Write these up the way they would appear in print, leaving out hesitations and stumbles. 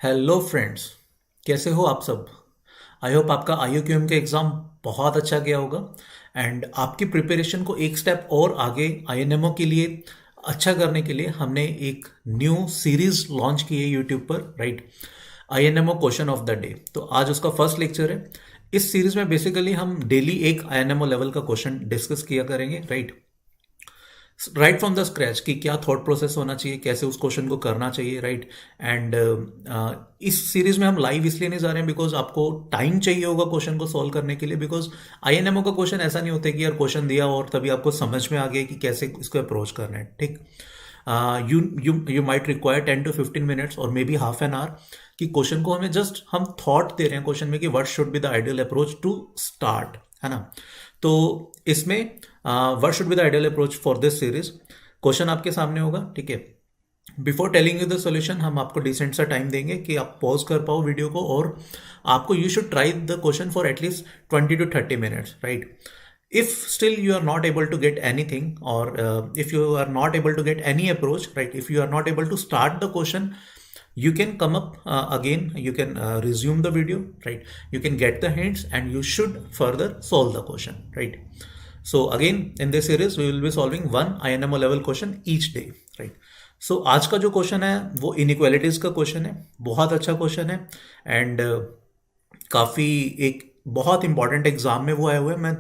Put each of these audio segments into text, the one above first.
Hello friends, कैसे हो आप सब। आई होप आपका IOQM का एग्ज़ाम बहुत अच्छा गया होगा एंड आपकी प्रिपरेशन को एक स्टेप और आगे INMO के लिए अच्छा करने के लिए हमने एक न्यू सीरीज लॉन्च की है यूट्यूब पर, right. INMO question of the day, तो आज उसका फर्स्ट लेक्चर है। इस सीरीज में बेसिकली हम डेली एक INMO लेवल का क्वेश्चन डिस्कस किया करेंगे, right. Right from the scratch कि क्या थॉट प्रोसेस होना चाहिए, कैसे उस क्वेश्चन को करना चाहिए, राइट। एंड इस सीरीज में हम लाइव इसलिए नहीं जा रहे हैं बिकॉज आपको टाइम चाहिए होगा क्वेश्चन को सॉल्व करने के लिए, बिकॉज INMO का क्वेश्चन ऐसा नहीं होता कि यार क्वेश्चन दिया और तभी आपको समझ में आ गया कि कैसे इसको अप्रोच करना है, ठीक। You might require 10 to 15 minutes और maybe half an hour कि क्वेश्चन को हमें जस्ट हम थॉट दे रहे हैं क्वेश्चन में कि what should be the ideal approach to start, है ना। तो इसमें what should be the ideal approach for this series, question आपके सामने होगा, ठीक है। Before telling you the solution हम आपको डिसेंट सा टाइम देंगे कि आप पॉज कर पाओ वीडियो को और आपको you should try the question for at least 20 to 30 minutes, right. If still you are not able to get anything, or if you are not able to get any approach, right, if you are not able to start the question, you can come up again, you can resume the video, right, you can get the hints and you should further solve the question, right. So again in this series we will be solving one INMO level question each day, right. So आज का जो question है वो inequalities का question है, बहुत अच्छा question है एंड काफ़ी एक बहुत इंपॉर्टेंट एग्जाम में वो आए हुए हैं। मैं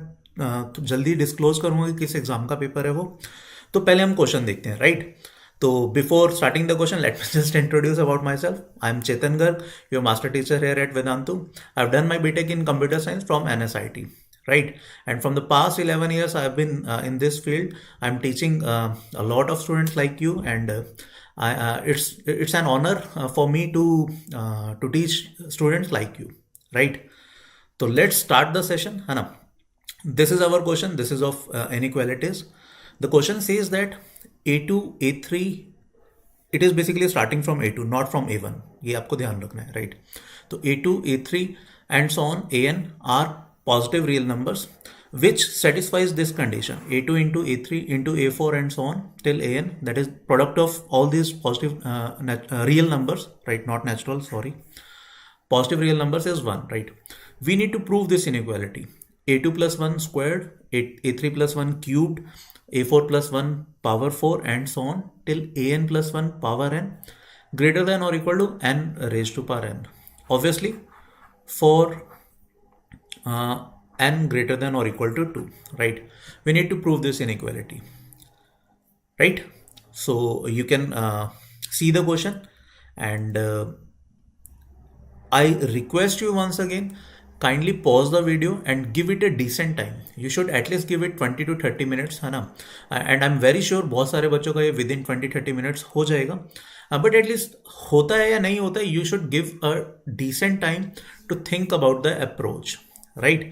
तो जल्दी डिस्क्लोज करूंगा कि किस एग्जाम का पेपर है वो। तो पहले हम क्वेश्चन देखते हैं, राइट। तो before starting the question let me just introduce about myself. I am Chetan Garg, your master teacher here at Vedantu. I have done my BTech in computer science from NSIT, right, and from the past 11 years I have been in this field. I'm teaching a lot of students like you, and it's an honor for me to teach students like you, right. So let's start the session, है ना। This is our question. This is of inequalities. The question says that A2, A3, it is basically starting from A2, not from A1. ये आपको ध्यान रखना है, right? तो A2, A3 and so on, AN are positive real numbers which satisfies this condition. A2 into A3 into A4 and so on till AN, that is product of all these positive real numbers, right? Not natural, sorry. Positive real numbers is 1, right? We need to prove this inequality. A2 plus 1 squared, A3 plus 1 cubed, A4 plus 1 power 4 and so on till AN plus 1 power n greater than or equal to n raised to power n. Obviously for n greater than or equal to 2, right, we need to prove this inequality, right. So you can see the question and I request you once again, kindly pause the video and give it a decent time. You should at least give it 20 to 30 minutes, है ना। and I'm very sure बहुत सारे बच्चों का ये within 20-30 minutes हो जाएगा, but at least होता है या नहीं होता है, you should give a decent time to think about the approach, right.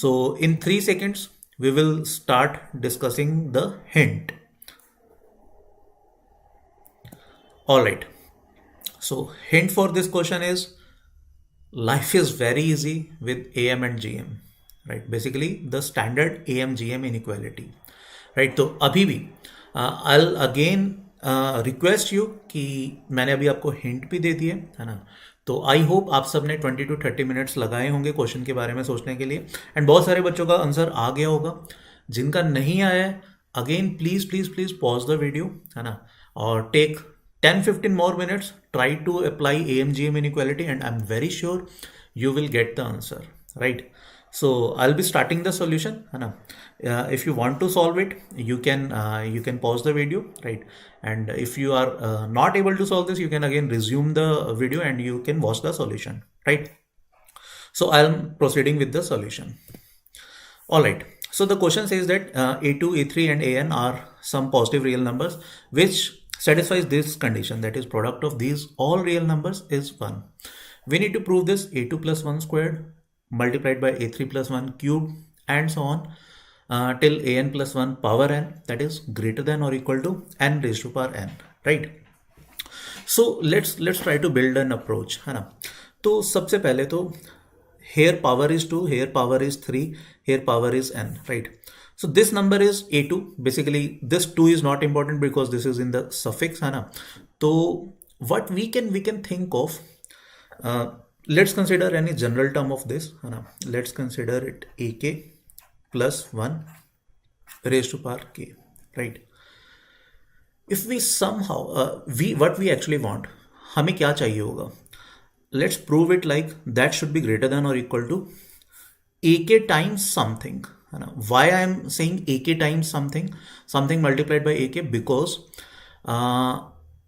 So in 3 seconds we will start discussing the hint. All right, so hint for this question is life is very easy with AM and GM, right, basically the standard AM GM inequality, right. तो अभी भी I'll again request you कि मैंने अभी आपको hint भी दे दिए, है ना। तो आई होप आप सब ने 20 to 30 मिनट्स लगाए होंगे क्वेश्चन के बारे में सोचने के लिए एंड बहुत सारे बच्चों का आंसर आ गया होगा। जिनका नहीं आया है again please please please pause the video, है ना, और take 10-15 more minutes, try to apply AMGM inequality and I'm very sure you will get the answer, right. So I'll be starting the solution, है ना। If you want to solve it you can pause the video, right, and if you are not able to solve this you can again resume the video and you can watch the solution, right. So I'm proceeding with the solution. All right, so the question says that A2, A3 and AN are some positive real numbers which satisfies this condition, that is product of these all real numbers is 1. We need to prove this A2 plus 1 squared multiplied by A3 plus 1 cubed and so on till AN plus 1 power n, that is greater than or equal to n raised to power n, right. So let's try to build an approach, है ना। तो सबसे पहले तो here power is 2, here power is 3, here power is n, right. So this number is A2. Basically this 2 is not important because this is in the suffix, है ना। तो what we can think of Let's consider any general term of this, है ना. Let's consider it ak plus 1 raised to power k, right. If we somehow what we actually want, हमें क्या चाहिए होगा, let's prove it like that should be greater than or equal to ak times something, है ना. Why I am saying ak times something multiplied by ak, because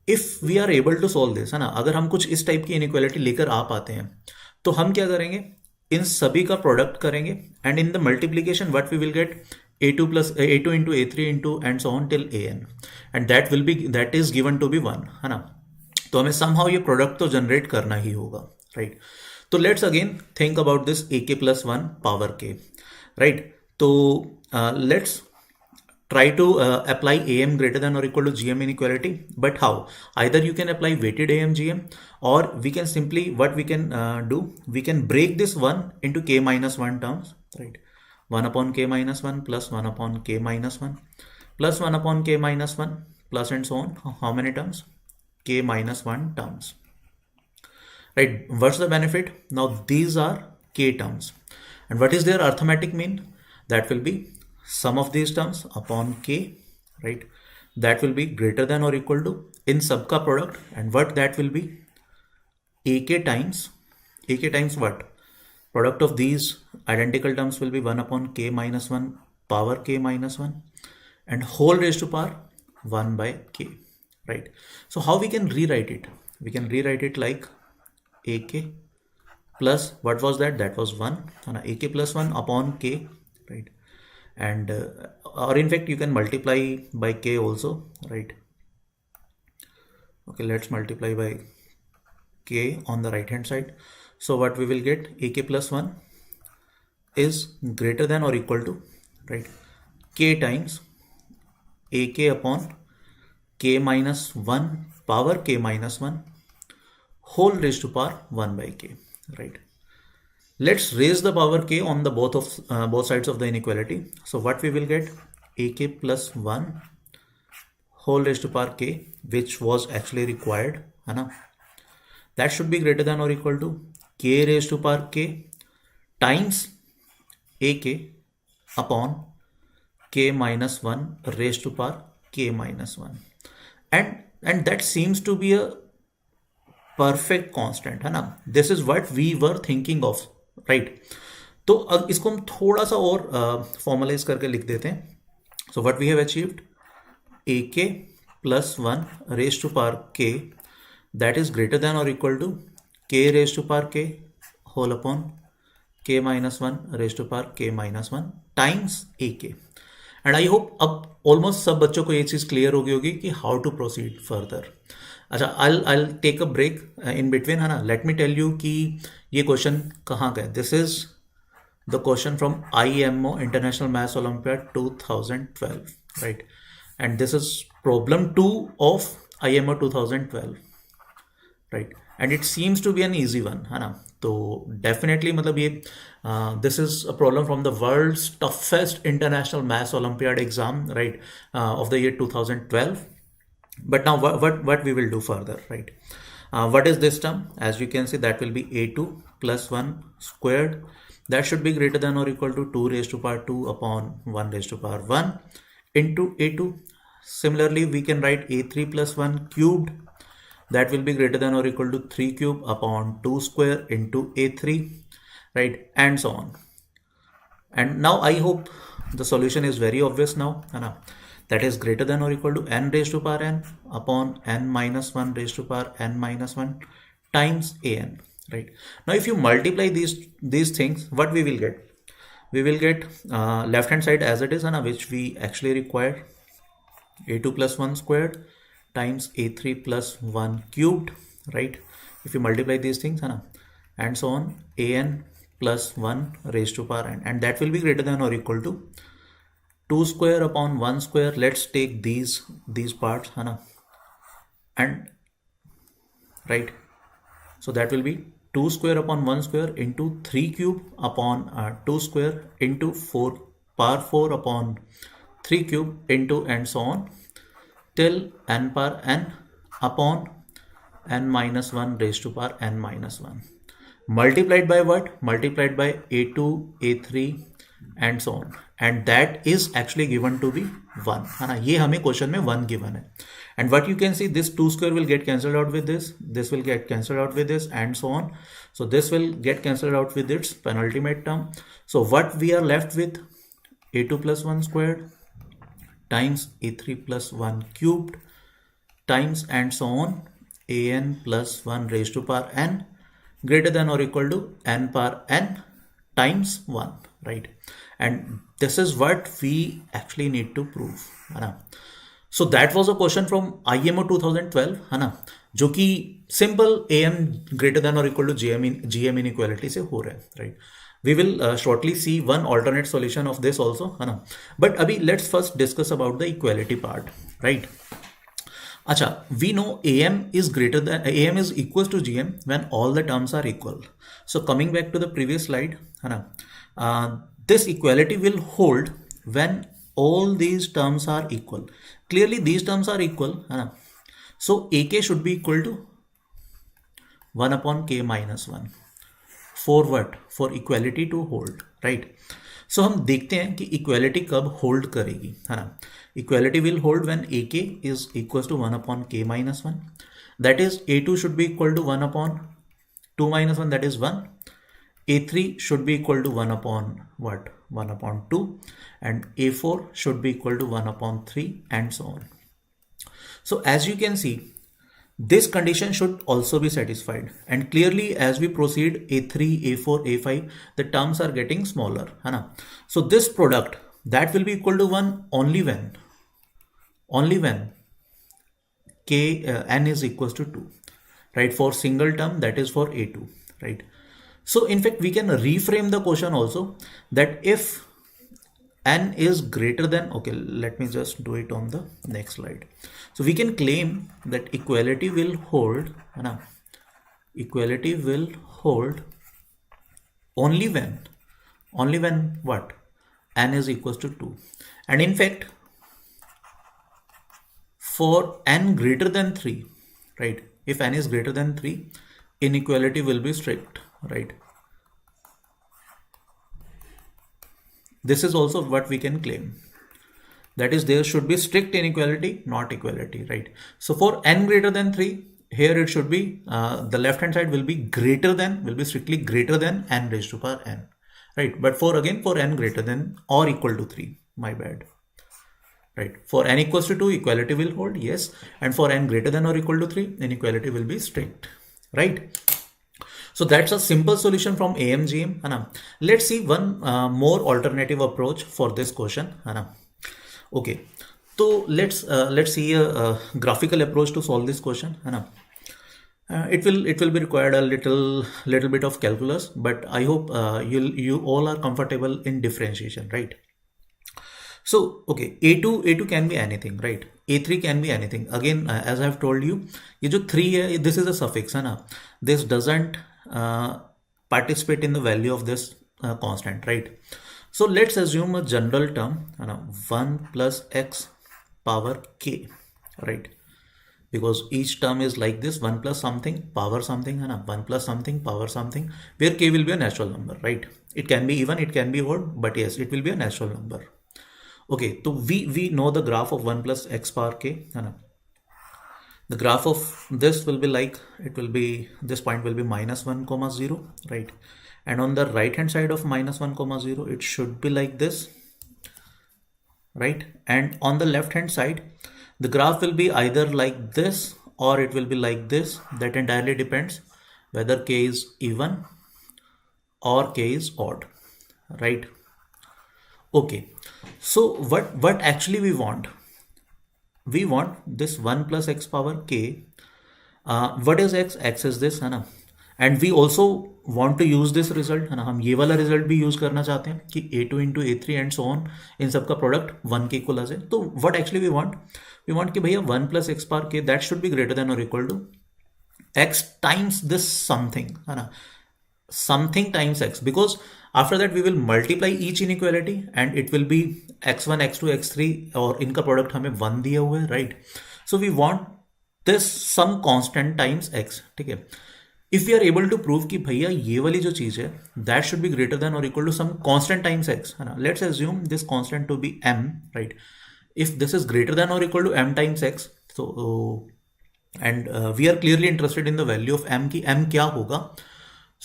if we are able to solve this, है ना, अगर हम कुछ इस type की inequality लेकर आ पाते हैं तो हम क्या करेंगे, इन सभी का प्रोडक्ट करेंगे and in the multiplication what we will get a2 plus a2 into a3 into and so on till an, and that is given to be 1, है ना. तो हमें somehow ये प्रोडक्ट तो जनरेट करना ही होगा, राइट. तो let's again think about this ak plus 1 power k, right. तो let's try to apply am greater than or equal to gm inequality. But how? Either you can apply weighted am gm, or we can simply, what we can do, we can break this 1 into k minus 1 terms, right. 1 upon k minus 1 plus 1 upon k minus 1 plus 1 upon k minus 1 plus and so on. How many terms? K minus 1 terms, right. What's the benefit? Now these are k terms, and what is their arithmetic mean? That will be sum of these terms upon k, right. That will be greater than or equal to in sub ka product, and what that will be ak times what? Product of these identical terms will be 1 upon k minus 1 power k minus 1 and whole raised to power 1 by k, right. So how we can rewrite it? We can rewrite it like ak plus, what was that? That was 1, ak plus 1 upon k, right. And or in fact you can multiply by k also, right. Okay, let's multiply by k on the right hand side. So what we will get, ak plus 1 is greater than or equal to, right, k times ak upon k minus 1 power k minus 1 whole raised to power 1 by k, right. Let's raise the power k on the both sides of the inequality. So what we will get, ak plus 1 whole raised to power k, which was actually required, है ना. That should be greater than or equal to k raised to power k times ak upon k minus 1 raised to power k minus 1, and that seems to be a perfect constant, है ना. This is what we were thinking of, right. तो अब इसको हम थोड़ा सा और formalise करके लिख देते हैं. So what we have achieved, ak plus 1 raised to power k, that is greater than or equal to k raised to power k whole upon k minus 1 raised to power k minus 1 times ak. And I hope अब almost सब बच्चों को ये चीज़ clear हो गई होगी कि how to proceed further. अच्छा, I take a break in between, है ना. लेट मी टेल यू कि ये क्वेश्चन कहाँ गए. This is the question from IMO international maths olympiad 2012, right. And this is problem 2 of IMO 2012, right. And it seems to be an easy one, है ना. तो definitely मतलब ये this is a problem from the world's toughest international maths olympiad exam, right, of the year 2012. But now what we will do further, right. What is this term? As you can see, that will be a2 plus 1 squared. That should be greater than or equal to 2 raised to power 2 upon 1 raised to power 1 into a2. Similarly, we can write a3 plus 1 cubed. That will be greater than or equal to 3 cube upon 2 square into a3, right, and so on. And now I hope the solution is very obvious now, है ना. That is greater than or equal to n raised to power n upon n minus 1 raised to power n minus 1 times an, right. Now if you multiply these things, what we will get? We will get left hand side as it is, which we actually required, a2 plus 1 squared times a3 plus 1 cubed, right. If you multiply these things, and so on, an plus 1 raised to power n, and that will be greater than or equal to 2 square upon 1 square. Let's take these parts, and right, so that will be 2 square upon 1 square into 3 cube upon 2 square into 4 power 4 upon 3 cube into and so on till n power n upon n minus 1 raised to power n minus 1 multiplied by what? Multiplied by a2, a3 and so on, and that is actually given to be 1 है ना. ये हमें question में 1 given है, and what you can see, this 2 square will get cancelled out with this will get cancelled out with this and so on. So this will get cancelled out with its penultimate term. So what we are left with, a2 plus 1 squared times a3 plus 1 cubed times and so on, an plus 1 raised to power n greater than or equal to n power n times 1, right? And this is what we actually need to prove, है ना. So that was a question from IMO 2012, है ना, जो कि simple am greater than or equal to gm inequality से हो रहा है, right? We will shortly see one alternate solution of this also, है ना. But अभी let's first discuss about the equality part, right? अच्छा, we know am is equals to gm when all the terms are equal. So coming back to the previous slide, है ना, this equality will hold when all these terms are equal. Clearly these terms are equal, है ना. So ak should be equal to 1 upon k minus 1. For what? For equality to hold, right? So हम देखते हैं कि equality कब hold करेगी, है ना. Equality will hold when ak is equals to 1 upon k minus 1. That is a2 should be equal to 1 upon 2 minus 1, that is 1. a3 should be equal to 1 upon what? 1 upon 2, and a4 should be equal to 1 upon 3 and so on. So as you can see, this condition should also be satisfied, and clearly as we proceed a3, a4, a5, the terms are getting smaller, है ना. So this product, that will be equal to 1 only when k n is equals to 2, right? For single term, that is for a2, right? So in fact we can reframe the question also, that if n is greater than, okay, let me just do it on the next slide. So we can claim that equality will hold, है ना, equality will hold only when what? N is equals to 2. And in fact for n greater than 3, right, if n is greater than 3, inequality will be strict, right? This is also what we can claim, that is there should be strict inequality, not equality, right? So for n greater than 3, here it should be the left hand side will be strictly greater than n raised to power n, right? But for n greater than or equal to 3, my bad, right? For n equals to 2, equality will hold, yes, and for n greater than or equal to 3, inequality will be strict, right? So that's a simple solution from AMGM, है ना. Let's see one more alternative approach for this question, है ना. Okay, so let's see a graphical approach to solve this question, है ना. It will be required a little bit of calculus, but I hope you all are comfortable in differentiation, right? So okay, a2 can be anything, right? a3 can be anything. Again, as I have told you, ये जो 3 है, this is a suffix, है ना. This doesn't participate in the value of this constant, right? So let's assume a general term, है ना, 1 plus x power k, right? Because each term is like this, 1 plus something power something, है ना, 1 plus something power something, where k will be a natural number, right? It can be even, it can be odd, but yes, it will be a natural number. Okay, so we know the graph of 1 plus x power k, है ना. The graph of this will be like, it will be, this point will be minus 1 comma 0, right? And on the right hand side of minus 1 comma 0, it should be like this, right? And on the left hand side, the graph will be either like this or it will be like this. That entirely depends whether k is even or k is odd, right? Okay, so what actually we want? We want this 1 plus x power k. What is x? X is this, है ना. And we also want to use this result, है ना. हम ये वाला result भी use करना चाहते हैं कि a2 into a3 and so on, इन सब का product 1 के equal आ जाए. तो what actually we want? We want कि भैया 1 plus x power k, that should be greater than or equal to x times this something, है ना. Something times x, because after that we will multiply each inequality and it will be x1, x2, x3 और इनका product हमें 1 दिया हुआ है, right? So we want this some constant times x, ठीक है। If we are able to prove कि भैया ये वाली जो चीज है that should be greater than और equal to some constant times x, है ना, let's assume this constant to be m, right. If this is greater than और equal to m times x, so and we are clearly interested in the value of m, की m क्या होगा।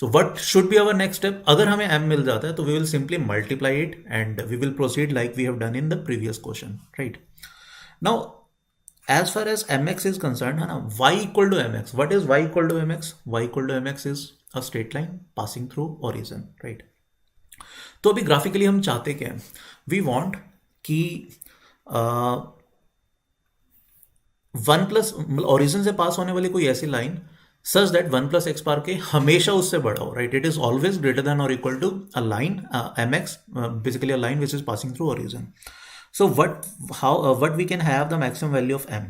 so what should be our next step, अगर हमें m मिल जाता है तो we will simply multiply it and we will proceed like we have done in the previous question, right। now as far as mx is concerned, है ना, y equal to mx, what is y equal to mx, y equal to mx is a straight line passing through origin, right। तो अभी graphically हम चाहते क्या है, we want कि one plus origin से पास होने वाली कोई ऐसी line such that one plus x पार के हमेशा उससे बड़ा हो, right. It is always greater than और equal to a line m x, basically a line which is passing through origin. So what we can have the maximum value of m,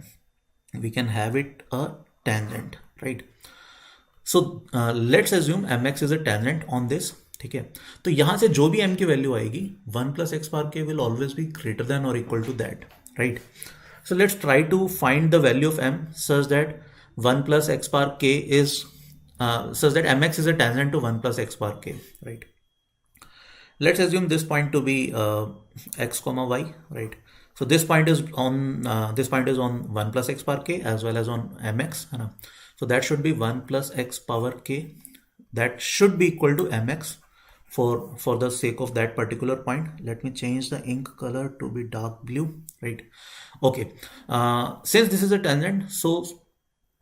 we can have it a tangent, right। so let's assume mx is a tangent on this, ठीक है। तो यहां से जो भी m की value आएगी one plus x पार के will always be greater than और equal to that, right. so let's try to find the value of m such that 1 plus x bar k is such that mx is a tangent to 1 plus x bar k, right। let's assume this point to be x comma y, right। so this point is on 1 plus x bar k as well as on mx, है ना। so that should be 1 plus x power k, that should be equal to mx for the sake of that particular point. Let me change the ink color to be dark blue, right। okay, since this is a tangent, so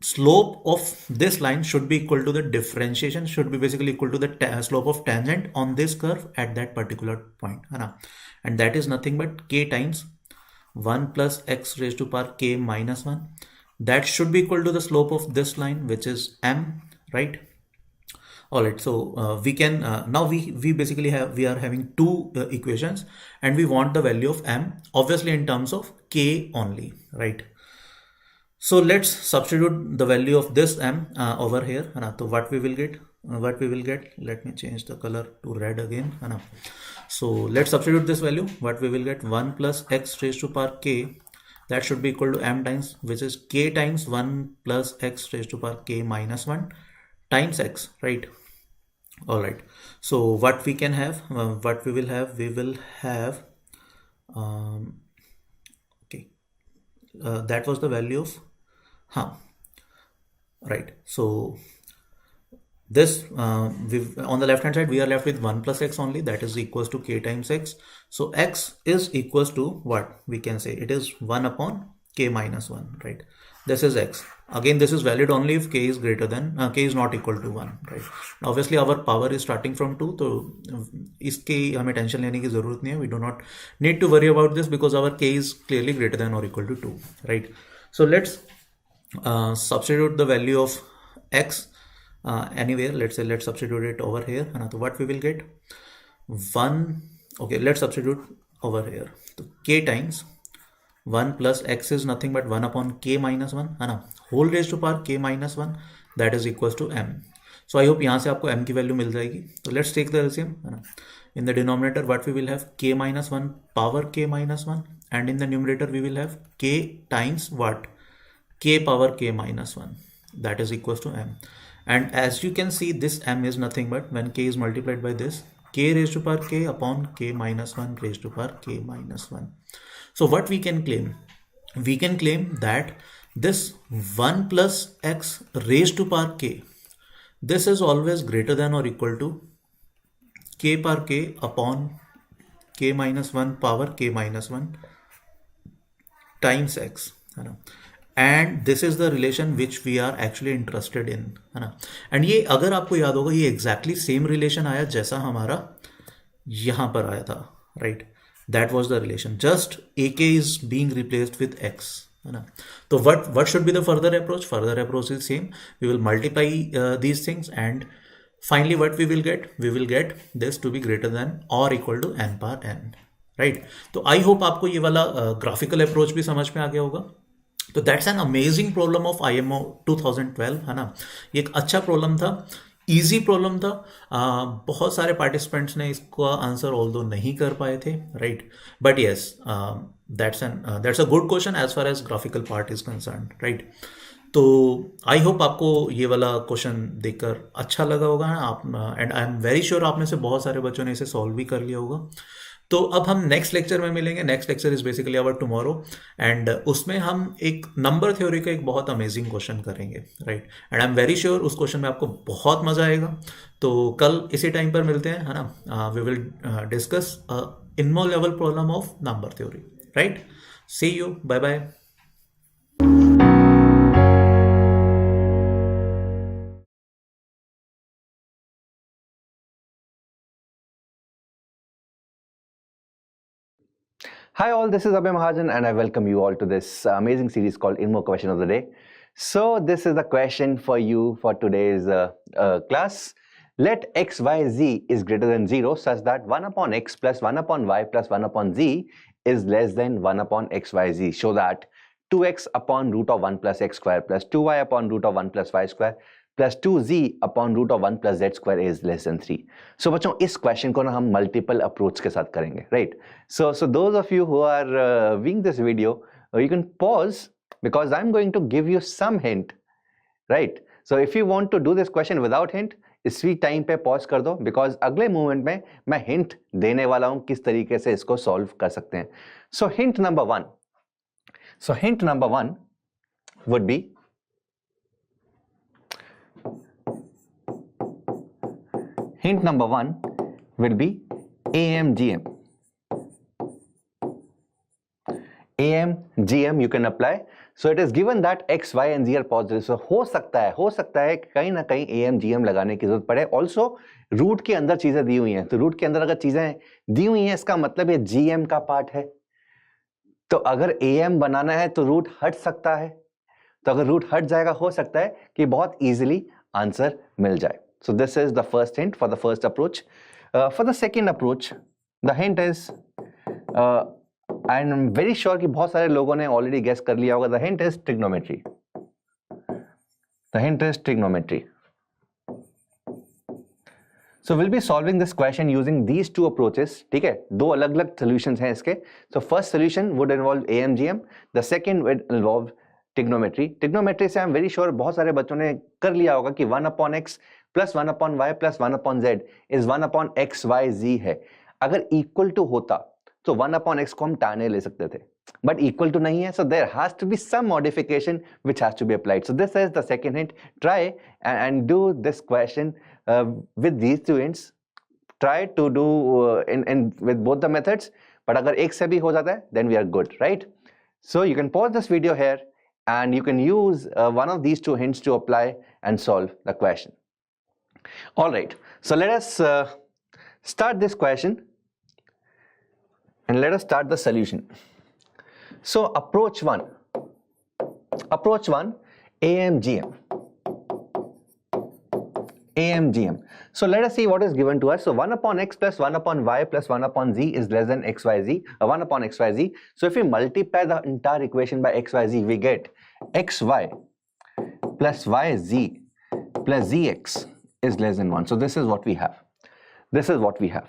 slope of this line should be equal to the differentiation, should be basically equal to the slope of tangent on this curve at that particular point, है ना। and that is nothing but k times 1 plus x raised to power k minus 1, that should be equal to the slope of this line which is m, right। all right, so we can now we basically we are having two equations and we want the value of m obviously in terms of k only, right। so let's substitute the value of this m over here, है ना। तो what we will get, let me change the color to red again, है ना। so let's substitute this value, what we will get 1 plus x raised to power k, that should be equal to m times which is k times 1 plus x raised to power k minus 1 times x, right। all right, so what we can have, what we will have okay, that was the value of right। so this on the left hand side we are left with 1 plus x only, that is equals to k times x। so x is equals to what we can say, it is 1 upon k minus 1, right। this is x, again this is valid only if k is greater than k is not equal to 1, right। obviously our power is starting from 2, तो इसकी हमें tension लेने की जरूरत नहीं है, we do not need to worry about this because our k is clearly greater than or equal to 2, right। so let's substitute the value of x anywhere, let's substitute it over here, है ना। तो what we will get 1, okay, let's substitute over here, तो k times 1 plus x is nothing but 1 upon k minus 1, है ना, whole raised to power k minus 1, that is equals to m। so I hope यहाँ से आपको m की value मिल जाएगी। तो let's take the LCM, है ना। in the denominator what we will have k minus 1 power k minus 1 and in the numerator we will have k times what, k power k minus 1, that is equals to m। and as you can see this m is nothing but when k is multiplied by this k raised to power k upon k minus 1 raised to power k minus 1। so what we can claim, we can claim that this 1 plus x raised to power k, this is always greater than or equal to k power k upon k minus 1 power k minus 1 times x, है ना। and this is the relation which we are actually interested in, है ना। and ये अगर आपको याद होगा ये exactly same relation आया जैसा हमारा यहाँ पर आया था, right। that was the relation, just ak is being replaced with x, है ना। तो what should be the further approach is same, we will multiply these things and finally what we will get this to be greater than or equal to n power n, right। तो I hope आपको ये वाला graphical approach भी समझ में आ गया होगा। तो that's an amazing problem of IMO 2012, है ना। ये एक अच्छा प्रॉब्लम था, इजी प्रॉब्लम था। बहुत सारे पार्टिसिपेंट्स ने इसका आंसर ऑल्दो नहीं कर पाए थे, right. But yes that's a good question as far as graphical part is concern, right. तो आई होप आपको ये वाला क्वेश्चन देखकर अच्छा लगा होगा आप, and I am very sure आप में से बहुत सारे बच्चों ने इसे सॉल्व भी कर लिया होगा। तो अब हम नेक्स्ट लेक्चर में मिलेंगे। Next lecture is basically our tomorrow, and उसमें हम एक नंबर थ्योरी का एक बहुत अमेजिंग क्वेश्चन करेंगे, right. And I am very sure उस क्वेश्चन में आपको बहुत मजा आएगा। तो कल इसी टाइम पर मिलते हैं, है ना। We will discuss INMO level problem of number theory, right. See you, bye bye. Hi all, this is Abhay Mahajan and I welcome you all to this amazing series called INMO Question of the Day. So this is the question for you for today's class. Let x, y, z is greater than 0 such that 1 upon x plus 1 upon y plus 1 upon z is less than 1 upon x, y, z. Show that 2x upon root of 1 plus x square plus 2y upon root of 1 plus y square plus 2z upon root of 1 plus z square is less than 3. So बच्चों इस question को ना हम multiple approach के साथ करेंगे, right? So those of you who are viewing this video, you can pause because I'm going to give you some hint, right? So if you want to do this question without hint, इसी time पे pause कर दो because अगले movement में मैं hint देने वाला हूं किस तरीके से इसको सॉल्व कर सकते हैं. So hint number one would be hint number one will be AMGM. AMGM you can apply. So it is given that x, y and z are positive. So हो सकता है कि कहीं ना कहीं AMGM लगाने की जरूरत पड़े. Also रूट के अंदर चीजें दी हुई हैं, तो रूट के अंदर अगर चीजें दी हुई हैं इसका मतलब ये GM का पार्ट है. तो अगर AM बनाना है तो रूट हट सकता है. तो अगर रूट हट जाएगा हो सकता है कि बहुत इजीली आंसर मिल जाए. So this is the first hint for the first approach. For the second approach, the hint is, and I'm very sure कि बहुत सारे लोगों ने already guess कर लिया होगा. The hint is trigonometry. The hint is trigonometry. So we'll be solving this question using these two approaches. ठीक है, दो अलग-अलग solutions हैं इसके. So first solution would involve AMGM. The second would involve trigonometry. Trigonometry से I'm very sure बहुत सारे बच्चों ने कर लिया होगा कि 1 upon x plus 1 upon y plus 1 upon z is 1 upon x, y, z है. अगर equal to होता तो 1 upon x को हम टाने ले सकते थे, but equal to नहीं है, so there has to be some modification which has to be applied. So this is the second hint. Try and do this question with these two hints. Try to do in with both the methods, but अगर एक से भी हो जाता है then we are good, right? So you can pause this video here and you can use one of these two hints to apply and solve the question. All right, so let us start this question and let us start the solution. So approach one, AMGM. So let us see what is given to us. So 1 upon x plus 1 upon y plus 1 upon z is less than xyz, 1 upon xyz. So if we multiply the entire equation by xyz, we get xy plus yz plus zx is less than 1. So this is what we have.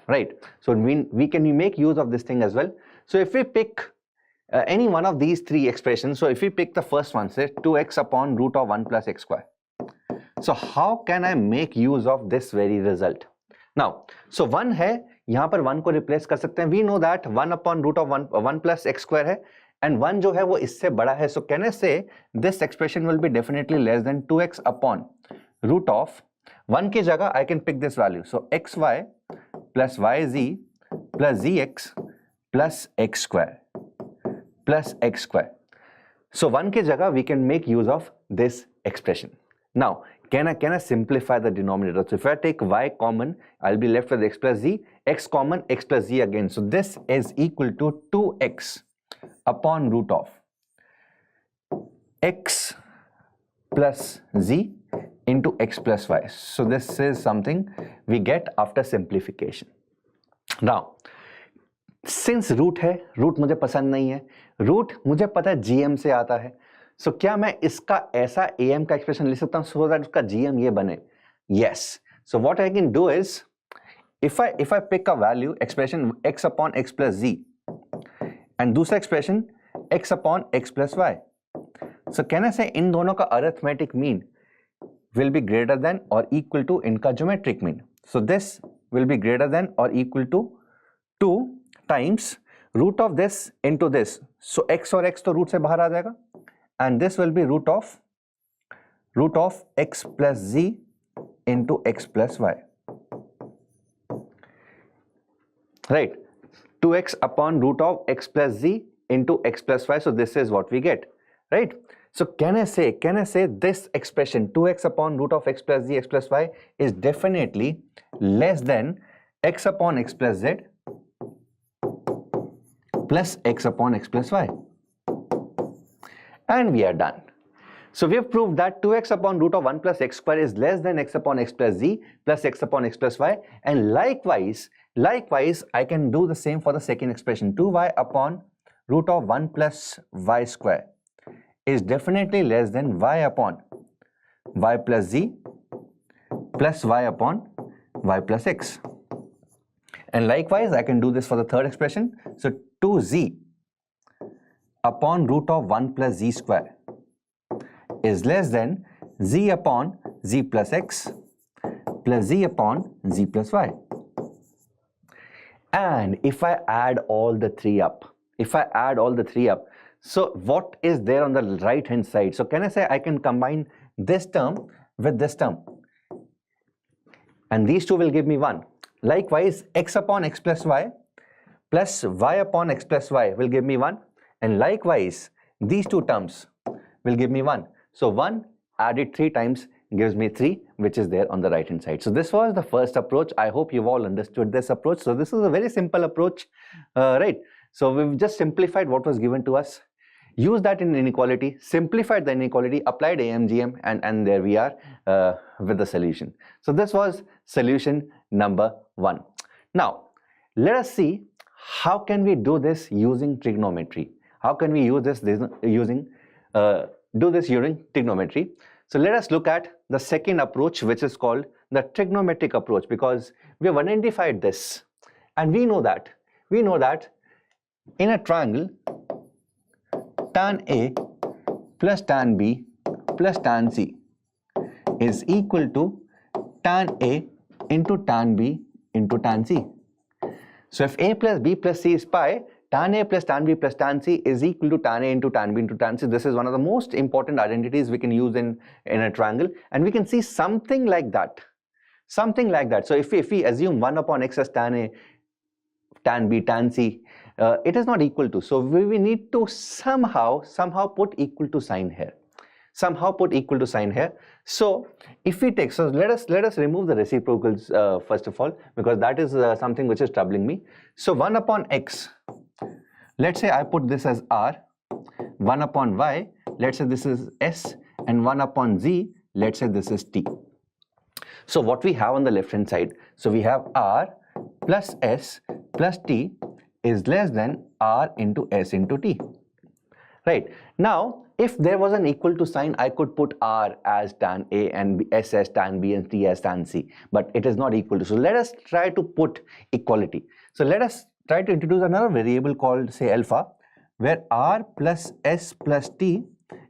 Right? So we can make use of this thing as well. So if we pick any one of these three expressions, so if we pick the first one, say 2x upon root of 1 plus x square. So how can I make use of this very result? Now, so 1 है, यहाँ पर 1 को replace कर सकते हैं. We know that 1 upon root of 1 plus x square है, and 1 जो है वो इससे बड़ा है. So can I say this expression will be definitely less than 2x upon root of 1 की जगह I can pick this value. So xy plus yz plus zx plus x square. So 1 की जगह we can make use of this expression. Now, can I simplify the denominator? So if I take y common, I'll be left with x plus z, x common, x plus z again. So this is equal to 2x upon root of x plus z into x plus y. So this is something we get after simplification. Now, since root है, root मुझे पसंद नहीं है, root मुझे पता है gm से आता है. So क्या मैं इसका ऐसा am का expression ले सकता हूँ so that उसका gm ये बने? Yes. So what I can do is, if I pick a value expression x upon x plus z and दूसरा expression x upon x plus y. So can I say इन दोनों का arithmetic mean will be greater than or equal to इनका geometric mean? So this will be greater than or equal to 2 times root of this into this. So x और x तो root से बाहर आ जाएगा, and this will be root of x plus z into x plus y. Right, 2x upon root of x plus z into x plus y. So this is what we get, right? So can I say this expression 2x upon root of x plus z x plus y is definitely less than x upon x plus z plus x upon x plus y, and we are done. So we have proved that 2x upon root of 1 plus x square is less than x upon x plus z plus x upon x plus y, and likewise I can do the same for the second expression. 2y upon root of 1 plus y square is definitely less than y upon y plus z plus y upon y plus x. And likewise I can do this for the third expression. So 2z upon root of 1 plus z square is less than z upon z plus x plus z upon z plus y. And if I add all the three up, so what is there on the right hand side? So can I say I can combine this term with this term, and these two will give me 1. Likewise, x upon x plus y plus y upon x plus y will give me 1, and likewise these two terms will give me 1. So 1 added 3 times gives me 3, which is there on the right hand side. So this was the first approach. I hope you've all understood this approach. So this is a very simple approach, right? So we've just simplified what was given to us, used that in inequality, simplified the inequality, applied AMGM, and there we are with the solution. So this was solution number 1. Now let us see how can we do this using trigonometry. How can we use this using trigonometry? So let us look at the second approach, which is called the trigonometric approach, because we have identified this, and we know that in a triangle, tan A plus tan B plus tan C is equal to tan A into tan B into tan C. So if A plus B plus C is pi, tan A plus tan B plus tan C is equal to tan A into tan B into tan C. This is one of the most important identities we can use in a triangle, and we can see something like that. So if we assume 1 upon x as tan A, tan B, tan C, it is not equal to. So we need to somehow put equal to sign here. So if we take, so let us remove the reciprocals first of all, because that is something which is troubling me. So 1 upon x, let's say I put this as r, 1 upon y, let's say this is s, and 1 upon z, let's say this is t. So what we have on the left hand side, so we have r plus s plus t is less than r into s into t. Right, now if there was an equal to sign, I could put r as tan A and s as tan B and t as tan C, but it is not equal to. So let us try to put equality. So let us try to introduce another variable called, say, alpha, where r plus s plus t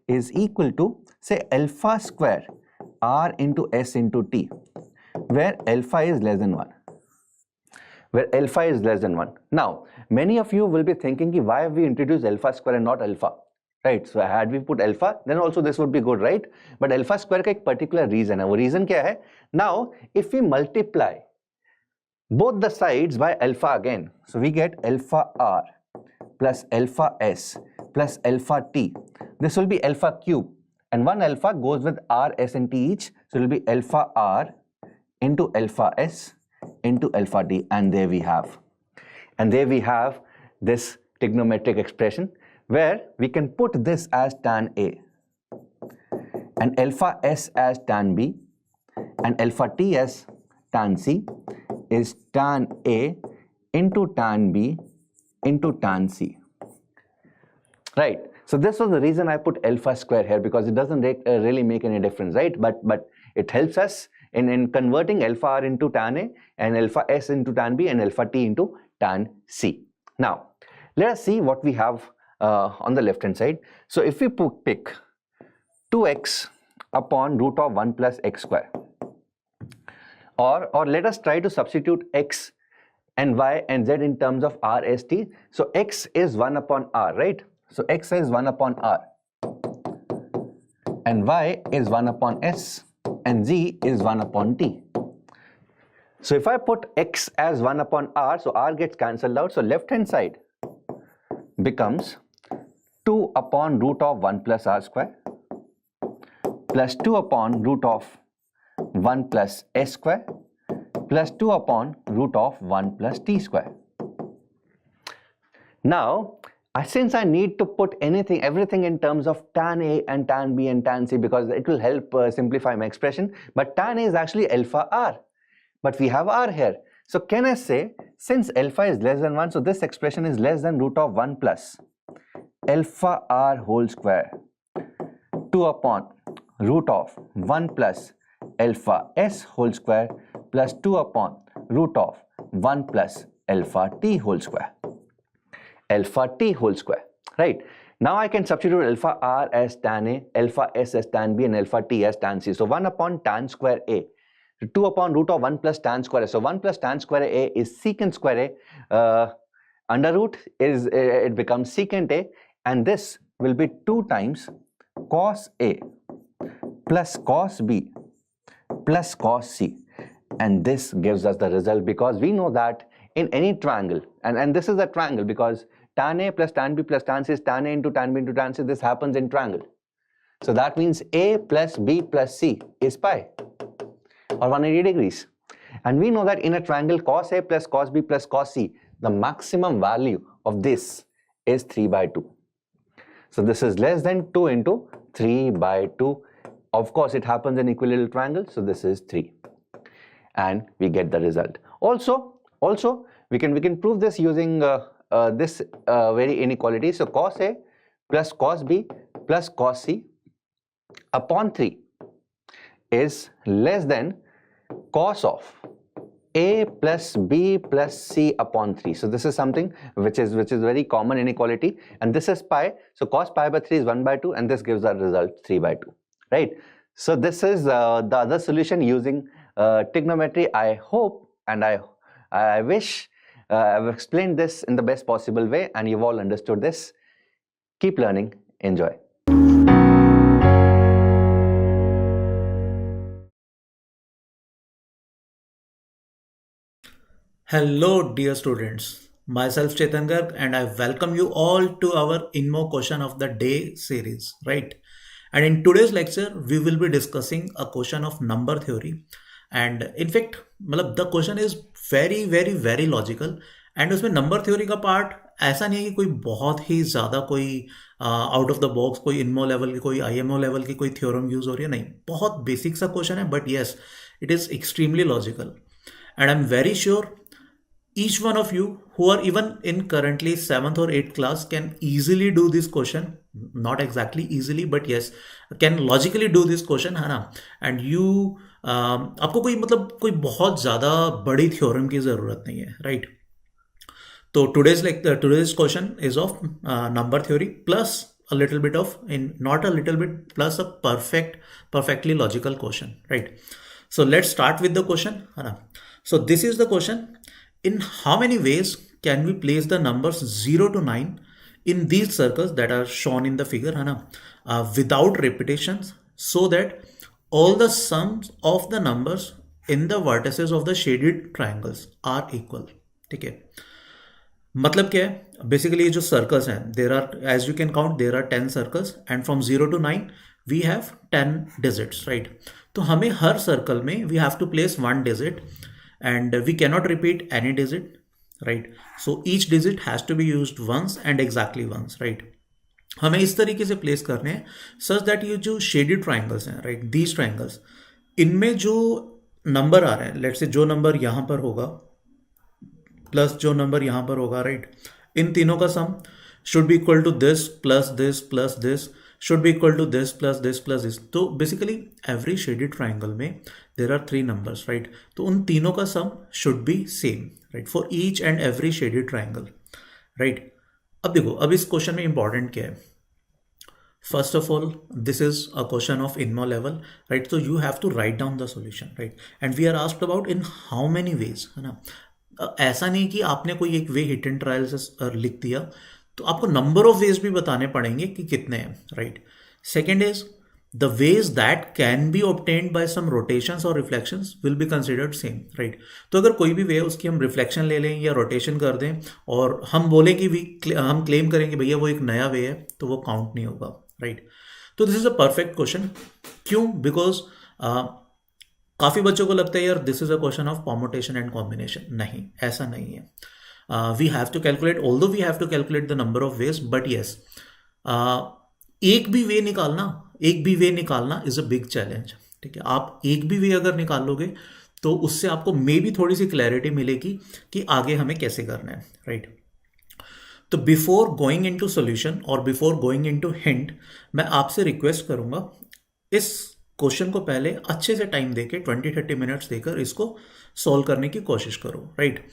is equal to, say, alpha square r into s into t, where alpha is less than 1. Now many of you will be thinking, why have we introduced alpha square and not alpha? Right, so had we put alpha, then also this would be good, right? But alpha square का एक particular reason है. वो reason क्या है? Now if we multiply both the sides by alpha again, so we get alpha r plus alpha s plus alpha t. This will be alpha cube, and one alpha goes with r, s and t each, so it will be alpha r into alpha s into alpha t, and there we have this trigonometric expression, where we can put this as tan A, and alpha s as tan B, and alpha t as tan C is tan A into tan B into tan C. Right, so this was the reason I put alpha square here, because it doesn't really make any difference, right? But it helps us in converting alpha r into tan A and alpha s into tan B and alpha t into tan C. Now let us see what we have on the left hand side. So if we pick 2x upon root of 1 plus x square. Or let us try to substitute x and y and z in terms of r, s, t. So x is 1 upon r, right? So x is 1 upon r. And y is 1 upon s. And z is 1 upon t. So if I put x as 1 upon r, so r gets cancelled out. So left hand side becomes 2 upon root of 1 plus r square plus 2 upon root of 1 plus s square plus 2 upon root of 1 plus t square. Now, since I need to put everything in terms of tan A and tan B and tan C, because it will help simplify my expression, but tan A is actually alpha r, but we have r here. So can I say, since alpha is less than 1, so this expression is less than root of 1 plus alpha r whole square 2 upon root of 1 plus alpha s whole square plus 2 upon root of 1 plus alpha t whole square. Alpha t whole square, right? Now I can substitute alpha r as tan A, alpha s as tan B, and alpha t as tan C. So 1 upon tan square A, 2 upon root of 1 plus tan square A. So 1 plus tan square A is secant square A. Under root is it becomes secant A, and this will be 2 times cos A plus cos B plus cos C, and this gives us the result, because we know that in any triangle, and this is a triangle because tan A plus tan B plus tan C is tan A into tan B into tan C. This happens in triangle. So that means A plus B plus C is pi, or 180 degrees. And we know that in a triangle cos A plus cos B plus cos C, the maximum value of this is 3 by 2. So this is less than 2 into 3 by 2. Of course, it happens in equilateral triangle, so this is 3. And we get the result. Also we can prove this using this very inequality. So cos A plus cos B plus cos C upon 3 is less than cos of A plus B plus C upon 3. So this is something which is very common inequality, and this is pi. So cos pi by 3 is 1 by 2, and this gives our result 3 by 2, right? So this is the other solution using trigonometry. I hope and I wish I've explained this in the best possible way and you've all understood this. Keep learning. Enjoy. Hello dear students, myself Chetan Garg, and I welcome you all to our INMO question of the day series, right? And in today's lecture we will be discussing a question of number theory, and in fact the question is very logical, and उसमें number theory का part ऐसा नहीं है कि कोई बहुत ही ज़्यादा कोई आउट ऑफ द बॉक्स कोई इनमो लेवल की कोई आईएमओ लेवल की कोई थ्योरम यूज़ हो रही है, नहीं, बहुत बेसिक सा क्वेश्चन है, but yes it is extremely logical, and I am very sure each one of you who are even in currently 7th or 8th class can easily do this question, not exactly easily but yes can logically do this question, है ना? And you आपको कोई बहुत ज़्यादा बड़ी theorem की ज़रूरत नहीं है, राइट? तो today's question is of number theory plus a little bit of, not a little bit, plus a perfectly logical question, right? So let's start with the question, है ना? So this is the question. In how many ways can we place the numbers 0 to 9 in these circles that are shown in the figure, है ना, without repetitions, so that all the sums of the numbers in the vertices of the shaded triangles are equal? ठीक है, मतलब क्या है? Basically ये जो circles हैं, there are, as you can count, there are 10 circles and from 0 to 9 we have 10 digits, right? तो हमें हर सर्कल में we have to place 1 digit and we cannot repeat any digit, right? So each digit has to be used once and exactly once, right? हमें इस तरीके से place करने हैं such that ये जो shaded triangles हैं, right, these triangles, इनमें जो नंबर आ रहे हैं, let's say जो नंबर यहाँ पर होगा प्लस जो नंबर यहाँ पर होगा, राइट, इन तीनों का सम should be equal to this plus this plus this should be equal to this plus this plus this. तो बेसिकली एवरी शेडेड ट्राइंगल में देर आर 3 नंबर्स, राइट? तो उन तीनों का sum should be same, right, for each and every shaded triangle, right? अब देखो, अब इस क्वेश्चन में इंपॉर्टेंट क्या है? First of all, this is a question of INMO level, right? So you have to write down the solution, right? And we are asked about in how many ways, है ना? ऐसा नहीं कि आपने कोई एक वे हिट एंड ट्रायल से लिख दिया, तो आपको नंबर ऑफ वेज भी बताने पड़ेंगे कि कितने हैं, right? Second is the ways that can be obtained by some rotations और reflections will be considered same, right? तो अगर कोई भी वे है उसकी हम रिफ्लेक्शन ले लें या रोटेशन कर दें और हम बोलें कि हम क्लेम करेंगे भैया वो एक नया वे है, तो वो काउंट नहीं होगा, राइट? तो this is a perfect question. क्यों? बिकॉज काफ़ी बच्चों को लगता है यार this is a question of permutation and combination. नहीं, ऐसा नहीं है. We have to calculate, although we have to calculate the number of ways, but yes, एक भी वे निकालना इज अ बिग चैलेंज. ठीक है, आप एक भी वे अगर निकाल लोगे तो उससे आपको मे बी थोड़ी सी क्लैरिटी मिलेगी कि आगे हमें कैसे करना है, राइट? तो बिफोर गोइंग इनटू सॉल्यूशन और बिफोर गोइंग इनटू हिंट, मैं आपसे रिक्वेस्ट करूंगा इस क्वेश्चन को पहले अच्छे से टाइम देके 20-30 मिनट्स देकर इसको सॉल्व करने की कोशिश करो, right?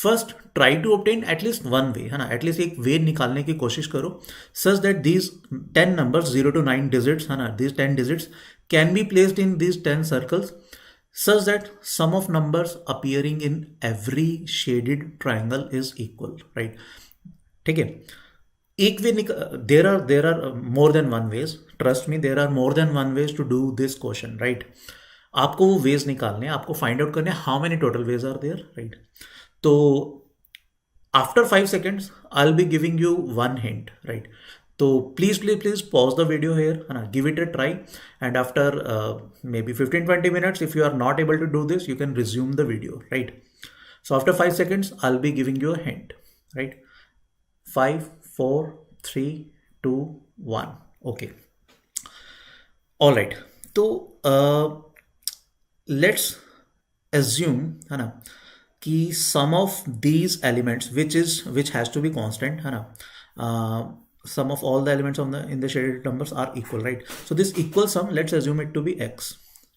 First try to obtain at least one way, है ना? एटलीस्ट एक वे निकालने की कोशिश करो such that these 10 numbers 0 to 9 digits, है ना, these 10 digits can be placed in these 10 circles such that sum of numbers appearing in every shaded triangle is equal, right? ठीक है, एक way there are more than one ways, trust me, there are more than one ways to do this question, right? आपको वो ways निकालने, आपको find out करने how many total ways are there, right? तो after 5 seconds I'll be giving you one hint, right? तो please pause the video here, है ना, give it a try, and after maybe 15-20 minutes if you are not able to do this you can resume the video, right? So after 5 seconds I'll be giving you a hint, right? 5, 4, 3, 2, 1. Okay, all right. तो let's assume, है ना, कि sum of these elements which has to be constant, है ना, sum of all the elements in the shaded numbers are equal, right? So this equal sum, let's assume it to be x,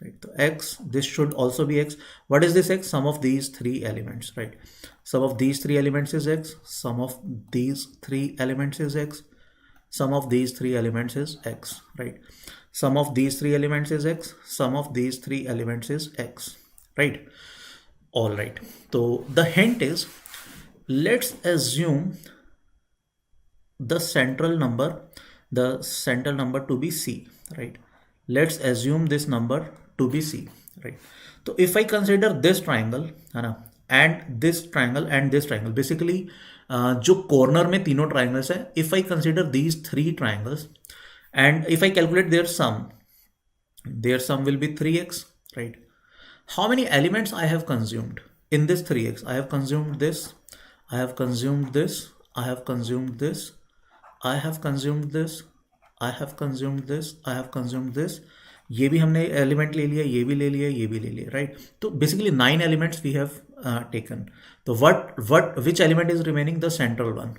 right? So x, this should also be x. What is this x? Sum of these three elements, right? Sum of these three elements is x. Sum of these three elements is x. Sum of these three elements is x, right? Sum of these three elements is x. Sum of these three elements is x, right? All right. So the hint is, let's assume the central number to be c, right? Let's assume this number to be c, right? So if I consider this triangle, है ना, and this triangle, basically जो corner में तीनों triangles है, if I consider these three triangles and if I calculate their sum will be 3x, right? How many elements I have consumed in this 3x? I have consumed this, I have consumed this, I have consumed this, I have consumed this, I have consumed this, I have consumed this. ये भी हमने element ले लिया, ये भी ले लिया, ये भी ले लिया, राइट? तो basically 9 elements we have taken. तो which element is remaining? The central one.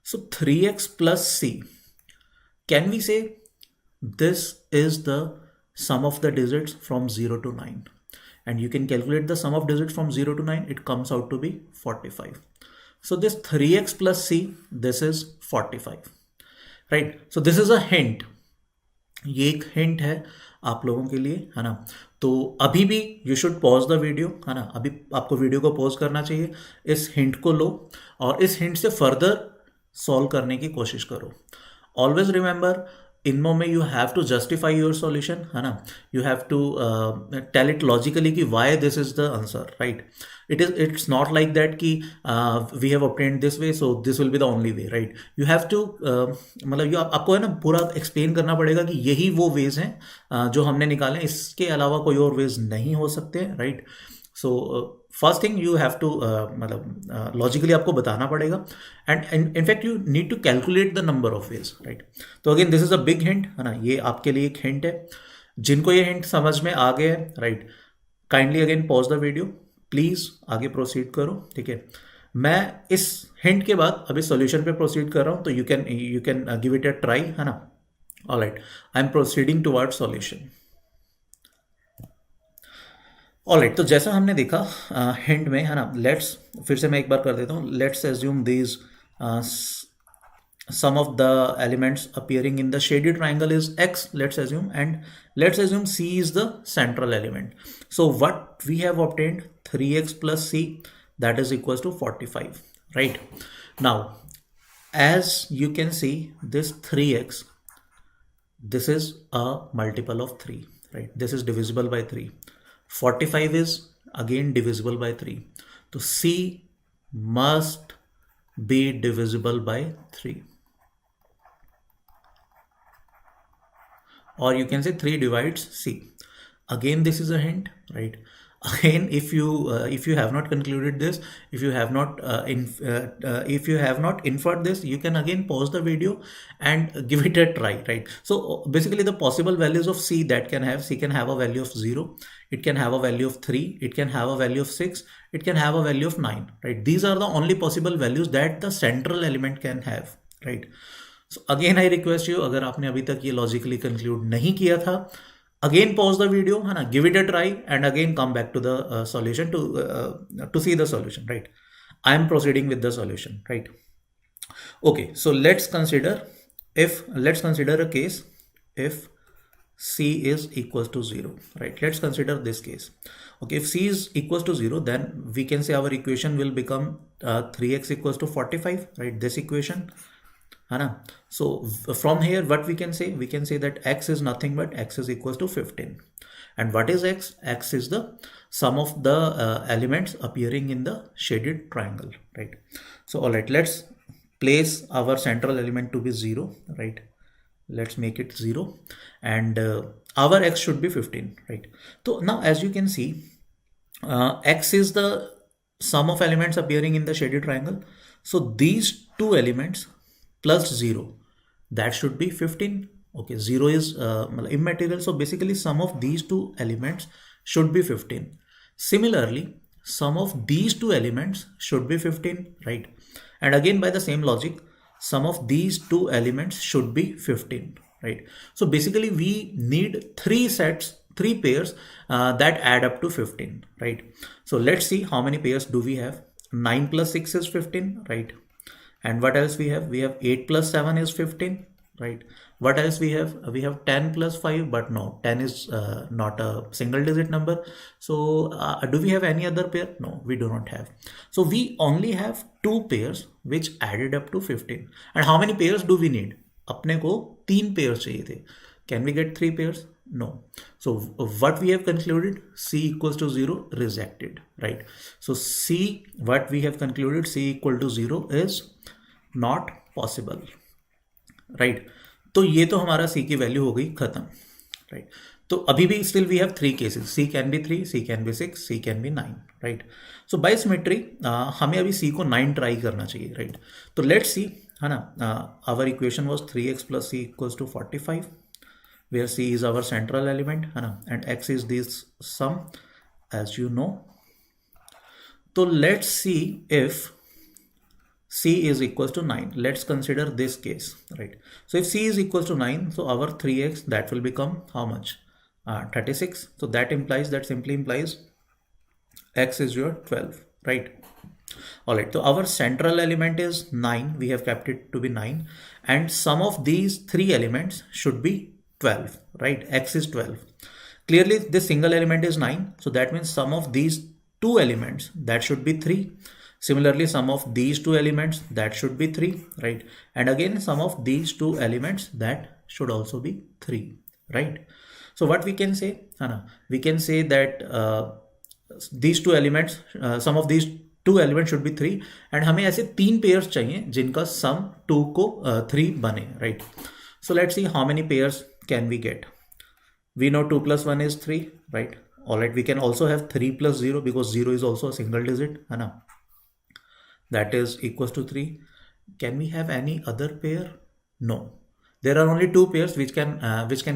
So 3x plus c. Can we say this is the sum of the digits from 0 to 9? And you can calculate the sum of digits from 0 to 9. It comes out to be 45. So this 3x plus c, this is 45, right? So this is a hint. ये एक hint है आप लोगों के लिए, है ना? तो अभी भी you should pause the video, है ना? अभी आपको वीडियो को पॉज करना चाहिए, इस हिंट को लो और इस हिंट से फर्दर सॉल्व करने की कोशिश करो. ऑलवेज रिमेंबर, इनमो में you have to justify your solution, है ना? You have to tell it logically कि why this is the answer, right? It's not like that कि we have obtained this way so this will be the only way, right? You have to मतलब आपको है ना पूरा explain करना पड़ेगा कि यही वो वेज हैं जो हमने निकाले, इसके अलावा कोई और वेज नहीं हो सकते, right? So first thing you have to मतलब लॉजिकली आपको बताना पड़ेगा and in fact you need to calculate the number of ways, right? तो again this is a big hint, है ना? ये आपके लिए एक हिंट है. जिनको ये हिंट समझ में आ गए, right, kindly again pause the video, please आगे प्रोसीड करो, ठीक है? मैं इस हिंट के बाद अभी सॉल्यूशन पे प्रोसीड कर रहा हूं, तो you can give it a try, है ना? Alright, I am proceeding towards solution. Alright, तो जैसा हमने देखा हिंट में, है ना, लेट्स फिर से मैं एक बार कर देता हूं. Let's assume these sum of the elements appearing in the shaded triangle is x, let's assume, and let's assume c is the central element. So what we have obtained, 3x plus c, that is equals to 45, right? Now, as you can see, this 3x, this is a multiple of 3, right? This is divisible by 3. 45 is again divisible by 3. So c must be divisible by 3. Or you can say 3 divides c. Again, this is a hint, right? Again, if you have not concluded this, if you have not inferred this, you can again pause the video and give it a try, right? So basically, the possible values of c that can have, c can have a value of 0, it can have a value of 3, it can have a value of 6, it can have a value of 9, right? These are the only possible values that the central element can have, right? So again I request you, अगर आपने अभी तक ये logically conclude नहीं किया था, again pause the video, है ना, give it a try and again come back to the solution to see the solution, right? I am proceeding with the solution, right? Okay, so let's consider a case if c is equals to 0, right? Let's consider this case. Okay, if c is equals to 0, then we can say our equation will become 3x equals to 45, right? This equation. So from here, what we can say? We can say that x is nothing but x is equals to 15. And what is x? X is the sum of the elements appearing in the shaded triangle, right? So all right, let's place our central element to be 0, right? Let's make it 0, and our x should be 15, right? So now, as you can see, x is the sum of elements appearing in the shaded triangle. So these two elements plus 0, that should be 15. Okay, 0 is immaterial, so basically sum of these two elements should be 15. Similarly, sum of these two elements should be 15, right? And again, by the same logic, sum of these two elements should be 15, right? So basically we need three pairs that add up to 15, right? So let's see how many pairs do we have. 9 plus 6 is 15, right? And what else we have? We have 8 plus 7 is 15, right? What else we have? We have 10 plus 5, but no, 10 is not a single digit number. So do we have any other pair? No, we do not have. So we only have two pairs which added up to 15. And how many pairs do we need? अपने को 3 pairs चाहिए थे. Can we get 3 pairs? No. So what we have concluded, c equals to 0, rejected, right? So c, what we have concluded, c equal to 0 is not possible, right? तो ये तो हमारा c की value हो गई खत्म, right? तो अभी भी still we have 3 cases, c can be 3, c can be 6, c can be 9, right? So by symmetry हमें अभी c को 9 ट्राई करना चाहिए, right? तो let's see, है ना, our equation was 3x plus c equals to 45, where c is our central element, है ना, and x is this sum, as you know. So let's see if c is equals to 9. Let's consider this case, right? So if c is equals to 9, so our 3x, that will become how much? 36. So that simply implies x is your 12, right? All right, so our central element is 9. We have kept it to be 9, and sum of these three elements should be 12, right? X is 12. Clearly this single element is 9, so that means sum of these two elements, that should be 3. Similarly, sum of these two elements, that should be 3, right? And again, sum of these two elements, that should also be 3, right? So what we can say, we can say that these two elements, sum of these two elements should be 3, and हमें ऐसे 3 pairs चाहिए जिनका sum 2 को 3 बने, right? So let's see how many pairs can we get. We know 2 plus 1 is 3, right? All right, we can also have 3 plus 0 because 0 is also a single digit, है ना? That is equals to 3. Can we have any other pair? No. There are only 2 pairs which can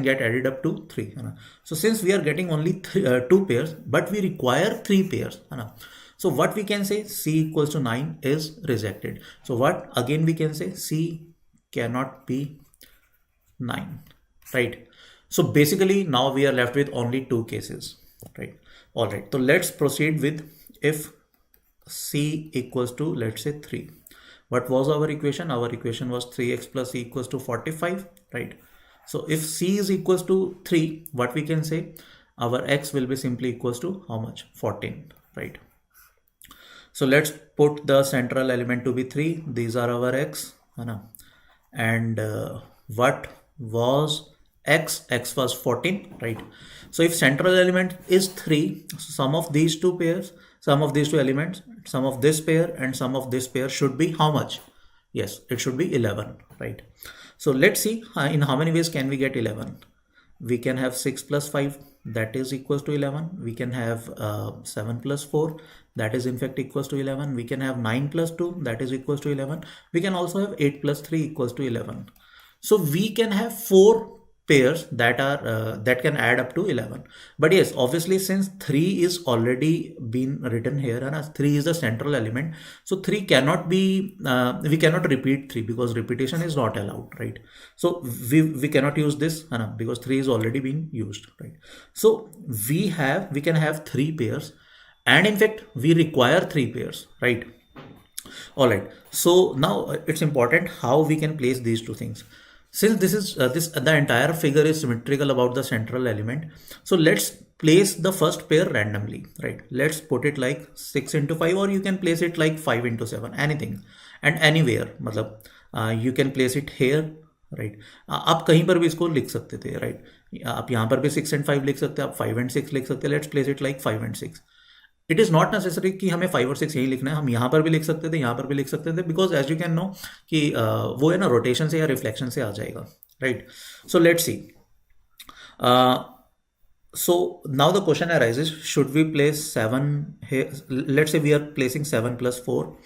get added up to 3. So since we are getting only 2 pairs, but we require 3 pairs. So what we can say, c equals to 9 is rejected. So what again we can say, c cannot be 9, right? So basically now we are left with only 2 cases, right? All right, so let's proceed with if c equals to, let's say, 3. What was our equation? Our equation was 3x plus c equals to 45, right? So if c is equals to 3, what we can say? Our x will be simply equals to how much? 14, right? So let's put the central element to be 3. These are our x, and what was x? X was 14, right? So if central element is 3, so sum of these two pairs, sum of these two elements, sum of this pair and sum of this pair should be how much? Yes, it should be 11, right? So let's see in how many ways can we get 11. We can have 6 plus 5, that is equals to 11. We can have 7 plus 4, that is in fact equals to 11. We can have 9 plus 2, that is equals to 11. We can also have 8 plus 3 equals to 11. So we can have 4 pairs that are that can add up to 11. But yes, obviously since 3 is already been written here and 3 is the central element, so 3 cannot be we cannot repeat 3 because repetition is not allowed, right? So we cannot use this because 3 is already been used, right? So we can have 3 pairs, and in fact we require 3 pairs, right? All right, so now it's important how we can place these two things. Since this is the entire figure is symmetrical about the central element, so let's place the first pair randomly, right? Let's put it like 6 into 5, or you can place it like 5 into 7, anything and anywhere. मतलब you can place it here, right? आप कहीं पर भी इसको लिख सकते थे, right? आप यहाँ पर भी 6 and 5 लिख सकते हैं, आप 5 and 6 लिख सकते हैं. Let's place it like 5 and 6. It is not necessary कि हमें 5 और 6 यही लिखना है, हम यहाँ पर भी लिख सकते थे, यहाँ पर भी लिख सकते थे, because as you can know कि वो है ना रोटेशन से या रिफ्लेक्शन से आ जाएगा, right? So let's see. So now the question arises, should we place 7 here? Let's say we are placing 7 plus 4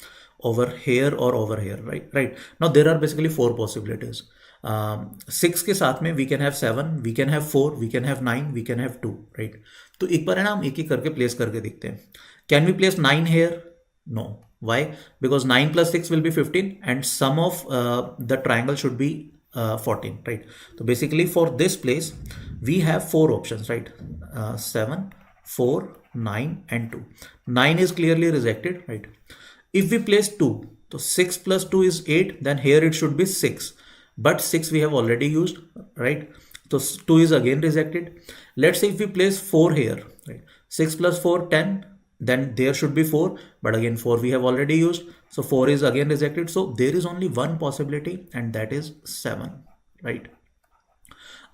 over here or over here, right? Now there are basically 4 possibilities. 6 के साथ में we can have 7, we can have 4, we can have 9, we can have 2, right? तो एक बार है ना हम एक एक करके प्लेस करके देखते हैं. Can we place 9 here? No. Why? Because 9 plus 6 will be 15 and sum of the triangle should be 14, right? So basically for this place we have 4 options, right? 7, 4, 9 and 2. 9 is clearly rejected, right? If we place 2, so 6 plus 2 is 8, then here it should be 6, but 6 we have already used, right? So 2 is again rejected. Let's say if we place 4 here, right? 6 plus 4, 10, then there should be 4, but again 4 we have already used, so 4 is again rejected. So there is only one possibility and that is 7, right?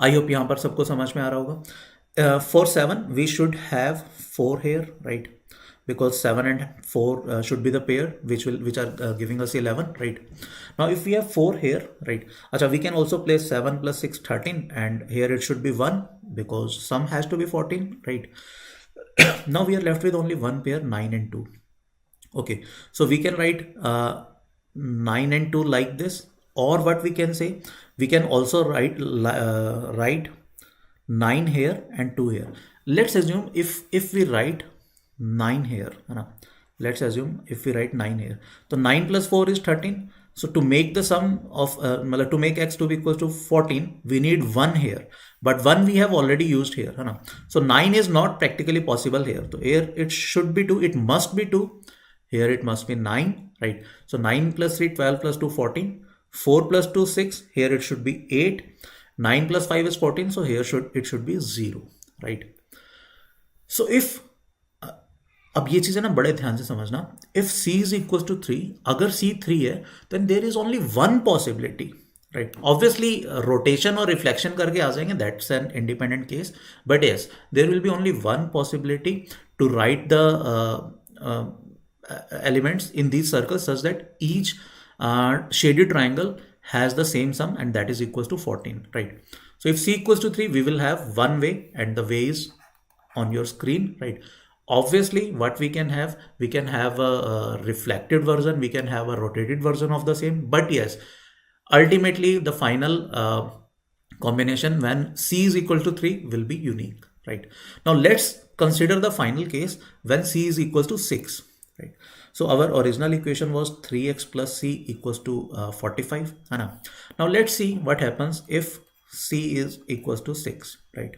I hope यहाँ पर सबको समझ में आ रहा होगा. For 7 we should have 4 here, right? Because 7 and 4 should be the pair which are giving us 11, right? Now if we have 4 here, right? Acha, we can also place 7 plus 6, 13, and here it should be 1 because sum has to be 14, right? Now we are left with only one pair, 9 and 2. Okay, so we can write 9 and 2 like this, or what we can say, we can also write 9 here and 2 here. Let's assume if we write 9 here, let's assume if we write 9 here, so 9 plus 4 is 13. So to make the sum of to make x to be equals to 14, we need 1 here, but 1 we have already used here, so 9 is not practically possible here. So here it should be 2, it must be 2, here it must be 9, right? So 9 plus 3, 12 plus 2, 14, 4 plus 2, 6, here it should be 8, 9 plus 5 is 14, so here it should be 0, right? So if अब ये चीज़ें ना बड़े ध्यान से समझना, if c is equals to 3, अगर c 3 है, then there is only one possibility, right? Obviously rotation और reflection करके आ जाएंगे, that's an independent case, but yes, there will be only one possibility to write the elements in these circles such that each shaded triangle has the same sum and that is equals to 14, right? So if c equals to 3, we will have one way and the way is on your screen, right? Obviously what we can have a reflected version, we can have a rotated version of the same, but yes, ultimately the final combination when c is equal to 3 will be unique, right? Now let's consider the final case when c is equals to 6, right? So our original equation was 3x plus c equals to 45. Now let's see what happens if c is equals to 6, right?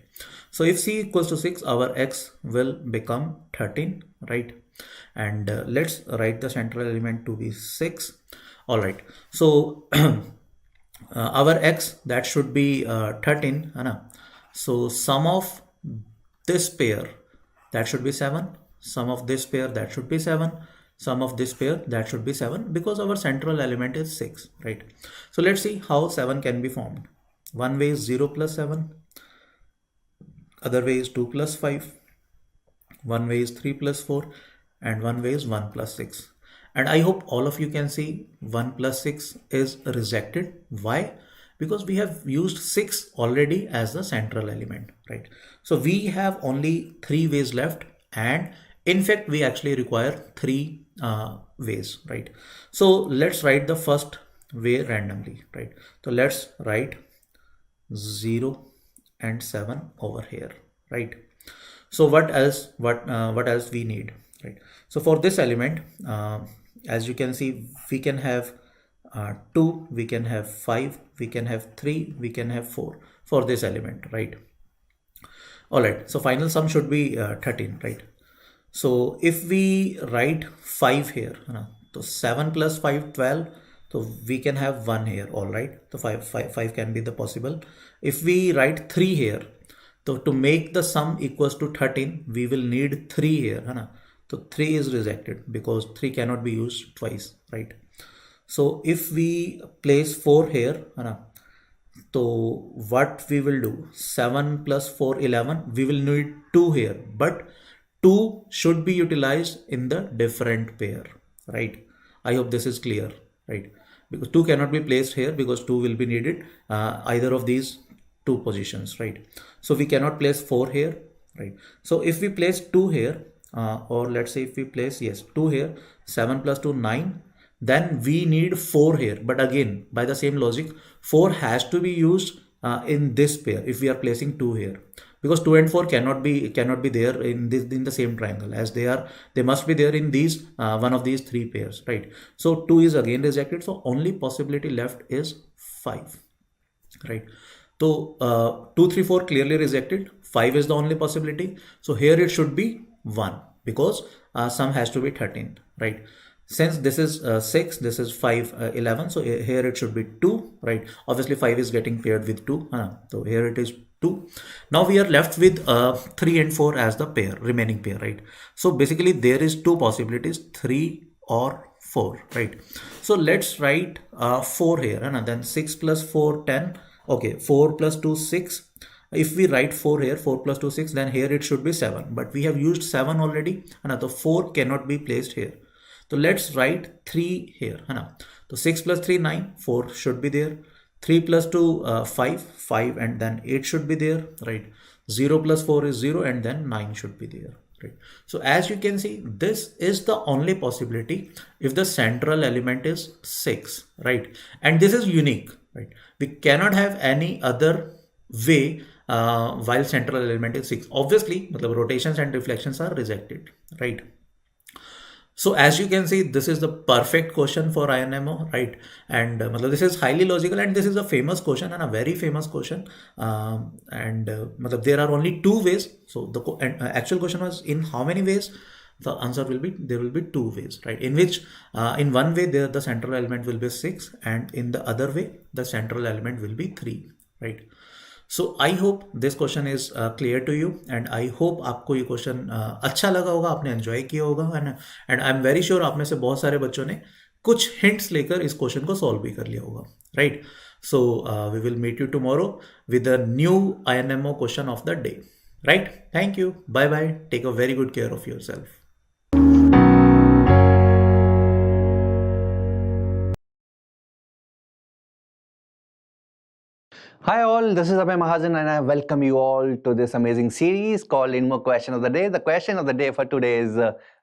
So if c equals to 6, our x will become 13, right? And let's write the central element to be 6. All right. So our x, that should be 13, है ना? So sum of this pair, that should be 7. Sum of this pair, that should be 7. Sum of this pair, that should be 7, because our central element is 6, right? So let's see how 7 can be formed. One way is 0 plus 7. Other way is 2 plus 5. One way is 3 plus 4. And one way is 1 plus 6. And I hope all of you can see 1 plus 6 is rejected. Why? Because we have used 6 already as the central element, right? So we have only 3 ways left, and in fact we actually require 3 ways, right? So let's write the first way randomly, right? So let's write 0 and 7 over here, right? So what else we need, right? So for this element, as you can see, we can have 2, we can have 5, we can have 3, we can have 4 for this element, right? All right, so final sum should be 13, right? So if we write 5 here, so 7 plus 5, 12, so we can have 1 here, all right? So 5 can be the possible. If we write 3 here, so to make the sum equals to 13, we will need 3 here, है ना? So 3 is rejected because 3 cannot be used twice, right? So if we place 4 here, है ना? So what we will do, 7 plus 4, 11, we will need 2 here, but 2 should be utilized in the different pair, right? I hope this is clear, right? Because 2 cannot be placed here because 2 will be needed either of these 2 positions, right? So we cannot place 4 here, right? So if we place 2 here, or let's say if we place, yes, 2 here, 7 plus 2, 9, then we need 4 here. But again, by the same logic, 4 has to be used in this pair if we are placing 2 here, because 2 and 4 cannot be there in the same triangle, as they must be there in these one of these 3 pairs, right? So 2 is again rejected, so only possibility left is 5, right? So 2, 3, 4 clearly rejected. 5 is the only possibility. So here it should be 1, because sum has to be 13, right? Since this is 6, this is 5, 11. So here it should be 2, right? Obviously 5 is getting paired with 2. So here it is 2. Now we are left with 3 and 4 as the remaining pair, right? So basically there is 2 possibilities, 3 or 4, right? So let's write 4 here, and then 6 plus 4, 10. Okay, 4 plus 2, 6. If we write 4 here, 4 plus 2, 6, then here it should be 7. But we have used 7 already, and the 4 cannot be placed here. So let's write 3 here. So 6 plus 3, 9, 4 should be there. 3 plus 2, 5, 5, and then 8 should be there, right? 0 plus 4 is 0, and then 9 should be there, right? So as you can see, this is the only possibility if the central element is 6, right? And this is unique, right? We cannot have any other way while central element is 6. Obviously, rotations and reflections are rejected, right? So as you can see, this is the perfect question for INMO, right? And this is highly logical, and this is a famous question and a very famous question. There are only 2 ways. So the actual question was, in how many ways? The answer will be, there will be 2 ways, right? In which in one way the central element will be 6, and in the other way the central element will be 3, right? So I hope this question is clear to you, and I hope आपको ये question अच्छा लगा होगा, आपने enjoy किया होगा, and I'm very sure आप में से बहुत सारे बच्चों ने कुछ hints लेकर इस question को solve भी कर लिया होगा, right? So we will meet you tomorrow with a new INMO question of the day, right? Thank you. Bye bye. Take a very good care of yourself. Hi all, this is Abhay Mahajan, and I welcome you all to this amazing series called INMO Question of the Day. The question of the day for today's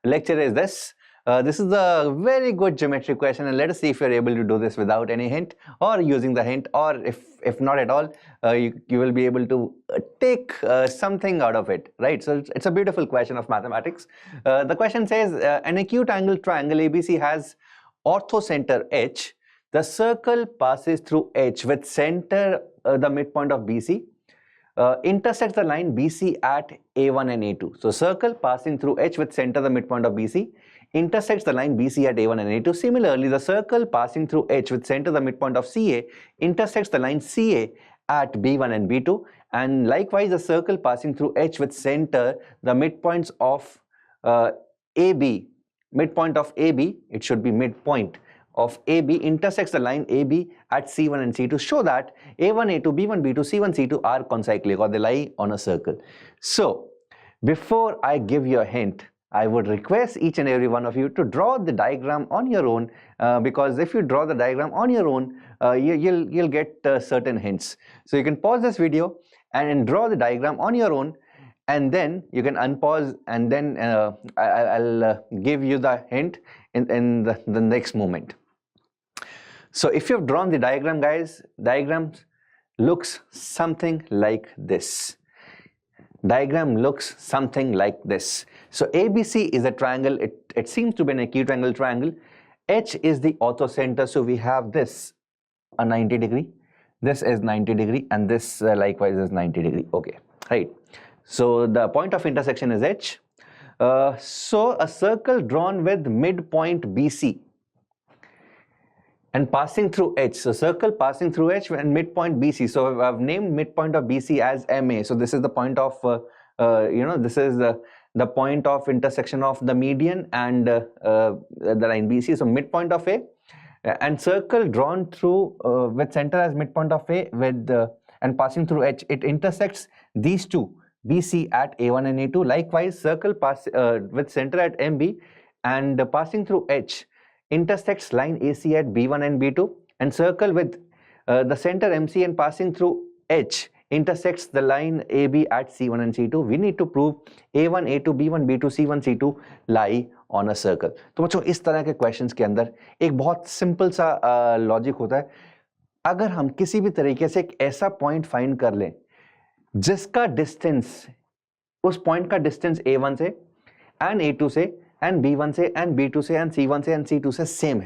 lecture is this. This is a very good geometry question, and let us see if you're able to do this without any hint or using the hint, or if not at all, you will be able to take something out of it, right? So it's a beautiful question of mathematics. The question says, an acute angle triangle ABC has orthocenter H. The circle passes through H with center the midpoint of BC, intersects the line BC at A1 and A2. So circle passing through H with center the midpoint of BC, intersects the line BC at A1 and A2. Similarly, the circle passing through H with center the midpoint of CA intersects the line CA at B1 and B2, and likewise the circle passing through H with center the midpoints of AB, midpoint of AB, it should be midpoint of AB intersects the line AB at C1 and C2. Show that A1, A2, B1, B2, C1, C2 are concyclic, or they lie on a circle. So before I give you a hint, I would request each and every one of you to draw the diagram on your own, because if you draw the diagram on your own, you'll get certain hints. So you can pause this video and draw the diagram on your own, and then you can unpause, and then I'll give you the hint in the next moment. So if you've drawn the diagram, guys, diagram looks something like this. Diagram looks something like this. So ABC is a triangle. It seems to be an acute angle triangle. H is the orthocenter. So we have this a 90 degree. This is 90 degree, and this likewise is 90 degree. Okay, right. So the point of intersection is H. So a circle drawn with midpoint BC and passing through H. So circle passing through H and midpoint BC. So I've named midpoint of BC as MA. So this is the point of, this is the point of intersection of the median and the line BC. So midpoint of A, and circle drawn through with center as midpoint of A with and passing through H. It intersects these two, BC at A1 and A2. Likewise, circle pass with center at MB and passing through H intersects line AC at B1 and B2, and circle with the center MC and passing through H intersects the line AB at C1 and C2. We need to prove A1, A2, B1, B2, C1, C2 lie on a circle. तो बच्चों इस तरह के questions के अंदर एक बहुत simple सा लॉजिक होता है. अगर हम किसी भी तरीके से एक ऐसा पॉइंट फाइंड कर लें जिसका डिस्टेंस, उस पॉइंट का डिस्टेंस A1 से एंड A2 से एंड B1 से एंड B2 से एंड C1 से एंड C2 से सेम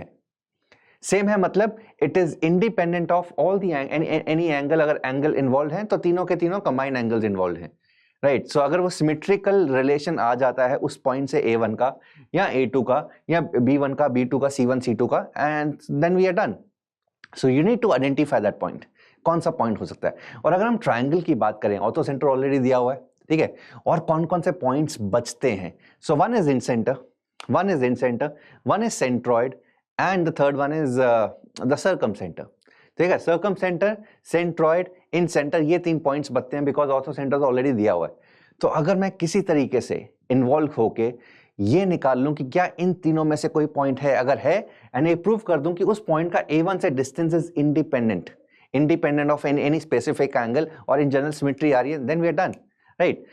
है मतलब it is independent of all the any angle. अगर एंगल इन्वॉल्व है तो तीनों के तीनों कंबाइंड एंगल्स इन्वॉल्व हैं, राइट. सो अगर वो सिमेट्रिकल रिलेशन आ जाता है उस पॉइंट से A1 का या A2 का या B1 का, B2 का, C1, C2 का, and then we are done. So you need to identify that point. कौन सा पॉइंट हो सकता है? और अगर हम ट्राइंगल की बात करें, ऑर्थो सेंटर ऑलरेडी दिया हुआ है, ठीक है, और कौन कौन से पॉइंट्स बचते हैं? So one is in centre, one is centroid, and the third one is the circumcenter. ठीक है, circumcenter, centroid, in center, ये तीन पॉइंट्स बचते हैं बिकॉज ऑर्थो सेंटर तो ऑलरेडी दिया हुआ है. तो अगर मैं किसी तरीके से इन्वॉल्व होके ये निकाल लूं कि क्या इन तीनों में से कोई पॉइंट है, अगर है एंड ये प्रूव कर दूं कि उस पॉइंट का A1 से distance is independent of any specific angle और इन जनरल सिमेट्री आ रही है, then we are done, right.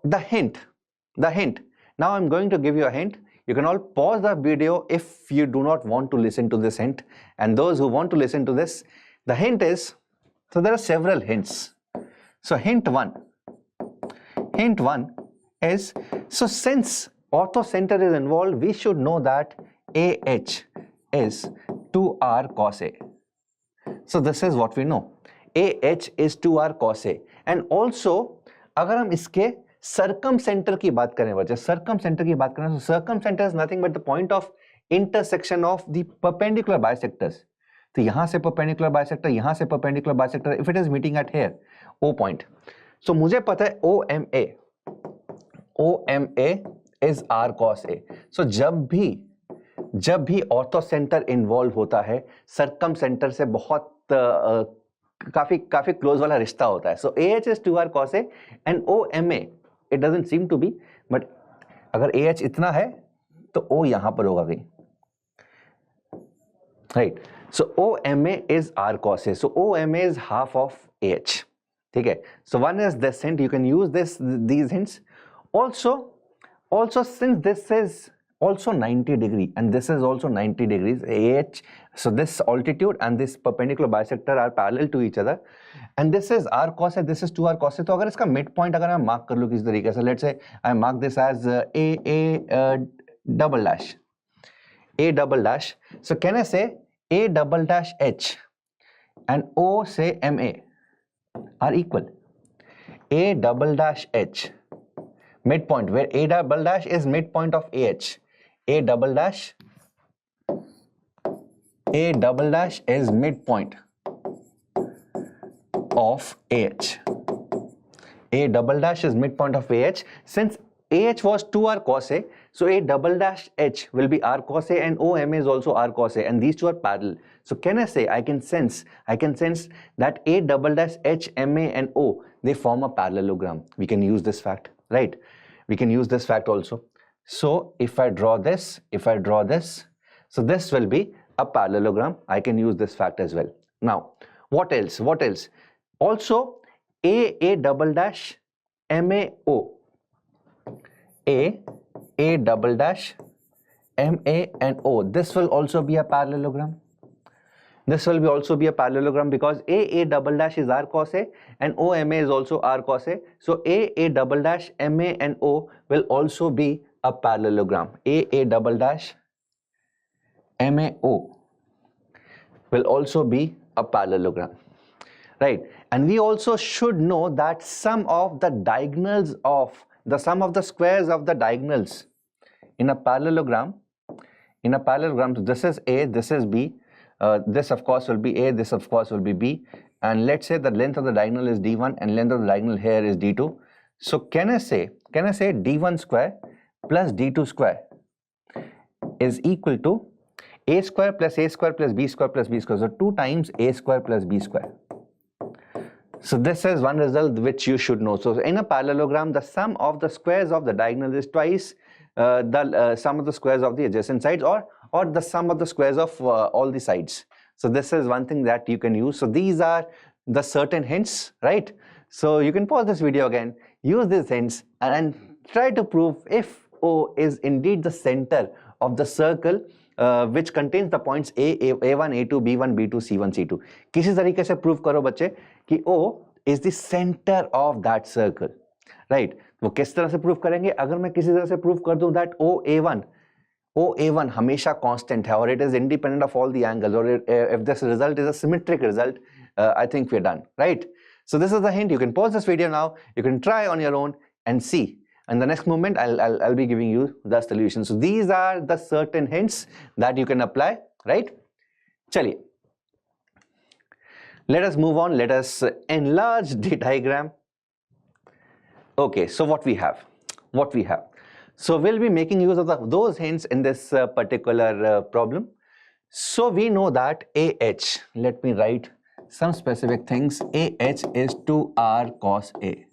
The hint now I am going to give you a hint. You can all pause the video if you do not want to listen to this hint, and those who want to listen to this, the hint is, so there are several hints. So hint one is, so since ortho center is involved, we should know that AH is 2R cos A. So this is what we know. AH is 2R cos A, and also अगर हम इसके circum centre की बात करें, वजह circum centre की बात करें, तो circumcentre is nothing but the point of intersection of the perpendicular bisectors. तो यहां से परपेंडिकुलर बाइसेक्टर, यहां से perpendicular bisector, if it is meeting at here O point. So मुझे पता है OMA इज R cos A. सो जब भी ऑर्थो सेंटर इन्वॉल्व होता है, सर्कम सेंटर से बहुत काफी क्लोज वाला रिश्ता होता है. सो AH is 2R cos A and OMA, it doesn't seem to be, but अगर AH इतना है तो O यहां पर होगा कहीं, right. So OMA is R cos A. So OMA is half of AH. ठीक है. So one is this hint. You can use these hints. Also since this is also 90 degree and this is also 90 degrees, AH, so this altitude and this perpendicular bisector are parallel to each other, and this is R cos A, this is 2R cos A. तो अगर इसका mid point अगर मैं mark कर लूँ किसी तरीके से, let's say I mark this as A double dash. So can I say A double dash H and O से MA are equal. A double dash H midpoint, where A double dash is midpoint of AH, A double dash is midpoint of AH. A double dash is midpoint of AH. Since AH was 2R cos A, so A double dash H will be R cos A, and OM is also R cos A, and these two are parallel. So can I say, I can sense that A double dash H, MA and O, they form a parallelogram. We can use this fact, right? We can use this fact also. So if I draw this, so this will be a parallelogram. I can use this fact as well. Now, what else? Also, A double dash MAO. A double dash MA and O. This will also be a parallelogram. Because A double dash is R cos A and OMA is also R cos A. So A double dash MA and O will also be a parallelogram. A double dash MAO will also be a parallelogram, right? And we also should know that sum of the squares of the diagonals in a parallelogram, so this is A, this is B, this of course will be A, this of course will be B, and let's say the length of the diagonal is D1 and length of the diagonal here is D2. So can I say D1 square plus D2 square is equal to A square plus A square plus B square plus B square. So 2 times A square plus B square. So this is one result which you should know. So in a parallelogram, the sum of the squares of the diagonal is twice the sum of the squares of the adjacent sides, or the sum of the squares of all the sides. So this is one thing that you can use. So these are the certain hints, right? So you can pause this video again, use these hints and try to prove if O is indeed the center of the circle which contains the points A1, A2, B1, B2, C1, C2. किसी तरीके से prove करो बच्चे कि O is the center of that circle, right? वो किस तरह से prove करेंगे? अगर मैं किसी तरह से prove कर दूं that OA1 हमेशा constant है और it is independent of all the angles, or if this result is a symmetric result, I think we're done, right? So this is the hint. You can pause this video now. You can try on your own and see. And the next moment, I'll be giving you the solution. So these are the certain hints that you can apply, right? Chaliye. Let us move on. Let us enlarge the diagram. Okay, so what we have. So we'll be making use of those hints in this particular problem. So we know that AH, let me write some specific things. AH is 2R cos A.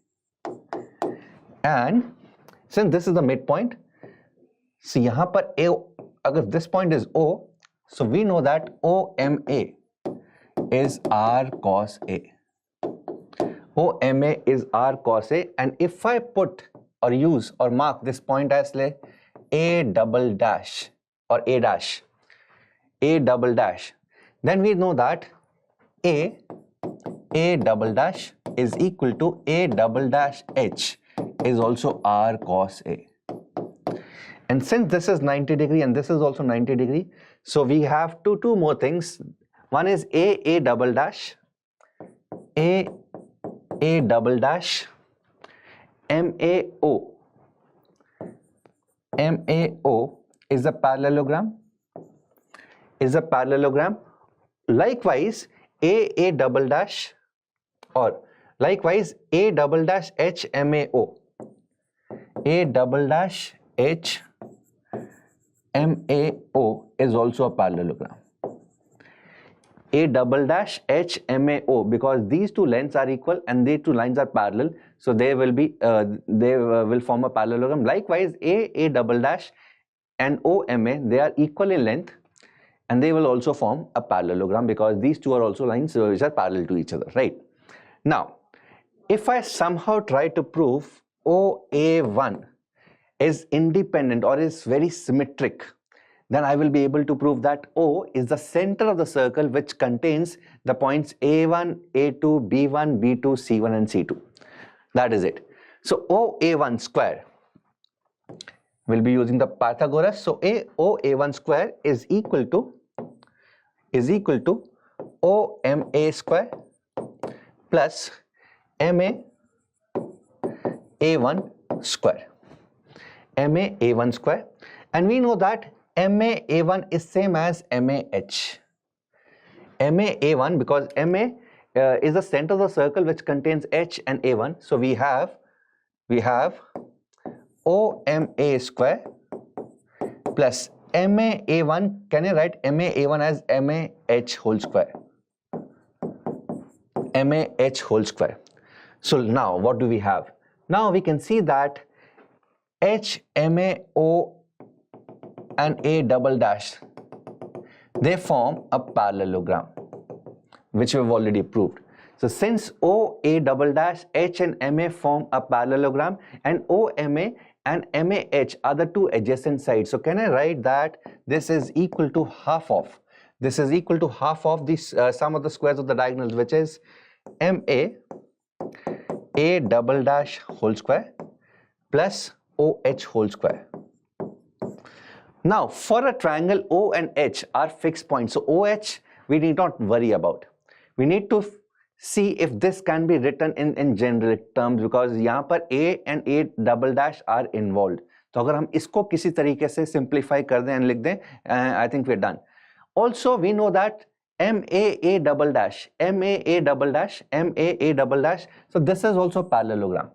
And since this is the midpoint, so यहाँ पर A, अगर this point is O, so we know that OMA is R cos A. OMA is R cos A, and if I put or use or mark this point as A double dash or A dash, then we know that A double dash is equal to A double dash H is also R cos A. And since this is 90 degree and this is also 90 degree, so we have two more things. One is A double dash, A double dash, MAO. MAO is a parallelogram. Likewise, A double dash, or likewise A double dash HMAO. A double dash HMAO is also a parallelogram. A double dash HMAO, because these two lengths are equal and these two lines are parallel, so they will form a parallelogram. Likewise, A double dash and OMA, they are equal in length and they will also form a parallelogram because these two are also lines which are parallel to each other, right? Now, if I somehow try to prove OA1 is independent or is very symmetric, then I will be able to prove that O is the center of the circle which contains the points A1, A2, B1, B2, C1 and C2. That is it. So OA1 square, we'll be using the Pythagoras. So OA1 square is equal to OMA square plus MA A1 square. And we know that MA-A1 is same as MAH. MA-A1, because MA is the center of the circle which contains H and A1. So we have OMA square plus MA-A1. Can I write MA-A1 as MAH whole square? MAH whole square. So now what do we have? Now we can see that HMAO and A double dash, they form a parallelogram, which we've already proved. So since O, A double dash, H and MA form a parallelogram, and OMA and MAH are the two adjacent sides. So can I write that this is equal to half of the sum of the squares of the diagonals, which is MA A double dash whole square plus OH whole square. Now for a triangle, O and H are fixed points. So OH we need not worry about. We need to see if this can be written in general terms, because यहाँ पर A and A double dash are involved. तो अगर हम इसको किसी तरीके से simplify कर दें and लिख दें, I think we're done. Also we know that MAA double dash, MAA double dash, MAA double dash. So this is also parallelogram.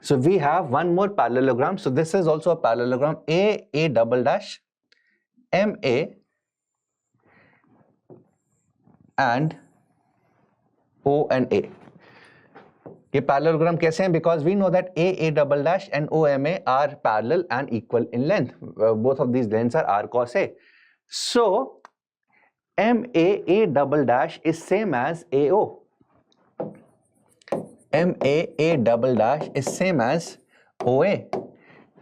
So we have one more parallelogram. So this is also a parallelogram, AA double dash, MA and O and A. ये parallelogram कैसे हैं? Because we know that AA double dash and OMA are parallel and equal in length. Both of these lengths are R cos A. So MAA double dash is same as AO. MAA double dash is same as OA,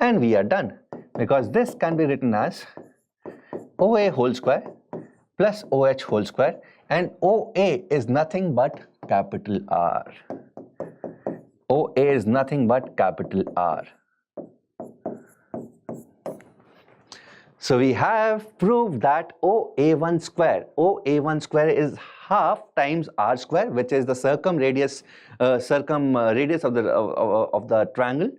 and we are done, because this can be written as OA whole square plus OH whole square, and OA is nothing but capital R. OA is nothing but capital R. So we have proved that OA1 square is half times R square, which is the circumradius of the triangle,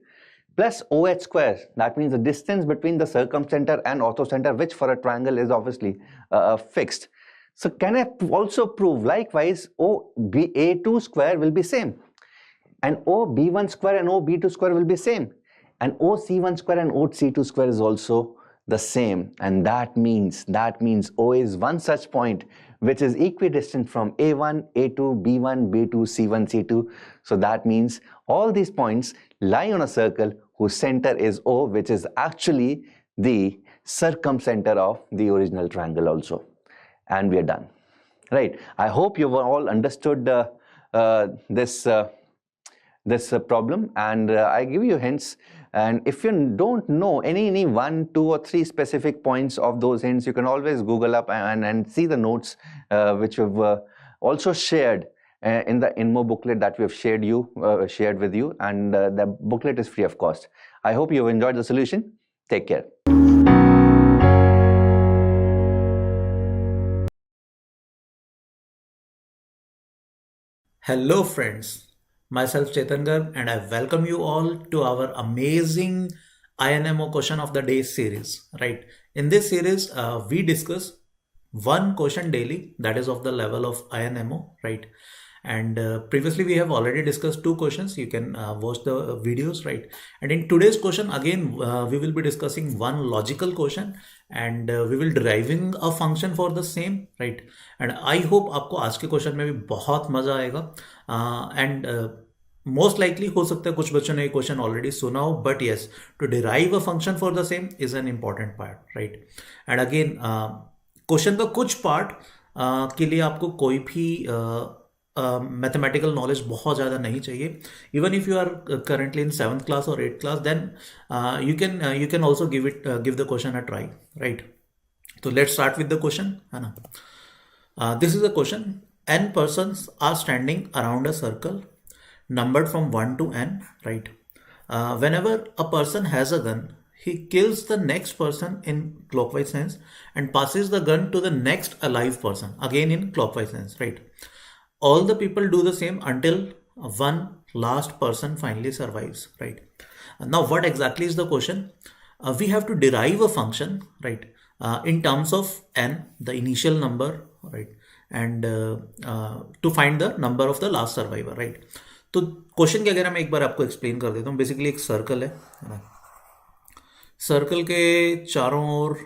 plus OH square. That means the distance between the circumcenter and orthocenter, which for a triangle is obviously fixed. So can I also prove likewise OA2 square will be same, and OB1 square and OB2 square will be same, and OC1 square and OC2 square is also the same, and that means O is one such point which is equidistant from A1, A2, B1, B2, C1, C2. So that means all these points lie on a circle whose center is O, which is actually the circumcenter of the original triangle also. And we are done. Right. I hope you've all understood this problem, and I give you hints. And if you don't know any 1, 2 or 3 specific points of those hints, you can always Google up and see the notes which we've also shared in the INMO booklet that we have shared with you, and the booklet is free of cost. I hope you've enjoyed the solution. Take care. Hello friends, myself Chetan Garg, and I welcome you all to our amazing INMO question of the day series. Right, in this series we discuss one question daily, that is of the level of INMO, right? And previously we have already discussed 2 questions. You can watch the videos, right? And in today's question again we will be discussing one logical question, and we will deriving a function for the same, right? And I hope आपको आज के question में भी बहुत मजा आएगा, and most likely हो सकता है कुछ बच्चों ने ये क्वेश्चन ऑलरेडी सुना हो, but yes, to derive a function for the same is an important part, right? And again question का कुछ पार्ट के लिए आपको कोई भी मैथमेटिकल नॉलेज बहुत ज़्यादा नहीं चाहिए. Even if you are currently in 7th class और 8th class, then you can also give the question a try, right? So let's start with the question, है ना? This is a question. N persons are standing around a circle numbered from 1 to n, right? Whenever a person has a gun, he kills the next person in clockwise sense and passes the gun to the next alive person, again in clockwise sense, right? All the people do the same until one last person finally survives, right? Now what exactly is the question? we have to derive a function, right, in terms of n, the initial number, right, and to find the number of the last survivor, right. तो question क्या कह रहा है मैं एक बार आपको explain कर देता हूँ. बेसिकली एक सर्कल है ना. सर्कल के चारों ओर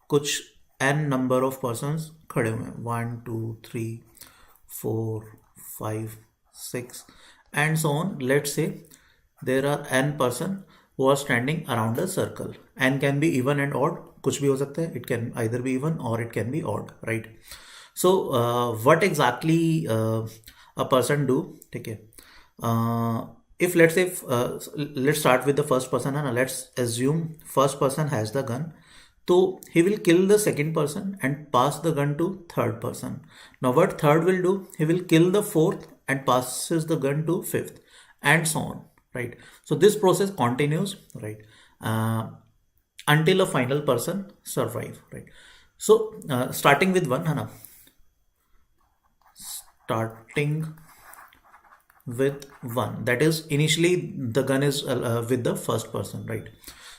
कुछ n नंबर ऑफ पर्सन्स खड़े हुए हैं, 1 2 3 4 5 6 and so on. Let's say there are n person who are standing around a circle. N can be even and odd, कुछ भी हो सकता है. It can either be even or it can be odd, right? So what exactly a person do? ठीक है. If let's say let's start with the first person, and let's assume first person has the gun. So he will kill the second person and pass the gun to third person. Now what third will do? He will kill the fourth and passes the gun to fifth, and so on, right? So this process continues, right, until a final person survive, right? So starting with one, है ना? Starting with one, that is initially the gun is with the first person, right?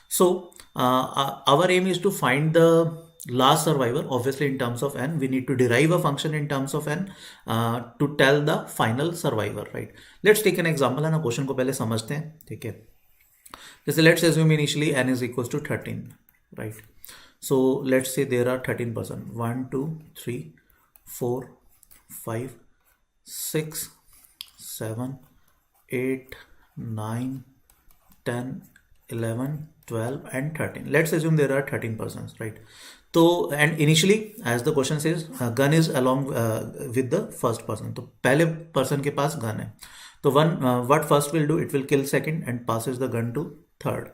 So our aim is to find the last survivor. Obviously in terms of n, we need to derive a function in terms of n to tell the final survivor, right? Let's take an example, है ना. Question को पहले समझते हैं, ठीक है. जैसे let's assume initially n is equals to 13, right? So let's say there are 13 person, 1 2 3 4 5 6 7 8 9 10 11 12 and 13. Let's assume there are 13 persons, right? So and initially as the question says gun is along with the first person. तो पहले person के पास gun है. तो one what first will do, it will kill second and passes the gun to third.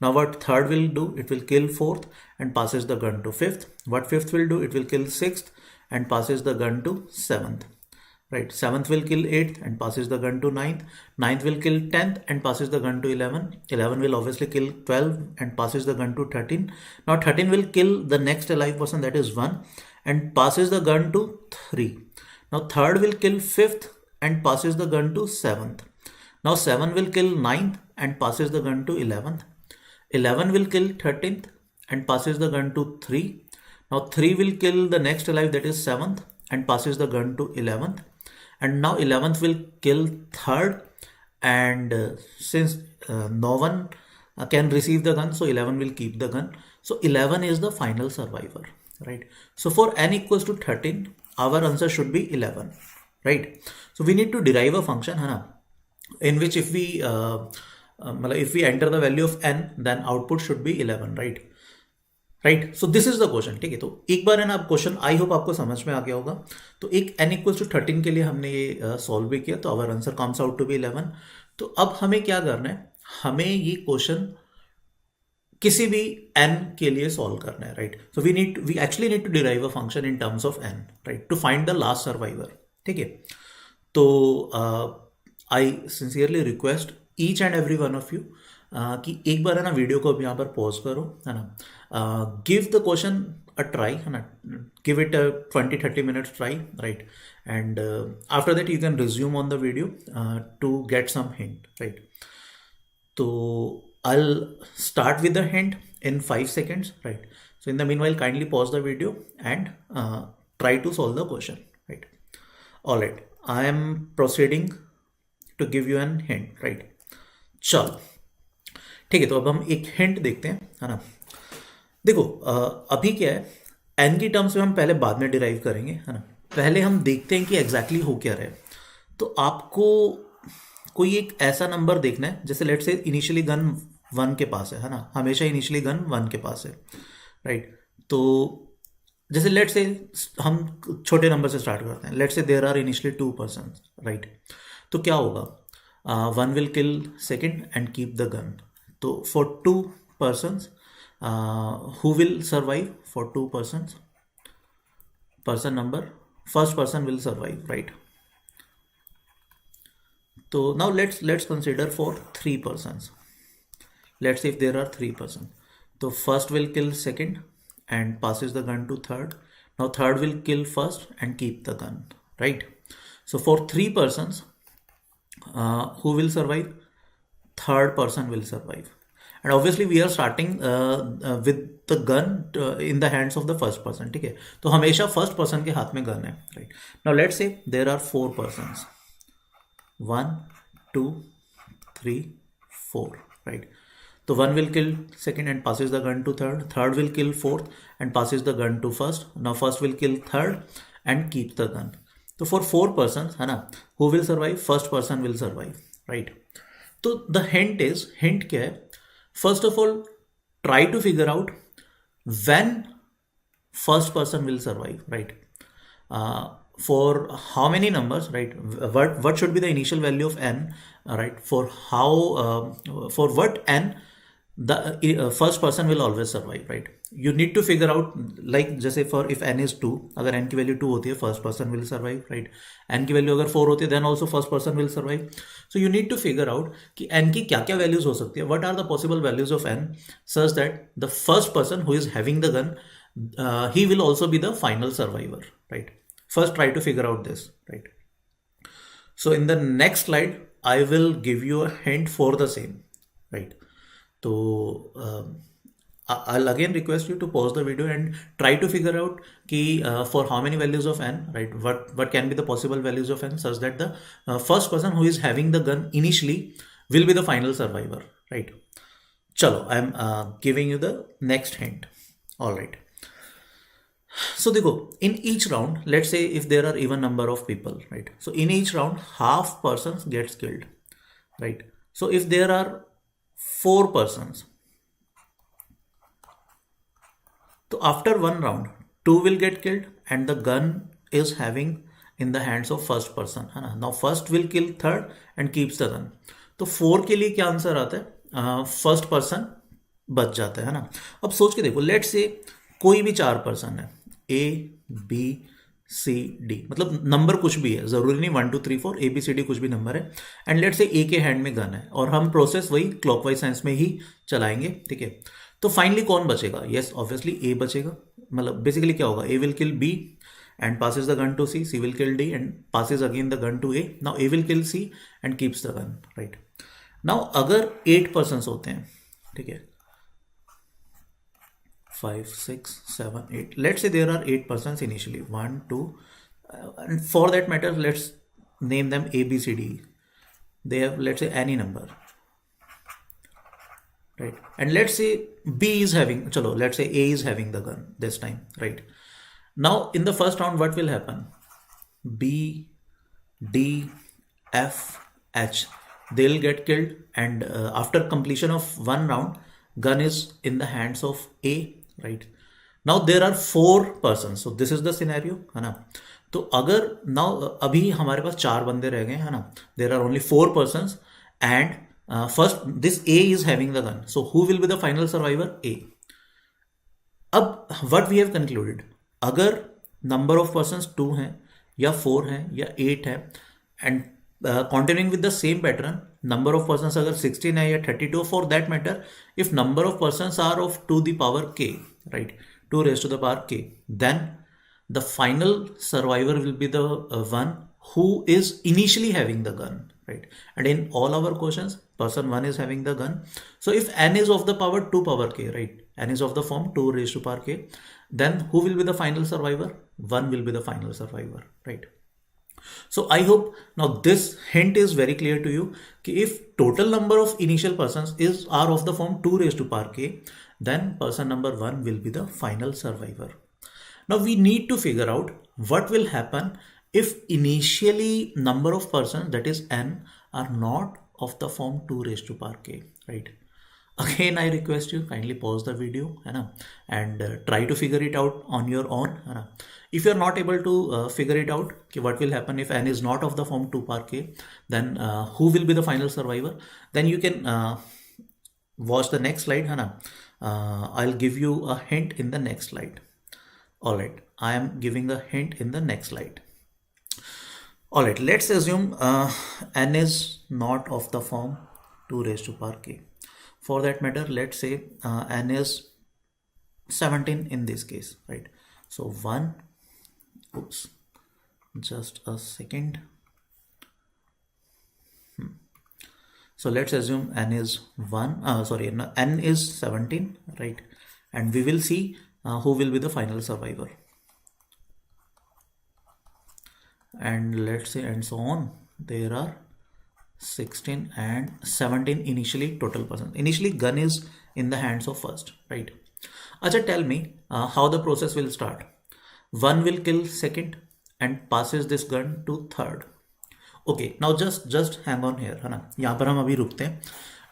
Now what third will do, it will kill fourth and passes the gun to fifth. What fifth will do, it will kill sixth and passes the gun to seventh. Right, 7th will kill 8th and passes the gun to 9th. 9th will kill 10th and passes the gun to 11. 11 will obviously kill 12 and passes the gun to 13. Now 13 will kill the next alive person, that is 1, and passes the gun to 3. Now 3rd will kill 5th and passes the gun to 7th. Now 7 will kill 9th and passes the gun to 11th. 11 will kill 13th and passes the gun to 3. Now 3 will kill the next alive, that is 7th, and passes the gun to 11th. And now 11th will kill 3rd, and since no one can receive the gun, so 11 will keep the gun. So 11 is the final survivor, right? So for n equals to 13, our answer should be 11, right? So we need to derive a function, है ना, in which if we enter the value of n, then output should be 11, right? Right. So this is the question, ठीक है. तो एक बार है ना, आप question I hope आपको समझ में आ गया होगा. तो एक n इक्वल्स टू 13 के लिए हमने ये सॉल्व भी किया, तो our answer comes out to be 11. तो अब हमें क्या करना है, हमें ये क्वेश्चन किसी भी n के लिए सॉल्व करना है, right. So we actually need to derive a function in terms of n, right, to find the last survivor, ठीक है. तो I sincerely request each and every one of you कि एक बार है ना वीडियो को यहाँ पर पॉज करो, है ना, give the question a try, है ना, give it 20-30 minutes try, right, and after that you can resume on the video to get some hint, right. तो I'll start with the hint in 5 seconds, right? So in the meanwhile, kindly pause the video and try to solve the question, right? All right, I am proceeding to give you an hint, right? चलो ठीक है. तो अब हम एक hint देखते हैं, है ना. देखो अभी क्या है, n की टर्म्स में हम पहले बाद में डिराइव करेंगे, है ना. पहले हम देखते हैं कि एग्जैक्टली हो क्या रहा है. तो आपको कोई एक ऐसा नंबर देखना है, जैसे लेट से इनिशियली गन 1 के पास है ना, हमेशा इनिशियली गन 1 के पास है, राइट. तो जैसे लेट से हम छोटे नंबर से स्टार्ट करते हैं. Let say there are initially 2 person, right. तो क्या होगा, 1 will kill second and keep the gun. तो for 2 persons who will survive, for 2 persons, person number, first person will survive, right. So now let's consider for 3 persons. Let's say if there are 3 persons, so first will kill second and passes the gun to third. Now third will kill first and keep the gun, right. So for 3 persons who will survive, third person will survive. and obviously we are starting with the gun in the hands of the first person. ठीक है, तो हमेशा first person के हाथ में gun है, right? Now let's say there are 4 persons, 1 2 3 4, right? So one will kill second and passes the gun to third. Third will kill fourth and passes the gun to first. Now first will kill third and keeps the gun. So for 4 persons, है ना, who will survive? First person will survive, right? So the hint क्या है? First of all, try to figure out when first person will survive, right? For how many numbers, right? What should be the initial value of n, right? For what n the first person will always survive, right? You need to figure out, like जैसे for if n is 2, अगर n की value 2 होती है first person will survive, right? n की value अगर 4 होती है then also first person will survive. So you need to figure out कि n की क्या क्या वैल्यूज हो सकती है, what are the possible values of n such that the first person who is having the gun he will also be the final survivor, right? First try to figure out this, right? So in the next slide I will give you a hint for the same, right? So I'll again request you to pause the video and try to figure out कि for how many values of n, right? What can be the possible values of n such that the first person who is having the gun initially will be the final survivor, right? चलो, I'm giving you the next hint. All right. So देखो, in each round, let's say if there are even number of people, right? So in each round, half persons gets killed, right? So if there are 4 persons, so after one round 2 will get killed and the gun is having in the hands of first person, है ना? Now first will kill third and keeps the gun. तो 4 के लिए क्या answer आता है? First person बच जाता है ना? अब सोच के देखो, लेट्स से कोई भी 4 पर्सन है, ए बी सी डी, मतलब नंबर कुछ भी है, जरूरी नहीं 1 2 3 4, ए बी सी डी कुछ भी नंबर है, एंड लेट से ए के हैंड में गन है और हम प्रोसेस वही क्लॉकवाइज साइंस में ही चलाएंगे, ठीक है? तो फाइनली कौन बचेगा? यस, ऑब्वियसली ए बचेगा. मतलब बेसिकली क्या होगा? A will kill B and passes the gun to C, C will kill D and passes again the gun to A. Now A will kill C and keeps the gun, right? Now अगर 8 persons होते हैं, ठीक है, 5 6 7 8, let's say there are 8 persons initially, 1 2 and for that matter let's name them A B C D. They have, let's say, any number, right? And let's say B is having, chalo, let's say A is having the gun this time, right? Now in the first round what will happen? B, D, F, H, they'll get killed and after completion of one round gun is in the hands of A, right? Now there are 4 persons, so this is the scenario, है ना? तो अगर now अभी हमारे पास 4 बंदे रह गए, है ना? There are only 4 persons and first this A is having the gun, so who will be the final survivor? A. अब what we have concluded, अगर नंबर ऑफ पर्सनस 2 हैं या 4 हैं या 8 है and continuing with the same pattern, number of persons अगर 16 है या 32, for that matter if number of persons are of 2 the power k, right, 2 raised to the power k, then the final survivor will be the one who is initially having the gun, right? And in all our questions person 1 is having the gun, so if n is of the power 2 power k, right, n is of the form 2 raised to power k, then who will be the final survivor? 1 will be the final survivor, right? So I hope now this hint is very clear to you कि if total number of initial persons are of the form 2 raised to power k, then person number 1 will be the final survivor. Now we need to figure out what will happen if initially number of persons, that is n, are not of the form 2 raised to power k, right? Again I request you kindly pause the video, है ना, and try to figure it out on your own, है ना? If you are not able to figure it out कि what will happen if n is not of the form 2 power k, then who will be the final survivor, then you can watch the next slide, है ना? I'll give you a hint in the next slide. All right, I am giving a hint in the next slide. All right, let's assume n is not of the form 2 raised to power k. For that matter, let's say n is 17 in this case, right? So 1, oops, just a second. So let's assume n is 1, no, n is 17, right? And we will see who will be the final survivor. And let's say, and so on. There are 16 and 17 initially total person. Initially gun is in the hands of first, right? Acha, tell me how the process will start. One will kill second and passes this gun to third. Okay now just hang on here, है ना, यहाँ पर हम अभी रुकते हैं.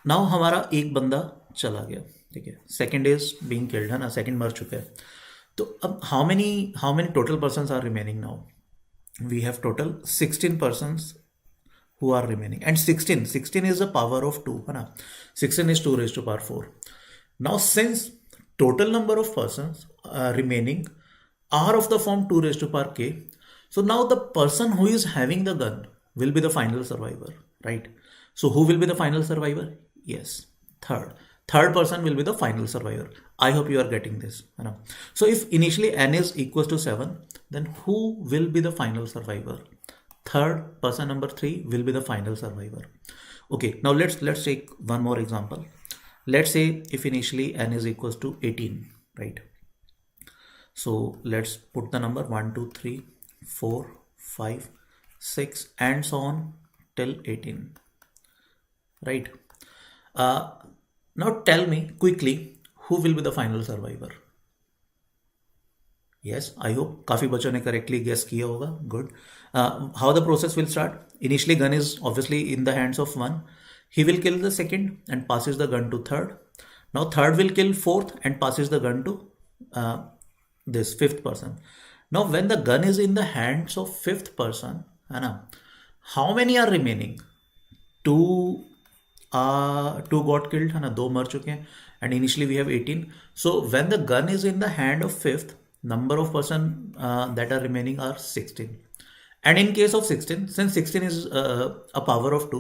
Now हमारा एक बंदा चला गया, ठीक है, सेकंड इज बीइंग किल्ड, है ना, सेकंड मर चुका है. तो अब how many total persons are remaining now? We have total 16 persons who are remaining, and 16 is a power of 2, है ना, 16 is 2 raised to power 4. Now since total number of persons remaining are of the form 2 raised to power k, so now the person who is having the gun will be the final survivor, right? So who will be the final survivor? Yes, third person will be the final survivor. I hope you are getting this, है ना. So if initially n is equals to 7, then who will be the final survivor? Third person, number 3 will be the final survivor. Okay, now let's take one more example. Let's say if initially n is equals to 18, right? So let's put the number 1 2 3 4 5 6 and so on till 18, right? Now tell me quickly who will be the final survivor. Yes, I hope काफ़ी बच्चों ने correctly guess किया होगा. Good. How the process will start? Initially gun is obviously in the hands of one. He will kill the second and passes the gun to third. Now third will kill fourth and passes the gun to this fifth person. Now when the gun is in the hands of fifth person, है ना, how many are remaining? Two got killed, है ना, 2 मर चुके हैं, and initially we have 18. So when the gun is in the hand of fifth, number of person that are remaining are 16. And in case of 16, since 16 is a power of 2,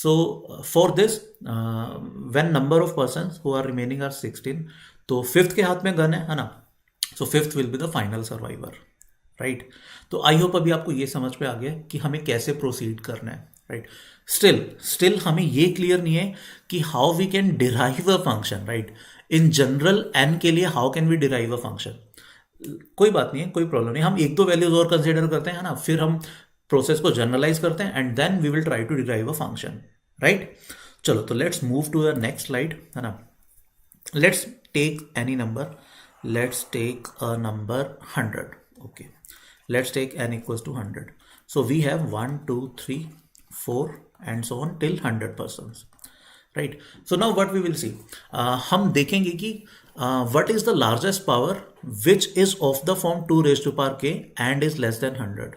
so for this when number of persons who are remaining are 16, तो fifth के हाथ में gun है ना, so fifth will be the final survivor, right? तो I hope अभी आपको ये समझ पे आ गया कि हमें कैसे प्रोसीड करना है, राइट? स्टिल हमें ये क्लियर नहीं है कि how we can derive a function, right? In general n के लिए how can we derive a function? कोई बात नहीं है, कोई प्रॉब्लम नहीं, हम एक दो वैल्यूज और कंसीडर करते हैं, है ना, फिर हम प्रोसेस को जनरलाइज करते हैं and then we will try to derive a function, right? चलो, तो let's move to the next slide, है ना. Let's take any number. Let's take a number 100. Okay, let's take n equals to 100. So we have 1 2 3 4 and so on till 100 persons, right? So now what we will see, हम देखेंगे कि what is the largest power which is of the form 2 raised to power k and is less than 100.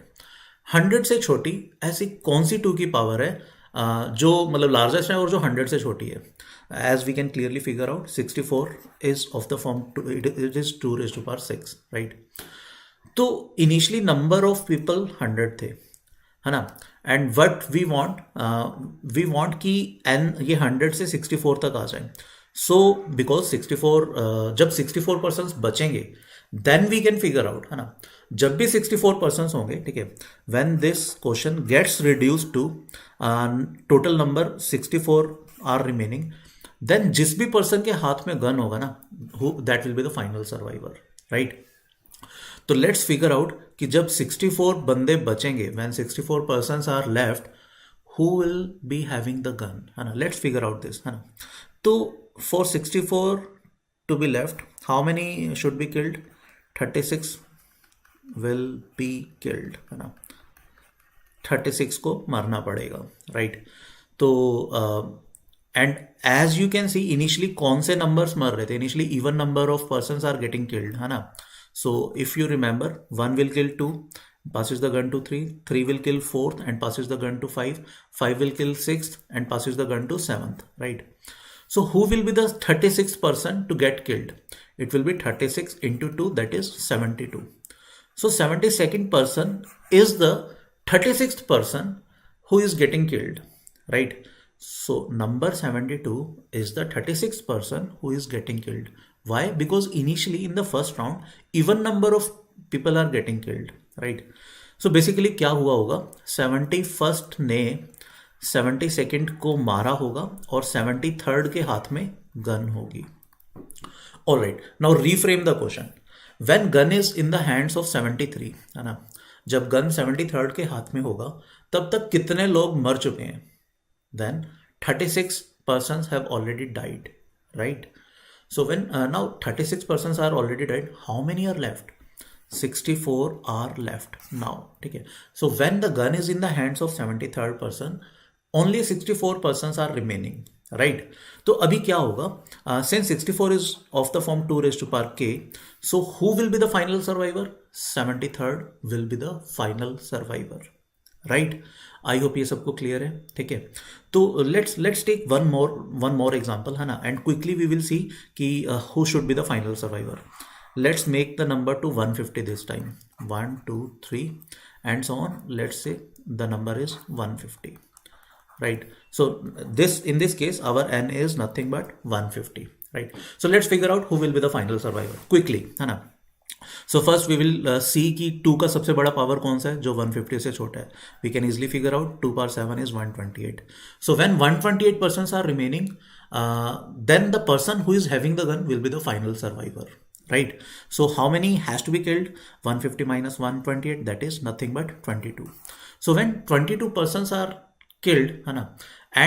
100 से छोटी ऐसी कौन सी 2 की power है जो मतलब लार्जेस्ट है और जो 100 से छोटी है? As we can clearly figure out, 64 is of the form it is 2 raised to power 6, right? तो इनिशियली नंबर ऑफ पीपल 100 थे, है ना, एंड वट वी वांट कि n ये 100 से 64 तक आ जाए. सो बिकॉज 64 जब 64 पर्सन्स बचेंगे then we can figure out, है ना. जब भी 64 पर्सन्स होंगे, ठीक है, when this question gets reduce to total number 64 are remaining, then जिस भी पर्सन के हाथ में गन होगा ना, that will be the final survivor, right? तो लेट्स फिगर आउट कि जब 64 बंदे बचेंगे, when 64 persons are left, who will be having the gun, है ना. लेट्स फिगर आउट दिस, है ना. तो for 64 to be left, how many should be killed? 36 will be killed, है ना. 36 को मारना पड़ेगा, राइट? तो and as you can see initially कौन से नंबर्स मर रहे थे? Initially even number of persons are getting killed, है ना. So if you remember, 1 will kill 2, passes the gun to 3, 3 will kill 4th and passes the gun to 5, 5 will kill 6th and passes the gun to 7th, right? So who will be the 36th person to get killed? It will be 36 into 2, that is 72. So 72nd person is the 36th person who is getting killed, right? So number 72 is the 36th person who is getting killed. Why? Because initially in the first round, even number of people are getting killed, right? So basically क्या हुआ होगा, 71st ने 72nd को मारा होगा और 73rd के हाथ में गन होगी. Alright, now reframe the question. When gun is in the hands of 73, है ना, जब गन 73rd के हाथ में होगा तब तक कितने लोग मर चुके हैं? Then 36 persons have already died, right? So when now 36 persons are already died, how many are left? 64 are left now. ठीक है. So when the gun is in the hands of 73rd person, only 64 persons are remaining, right? तो अभी क्या होगा? Since 64 is of the form 2 raised to power k, so who will be the final survivor? 73rd will be the final survivor, right? I hope ये सबको clear है. ठीक है, तो let's take one more example, है ना, and quickly we will see कि who should be the final survivor. Let's make the number to 150 this time. 1 2 3 and so on. Let's say the number is 150, right? So this in this case our n is nothing but 150, right? So let's figure out who will be the final survivor quickly, है ना. So first we will see कि 2 का सबसे बड़ा power कौन सा है जो 150 से छोटा है. We can easily figure out 2 power 7 is 128. So when 128 persons are remaining, then the person who is having the gun will be the final survivor, right? So how many has to be killed? 150 minus 128, that is nothing but 22. So when 22 persons are killed, है ना,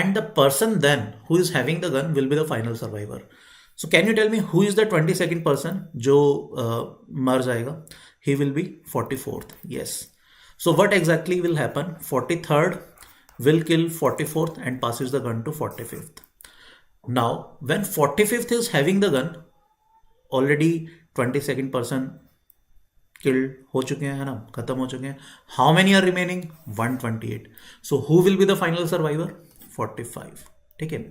and the person then who is having the gun will be the final survivor. So can you tell me who is the 22nd person जो मर जाएगा? He will be 44th. Yes. So what exactly will happen? 43rd will kill 44th and passes the gun to 45th. Now when 45th is having the gun, already 22nd person killed हो चुके हैं, है ना, खत्म हो चुके हैं. How many are remaining? 128. So who will be the final survivor? 45. ठीक है.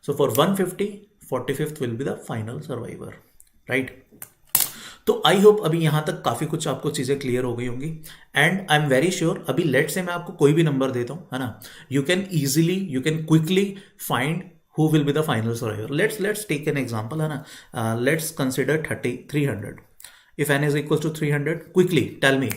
So for 150, 45th will be the final survivor, right? तो आई होप अभी यहाँ तक काफ़ी कुछ आपको चीज़ें क्लियर हो गई होंगी. And I am very sure अभी लेट से मैं आपको कोई भी नंबर देता हूँ, है ना, you can quickly find who will be the final survivor. Let's take an example, है ना. Let's consider 300. If n is equals to 300, quickly tell me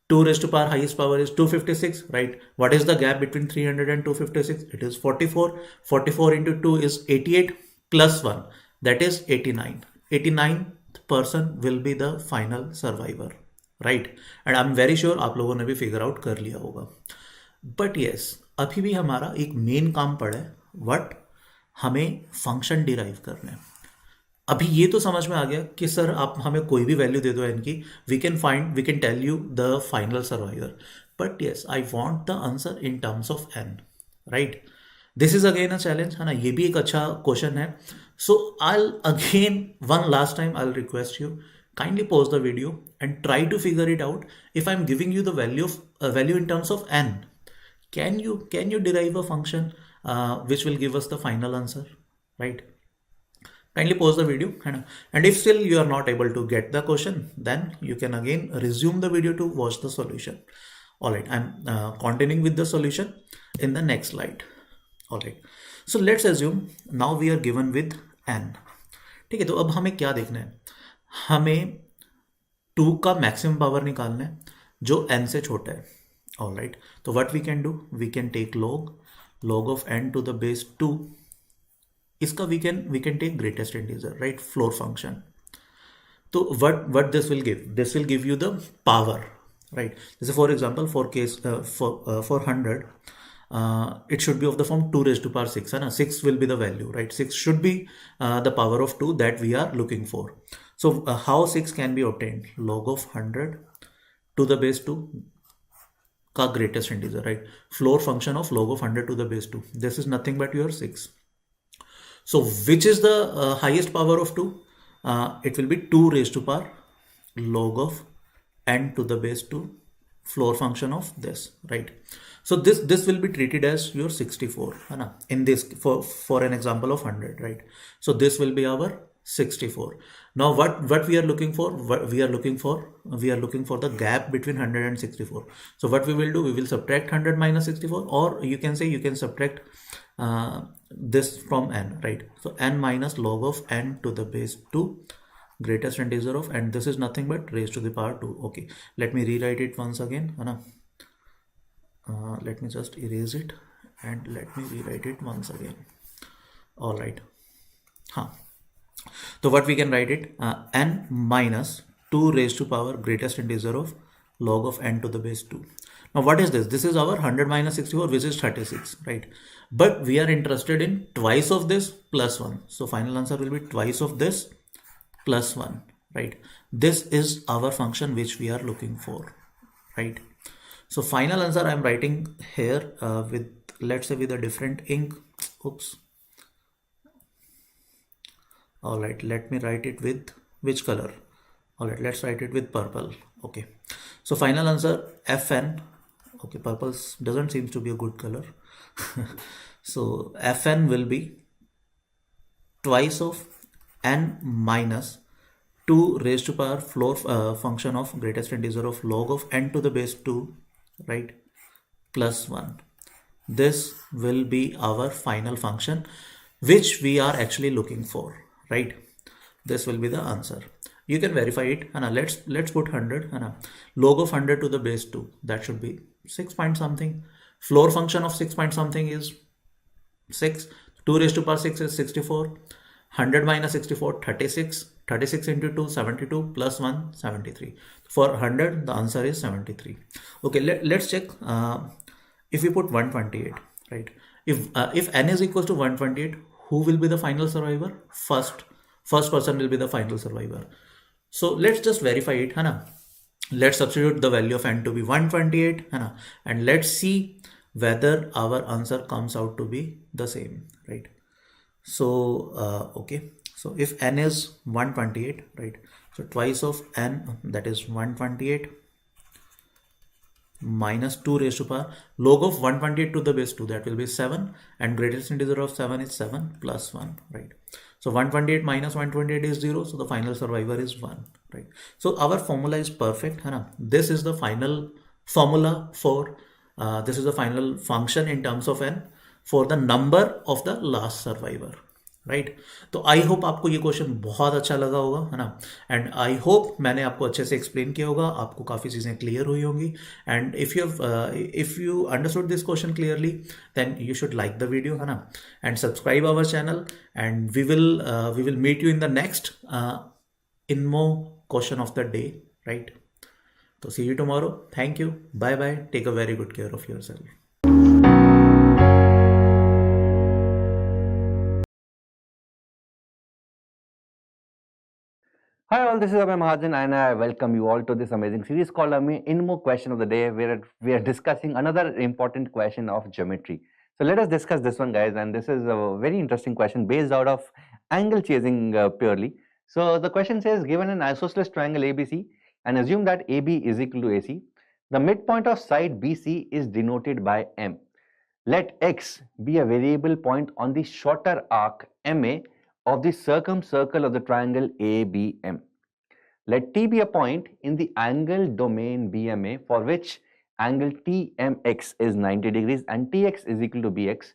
2 raised to power highest power is 256, right? What is the gap between 300 and 256? It is 44. 44 into 2 is 88 plus 1, that is 89. 89th person will be the final survivor, right? And I'm very sure आप लोगों ने भी figure out कर लिया होगा. But yes, अभी भी हमारा एक मेन काम पड़ा है. What? हमें फंक्शन डिराइव करना है. अभी ये तो समझ में आ गया कि सर आप हमें कोई भी वैल्यू दे दो n की, we can tell you the final survivor. But yes, I want the answer in terms of n, right? This is again a challenge, है ना. ये भी एक अच्छा क्वेश्चन है. So I again one last time I request you, kindly pause the video and try to figure it out. If I'm giving you the value in terms of n, can you derive a function which will give us the final answer, right? Kindly pause the video, and if still you are not able to get the question, then you can again resume the video to watch the solution. All right, I'm continuing with the solution in the next slide. All right, so let's assume now we are given with n. ठीक है, तो अब हमें क्या देखना है? हमें 2 का मैक्सिमम पावर निकालना है जो n से छोटा है. ऑल राइट, तो what we can do, we can take log of n to the base 2. इसका we can take greatest integer, right? Floor function. तो what this will give? This will give you the power, right? जैसे for example for 100, it should be of the form 2 raised to power 6, है ना. 6 will be the value, right? 6 should be the power of 2 that we are looking for. So how 6 can be obtained? Log of 100 to the base 2 का greatest integer, right? Floor function of log of 100 to the base 2. This is nothing but your 6. So which is the highest power of 2? It will be 2 raised to power log of n to the base 2, floor function of this, right? So this will be treated as your 64, है ना, in this for an example of 100, right? So this will be our 64. Now what we are looking for? We are looking for the gap between 100 and 64. So what we will do, we will subtract 100 minus 64, or you can say you can subtract this from n, right? So n minus log of n to the base 2, greatest integer of, and this is nothing but raised to the power 2. Okay, let me rewrite it once again, है ना. Let me just erase it and let me rewrite it once again. All right. Huh. So what we can write it, n minus 2 raised to power greatest integer of log of n to the base 2. Now what is this? This is our 100 minus 64, which is 36, right? But we are interested in twice of this plus 1. So final answer will be twice of this plus 1, right? This is our function which we are looking for, right? So final answer I'm writing here with, let's say, with a different ink. Oops. All right, let me write it with which color? All right, let's write it with purple. Okay, so final answer Fn. Okay, purple doesn't seem to be a good color. So Fn will be twice of n minus 2 raised to power floor function of greatest integer of log of n to the base 2, right, plus 1. This will be our final function which we are actually looking for, right? This will be the answer. You can verify it, and let's put 100, and log of 100 to the base 2, that should be 6 point something. Floor function of 6 point something is 6. 2 raised to power 6 is 64. 100 minus 64, 36. 36 into 2, 72, plus 1, 73. For 100, the answer is 73. Okay, let's check. If we put 128, right? If n is equals to 128, who will be the final survivor? First person will be the final survivor. So let's just verify it, है ना? Let's substitute the value of n to be 128, है ना? And let's see whether our answer comes out to be the same, right? So okay, so if n is 128, right? So twice of n, that is 128, minus 2 raised to power log of 128 to the base 2, that will be 7, and greatest integer of 7 is 7 plus 1, right? So 128 minus 128 is 0, so the final survivor is 1, right? So our formula is perfect, है ना? This is the final formula for this is the final function in terms of n for the number of the last survivor, right? तो I hope आपको ये question बहुत अच्छा लगा होगा, है ना? एंड आई होप मैंने आपको अच्छे से एक्सप्लेन किया होगा, आपको काफ़ी चीज़ें क्लियर हुई होंगी. And if you understood this question clearly, then you should like the video, है ना? And subscribe our channel, and we will meet you in the next INMO question of the day, right? तो see you tomorrow. Thank you. Bye bye. Take a very good care of yourself. Hi all, this is Abhay Mahajan and I welcome you all to this amazing series called INMO Question of the Day, where we are discussing another important question of geometry. So let us discuss this one, guys, and this is a very interesting question based out of angle chasing purely. So the question says, given an isosceles triangle ABC and assume that AB is equal to AC, the midpoint of side BC is denoted by M. Let X be a variable point on the shorter arc MA of the circumcircle of the triangle ABM. Let T be a point in the angle domain BMA for which angle TMX is 90 degrees and TX is equal to BX.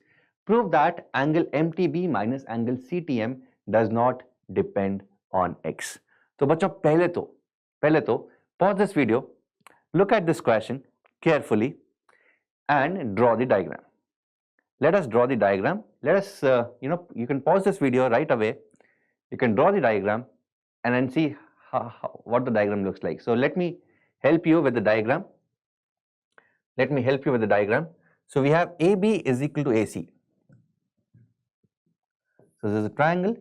Prove that angle MTB minus angle CTM does not depend on X. तो बच्चों पहले तो pause this video, look at this question carefully and draw the diagram. Let us draw the diagram. Let us, you can pause this video right away. You can draw the diagram and then see what the diagram looks like. So let me help you with the diagram. So we have AB is equal to AC. So this is a triangle.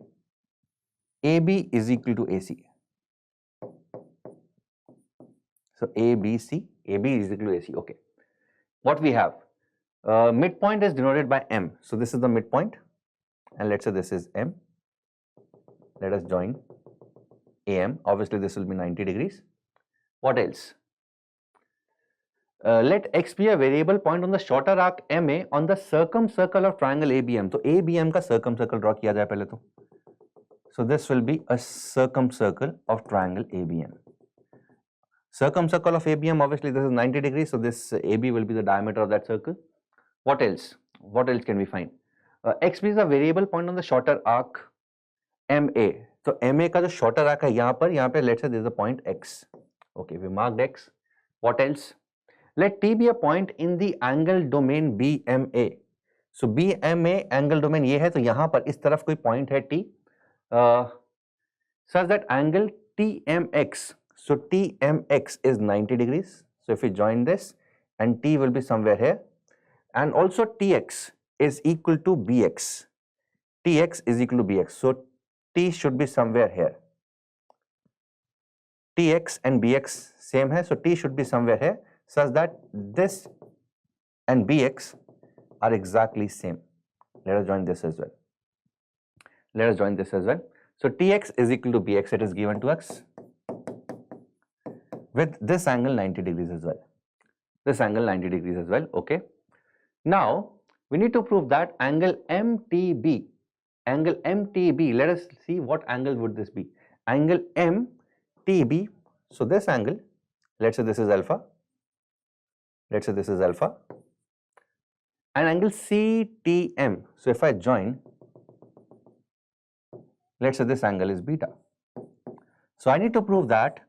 AB is equal to AC. So ABC, AB is equal to AC. Okay. What we have? Midpoint is denoted by M. So this is the midpoint, and let's say this is M. Let us join AM. Obviously, this will be 90 degrees. What else? Let X be a variable point on the shorter arc MA on the circumcircle of triangle ABM. So ABM का circumcircle draw किया जाए पहले तो. So this will be a circumcircle of triangle ABM. Circumcircle of ABM, obviously this is 90 degrees. So this AB will be the diameter of that circle. What else? What else can we find? X is a variable point on the shorter arc MA. So MA का जो shorter arc है यहाँ पे let's say there is a point X. Okay, we marked X. What else? Let T be a point in the angle domain BMA so B M A angle domain ये है, तो यहां पर इस तरफ कोई पॉइंट है T, such that angle TMX, so TMX is 90 degrees. So if we join this, and T will be somewhere here, and also TX is equal to BX. TX is equal to BX. So T should be somewhere here. TX and BX same hai, so T should be somewhere here, such that this and BX are exactly same. Let us join this as well. Let us join this as well. So Tx is equal to Bx, it is given to us with this angle 90 degrees as well. This angle 90 degrees as well, okay. Now, we need to prove that angle MTB, let us see what angle would this be. Angle MTB, so this angle, let's say this is alpha, and angle CTM, so if I join, let's say this angle is beta. So I need to prove that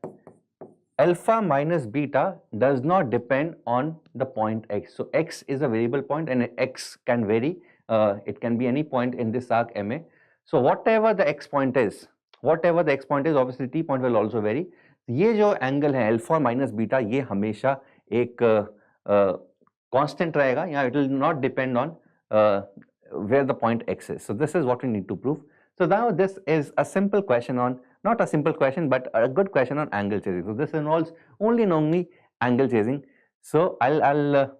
alpha minus beta does not depend on the point x. So x is a variable point and x can vary. It can be any point in this arc MA. So whatever the x point is, obviously t point will also vary. ये जो angle है alpha minus beta, ये हमेशा एक constant रहेगा. It will not depend on where the point x is. So this is what we need to prove. So now this is a simple question on, not a simple question, but a good question on angle chasing. So this involves only and only angle chasing. So I'll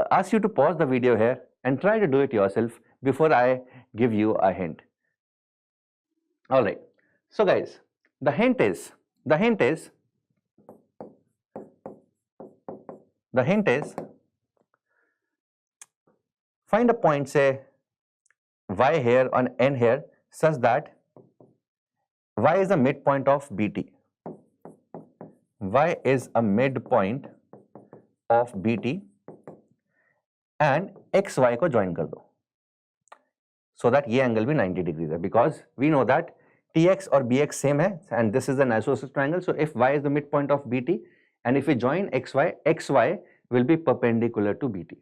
ask you to pause the video here and try to do it yourself before I give you a hint. All right. So guys, the hint is find a point, say y here on n here, such that y is a midpoint of BT. Y is a midpoint of BT and XY को join कर दो, so that ये angle भी 90 degrees है, because we know that TX और BX same है and this is an isosceles triangle. So if Y is the midpoint of BT and if we join XY, XY will be perpendicular to BT.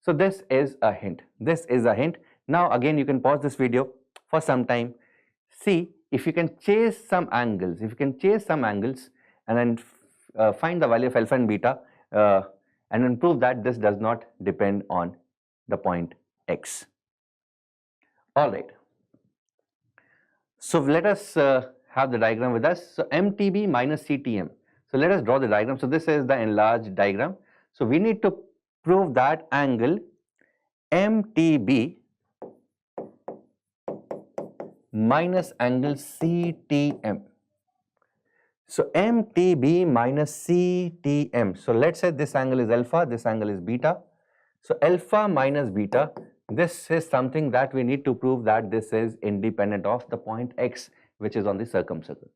So this is a hint. Now again you can pause this video for some time, see if you can chase some angles, and then find the value of alpha and beta and then prove that this does not depend on the point x. All right. So let us have the diagram with us. So MTB minus CTM. So let us draw the diagram. So this is the enlarged diagram. So we need to prove that angle MTB minus angle CTM. So MTB minus CTM. So let's say this angle is alpha, this angle is beta. So alpha minus beta, this is something that we need to prove that this is independent of the point x, which is on the circumcircle.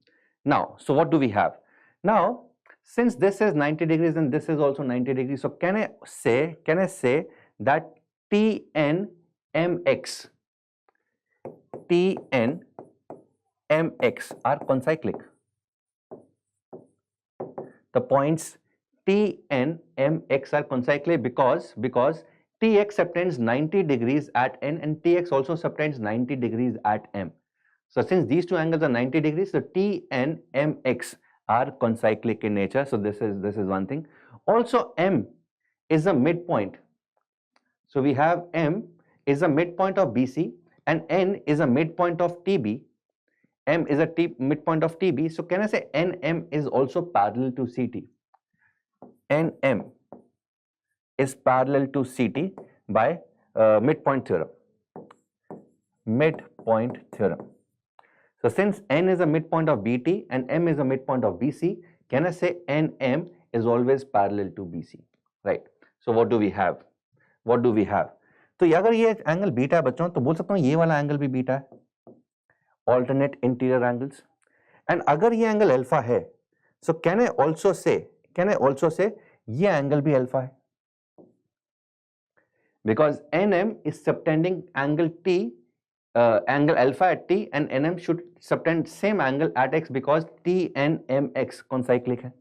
Now, so what do we have? Now, since this is 90 degrees and this is also 90 degrees, so can I say that TNMX are concyclic? The points T and Mx are concyclic because Tx subtends 90 degrees at n and Tx also subtends 90 degrees at m. So since these two angles are 90 degrees, so T and Mx are concyclic in nature. So this is one thing. Also M is a midpoint. So we have M is a midpoint of BC and N is a midpoint of TB. M is a midpoint of TB. So can I say NM is also parallel to CT? NM is parallel to CT by midpoint theorem. So since N is a midpoint of BT and M is a midpoint of BC, can I say NM is always parallel to BC, right? So what do we have? तो अगर ये angle beta है बच्चों, तो बोल सकता हूँ ये वाला एंगल भी बीटा है, alternate interior angles. And अगर ये एंगल अल्फा है, so can I also say ये एंगल भी अल्फा है, because NM is subtending angle T, angle alpha at T, and NM should subtend same angle at X because T and MX concyclic है,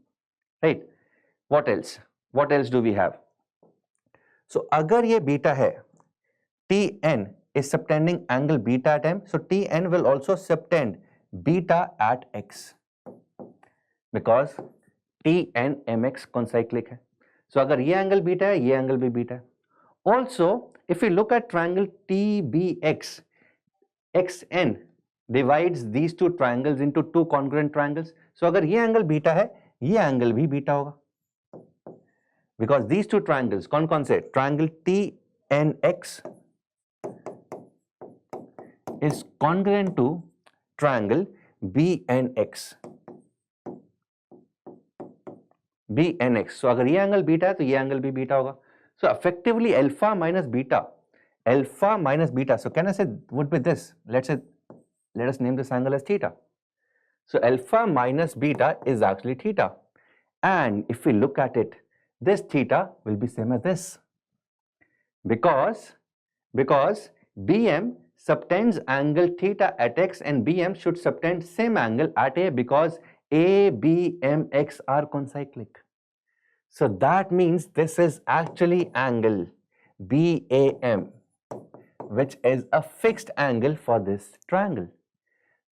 right? What else do we have? So अगर ये beta है Tn is subtending angle beta at m, so Tn will also subtend beta at x because Tn mx concyclic है. So अगर ये angle beta है, ये angle भी beta है. Also, if we look at triangle TBX, xn divides these two triangles into two congruent triangles. So अगर ये angle beta है, ये angle भी beta होगा. Because these two triangles, कौन से? Triangle TNX is congruent to triangle BNX. BNX. So अगर ये angle beta है तो ये angle भी beta होगा. So effectively alpha minus beta. So can I say would be this? Let us name this angle as theta. So alpha minus beta is actually theta. And if we look at it, this theta will be same as this. Because BM subtends angle theta at x and BM should subtend same angle at A because A, B, M, X are concyclic. So that means this is actually angle BAM, which is a fixed angle for this triangle.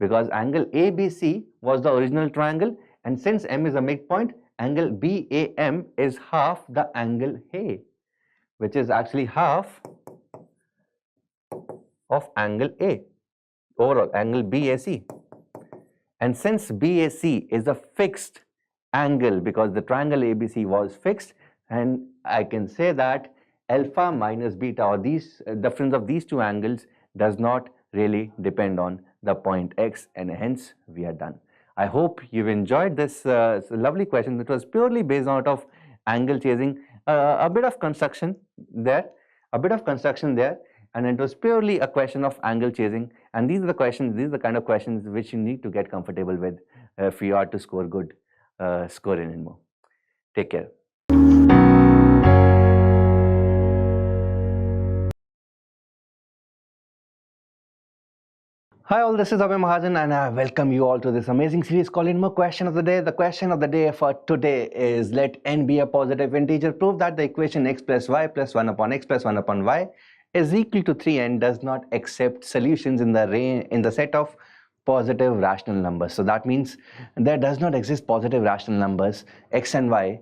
Because angle ABC was the original triangle, and since M is a midpoint, angle BAM is half the angle A, which is actually half of angle A, overall angle BAC. And since BAC is a fixed angle because the triangle ABC was fixed, and I can say that alpha minus beta, or these difference of these two angles, does not really depend on the point X, and hence we are done. I hope you've enjoyed this lovely question. It was purely based out of angle chasing, a bit of construction there, and it was purely a question of angle chasing. And these are the questions, these are the kind of questions which you need to get comfortable with if you are to score good score in INMO. Take care. Hi all, this is Abhay Mahajan and I welcome you all to this amazing series called INMO Question of the Day. The question of the day for today is, let n be a positive integer. Prove that the equation x plus y plus 1 upon x plus 1 upon y is equal to 3 and does not accept solutions in the set of positive rational numbers. So that means there does not exist positive rational numbers x and y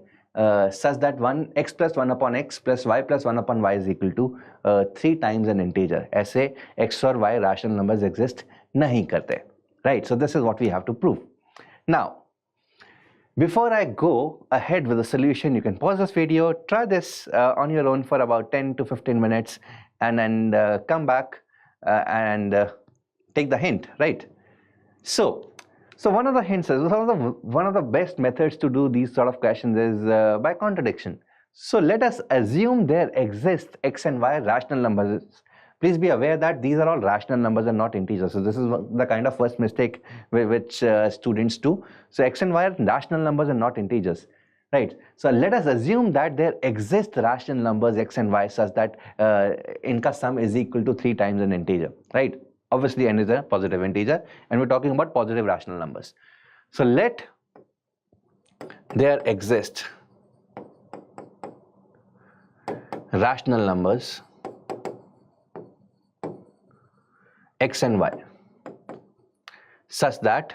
such that x plus 1 upon x plus y plus 1 upon y is equal to 3 times an integer. ऐसे x और y rational numbers exist नहीं करते, right? So this is what we have to prove. Now, before I go ahead with the solution, you can pause this video, try this on your own for about 10 to 15 minutes, and then come back and take the hint, right? So one of the hints is, one of the best methods to do these sort of questions is by contradiction. So let us assume there exist x and y rational numbers. Please be aware that these are all rational numbers and not integers. So this is the kind of first mistake which students do. So x and y are rational numbers and not integers, right? So let us assume that there exist rational numbers x and y such that inka sum is equal to 3 times an integer, right? Obviously n is a positive integer and we're talking about positive rational numbers. So let there exist rational numbers x and y such that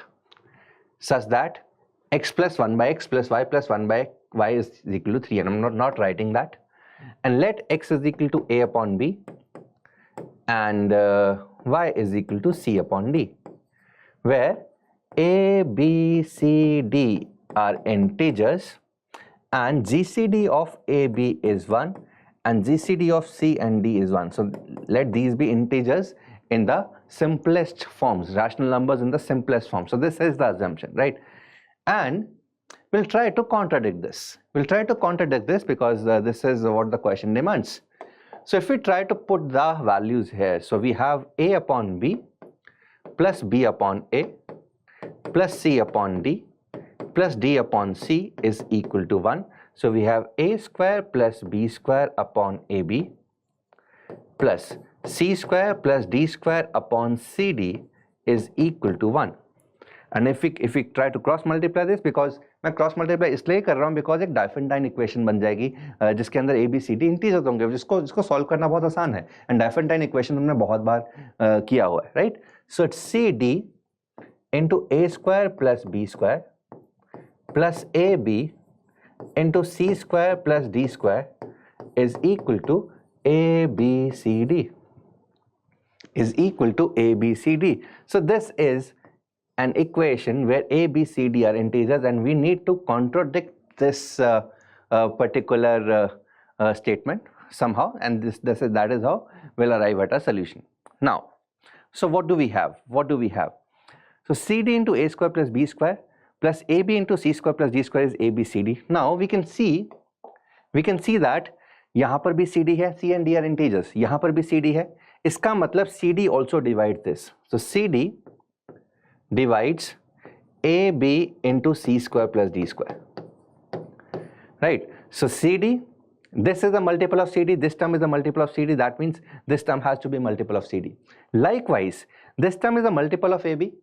x plus 1 by x plus y plus 1 by y is equal to 3, and I'm not writing that. And let x is equal to a upon b and y is equal to c upon d, where a, b, c, d are integers and GCD of a, b is 1 and GCD of c and d is 1. So let these be integers in the simplest forms, rational numbers in the simplest form. So this is the assumption, right? And we'll try to contradict this. Because this is what the question demands. So if we try to put the values here, so we have a upon b plus b upon a plus c upon d plus d upon c is equal to 1. So we have a square plus b square upon ab plus c square plus d square upon cd is equal to 1. And if we try to cross multiply this, because मैं cross multiply इसलिए कर रहा हूँ because एक डायफेंटाइन equation बन जाएगी जिसके अंदर A B C D integers होंगे, जिसको सॉल्व करना बहुत आसान है, एंड डायफेंटाइन इक्वेशन हमने बहुत बार किया हुआ है, right. So it's C D into A square plus B square plus A B into C square plus D square is equal to A B C D, is equal to A, B, C, D. So this is an equation where A, B, C, D are integers, and we need to contradict this particular statement somehow, and that is how we'll arrive at a solution. Now, so what do we have? So CD into A square plus B square plus AB into C square plus D square is A, B, C, D. Now we can see that यहाँ पर भी CD है, C and D are integers, यहाँ पर भी CD है, इसका मतलब CD also divides this. So CD divides AB into C square plus D square, right? So CD, this is a multiple of CD, this term is a multiple of CD, that means this term has to be a multiple of CD. Likewise, this term is a multiple of AB,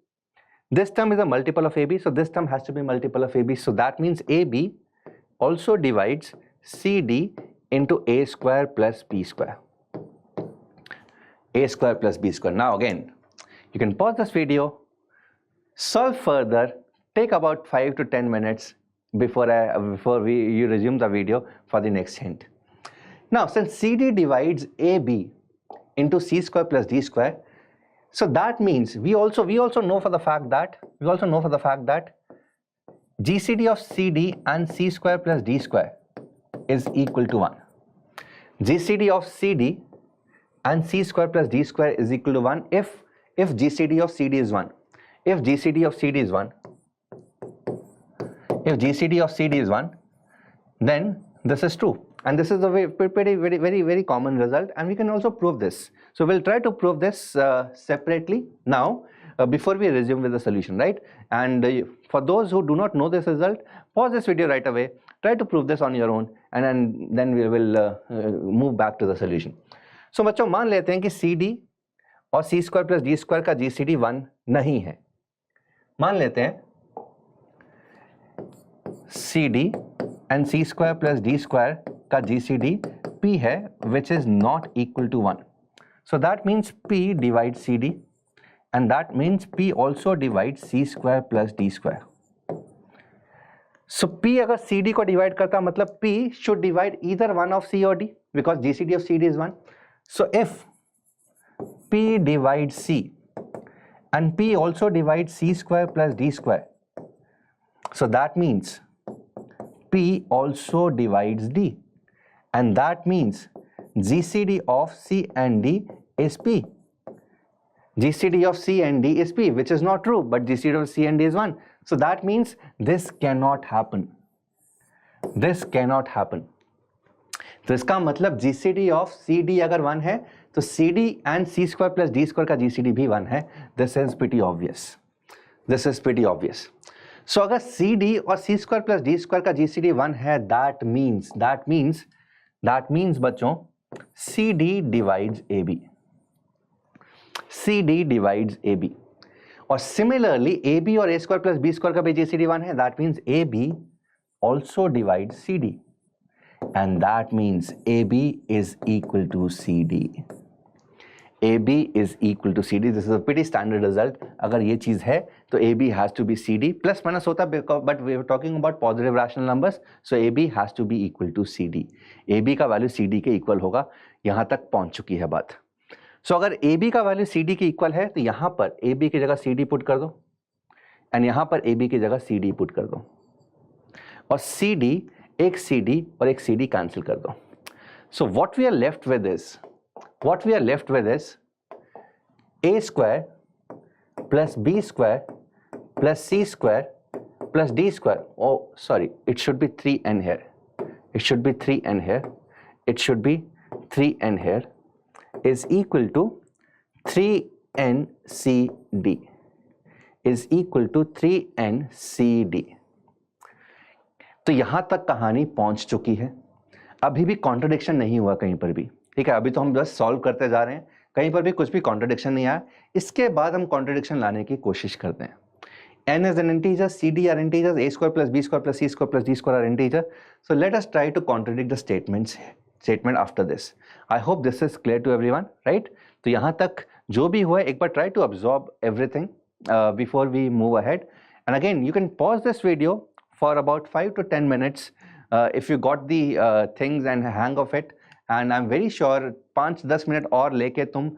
this term is a multiple of AB, so this term has to be a multiple of AB. So that means AB also divides CD into A square plus B square. A square plus B square. Now again, you can pause this video, solve further, take about 5 to 10 minutes before you resume the video for the next hint. Now, since CD divides AB into C square plus D square, so that means we also know for the fact that GCD of CD and C square plus D square is equal to 1. GCD of CD and C square plus D square is equal to 1 if GCD of CD is 1. If GCD of CD is 1, then this is true, and this is a very common result, and we can also prove this. So we'll try to prove this separately now before we resume with the solution, right? And for those who do not know this result, pause this video right away, try to prove this on your own, and then we will move back to the solution. So बच्चों, मान लेते हैं कि CD और C square plus D square का GCD 1 नहीं है. मान लेते हैं CD and C square plus D square का GCD P है, which is not equal to 1. So that means P divides CD, and that means P also divides C square plus D square. So P अगर CD को divide करता मतलब P should divide either one of C or D, because GCD of CD is 1. So if P divides C and P also divides C square plus D square, so that means P also divides D, and that means GCD of C and D is P. GCD of C and D is P, which is not true, but GCD of C and D is 1. So that means this cannot happen. This cannot happen. तो इसका मतलब GCD of CD अगर 1 है तो CD and C square plus D square का GCD भी 1 है. This is pretty obvious. This is pretty obvious. So अगर CD और C square plus D square का GCD 1 है, that means बच्चों CD divides AB. CD divides AB. और similarly AB और A square plus B square का भी GCD 1 है. That means AB also divides CD. And that means AB is equal to CD. AB is equal to CD. This is a pretty standard result. अगर ये चीज़ है तो AB has to be CD. Plus minus होता but we are talking about positive rational numbers. So AB has to be equal to CD. AB का value CD के equal होगा. यहाँ तक पहुँच चुकी है बात. So अगर AB का वैल्यू CD के इक्वल है तो यहाँ पर AB की जगह CD पुट कर दो, एंड यहाँ पर AB की जगह CD पुट कर दो, और CD एक CD और एक CD कैंसिल कर दो. So what we are left with is A square plus B square plus C square plus D square. Oh, sorry, it should be 3n here. It should be 3n here. It should be 3n here is equal to 3nCD is equal to 3nCD. तो यहां तक कहानी पहुंच चुकी है. अभी भी contradiction नहीं हुआ कहीं पर भी, ठीक है. अभी तो हम बस सॉल्व करते जा रहे हैं, कहीं पर भी कुछ भी कॉन्ट्रडिक्शन नहीं आया. इसके बाद हम कॉन्ट्रडिक्शन लाने की कोशिश करते हैं. n is an integer, cd are integers, a square plus b square plus c square plus d square are integer. So let us try to contradict the statement after this. I hope this is clear to everyone, right? तो यहाँ तक जो भी हुआ एक बार try to absorb everything before we move ahead. And again, you can pause this video for about 5 to 10 minutes if you got the things and hang of it. And I'm very sure 5-10 minute और लेके तुम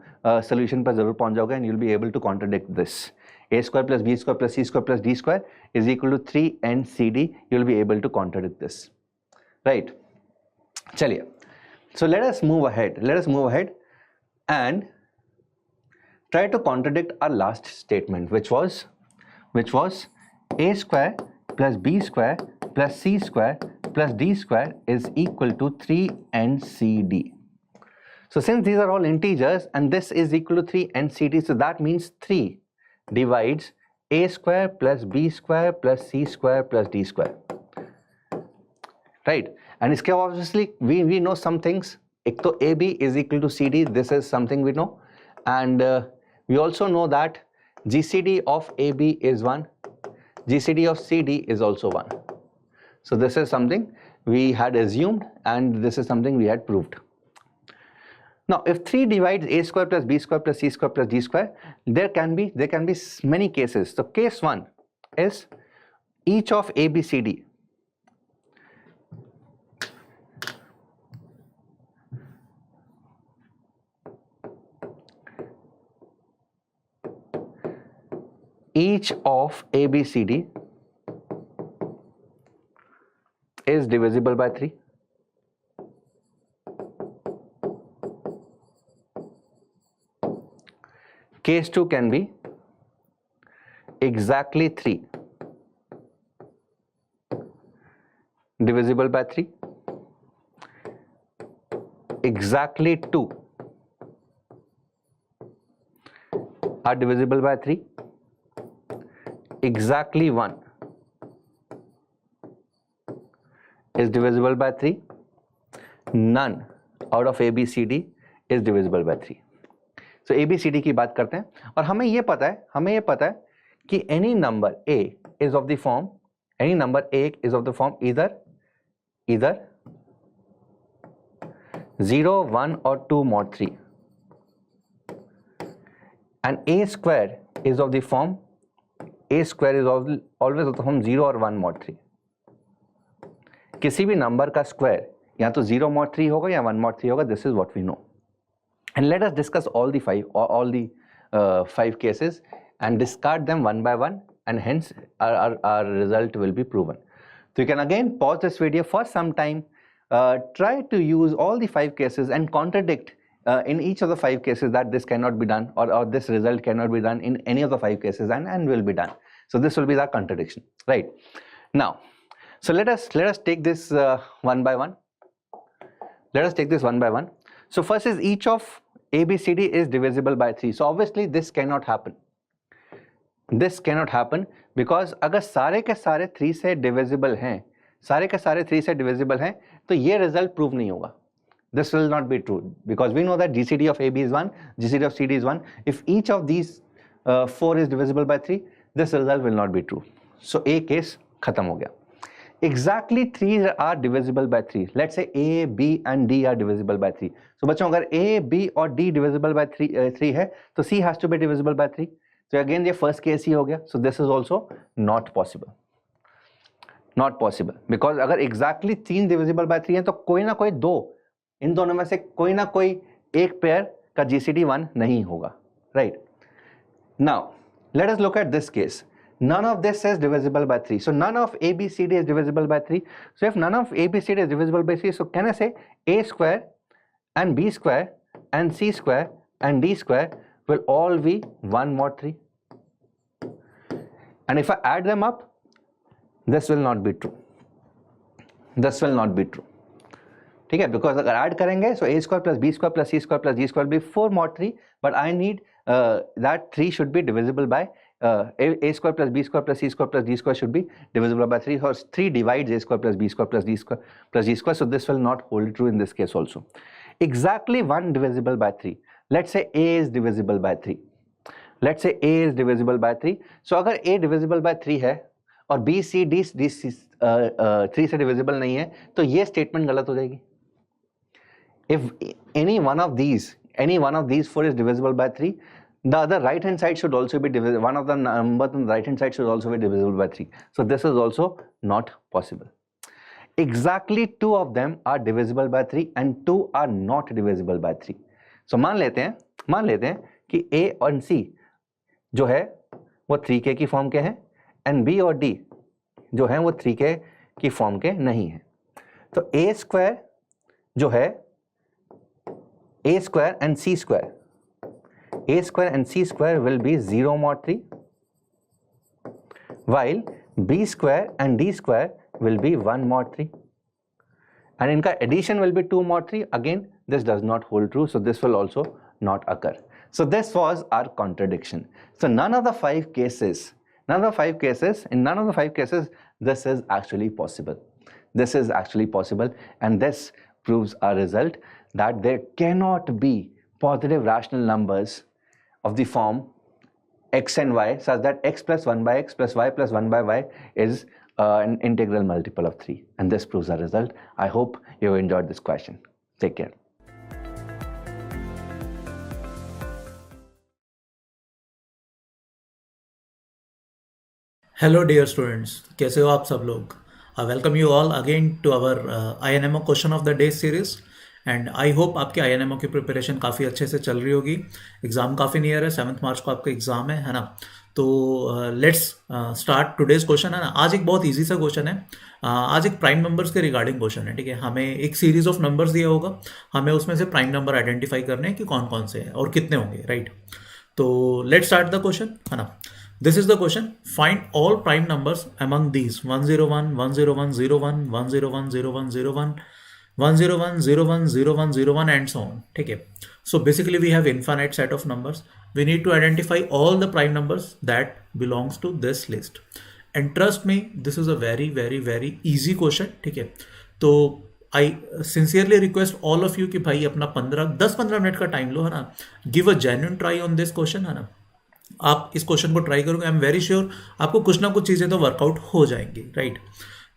solution पर जरूर पहुंच जाओगे and you'll be able to contradict this. A square plus b square plus c square plus d square is equal to 3n cd. You'll be able to contradict this, right? चलिए, so let us move ahead and try to contradict our last statement, which was a square plus b square plus c square plus d square is equal to 3ncd. So since these are all integers and this is equal to 3ncd, so that means 3 divides a square plus b square plus c square plus d square, right? And iske obviously we know some things. Ek to ab is equal to cd, this is something we know, and we also know that gcd of ab is 1, gcd of cd is also 1. So this is something we had assumed and this is something we had proved. Now if 3 divides a square plus b square plus c square plus d square, there can be many cases. So case 1 is each of a, b, c, d each of a, b, c, d is divisible by 3. Case 2 can be exactly 3 divisible by 3, exactly 2 are divisible by 3, exactly 1 is divisible by 3, none out of a, b, c, d is divisible by 3. So a, b, c, d की बात करते हैं और हमें ये पता है कि any number a is of the form either 0, 1 or 2 mod 3, and a square is of the form always of the form 0 or 1 mod 3. किसी भी नंबर का स्क्वायर या तो 0 mod 3 होगा या 1 mod 3 होगा. This is what we know. And let us discuss all the 5 cases and discard them one by one, and hence our result will be proven. So you can again pause this video for some time, try to use all the 5 cases and contradict in each of the 5 cases that this cannot be done or this result cannot be done in any of the 5 cases, and will be done. So this will be the contradiction, right? Now, so let us take this one by one. So first is each of a, b, c, d is divisible by 3. So obviously this cannot happen. Because अगर सारे के सारे 3 से divisible हैं, तो ये result prove नहीं होगा. This will not be true because we know that GCD of AB is 1, GCD of CD is 1. If each of these 4 is divisible by 3, this result will not be true. So A case खत्म हो गया. Exactly 3 are divisible by 3. Let's say A, B and D are divisible by 3. So बच्चों अगर A, B और D divisible by 3 है, तो C has to be divisible by 3. So again ये first case ही हो गया. So this is also not possible. Because अगर exactly 3 divisible by 3 है तो कोई ना कोई 2 इन दोनों में से कोई ना कोई एक पेयर का GCD 1 नहीं होगा, right? Now let us look at this case. None of this is divisible by 3. So none of A, B, C, D is divisible by 3. So if none of A, B, C, D is divisible by 3, so can I say A square and B square and C square and D square will all be 1 mod 3? And if I add them up, this will not be true. ठीक है, because अगर add करेंगे so A square plus B square plus C square plus D square will be 4 mod 3, but I need that 3 should be divisible by A square plus B square plus C square plus D square should be divisible by 3, or 3 divides A square plus B square plus D square plus D square, so this will not hold true in this case also. Exactly 1 divisible by 3. Let's say A is divisible by 3. Let's say a is divisible by 3. सो अगर a divisible by 3 है और b c d 3 से divisible नहीं है, तो ये statement गलत हो जाएगी. If any one of these four is divisible by 3, the other right hand side should also be divisible. One of the numbers on the right hand side should also be divisible by 3. So this is also not possible. Exactly two of them are divisible by 3 and two are not divisible by 3. So मान लेते हैं कि A और C जो है वो 3k की form के हैं and B और D जो है वो 3k की फॉर्म के नहीं है. तो A स्क्वायर जो है a square and c square will be 0 mod 3, while b square and d square will be 1 mod 3, and inka addition will be 2 mod 3. Again, this does not hold true, so this will also not occur. So this was our contradiction. So in none of the five cases this is actually possible, and this proves our result that there cannot be positive rational numbers of the form x and y such that x plus 1 by x plus y plus 1 by y is an integral multiple of 3, and this proves our result. I hope you enjoyed this question. Take care. Hello dear students, कैसे हो आप सब लोग? I welcome you all again to our INMO question of the day series. And I hope आपके INMO की preparation काफ़ी अच्छे से चल रही होगी. एग्ज़ाम काफ़ी नियर है, 7 मार्च को आपका एग्ज़ाम है ना. तो लेट्स स्टार्ट टुडेज क्वेश्चन, है ना. आज एक बहुत इजी सा क्वेश्चन है. आज एक प्राइम नंबर्स के रिगार्डिंग क्वेश्चन है, ठीक है. हमें एक सीरीज ऑफ नंबर्स दिया होगा, हमें उसमें से प्राइम नंबर आइडेंटिफाई करने हैं कि कौन कौन से हैं और कितने होंगे, राइट. तो लेट्स स्टार्ट द क्वेश्चन, है ना. This is the question. Find all prime numbers among these 101, 101, 01, 101, 01, 01, 101, 01, 01, 01 and so on. ठीक है. So basically we have infinite set of numbers. We need to identify all the prime numbers that belongs to this list. And trust me, this is a very very very easy question. ठीक है. तो I sincerely request all of you कि भाई अपना 10-15 minute का time लो, है ना. Give a genuine try on this question, है ना. आप इस क्वेश्चन को ट्राई करोगे, आई एम वेरी श्योर आपको कुछ ना कुछ चीज़ें तो वर्कआउट हो जाएंगी, राइट.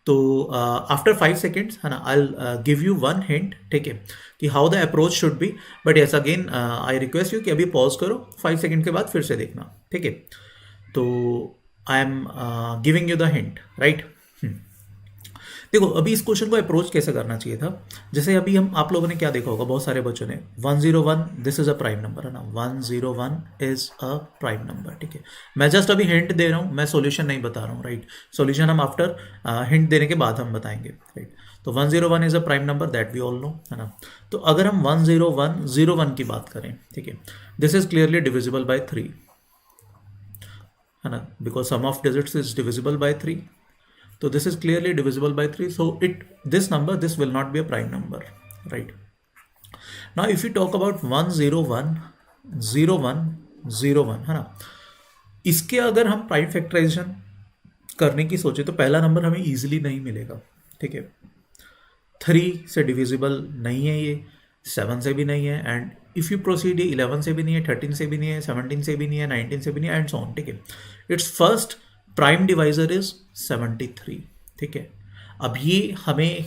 तो आफ्टर 5 सेकेंड्स, है ना, I give you one hint, ठीक है, कि how the approach should be. But yes again I request you कि अभी पॉज करो, 5 सेकेंड के बाद फिर से देखना, ठीक है. तो I am giving you the hint, right. देखो अभी इस क्वेश्चन को अप्रोच कैसे करना चाहिए था. जैसे अभी आप लोगों ने क्या देखा होगा, बहुत सारे बच्चों ने 101 this is a prime number, है ना. 101 इज अ प्राइम नंबर, ठीक है. मैं जस्ट अभी हिंट दे रहा हूँ, मैं सॉल्यूशन नहीं बता रहा हूँ, राइट. सॉल्यूशन हम आफ्टर हिंट देने के बाद हम बताएंगे, राइट. तो 101 is a prime number, that we all know, है ना. तो अगर हम 101 की बात करें, ठीक है, this is clearly divisible by 3, है ना, because sum of digits is divisible by 3. So this is clearly divisible by 3. So this will not be a prime number, right? Now if you talk about 101, 01, 01, है ना, इसके अगर हम prime factorisation करने की सोचे तो पहला नंबर हमें इजीली नहीं मिलेगा, ठीक है. 3 से डिविजिबल नहीं है ये, 7 से भी नहीं है, एंड इफ़ यू प्रोसीड ये 11 से भी नहीं है, 13 से भी नहीं है, 17 से भी नहीं है, 19 से भी नहीं है, एंड सो ऑन, ठीक है. It's first prime divisor is 73, ठीक है. अब ये हमें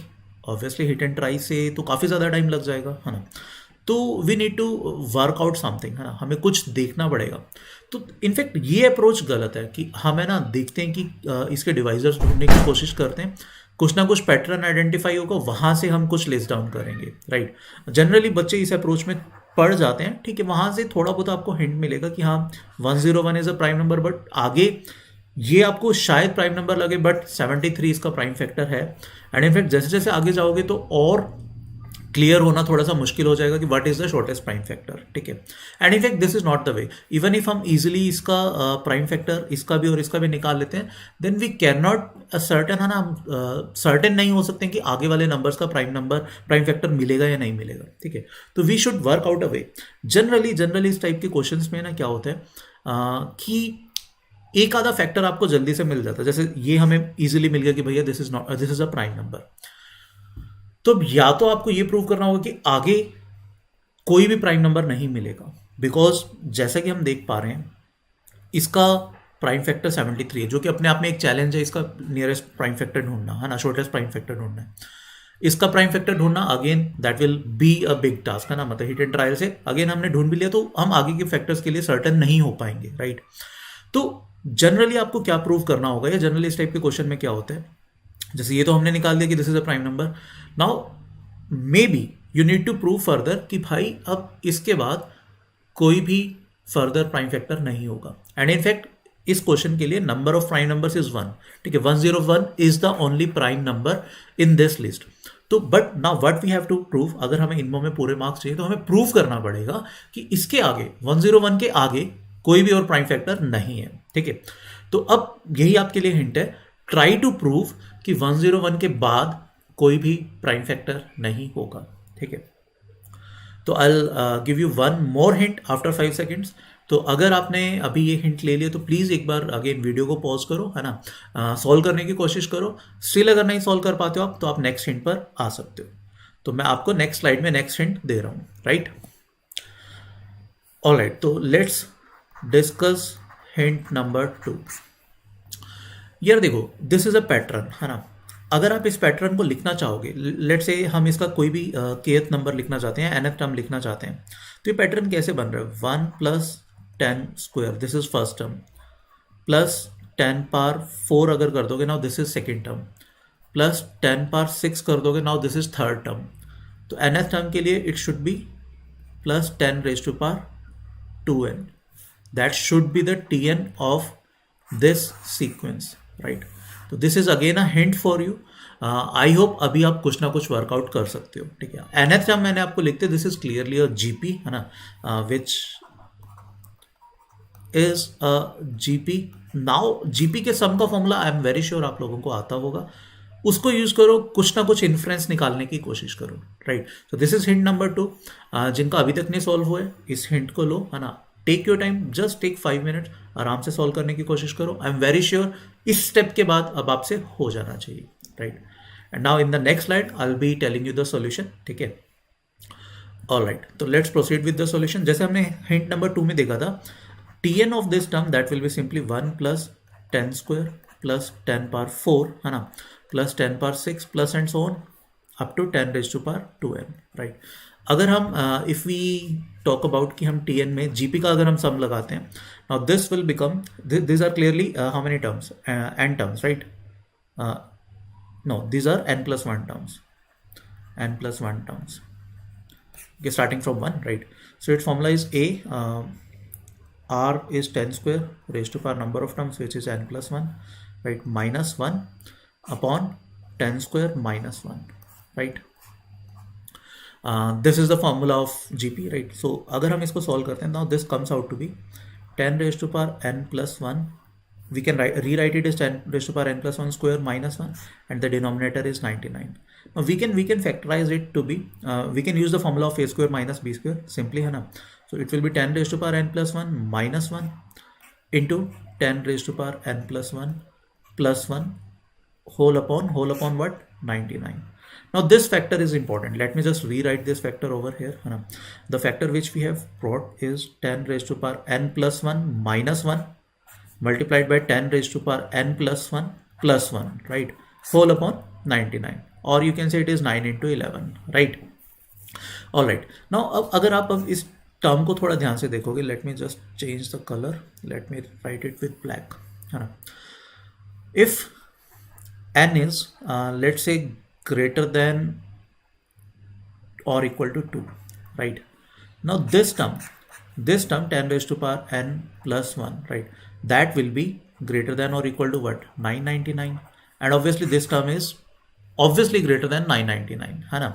ऑब्वियसली हिट एंड ट्राई से तो काफ़ी ज़्यादा टाइम लग जाएगा, है ना. तो we need to work out something, है ना, हमें कुछ देखना पड़ेगा. तो इनफैक्ट ये अप्रोच गलत है कि हमें ना देखते हैं कि इसके डिवाइजर्स ढूंढने की कोशिश करते हैं, कुछ ना कुछ पैटर्न आइडेंटिफाई होगा, वहाँ से हम कुछ लिस्ट डाउन करेंगे, राइट. जनरली बच्चे इस अप्रोच में पढ़ जाते हैं, ठीक है. वहाँ से थोड़ा बहुत आपको हिंट मिलेगा कि हाँ 101 is a prime number, but आगे ये आपको शायद प्राइम नंबर लगे, बट 73 इसका प्राइम फैक्टर है. एंड इनफैक्ट जैसे जैसे आगे जाओगे तो और क्लियर होना थोड़ा सा मुश्किल हो जाएगा कि what is the shortest prime factor, ठीक है. And in fact this is not the way. Even if हम इजीली इसका प्राइम फैक्टर इसका भी और इसका भी निकाल लेते हैं, then we can not certain, है ना, हम सर्टेन नहीं हो सकते कि आगे वाले नंबर्स का प्राइम फैक्टर मिलेगा या नहीं मिलेगा, ठीक है. तो we should work out a way. Generally इस टाइप के क्वेश्चंस में ना क्या होता है कि एक आधा फैक्टर आपको जल्दी से मिल जाता है. जैसे ये हमें इजीली मिल गया कि भैया this is a prime number. तो या तो आपको ये प्रूव करना होगा कि आगे कोई भी प्राइम नंबर नहीं मिलेगा, बिकॉज जैसा कि हम देख पा रहे हैं इसका प्राइम फैक्टर 73 है, जो कि अपने आप में एक चैलेंज है, इसका नियरेस्ट प्राइम फैक्टर ढूंढना है ना, शॉर्टेस्ट प्राइम फैक्टर ढूंढना है। इसका प्राइम फैक्टर ढूंढना again that will be a big task, है ना, मतलब हिट एंड ट्रायल से अगेन हमने ढूंढ भी लिया तो हम आगे के फैक्टर्स के लिए सर्टेन नहीं हो पाएंगे, राइट। तो जनरली आपको क्या प्रूव करना होगा, या जनरली इस टाइप के क्वेश्चन में क्या होता है, जैसे ये तो हमने निकाल दिया कि this is a prime number, now may be you need to prove further कि भाई अब इसके बाद कोई भी फर्दर प्राइम फैक्टर नहीं होगा। एंड इनफैक्ट इस क्वेश्चन के लिए number of prime numbers is 1, ठीक है, 101 is the only prime number in this list. तो but now what we have to prove, अगर हमें इनमो में पूरे मार्क्स चाहिए तो हमें प्रूव करना पड़ेगा कि इसके आगे 101 के आगे कोई भी और प्राइम फैक्टर नहीं है, ठीक है। तो अब यही आपके लिए हिंट है, ट्राई टू प्रूव कि 101 के बाद कोई भी प्राइम फैक्टर नहीं होगा, ठीक है। तो I give you one more hint after 5 seconds. तो अगर आपने अभी ये हिंट ले लिया तो प्लीज़ एक बार अगेन वीडियो को पॉज करो, है ना, सॉल्व करने की कोशिश करो। स्टिल अगर नहीं सॉल्व कर पाते हो आप तो आप नेक्स्ट हिंट पर आ सकते हो। तो मैं आपको नेक्स्ट स्लाइड में नेक्स्ट हिंट दे रहा हूँ, राइट। ऑलराइट, तो लेट्स डिस्कस हिंट नंबर 2। यार देखो, दिस इज अ पैटर्न, है ना। अगर आप इस पैटर्न को लिखना चाहोगे, लेट से हम इसका कोई भी kth नंबर लिखना चाहते हैं, nth टर्म लिखना चाहते हैं, तो ये पैटर्न कैसे बन रहा है, 1 + 10 square, this is first term, plus 10 power 4 अगर कर दोगे now this is second term, plus 10 power 6 कर दोगे now this is third term. तो nth टर्म के लिए it should be plus 10 raise to power 2n, that should be the tn of this sequence, right. तो this is again a hint for you. I hope अभी आप कुछ ना कुछ workout कर सकते हो, ठीक है। nth टर्म मैंने आपको लिखते, this is clearly a GP, है ना, विच is a GP. Now GP के सम का formula I am very sure आप लोगों को आता होगा, उसको यूज करो, कुछ ना कुछ इन्फ्रेंस निकालने की कोशिश करो, राइट। तो दिस इज हिंट नंबर 2। जिनका अभी तक नहीं सॉल्व हुआ है इस हिंट को लो, है ना, take your time, just take 5 minute, आराम से सॉल्व करने की कोशिश करो। आई एम वेरी श्योर इस स्टेप के बाद अब आपसे हो जाना चाहिए, right. And now in the next slide I will be telling you the solution, ठीक है। ऑलराइट, तो let's proceed with the solution. जैसे हमने हिंट नंबर 2 में देखा था, tn of this term that will be simply 1 + 10 square plus 10 power 4, है ना, plus 10 power 6 plus and so on up to 10 raise to power 2n, right. अगर हम if we talk about कि हम tn में gp का अगर हम सम लगाते हैं, now this will become, this are clearly how many terms, n terms, right. No, these are n + 1 terms, n + 1 terms, okay, starting from 1, right. So its formula is a, r is 10 square raised to power number of terms which is n + 1, right, minus 1 upon 10 square minus 1, right. This is the formula of gp, right. So अगर हम इसको solve करते हैं, now this comes out to be 10 raised to power n + 1, we can rewrite it as 10 raised to power n + 1 square minus 1, and the denominator is 99. Now we can factorize it to be, we can use the formula of a square minus b square simply, है ना. So it will be 10 raised to power n + 1 minus 1 into 10 raised to power n + 1 plus 1 whole upon what, 99. Now this factor is important. Let me just rewrite this factor over here, है ना. The factor which we have brought is 10 raised to power n + 1 minus 1 multiplied by 10 raised to power n + 1 plus 1, right, whole upon 99, or you can say it is 9 into 11, right. All right, now अब अगर आप अब इस term को थोड़ा ध्यान से देखोगे, let me just change the color, let me write it with black, है ना. If n is let's say greater than or equal to 2, right. Now this term 10 raised to power n plus 1, right, that will be greater than or equal to what, 999, and obviously this term is obviously greater than 999, है ना.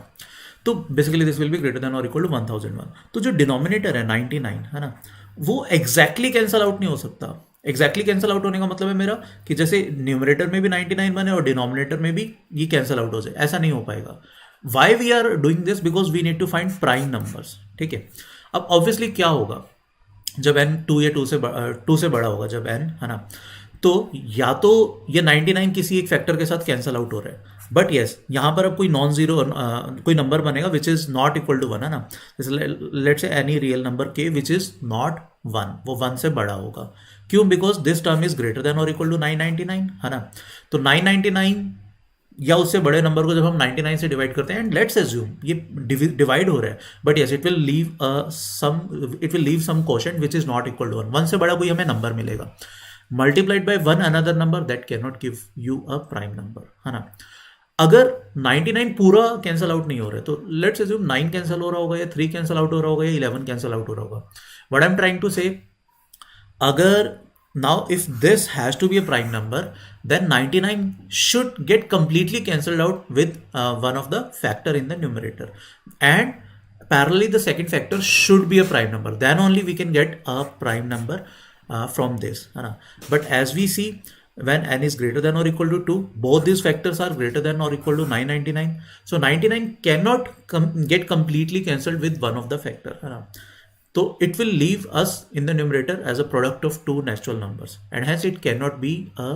तो basically this will B greater than और equal to 1001. तो जो denominator है 99, है ना, वो एग्जैक्टली कैंसल आउट नहीं हो सकता. एग्जैक्टली कैंसल आउट होने का मतलब है मेरा कि जैसे न्यूमरेटर में भी 99 बने और डिनोमिनेटर में भी ये कैंसल आउट हो जाए, ऐसा नहीं हो पाएगा. Why we are doing this, because we need to find prime numbers, ठीक है. अब ऑब्वियसली क्या होगा जब n 2 या 2 से बड़ा होगा, जब n, है ना, तो या तो ये 99 किसी एक फैक्टर के साथ कैंसल आउट हो रहा है, बट येस यहाँ पर अब कोई नॉन जीरो कोई नंबर बनेगा which is not equal to 1, है ना. Let's say any real number k which is not 1, वो 1 से बड़ा होगा. क्यों? Because this term is greater than और इक्वल टू 999, है ना? तो 999 या उससे बड़े नंबर को जब हम 99 से डिवाइड करते हैं, एंड लेट्स एज्यूम ये डिवाइड हो रहा है, but yes it will leave some quotient which is not equal to 1. 1 से बड़ा कोई हमें नंबर मिलेगा, multiplied by one another number, that can not give you a prime number, है ना? अगर 99 पूरा कैंसिल आउट नहीं हो रहा है, तो लेट्स एज्यूम 9 कैंसिल हो रहा होगा, या 3 कैंसिल आउट हो रहा होगा, या 11 कैंसिल आउट हो रहा होगा. What I am trying to say, अगर now if this has to be a prime number, then 99 should get completely cancelled out with one of the factor in the numerator, and parallelly the second factor should be a prime number, then only we can get a prime number from this, है ना? But as we see, when n is greater than or equal to 2, both these factors are greater than or equal to 999, so 99 cannot get completely cancelled with one of the factor, है ना? तो it will leave us in the numerator as a product of two natural numbers, and hence it cannot be a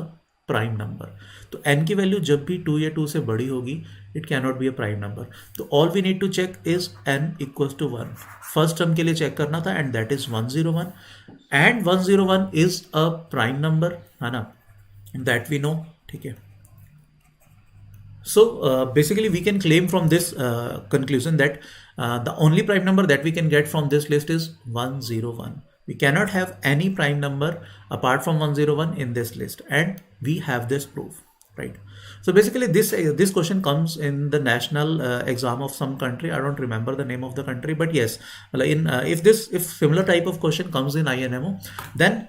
prime number. तो n की value जब भी 2 या 2 से बड़ी होगी, it cannot be a prime number. तो all we need to check is n equals to 1. First term के लिए चेक करना था, and that is 101, and 101 is a prime number, है ना? That we know, ठीक है? So basically we can claim from this conclusion that the only prime number that we can get from this list is 101. We cannot have any prime number apart from 101 in this list, and we have this proof, right? So basically this question comes in the national exam of some country. I don't remember the name of the country, but yes, if similar type of question comes in INMO, then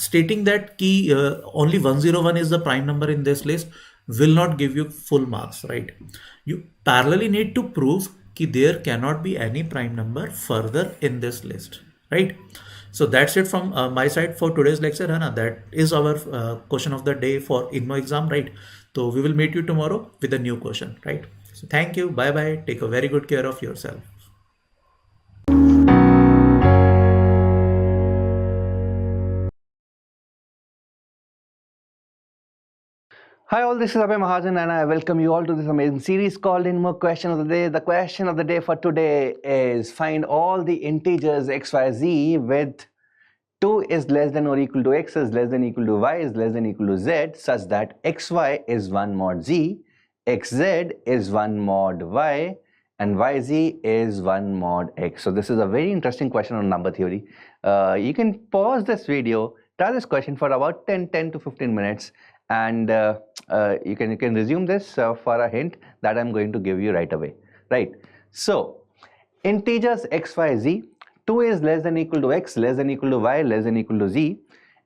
stating that key only 101 is the prime number in this list will not give you full marks, right? You parallelly need to prove कि there cannot be any prime number further in this list, right? So that's it from my side for today's lecture, है ना? That is our question of the day for INMO exam, right? So we will meet you tomorrow with a new question, right? So thank you, bye bye, take a very good care of yourself. Hi all, this is Abhay Mahajan and I welcome you all to this amazing series called INMO Question of the Day. The question of the day for today is find all the integers x, y, z with 2 is less than or equal to x is less than equal to y is less than equal to z such that xy is 1 mod z, xz is 1 mod y and yz is 1 mod x. So this is a very interesting question on number theory. You can pause this video, try this question for about 10 to 15 minutes and you can resume this for a hint that I'm going to give you right away, right? So integers x, y, z, 2 is less than equal to x, less than equal to y, less than equal to z,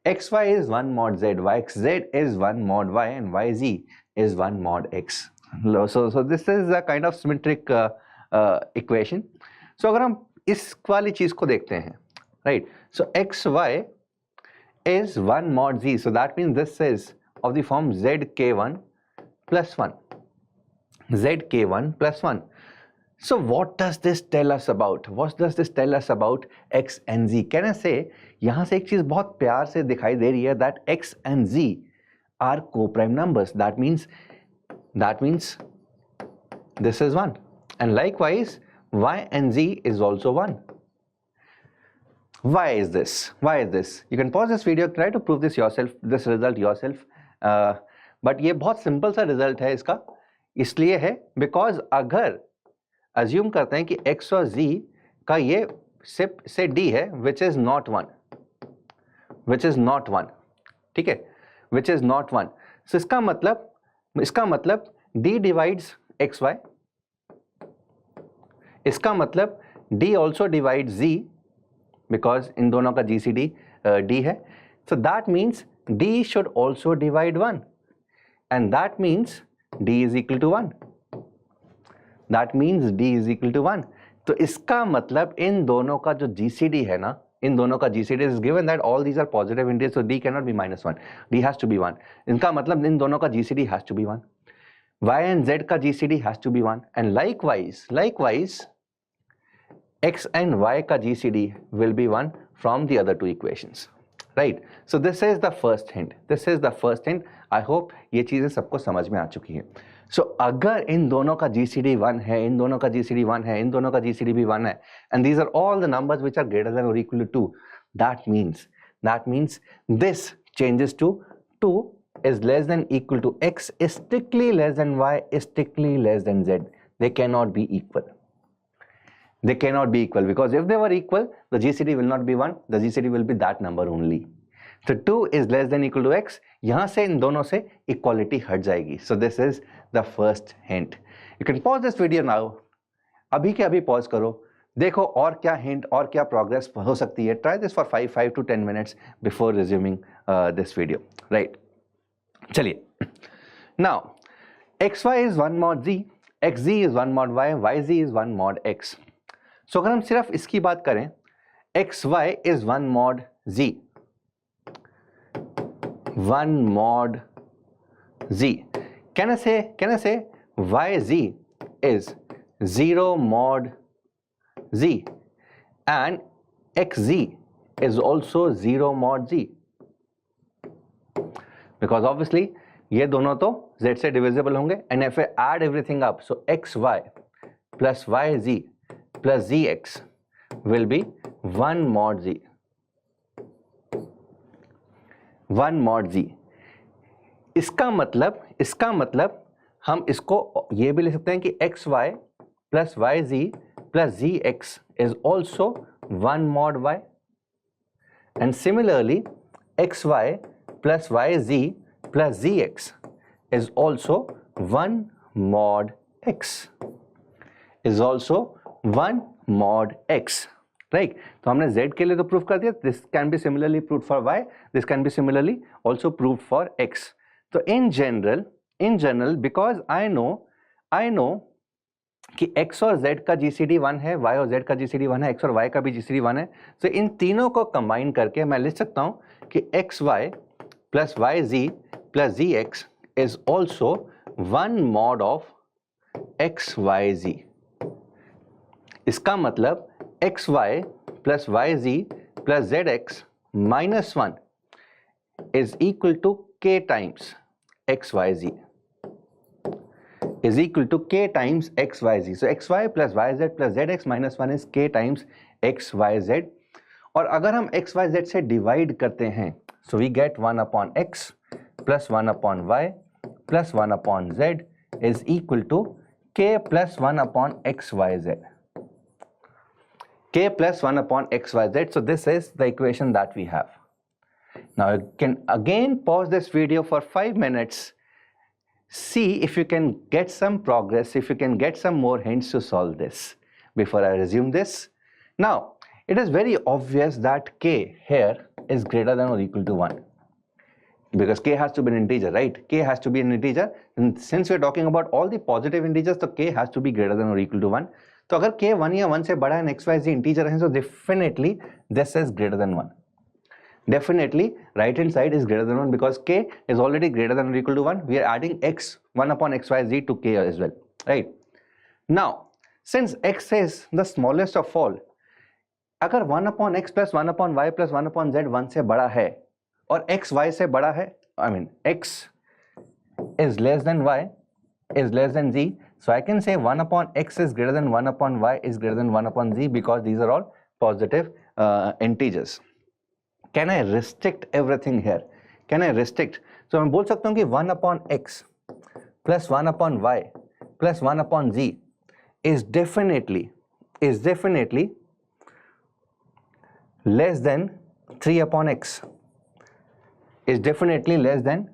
xy is 1 mod z, yxz is 1 mod y and yz is 1 mod x. So this is a kind of symmetric equation. So अगर हम इस वाली चीज को देखते हैं, right? So xy is 1 mod z, so that means this is of the form zk1 plus 1, zk1 plus 1. So what does this tell us about? What does this tell us about x and z? Can I say, यहाँ से एक चीज बहुत प्यार से दिखाई दे रही है that x and z are co-prime numbers. That means this is 1, and likewise y and z is also 1. Why is this? Why is this? You can pause this video, try to prove this yourself, this result yourself. But ये बहुत simple सा result है इसका, इसलिए है because अगर assume करते हैं कि x और z का ये से d है which is not 1, ठीक है, which is not 1. So इसका मतलब d divides xy, इसका मतलब d also divides z because इन दोनों का GCD d है. So that means d should also divide 1 and that means d is equal to 1. That means d is equal to 1. तो इसका मतलब इन दोनों का जो GCD है ना, इन दोनों का GCD is given that all these are positive integers, so d cannot be minus 1. d has to be 1. इनका मतलब इन दोनों का GCD has to be 1. y and z का GCD has to be 1 and likewise x and y का GCD will be 1 from the other two equations, right? So this is the first hint. I hope ये चीजें सबको समझ में आ चुकी हैं. So अगर इन दोनों का GCD 1 है, इन दोनों का GCD 1 है, इन दोनों का GCD भी 1 है, and these are all the numbers which are greater than or equal to 2, that means That means this changes to 2 is less than equal to x is strictly less than y is strictly less than z. They cannot be equal. They cannot be equal, because if they were equal, the GCD will not be 1, the GCD will be that number only. So 2 is less than equal to x, यहाँ से इन दोनों से equality हट जाएगी. So this is the first hint. You can pause this video now. अभी के अभी pause करो, देखो और क्या hint और क्या progress हो सकती है. Try this for 5 to 10 minutes before resuming this video. Right? चलिए. Now, xy is 1 mod z, xz is 1 mod y, yz is 1 mod x. So अगर हम सिर्फ इसकी बात करें, xy is 1 mod z, 1 mod z. Can I say yz is 0 mod z and xz is also 0 mod z? Because obviously ये दोनों तो z से divisible होंगे, and if I add everything up, so xy plus yz plus zx will be 1 mod z. 1 mod z. इसका मतलब हम इसको ये भी लिख सकते हैं कि xy plus yz plus zx is also 1 mod y, and similarly xy plus yz plus zx is also 1 mod x, is also 1 mod x. Right? तो हमने z के लिए तो प्रूफ कर दिया. This can be similarly proved for y. This can be similarly also proved for x. तो in general, because I know कि x और z का GCD 1 है, y और z का GCD 1 है, x और y का भी GCD 1 है. तो इन तीनों को कंबाइन करके मैं लिख सकता हूँ कि xy plus yz plus zx is also 1 mod of xyz. इसका मतलब xy plus yz plus zx minus 1 is equal to k times xyz, is equal to k times xyz. So xy plus yz plus zx minus 1 is k times xyz. और अगर हम xyz से divide करते हैं, so we get 1 upon x plus 1 upon y plus 1 upon z is equal to k plus 1 upon xyz. K plus 1 upon xyz. So this is the equation that we have. Now you can again pause this video for 5 minutes. See if you can get some progress, if you can get some more hints to solve this before I resume this. Now, it is very obvious that k here is greater than or equal to 1. Because k has to be an integer, right? K has to be an integer. And since we are talking about all the positive integers, so k has to be greater than or equal to 1. तो अगर k 1 या 1 से बड़ा है, x y z integer है, so definitely this is greater than 1. Definitely right hand side is greater than 1 because k is already greater than or equal to 1. We are adding x 1 upon x y z to k as well, right? Now since x is the smallest of all, अगर 1 upon x plus 1 upon y plus 1 upon z 1 से बड़ा है और x y से बड़ा है, I mean x is less than y is less than z, so I can say 1 upon x is greater than 1 upon y is greater than 1 upon z because these are all positive integers. Can I restrict everything here? Can I restrict? So मैं बोल सकता हूँ कि 1 upon x plus 1 upon y plus 1 upon z is definitely less than 3 upon x, is definitely less than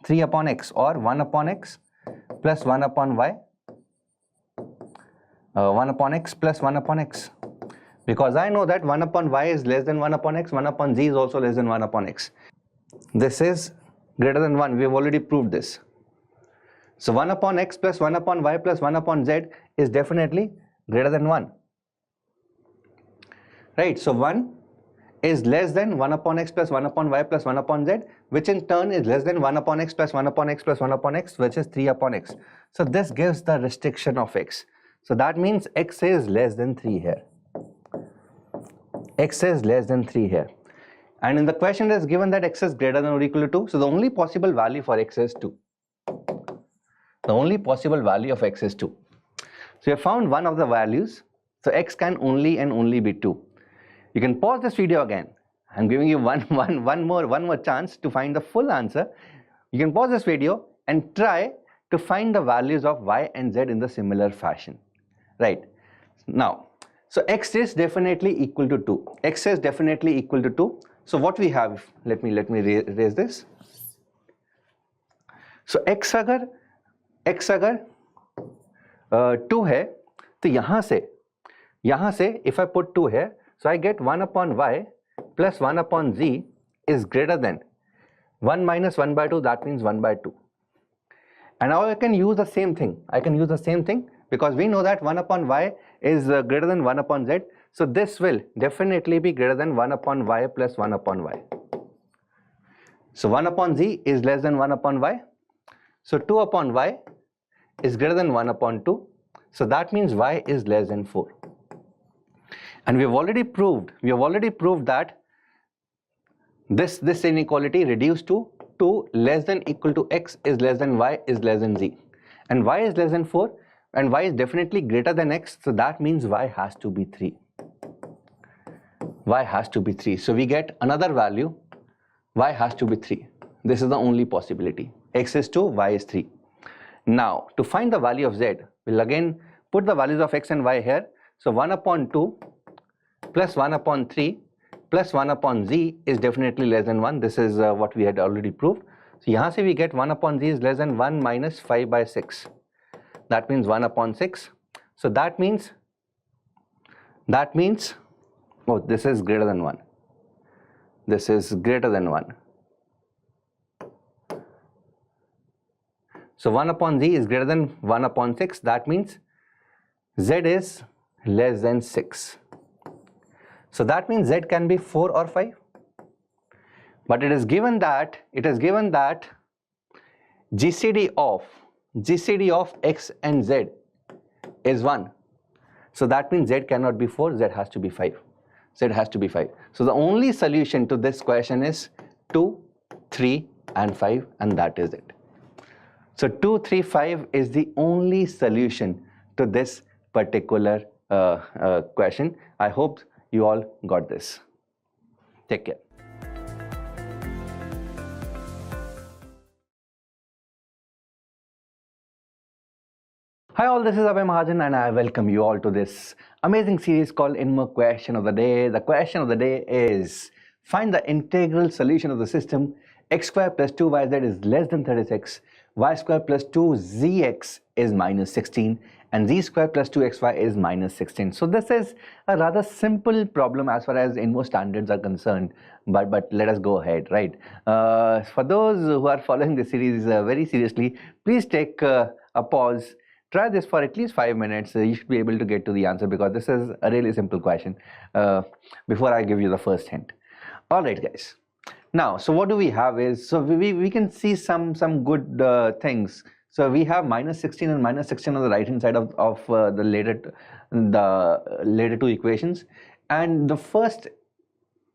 3 upon x, or 1 upon x plus 1 upon y, 1 upon x plus 1 upon x, because I know that 1 upon y is less than 1 upon x, 1 upon z is also less than 1 upon x. This is greater than 1, we have already proved this. So 1 upon x plus 1 upon y plus 1 upon z is definitely greater than 1. Right, so 1 is less than 1 upon x plus 1 upon y plus 1 upon z, which in turn is less than 1 upon x plus 1 upon x plus 1 upon x, which is 3 upon x. So this gives the restriction of x. So that means x is less than 3 here. X is less than 3 here. And in the question it is given that x is greater than or equal to 2. So the only possible value for x is 2. The only possible value of x is 2. So you have found one of the values. So x can only and only be 2. You can pause this video again, I'm giving you one more chance to find the full answer. You can pause this video and try to find the values of y and z in the similar fashion, right? Now, so x is definitely equal to 2. X is definitely equal to 2. So what we have, let me raise this. So x अगर 2 है तो यहाँ से if I put 2 here, so I get 1 upon y plus 1 upon z is greater than 1 minus 1 by 2, that means 1 by 2. And now I can use the same thing. Because we know that 1 upon y is greater than 1 upon z. So this will definitely be greater than 1 upon y plus 1 upon y. So 1 upon z is less than 1 upon y. So 2 upon y is greater than 1 upon 2. So that means y is less than 4. And we have already proved that this inequality reduced to 2 less than equal to x is less than y is less than z. And y is less than 4 and y is definitely greater than x. So that means y has to be 3. Y has to be 3. So we get another value. Y has to be 3. This is the only possibility. X is 2, y is 3. Now, to find the value of z, we'll again put the values of x and y here. So 1 upon 2 plus 1 upon 3 plus 1 upon z is definitely less than 1. This is what we had already proved. So यहाँ से we get 1 upon z is less than 1 minus 5 by 6. That means 1 upon 6. So that means, oh, this is greater than 1. This is greater than 1. So 1 upon z is greater than 1 upon 6. That means z is less than 6. So that means z can be 4 or 5. But it is given that GCD of x and z is 1. So that means z cannot be 4, z has to be 5. Z has to be 5. So the only solution to this question is 2, 3 and 5, and that is it. So 2, 3, 5 is the only solution to this particular question. I hope you all got this. Take care. Hi all, this is Abhay Mahajan and I welcome you all to this amazing series called INMO Question of the Day. The question of the day is, find the integral solution of the system x square plus 2yz is less than 36, y square plus 2zx is minus 16 and z square plus 2xy is minus 16. So this is a rather simple problem as far as INMO standards are concerned, but let us go ahead, right? For those who are following this series very seriously, please take a pause. Try this for at least 5 minutes. You should be able to get to the answer because this is a really simple question before I give you the first hint. Alright guys. Now, so what do we have is, so we can see some good things. So we have minus 16 and minus 16 on the right hand side of the later two equations. And the first,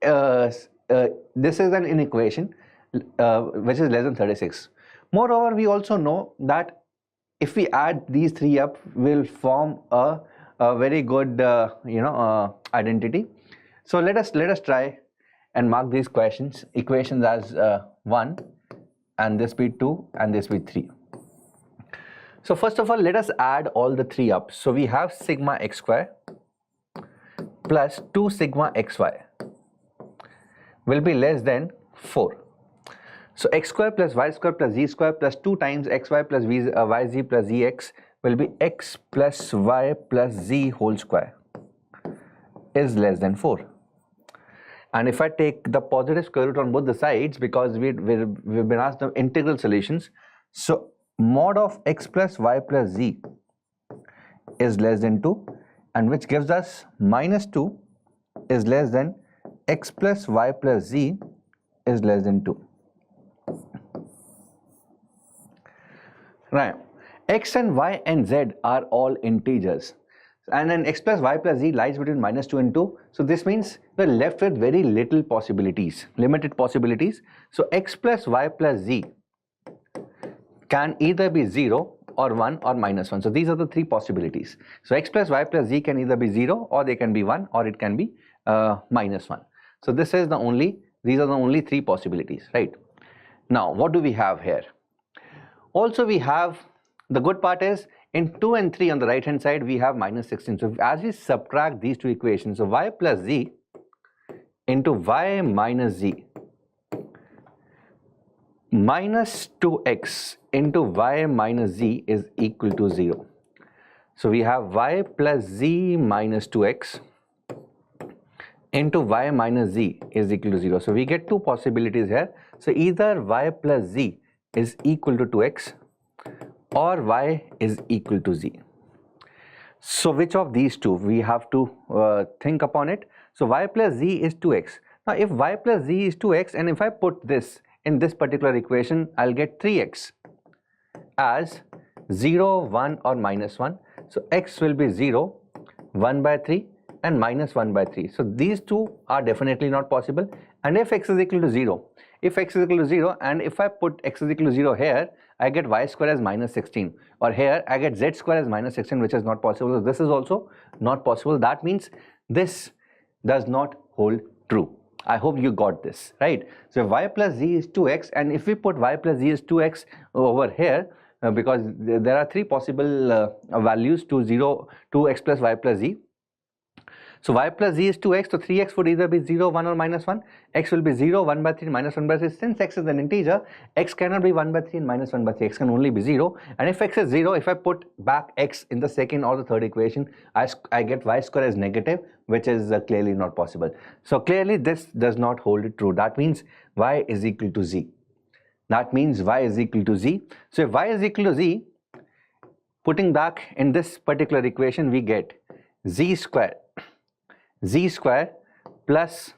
this is an inequation which is less than 36. Moreover, we also know that if we add these three up, we'll form a very good identity. So let us try and mark these equations as 1, and this be 2 and this be 3. So first of all, let us add all the three up. So we have sigma x square plus 2 sigma xy will be less than 4. So x square plus y square plus z square plus 2 times xy plus yz plus zx will be x plus y plus z whole square is less than 4. And if I take the positive square root on both the sides, because we've been asked the integral solutions, so mod of x plus y plus z is less than 2, and which gives us minus 2 is less than x plus y plus z is less than 2. Right, x and y and z are all integers, and then x plus y plus z lies between minus 2 and 2. So this means we're left with very little possibilities, limited possibilities. So x plus y plus z can either be 0 or 1 or minus 1. So these are the three possibilities. So x plus y plus z can either be 0 or they can be 1 or it can be minus 1. So these are the only three possibilities, right? Now what do we have here? Also we have, the good part is in 2 and 3 on the right hand side we have minus 16. So as we subtract these two equations, so y plus z into y minus z minus 2x into y minus z is equal to 0. So we have y plus z minus 2x into y minus z is equal to 0. So we get two possibilities here. So either y plus z is equal to 2x or y is equal to z. So which of these two we have to think upon it. So y plus z is 2x. Now if y plus z is 2x, and if I put this in this particular equation, I'll get 3x as 0, 1 or minus 1. So x will be 0, 1 by 3 and minus 1 by 3. So these two are definitely not possible. And if x is equal to 0, and if I put x is equal to 0 here, I get y square as minus 16, or here I get z square as minus 16, which is not possible. So this is also not possible. That means this does not hold true. I hope you got this, right? So y plus z is 2x, and if we put y plus z is 2x over here, because there are three possible values to 2x plus y plus z. So y plus z is 2x, so 3x would either be 0, 1 or minus 1. X will be 0, 1 by 3, minus 1 by 3. Since x is an integer, x cannot be 1 by 3 and minus 1 by 3. X can only be 0. And if x is 0, if I put back x in the second or the third equation, I get y square as negative, which is clearly not possible. So clearly this does not hold true. That means y is equal to z. That means y is equal to z. So if y is equal to z, putting back in this particular equation, we get z square plus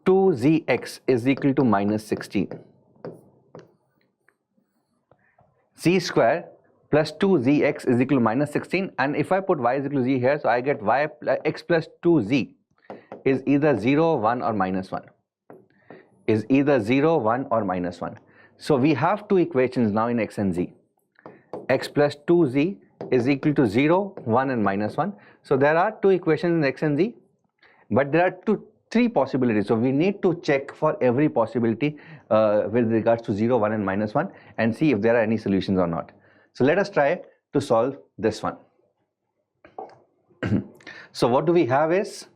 2zx is equal to minus 16. Z square plus 2zx is equal to minus 16, and if I put y is equal to z here, so I get x plus 2z is either 0, 1 or minus 1. Is either 0, 1 or minus 1. So we have two equations now in x and z. X plus 2z is equal to 0, 1 and minus 1. So there are two equations in x and z, but there are three possibilities. So we need to check for every possibility with regards to 0, 1 and minus 1 and see if there are any solutions or not. So let us try to solve this one. So what do we have is,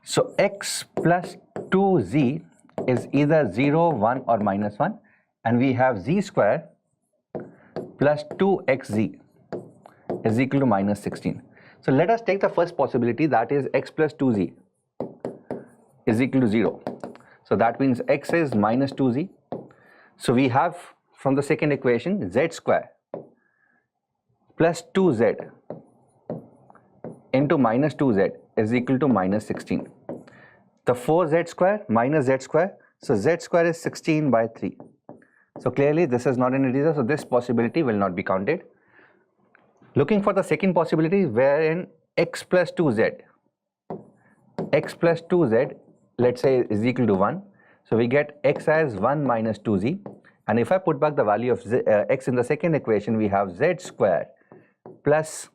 so x plus 2z is either 0, 1 or minus 1, and we have z square plus 2xz is equal to minus 16. So let us take the first possibility, that is x plus 2z is equal to 0. So that means x is minus 2z. So we have from the second equation z square plus 2z into minus 2z is equal to minus 16. The 4z square minus z square, so z square is 16 by 3. So clearly this is not an integer, so this possibility will not be counted. Looking for the second possibility wherein x plus 2z, let's say is equal to 1. So we get x as 1 minus 2z, and if I put back the value of x in the second equation, we have z square plus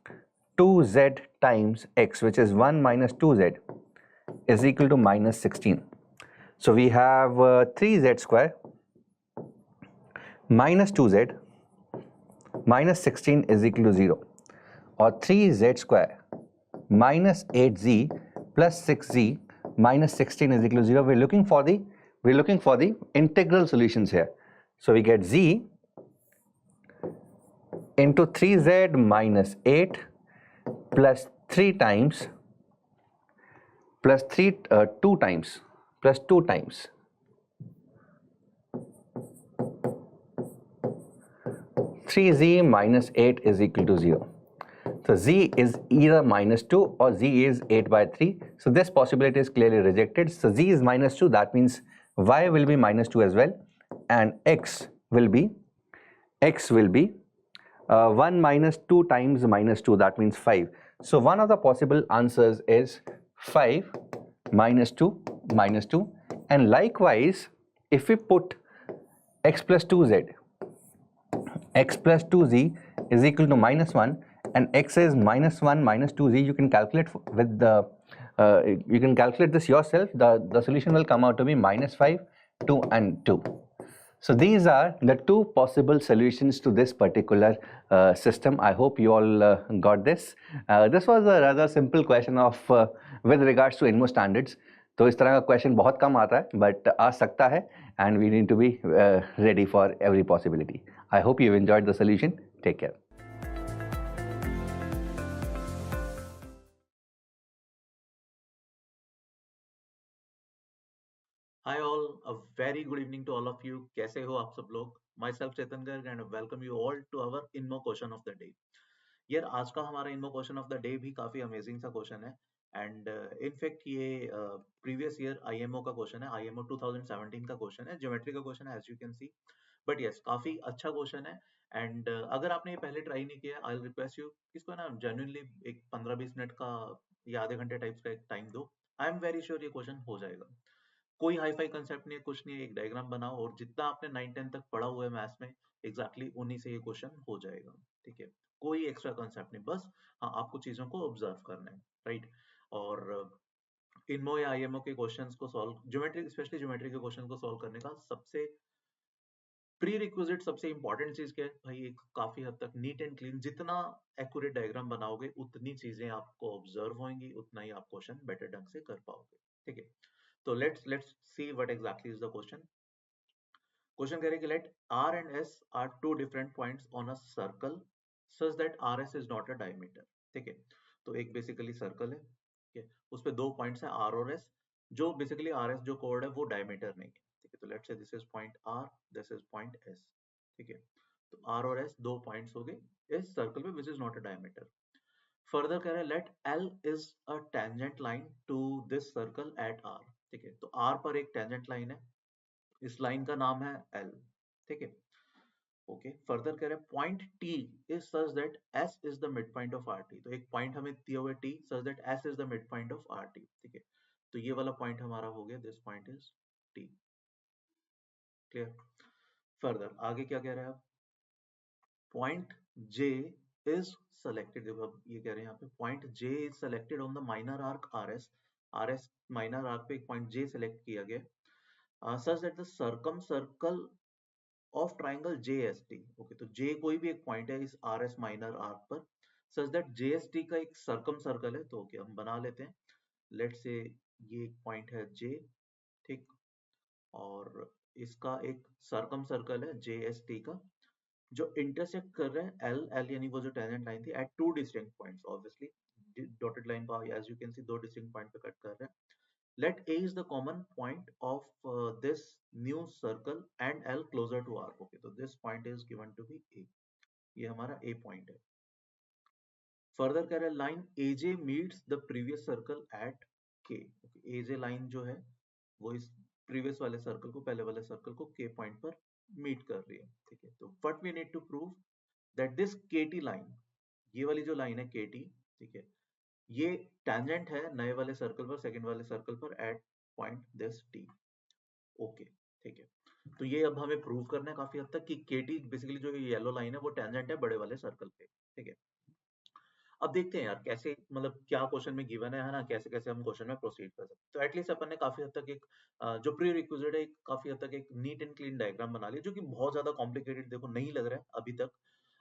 2z times x, which is 1 minus 2z is equal to minus 16. So we have 3z square minus 2z minus 16 is equal to 0, or 3z square minus 8z plus 6z minus 16 is equal to 0. We're looking for the integral solutions here. So we get z into 3z minus 8 plus 3 times plus 2 times plus 2 times 3z minus 8 is equal to 0. So z is either minus 2 or z is 8 by 3. So this possibility is clearly rejected. So z is minus 2, that means y will be minus 2 as well, and x will be 1 minus 2 times minus 2, that means 5. So one of the possible answers is 5 minus 2 minus 2, and likewise if we put x plus 2z is equal to minus 1 and x is -1, -2z. You can calculate with the you can calculate this yourself. The solution will come out to be -5, 2 and 2. So these are the two possible solutions to this particular system. I hope you all got this. This was a rather simple question of with regards to INMO standards. तो इस तरह का question बहुत कम आता है, but आ सकता है, and we need to be ready for every possibility. I hope you enjoyed the solution. Take care. Hi all, a very good evening to all of you. कैसे हो आप सब लोग? Myself Chetan Garg and welcome you all to our INMO question of the day. यार आज का हमारा INMO question of the day भी काफी अमेजिंग सा क्वेश्चन है एंड इनफैक्ट ये प्रीवियस ईयर IMO का क्वेश्चन है, IMO 2017 का क्वेश्चन है, ज्योमेट्री का क्वेश्चन है as you can see. But yes काफी अच्छा क्वेश्चन है एंड अगर आपने ये पहले ट्राई नहीं किया आई रिक्वेस्ट यू इसको ना जेन्युइनली एक 15-20 मिनट का या आधे घंटे टाइप्स का एक टाइम दो. आई एम वेरी श्योर ये क्वेश्चन हो जाएगा. कोई हाई फाई कंसेप्ट नहीं है, कुछ नहीं है, एक डायग्राम बनाओ और जितना आपने 9-10 तक पढ़ा हुआ है मैथ्स में एग्जैक्टली उन्हीं से ये क्वेश्चन हो जाएगा. ठीक है, कोई एक्स्ट्रा कंसेप्ट नहीं, बस हाँ आपको चीजों को ऑब्जर्व करना है, राइट. और इनमो या आईएमओ के क्वेश्चंस को सॉल्व ज्योमेट्री स्पेशली ज्योमेट्री के क्वेश्चन को सॉल्व करने का सबसे प्री रिक्विजिट सबसे इंपॉर्टेंट चीज क्या है भाई, एक काफी हद तक नीट एंड क्लीन. जितना एक्यूरेट डायग्राम बनाओगे उतनी चीजें आपको ऑब्जर्व होंगी, उतना ही आप क्वेश्चन बेटर ढंग से कर पाओगे. ठीक है, तो let's see what exactly is the question. Question कह रहे कि let R and S are two different points on a circle such that RS is not a diameter. ठीक है, तो एक बेसिकली सर्कल है, ठीक है, उस पे दो पॉइंट्स हैं R और S, जो बेसिकली RS जो कोड है वो डायमीटर नहीं है. ठीक है, तो let's say this is point R, this is point S. ठीक है, तो R और S दो पॉइंट्स हो गए इस सर्कल पे which is not a diameter. Further कह रहे हैं let L is a tangent line to this circle at R. ठीक है, तो R पर एक टेंजेंट लाइन है, इस लाइन का नाम है L. ठीक है, ओके. फर्दर कह रहे हैं point T is such that S is the mid point of RT. तो एक पॉइंट हमें दिया हुआ है T such that S is the mid point of RT. ठीक है, तो ये वाला पॉइंट हमारा हो गया, this point is T. Clear. Further आगे क्या कह रहे हैं आप, पॉइंट J is selected. देखो अब ये कह रहे हैं यहाँ पे point J is selected on the minor arc RS. RS minor arc पे एक पॉइंट J सेलेक्ट किया गया, such that the circumcircle of triangle JST. Okay, तो J कोई भी एक पॉइंट है इस RS माइनर आर्क पर, such that JST का एक सर्कम सर्कल है. तो ओके हम बना लेते हैं. लेट से ये एक पॉइंट है J, ठीक, और इसका एक सर्कम सर्कल है JST का जो इंटरसेक्ट कर रहे हैं एल एल यानी वो जो टेंजेंट लाइन थी at two distinct points. Obviously dotted line को एज यू कैन सी दो डिस्टिंक्ट पॉइंट पे कट कर रहे हैं. Let A is the common point of this new circle and L closer to R. Okay, तो this point is given to be A. ये हमारा A point है. Further कह रहे हैं line A J meets the previous circle at K. A J line जो है वो इस प्रीवियस वाले सर्कल को, पहले वाले सर्कल को के पॉइंट पर मीट कर रही है. ठीक है, तो what we need to prove that this KT line, ये वाली जो लाइन है केटी, ठीक है, ये टेंजेंट है नए वाले सर्कल पर, सेकंड वाले सर्कल पर at point this T. Okay, ठीक है, तो ये अब हमें प्रूव करना है काफी हद तक कि केटी बेसिकली जो येलो लाइन है वो टेंजेंट है बड़े वाले सर्कल पे. ठीक है, अब देखते हैं यार कैसे, मतलब क्या क्वेश्चन में गिवन है ना, कैसे कैसे हम क्वेश्चन में प्रोसीड कर सकते हैं. तो एटलीस्ट अपन ने काफी हद तक एक जो प्री रिक्विजिट है काफी हद तक एक नीट एंड क्लीन डायग्राम बना लिया, जो कि बहुत ज्यादा कॉम्प्लिकेटेड देखो नहीं लग रहा है अभी तक.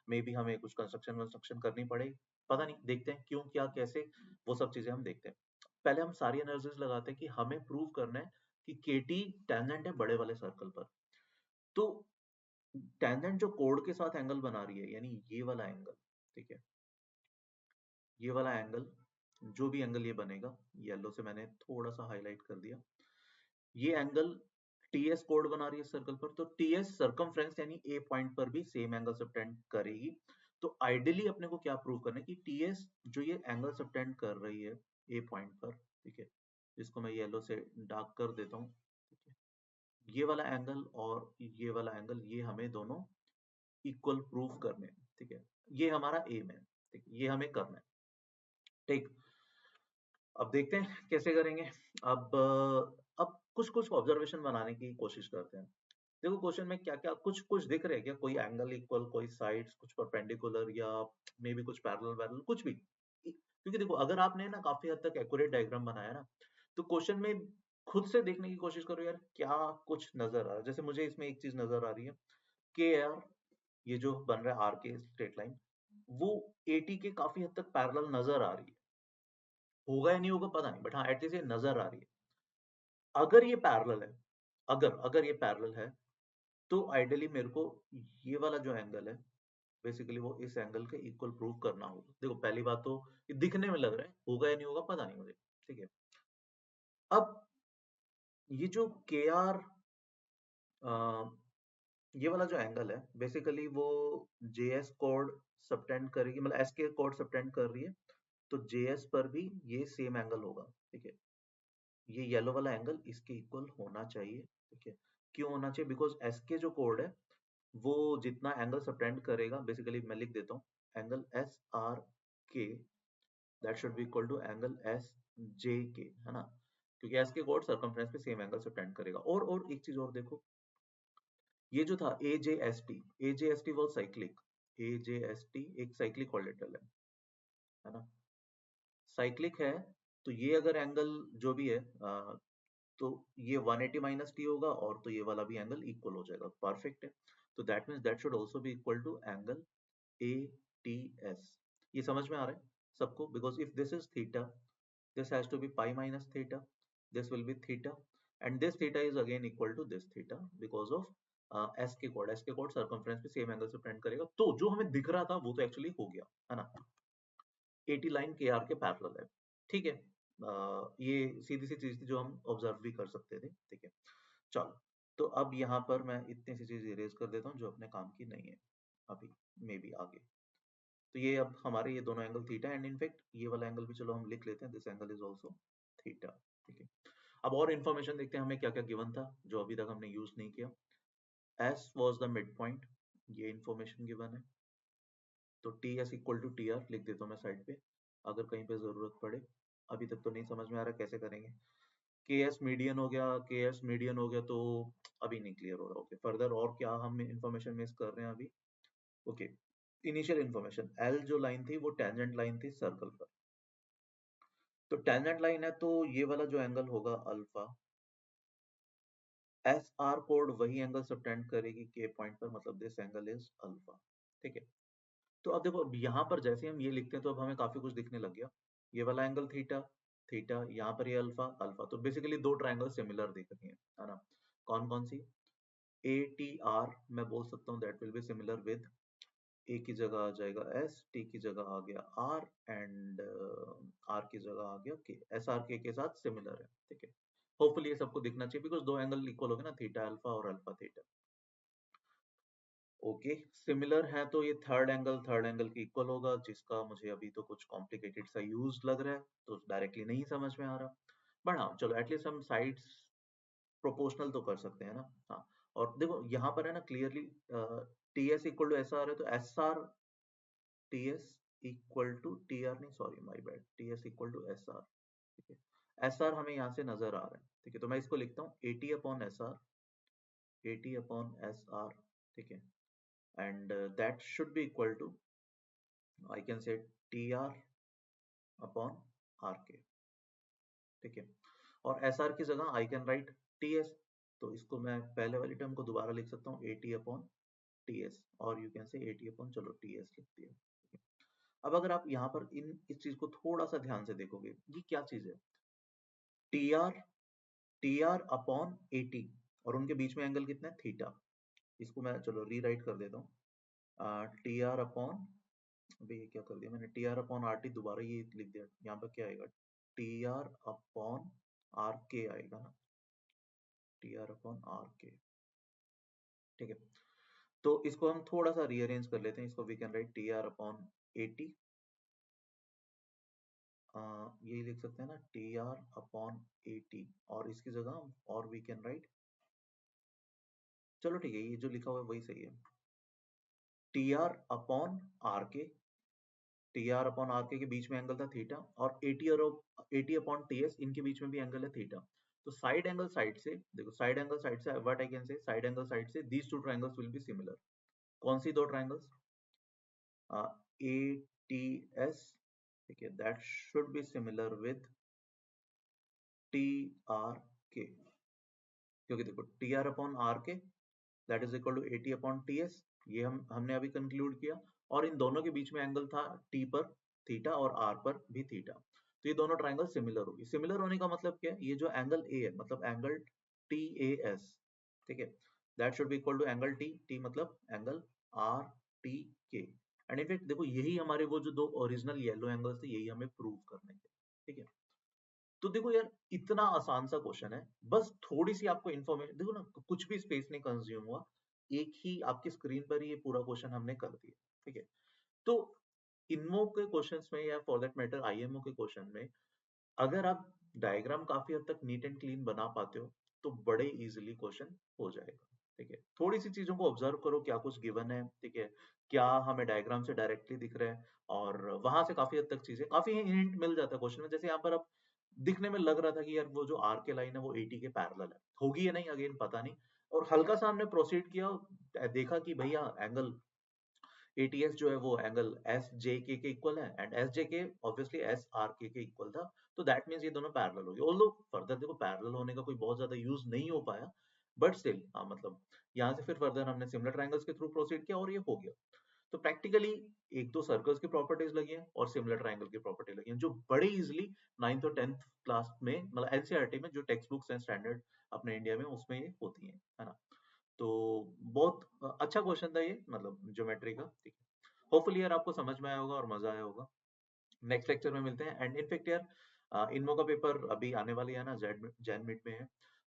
मे बी हमें कुछ कंस्ट्रक्शन करनी पड़े, पता नहीं, देखते हैं क्यों क्या कैसे, वो सब चीजें हम देखते हैं. पहले हम सारी एनालिसिस लगाते हैं कि हमें प्रूव करना है कि केटी टेंजेंट है बड़े वाले सर्कल पर. तो टेंजेंट जो कोड के साथ एंगल बना रही है, यानी ये वाला एंगल, ठीक है, ये वाला एंगल, जो भी एंगल ये बनेगा, येलो से मैंने थोड़ा सा हाईलाइट कर दिया, ये एंगल टीएस कोड बना रही है सर्कल पर, तो टीएस सर्कमफ्रेंस यानी ए पॉइंट पर भी सेम एंगल सबटेंड करेगी. तो आइडियली अपने को क्या प्रूव करना है कि टीएस जो ये एंगल सबटेंड कर रही है ए पॉइंट पर, ठीक है, जिसको मैं येलो से डार्क कर देता हूँ, ठीक है, ये वाला एंगल और ये वाला एंगल, ये हमें दोनों इक्वल प्रूव करने हैं. ठीक है, ये हमारा एम है, ठीक, ये हमें करना है. ठीक, अब देखते हैं कैसे करेंगे. अब कुछ कुछ ऑब्जर्वेशन बनाने की कोशिश करते हैं. देखो क्वेश्चन में क्या क्या कुछ कुछ दिख रहे हैं क्या, कोई एंगल इक्वल, कोई साइड्स, कुछ परपेंडिकुलर, या मे बी कुछ पैरेलल वैरेलल, कुछ भी। क्योंकि देखो अगर आपने ना काफी हद तक एक्यूरेट डायग्राम बनाया ना, तो क्वेश्चन में खुद से देखने की कोशिश करो यार क्या कुछ नजर आ रहा है। जैसे मुझे इसमें एक चीज नजर आ रही है कि यार ये जो बन रहा है आर के स्ट्रेट लाइन, वो 80 के काफी हद तक पैरेलल नजर आ रही है। होगा या नहीं होगा पता नहीं, बट हाँ एटलीस्ट ये नजर आ रही है। अगर ये पैरेलल है, अगर अगर ये पैरेलल है, तो आइडियली मेरे को ये वाला जो एंगल है, बेसिकली वो इस एंगल के इक्वल प्रूव करना होगा। देखो पहली बात तो ये दिखने में लग रहा है, होगा या नहीं होगा पता नहीं मुझे, ठीक है। अब ये जो के आर, ये वाला जो एंगल है बेसिकली वो जेएस कोड सबटेंड करेगी, मतलब एस के कोड सबटेंड कर रही है, तो जेएस पर भी ये सेम एंगल होगा, ठीक है। ये येलो वाला एंगल इसके इक्वल होना चाहिए, ठीक है। क्यों होना चाहिए? बिकॉज एस के जो कोड है वो जितना एंगल सबटेंड करेगा, बेसिकली मैं लिख देता हूँ angle S R K, that should be equal to angle S J K, है ना, क्योंकि एस के कोड सर्कमफ्रेंस पे सेम एंगल सबटेंड करेगा। और एक चीज और देखो, ये जो था ए जे एस टी वो cyclic, A J S T एक साइक्लिक ऑर्बिटल है ना, साइक्लिक है। तो ये अगर एंगल जो भी है तो ये 180 माइनस टी होगा, और तो ये वाला भी एंगल इक्वल हो जाएगा, परफेक्ट है। तो that means that should also be equal to angle A T S. ये समझ में आ रहा है सबको? Because if this is theta, this has to be pi minus theta, this will be theta, and this theta is again equal to this theta because of s के कोड circumference पे सेम एंगल से present करेगा। तो जो हमें दिख रहा था वो तो एक्चुअली हो गया, है ना, 80 लाइन के आर के पैरेलल है, ठीक है। ये सीधी सी चीज थी जो हम ऑब्जर्व भी कर सकते थे, ठीक है। चलो, तो अब यहाँ पर मैं इतनी सी चीज इरेज कर देता हूँ जो अपने काम की नहीं है अभी, मे बी आगे। तो ये अब हमारे ये दोनों एंगल थीटा, एंड इनफैक्ट ये वाला एंगल भी चलो हम लिख लेते हैं, this angle is also theta, ठीक है। अब और इन्फॉर्मेशन देखते हैं हमें क्या क्या गिवन था जो अभी तक हमने यूज नहीं किया। S was the mid point, ये इन्फॉर्मेशन गिवन है। तो T S equal to T R लिख देता हूँ मैं साइड पे, अगर कहीं पे जरूरत पड़े। अभी तक तो नहीं समझ में आ रहा कैसे करेंगे। के एस मीडियन हो गया, के एस मीडियन हो गया, तो अभी नहीं क्लियर हो रहा। ओके, फर्दर और क्या हम इन्फॉर्मेशन मिस कर रहे हैं अभी? ओके, इनिशियल इन्फॉर्मेशन, एल जो लाइन थी वो टेंजेंट लाइन थी सर्कल पर। तो टेंजेंट लाइन है तो ये वाला जो एंगल होगा अल्फा, एस आर कोड वही एंगल सबटेंड करेगी के पॉइंट पर, मतलब दिस एंगल इज अल्फा, ठीक है। तो अब देखो, अब यहाँ पर जैसे हम ये लिखते हैं तो अब हमें काफी कुछ दिखने लग गया। ये वाला एंगल थीटा, थीटा, यहाँ पर ये अल्फा, अल्फा, तो बेसिकली दो ट्रायंगल सिमिलर दिख रही है ना। कौन कौन सी? ए टी आर मैं बोल सकता हूँ that will be similar with, A की जगह आ जाएगा एस, टी की जगह आ गया आर, एंड आर की जगह आ गया के, एस आर के साथ सिमिलर है, ठीक है। होपफुली ये सबको दिखना चाहिए बिकॉज दो एंगल इक्वल हो गए ना, थीटा अल्फा और अल्फा थीटा। ओके, सिमिलर है तो ये थर्ड एंगल के इक्वल होगा, जिसका मुझे अभी तो कुछ कॉम्प्लिकेटेड सा यूज लग रहा है, तो डायरेक्टली नहीं समझ में आ रहा। बट हाँ चलो, एटलीस्ट हम साइड्स प्रोपोर्शनल तो कर सकते हैं ना। हाँ, और देखो यहाँ पर है ना clearly T S equal to S R है, तो S R T S equal to T R, नहीं sorry my bad, T S equal to S R, ठीक है। एस आर हमें यहाँ से नजर आ रहा है, ठीक है, तो मैं इसको लिखता हूँ A T upon S R, A T upon S R, ठीक है, and that should be equal to, I can say T R upon R K, ठीक है। और एस आर की जगह I can write T S, तो इसको मैं पहले वाली टर्म को दोबारा लिख सकता हूँ A T upon T S, और you can say A T upon, चलो टी एस लिख दिया। अब अगर आप यहाँ पर इस चीज को थोड़ा सा ध्यान से देखोगे, ये क्या चीज है? T R, T R upon A T, और उनके बीच में एंगल कितना है? थीटा। इसको मैं चलो रीराइट कर देता हूँ, टी आर अपॉन, अभी ये क्या कर दिया मैंने, T R upon R T, दोबारा ये लिख दिया। यहाँ पर क्या आएगा? टी आर अपॉन आर के आएगा ना, T R upon R K, ठीक है। तो इसको हम थोड़ा सा रीअरेंज कर लेते हैं, इसको we can write T R upon A T, यही लिख सकते हैं ना, T R upon A T, और इसकी जगह हम और वी कैन राइट, चलो ठीक है, ये जो लिखा हुआ है वही सही है, टी आर अपॉन आर के, टी आर अपॉन आर के बीच में एंगल था थीटा, और ए टी और ए टी अपॉन टी एस, इनके बीच में भी एंगल है थीटा। तो साइड एंगल साइड से देखो, साइड एंगल साइड से what I can say, side angle side से these two triangles will be similar. कौन सी दो ट्रायंगल्स? ए टी एस, ठीक है, that should be similar with T R K, क्योंकि देखो T R upon R K that is equal to A T upon T S, ये हमने अभी कंक्लूड किया. और इन दोनों के बीच में एंगल था टी पर थीटा और आर पर भी थीटा, तो ये दोनों ट्रायंगल सिमिलर होगी. सिमिलर होने का मतलब क्या है? ये जो एंगल ए है मतलब एंगल टी ए एस, ठीक है, that should be equal to angle T, T मतलब angle R T K. And in fact देखो यही हमारे वो जो दो ओरिजिनल येलो एंगल्स थे यही हमें प्रूव करने थे, ठीक है. तो देखो यार इतना आसान सा क्वेश्चन है, बस थोड़ी सी आपको इन्फॉर्मेशन, देखो ना कुछ भी स्पेस नहीं कंज्यूम हुआ, एक ही आपकी स्क्रीन पर ये पूरा क्वेश्चन हमने कर दिया, ठीक है. तो इनमो के क्वेश्चंस में या फॉर दैट मैटर आईएमओ के क्वेश्चन में अगर आप डायग्राम काफी हद तक नीट एंड क्लीन बना पाते हो तो बड़े इजीली क्वेश्चन हो जाएगा, ठीक है. थोड़ी सी चीजों को ऑब्जर्व करो, क्या कुछ गिवन है, ठीक है, क्या हमें डायग्राम से डायरेक्टली दिख रहा है, और वहां से काफी हद तक चीजें काफी हिंट मिल जाता है क्वेश्चन में. जैसे यहाँ पर अब दिखने में लग रहा था कि यार वो जो आर के लाइन है वो 80 के पैरेलल है, होगी या नहीं अगेन पता नहीं. और हल्का सा हमने प्रोसीड किया, देखा कि भैया एंगल एटीएस जो है वो एंगल एस जे के इक्वल है, एंड एस जे के ऑब्वियसली एस आर के इक्वल था, तो दैट मींस ये दोनों पैरेलल हो गए. ऑल्दो फर्दर देखो पैरेलल होने का कोई बहुत ज्यादा यूज नहीं हो पाया, बट स्टिल हाँ मतलब यहाँ से फिर फर्दर हमने सिमिलर ट्रायंगल्स के थ्रू प्रोसीड किया और ये हो गया. तो प्रैक्टिकली एक दो सर्कल्स की प्रॉपर्टीज लगी हैं और सिमिलर ट्रायंगल की प्रॉपर्टी लगी हैं जो बड़े इजीली 9th और 10th क्लास में मतलब एनसीईआरटी में जो टेक्स्ट बुक्स हैं स्टैंडर्ड अपने इंडिया में उसमें ये होती हैं, है ना. तो बहुत अच्छा क्वेश्चन था ये, मतलब ज्योमेट्री का, ठीक है. होपफुली यार आपको समझ में आया होगा और मजा आया होगा. नेक्स्ट लेक्चर में मिलते हैं. एंड इनफेक्ट यार इनमो का पेपर अभी आने वाली है ना, जैन मिड में है,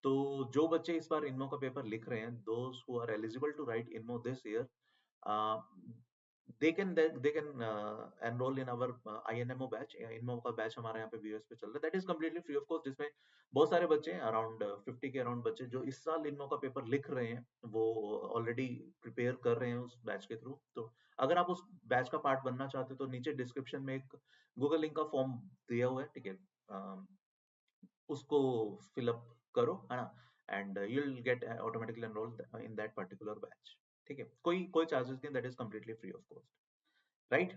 तो जो बच्चे इस बार इनमो का पेपर लिख रहे हैं, those who are eligible to write INMO this year, they can enroll in our INMO batch. INMO का बैच हमारे यहाँ पे VOS पे चल रहा है, that is completely free of cost, जिसमें बहुत सारे बच्चे अराउंड 50 के अराउंड बच्चे जो इस साल इनमो का पेपर लिख रहे हैं वो ऑलरेडी प्रिपेयर कर रहे हैं उस बैच के थ्रू. तो अगर आप उस बैच का पार्ट बनना चाहते हो तो नीचे डिस्क्रिप्शन में एक गूगल लिंक का फॉर्म दिया हुआ है, ठीक है, उसको फिलअप करो, है ना, and you will gate automatically enrolled in that particular batch, ठीक है. कोई चार्जेस नहीं, that is completely free of cost, right.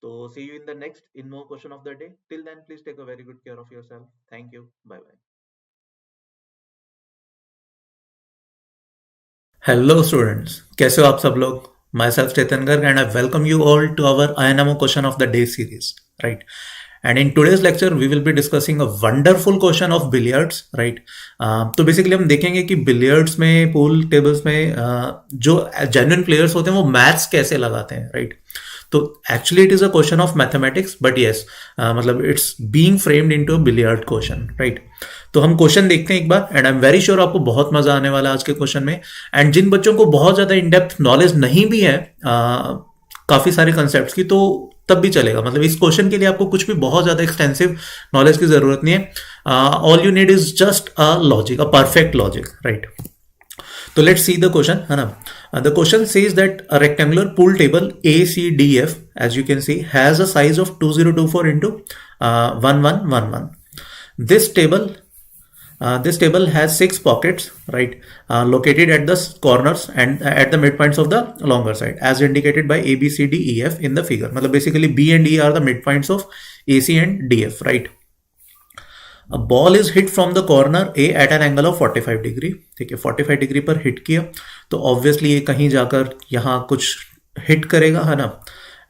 तो see you in the next INMO question of the day. Till then please take a very good care of yourself. Thank you. Bye bye. Hello students, कैसे हो आप सब लोग? My self Chetan Garg and I welcome you all to our INMO question of the day series, right. And in today's lecture we will be discussing a wonderful question of billiards, right. तो basically हम देखेंगे कि billiards में, pool tables में जो genuine players होते हैं वो मैथ्स कैसे लगाते हैं, राइट. तो actually it is a question of mathematics, but yes मतलब it's being framed into a billiard question, right. तो हम क्वेश्चन देखते हैं एक बार, and I am very sure आपको बहुत मजा आने वाला है आज के क्वेश्चन में. एंड जिन बच्चों को बहुत ज्यादा इन डेप्थ नॉलेज नहीं भी है काफी सारे कंसेप्ट्स की, तो तब भी चलेगा. मतलब इस क्वेश्चन के लिए आपको कुछ भी बहुत ज्यादा एक्सटेंसिव नॉलेज की जरूरत नहीं है. All you need is just a logic, a perfect logic, right. तो लेट्स सी द क्वेश्चन, है ना. The question says that a rectangular pool table ACDF, as you can see, has a size of 2024 into 1111. This table has 6 pockets, right, located at the corners and at the midpoints of the longer side, as indicated by A, B, C, D, E, F in the figure. मतलब basically B and E are the midpoints of AC and DF, right. A ball is hit from the corner A at an angle of 45 degree, ठीक है. 45 degree पर hit किया तो obviously ये कहीं जाकर यहाँ कुछ हिट करेगा, है ना,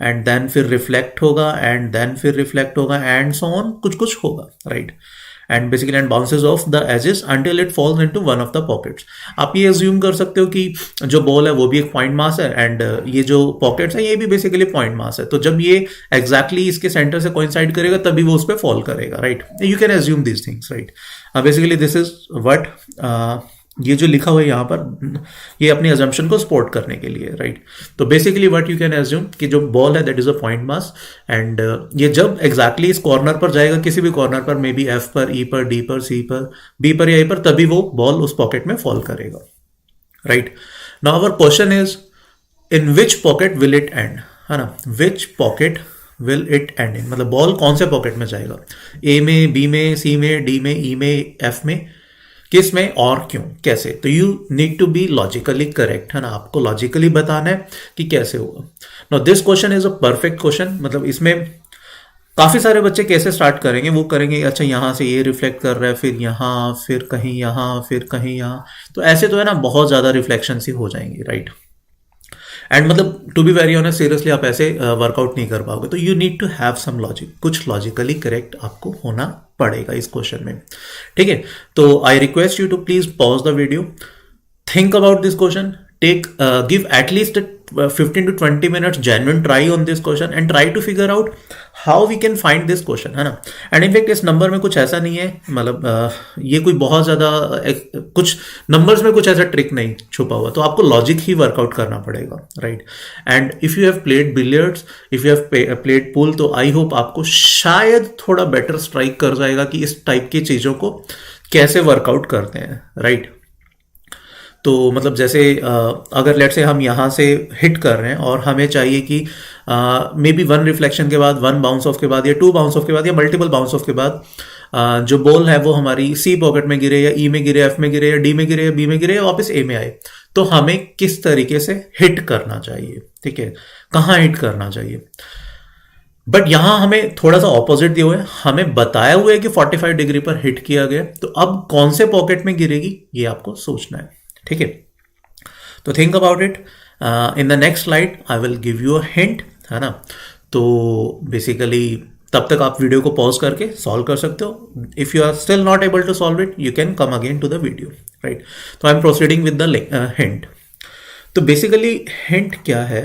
एंड देन फिर रिफ्लेक्ट होगा, एंड देन फिर रिफ्लेक्ट होगा, एंड सो ऑन, कुछ कुछ होगा, right. And basically and bounces off the edges until it falls into one of the pockets. आप ये अज्यूम कर सकते हो कि जो बॉल है वो भी एक पॉइंट मास है, एंड ये जो पॉकेट्स है ये भी बेसिकली पॉइंट मास है. तो जब ये एग्जैक्टली इसके सेंटर से कोइंसाइड करेगा तभी वो उस पर फॉल करेगा, right. You can assume these things, right. Basically this is what ये जो लिखा हुआ है यहाँ पर, ये अपनी अजम्पशन को सपोर्ट करने के लिए, राइट. तो basically what you can assume कि जो बॉल है that is a point mass, and ये जब एग्जैक्टली इस कॉर्नर पर जाएगा, किसी भी कॉर्नर पर, मे बी एफ पर, ई पर, डी पर, सी पर, बी पर या ए पर, तभी वो बॉल उस पॉकेट में फॉल करेगा, right. Now our question is in which pocket will it end, है ना. Which pocket will it end in, मतलब बॉल कौन से पॉकेट में जाएगा, ए में, बी में, सी में, डी में, ई में, एफ में, किस में और क्यों कैसे। तो you need to be logically correct, है ना, आपको लॉजिकली बताना है कि कैसे होगा। Now this question is a perfect question, मतलब इसमें काफी सारे बच्चे कैसे स्टार्ट करेंगे, वो करेंगे अच्छा यहाँ से ये रिफ्लेक्ट कर रहा है, फिर यहाँ, फिर कहीं यहाँ, फिर कहीं यहाँ, तो ऐसे तो है ना बहुत ज्यादा रिफ्लेक्शन सी हो जाएंगी, राइट। एंड मतलब to be very honest seriously आप ऐसे वर्कआउट नहीं कर पाओगे। तो you need to have some logic, कुछ लॉजिकली करेक्ट आपको होना पड़ेगा इस क्वेश्चन में, ठीक है। तो I request you to please pause the video, think about this question, take give at least 15 to 20 minutes genuine try on this question and try to figure out how we can find this question, है ना। And in fact इस number में कुछ ऐसा नहीं है, मतलब ये कोई बहुत ज़्यादा कुछ नंबर्स में कुछ ऐसा ट्रिक नहीं छुपा हुआ, तो आपको लॉजिक ही वर्कआउट करना पड़ेगा, right. And if you have played billiards, if you have played pool, तो आई होप आपको शायद थोड़ा बेटर स्ट्राइक कर जाएगा कि इस टाइप की चीज़ों को कैसे वर्कआउट करते हैं, राइट। तो मतलब जैसे अगर लेट से हम यहाँ से हिट कर रहे हैं और हमें चाहिए कि मे बी 1 रिफ्लेक्शन के बाद, 1 बाउंस ऑफ के बाद, या 2 बाउंस ऑफ के बाद, या मल्टीपल बाउंस ऑफ के बाद जो बॉल है वो हमारी सी पॉकेट में गिरे, या ई में गिरे, एफ में गिरे, या डी में गिरे, या बी में गिरे, या वापस ए में आए, तो हमें किस तरीके से हिट करना चाहिए, ठीक है, कहाँ हिट करना चाहिए। बट यहां हमें थोड़ा सा ऑपोजिट दिया हुआ है, हमें बताया हुआ है कि 45 डिग्री पर हिट किया गया, तो अब कौन से पॉकेट में गिरेगी ये आपको सोचना है, ठीक है। तो think about it, in the next slide I will give you a hint, है ना। तो बेसिकली तब तक आप वीडियो को पॉज करके सॉल्व कर सकते हो। If you are still not able to solve it, you can come again to the video, right. तो I am proceeding with the hint. तो बेसिकली हिंट क्या है,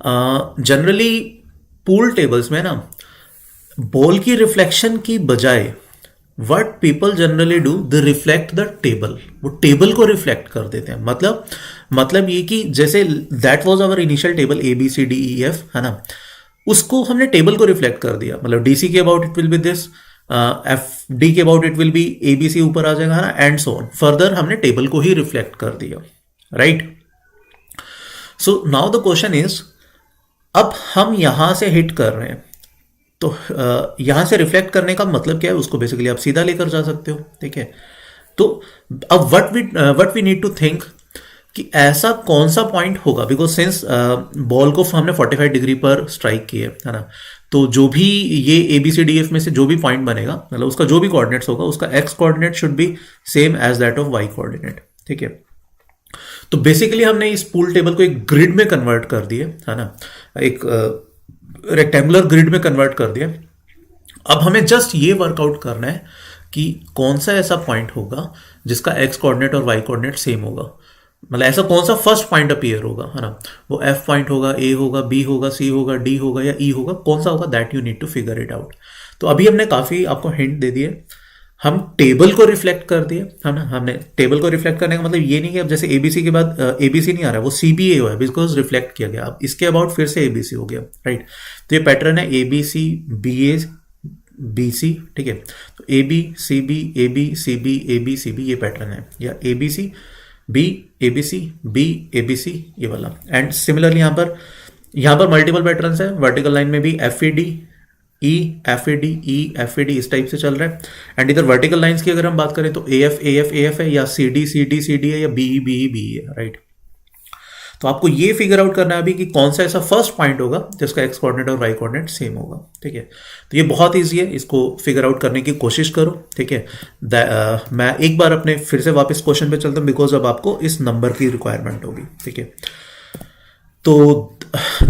जनरली पूल टेबल्स में ना बॉल की रिफ्लेक्शन की बजाय what people generally do, they reflect the table, वो टेबल को रिफ्लेक्ट कर देते हैं। मतलब ये कि जैसे that was our initial table A B C D E F, है ना, उसको हमने टेबल को रिफ्लेक्ट कर दिया। मतलब डी सी के about it will be this, F D के about it will be A B C ऊपर आ जाएगा, है ना, एंड सो ऑन। फर्दर हमने टेबल को ही रिफ्लेक्ट कर दिया, right. So now the question is, अब हम यहां से हिट कर रहे हैं, तो यहां से रिफ्लेक्ट करने का मतलब क्या है, उसको बेसिकली आप सीधा लेकर जा सकते हो, ठीक है। तो अब what we need to think कि ऐसा कौन सा पॉइंट होगा, बिकॉज सिंस बॉल को हमने 45 डिग्री पर स्ट्राइक किया है ना, तो जो भी ये A B C D F में से जो भी पॉइंट बनेगा, मतलब उसका जो भी कोऑर्डिनेट्स होगा, उसका X coordinate should be same as that of Y coordinate, ठीक है। तो बेसिकली हमने इस पूल टेबल को एक ग्रिड में कन्वर्ट कर दिए, है ना, एक रेक्टेंगुलर ग्रिड में कन्वर्ट कर दिया। अब हमें जस्ट ये वर्कआउट करना है कि कौन सा ऐसा पॉइंट होगा जिसका एक्स कोऑर्डिनेट और वाई कोऑर्डिनेट सेम होगा, मतलब ऐसा कौन सा फर्स्ट पॉइंट अपीयर होगा, है ना। वो एफ पॉइंट होगा, ए होगा, बी होगा, सी होगा, डी होगा, या ई होगा, कौन सा होगा, that you need to figure it out. तो अभी हमने काफी आपको हिंट दे दिए, हम टेबल को रिफ्लेक्ट कर दिए, है ना। हमने टेबल को रिफ्लेक्ट करने का मतलब ये नहीं कि अब जैसे एबीसी के बाद एबीसी नहीं आ रहा है, वो सीबीए हुआ है बिकॉज रिफ्लेक्ट किया गया, अब इसके अबाउट फिर से एबीसी हो गया, राइट। तो ये पैटर्न है ABC B A B C, ठीक है। तो A B C B A B C B A B C B, ये पैटर्न है, या A B C B A B C B A B C, ये वाला। एंड सिमिलरली यहाँ पर मल्टीपल पैटर्न्स है, वर्टिकल लाइन में भी F A D E F A D E F A D इस टाइप से चल रहा है। एंड इधर वर्टिकल लाइंस की अगर हम बात करें तो A F A F A F है, या C D C D C D है, या B E B E B है, राइट। तो आपको ये फिगर आउट करना है अभी कि कौन सा ऐसा फर्स्ट पॉइंट होगा जिसका एक्स कोऑर्डिनेट और वाई कोऑर्डिनेट सेम होगा, ठीक है। तो ये बहुत ईजी है, इसको फिगर आउट करने की कोशिश करो, ठीक है। मैं एक बार अपने फिर से वापस क्वेश्चन पे चलता हूँ, बिकॉज अब आपको इस नंबर की रिक्वायरमेंट होगी, ठीक है। तो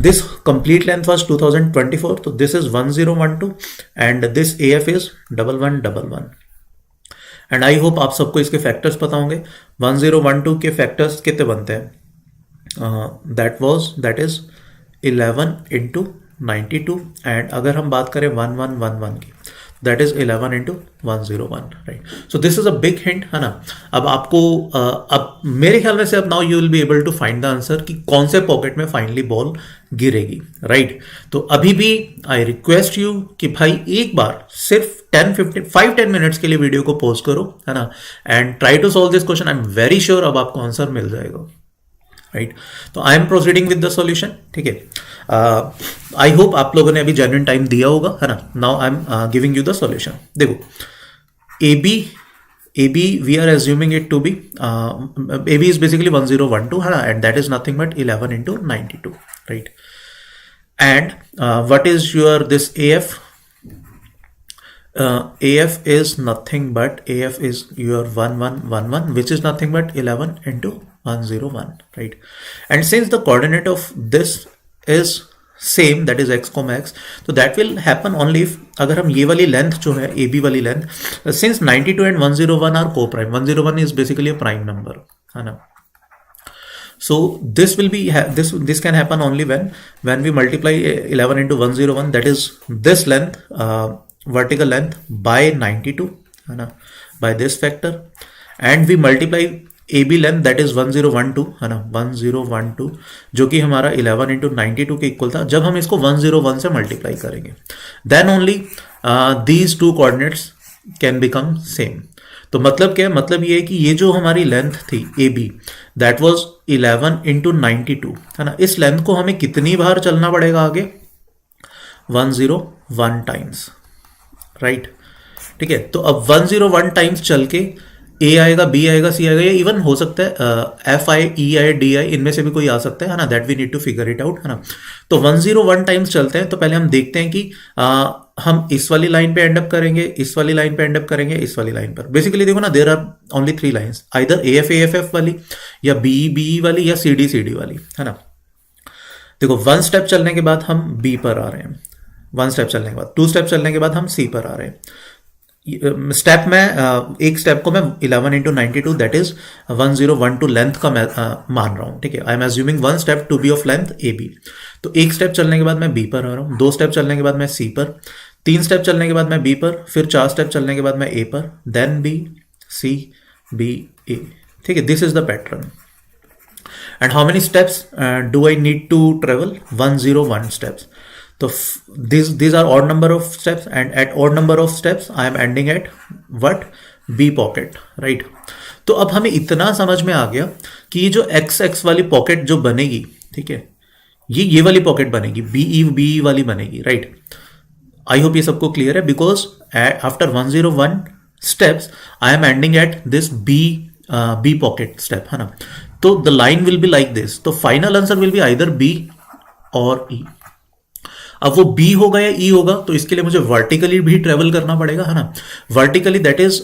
this complete length was 2024, तो this is 1012 and this AF is 1111 and I hope आप सबको इसके फैक्टर्स पता होंगे। 1012 के फैक्टर्स कितने बनते हैं, that is 11 into 92 and अगर हम बात करें 1111 की, that is 11 into 101, right। So this is a big hint, है ना। अब आपको अब मेरे ख्याल में से अब now you will be able to find the answer कि कौन से पॉकेट में फाइनली बॉल गिरेगी, राइट। तो अभी भी आई रिक्वेस्ट यू कि भाई एक बार सिर्फ 5-10 मिनट्स के लिए वीडियो को पॉज करो, है ना, and try to solve this question. I am very sure अब आपको आंसर मिल जाएगा, राइट। तो I am proceeding with the solution, ठीक है। आई होप आप लोगों ने अभी जेन्युइन टाइम दिया होगा, है ना। Now I am giving you the solution. देखो AB we are assuming it to be AB is basically 1012 है ना, and that is nothing but 11 into 92, right? And what is your this AF? AF is nothing but AF is your 1111, which is nothing but 11 into 101, right? And since the coordinate of this is same, that is x comma x, तो that will happen only if अगर हम ये वाली length जो है A B वाली length, since 92 and 101 are coprime, 101 is basically a prime number है ना. So this will be this can happen only when we multiply 11 into 101, that is this length, vertical length by 92 है ना, by this factor, and we multiply AB length that is 1012 है ना, 1012 जो कि हमारा 11 into 92 के इक्वल था. जब हम इसको 101 से मल्टीप्लाई करेंगे then only these two coordinates can become same. तो मतलब क्या है, मतलब ये है कि ये जो हमारी लेंथ थी AB that was 11 into 92 है ना, इस लेंथ को हमें कितनी बार चलना पड़ेगा आगे, 101 टाइम्स, राइट. ठीक है, तो अब 101 टाइम्स चल के ए आएगा, बी आएगा, सी आएगा, या इवन हो सकता है F I, E I, D I, इनमें से भी कोई आ सकता है ना, that we need to figure it out है ना. तो 101 टाइम्स चलते हैं, तो पहले हम देखते हैं कि हम इस वाली लाइन पे एंड अप करेंगे, इस वाली लाइन पे एंड अप करेंगे, इस वाली लाइन पर. बेसिकली देखो ना, there are only 3 lines, either A F वाली, या बी वाली, या सी डी वाली है ना. देखो 1 स्टेप चलने के बाद हम बी पर आ रहे हैं, 1 स्टेप चलने के बाद, 2 स्टेप चलने के बाद हम सी पर आ रहे हैं. स्टेप में एक स्टेप को मैं 11 इंटू 92 दैट इज 1012 लेंथ का मैं मान रहा हूँ. ठीक है, I am assuming 1 step to be of length A B. तो 1 स्टेप चलने के बाद मैं बी पर आ रहा हूँ, 2 स्टेप चलने के बाद मैं सी पर, 3 स्टेप चलने के बाद मैं बी पर, फिर 4 स्टेप चलने के बाद मैं ए पर, then B, C, B, A. ठीक है, this is the pattern. And how many steps do I need to travel, 101 steps. So these are odd number of steps, and at odd number of steps I am ending at what, B pocket, right. तो अब हमें इतना समझ में आ गया कि ये जो x वाली पॉकेट जो बनेगी, ठीक है, ये वाली पॉकेट बनेगी, बी वाली बनेगी, राइट. आई होप ये सबको क्लियर है, because after 101 steps I am ending at this B pocket step है ना. तो the line will be like this. तो final answer will be either B और ई. अब वो B होगा या E होगा, तो इसके लिए मुझे वर्टिकली भी ट्रेवल करना पड़ेगा है ना. वर्टिकली दैट इज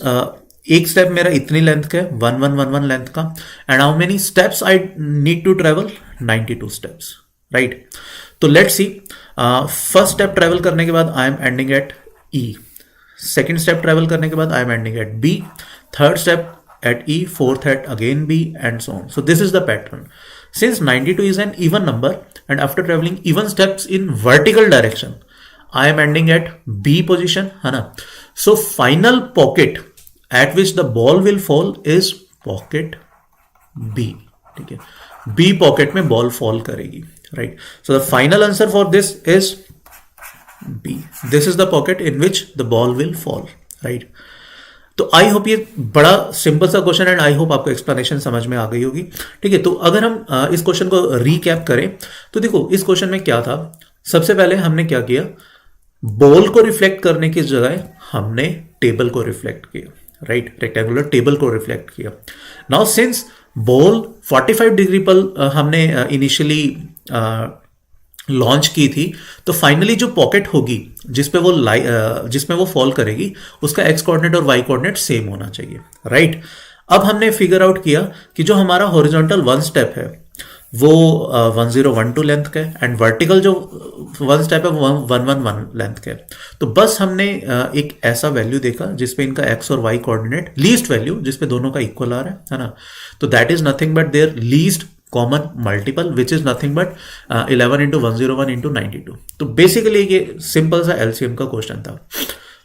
एक स्टेप मेरा इतनी लेंथ का है, 1111 लेंथ का, and how many steps I need to travel, 92 steps, right. तो let's see, first step travel करने के बाद I am ending at E, second step travel करने के बाद I am ending at B, third step at E, fourth at again B, and so on. So this is the pattern. Since 92 is an even number, and after traveling even steps in vertical direction, I am ending at B position, है ना. So final pocket at which the ball will fall is pocket B. ठीक है, B pocket में ball fall करेगी, right. So the final answer for this is B. This is the pocket in which the ball will fall, right. तो I hope ये बड़ा simple सा question, and I hope आपको explanation समझ में आ गई होगी. ठीक है, तो अगर हम इस क्वेश्चन को रीकैप करें, तो देखो इस क्वेश्चन में क्या था. सबसे पहले हमने क्या किया, बॉल को रिफ्लेक्ट करने की जगह हमने टेबल को रिफ्लेक्ट किया, राइट. रेक्टेंगुलर टेबल को रिफ्लेक्ट किया. नाउ सिंस बॉल 45 डिग्री पर हमने इनिशियली लॉन्च की थी, तो फाइनली जो पॉकेट होगी जिसमें वो फॉल करेगी, उसका एक्स कोऑर्डिनेट और वाई कोऑर्डिनेट सेम होना चाहिए, राइट. अब हमने फिगर आउट किया कि जो हमारा हॉरिजॉन्टल 1 स्टेप है वो 1012 लेंथ का है, एंड वर्टिकल जो 1 स्टेप है वो 111 लेंथ का है. तो बस हमने एक ऐसा वैल्यू देखा जिसपे इनका एक्स और वाई कोऑर्डिनेट, लीस्ट वैल्यू जिसपे दोनों का इक्वल आ रहा है ना. तो that is nothing but there least common multiple, which is nothing but 11 into 101 into 92. तो बेसिकली ये सिंपल सा एलसीएम का क्वेश्चन था.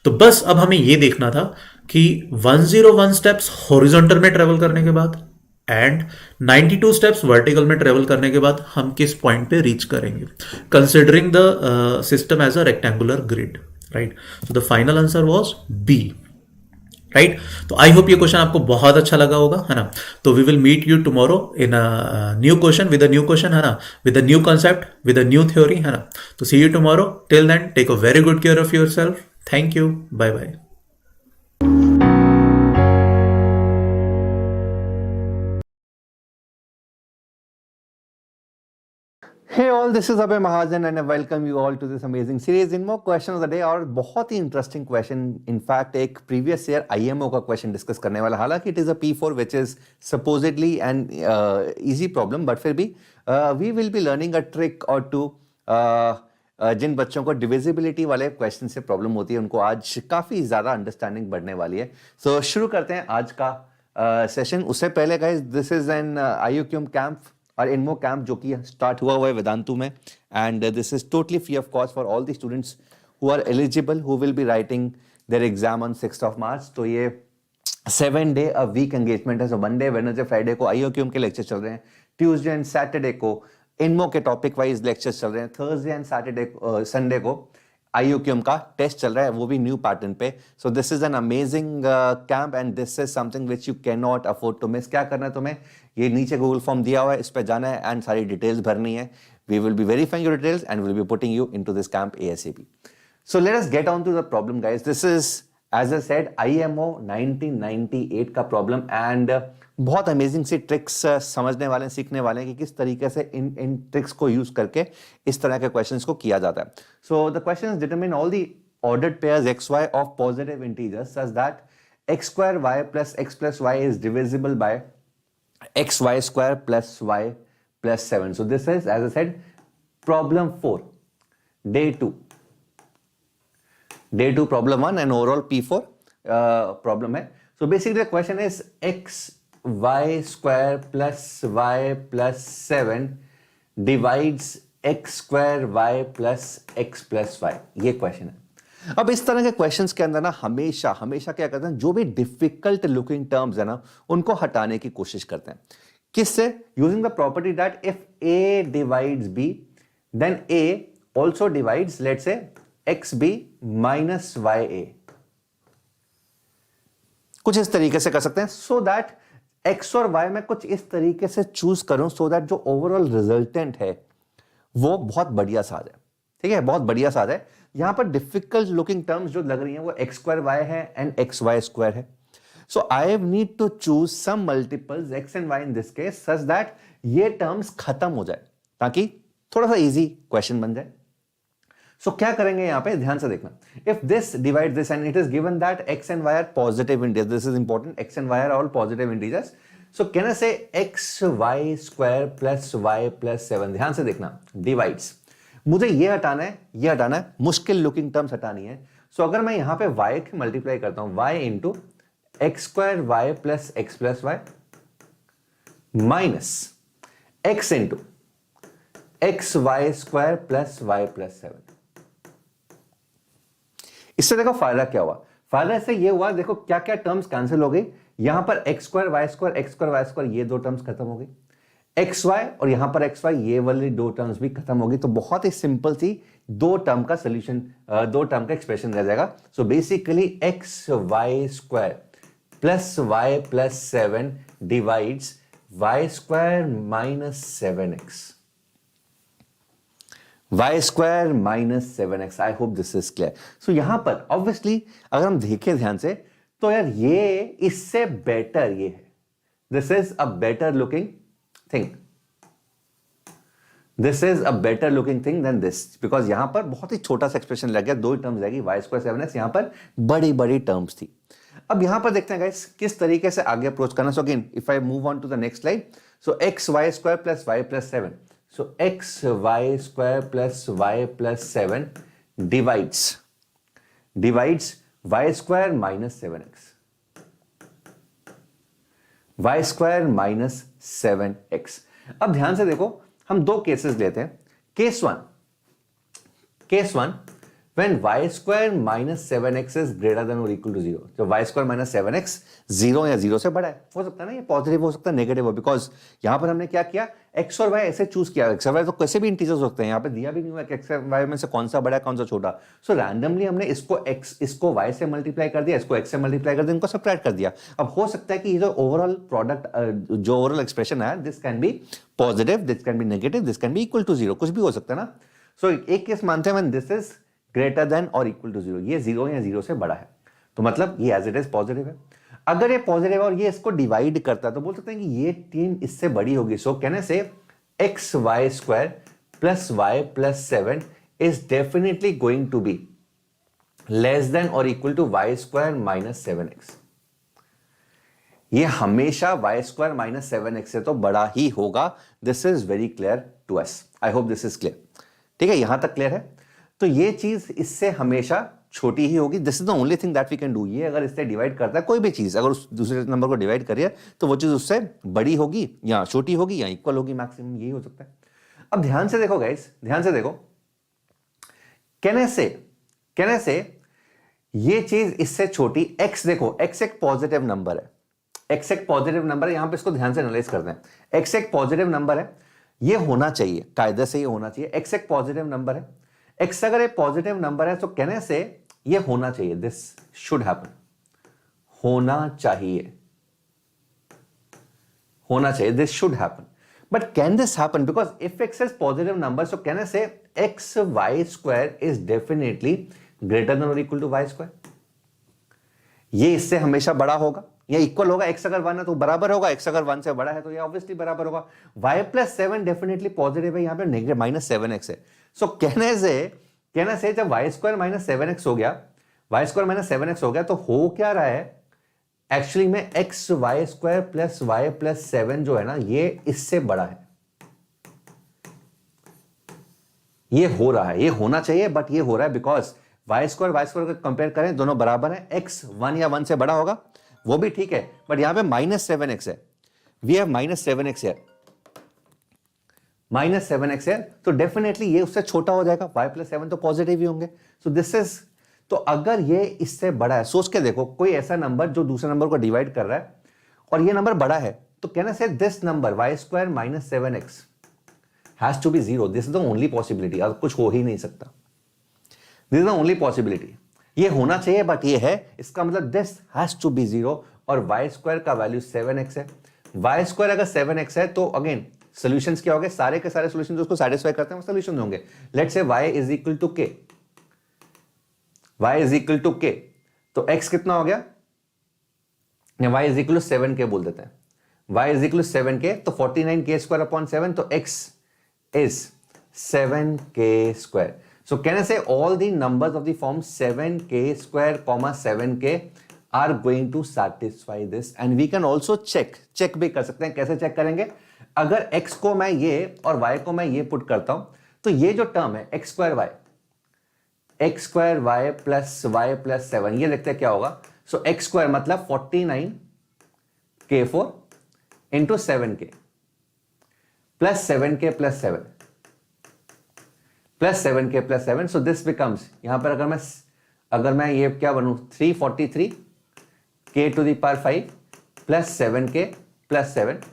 तो बस अब हमें ये देखना था कि 101 स्टेप्स हॉरिजॉन्टल में ट्रेवल करने के बाद एंड 92 स्टेप्स वर्टिकल में ट्रेवल करने के बाद हम किस पॉइंट पे रीच करेंगे, considering the system as a rectangular grid, right. So the final answer was B, right. तो आई होप ये क्वेश्चन आपको बहुत अच्छा लगा होगा, है ना. तो we will meet you tomorrow in a new question with a new question, है ना, with a new concept, with a new theory, है ना. तो see you tomorrow. Till then take a very good care of yourself. Thank you. Bye bye. Hey all, this is Abhay Mahajan and I welcome you all to this amazing series. INMO question of the day और बहुत ही interesting question, in fact एक previous year IMO का question discuss करने वाला, हालांकि it is a P4 which is supposedly an easy problem, but फिर भी we will be learning a trick or two. जिन बच्चों को डिविजिबिलिटी वाले क्वेश्चन से प्रॉब्लम होती है उनको आज काफ़ी ज़्यादा अंडरस्टैंडिंग बढ़ने वाली है. सो शुरू करते हैं आज का सेशन. उससे पहले guys, this is N IOQM camp और इनमो कैंप जो कि स्टार्ट हुआ है वेदांतु में, and this is totally free of cost for all the students who are eligible, who will be writing their exam on 6th of March. तो ये 7 day a week engagement है. सो Monday, Wednesday, Friday को IOQM के lecture चल रहे हैं. Tuesday and Saturday को इनमो के टॉपिक वाइज लेक्चर्स चल रहे हैं. थर्सडे एंड सैटरडे संडे को IOQM का टेस्ट चल रहा है, वो भी न्यू पैटर्न पे. So this is an amazing camp and this is something which you can not afford to miss. क्या करना है तुम्हें, ये नीचे गूगल फॉर्म दिया हुआ है, इस पे जाना है एंड सारी डिटेल्स भरनी है. We will be verifying your details and will be putting you into this camp ASAP. So let us get on to the problem, guys. This is, as I said, IMO 1998 का problem and बहुत amazing सी tricks समझने वाले हैं, सीखने वाले हैं कि किस तरीके से इन ट्रिक्स को यूज करके इस तरह के क्वेश्चंस को किया जाता है. So the questions determine all the ordered pairs xy of positive integers such that x square y plus x plus y is divisible by xy square plus y plus 7. So this is, as I said, problem 4, day 2. Day 2 problem 1 and overall P4 problem है. So basically the question is x y square plus y plus 7 divides x square y plus x plus y. ये question है. अब इस तरह के questions के अंदर ना हमेशा क्या करते हैं, जो भी डिफिकल्ट लुकिंग टर्म्स है ना उनको हटाने की कोशिश करते हैं. किससे? Using the property that if a divides b then a also divides, let's say, xb minus ya. कुछ इस तरीके से कर सकते हैं सो दैट x और y में कुछ इस तरीके से चूज करूं सो दैट जो ओवरऑल रिजल्टेंट है वो बहुत बढ़िया सा आ जाए. ठीक है, बहुत बढ़िया सा आ जाए. यहां पर डिफिकल्ट लुकिंग टर्म्स जो लग रही हैं वो x स्क्वायर y है एंड xy स्क्वायर है. So I need to choose some multiples x and y in this case such that ये टर्म्स खत्म हो जाए ताकि थोड़ा सा इजी क्वेश्चन बन जाए. सो क्या करेंगे यहां पे, ध्यान से देखना. If this divide this and it is given that x and y are positive integers, this is important, x and y are all positive integers. So can I say xy square plus y plus 7. ध्यान से देखना, divides. मुझे ये हटाना है, ये हटाना है, मुश्किल लुकिंग टर्म्स हटानी है. सो अगर मैं यहां पे y के मल्टीप्लाई करता हूं, y into x square y plus x plus y minus x into x y square plus y plus 7. इससे देखो फायदा क्या हुआ. फायदा इससे ये हुआ, देखो क्या क्या टर्म्स कैंसिल हो गई. यहां पर x square y square, x square y square, ये दो टर्म्स खत्म हो गई. एक्स वाई और यहां पर एक्स वाई, ये वाली दो टर्म्स भी खत्म हो गई. तो बहुत ही सिंपल सी दो टर्म का सोल्यूशन, दो टर्म का एक्सप्रेशन रह जाएगा. So basically x y square plus y plus 7 divides y square minus 7x. y square minus 7x. I hope this is clear. So यहां पर ऑब्वियसली अगर हम देखें ध्यान से तो यार ये इससे बेटर ये है. This is a better looking thing. This is a better looking thing than this, because यहां पर बहुत ही छोटा सा एक्सप्रेशन लग गया, दो टर्म्स रहेगी y स्क्वायर 7x. यहां पर बड़ी बड़ी टर्म्स थी. अब यहां पर देखते हैं गाइस किस तरीके से आगे अप्रोच करना. So again if I move on to the next slide, so x y square plus y plus 7. So x y square plus y plus 7 divides y square minus 7x. y square minus 7x. अब ध्यान से देखो, हम दो cases लेते हैं. Case one when y square minus 7x is greater than or equal to 0. तो y square minus 7x 0 या 0 से बड़ा है. हो सकता है ना ये पॉजिटिव, हो सकता है नेगेटिव हो, बिकॉज यहां पर हमने क्या किया, x और y ऐसे चूज किया. x और y तो कैसे भी इंटीजर्स होते हैं, यहां पे दिया भी नहीं हुआ कि x और y में से कौन सा बड़ा है कौन सा छोटा. सो रैंडमली हमने इसको y से मल्टीप्लाई कर दिया, इसको x से मल्टीप्लाई कर दिया, इनको सब्ट्रैक्ट कर दिया. अब हो सकता है कि ये जो ओवरऑल प्रोडक्ट, जो ओवरऑल एक्सप्रेशन है, this can be positive, this can be negative, this can be equal to 0, कुछ भी हो सकता है ना. सो एक केस मानते हैं when this is greater than और इक्वल टू 0, ये 0 या 0 से बड़ा है, तो मतलब ये एज इट इज पॉजिटिव है. अगर ये पॉजिटिव है और ये इसको डिवाइड करता है तो बोल सकते हैं कि ये 3 इससे बड़ी होगी. सो can I say x y square plus y plus 7 is definitely going to be less than or equal to y square minus 7x. ये हमेशा y स्क्वायर माइनस 7x से तो बड़ा ही होगा. This is very clear to us. I hope this is clear. ठीक है, यहां तक क्लियर है. तो ये चीज इससे हमेशा छोटी ही होगी. This is the only thing that we can do. ये अगर इससे डिवाइड करता है कोई भी चीज, अगर उस दूसरे नंबर को डिवाइड करिए तो वो चीज उससे बड़ी होगी या छोटी होगी या इक्वल होगी. मैक्सिमम यही हो सकता है. अब ध्यान से देखो गाइस, ध्यान से देखो. कैन आई से ये चीज इससे छोटी x, देखो x एक पॉजिटिव नंबर है. x एक पॉजिटिव नंबर है. यहां पे इसको ध्यान से एनालाइज करते हैं. x एक पॉजिटिव नंबर है. ये होना चाहिए, कायदे से ये होना चाहिए. x एक पॉजिटिव नंबर है. x अगर एक पॉजिटिव नंबर है तो कहने से ये होना चाहिए. This should happen. होना चाहिए, होना चाहिए. This should happen. But can this happen? Because if x is positive number, so कहने से x y square is definitely greater than और इक्वल टू y स्क्वायर. ये इससे हमेशा बड़ा होगा या इक्वल होगा. x अगर 1 है तो बराबर होगा, x अगर 1 से बड़ा है तो ये ऑब्वियसली बराबर होगा. y प्लस 7 डेफिनेटली पॉजिटिव है. यहां पे नेगेटिव माइनस 7x है. सो कहने से जब y स्क्वायर माइनस 7x हो गया, y स्क्वायर माइनस 7x हो गया, तो हो क्या रहा है एक्चुअली में x y square plus y plus 7 जो है ना, ये इससे बड़ा है. ये हो रहा है, ये होना चाहिए बट ये हो रहा है बिकॉज y स्क्वायर कंपेयर करें दोनों बराबर है. x 1 या 1 से बड़ा होगा वो भी ठीक है, बट यहां पे माइनस 7x है. वी हैव माइनस 7x है, माइनस 7x है. तो डेफिनेटली ये उससे छोटा हो जाएगा. y प्लस 7 तो पॉजिटिव ही होंगे. सो दिस इज, तो अगर ये इससे बड़ा है, सोच के देखो कोई ऐसा नंबर जो दूसरे नंबर को डिवाइड कर रहा है और ये नंबर बड़ा है, तो कहना से this number y square minus 7x has to be 0. This is the only possibility. अब कुछ हो ही नहीं सकता. This is the only possibility. ये होना चाहिए बट ये है. इसका मतलब दिस हैज टू बी 0 और y स्क्वायर का वैल्यू 7x है. y स्क्वायर अगर 7x है तो अगेन सॉल्यूशंस क्या होंगे? सारे के सारे सॉल्यूशन जो उसको सैटिस्फाई करते हैं वो सॉल्यूशन होंगे. Let's say y is equal to k. y is equal to k. तो x कितना हो गया? y is equal to 7k बोल देते हैं. y is equal to 7k, तो 49k स्क्वायर अपॉन 7, तो x is 7k square. So can I say all the numbers of the form 7k square comma 7k are going to satisfy this, and we can also check भी कर सकते हैं. कैसे check करेंगे? अगर x को मैं ये और y को मैं ये पुट करता हूं तो ये जो टर्म है x स्क्वायर y प्लस 7, ये लिखते हैं क्या होगा? सो x स्क्वायर मतलब 49k4 into 7k plus 7k plus 7 plus 7k plus 7. So this becomes, यहां पर अगर मैं ये क्या बनूं, 343k to the power 5 plus 7k plus 7.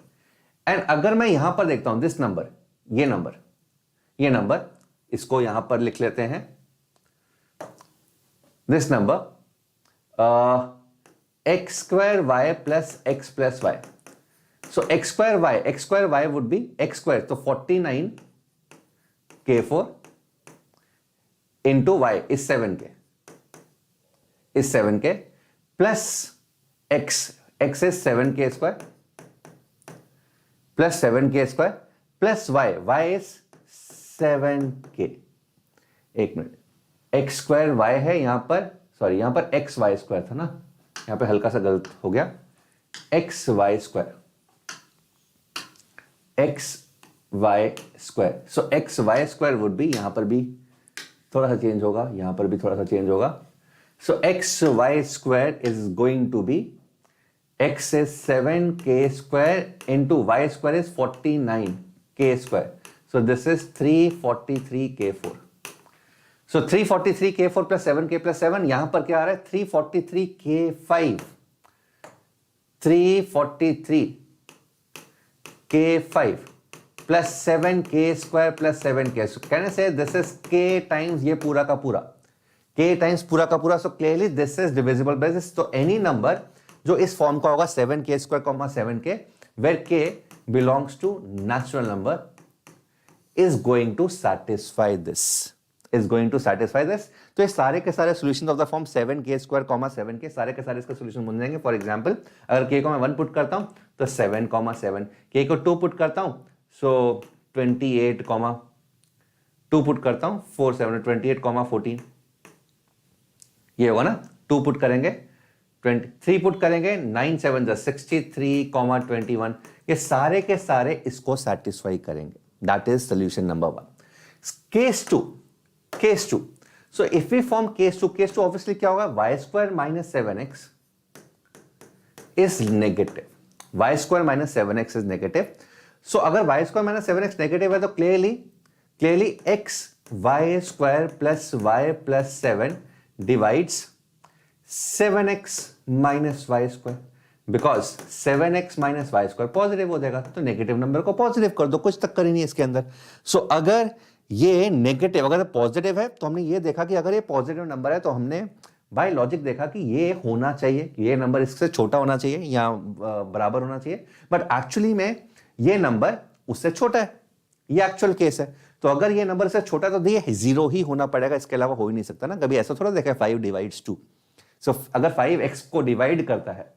And अगर मैं यहां पर देखता हूं दिस नंबर, ये नंबर इसको यहां पर लिख लेते हैं. This number x square y plus x plus y. So x square y would be x square, तो 49k4 into y is 7k plus x is 7k square plus 7k square plus y is 7k. एक minute, x square y है यहां पर, sorry यहां पर x y square था ना, यहां पे हल्का सा गलत हो गया. x y square, x y square. So x y square would be, यहां पर भी थोड़ा सा चेंज होगा, यहां पर भी थोड़ा सा चेंज होगा. So x y square is going to be, x is 7k square into y square is 49k square. So this is 343k4. सो 343k4 प्लस 7k प्लस 7, यहां पर क्या आ रहा है? 343k5, 343k5 plus 7k square plus 7k. सो कहने से this is k times ये पूरा का पूरा, k टाइम्स पूरा का पूरा. So clearly this is divisible by this. तो एनी नंबर जो इस फॉर्म का होगा 7k square comma 7k, where k belongs to natural number, is going to satisfy this, तो ये सारे के सारे solutions of the form 7k square comma 7k, सारे के सारे इसका सॉल्यूशन बन जाएंगे. फॉर एग्जांपल अगर k को मैं 1 पुट करता हूं तो 7 कॉमा 7, k को 2 पुट करता हूं सो 28 कॉमा 2 पुट करता हूं 4 7 28,14 ये होगा ना, 2 पुट करेंगे 3 पुट करेंगे 9 7 63,21 ये सारे के सारे इसको सेटिस्फाई करेंगे. That is solution number 1. Case 2 so if we form case 2 obviously क्या होगा, y square minus 7x is negative. y square minus 7x is negative. So अगर y square minus 7x negative है तो clearly x y square plus y plus 7 divides 7x minus y square, because 7x minus y square positive हो जाएगा, तो negative number को positive कर दो, कुछ तक नहीं है इसके अंदर. सो अगर ये नेगेटिव अगर पॉजिटिव है तो हमने ये देखा कि अगर ये पॉजिटिव नंबर है तो हमने बाय लॉजिक देखा कि ये होना चाहिए, ये नंबर इससे छोटा होना चाहिए या बराबर होना चाहिए, बट एक्चुअली में ये नंबर उससे छोटा है, ये एक्चुअल केस है. तो अगर ये नंबर से छोटा है तो ये 0 ही होना पड़ेगा, इसके अलावा हो ही नहीं सकता ना. कभी ऐसा थोड़ा देखा है 5 डिवाइड्स 2. सो अगर 5x को डिवाइड करता है,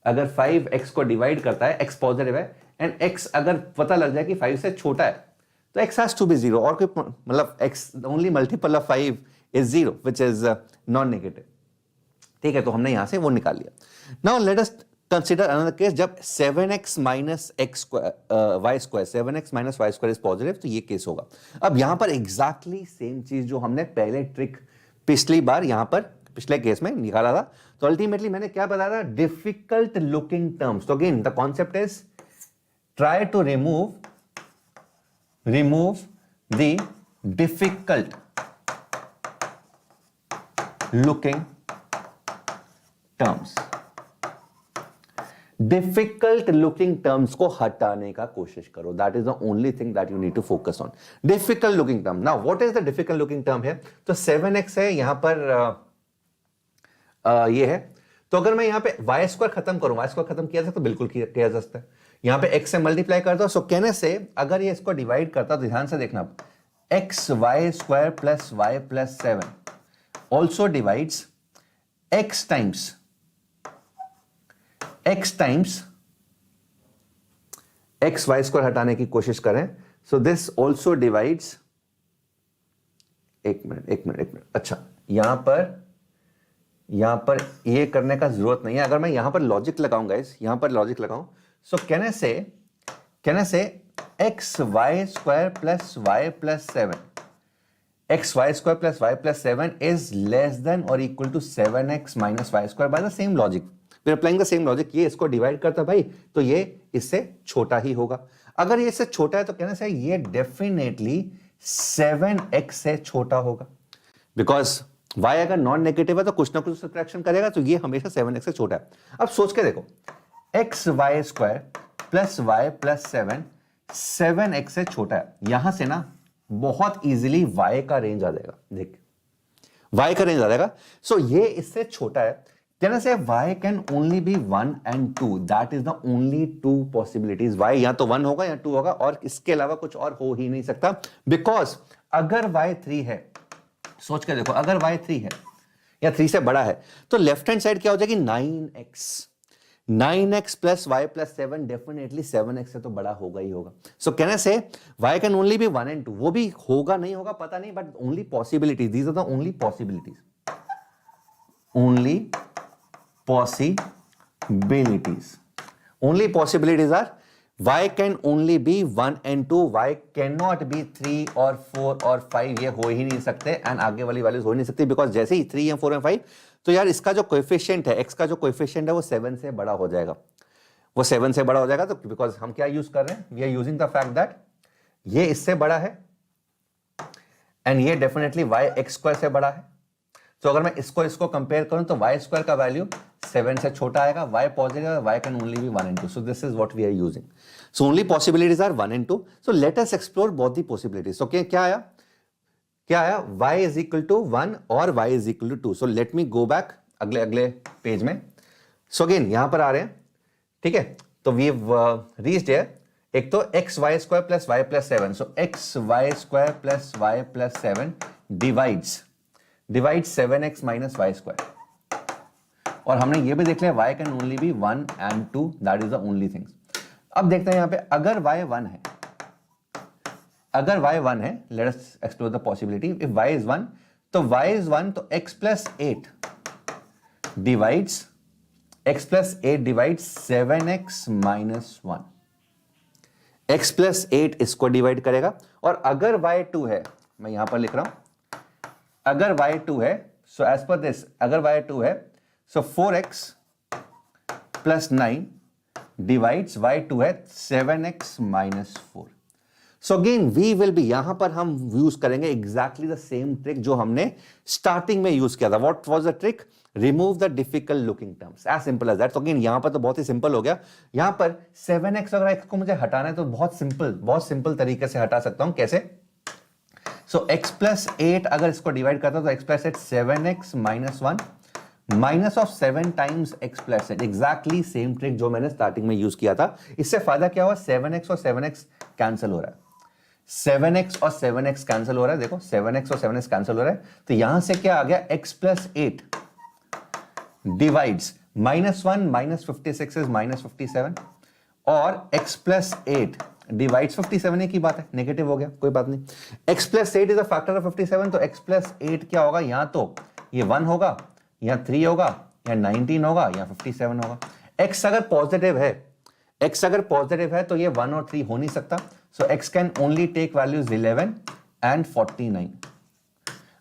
अगर 5x को डिवाइड करता है, x पॉजिटिव है एंड x अगर पता लग जाए कि 5 से छोटा है तो x हैज टू बी 0, और कोई मतलब x only multiple of 5 is 0 which is non negative. ठीक है, तो हमने यहां से वो निकाल लिया. Now let us consider another case जब 7x minus x y square 7x minus y square is positive, तो ये केस होगा. अब यहां पर एग्जैक्टली सेम चीज जो हमने पहले ट्रिक पिछली बार यहां पर पिछले केस में निकाला था, तो अल्टीमेटली मैंने क्या बताया था, डिफिकल्ट लुकिंग टर्म्स. तो again the concept is try to remove the difficult looking terms. Difficult looking terms को हटाने का कोशिश करो. That is the only thing that you need to focus on. Difficult looking term. Now what is the difficult looking term है, तो 7x है यहां पर ये है. तो अगर मैं यहां पे y स्क्वायर खत्म करूं, y स्क्वायर खत्म किया जा सकता, तो बिल्कुल किया जा सकता है. यहां पे x से मल्टीप्लाई कर दो. सो कहने से अगर ये इसको डिवाइड करता तो ध्यान से देखना, x y square plus y plus 7 also divides x times x y square हटाने की कोशिश करें. सो दिस ऑल्सो डिवाइड्स, एक मिनट. अच्छा, यहां पर ये करने का जरूरत नहीं है. अगर मैं यहां पर लॉजिक लगाऊं गाइस, यहां पर लॉजिक लगाऊं, सो कहने से x y square plus y plus 7 x y square plus y plus 7 is less than और equal to 7x minus y square by the same logic. We are applying the same logic. ये इसको divide करता है भाई, तो ये इससे छोटा ही होगा. अगर ये इससे छोटा है तो कहने से ये डेफिनेटली 7x से छोटा होगा, बिकॉज y अगर नॉन नेगेटिव है तो कुछ ना कुछ सब्ट्रैक्शन करेगा, तो ये हमेशा 7x से छोटा है. अब सोच के देखो, x y square plus y plus 7x से छोटा है. यहां से ना बहुत इजीली y का रेंज आ जाएगा. देख, y का रेंज आ जाएगा. सो ये इससे छोटा है, कहने से y can only be 1 and 2. That is the only 2 possibilities. y या तो 1 होगा या 2 होगा, और इसके अलावा कुछ और हो ही नहीं सकता. बिकॉज अगर y 3 है, सोच के देखो, अगर y 3 है या 3 से बड़ा है तो लेफ्ट हैंड साइड क्या हो जाएगी, 9x plus y plus 7 definitely 7x से तो बड़ा होगा ही होगा. सो कहने से y can only be 1 and 2. वो भी होगा नहीं होगा पता नहीं, but only possibilities, these are the only possibilities. Only possibilities are y can only be 1 and 2. y cannot be 3 और 4 और 5. ये हो ही नहीं सकते, एंड आगे वाली वैल्यूज हो ही नहीं सकती, बिकॉज जैसे ही 3 या 4 या 5, तो यार इसका जो कोएफिशिएंट है, x का जो कोएफिशिएंट है वो 7 से बड़ा हो जाएगा. वो 7 से बड़ा हो जाएगा. तो बिकॉज हम क्या यूज कर रहे हैं, we are using the fact that ये इससे बड़ा है एंड ये डेफिनेटली y x स्क्वायर से बड़ा है. तो अगर मैं इसको कंपेयर करूं तो y स्क्वायर का वैल्यू 7 से छोटा आएगा, y पॉजिटिव है, y can only be 1 and 2. So this is what we are using. So only possibilities are 1 and 2. So let us explore both the possibilities. Okay, क्या आया y is equal to 1 और y is equal to 2. So let me go back अगले page में. So again यहां पर आ रहे हैं, ठीक है. तो वी रीच्ड हियर. एक तो x y square plus y plus 7. So x y square plus y plus 7 divide 7x minus y square. और हमने ये भी देख लिया y can only be 1 and 2. That is the only things. अब देखते हैं यहां पे, अगर y 1 है अगर y 1 है, let us explore the possibility, if y is 1 तो y इज 1 तो x plus 8 divides 7x minus 1। x plus 8 इसको डिवाइड करेगा, और अगर y2 है, मैं यहां पर लिख रहा हूं, अगर y2 है, सो एज पर दिस, अगर y2 है सो 4x प्लस 9 डिवाइड्स y2 है 7x minus 4। So again we will be, यहां पर हम यूज करेंगे एग्जैक्टली द सेम ट्रिक जो हमने स्टार्टिंग में यूज किया था। What was the trick? Remove the difficult looking terms, as simple as that. तो अगेन यहां पर तो बहुत ही सिंपल हो गया। यहां पर 7x, अगर x को मुझे हटाना है तो बहुत सिंपल तरीके से हटा सकता हूं। कैसे? सो x प्लस 8 अगर इसको डिवाइड करता तो x plus 8 7x minus 1 minus of 7 times x plus 8, exactly same trick जो मैंने स्टार्टिंग में यूज किया था। इससे फायदा क्या हुआ? 7x और 7x कैंसिल हो रहा है, 7x और 7x कैंसिल हो रहा है। देखो 7x और 7x कैंसिल हो रहा है, तो यहां से क्या आ गया? x plus 8 divides minus 1 minus 56 is minus 57, और x प्लस 8 डिवाइड्स 57 एक ही बात है, नेगेटिव हो गया, कोई बात नहीं। x plus 8 is a factor of 57, तो x प्लस 8 क्या होगा? यहां तो ये 1 होगा, यहां 3 होगा, यहां 19 होगा, यहां 57 होगा। x अगर पॉजिटिव है, x अगर पॉजिटिव है तो ये 1 और 3 हो नहीं सकता, so x can only take values 11 and 49।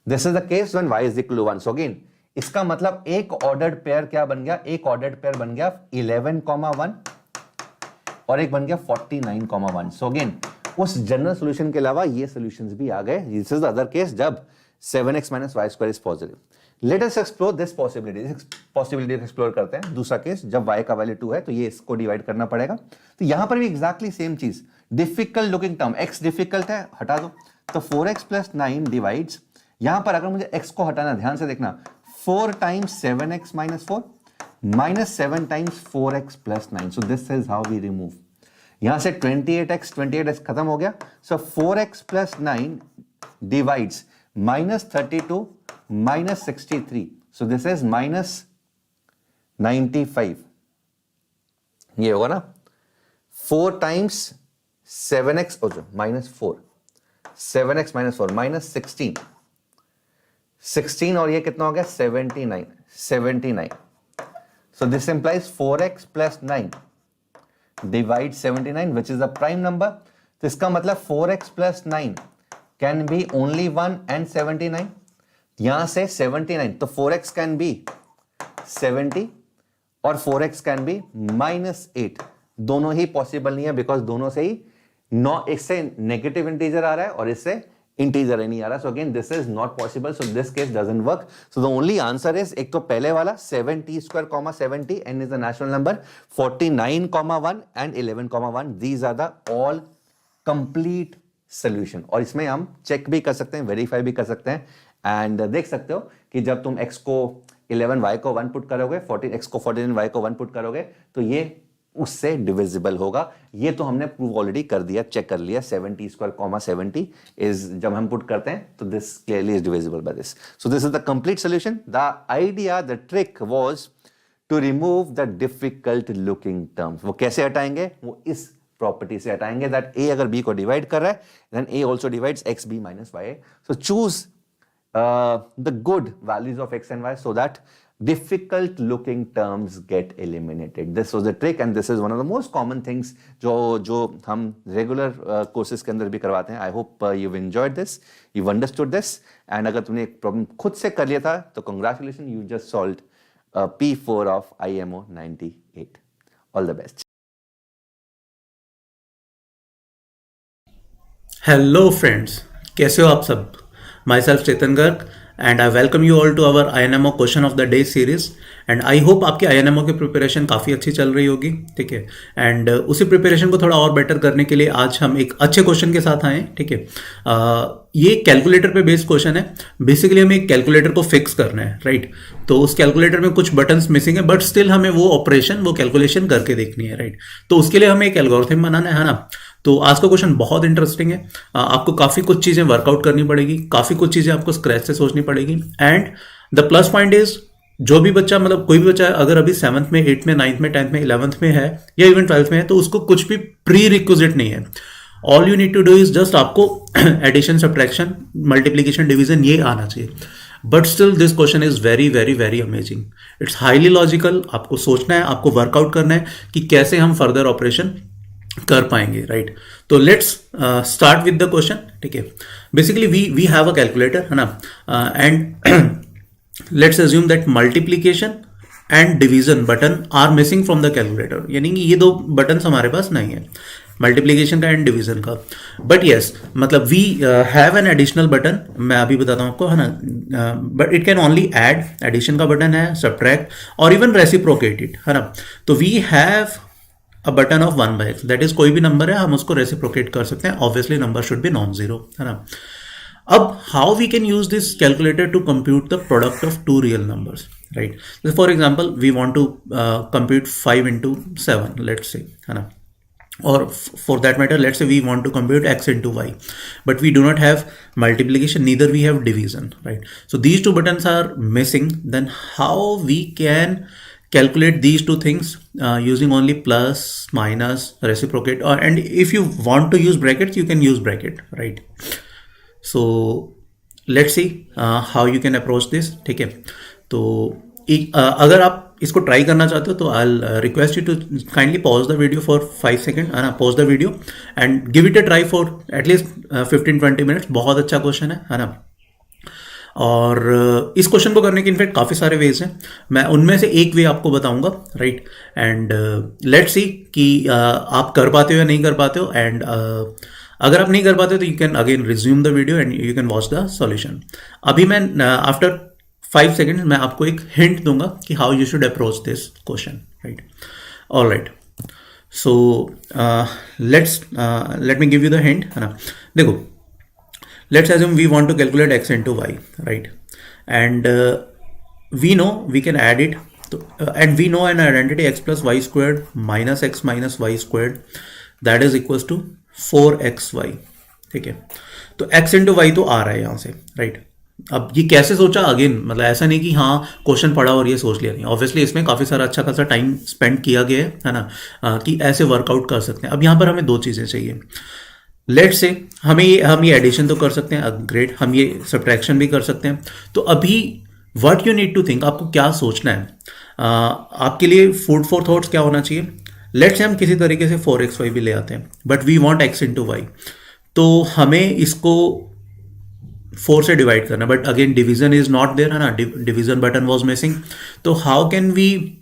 This is the case when y is equal to 1। So again इसका मतलब एक ऑर्डर्ड पेयर क्या बन गया? एक ऑर्डर्ड पेयर बन गया 11,1 और एक बन गया 49,1। सो अगेन उस जनरल सॉल्यूशन के अलावा ये सॉल्यूशंस भी आ गए। This is the other case जब 7x minus y square is positive. Let us explore this possibility explore करते हैं। दूसरा केस जब y का वैल्यू 2 है तो ये इसको डिवाइड करना पड़ेगा। तो यहां पर भी एग्जैक्टली सेम चीज, difficult looking term, x difficult है, हटा दो, तो 4x प्लस 9 डिवाइड्स, यहां पर अगर मुझे x को हटाना, ध्यान से देखना, 4 times 7x minus 4 minus 7 times 4x plus 9। So this is how we remove. यहां से 28x खत्म हो गया, so 4x plus 9 divides minus 32 minus 63, so this is minus 95। ये होगा ना 4 times 7x minus 4, 7x minus 4 minus 16 और ये कितना हो गया? 79। so this implies 4x plus 9 divide 79 which is a prime number। तो इसका मतलब 4x plus 9 can be only 1 and 79। यहां से 79, तो 4x कैन बी 70 और 4x कैन बी माइनस 8। दोनों ही पॉसिबल नहीं है, बिकॉज दोनों से ही इससे नेगेटिव इंटीजर आ रहा है और इससे इंटीजर ही नहीं आ रहा। So again this is not possible, so this case doesn't work. So the only answer is, एक तो पहले वाला 7t square 70 n is the natural number, 49,1 and 11,1, these are the all complete solution. और इसमें हम चेक भी कर सकते हैं, वेरीफाई भी कर सकते हैं, एंड देख सकते हो कि जब तुम x को 11 y को 1 पुट करोगे, 14 x को 14 y को 1 पुट करोगे तो ये उससे डिविजिबल होगा। ये तो हमने प्रूव ऑलरेडी कर दिया, चेक कर लिया। 7t स्क्वायर 70 इज, जब हम पुट करते हैं तो this clearly is divisible by this. So this is the complete solution. The idea, the trick was to remove the difficult looking terms. वो कैसे हटाएंगे? वो इस प्रॉपर्टी से हटाएंगे दैट a अगर b को डिवाइड कर रहा है then a also divides xb minus ya। so choose the good values of x and y so that difficult looking terms get eliminated। this was the trick and this is one of the most common things जो हम regular courses के अंदर भी करवाते हैं। I hope you've enjoyed this, you've understood this, and अगर तुमने एक प्रॉब्लम खुद से कर लिया था तो congratulations, you just solved P4 of IMO 98। all the best। Hello friends, कैसे हो आप सब? My self Chetan Garg and I welcome you all to our INMO question of the day series. And I hope आपकी INMO की preparation काफ़ी अच्छी चल रही होगी, ठीक है। एंड उसी प्रिपरेशन को थोड़ा और बेटर करने के लिए आज हम एक अच्छे क्वेश्चन के साथ आए, ठीक है। ये कैलकुलेटर पे बेस्ड क्वेश्चन है। बेसिकली हमें एक कैलकुलेटर को फिक्स करना है, राइट। तो उस कैलकुलेटर में कुछ बटन्स मिसिंग है, बट स्टिल हमें वो ऑपरेशन, वो कैलकुलेशन करके देखनी है, राइट। तो उसके लिए हमें एक एल्गोरिथम बनाना है ना। तो आज का क्वेश्चन बहुत इंटरेस्टिंग है। आपको काफ़ी कुछ चीज़ें वर्कआउट करनी पड़ेगी, काफ़ी कुछ चीज़ें आपको स्क्रैच से सोचनी पड़ेगी। And the plus point is, जो भी बच्चा, मतलब कोई भी बच्चा अगर अभी 7th में, 8th में, 9th में, 10th में, 11th में है या इवन 12th में है, तो उसको कुछ भी प्री रिक्विजिट नहीं है। All you need to do is just आपको एडिशन, सब्ट्रैक्शन, मल्टीप्लीकेशन, डिवीजन ये आना चाहिए. But still this question is very very very amazing. It's highly logical. आपको सोचना है, आपको वर्कआउट करना है कि कैसे हम फर्दर ऑपरेशन कर पाएंगे, राइट. तो let's start with the question. ठीक है. Basically we have a calculator, है ना, and let's assume that multiplication and division button are missing from the calculator. यानी कि ये दो बटन हमारे पास नहीं है, मल्टीप्लीकेशन का एंड डिवीजन का. बट येस, मतलब we have an additional button. मैं अभी बताता हूँ आपको, है ना. But it can only add, addition का बटन है, सब्ट्रैक्ट और इवन रेसिप्रोकेट इट, है ना. तो we have a button of 1/x, that is कोई भी नंबर है हम उसको रेसिप्रोकेट कर सकते हैं. Obviously number should be non zero, है ना. अब how we can use this calculator to compute the product of two real numbers, right. For example we want to compute 5 into 7, let's say, है ना. Or for that matter, let's say we want to compute x into y, but we do not have multiplication, neither we have division, right. So these two buttons are missing. Then how we can calculate these two things using only plus, minus, reciprocate, or and if you want to use brackets, you can use bracket, right. So let's see how you can approach this. ठीक है. तो अगर आप इसको try करना चाहते हो तो I request you to kindly pause the video for 5 second, है ना. Pause the video and give it a try for at least 15-20 minutes. बहुत अच्छा क्वेश्चन है ना. और इस क्वेश्चन को करने के इनफैक्ट काफ़ी सारे वेज हैं. मैं उनमें से एक वे आपको बताऊंगा, राइट. एंड लेट्स सी कि आप कर पाते हो या नहीं कर पाते हो. एंड अगर आप नहीं कर पाते हो तो you can again resume the video and you can watch the solution. अभी मैं आफ्टर 5 seconds मैं आपको एक हिंट दूंगा कि how you should approach this question, right. All right. So let me give you the hint, है ना. देखो, let's assume we want to calculate x into y, right. And we know we can add it. And we know an identity x plus y squared minus x minus y squared that is equals to 4xy. ठीक है. तो x into y तो आ रहा है यहाँ से, right. अब ये कैसे सोचा, अगेन मतलब ऐसा नहीं कि हाँ क्वेश्चन पढ़ा और ये सोच लिया, नहीं. ऑब्वियसली इसमें काफ़ी सारा अच्छा खासा टाइम स्पेंड किया गया है ना, कि ऐसे वर्कआउट कर सकते हैं. अब यहाँ पर हमें दो चीज़ें चाहिए. लेट्स से हम ये एडिशन तो कर सकते हैं, ग्रेट. हम ये सब्ट्रैक्शन भी कर सकते हैं. तो अभी what you need to think, आपको क्या सोचना है, आपके लिए फूड फॉर थॉट्स क्या होना चाहिए. लेट्स से हम किसी तरीके से 4xy भी ले आते हैं, but we want x into y. तो हमें इसको 4 से डिवाइड करना, but again division is not there, है ना. Division button was missing. तो हाउ कैन वी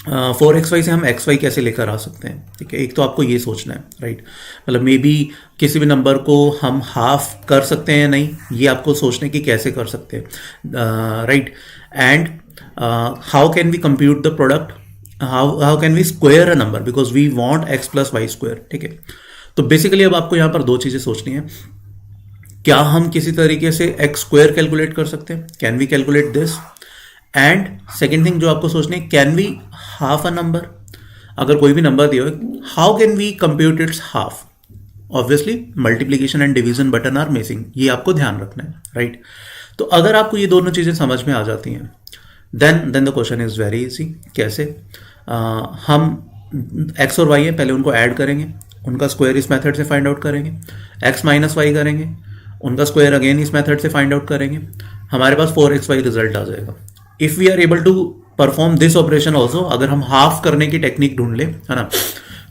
4xy से हम xy कैसे लेकर आ सकते हैं. ठीक है. एक तो आपको ये सोचना है, राइट. मतलब मे बी किसी भी नंबर को हम हाफ कर सकते हैं या नहीं, ये आपको सोचने की कैसे कर सकते हैं, right. And how can we compute the product, how can we square a number, because we want x plus y square. ठीक है. तो बेसिकली अब आपको यहाँ पर दो चीज़ें सोचनी है. क्या हम किसी तरीके से x स्क्वायर कैलकुलेट कर सकते हैं, can we calculate this. And second thing जो आपको सोचनी है, can we half a number. अगर कोई भी नंबर दिया हो, how can we compute its half. Obviously multiplication and division button are missing, ये आपको ध्यान रखना है, राइट. तो अगर आपको ये दोनों चीज़ें समझ में आ जाती हैं, then the question is very easy. कैसे हम x और y है, पहले उनको ऐड करेंगे, उनका स्क्वायर इस मेथड से फाइंड आउट करेंगे. x माइनस वाई करेंगे, उनका स्क्वायर अगेन इस मेथड से फाइंड आउट करेंगे. हमारे पास 4xy रिजल्ट आ जाएगा. If we are able to perform this operation also, अगर हम हाफ करने की टेक्निक ढूंढ ले, है ना,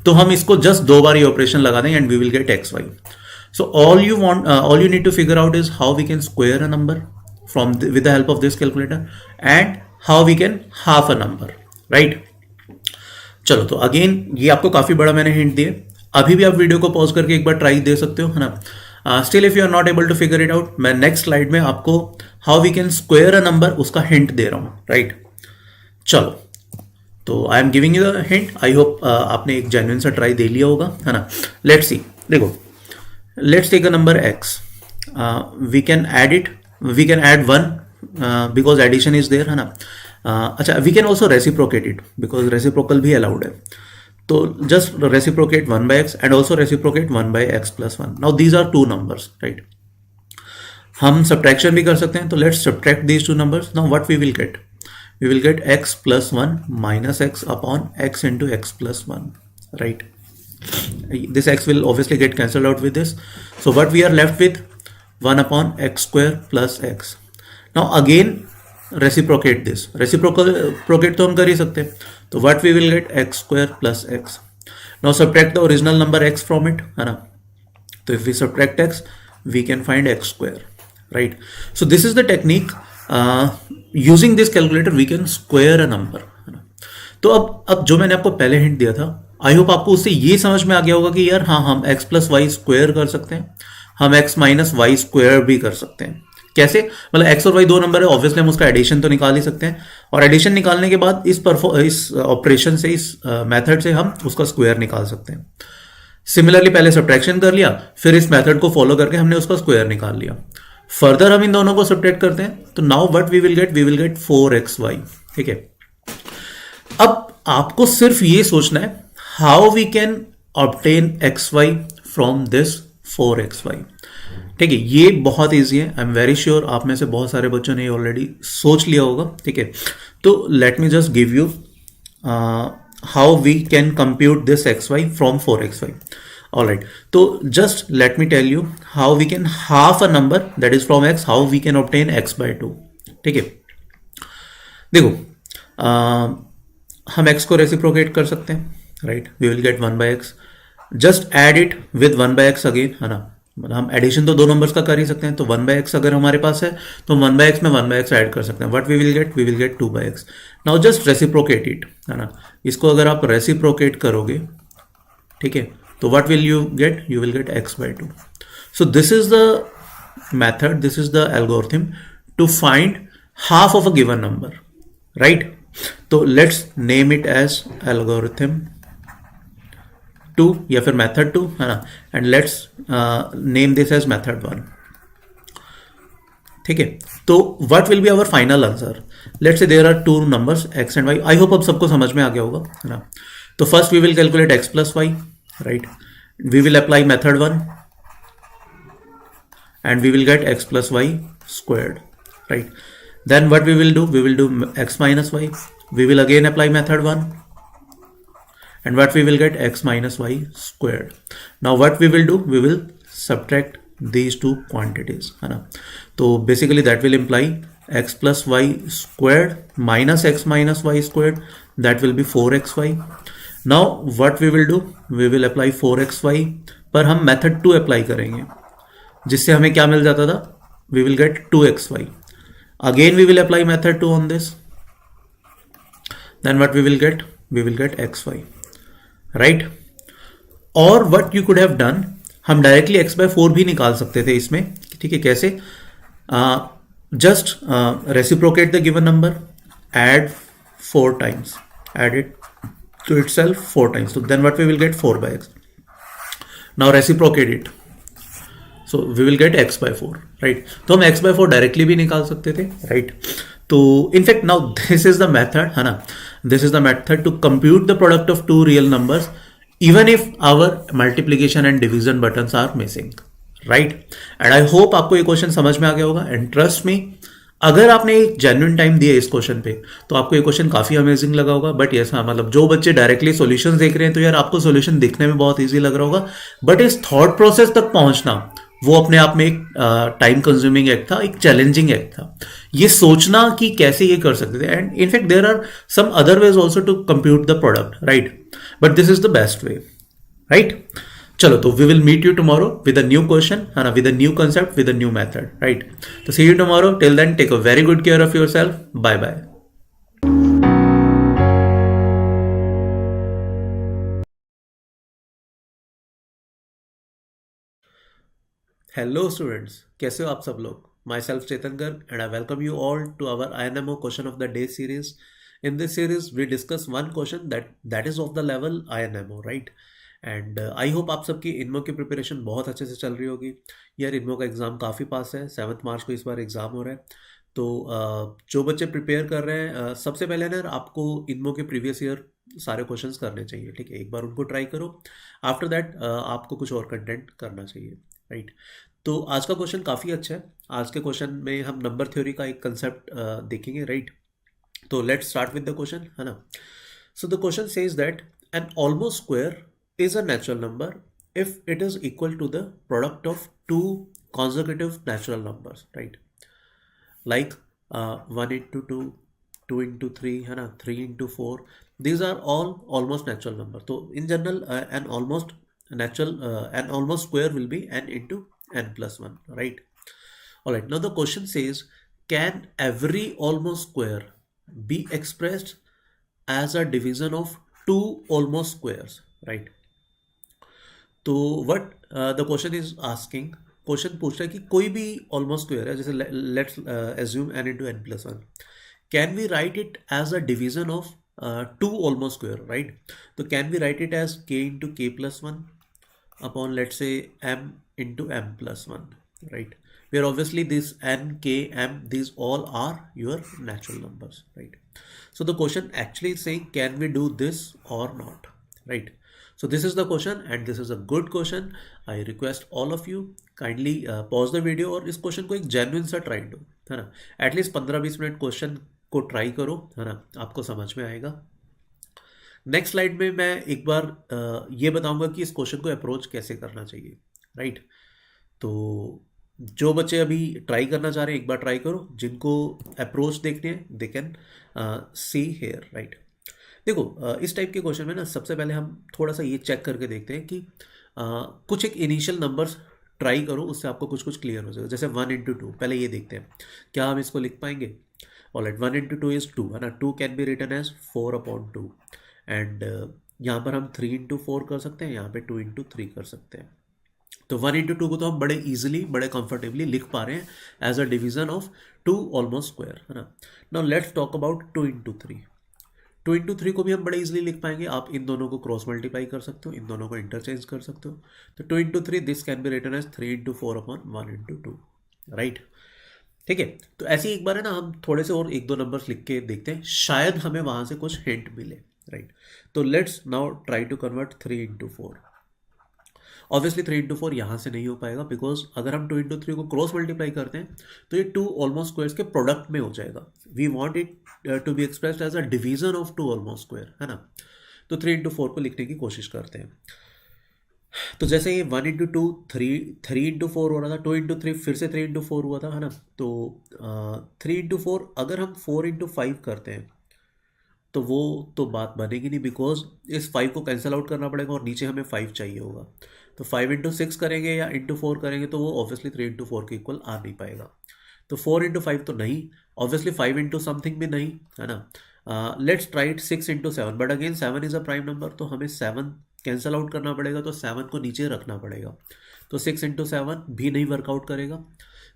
तो हम इसको जस्ट 2 बार ये ऑपरेशन लगा दें and we will get xy. So all you need to figure out is how we can square a number from with the help of this calculator and how we can half a number, right. चलो, तो again ये आपको काफी बड़ा मैंने hint दिए. अभी भी आप वीडियो को पॉज करके एक बार ट्राई दे सकते हो, है ना. Still if you are not able to figure it out, मैं नेक्स्ट स्लाइड में आपको how we can square a number उसका हिंट दे रहा हूं, राइट. चलो, तो I am giving you the hint. I hope आपने एक जेन्युइन सा ट्राई दे लिया होगा, है ना. Let's see. देखो, let's take a number x. We can add it, we can add 1 because addition is there, है ना. अच्छा, we can also reciprocate it because reciprocal भी अलाउड है. तो just reciprocate 1/x and also reciprocate 1/x plus 1. Now these are 2 numbers, right. हम subtraction भी कर सकते हैं. तो let's subtract these 2 numbers. Now what we will gate, we will get x plus 1 minus x upon x into x plus 1, right. This x will obviously get cancelled out with this. So what we are left with 1 upon x square plus x. Now again reciprocate this. Reciprocate तो हम कर ही सकते हैं. तो what we will get x square plus x. Now subtract the original number x from it, है ना. So if we subtract x, we can find x square, right? So this is the technique. Using this calculator we can square a number, है ना. तो अब जो मैंने आपको पहले हिंट दिया था, आई होप आपको उससे ये समझ में आ गया होगा कि यार हाँ, हम x प्लस वाई स्क्वायर कर सकते हैं, हम x माइनस वाई स्क्वायर भी कर सकते हैं. कैसे? मतलब x और y दो नंबर है, ऑब्वियसली हम उसका एडिशन तो निकाल ही सकते हैं, और एडिशन निकालने के बाद इस ऑपरेशन से, इस मेथड से हम उसका स्क्वायर निकाल सकते हैं. सिमिलरली पहले सब्ट्रैक्शन कर लिया, फिर इस मेथड को फॉलो करके हमने उसका स्क्वायर निकाल लिया. फर्दर हम इन दोनों को सब्ट्रैक्ट करते हैं, तो now what we will get 4xy. ठीक है. अब आपको सिर्फ ये सोचना है how we can obtain xy from this 4xy. ठीक है, ये बहुत ईजी है. आई एम वेरी श्योर आप में से बहुत सारे बच्चों ने ऑलरेडी सोच लिया होगा. ठीक है, तो late me just give you how we can compute this xy from 4xy. Alright, so just let me tell you how we can half a number that is from x, how we can obtain x by 2. ठीक है, देखो हम x को reciprocate कर सकते हैं, right. We will get 1 by x. Just add it with 1 by x again, है ना. मतलब हम एडिशन तो दो नंबर्स का कर ही सकते हैं, तो 1 by x अगर हमारे पास है तो 1 by x में 1 by x ऐड कर सकते हैं. What we will get 2 by x. Now just reciprocate it, है ना. इसको अगर आप रेसिप्रोकेट करोगे, ठीक है, तो what will you will get x by 2. So this is the method, this is the algorithm to find half of a given number, right. तो let's name it as algorithm 2 या फिर मेथड 2, है ना. And let's name this as method 1. ठीक है, तो what will be our final answer. Let's say there are two numbers x and y. I hope अब सबको समझ में आ गया होगा, है ना. तो first we will calculate x plus y, right. We will apply method 1 and we will get x plus y squared, right. Then what we will do x minus y. We will again apply method 1 and what we will get x minus y squared. Now what we will subtract these two quantities, है ना. तो basically that will imply x plus y squared minus x minus y squared, that will be 4xy. Now what we will apply 4xy पर हम method 2 apply करेंगे, जिससे हमें क्या मिल जाता था, we will get 2xy. Again we will apply method 2 on this, then what we will get xy, right. और what you could have done, हम डायरेक्टली x by 4 भी निकाल सकते थे इसमें. ठीक है, कैसे? Just reciprocate the given number, add 4 times, add it to itself 4 times. तो then what we will get 4 by x. Now reciprocate it, so we will get x by 4, right. तो हम x by 4 डायरेक्टली भी निकाल सकते थे, right. तो in fact now this is the method, है ना. This is the method to compute the product of two real numbers even if our multiplication and division buttons are missing, right. And I hope आपको ये question समझ में आ गया होगा. And trust me, अगर आपने एक जेन्युइन टाइम दिया इस क्वेश्चन पे, तो आपको ये क्वेश्चन काफी अमेजिंग लगा होगा. बट यस, हाँ, मतलब जो बच्चे डायरेक्टली सॉल्यूशंस देख रहे हैं, तो यार आपको सॉल्यूशन दिखने में बहुत इजी लग रहा होगा, बट इस थॉट प्रोसेस तक पहुंचना वो अपने आप में एक टाइम कंज्यूमिंग एक्ट था, एक चैलेंजिंग एक्ट था. ये सोचना कि कैसे ये कर सकते थे. And in fact there are some other ways also to compute the product, right. But this is the best way, right. चलो, तो we will meet you tomorrow with a new question, है ना, with a new concept, with a new method, right. तो see you tomorrow. Till then, take a very good care of your self. Bye bye. Hello students, कैसे हो आप सब लोग. My self Chetan Garg and I welcome you all to our INMO question of the day series. In this series we discuss one question that is of the level INMO, right. And I hope आप सबकी इनमो की preparation बहुत अच्छे से चल रही होगी. यार इनमो का एग्ज़ाम काफ़ी पास है, 7 मार्च को इस बार एग्ज़ाम हो रहा है. तो जो बच्चे प्रिपेयर कर रहे हैं, सबसे पहले ना आपको इनमो के प्रीवियस ईयर सारे क्वेश्चंस करने चाहिए. ठीक है, एक बार उनको ट्राई करो. आफ्टर दैट आपको कुछ और कंटेंट करना चाहिए, राइट. तो आज का क्वेश्चन काफ़ी अच्छा है. आज के क्वेश्चन में हम नंबर थ्योरी का एक कंसेप्ट देखेंगे, राइट. तो let's start with the question, है ना. So the question says that an almost square is a natural number if it is equal to the product of two consecutive natural numbers, right? Like 1 into 2, 2 into 3 है ना, 3 into 4, these are all almost natural number. So in general an almost square will be n into n plus 1, right? All right, now the question says, can every almost square be expressed as a division of two almost squares, right? तो what the question is asking, question पूछ रहा है कि कोई भी almost square है, जैसे let's assume n into n plus 1, can we write it as a division of two almost square, right? तो can we write it as k into k plus 1 upon, let's say, m into m plus 1, right? Where obviously this n, k, m, these all are your natural numbers, right? So the question actually is saying, can we do this or not, right? So this is the question and this is a good question. I request all of you kindly pause the video और इस question को एक genuine सा try दो, है ना? At least 15-20 minute question को try करो, है ना? आपको समझ में आएगा. नेक्स्ट स्लाइड में मैं एक बार ये बताऊंगा कि इस क्वेश्चन को अप्रोच कैसे करना चाहिए, राइट? तो जो बच्चे अभी ट्राई करना चाह रहे हैं एक बार ट्राई करो, जिनको अप्रोच देखने हैं they can see here, right? देखो इस टाइप के क्वेश्चन में ना सबसे पहले हम थोड़ा सा ये चेक करके देखते हैं कि कुछ एक इनिशियल नंबर्स ट्राई करो, उससे आपको कुछ कुछ क्लियर हो जाएगा. जैसे 1 into 2, पहले ये देखते हैं क्या हम इसको लिख पाएंगे. ऑलराइट, 1 into 2 इज 2, है ना? 2 can be written as 4/2 and यहाँ पर हम 3 into 4 कर सकते हैं, यहाँ पे 2 into 3 कर सकते हैं. तो 1 into 2 को तो हम बड़े इजीली, बड़े कंफर्टेबली लिख पा रहे हैं as a division of two almost square, है ना? Now let's talk about 2 into 3. 2 into 3 को भी हम बड़े इजीली लिख पाएंगे. आप इन दोनों को क्रॉस मल्टीप्लाई कर सकते हो, इन दोनों को इंटरचेंज कर सकते हो. तो 2 into 3 this can be written as 3 into 4/1 into 2, right? ठीक है, तो ऐसे ही एक बार है ना हम थोड़े से और एक दो नंबर्स लिख के देखते हैं, शायद हमें वहां से कुछ हिंट मिले, राइट? तो let's now try to convert 3 into 4. Obviously 3 into 4 यहाँ से नहीं हो पाएगा, बिकॉज अगर हम 2 into 3 को क्रॉस मल्टीप्लाई करते हैं तो ये टू ऑलमोस्ट स्क्वायर्स के प्रोडक्ट में हो जाएगा. We want it to be expressed as a division of two almost square, है ना? तो 3 into 4 को लिखने की कोशिश करते हैं. तो जैसे ये 1 into 2 3 into 4 हो रहा था, 2 into 3 फिर से 3 into 4 हुआ था, है ना? तो 3 into 4 अगर हम 4 into 5 करते हैं तो वो तो बात बनेगी नहीं, बिकॉज इस 5 को कैंसिल आउट करना पड़ेगा और नीचे हमें 5 चाहिए होगा. तो 5 into 6 करेंगे या into 4 करेंगे तो वो ऑब्वियसली 3 into 4 के इक्वल आ नहीं पाएगा. तो 4 into 5 तो नहीं, ऑब्वियसली 5 into समथिंग भी नहीं, है ना? Let's try it 6 into 7, but again 7 is a prime number, तो हमें 7 कैंसिल आउट करना पड़ेगा, तो 7 को नीचे रखना पड़ेगा. तो 6 into 7 भी नहीं वर्कआउट करेगा.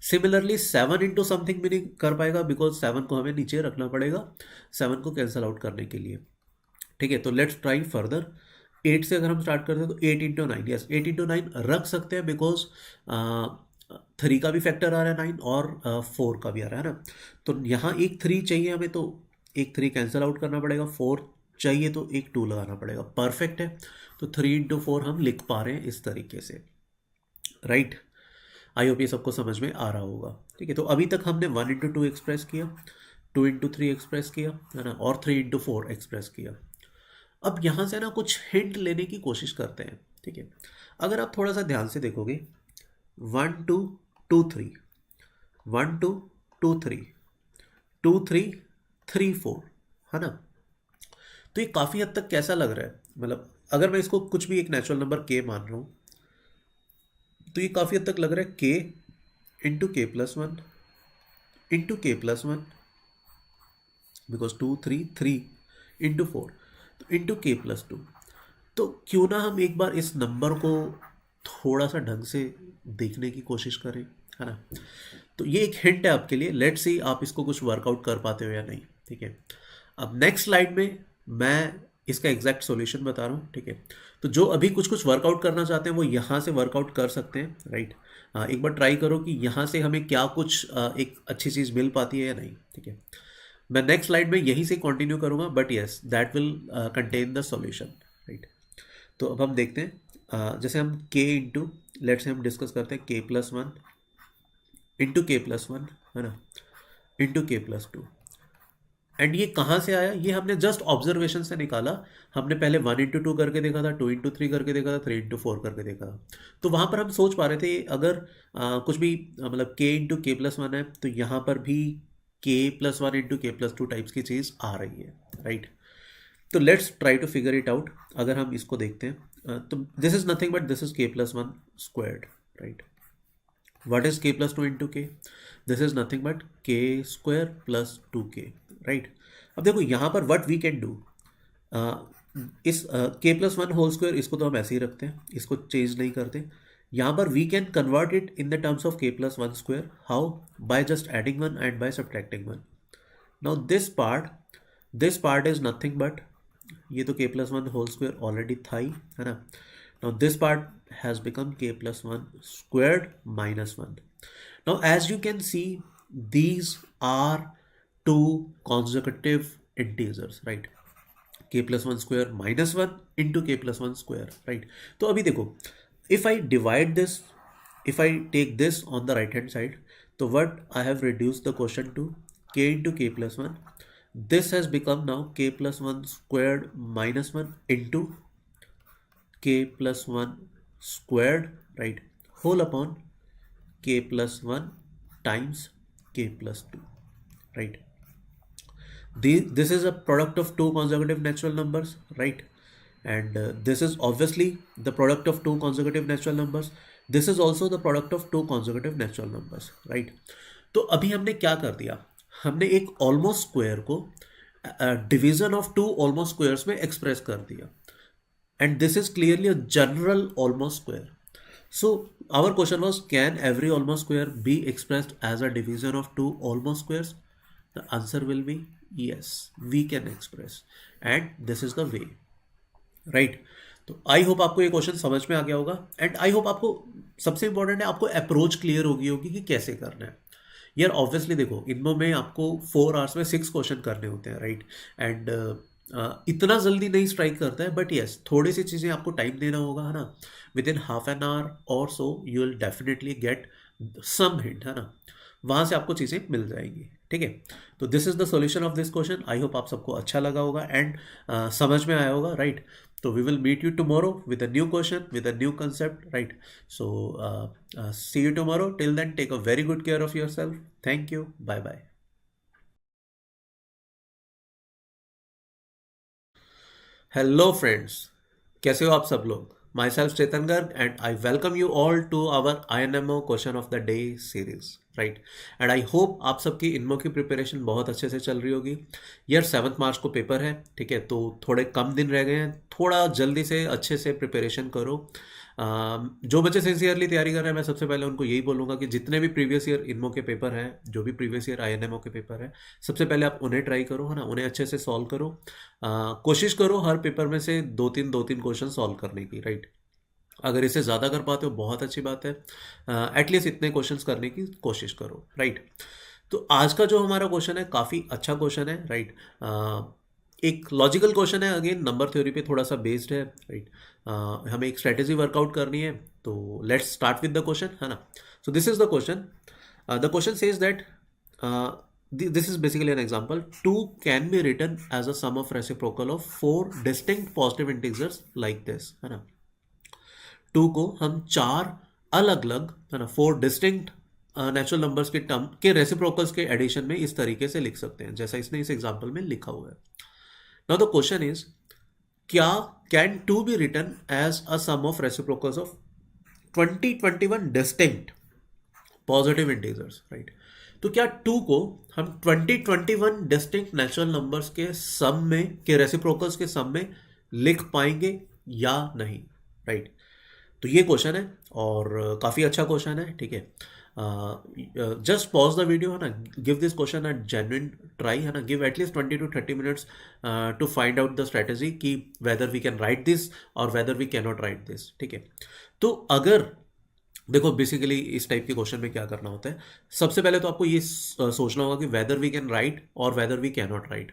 सिमिलरली 7 into समथिंग भी नहीं कर पाएगा, बिकॉज 7 को हमें नीचे रखना पड़ेगा 7 को कैंसिल आउट करने के लिए. ठीक है, तो लेट्स ट्राई फर्दर. 8 से अगर हम स्टार्ट करते हैं तो 8 into 9, यस 8 into 9 रख सकते हैं, बिकॉज 3 का भी फैक्टर आ रहा है 9 और 4 का भी आ रहा है ना. तो यहाँ एक 3 चाहिए हमें, तो एक 3 कैंसिल आउट करना पड़ेगा. 4 चाहिए तो एक 2 लगाना पड़ेगा. परफेक्ट है. तो 3 into 4 हम लिख पा रहे हैं इस तरीके से, राइट? आई होप ये सबको समझ में आ रहा होगा. ठीक है, तो अभी तक हमने 1 into 2 एक्सप्रेस किया, 2 into 3 एक्सप्रेस किया, है ना? और 3 into 4 एक्सप्रेस किया. अब यहाँ से ना कुछ हिंट लेने की कोशिश करते हैं. ठीक है, अगर आप थोड़ा सा ध्यान से देखोगे, 1 2 2 3, 1 2 2 3, 2 3 3 4, है ना? तो ये काफ़ी हद तक कैसा लग रहा है, मतलब अगर मैं इसको कुछ भी एक नेचुरल नंबर k मान रहा हूँ तो ये काफ़ी हद तक लग रहा है k into k plus 1 into k plus 1, because 2 3 3 into 4, तो into k plus 2. तो क्यों ना हम एक बार इस नंबर को थोड़ा सा ढंग से देखने की कोशिश करें, है ना? तो ये एक हिंट है आपके लिए. लेट्स सी आप इसको कुछ वर्कआउट कर पाते हो या नहीं. ठीक है, अब नेक्स्ट स्लाइड में मैं इसका एग्जैक्ट सॉल्यूशन बता रहा हूँ. ठीक है, तो जो अभी कुछ कुछ वर्कआउट करना चाहते हैं वो यहाँ से वर्कआउट कर सकते हैं, राइट? एक बार ट्राई करो कि यहाँ से हमें क्या कुछ एक अच्छी चीज़ मिल पाती है या नहीं. ठीक है, मैं नेक्स्ट स्लाइड में यहीं से कंटिन्यू करूँगा, but yes that will contain the solution, right? तो अब हम देखते हैं, जैसे हम k इंटू, लेट्स से हम डिस्कस करते हैं k plus 1 into k plus 1, है ना? इंटू k plus 2 एंड ये कहाँ से आया, ये हमने जस्ट ऑब्जर्वेशन से निकाला। हमने पहले 1 into 2 करके देखा था, 2 into 3 करके देखा था, 3 into 4 करके देखा था। तो वहाँ पर हम सोच पा रहे थे अगर कुछ भी मतलब k into k+1 है तो यहाँ पर भी k+1 into k+2 टाइप्स की चीज़ आ रही है, राइट। तो let's try to figure it out. अगर हम इसको देखते हैं तो this is nothing but this is k+1 squared, right. What is k+2 into k? This is nothing but k square plus 2k, right? अब देखो यहाँ पर what we can do, इस k+1 होल स्क्वायर इसको तो हम ऐसे ही रखते हैं, इसको चेंज नहीं करते। यहाँ पर we can convert it in the terms of k+1 square. How? By just adding 1 and by subtracting 1. Now this part is nothing but, ये तो k+1 होल स्क्वायर ऑलरेडी था ही, है ना। Now this part has become k+1 squared minus 1. Now as you can see, these are two consecutive integers, right? k+1 square minus 1 into k+1 square, right? तो अभी देखो, if I divide this, if I take this on the right hand side, तो what I have reduced the quotient to k into k+1. This has become now k+1 squared minus 1 into k+1 squared, right, whole upon k+1 times k+2, right. This is a product of two consecutive natural numbers, right, and this is obviously the product of two consecutive natural numbers. This is also the product of two consecutive natural numbers, right. तो अभी हमने क्या कर दिया, हमने एक almost square को division of two almost squares में एक्सप्रेस कर दिया, and this is clearly a general almost square. So our question was, can every almost square be expressed as a division of two almost squares? The answer will be yes, we can express, and this is the way, right. तो I hope आपको ये question समझ में आ गया होगा, and I hope आपको सबसे इंपॉर्टेंट है आपको अप्रोच क्लियर होगी कि कैसे करना है। यार ऑब्वियसली देखो, इनमो में आपको 4 आवर्स में 6 क्वेश्चन करने होते हैं, राइट, एंड इतना जल्दी नहीं स्ट्राइक करता है, बट यस थोड़ी सी चीज़ें आपको टाइम देना होगा, है ना। Within half an hour और so you will definitely get some hint, है ना, वहाँ से आपको चीज़ें मिल जाएंगी, ठीक है। तो this is the solution of this question. I hope आप सबको अच्छा लगा होगा एंड समझ में आया होगा, राइट। तो we will meet you tomorrow with a new question with a new concept, right. So see you tomorrow, till then take a very good care of your self. Thank you, bye bye. Hello friends, कैसे हो आप सब लोग। My self Chetan Garg and I welcome you all to our INMO question of the day series, right. And I hope आप सबकी इनमो की preparation बहुत अच्छे से चल रही होगी। यार 7 मार्च को पेपर है, ठीक है, तो थोड़े कम दिन रह गए हैं, थोड़ा जल्दी से अच्छे से प्रिपरेशन करो। जो बच्चे सिंसियरली तैयारी कर रहे हैं, मैं सबसे पहले उनको यही बोलूँगा कि जितने भी प्रीवियस ईयर इनमो के पेपर हैं, जो भी प्रीवियस ईयर INMO के पेपर हैं, सबसे पहले आप उन्हें ट्राई करो, है ना, उन्हें अच्छे से सॉल्व करो। कोशिश करो हर पेपर में से 2-3 क्वेश्चन सॉल्व करने की, राइट। अगर इसे ज़्यादा कर पाते हो बहुत अच्छी बात है, एटलीस्ट इतने क्वेश्चंस करने की कोशिश करो, राइट। तो आज का जो हमारा क्वेश्चन है काफ़ी अच्छा क्वेश्चन है, राइट। एक लॉजिकल क्वेश्चन है, अगेन नंबर थ्योरी पे थोड़ा सा बेस्ड है, राइट। हमें एक स्ट्रेटेजी वर्कआउट करनी है, तो let's start with the question, है ना। सो this is the question. The question says that this is basically an example. 2 can be written as a sum of reciprocal of 4 distinct positive integers like this, है ना। 2 को हम 4 अलग अलग, है ना, 4 डिस्टिंक्ट नेचुरल नंबर्स के टर्म के रेसिप्रोकल्स के एडिशन में इस तरीके से लिख सकते हैं जैसा इसने इस एग्जांपल में लिखा हुआ है। नाउ द क्वेश्चन इज, क्या can 2 be written as a sum of reciprocals of 21 distinct positive integers, right. तो क्या 2 को हम 21 डिस्टिंक्ट नेचुरल नंबर्स के सम में, के रेसिप्रोकल्स के सम में लिख पाएंगे या नहीं, राइट। तो ये क्वेश्चन है और काफ़ी अच्छा क्वेश्चन है, ठीक है। जस्ट पॉज द वीडियो, है ना, give this question a genuine try, है ना, give at least 20 to 30 minutes to find out the strategy कि whether we can write this और whether we can not write this, ठीक है। तो अगर देखो बेसिकली इस टाइप के क्वेश्चन में क्या करना होता है, सबसे पहले तो आपको ये सोचना होगा कि वेदर वी कैन राइट और whether we can not write.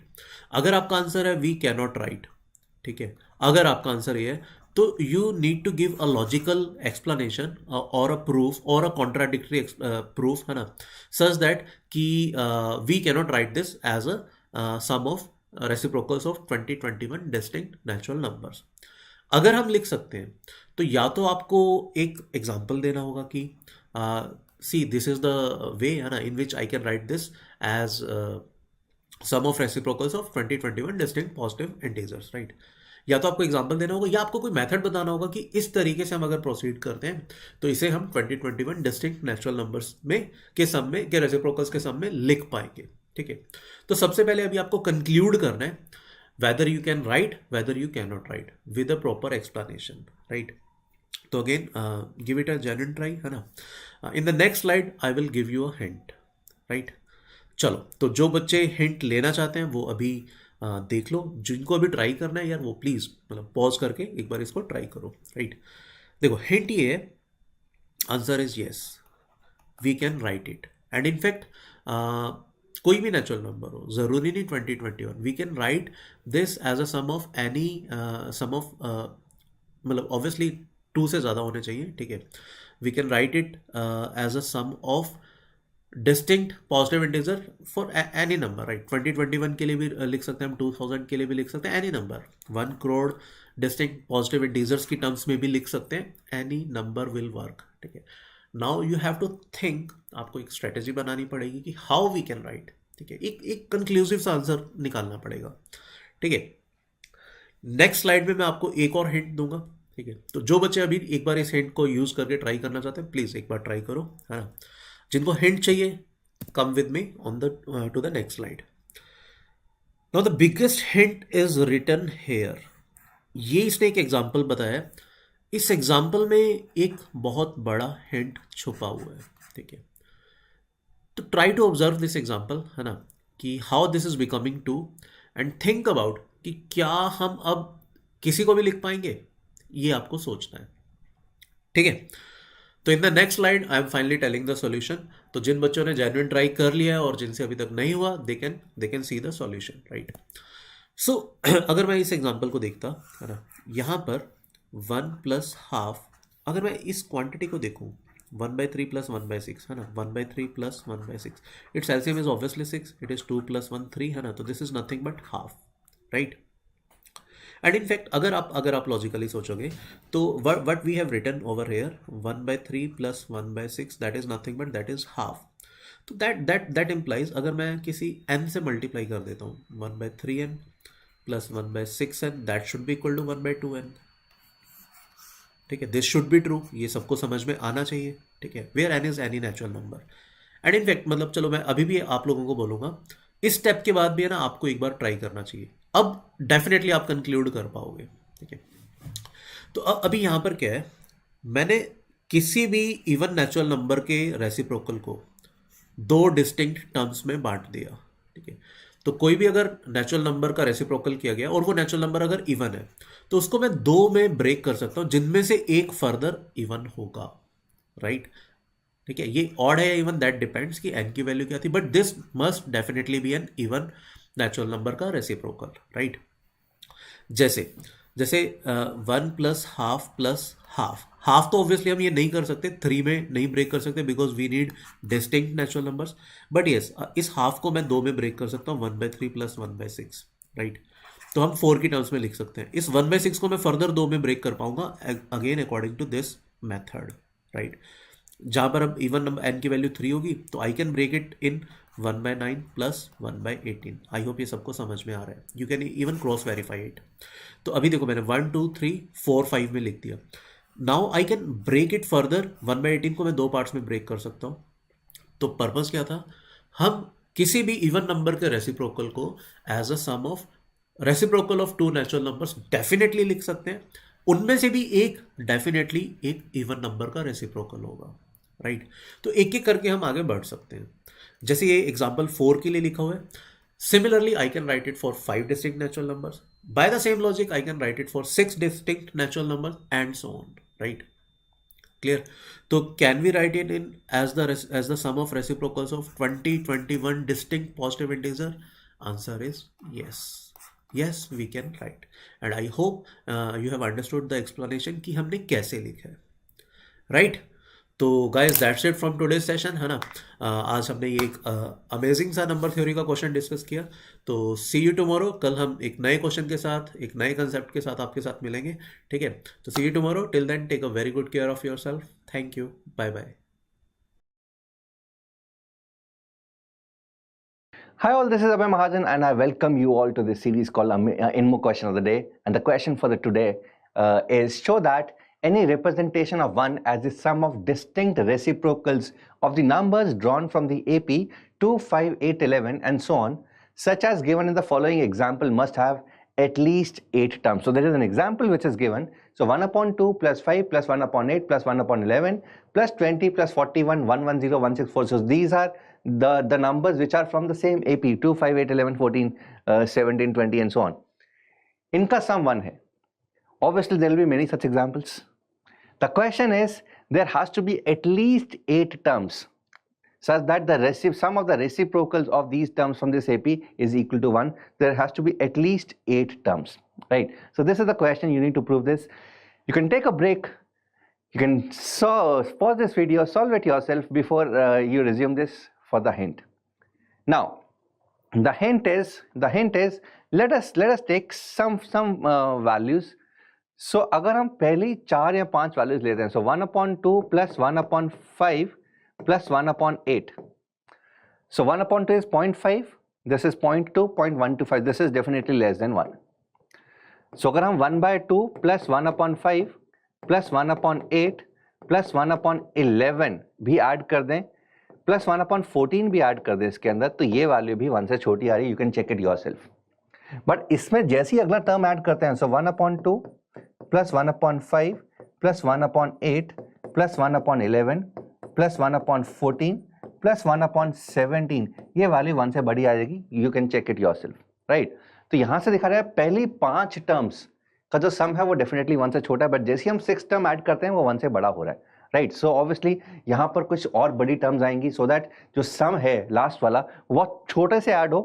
अगर आपका आंसर है वी कैन नॉट राइट, ठीक है, अगर आपका आंसर ये है, तो you need to give a logical explanation और अ प्रूफ और अ कॉन्ट्राडिक्टरी प्रूफ, है ना, सच दैट कि we can not write this as a sum of reciprocals of 2021 distinct natural numbers. अगर हम लिख सकते हैं तो या तो आपको एक एग्जांपल देना होगा कि see this is the way है ना in which I can write this as sum of reciprocals of 2021 distinct positive integers, right. या तो आपको एग्जांपल देना होगा या आपको कोई मेथड बताना होगा कि इस तरीके से हम अगर प्रोसीड करते हैं तो इसे हम 2021 डिस्टिंक्ट नेचुरल नंबर्स में के सम में के रेसिप्रोकल्स के सम में लिख पाएंगे, ठीक है। तो सबसे पहले अभी आपको कंक्लूड करना है whether you can write, whether you cannot write with a proper explanation, right? So again, give it a genuine try, है ना। In the next slide, I will give you a hint, right? चलो, तो जो बच्चे hint लेना चाहते हैं वो अभी देख लो, जिनको अभी ट्राई करना है यार वो प्लीज़ मतलब पॉज करके एक बार इसको ट्राई करो, राइट। देखो हिंट ये है, answer is yes, we can write it. And in fact कोई भी नेचुरल नंबर हो, ज़रूरी नहीं 2021, we can write this as a sum of any sum of मतलब ऑब्वियसली 2 से ज़्यादा होने चाहिए, ठीक है। We can write it as a sum of distinct positive integer for any number, right. 2021 के लिए भी लिख सकते हैं हम, 2000 के लिए भी लिख सकते हैं, any number. 1 crore distinct positive integers की टर्म्स में भी लिख सकते हैं, एनी नंबर विल वर्क, ठीक है। Now you have to think, आपको एक स्ट्रेटेजी बनानी पड़ेगी कि हाउ वी कैन राइट, ठीक है। एक कंक्लूसिव सा आंसर निकालना पड़ेगा, ठीक है। नेक्स्ट स्लाइड में मैं आपको एक और हिंट दूंगा, ठीक है। तो जो बच्चे अभी एक बार इस हिंट को यूज करके ट्राई करना चाहते हैं प्लीज एक बार ट्राई करो, है ना। जिनको हिंट चाहिए come with me on the to the next slide. Now the biggest hint is written here. ये इसने एक एग्जाम्पल बताया, इस एग्जाम्पल में एक बहुत बड़ा हिंट छुपा हुआ है, ठीक है। तो try to observe this example, है ना, कि how this is becoming two, and think about कि क्या हम अब किसी को भी लिख पाएंगे, ये आपको सोचना है, ठीक है। तो इन the next slide I am finally telling the solution. तो जिन बच्चों ने जेन्युइन ट्राई कर लिया है और जिनसे अभी तक नहीं हुआ, they can see the solution, right. So अगर मैं इस एग्जाम्पल को देखता, है ना, यहाँ पर 1 प्लस हाफ, अगर मैं इस क्वांटिटी को देखूँ 1/3 प्लस 1/6, है ना, 1/3 plus 1/6, its LCM is obviously 6, it is 2 plus 1 3, है ना। तो this is nothing but half, right. And in fact अगर आप लॉजिकली सोचोगे तो what we have written over here 1/3 plus 1/6, that is nothing but that is half. तो that implies, अगर मैं किसी n से मल्टीप्लाई कर देता हूँ 1/3n plus 1/6n, that should be equal to 1/2n, ठीक है। दिस शुड बी ट्रू, ये सबको समझ में आना चाहिए, ठीक है। Where n is any natural number. And in fact मतलब चलो मैं अभी भी आप लोगों को बोलूंगा, इस स्टेप के बाद भी है ना आपको एक बार ट्राई करना चाहिए, अब डेफिनेटली आप कंक्लूड कर पाओगे, ठीक है। तो अभी यहां पर क्या है, मैंने किसी भी इवन नेचुरल नंबर के रेसिप्रोकल को 2 डिस्टिंक्ट टर्म्स में बांट दिया, ठीक है। तो कोई भी अगर नेचुरल नंबर का रेसिप्रोकल किया गया और वो नेचुरल नंबर अगर इवन है तो उसको मैं 2 में ब्रेक कर सकता हूं, जिनमें से एक फर्दर इवन होगा, राइट, ठीक है। ये ऑड है या इवन दैट डिपेंड्स कि n की वैल्यू क्या थी, but this must definitely be an even natural number का रेसिप्रोकल, राइट। जैसे जैसे 1 plus half plus half, half तो ऑब्वियसली हम ये नहीं कर सकते, 3 में नहीं ब्रेक कर सकते because we need distinct natural numbers, but yes इस हाफ को मैं 2 में ब्रेक कर सकता हूँ 1/3 प्लस 1/6, राइट। तो हम 4 की टर्म्स में लिख सकते हैं, इस 1/6 को मैं फर्दर 2 में ब्रेक कर पाऊंगा again according to this method, right. जहां पर अब इवन नंबर n की वैल्यू 3 होगी तो I can break it in 1/9 plus 1/18। I hope ये सबको समझ में आ रहा है, you can even cross verify it. तो अभी देखो मैंने 1 2 3 4 5 में लिख दिया, now I can break it further, 1/18 को मैं 2 पार्ट्स में ब्रेक कर सकता हूँ। तो पर्पस क्या था, हम किसी भी इवन नंबर के रेसिप्रोकल को as a sum of reciprocal of 2 natural numbers definitely लिख सकते हैं, उनमें से भी एक डेफिनेटली एक इवन नंबर का रेसिप्रोकल होगा, राइट। तो एक एक करके हम आगे बढ़ सकते हैं, जैसे ये एग्जांपल 4 के लिए लिखा हुआ है, similarly I can write it for 5 distinct natural numbers, by the same logic I can write it for 6 distinct natural numbers and so on, right, clear. तो can we write it in as the sum of reciprocals of 2021 distinct positive integer, answer is yes we can write, and I hope you have understood the explanation कि हमने कैसे लिखा है, right। तो guys that's it from today session, है ना। आज हमने ये एक अमेजिंग सा नंबर थ्योरी का क्वेश्चन डिस्कस किया। तो सी यू टुमारो, कल हम एक नए क्वेश्चन के साथ, एक नए कंसेप्ट के साथ आपके साथ मिलेंगे, ठीक है। तो see you tomorrow, till then take a very good care of your self. Thank you, bye bye. Hi all, this is Abhay Mahajan and I welcome you all to this series called INMO Question of the Day. And the question for the today is, show that any representation of 1 as the sum of distinct reciprocals of the numbers drawn from the AP 2, 5, 8, 11 and so on, such as given in the following example, must have at least 8 terms. So there is an example which is given. So 1 upon 2 plus 5 plus 1 upon 8 plus 1 upon 11 plus 20 plus 41, 110, 164. So these are the numbers which are from the same AP 2, 5, 8, 11, 14, 17, 20 and so on. Inka sum 1 hai. Obviously there will be many such examples. The question is, there has to be at least 8 terms such that the sum of the reciprocals of these terms from this AP is equal to 1. There has to be at least 8 terms, right? So this is the question. You need to prove this. You can take a break. You can pause this video, solve it yourself before you resume this for the hint. Now, the hint is let us take some values. So अगर हम पहली 4 या 5 values लेते हैं, so 1 upon 2 plus 1 upon 5 plus 1 upon 8. So 1 upon 2 is 0.5, this is 0.2, 0.125, this is definitely less than 1. So अगर हम 1 by 2 plus 1 upon 5 plus 1 upon 8 plus 1 upon 11 भी add कर दें, प्लस 1 upon 14 भी ऐड कर दें इसके अंदर, तो ये वैल्यू भी 1 से छोटी आ रही है. You can check it yourself. But इसमें जैसे ही अगला टर्म ऐड करते हैं, so 1 upon 2 plus 1 upon 5 plus 1 upon 8 plus 1 upon 11 plus 1 upon 14 plus 1 upon 17, ये वैल्यू 1 से बड़ी आ जाएगी. You can check it yourself, right. तो यहां से दिखा रहा है पहली 5 टर्म्स का जो सम है वो डेफिनेटली 1 से छोटा है, बट जैसे ही हम 6 टर्म ऐड करते हैं वो 1 से बड़ा हो रहा है, राइट. सो ऑब्वियसली यहाँ पर कुछ और बड़ी टर्म्स आएंगी, सो दैट जो सम है लास्ट वाला वो छोटे से ऐड हो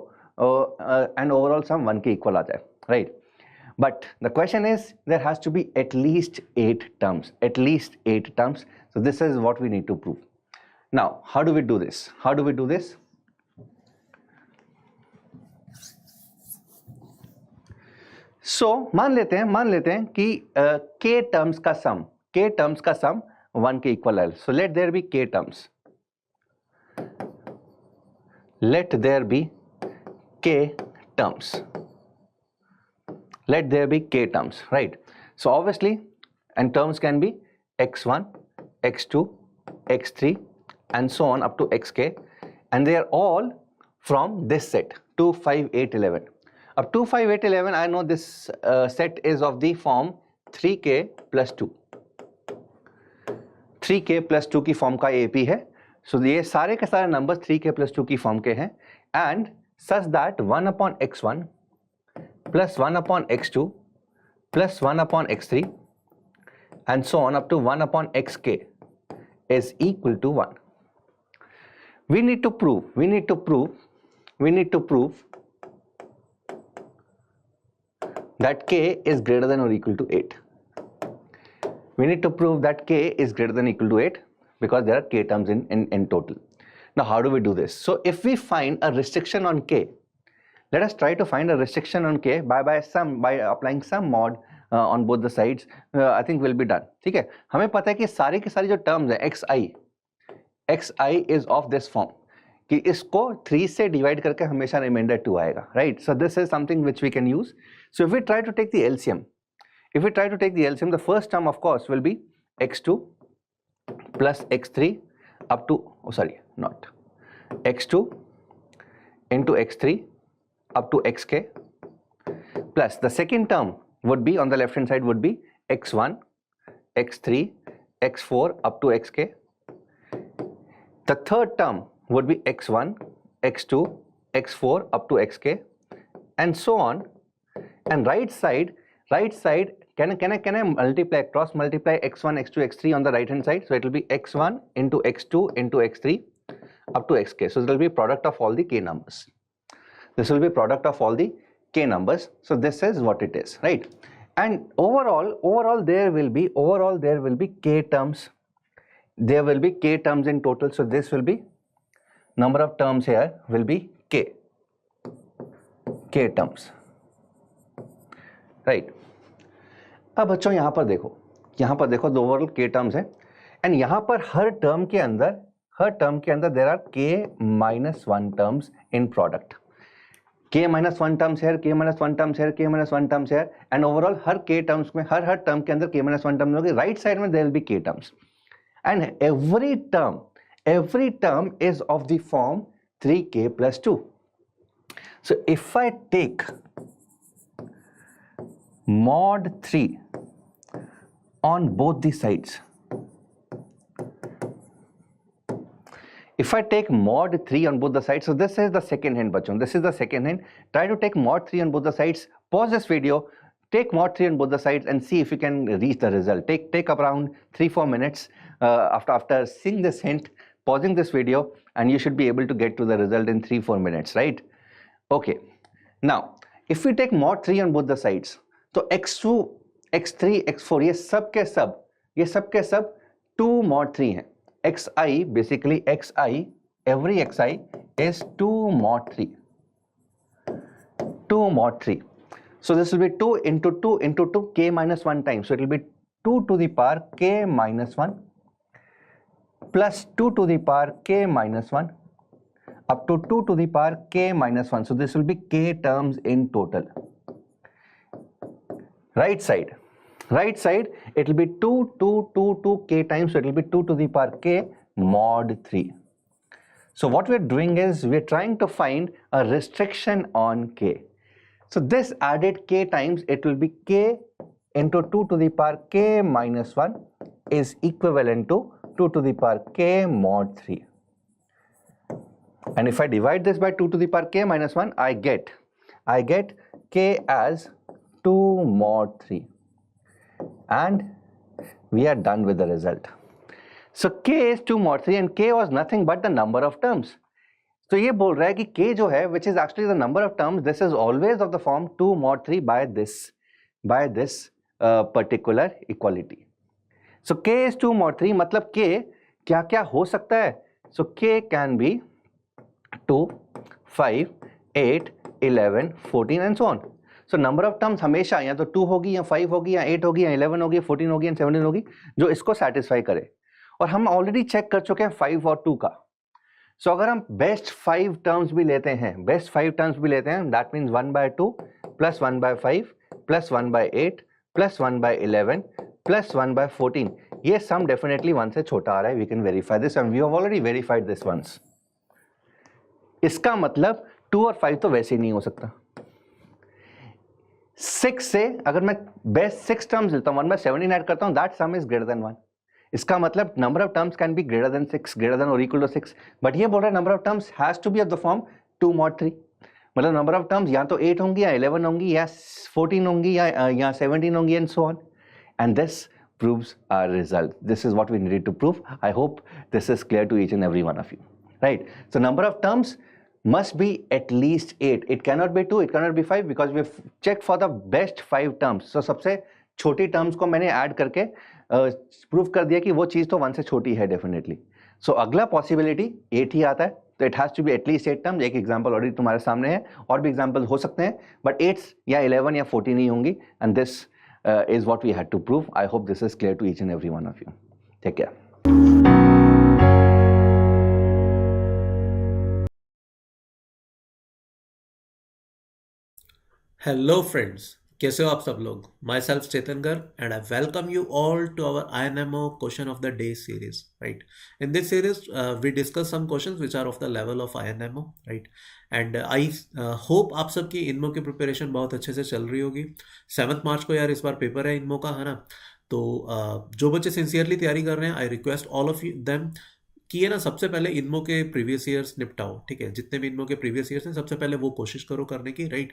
एंड ओवरऑल सम 1 के इक्वल आ जाए, right. But the question is, there has to be at least 8 terms, at least 8 terms. So this is what we need to prove. Now how do we do this? So मान लेते हैं कि k terms का सम 1 के equal है. So let there be k terms. Let there be k terms, right? So obviously, and terms can be x1, x2, x3 and so on up to xk, and they are all from this set 2, 5, 8, 11. Up 2, 5, 8, 11, I know this set is of the form 3k plus 2. 3k plus 2 की form का AP है. सो ये सारे के सारे numbers 3k plus 2 की form के हैं, and such that 1 upon x1 plus 1 upon x2 plus 1 upon x3 and so on up to 1 upon xk is equal to 1. We need to prove that k is greater than or equal to 8. We need to prove that k is greater than or equal to 8 because there are k terms in total. Now how do we do this? So if we find a restriction on k, let us try to find a restriction on k by applying some mod on both the sides. I think we'll be done. ठीक है, हमें पता है कि सारी की सारी जो terms है xi is of this form, कि इसको 3 से डिवाइड करके हमेशा रिमाइंडर 2 आएगा, right? So this is something which we can use. So if we try to take the LCM, the first term of course will be x2 plus x3 up to, x2 into x3 up to xk, plus the second term would be on the left hand side would be x1, x3, x4 up to xk. The third term would be x1, x2, x4 up to xk and so on. And right side, can I multiply, cross multiply x1, x2, x3 on the right hand side? So it will be x1 into x2 into x3 up to xk. So it will be product of all the k numbers. So this is what it is, right? And overall there will be k terms there will be k terms in total, so this will be number of terms here will be k terms, right? अब बच्चों यहां पर देखो दो overall k terms है, and यहां पर हर term के अंदर there are k minus 1 terms in product. k minus 1 terms here, k minus 1 terms here, k minus 1 terms here, and overall her k terms में हर टर्म के अंदर k minus 1 terms होगी. Right side में there will be k terms, and every term is of the form 3k plus 2. So if I take mod 3 on both the sides, if I take mod 3 on both the sides, so this is the second hand, bachon, this is the second hand. Try to take mod 3 on both the sides. Pause this video, take mod 3 on both the sides and see if you can reach the result. Take up around 3-4 minutes after seeing this hint, pausing this video, and you should be able to get to the result in 3-4 minutes, right? Okay, now if we take mod 3 on both the sides, तो x2, x3, x4 ये सब के सब 2 mod 3 हैं. xi, basically xi, every xi is 2 mod 3. 2 mod 3. So this will be 2 into 2 into 2 k minus 1 times. So it will be 2 to the power k minus 1 plus 2 to the power k minus 1 up to 2 to the power k minus 1. So this will be k terms in total. Right side, it will be 2 k times, so it will be 2 to the power k mod 3. So what we are doing is we are trying to find a restriction on k. So this added k times, it will be k into 2 to the power k minus 1 is equivalent to 2 to the power k mod 3. And if I divide this by 2 to the power k minus 1, I get k as 2 mod 3, and we are done with the result. So k is 2 mod 3 and k was nothing but the number of terms. So ये बोल रहा है कि k जो है, which is actually the number of terms, this is always of the form 2 mod 3 by this particular equality. So k is 2 mod 3, मतलब k क्या क्या हो सकता है? So k can be 2, 5, 8, 11, 14 and so on. So number of terms हमेशा या तो 2 होगी या 5 होगी या 8 होगी या 11 होगी, 14 होगी या 17 होगी, जो इसको satisfy करे. और हम ऑलरेडी चेक कर चुके हैं 5 और 2 का. So अगर हम बेस्ट 5 टर्म्स भी लेते हैं, that means 1 by 2 plus 1 by 5 plus 1 by 8 plus 1 by 11 plus 1 by 14, ये sum definitely 1 से छोटा आ रहा है. We can verify this and we have already verified this once. इसका मतलब 2 और 5 तो वैसे ही नहीं हो सकता. 6 से अगर मैं बेस्ट 6 टर्म्स लेता हूं, 1 by 17 ऐड करता हूं, that sum is greater than 1. इसका मतलब number of terms can be greater than 6, greater than or equal to 6. But ये बोल रहा है number of terms has to be of the form 2 mod 3. मतलब number of terms या तो 8 होंगी या 11 होंगी या 14 होंगी या 17 होंगी and so on. And this proves our result. This is what we needed to prove. I hope this is clear to each and every one of you. Right? So number of terms must be at least 8. It cannot be 2, it cannot be 5 because we have checked for the best 5 terms. So सबसे छोटी terms को मैंने add करके prove कर दिया कि वो चीज़ तो 1 से छोटी है definitely. So अगला possibility 8 ही आता है, तो it has to be at least 8 terms. एक example already तुम्हारे सामने है, और भी examples हो सकते हैं, but 8 या 11 या 14 ही होंगी, and this is what we had to prove. I hope this is clear to each and every one of you. Take care. Hello friends, कैसे हो आप सब लोग? My self Chetnagar and I welcome you all to our INMO question of the day series. Right, in this series we discuss some questions which are of the level of INMO. Right, and I hope आप सबकी इनमो की preparation बहुत अच्छे से चल रही होगी. 7 मार्च को यार इस बार पेपर है इनमो का, है ना? तो जो बच्चे सिंसियरली तैयारी कर रहे हैं, I request all of them कि ये ना सबसे पहले इनमो के प्रीवियस ईयर्स निपटाओ. ठीक है, जितने भी इनमो के प्रीवियस ईयर्स हैं सबसे पहले वो कोशिश करो करने की. राइट,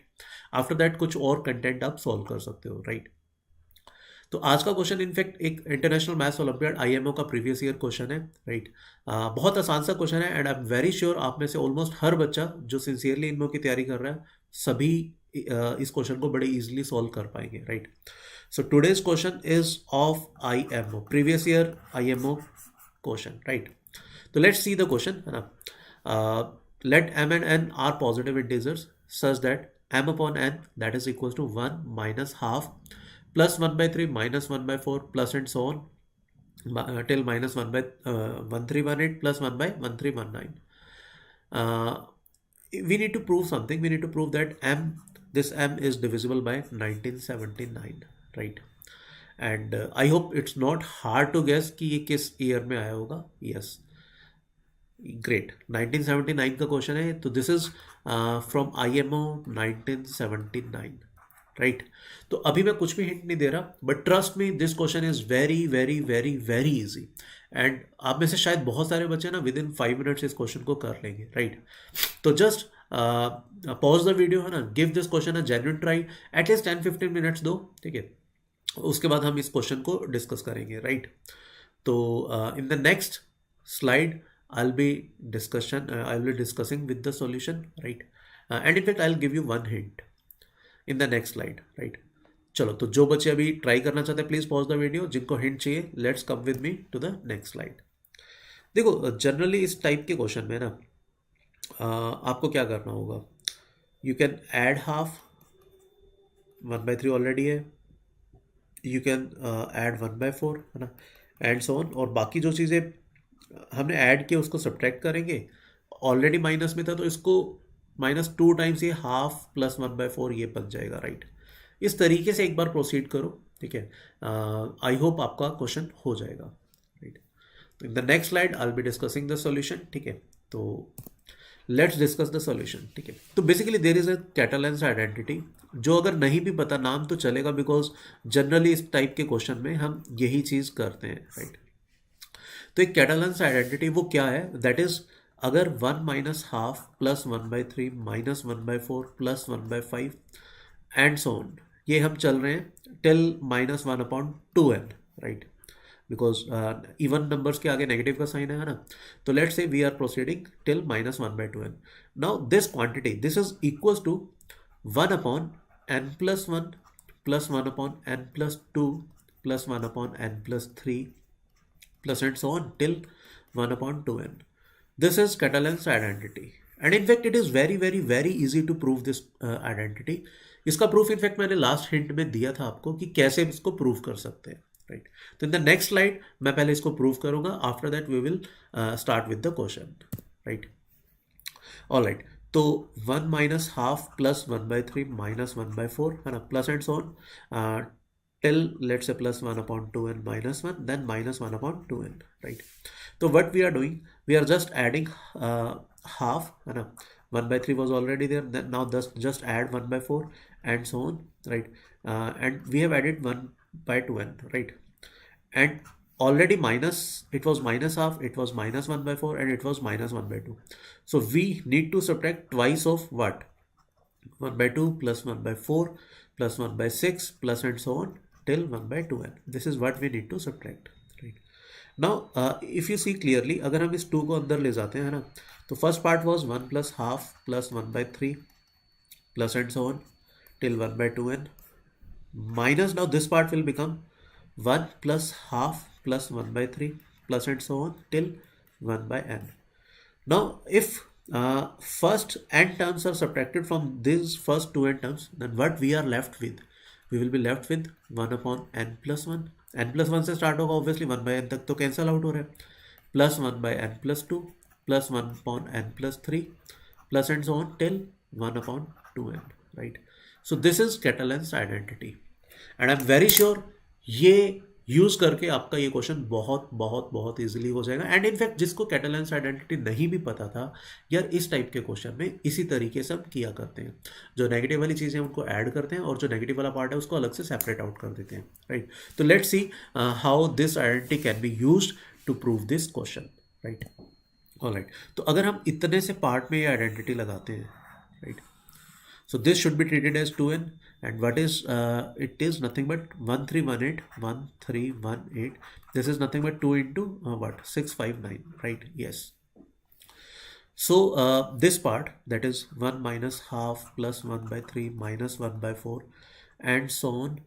आफ्टर दैट कुछ और कंटेंट आप सॉल्व कर सकते हो. राइट, तो आज का क्वेश्चन इनफैक्ट एक इंटरनेशनल मैथ्स ओलंपियाड IMO का प्रीवियस ईयर क्वेश्चन है. राइट, बहुत आसान सा क्वेश्चन है and I am very sure आप में से ऑलमोस्ट हर बच्चा जो सिंसियरली इनमो की तैयारी कर रहा है सभी इस क्वेश्चन को बड़े इजीली सॉल्व कर पाएंगे. Right, so today's question is of IMO, previous year IMO question, right? So let's see the question. Let m and n are positive integers such that m upon n that is equals to 1 minus half plus 1 by 3 minus 1 by 4 plus and so on till minus 1 by 1318 plus 1 by 1319. We need to prove something. We need to prove that this m is divisible by 1979, right? And I hope it's not hard to guess कि ये किस year में आया होगा. Yes, great. 1979 का question है, तो this is from IMO 1979, right? तो अभी मैं कुछ भी हिंट नहीं दे रहा, but trust me this question is very very very very easy. And आप में से शायद बहुत सारे बच्चे ना विद इन 5 मिनट्स इस क्वेश्चन को कर लेंगे, राइट? तो जस्ट पॉज द वीडियो, है ना, give this question a genuine try, at least 10-15 minutes दो, ठीक है? उसके बाद हम इस क्वेश्चन को डिस्कस करेंगे, राइट? तो इन the next slide I'll be discussing with the solution, right? And in fact I'll give you one hint in the next slide, right? चलो, तो जो बच्चे अभी ट्राई करना चाहते हैं प्लीज पॉज द वीडियो. जिनको हिंट चाहिए let's come with me to the next slide. देखो, जनरली इस टाइप के क्वेश्चन में ना आपको क्या करना होगा, you can add half, 1/3 already है, यू कैन ऐड 1/4, है ना, एंड सो ऑन. और बाकी जो चीज़ें हमने ऐड किया उसको सब्ट्रैक्ट करेंगे. ऑलरेडी माइनस में था तो इसको -2 टाइम्स ये हाफ प्लस 1/4 ये बन जाएगा, राइट? इस तरीके से एक बार प्रोसीड करो, ठीक है? आई होप आपका क्वेश्चन हो जाएगा, राइट? तो इन the next slide I will be discussing the solution, ठीक है? तो लेट्स डिस्कस द सॉल्यूशन, ठीक है? तो basically there is a Catalan's identity, जो अगर नहीं भी पता नाम तो चलेगा, बिकॉज जनरली इस टाइप के क्वेश्चन में हम यही चीज़ करते हैं, राइट? तो एक कैटालेंस आइडेंटिटी वो क्या है, दैट इज अगर 1 minus half plus 1/3 minus 1/4 plus 1/5 and so on, ये हम चल रहे हैं till -1/2n, right? Because even numbers के आगे नेगेटिव का साइन है ना. तो let's say we are proceeding till -1/2n. Now this quantity this is equals to 1/n+1 plus 1/n+2 plus 1/n+3 plus and so on till 1/2n. This is Catalan's identity, and in fact it is very very very easy to prove this identity. इसका proof in fact मैंने last hint में दिया था आपको कि कैसे इसको prove कर सकते हैं, राइट? तो इन द नेक्स्ट स्लाइड मैं पहले इसको प्रूव करूंगा, after that we will start with the question, right? Alright, तो 1 माइनस हाफ प्लस 1/3 माइनस 1/4, है ना, plus and so on till let's say plus 1/2n minus 1, then minus 1/2n, right? So what we are doing, we are just adding half, है ना, 1/3 was already there, then now just add 1/4 and so on, right? And we have added 1/2n, right? And already minus, it was minus half, it was minus 1/4 and it was minus 1/2. So we need to subtract twice of what? 1/2 plus 1/4 plus 1/6 plus and so on till 1/2n. This is what we need to subtract, right? Now if you see clearly, अगर हम इस 2 को अंदर ले जाते हैं ना, तो first part was 1 plus half plus 1/3 plus and so on till 1/2n minus, now this part will become 1 plus half plus 1/3 plus and so on till 1/n. Now if first n terms are subtracted from these first 2 n terms, then what we are left with, we will be left with 1/n+1. n+1 से start होगा obviously, 1/n तक तो cancel out हो रहा है, plus 1/n+2 plus 1/n+3 plus and so on till 1/2n, right? So this is Catalan's identity, and I am very sure ये use करके आपका ये क्वेश्चन बहुत बहुत बहुत इजीली हो जाएगा. एंड इनफैक्ट जिसको कैटालेंस आइडेंटिटी नहीं भी पता था, यार इस टाइप के क्वेश्चन में इसी तरीके से हम किया करते हैं, जो नेगेटिव वाली चीज़ें उनको ऐड करते हैं और जो नेगेटिव वाला पार्ट है उसको अलग से सेपरेट आउट कर देते हैं, राइट? तो let's see how this identity can be used to prove this question, right? Alright, तो अगर हम इतने से पार्ट में ये आइडेंटिटी लगाते हैं, right? So this should be treated as 2n, and what is it is nothing but 1318. This is nothing but 2 into what, 659, right? Yes. So this part, that is 1 minus half plus 1/3 minus 1/4 and so on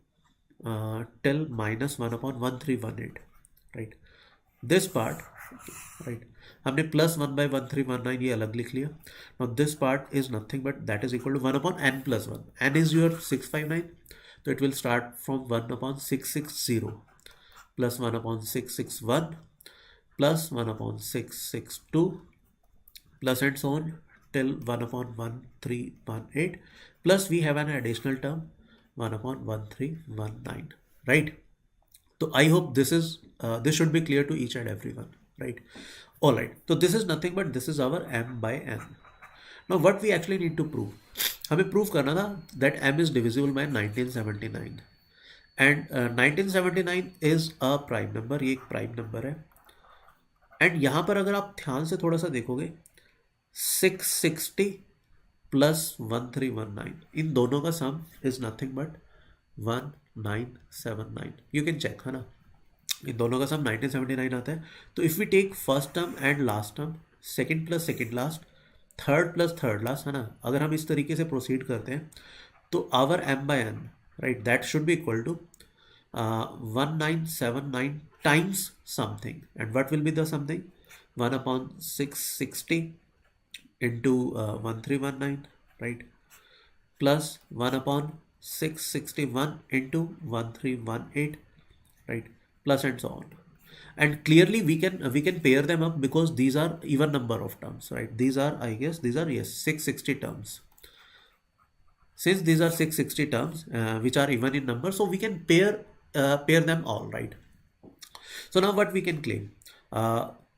till minus 1/1318, right? This part right, हमने +1/1319 ये अलग लिख लिया. Now this part is nothing but that is equal to 1/n+1. n is your 659, तो it will start from 1/660 plus 1/661 plus 1/662 plus and so on till 1/1318 plus we have an additional term 1/1319, right? So I hope this should be clear to each and everyone, right? All right, so this is nothing but this is our m by n. Now what we actually need to prove, हमें prove करना था that m is divisible by 1979 and 1979 is a prime number, ये एक prime number है. And यहाँ पर अगर आप ध्यान से थोड़ा सा देखोगे 660 प्लस 1319, इन दोनों का sum is nothing but 1979. You can check, है ना, इन दोनों का सम 1979 आता है. तो if we take first term and last term, second plus second last, third plus third last, है ना, अगर हम इस तरीके से प्रोसीड करते हैं तो our m by n, right, that should be equal to 1979 times something. And what will be the something? 1/660 into 1319, right, plus 1/661 into 1318, right, plus and so on. And clearly we can pair them up because these are even number of terms, right? These are, I guess these are, yes, 660 terms. Since these are 660 terms which are even in number, so we can pair them all, right? So now what we can claim,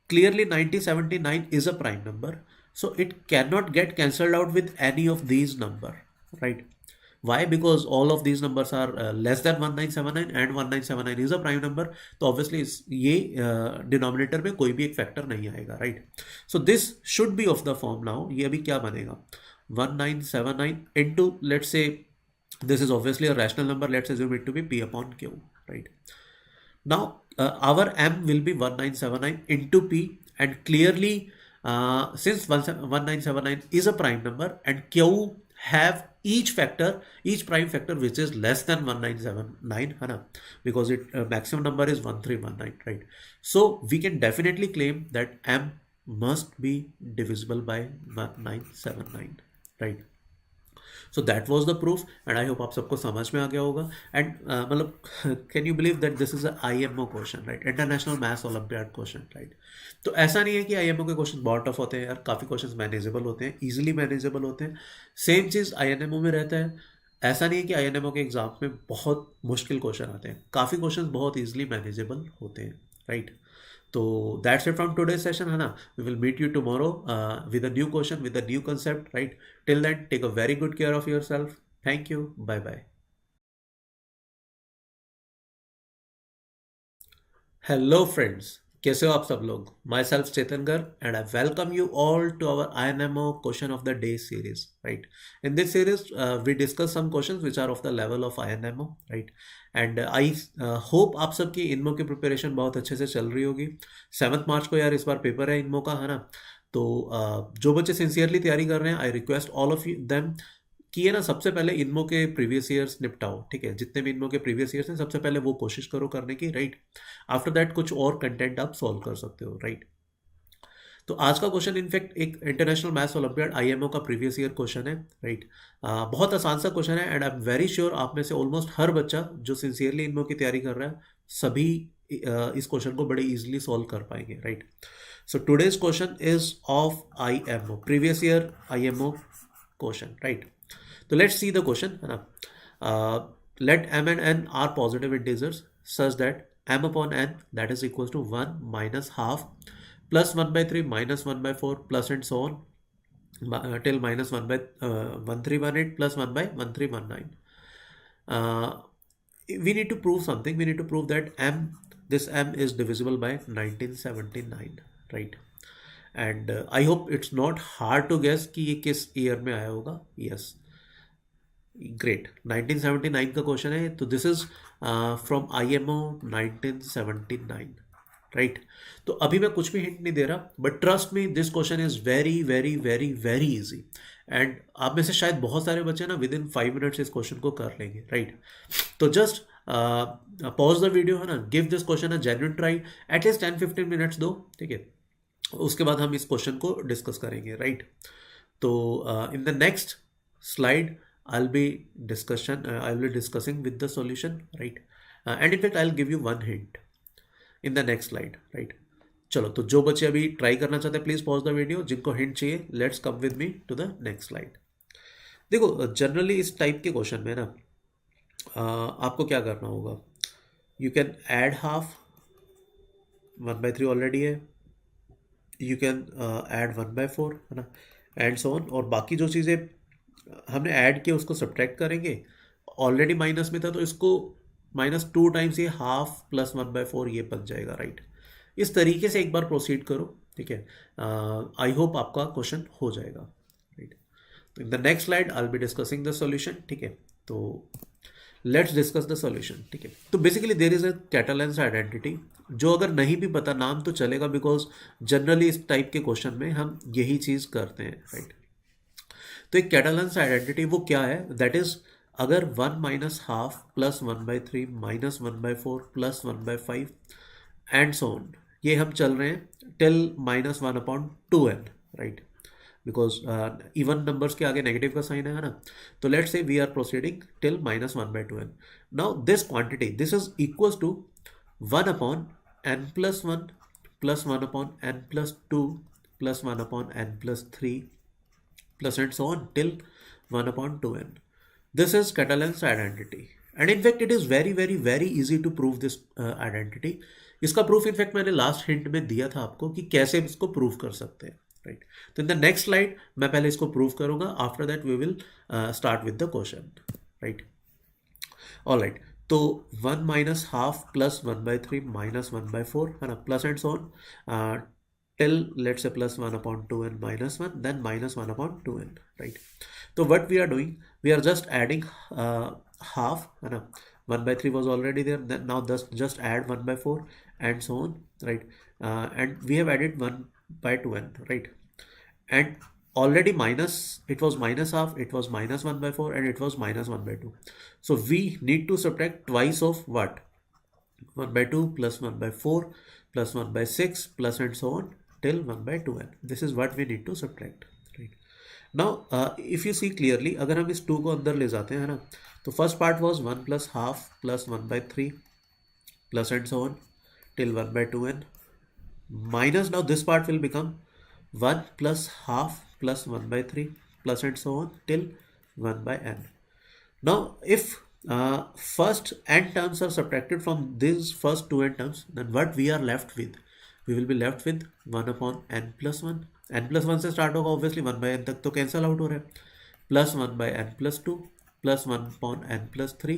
clearly 1979 is a prime number, so it cannot get cancelled out with any of these number, right? Why? Because all of these numbers are less than 1979 and 1979 is a prime number, तो obviously ये denominator में कोई भी एक factor नहीं आएगा, right? So this should be of the form now, ये अभी क्या बनेगा, 1979 into, let's say this is obviously a rational number, let's assume it to be p upon q, right? Now our m will be 1979 into p, and clearly since 1979 is a prime number and q have each prime factor which is less than 1979, है ना, because it maximum number is 1319, right? So we can definitely claim that m must be divisible by 1979, right? So that was the proof and I hope आप सबको समझ में आ गया होगा. And मतलब can you believe that this is a IMO question, right? International Mass Olympiad question, right? तो ऐसा नहीं है कि IMO के क्वेश्चन बहुत टफ होते हैं यार, काफ़ी क्वेश्चंस मैनेजेबल होते हैं, इजीली मैनेजेबल होते हैं. सेम चीज़ INMO में रहता है. ऐसा नहीं है कि INMO के एग्जाम में बहुत मुश्किल क्वेश्चन आते हैं, काफ़ी क्वेश्चन बहुत ईजिली मैनेजेबल होते हैं, right? So that's it from today's session, है ना. We will meet you tomorrow with a new question, with a new concept, right? Till then, take a very good care of yourself. Thank you. Bye bye. Hello friends, कैसे हो आप सब लोग? Myself Chetan Gar and I welcome you all to our INMO question of the day series, right? In this series we discuss some questions which are of the level of INMO, right? And I hope आप सबकी इनमो की preparation बहुत अच्छे से चल रही होगी. 7 मार्च को यार इस बार पेपर है इनमो का, है ना. तो जो बच्चे सिंसियरली तैयारी कर रहे हैं, I request all of them कि ये ना सबसे पहले इनमो के प्रीवियस ईयर्स निपटाओ, ठीक है? जितने भी इनमो के प्रीवियस ईयर्स हैं सबसे पहले वो कोशिश करो करने की, राइट? आफ्टर दैट कुछ और कंटेंट आप सॉल्व कर सकते हो, राइट? तो आज का क्वेश्चन इनफैक्ट एक इंटरनेशनल मैथ्स ओलंपियाड IMO का प्रीवियस ईयर क्वेश्चन है, राइट? बहुत आसान सा क्वेश्चन है and I am very sure आप में से ऑलमोस्ट हर बच्चा जो सिंसियरली इनमो की तैयारी कर रहा है सभी इस क्वेश्चन को बड़े इजीली सॉल्व कर पाएंगे, right? So today's question is of IMO, previous year IMO question, right? तो लेट्स सी द क्वेश्चन, है ना. Let m and n are positive integers such that m upon n that is equals to 1 minus half plus 1/3 minus 1/4 plus and so on till minus 1/1318 plus 1/1319. We need to prove something. We need to prove that this m is divisible by 1979, right? And I hope it's not hard to guess कि ये किस year में आया होगा. Yes, great. 1979 का question है, तो this is from IMO 1979, right? तो अभी मैं कुछ भी हिंट नहीं दे रहा, but trust me this question is very very very very easy and आप में से शायद बहुत सारे बच्चे ना विद इन 5 मिनट्स इस क्वेश्चन को कर लेंगे, राइट? तो जस्ट पॉज द वीडियो, है ना, give this question a genuine try, at least 10-15 minutes दो, ठीक है, उसके बाद हम इस क्वेश्चन को डिस्कस करेंगे, राइट। तो इन the next slide I'll be discussing with the solution, right? And in fact I'll give you one hint in the next slide, right? चलो, तो जो बच्चे अभी ट्राई करना चाहते हैं प्लीज पॉज द वीडियो, जिनको हिंट चाहिए let's come with me to the next slide. देखो, जनरली इस टाइप के क्वेश्चन में ना आपको क्या करना होगा, you can add half, 1/3 already है, यू कैन ऐड 1/4, है ना, एंड सो ऑन, और बाकी जो चीज़ें हमने ऐड किया उसको सब्ट्रैक्ट करेंगे, ऑलरेडी माइनस में था तो इसको -2 टाइम्स ये हाफ प्लस 1/4 ये बन जाएगा, राइट। इस तरीके से एक बार प्रोसीड करो, ठीक है। आई होप आपका क्वेश्चन हो जाएगा, राइट। तो इन the next slide I will be discussing the solution, ठीक है। तो लेट्स डिस्कस द सॉल्यूशन, ठीक है। तो basically there is a Catalan's identity, जो अगर नहीं भी पता नाम तो चलेगा, बिकॉज जनरली इस टाइप के क्वेश्चन में हम यही चीज़ करते हैं, राइट। तो एक कैटालेंस आइडेंटिटी वो क्या है, दैट इज अगर 1 minus half plus 1/3 minus 1/4 plus 1/5 and so on, ये हम चल रहे हैं till -1/2n, right, because even numbers के आगे नेगेटिव का साइन है ना। तो let's say we are proceeding till -1/2n। Now this quantity this is equals to 1/n+1 plus 1/n+2 plus 1/n+3 plus and so on till 1/2n. This is Catalan's identity, and in fact it is very very very easy to prove this identity. इसका proof in fact मैंने last hint में दिया था आपको कि कैसे इसको prove कर सकते हैं, राइट। तो इन द नेक्स्ट स्लाइड मैं पहले इसको प्रूव करूंगा, after that we will start with the question, right. Alright, तो 1 माइनस हाफ प्लस 1/3 माइनस 1/4, है ना, plus and so on till let's say plus 1/2n minus 1, then minus 1/2n, right? So what we are doing, we are just adding half, है ना, 1/3 was already there, then now just add 1/4 and so on, right? And we have added 1/2n, right? And already minus, it was minus half, it was minus 1/4 and it was minus 1/2. So we need to subtract twice of what, 1/2 plus 1/4 plus 1/6 plus and so on till 1/2n. This is what we need to subtract, right? Now if you see clearly, अगर हम इस 2 को अंदर ले जाते हैं ना, तो first part was 1 plus half plus 1/3 plus and so on till 1/2n minus, now this part will become 1 plus half plus 1/3 plus and so on till 1/n. Now if first n terms are subtracted from these first 2 n terms, then what we are left with, we will be left with 1/n+1, n+1 से start होगा obviously, 1/n तक तो cancel out हो रहा है, plus 1/n+2 plus 1/n+3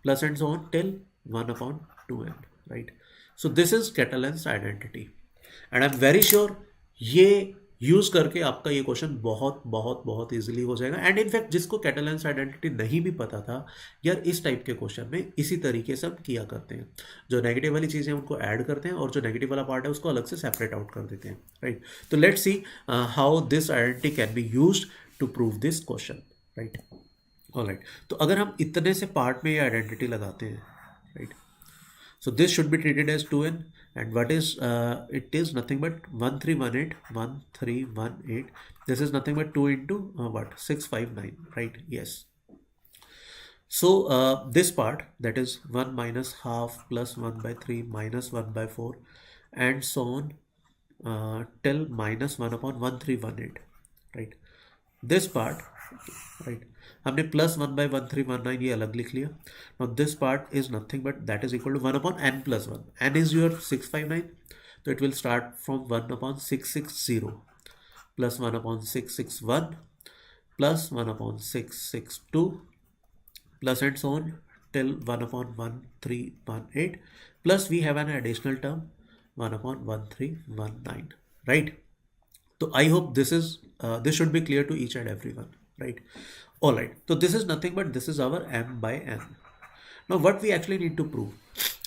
plus and so on till 1/2n, right. So this is Catalan's identity, and I am very sure ये use करके आपका ये क्वेश्चन बहुत बहुत बहुत इजीली हो जाएगा। एंड इनफैक्ट जिसको कैटालेंस आइडेंटिटी नहीं भी पता था, यार इस टाइप के क्वेश्चन में इसी तरीके से हम किया करते हैं, जो नेगेटिव वाली चीज़ें उनको ऐड करते हैं और जो नेगेटिव वाला पार्ट है उसको अलग से सेपरेट आउट कर देते हैं, राइट। तो let's see how this identity can be used to prove this question, right. Alright, तो अगर हम इतने से पार्ट में ये आइडेंटिटी लगाते हैं, right, so this should be treated as 2n, and what is it is nothing but 1318. This is nothing but 2 into what, 659, right? Yes. So this part, that is 1 minus half plus 1/3 minus 1/4 and so on till minus 1/1318, right? This part, right, हमने plus 1/1319 ये अलग लिख लिया। Now this part is nothing but that is equal to 1/n+1, n is your 659, तो it will start from 1/660 plus 1/661 plus 1/662 plus and so on till 1/1318 plus we have an additional term 1/1319, right. तो I hope this should be clear to each and everyone, right? All right, so this is nothing but this is our m/n. Now what we actually need to prove,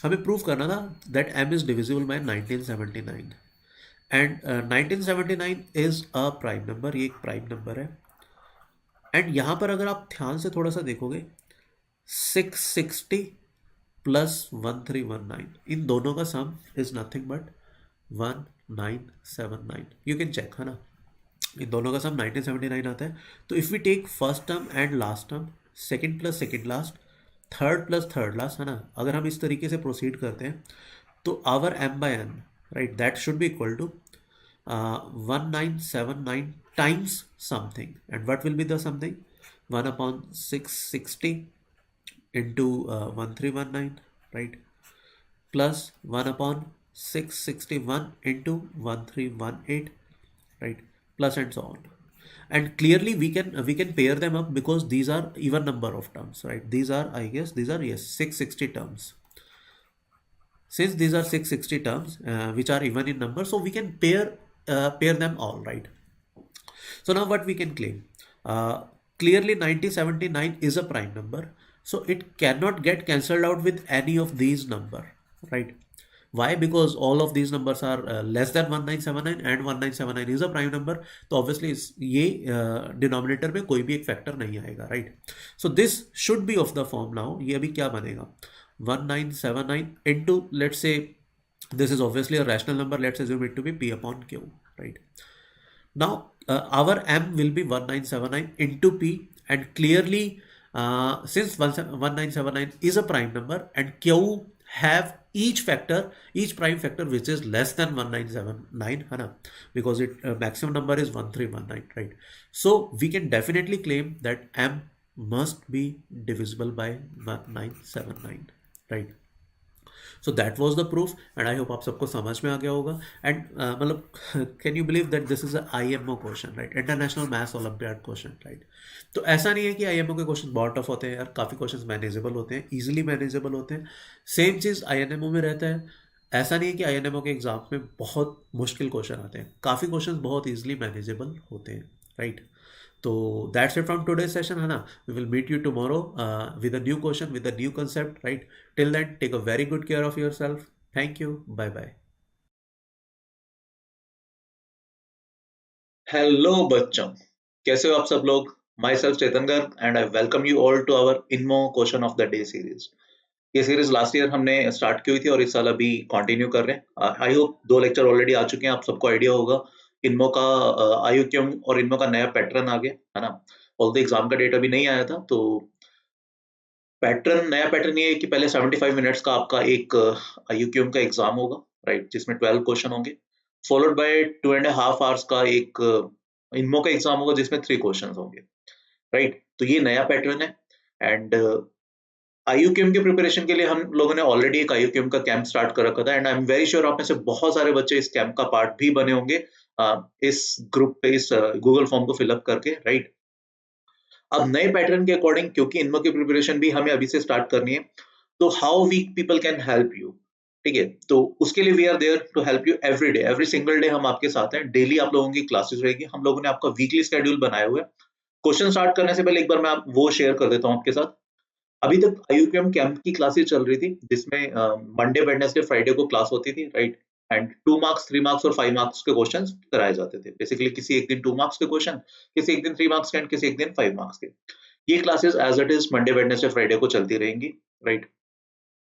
हमें prove करना था that m is divisible by 1979, and 1979 is a prime number, ये एक prime number है। And यहाँ पर अगर आप ध्यान से थोड़ा सा देखोगे, 660 प्लस 1319, इन दोनों का sum is nothing but 1979। You can check, है ना, इन दोनों का सम 1979 आता है। तो if we take first term and last term, second plus second last, third plus third last, है ना, अगर हम इस तरीके से प्रोसीड करते हैं तो our m by n, right, that should be equal to 1979 times something. And what will be the something? 1 upon 660 into 1319, right, plus 1 upon 661 into 1318, right, plus and so on. And clearly we can pair them up because these are even number of terms, right? These are, I guess, these are, yes, 660 terms. Since these are 660 terms which are even in number, so we can pair them all, right? So now what we can claim? Clearly 9079 is a prime number, so it cannot get cancelled out with any of these number, right? Why? Because all of these numbers are less than 1979 and 1979 is a prime number, तो obviously ये denominator में कोई भी एक factor नहीं आएगा, right? So this should be of the form now, ये अभी क्या बनेगा? 1979 into, let's say, this is obviously a rational number, let's assume it to be P upon Q, right? Now our m will be 1979 into p, and clearly since 1979 is a prime number and q have each prime factor which is less than 1979, है ना, because it maximum number is 1319, right? So we can definitely claim that m must be divisible by 1979, right? So that was the proof, and I hope आप सबको समझ में आ गया होगा। And मतलब can you believe that this is a IMO question, right, international maths olympiad question, right. तो ऐसा नहीं है कि IMO के क्वेश्चन बहुत टफ होते हैं यार, काफ़ी क्वेश्चन मैनेजेबल होते हैं, ईजिली मैनेजेबल होते हैं। सेम चीज़ INMO में रहता है, ऐसा नहीं है कि INMO के एग्जाम में बहुत मुश्किल क्वेश्चन आते हैं, काफ़ी क्वेश्चन बहुत ईजिली मैनेजेबल होते हैं, राइट। तो that's it from today session, है ना। We will meet you tomorrow with a new question, with a new concept, right. Till then take a very good care of your self. Thank you, bye bye. Hello बच्चों, कैसे हो आप सब लोग? My self Chetan Garg and I welcome you all to our INMO question of the day series. ये series last year हमने start की हुई थी और इस साल अभी कंटिन्यू कर रहे हैं। आई होप 2 लेक्चर ऑलरेडी आ चुके हैं, आप सबको आइडिया होगा इनमो का, IOQM और इनमो का नया पैटर्न आ गया, है ना। ऑल द एग्जाम का डेट अभी नहीं आया था, तो नया पैटर्न ये है कि पहले 75 मिनट्स का आपका एक IUQM का एग्जाम होगा, राइट, जिसमें 12 क्वेश्चन होंगे, फॉलोड बाय 2.5 आवर्स का एक इनमो का एग्जाम होगा जिसमें 3 क्वेश्चन होंगे, राइट। तो ये नया पैटर्न है। एंड IUQM के प्रिपरेशन के लिए हम लोगों ने ऑलरेडी एक IUQM का कैंप स्टार्ट कर रखा था, and I am very sure आप में से बहुत सारे बच्चे इस कैंप का पार्ट भी बने होंगे, इस ग्रुप पे, इस गूगल फॉर्म को फिलअप करके, राइट। अब नए पैटर्न के अकॉर्डिंग, क्योंकि इनमो की प्रिपरेशन भी हमें अभी से स्टार्ट करनी है, तो how we people can help you, ठीक है। तो उसके लिए we are there to help you every day, every single day हम आपके साथ हैं। डेली आप लोगों की क्लासेस रहेगी, हम लोगों ने आपका वीकली शेड्यूल बनाया हुआ है। क्वेश्चन स्टार्ट करने से पहले एक बार मैं आप वो शेयर कर देता हूँ आपके साथ। अभी तक IUQM कैंप की क्लासेस चल रही थी, जिसमें मंडे, वेडनेसडे, फ्राइडे को क्लास होती थी, राइट। एंड 2 मार्क्स, 3 मार्क्स और 5 मार्क्स के क्वेश्चंस कराए जाते थे। बेसिकली किसी एक दिन 2 मार्क्स के क्वेश्चन, किसी एक दिन 3 मार्क्स के, एंड किसी एक दिन 5 मार्क्स के। ये classes as it is Monday, Wednesday, Friday को चलती रहेंगी, राइट।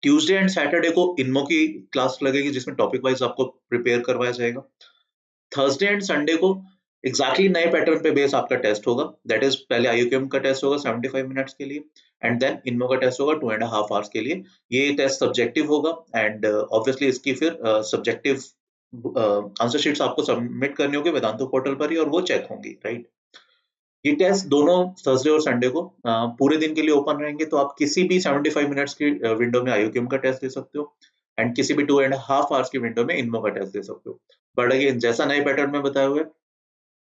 ट्यूसडे एंड सैटरडे को इनमो की क्लास लगेगी, जिसमें टॉपिक वाइज आपको प्रिपेयर करवाया जाएगा। थर्सडे एंड संडे को एग्जैक्टली नए पैटर्न पे बेस आपका टेस्ट होगा। दैट इज, पहले IUQM का टेस्ट होगा 75 मिनट्स के लिए, एंड देन इनमो का टेस्ट होगा 2.5 आवर्स के लिए। ये टेस्ट सब्जेक्टिव होगा, एंड ऑब्वियसली इसकी फिर सब्जेक्टिव आंसर शीट्स आपको सबमिट करनी होगी वेदांतु पोर्टल पर ही, और वो चेक होंगी, राइट। ये टेस्ट दोनों थर्सडे और संडे को पूरे दिन के लिए ओपन रहेंगे, तो आप किसी भी 75 मिनट्स की विंडो में IUQM का टेस्ट दे सकते हो, एंड किसी भी 2.5 आवर्स की विंडो में इनमो का टेस्ट दे सकते हो। बट अगेन, जैसा नए पैटर्न में बताया हुआ है,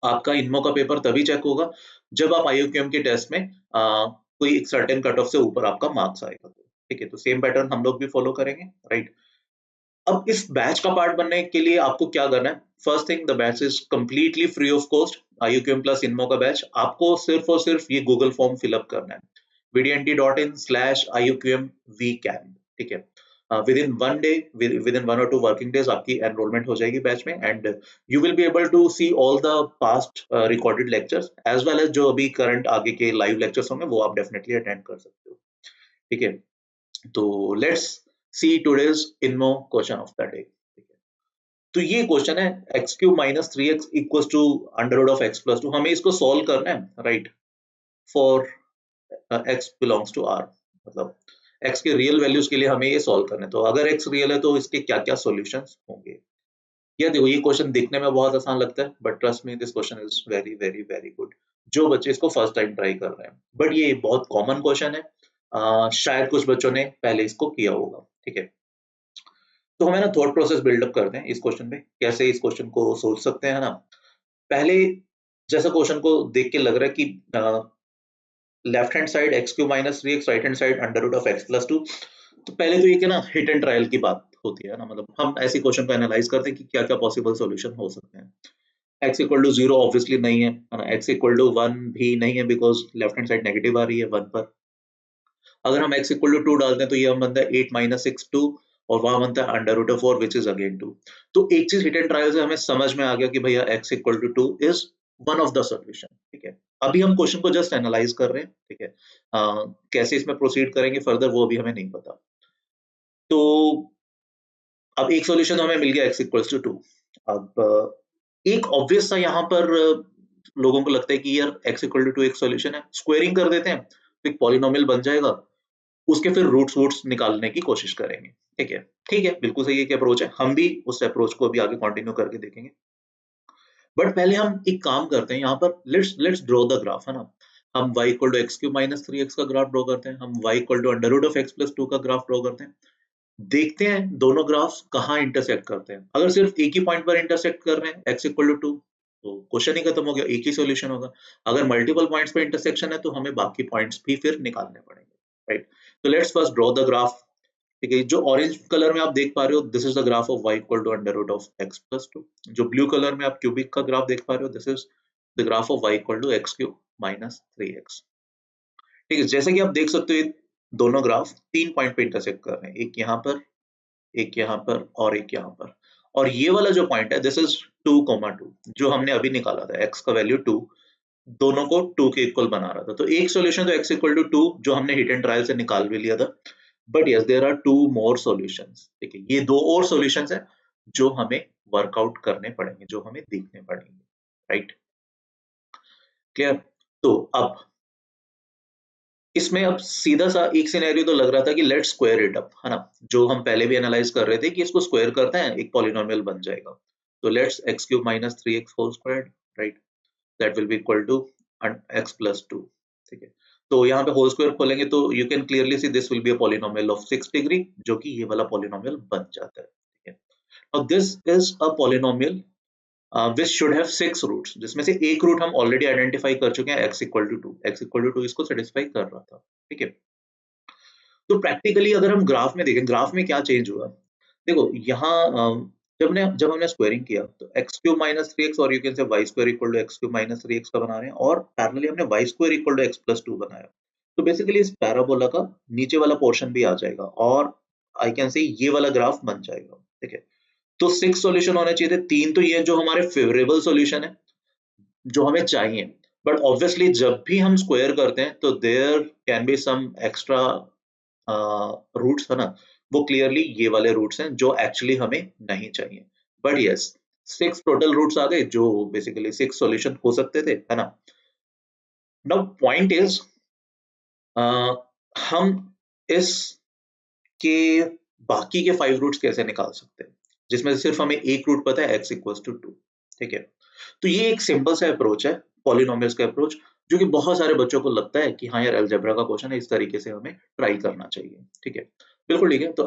आपका इनमो का पेपर तभी चेक होगा जब आप IUQM के टेस्ट में कोई एक सर्टेन कट ऑफ से ऊपर आपका मार्क्स आएगा, ठीक है। तो सेम पैटर्न हम लोग भी फॉलो करेंगे, राइट। अब इस बैच का पार्ट बनने के लिए आपको क्या करना है? First thing, the batch is completely free of cost. IUQM plus INMO का बैच, आपको सिर्फ और सिर्फ ये गूगल फॉर्म फिलअप करना है, vdnt.in/IUQMvcamp, ठीक है। With in 1 day, within 1 और 2 वर्किंग डेज आपकी एनरोलमेंट हो जाएगी बैच में, and you will be able to see all the past recorded lectures as well as जो अभी करंट आगे के लाइव लेक्चर्स होंगे, वो आप डेफिनेटली अटेंड कर सकते हो, ठीक है। तो let's see today's INMO question of the day. तो ये क्वेश्चन है x cube minus three x equal to under root of x plus two, हमें इसको सॉल्व करना है right, for x belongs to R, मतलब एक्स के रियल वैल्यूज के लिए हमें ये सॉल्व करना है। तो अगर एक्स रियल है तो इसके क्या क्या सॉल्यूशंस होंगे। या देखो ये क्वेश्चन देखने में बहुत आसान लगता है but trust me this question is very very very good, जो बच्चे इसको फर्स्ट टाइम ट्राई कर रहे हैं। बट ये बहुत कॉमन क्वेश्चन है, शायद कुछ बच्चों ने पहले इसको किया होगा, ठीक है। तो हमें ना थॉट प्रोसेस बिल्डअप करते हैं इस क्वेश्चन पे, कैसे इस क्वेश्चन को सोच सकते हैं ना। पहले जैसा क्वेश्चन को देख के लग रहा है कि left hand side x cube minus three x, right hand side under root of x plus two. तो पहले तो ये क्या ना हिट एंड ट्रायल की बात होती है ना, मतलब हम ऐसे क्वेश्चन को एनालाइज करते हैं कि क्या क्या पॉसिबल सॉल्यूशन हो सकते हैं। X equal to zero obviously नहीं है ना, एक्स इक्वल टू वन भी नहीं है because left hand side negative आ रही है वन पर। अगर हम x इक्वल टू टू डालते हैं तो ये हम बनता है 8 माइनस सिक्स टू, और वहां बनता है under root of four which is again two. तो एक चीज हिट एंड ट्रायल से हमें समझ में आ गया कि भैया x equal to two is one of the solution, ठीक है। अभी हम क्वेश्चन को जस्ट एनालाइज कर रहे हैं, ठीक है। कैसे इसमें प्रोसीड करेंगे फर्दर वो भी हमें नहीं पता। तो अब एक सॉल्यूशन हमें मिल गया x इक्वल्स टू टू। अब एक ऑब्वियस सा यहाँ पर लोगों को लगता है कि यार x इक्वल टू टू एक सॉल्यूशन है, स्क्वेयरिंग कर देते हैं तो एक पॉलिनोमियल बन जाएगा, उसके फिर रूट्स वूट्स निकालने की कोशिश करेंगे, ठीक है। ठीक है, बिल्कुल सही एक अप्रोच है, हम भी उस अप्रोच को भी आगे कंटिन्यू करके देखेंगे। बट पहले हम एक काम करते हैं यहाँ पर, let's let's draw the graph, है ना। हम y equal to x cube minus three x का ग्राफ ड्रॉ करते हैं, हम y equal to under root of x plus two का ग्राफ ड्रॉ करते हैं। देखते हैं दोनों ग्राफ्स कहाँ इंटरसेक्ट करते हैं। अगर सिर्फ एक ही पॉइंट पर इंटरसेक्ट कर रहे हैं x इक्वल टू टू, तो क्वेश्चन ही खत्म हो गया, एक ही सॉल्यूशन होगा। अगर मल्टीपल पॉइंट्स पर इंटरसेक्शन है तो हमें बाकी पॉइंट्स भी फिर निकालने पड़ेंगे, राइट। तो let's first draw the graph, ठीक है। जो ऑरेंज कलर में आप देख पा रहे हो this is the graph of y equal to under root of x plus two. जो ब्लू कलर में आप क्यूबिक का ग्राफ देख पा रहे हो this is the graph of y equal to x cube minus three x, ठीक है। जैसे कि आप देख सकते हो ये दोनों ग्राफ तीन पॉइंट पे इंटरसेक्ट कर रहे हैं, एक यहाँ पर, एक यहाँ पर और एक यहाँ पर। और ये वाला जो पॉइंट है this is two comma two, जो हमने अभी निकाला था x का वैल्यू टू, दोनों को टू के इक्वल बना रहा था। तो एक सॉल्यूशन तो x इक्वल टू टू जो हमने हिट एंड ट्रायल से निकाल भी लिया था, but yes there are two more solutions, ठीक है। ये दो और सॉल्यूशंस हैं जो हमें वर्कआउट करने पड़ेंगे, जो हमें देखने पड़ेंगे, राइट, क्लियर। तो अब इसमें अब सीधा सा एक सिनेरियो तो लग रहा था कि लेट्स स्क्वायर इट अप, है ना। जो हम पहले भी एनालाइज कर रहे थे कि इसको स्क्वायर करते हैं एक पॉलिनोमियल बन जाएगा। तो let's x cube minus three x whole squared, right, that will be equal to x plus two, ठीक है। तो यहाँ पे होल स्क्वायर खोलेंगे तो you can clearly see this will be a polynomial of 6 degree, जो कि ये वाला पॉलिनोमियल बन जाता है, ठीक है। अब this is a polynomial which should have 6 roots, जिसमें से एक रूट हम ऑलरेडी आइडेंटिफाई कर चुके हैं x equal to two, x equal to two इसको सेटिस्फाई कर रहा था, ठीक है। तो प्रैक्टिकली अगर हम ग्राफ में देखें, ग्राफ में क्या चेंज हुआ, देखो यहाँ जब हमने स्क्वायरिंग किया तो x cube minus three x और you can say y square equal to x cube minus three x का बना रहे हैं, और पैरेलली हमने y square equal to x plus two बनाया। तो बेसिकली इस पैराबोला का नीचे वाला पोर्शन भी आ जाएगा और आई कैन से ये वाला ग्राफ बन जाएगा, ठीक है। तो 6 सॉल्यूशन होने चाहिए थे, तीन तो ये जो हमारे फेवरेबल सॉल्यूशन है जो हमें चाहिए। बट ऑब्वियसली जब भी हम स्क्वायर करते हैं तो there can be some extra roots, है ना। वो क्लियरली ये वाले रूट्स हैं जो एक्चुअली हमें नहीं चाहिए। बट यस 6 टोटल रूट्स आ गए जो बेसिकली 6 सॉल्यूशन हो सकते थे, है ना। नाउ पॉइंट इज हम इस के बाकी के 5 रूट्स कैसे निकाल सकते हैं, जिसमें से सिर्फ हमें एक रूट पता है x इक्वल्स टू टू, ठीक है। तो ये एक सिंपल सा अप्रोच है पॉलिनोमियल्स का अप्रोच, जो कि बहुत सारे बच्चों को लगता है कि हाँ यार अलजेब्रा का क्वेश्चन है, इस तरीके से हमें ट्राई करना चाहिए, ठीक है। बिल्कुल ठीक है। तो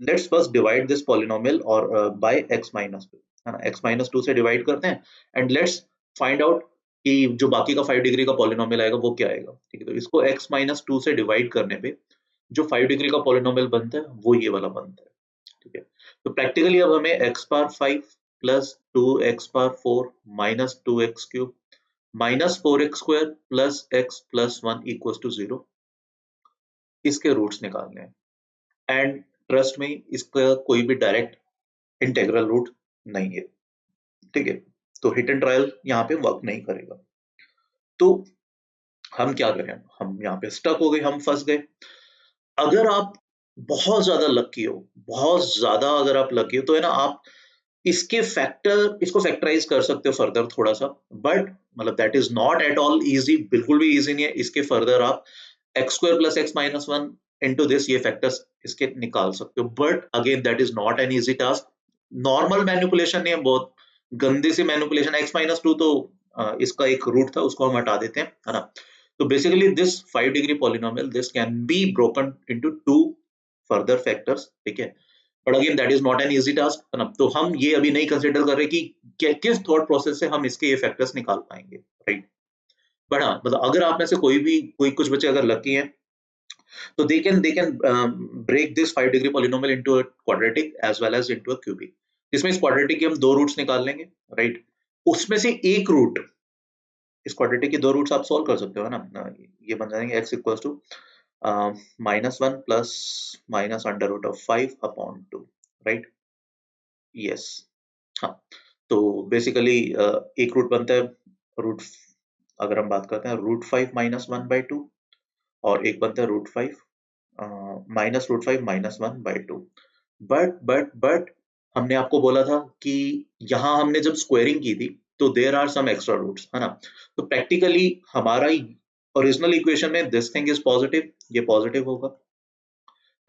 let's first divide this polynomial और बाय x माइनस टू, है ना। x माइनस टू से डिवाइड करते हैं एंड लेट्स फाइंड आउट कि जो बाकी का 5 डिग्री का पॉलिनोमियल आएगा वो क्या आएगा, ठीक है। तो इसको x माइनस टू से डिवाइड करने पे जो 5 डिग्री का पॉलिनोमियल बनता है वो ये वाला बनता है, ठीक है। तो प्रैक्टिकली अब हमें x पावर 5 प्लस 2x power 4 minus 2x cube minus 4x square plus x plus 1 equals to 0 इसके रूट्स निकालने हैं। एंड ट्रस्ट में इसका कोई भी डायरेक्ट इंटीग्रल रूट नहीं है, ठीक है। तो हिट एंड ट्रायल यहाँ पे वर्क नहीं करेगा। तो हम क्या करें, हम यहाँ पे स्टक हो गए, हम फंस गए। अगर आप बहुत ज्यादा लकी हो, बहुत ज्यादा अगर आप लकी हो तो है ना, आप इसको फैक्टराइज कर सकते हो फर्दर थोड़ा सा, बट मतलब that is not at all easy, बिल्कुल भी इजी नहीं है। इसके फर्दर आप x square plus x minus one into this, ये फैक्टर्स इसके निकाल सकते हो, but again that is not an easy task. Normal manipulation नहीं है, बहुत गंदी सी मैनिपुलेशन। एक्स माइनस टू तो इसका एक रूट था, उसको हम हटा देते हैं, है ना। तो basically this 5 degree polynomial, this can be broken into two further factors, ठीक है। But again that is not an easy task, है ना। तो हम ये अभी नहीं कंसिडर कर रहे कि किस थॉट प्रोसेस से हम इसके ये फैक्टर्स निकाल पाएंगे, राइट। बट हाँ, मतलब अगर आप में से कोई कुछ बच्चे अगर लकी हैं, तो they can break this 5 degree polynomial into a quadratic as well as into a cubic, जिसमें इस क्वाड्रेटिक के हम दो रूट्स निकाल लेंगे, राइट। उसमें से एक रूट, इस क्वाड्रेटिक के दो रूट्स आप सॉल्व कर सकते हो, है ना। ये बन जाएंगे x equals to -1 plus minus under root of 5/2, right. Yes, हाँ। तो बेसिकली एक रूट बनता है रूट, अगर हम बात करते हैं √5 - 1/2, और एक बनता है √5 -√5 - 1/2। बट हमने आपको बोला था कि यहाँ हमने जब स्क्वायरिंग की थी, तो there are some extra roots, है ना। तो प्रैक्टिकली हमारा ओरिजिनल इक्वेशन में दिस थिंग इज पॉजिटिव, ये पॉजिटिव होगा।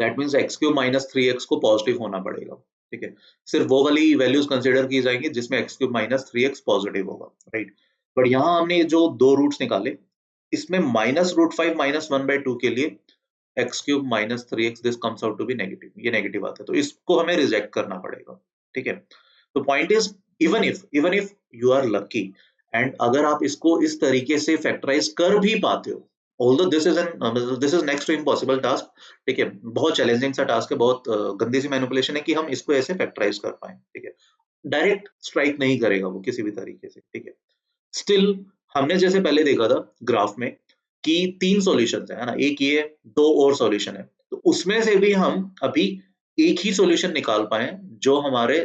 दैट मीन्स x³ - 3x को पॉजिटिव होना पड़ेगा, ठीक है। सिर्फ वो वाली वैल्यूज कंसिडर की जाएंगी जिसमें x³ - 3x पॉजिटिव होगा, राइट। बट यहाँ हमने जो दो रूट्स निकाले, इसमें -√5 - 1/2 के लिए x³ - 3x, this comes out to be negative, ये नेगेटिव आता है, तो इसको हमें रिजेक्ट करना पड़ेगा, ठीक है। तो point is, even if you are lucky, and अगर आप इसको इस तरीके से फैक्टराइज कर भी पाते हो, although this is next to impossible task, ठीक है। बहुत चैलेंजिंग सा टास्क है, बहुत गंदी सी मैनिपुलेशन है कि हम इसको ऐसे फैक्टराइज कर पाए, ठीक है। डायरेक्ट स्ट्राइक नहीं करेगा वो किसी भी तरीके से, ठीक है। स्टिल हमने जैसे पहले देखा था ग्राफ में कि 3 सॉल्यूशंस है ना, एक ये, दो और सॉल्यूशन है, तो उसमें से भी हम अभी एक ही सॉल्यूशन निकाल पाए जो हमारे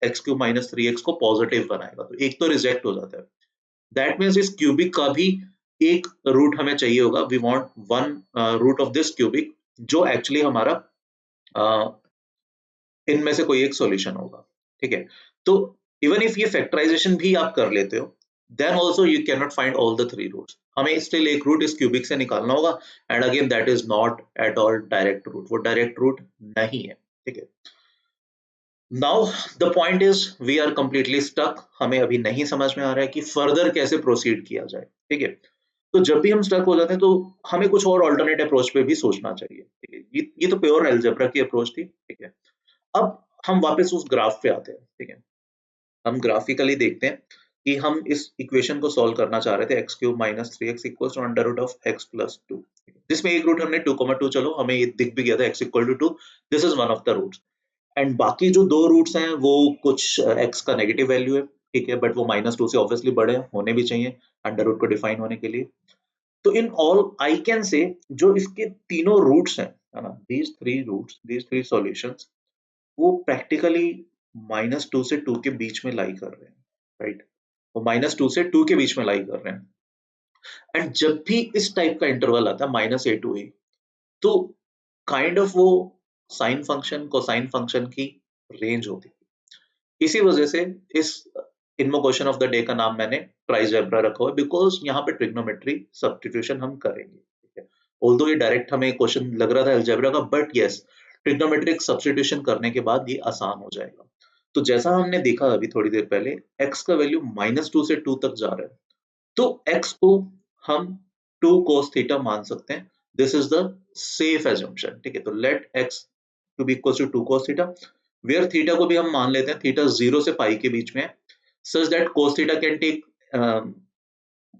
x³ - 3x को पॉजिटिव बनाएगा, तो एक तो रिजेक्ट हो जाता है। दैट मीन्स इस क्यूबिक का भी एक रूट हमें चाहिए होगा, we want one root of this cubic, जो एक्चुअली हमारा इनमें से कोई एक सॉल्यूशन होगा, ठीक है। तो इवन इफ ये फैक्टराइजेशन भी आप कर लेते हो, then also you can not find all the 3 roots, हमें स्टिल एक रूट इस क्यूबिक से निकालना होगा, and again that is not at all direct root, वो डायरेक्ट रूट नहीं है, ठीक है। Now the point is we are completely stuck, हमें अभी नहीं समझ में आ रहा है कि फर्दर कैसे प्रोसीड किया जाए, ठीक है। तो जब भी हम स्टक हो जाते हैं, तो हमें कुछ और ऑल्टरनेट अप्रोच पे भी सोचना चाहिए, ठीक है। ये तो प्योर अलजेब्रा की अप्रोच थी, ठीक है। अब हम वापस उस ग्राफ पे आते हैं, ठीक है। हम ग्राफिकली देखते हैं कि हम इस इक्वेशन को सॉल्व करना चाह रहे थे, x³ - 3x equals to under root of x plus 2, जिसमें एक रूट हमने 2,2, चलो हमें ये दिख भी गया था x equal to 2, this is one of the roots. And बाकी जो दो रूट्स हैं वो कुछ x का नेगेटिव वैल्यू है, ठीक है, बट वो -2 से ऑब्वियसली बड़े होने भी चाहिए अंडर रूट को डिफाइन होने के लिए। तो इन ऑल आई कैन से जो इसके तीनों रूट्स हैं, है ना, दीज थ्री सॉल्यूशंस, वो प्रैक्टिकली -2 से 2 के बीच में लाई कर रहे हैं, राइट। वो -2 से 2 के बीच में लाई कर रहे हैं। एंड जब भी इस टाइप का इंटरवल आता है -a to a, तो काइंड ऑफ वो साइन फंक्शन कोसाइन फंक्शन की रेंज होती है। इसी वजह से इस इनमो क्वेश्चन ऑफ द डे का नाम मैंने ट्राइजेब्रा रखा हुआ है, बिकॉज यहाँ पे ट्रिग्नोमेट्री सब्स्टिट्यूशन हम करेंगे, ठीक है। ऑल्दो ये डायरेक्ट हमें क्वेश्चन लग रहा था अलजेब्रा का, बट यस, ट्रिग्नोमेट्रिक सब्स्टिट्यूशन करने के बाद ये आसान हो जाएगा। तो जैसा हमने देखा अभी थोड़ी देर पहले, x का वैल्यू -2 से 2 तक जा रहा है, तो x को हम 2 cos थीटा मान सकते हैं, this is the safe assumption, ठीक है। तो let x to be equal to 2 cos theta, where theta को भी हम मान लेते हैं थीटा 0 से पाई के बीच में है, such that cos theta can take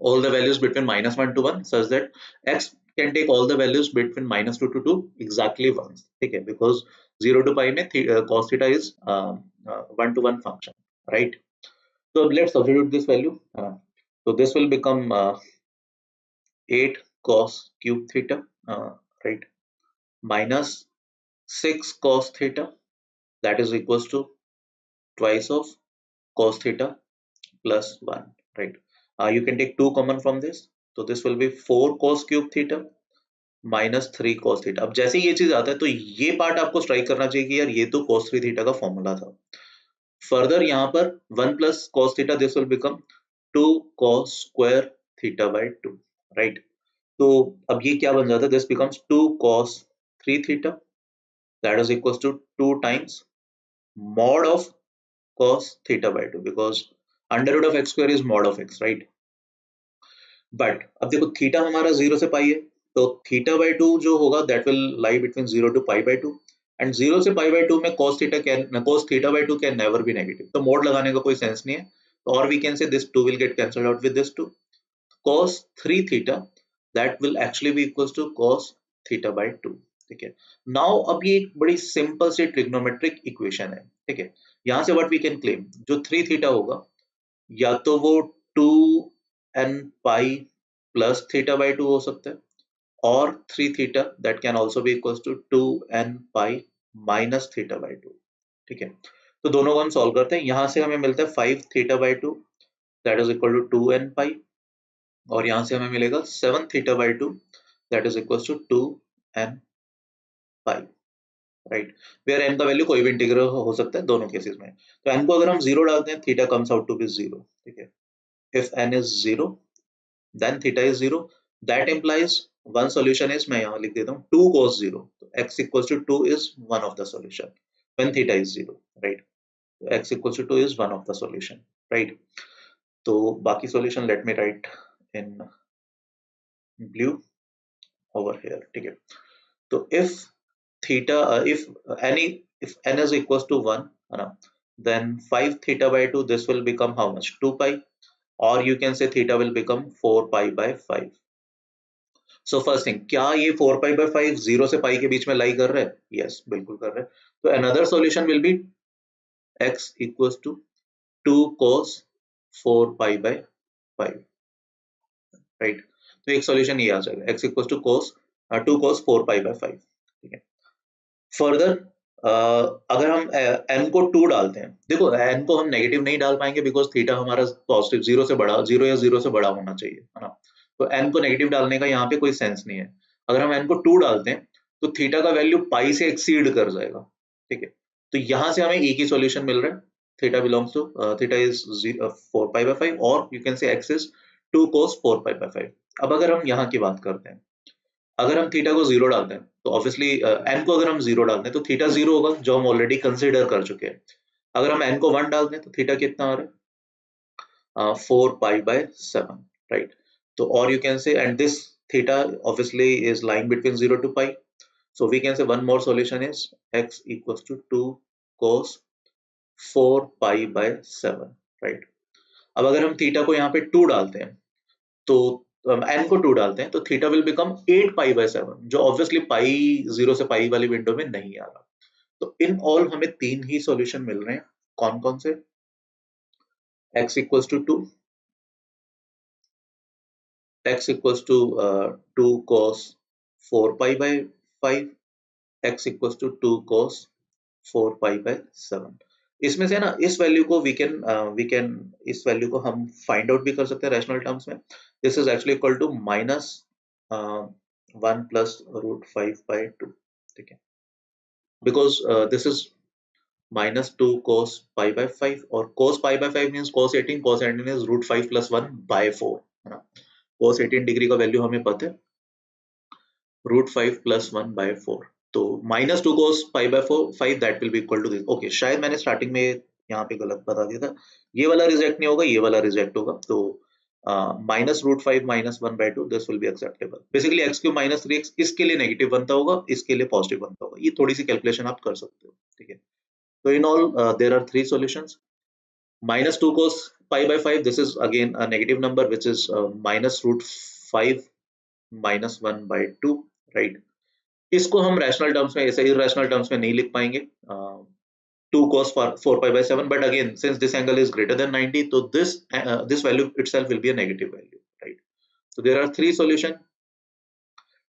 all the values between -1 to 1, such that x can take all the values between -2 to 2 exactly once, ठीक है, because 0 to pi में cos theta is 1 to 1 function, right. So let's substitute this value, so this will become 8 cos cube theta, right, minus 6 cos theta, that is equals to twice of cos theta plus 1, right. You can take 2 common from this, so this will be 4 cos cube theta -3 cos theta. अब जैसे ही ये चीज आता है तो ये part आपको strike करना चाहिए कि यार ये तो cos 3 थीटा का फॉर्मूला था। फर्दर यहाँ पर 1 plus cos theta, this will become 2 cos square theta by 2, right. तो अब ये क्या बन जाता है, this becomes 2 cos 3 theta, that is equal to 2 times mod of cos theta by 2, because under root of x square is mod of x, right. But अब देखो theta हमारा 0 से पाई है, तो थीटा बाय 2 जो होगा that will lie between 0 to pi by 2, and 0 से pi by 2 में cos theta by 2 can never be negative, तो मोड लगाने का कोई सेंस नहीं है। और we can say this 2 will get cancelled out with this 2, cos 3 theta that will actually be equals to cos theta by 2, ठीक है। नाउ अब ये एक बड़ी सिंपल सी ट्रिग्नोमेट्रिक इक्वेशन है, ठीक है। यहाँ से व्हाट वी कैन क्लेम, जो 3 थीटा होगा या तो वो 2n pi plus theta by 2 हो सकता है, और 3 theta that can also be equals to 2n pi minus theta by 2, ठीक है। तो दोनों को हम सॉल्व करते हैं, यहाँ से हमें मिलता है 5 theta by 2 that is equal to 2n pi, और यहाँ से हमें मिलेगा 7 theta by 2 that is equals to 2n pi, right. Where n का वैल्यू कोई भी इंटीग्रल हो सकता है दोनों केसेस में। तो n को अगर हम 0 डालते हैं, theta comes out to be 0, ठीक है। If n is 0 then theta is 0, that implies one solution is, मैं यहाँ लिख देता हूँ 2 cos 0, तो x equals to 2 is one of the solution when theta is 0, right। x equals to 2 is one of the solution, right। तो बाकी solution let me write in blue over here, ठीक है। तो if theta if n is equals to 1 है ना, then 5 theta by 2 this will become how much, 2 pi, or you can say theta will become 4 pi by 5। So first thing, क्या ये 4 pi by 5 0 से पाई के बीच में लाई कर रहा है? यस, बिल्कुल कर रहा है। तो another solution will be x equals to 2 cos 4 pi by 5, right. तो एक सॉल्यूशन ये आ जाएगा, x equals to two cos 4 pi by 5, ठीक है। फर्दर अगर हम n को 2 डालते हैं, देखो n को हम नेगेटिव नहीं डाल पाएंगे बिकॉज थीटा हमारा पॉजिटिव 0 से बड़ा, 0 या 0 से बड़ा होना चाहिए, है ना। तो n को नेगेटिव डालने का यहाँ पे कोई सेंस नहीं है। अगर हम n को 2 डालते हैं तो थीटा का वैल्यू पाई से एक्सीड कर जाएगा, ठीक है। तो यहाँ से हमें एक ही सॉल्यूशन मिल रहा है, theta belongs to theta is 4 pi by 5, और you can say x is 2 cos 4 pi by 5। अब अगर हम यहाँ की बात करते हैं, अगर हम थीटा को 0 डालते हैं तो ऑब्वियसली n को अगर हम 0 डालते हैं तो थीटा 0 होगा, जो हम ऑलरेडी कंसीडर कर चुके हैं। अगर हम n को 1 डालते हैं तो थीटा कितना आ रहा है, 4 पाई बाय 7, राइट। तो और you can say, and this theta obviously is lying between 0 to pi, so we can say one more solution is x equals to 2 cos 4 pi by 7, right. अब अगर हम theta को यहाँ पे 2 डालते हैं तो n को 2 डालते हैं तो theta will become 8 pi by 7, जो ऑब्वियसली पाई 0 से पाई वाली विंडो में नहीं आ रहा। तो इन ऑल हमें 3 ही सॉल्यूशन मिल रहे हैं, कौन कौन से, x equals to 2, x equals to 2 cos 4 pi by 5, x equals to 2 cos 4 pi by 7। इसमें से ना इस वैल्यू को वी कैन इस वैल्यू को हम फाइंड आउट भी कर सकते हैं रैशनल टर्म्स में। This is actually equal to minus 1 plus root 5 by 2, ठीक है। Because this is minus 2 cos pi by 5, और cos pi by 5 means cos 18 is root 5 plus 1 by 4, है ना। cos 18 डिग्री का वैल्यू हमें पता है, रूट 5 प्लस 1 बाय 4, तो minus 2 cos pi by 5 that will be equal to this. Okay, शायद मैंने स्टार्टिंग में यहाँ पे गलत बता दिया था, ये वाला रिजेक्ट नहीं होगा, ये वाला रिजेक्ट होगा। तो minus root 5 minus 1 by 2 this will be acceptable. Basically x cube minus 3x इसके लिए नेगेटिव बनता होगा, इसके लिए पॉजिटिव बनता होगा। ये थोड़ी सी कैलकुलेशन आप कर सकते हो, ठीक है। तो in all there are 3 solutions. minus 2 cos pi by 5, this is again a negative number which is minus root 5 minus 1 by 2, right। इसको हम रैशनल टर्म्स में, ऐसे इरेशनल टर्म्स में नहीं लिख पाएंगे, 2 cos 4 pi by 7, but again since this angle is greater than 90, so this value itself will be a negative value, right। So there are 3 solution,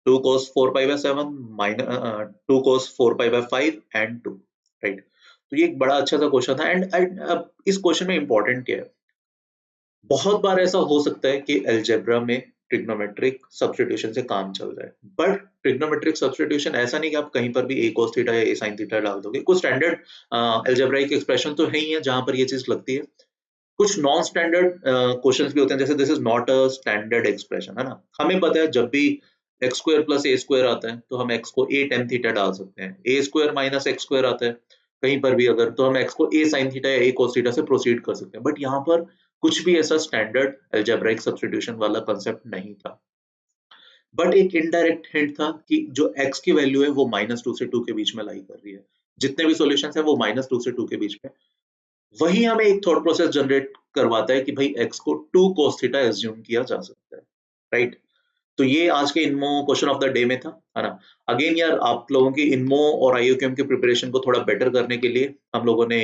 2 cos 4 pi by 7 minus 2 cos 4 pi by 5 and 2, right। तो ये एक बड़ा अच्छा सा question था। And इस question में important क्या है, बहुत बार ऐसा हो सकता है कि अलजेब्रा में ट्रिग्नोमेट्रिक सब्स्टिट्यूशन से काम चल रहा है। बट ट्रिग्नोमेट्रिक सब्स्टिट्यूशन ऐसा नहीं कि आप कहीं पर भी a cos थीटा या a sin थीटा डाल दोगे। कुछ स्टैंडर्ड अलजेब्राइक एक्सप्रेशन तो है ही है जहां पर ये चीज लगती है। कुछ नॉन स्टैंडर्ड क्वेश्चंस भी होते हैं, जैसे this is not a standard expression, है ना। हमें पता है जब भी एक्स स्क्वायर प्लस ए स्क्वायर आता है तो हम एक्स को ए टेन थीटा डाल सकते हैं। ए स्क्वायर माइनस एक्स स्क्वायर आता है कहीं पर भी अगर, तो हम एक्स को ए साइन थीटा या ए कोस थीटा से प्रोसीड कर सकते हैं। बट यहाँ पर कुछ भी ऐसा स्टैंडर्ड अलजेब्राइक सब्स्टिट्यूशन वाला कंसेप्ट नहीं था। बट एक इनडायरेक्ट हिंट था कि जो एक्स की वैल्यू है वो -2 से 2 के बीच में लाई कर रही है। जितने भी सॉल्यूशंस है वो -2 से 2 के बीच में। वही हमें एक थॉट प्रोसेस जनरेट करवाता है कि भाई x को 2 cos थीटा एज्यूम किया जा सकता है, राइट। तो ये आज के इनमो क्वेश्चन ऑफ द डे में था, है ना। अगेन यार, आप लोगों की इनमो और आईओक्यूएम की प्रिपरेशन को थोड़ा बेटर करने के लिए हम लोगों ने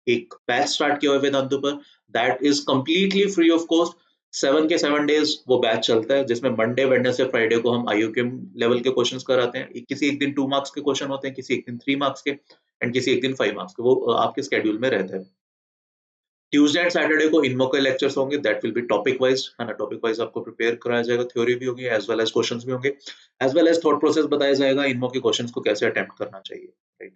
एक बैच स्टार्ट किया हुआ है वेदांतु पर, that is completely free of cost. 7 के 7 डेज वो बैच चलता है, जिसमें मंडे वेडनेसडे फ्राइडे को हम आईओक्यूएम लेवल के क्वेश्चंस कराते हैं। किसी एक दिन 2 मार्क्स के क्वेश्चन होते हैं, किसी एक दिन 3 मार्क्स के, एंड किसी एक दिन 5 मार्क्स के, वो आपके स्केड्यूल में रहता है। ट्यूसडे एंड सैटरडे को इनमो के लेक्चर्स होंगे, that will B topic wise, है ना। टॉपिक वाइज आपको प्रिपेयर कराया जाएगा, थ्योरी भी होगी एज वेल एज क्वेश्चंस भी होंगे, as well as thought process बताया जाएगा इनमो के क्वेश्चंस को कैसे अटेम्प्ट करना चाहिए, राइट।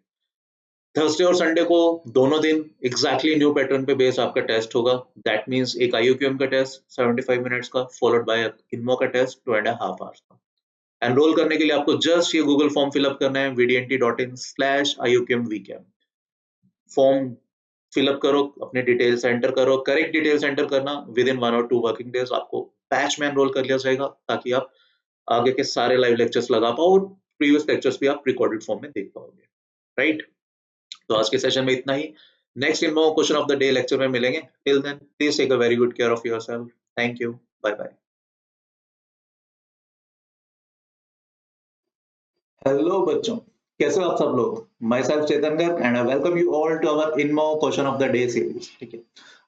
थर्सडे और संडे को दोनों दिन एग्जैक्टली न्यू पैटर्न पे बेस्ड आपका टेस्ट होगा। दैट मींस एक आईओक्यूएम का टेस्ट 75 मिनट्स का, फॉलोड बाय इनमो का टेस्ट 2.5 आवर्स का। एनरोल करने के लिए आपको जस्ट ये गूगल फॉर्म फिलअप करना है, vdnt.in/iocmvcam। फॉर्म फिलअप करो, अपने डिटेल्स एंटर करो, करेक्ट डिटेल्स एंटर करना, विद इन 1 और 2 वर्किंग डेज आपको बैच में एनरोल कर लिया जाएगा, ताकि आप आगे के सारे लाइव लेक्चर्स लगा पाओ और प्रीवियस लेक्चर्स भी आप रिकॉर्डेड फॉर्म में देख पाओगे, राइट। तो आज के सेशन में इतना ही। Next INMO question of the day lecture में मिलेंगे। Till then please take a very good care of yourself. Thank you, bye bye. Hello बच्चों, कैसे हो आप सब लोग। My self Chetnagar and I welcome you all to our INMO question of the day series. ठीक है,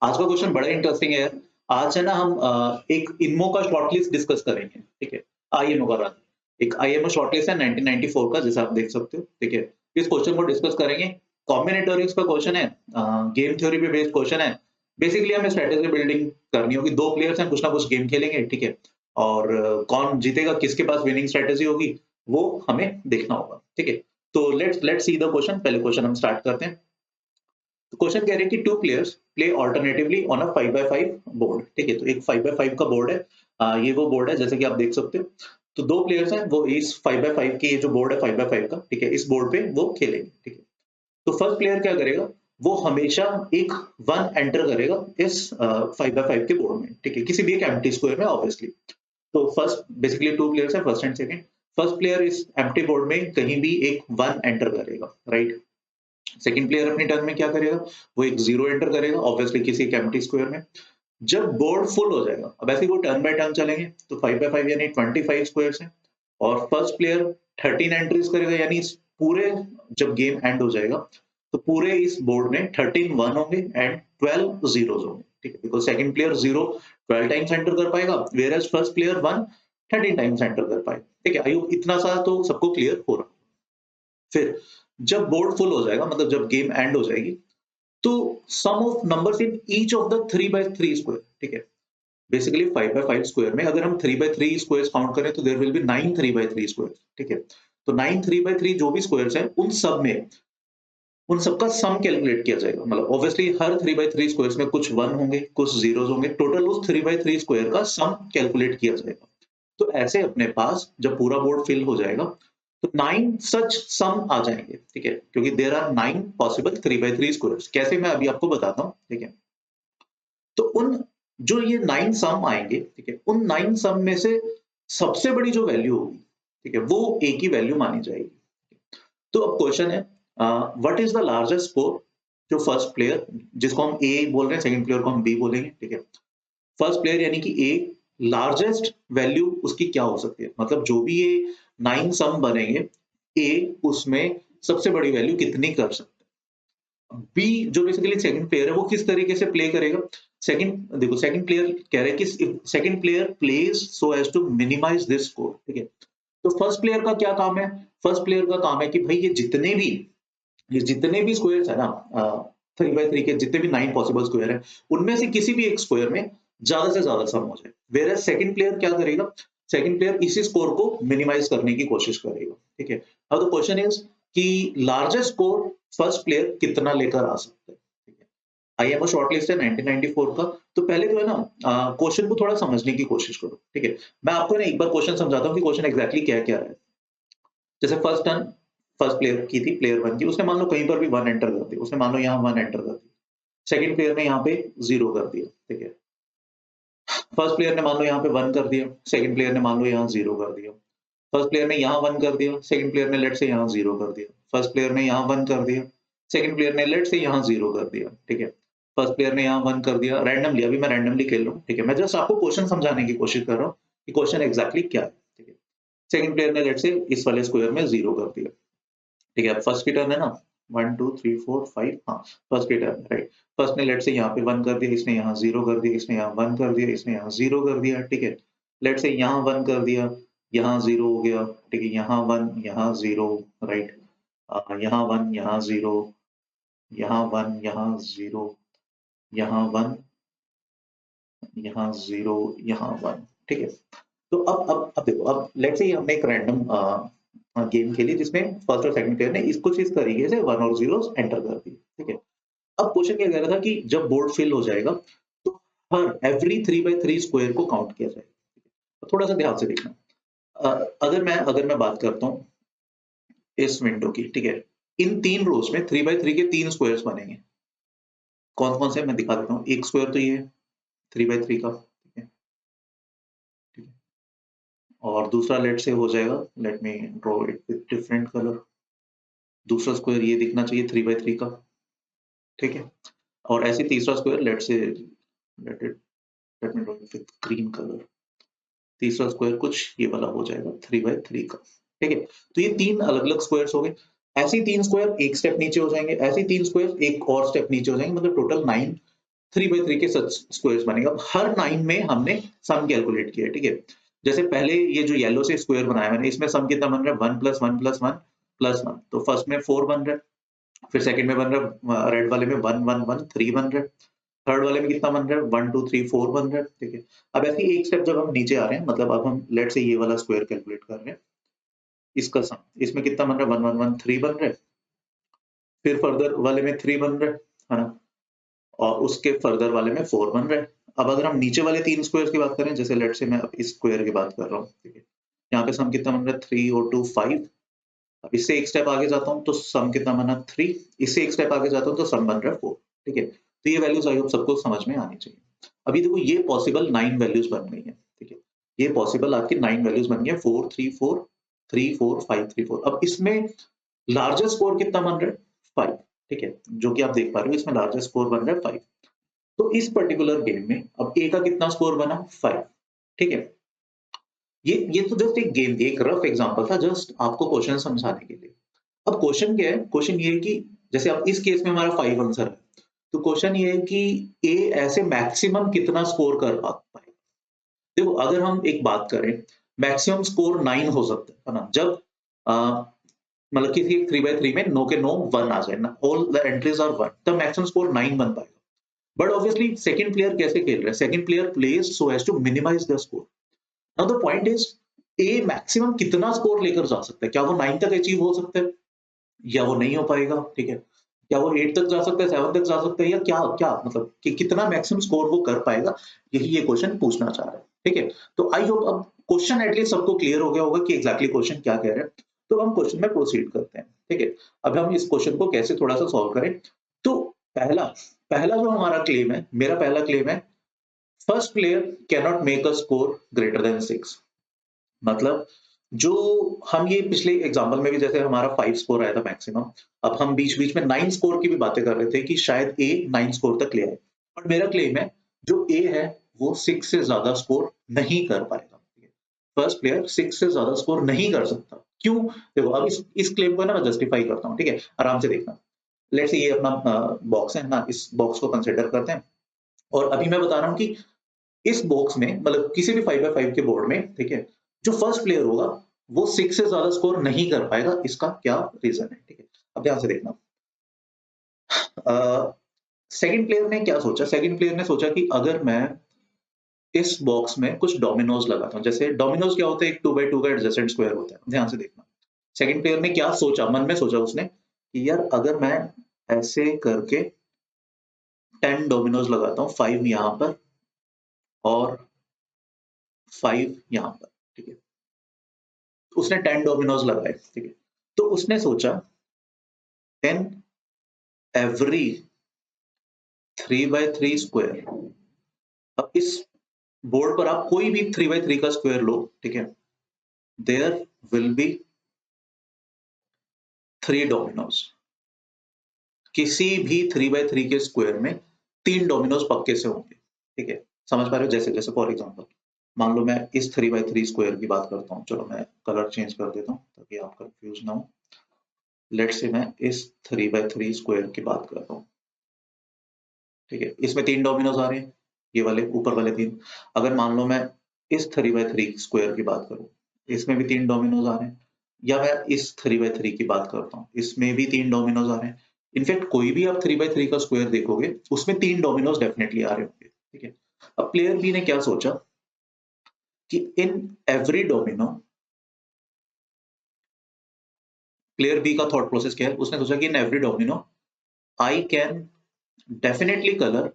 आज का क्वेश्चन बड़ा इंटरेस्टिंग है यार। आज है ना, हम एक इनमो का शॉर्टलिस्ट डिस्कस करेंगे। ठीक है, आईएमओ का एक आईएमओ शॉर्टलिस्ट है 1994 का, जैसे आप देख सकते हो। ठीक है, इस क्वेश्चन को डिस्कस करेंगे। कॉम्बिनेटोरिक्स का क्वेश्चन है, गेम थ्योरी पे बेस्ड क्वेश्चन है। बेसिकली हमें स्ट्रेटेजी बिल्डिंग करनी होगी। 2 प्लेयर्स हैं, कुछ ना कुछ गेम खेलेंगे। ठीक है, और कौन जीतेगा, किसके पास विनिंग स्ट्रेटेजी होगी, वो हमें देखना होगा। ठीक है, तो लेट्स सी द क्वेश्चन। पहले क्वेश्चन हम स्टार्ट करते हैं। तो क्वेश्चन कह रहे हैं कि 2 players play alternatively on a 5x5 board. ठीक है, तो एक 5x5 का बोर्ड है। ये वो बोर्ड है जैसे कि आप देख सकते हो। तो 2 प्लेयर्स हैं, वो इस 5x5 की, ये जो बोर्ड है 5x5 का, ठीक है, इस बोर्ड पे वो खेलेंगे। ठीक है, तो फर्स्ट प्लेयर क्या करेगा, वो हमेशा एक 1 एंटर करेगा इस 5x5 के बोर्ड में। ठीक है, किसी भी एक एम्प्टी स्क्वायर में ऑब्वियसली। तो फर्स्ट, बेसिकली 2 प्लेयर्स है, first and second. First player इस एम्प्टी बोर्ड में कहीं भी एक 1 एंटर करेगा, राइट। सेकंड प्लेयर अपनी टर्न में क्या करेगा, वो एक 0 एंटर करेगा, ऑब्वियसली किसी एक एम्प्टी स्क्वायर में। जब बोर्ड फुल हो जाएगा, अब ऐसे वो टर्न बाय टर्न चलेंगे, तो 5x5 यानी 25 स्क्वायर्स हैं, और फर्स्ट प्लेयर 13 एंट्रीज करेगा, यानी इस पूरे, जब गेम एंड हो जाएगा तो पूरे इस बोर्ड में 13 1 होंगे एंड 12 जीरोस होंगे। ठीक है, because second player 0 12 times enter कर पाएगा, whereas first player 1 13 times enter कर पाएगा। ठीक है, आई होप इतना सा तो सबको क्लियर हो रहा। फिर जब बोर्ड फुल हो जाएगा, मतलब जब गेम एंड हो जाएगी, तो sum of numbers in each of the 3x3 square. ठीक है, बेसिकली 5x5 स्क्वायर में अगर हम 3x3 स्क्वायर्स काउंट करें तो there will B 9 3x3 squares. ठीक है, तो 9 3x3 जो भी स्क्वायर्स हैं, उन सब में, उन सबका सम कैलकुलेट किया जाएगा। मतलब ऑब्वियसली हर 3x3 स्क्वायर्स में कुछ 1 होंगे, कुछ जीरोस होंगे, टोटल उस 3x3 स्क्वायर का सम कैलकुलेट किया जाएगा। तो ऐसे अपने पास जब पूरा बोर्ड फिल हो जाएगा तो 9 सच सम आ जाएंगे। ठीक है, क्योंकि there are 9 possible 3x3 squares. कैसे, मैं अभी आपको बताता हूँ। ठीक है, तो उन, जो ये 9 सम आएंगे, ठीक है, उन 9 सम में से सबसे बड़ी जो वैल्यू होगी, ठीक है, वो ए की वैल्यू मानी जाएगी। तो अब क्वेश्चन है, what is the largest score, जो फर्स्ट प्लेयर, जिसको हम ए बोल रहे हैं, सेकंड प्लेयर को हम बी बोलेंगे। ठीक है, फर्स्ट प्लेयर यानी कि ए, लार्जेस्ट वैल्यू उसकी क्या हो सकती है, मतलब जो भी ये 9 सम बनेंगे, ए उसमें सबसे बड़ी वैल्यू कितनी कर सकता है। बी जो बेसिकली सेकंड प्लेयर है, वो किस तरीके से प्ले करेगा। सेकंड, देखो सेकंड प्लेयर कह रहे हैं कि second player plays so as to minimize this score. ठीक है, तो फर्स्ट प्लेयर का क्या काम है, फर्स्ट प्लेयर का काम है कि भाई ये जितने भी स्क्वायर्स है ना, 3x3 के जितने भी 9 पॉसिबल स्क्वायर है, उनमें से किसी भी एक स्क्वायर में ज्यादा से ज्यादा सम हो जाए। वेयर सेकंड प्लेयर क्या करेगा, सेकंड प्लेयर इसी स्कोर को मिनिमाइज करने की कोशिश करेगा, ठीक है। अब द क्वेश्चन इज कि लार्जेस्ट स्कोर फर्स्ट प्लेयर कितना लेकर आ सकता है, ठीक है। आईएमओ शॉर्टलिस्ट है 1994 का। तो पहले तो है ना क्वेश्चन को थोड़ा समझने की कोशिश करो, ठीक है। मैं आपको ना एक बार क्वेश्चन समझाता हूँ कि क्वेश्चन एग्जैक्टली क्या क्या है। जैसे फर्स्ट टर्न फर्स्ट प्लेयर की थी, प्लेयर वन की, उसने मान लो कहीं पर भी वन एंटर कर दिया, उसने मान लो यहाँ वन एंटर कर दिया, सेकंड प्लेयर ने यहाँ पे जीरो कर दिया, ठीक है। फर्स्ट प्लेयर ने मान लो यहाँ पे वन कर दिया, सेकंड प्लेयर ने मान लो यहाँ जीरो कर दिया। फर्स्ट प्लेयर ने यहाँ वन कर दिया, सेकंड प्लेयर ने लेट से यहाँ जीरो कर दिया। फर्स्ट प्लेयर ने यहाँ वन कर दिया, सेकंड प्लेयर ने लेट से यहाँ जीरो कर दिया, ठीक है। फर्स्ट प्लेयर ने यहाँ वन कर दिया रैंडमली, अभी मैं रैंडमली खेल रहा हूँ, ठीक है। मैं जस्ट आपको क्वेश्चन समझाने की कोशिश कर रहा हूँ कि क्वेश्चन एग्जैक्टली क्या है, ठीक है। सेकंड प्लेयर ने लेट से इस वाले स्क्वायर में जीरो कर दिया, ठीक है। अब फर्स्ट की टर्न है ना, 1 2 3 4 5, हाँ फर्स्ट की टर्न, राइट। फर्स्ट ने लेट से यहाँ पे वन कर दिया, इसने यहाँ जीरो कर दिया, इसने यहाँ वन कर दिया, इसने यहाँ जीरो कर दिया, ठीक है। लेट से यहाँ वन कर दिया, यहाँ जीरो हो गया, ठीक है। यहाँ वन, यहाँ जीरो, राइट। यहाँ वन, यहाँ जीरो, यहाँ वन, यहाँ जीरो, यहाँ वन, यहाँ जीरो, यहाँ वन, ठीक है। तो अब देखो, अब लेट्स से हमने एक रैंडम गेम खेली जिसमें फर्स्ट और सेकंड प्लेयर ने इस कुछ इस तरीके से वन और जीरो एंटर कर दिए, ठीक है। अब क्वेश्चन क्या कह रहा था कि जब बोर्ड फिल हो जाएगा तो हर एवरी 3 by 3 स्क्वायर को काउंट किया जाएगा। तो थोड़ा सा ध्यान से देखना। अगर मैं बात करता हूँ इस विंडो की, ठीक है। इन तीन रोज में 3 by 3 के तीन स्क्वायर्स बनेंगे। कौन कौन से मैं दिखा देता हूँ। एक स्क्वायर तो ये 3 by 3 का, ठीक है, ठीक है। और दूसरा लेट से हो जाएगा, let me draw it with different colour. दूसरा स्क्वायर ये दिखना चाहिए 3 by 3 का, ठीक है। और ऐसे तीसरा square let me draw it with green colour. तीसरा स्क्वायर कुछ ये वाला हो जाएगा 3 by 3 का, ठीक है। तो ये तीन अलग अलग स्क्वायर्स हो गए। ऐसे ही तीन स्क्वायर एक स्टेप नीचे हो जाएंगे, ऐसे ही तीन स्क्वायर एक और स्टेप नीचे हो जाएंगे, मतलब टोटल 9 3 by 3 के सच स्क्वायर्स बनेगा। अब हर 9 में हमने सम कैलकुलेट किया है, ठीक है। जैसे पहले ये जो येलो से स्क्वायर बनाया मैंने, इसमें सम कितना बन रहा है, 1 + 1 + 1 + 1। तो फर्स्ट में 4 बन रहा है, फिर सेकंड में बन रहा है रेड वाले में 1 1 1 3 बन रहा है, थर्ड वाले में कितना बन रहा है 1 2 3 4 बन रहा है, ठीक है। अब ऐसे ही एक स्टेप जब हम नीचे आ रहे हैं, मतलब अब हम लेट से ये वाला स्क्वायर कैलकुलेट कर रहे हैं, इसका सम, इसमें कितना बन रहा है 1 1 1 3 बन रहा है, फिर फर्दर वाले में 3 बन रहा है ना, और उसके फर्दर वाले में 4 बन रहा है। अब अगर हम नीचे वाले तीन स्क्वायर की बात करें, जैसे लेट से मैं अब इस स्क्वायर की बात कर रहा हूँ, ठीक है। यहाँ पे सम कितना बन रहा है 3 और 2 5। अब इससे एक स्टेप आगे जाता हूँ तो सम कितना बना 3, इससे एक स्टेप आगे जाता हूँ तो सम बन रहा है 4, ठीक है। तो ये वैल्यूज आई होप सबको समझ में आनी चाहिए। अभी देखो ये पॉसिबल 9 वैल्यूज बन गई है, ठीक है। ये पॉसिबल आपकी 9 वैल्यूज बन गई है, 4 3 4 3 4 5 3 4। अब इसमें लार्जेस्ट स्कोर कितना बन रहा है 5, ठीक है। जो कि आप देख पा रहे हो इसमें लार्जेस्ट स्कोर बन रहा है 5। तो इस पर्टिकुलर गेम में अब ए का कितना स्कोर बना 5, ठीक है। ये तो जस्ट एक गेम थी, एक रफ एग्जांपल था, जस्ट आपको क्वेश्चन समझाने के लिए। अब क्वेश्चन क्या है, क्वेश्चन ये है कि जैसे अब इस केस में हमारा 5 आंसर है, तो क्वेश्चन ये है कि ए ऐसे मैक्सिमम कितना स्कोर कर पाएगा। देखो अगर हम एक बात करें, मैक्सिमम स्कोर 9 हो सकता है ना, जब मतलब किसी 3 by 3 में नो के नो 1 आ जाए ना, ऑल द एंट्रीज आर 1, तब मैक्सिमम स्कोर 9 बन पाएगा। बट ऑब्वियसली सेकंड प्लेयर कैसे खेल रहा है, second player plays so as to minimize the score. Now the point is a maximum कितना स्कोर लेकर जा सकता है, क्या वो 9 तक अचीव हो सकता है या वो नहीं हो पाएगा, ठीक है। क्या वो 8 तक जा सकता है, 7 तक जा सकता है, या क्या क्या मतलब कि कितना मैक्सिमम स्कोर वो कर पाएगा, यही ये क्वेश्चन पूछना चाह रहा है, ठीक है। तो आई होप अब क्वेश्चन एटलीस्ट सबको क्लियर हो गया होगा कि एग्जैक्टली क्वेश्चन क्या कह रहे हैं। तो हम क्वेश्चन में प्रोसीड करते हैं, ठीक है। अब हम इस क्वेश्चन को कैसे थोड़ा सा सॉल्व करें। तो पहला पहला जो हमारा क्लेम है, मेरा पहला क्लेम है, first player can not make a score greater than 6। मतलब जो हम ये पिछले एग्जांपल में भी जैसे हमारा 5 स्कोर आया था मैक्सिमम, अब हम बीच बीच में 9 स्कोर की भी बातें कर रहे थे कि शायद ए 9 स्कोर तक ले आए, और मेरा क्लेम है जो ए है वो 6 से ज्यादा स्कोर नहीं कर पाएगा। फर्स्ट प्लेयर 6 से ज्यादा स्कोर नहीं कर सकता। क्यों, देखो अब इस क्लेम को ना मैं जस्टिफाई करता हूँ, ठीक है, आराम से देखना। लेट्स से ये अपना बॉक्स है ना, इस बॉक्स को कंसिडर करते हैं, और अभी मैं बता रहा हूँ कि इस बॉक्स में मतलब किसी भी 5 by 5 के बोर्ड में, ठीक है, जो फर्स्ट प्लेयर होगा वो 6 से ज्यादा स्कोर नहीं कर पाएगा। इसका क्या रीजन है, ठीक है। अब ध्यान से देखना। सेकंड प्लेयर ने क्या सोचा, सेकंड प्लेयर ने सोचा कि अगर मैं इस बॉक्स में कुछ डोमिनोज लगाता हूँ। जैसे डोमिनोज क्या होता है, एक 2x2 का एडजेसेंट स्क्वायर होता है, ध्यान से देखना। सेकंड प्लेयर ने क्या सोचा, मन में सोचा उसने कि यार अगर मैं ऐसे करके 10 डोमिनोज लगाता हूँ, 5 यहाँ पर और 5 यहाँ पर, ठीक है। उसने 10 डोमिनोज लगाए, ठीक है। तो उसने सोचा 10 एवरी 3x3 स्क्वायर। अब इस बोर्ड पर आप कोई भी 3x3 का स्क्वायर लो, ठीक है, देयर विल बी 3 डोमिनोज। किसी भी 3x3 के स्क्वायर में 3 डोमिनोज पक्के से होंगे, ठीक है। समझ पा रहे हो? जैसे जैसे फॉर एग्जांपल मान लो मैं इस 3x3 स्क्वायर की बात करता हूँ, चलो मैं कलर चेंज कर देता हूँ ताकि आप कंफ्यूज ना हो। लेट्स से मैं इस 3x3 स्क्वायर की बात कर रहा हूँ, ठीक है। इसमें 3 डोमिनोज आ रहे हैं, ये वाले ऊपर वाले 3। अगर मान लो मैं इस 3x3 स्क्वायर की बात करूँ, इसमें भी 3 डोमिनोज आ रहे हैं, या मैं इस 3x3 की बात करता हूँ, इसमें भी 3 डोमिनोज आ रहे हैं। इनफैक्ट कोई भी आप 3x3 का स्क्वायर देखोगे उसमें 3 डोमिनोज डेफिनेटली आ रहे होंगे, ठीक है। अब प्लेयर बी ने क्या सोचा कि in every domino, player B का थॉट प्रोसेस क्या है, उसने सोचा कि in every domino I can definitely colour,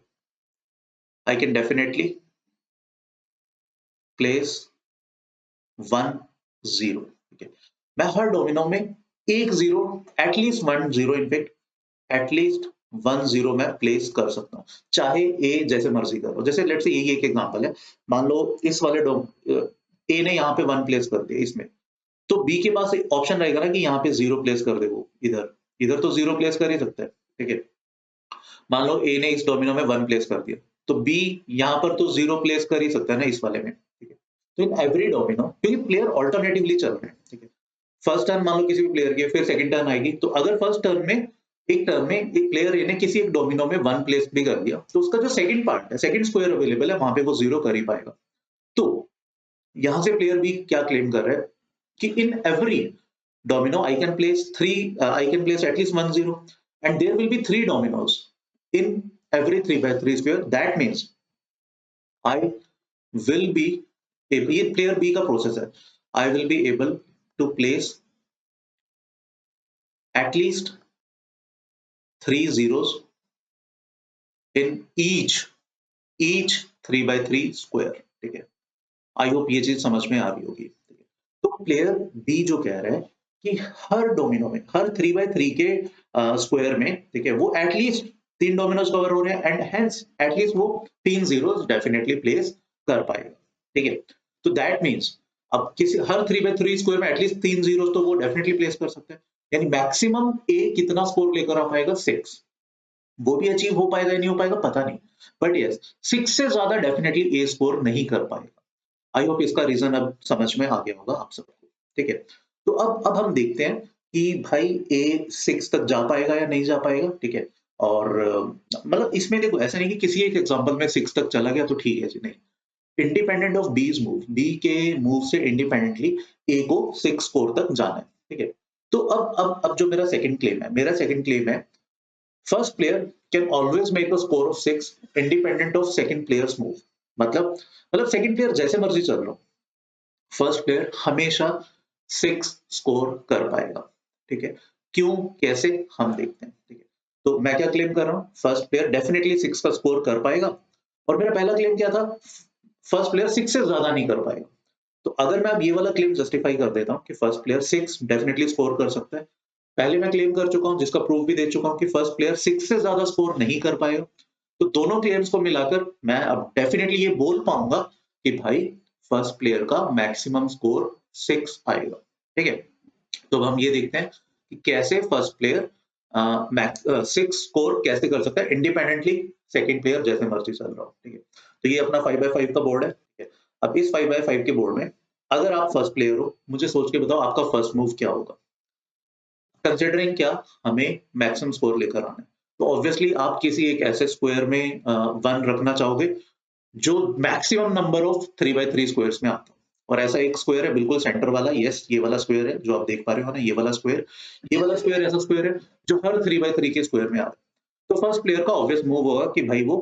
I can definitely place 1 0, ठीक है। मैं हर डोमिनो में एक जीरो, एटलीस्ट 1 0, इनफैक्ट एटलीस्ट 1 0 मैं प्लेस कर सकता हूँ, चाहे ए जैसे मर्जी करो। जैसे लेट्स से यही एक एग्जांपल है, मान लो इस वाले ए ने यहाँ पे 1 प्लेस कर दिया इसमें, तो बी के पास एक ऑप्शन रहेगा ना कि यहाँ पे 0 प्लेस कर दे, वो इधर इधर तो 0 प्लेस कर ही सकता है, ठीक है। मान लो ए ने इस डोमिनो में 1 प्लेस कर दिया, तो बी यहाँ पर तो 0 प्लेस कर ही सकता है ना इस वाले में, ठीक है। तो इन एवरी डोमिनो, क्योंकि प्लेयर ऑल्टरनेटिवली चल रहे हैं, ठीक है। फर्स्ट टर्न मान लो किसी भी प्लेयर की है, फिर सेकंड टर्न आएगी, तो अगर फर्स्ट टर्न में एक प्लेयर ए ने किसी एक डोमिनो में 1 प्लेस भी कर दिया, तो उसका जो सेकंड पार्ट है, सेकंड स्क्वायर अवेलेबल है, वहां पे वो 0 कर ही पाएगा। तो यहां से प्लेयर बी क्या क्लेम कर रहा है कि in every domino I can place I can place at least 1 0, and there will be 3 dominoes in every 3x3 square. That means I will be, ये player B का प्रोसेस है, I will be able to place at least 3 zeros in each 3x3 square, ठीक है। आई hope ये चीज समझ में आ रही होगी, ठीक है। तो प्लेयर बी जो कह रहा है कि हर डोमिनो में, हर 3x3 के स्क्वायर में, ठीक है, वो एटलीस्ट 3 डोमिनोज कवर हो रहे हैं, एंड हेंस एटलीस्ट वो 3 जीरोस डेफिनेटली प्लेस कर पाएगा, ठीक है। तो दैट मींस अब किसी हर 3x3 स्क्वायर में एटलीस्ट 3 जीरोस तो वो डेफिनेटली प्लेस कर सकते हैं, यानी मैक्सिमम ए कितना स्कोर लेकर आ पाएगा, 6। वो भी अचीव हो पाएगा या नहीं हो पाएगा पता नहीं, बट यस 6 से ज्यादा डेफिनेटली ए स्कोर नहीं कर पाएगा। आई होप इसका रीजन अब समझ में आ गया होगा आप सबको, ठीक है। तो अब हम देखते हैं कि भाई ए 6 तक जा पाएगा या नहीं जा पाएगा, ठीक है। और मतलब इसमें देखो ऐसा नहीं कि किसी एक एग्जांपल में 6 तक चला गया तो ठीक है जी, नहीं। इंडिपेंडेंट ऑफ बीज मूव, बी के मूव से इंडिपेंडेंटली ए को 6 स्कोर तक जाना है, ठीक है। तो अब जो मेरा सेकंड क्लेम है, first player can always make a score of 6 independent of second players move. मतलब सेकंड प्लेयर जैसे मर्जी चल रहा हो, फर्स्ट प्लेयर हमेशा 6 स्कोर कर पाएगा, ठीक है। क्यों, कैसे, हम देखते हैं, ठीक है। तो मैं क्या क्लेम कर रहा हूँ, फर्स्ट प्लेयर डेफिनेटली 6 का स्कोर कर पाएगा, और मेरा पहला क्लेम क्या था, फर्स्ट प्लेयर 6 से ज्यादा नहीं कर पाएगा। तो अगर मैं अब ये वाला क्लेम जस्टिफाई कर देता हूँ कि फर्स्ट प्लेयर 6 डेफिनेटली स्कोर कर सकता है, पहले मैं क्लेम कर चुका हूँ जिसका प्रूफ भी दे चुका हूँ कि फर्स्ट प्लेयर 6 से ज्यादा स्कोर नहीं कर पाएगा, तो दोनों क्लेम्स को मिलाकर मैं अब डेफिनेटली ये बोल पाऊंगा कि भाई फर्स्ट प्लेयर का मैक्सिमम स्कोर 6 आएगा, ठीक है। तो अब हम ये देखते हैं कि कैसे फर्स्ट प्लेयर 6 स्कोर कैसे कर सकता है इंडिपेंडेंटली, सेकंड प्लेयर जैसे मर्जी चल रहा हो, ठीक है। तो ये अपना 5x5 का बोर्ड है, ठीक है। अब इस 5x5 के बोर्ड में अगर आप फर्स्ट प्लेयर हो, मुझे सोच के बताओ आपका फर्स्ट मूव क्या होगा, कंसिडरिंग क्या, हमें मैक्सिमम स्कोर लेकर आना है। तो ऑब्वियसली आप किसी एक ऐसे स्क्वायर में 1 रखना चाहोगे जो maximum number of 3x3 squares में आता हो, और ऐसा एक स्क्वायर है बिल्कुल सेंटर वाला, यस ये वाला स्क्वायर है जो आप देख पा रहे हो ना, ये वाला स्क्वायर ऐसा स्क्वायर है जो हर 3x3 के स्क्वायर में आता है। तो फर्स्ट प्लेयर का ऑब्वियस मूव होगा कि भाई वो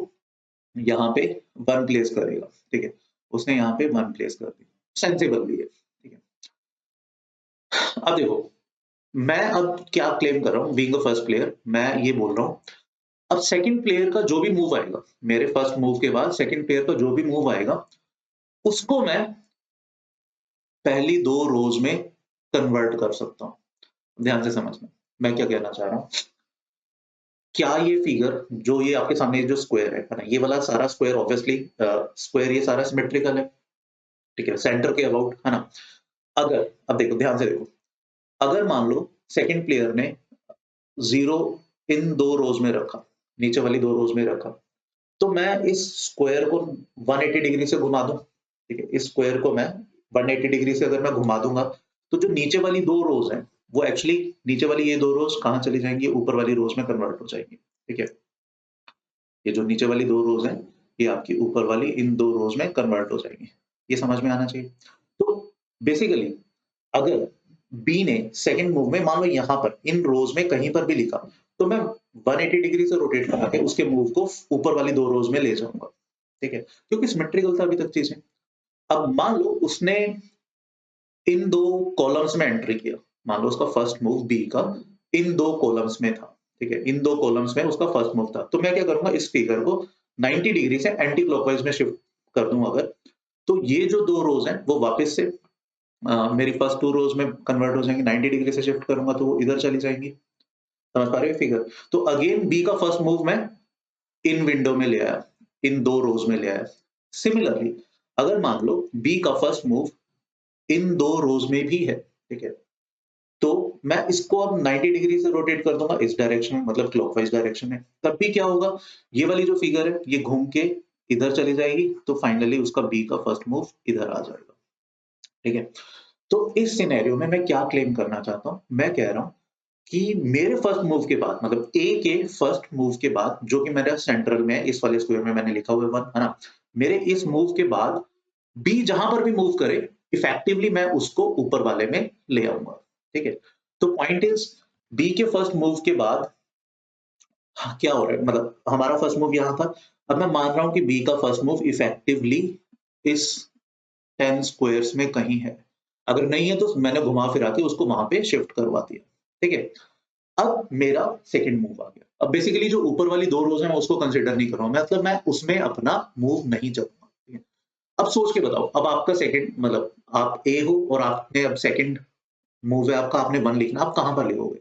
यहाँ पे 1 प्लेस करेगा, ठीक है। उसने यहाँ पे 1 प्लेस कर दी, सेंसिबल भी है, ठीक है। अब देखो मैं अब क्या क्लेम कर रहा हूँ, बीइंग अ फर्स्ट प्लेयर मैं ये बोल रहा हूँ, अब सेकंड प्लेयर का जो भी मूव आएगा, मेरे फर्स्ट मूव के बाद सेकंड प्लेयर का जो भी मूव आएगा, उसको मैं पहली 2 रोज में कन्वर्ट कर सकता हूँ। ध्यान से समझना, मैं क्या कहना चाह रहा हूँ। क्या ये फिगर जो ये आपके सामने जो स्क्वायर है ना, ये वाला सारा स्क्वायर ऑब्वियसली स्क्वायर ये सारा सिमेट्रिकल है, ठीक है, सेंटर के अबाउट, है ना। अगर अब देखो ध्यान से देखो, अगर मान लो सेकंड प्लेयर ने 0 इन 2 रोज में रखा, नीचे वाली 2 रोज में रखा, तो मैं इस स्क्वायर को 180 डिग्री से घुमा दूं, ठीक है, इस स्क्वायर को मैं 180 डिग्री से अगर मैं घुमा दूंगा, तो जो नीचे वाली 2 रोज हैं वो एक्चुअली नीचे वाली ये 2 रोज कहाँ चली जाएंगी, ऊपर वाली रोज में कन्वर्ट हो जाएंगी, ठीक है। ये जो नीचे वाली 2 रोज हैं ये आपकी ऊपर वाली इन 2 रोज में कन्वर्ट हो जाएंगी, ये समझ में आना चाहिए। तो बेसिकली अगर बी ने सेकंड मूव में मान लो यहाँ पर इन रोज में कहीं पर भी लिखा, तो मैं 180 डिग्री से रोटेट करा के उसके मूव को ऊपर वाली 2 रोज में ले जाऊंगा, ठीक है, क्योंकि सिमेट्रिकल था अभी तक चीजें। अब मान लो उसने इन 2 कॉलम्स में एंट्री किया, मान लो उसका फर्स्ट मूव बी का इन 2 कॉलम्स में था, ठीक है, इन 2 कॉलम्स में उसका फर्स्ट मूव था, तो मैं क्या करूंगा, इस फिगर को 90 डिग्री से एंटी क्लॉकवाइज में शिफ्ट कर दूं अगर, तो ये जो 2 रोज हैं वो वापस से मेरी फर्स्ट 2 रोज में कन्वर्ट हो जाएंगी, 90 डिग्री से शिफ्ट करूंगा तो वो इधर चली जाएंगी, समझ पा रहे हो फिगर। तो अगेन बी का फर्स्ट मूव मैं इन विंडो में ले आया, इन 2 रोज में ले आया। सिमिलरली अगर मान लो बी का फर्स्ट मूव इन 2 रोज में भी है, ठीक है, तो मैं इसको अब 90 डिग्री से रोटेट कर दूंगा इस डायरेक्शन में, मतलब क्लॉकवाइज डायरेक्शन में, तब भी क्या होगा, ये वाली जो फिगर है ये घूम के इधर चली जाएगी, तो फाइनली उसका बी का फर्स्ट मूव इधर आ जाएगा, ठीक है। तो इस सिनेरियो में मैं क्या क्लेम करना चाहता हूं, मैं कह रहा हूं कि मेरे फर्स्ट मूव के बाद, मतलब ए के फर्स्ट मूव के बाद, जो कि मेरा सेंट्रल में इस वाले स्क्वायर में मैंने लिखा हुआ है 1, है ना, मेरे इस मूव के बाद बी जहां पर भी मूव करे इफेक्टिवली मैं उसको ऊपर वाले में ले आऊंगा, ठीक है। तो पॉइंट इज बी के फर्स्ट मूव के बाद क्या हो रहा है, मतलब हमारा फर्स्ट मूव यहां था, अब मैं मान रहा हूं कि बी का फर्स्ट मूव इफेक्टिवली इस 10 स्क्वायर्स में कहीं है, अगर नहीं है तो मैंने घुमा फिरा के उसको वहां पे शिफ्ट करवा दिया, ठीक है। अब मेरा सेकंड मूव आ गया, अब बेसिकली जो ऊपर वाली 2 रोज है मैं उसको कंसिडर नहीं कर रहा हूं, मतलब मैं उसमें अपना मूव नहीं चलूंगा, ठीक है? अब सोच के बताओ, अब आपका सेकंड, मतलब आप ए हो और आपने अब सेकंड मूव है आपका, आपने 1 लिखना, आप कहां पर लिखोगे,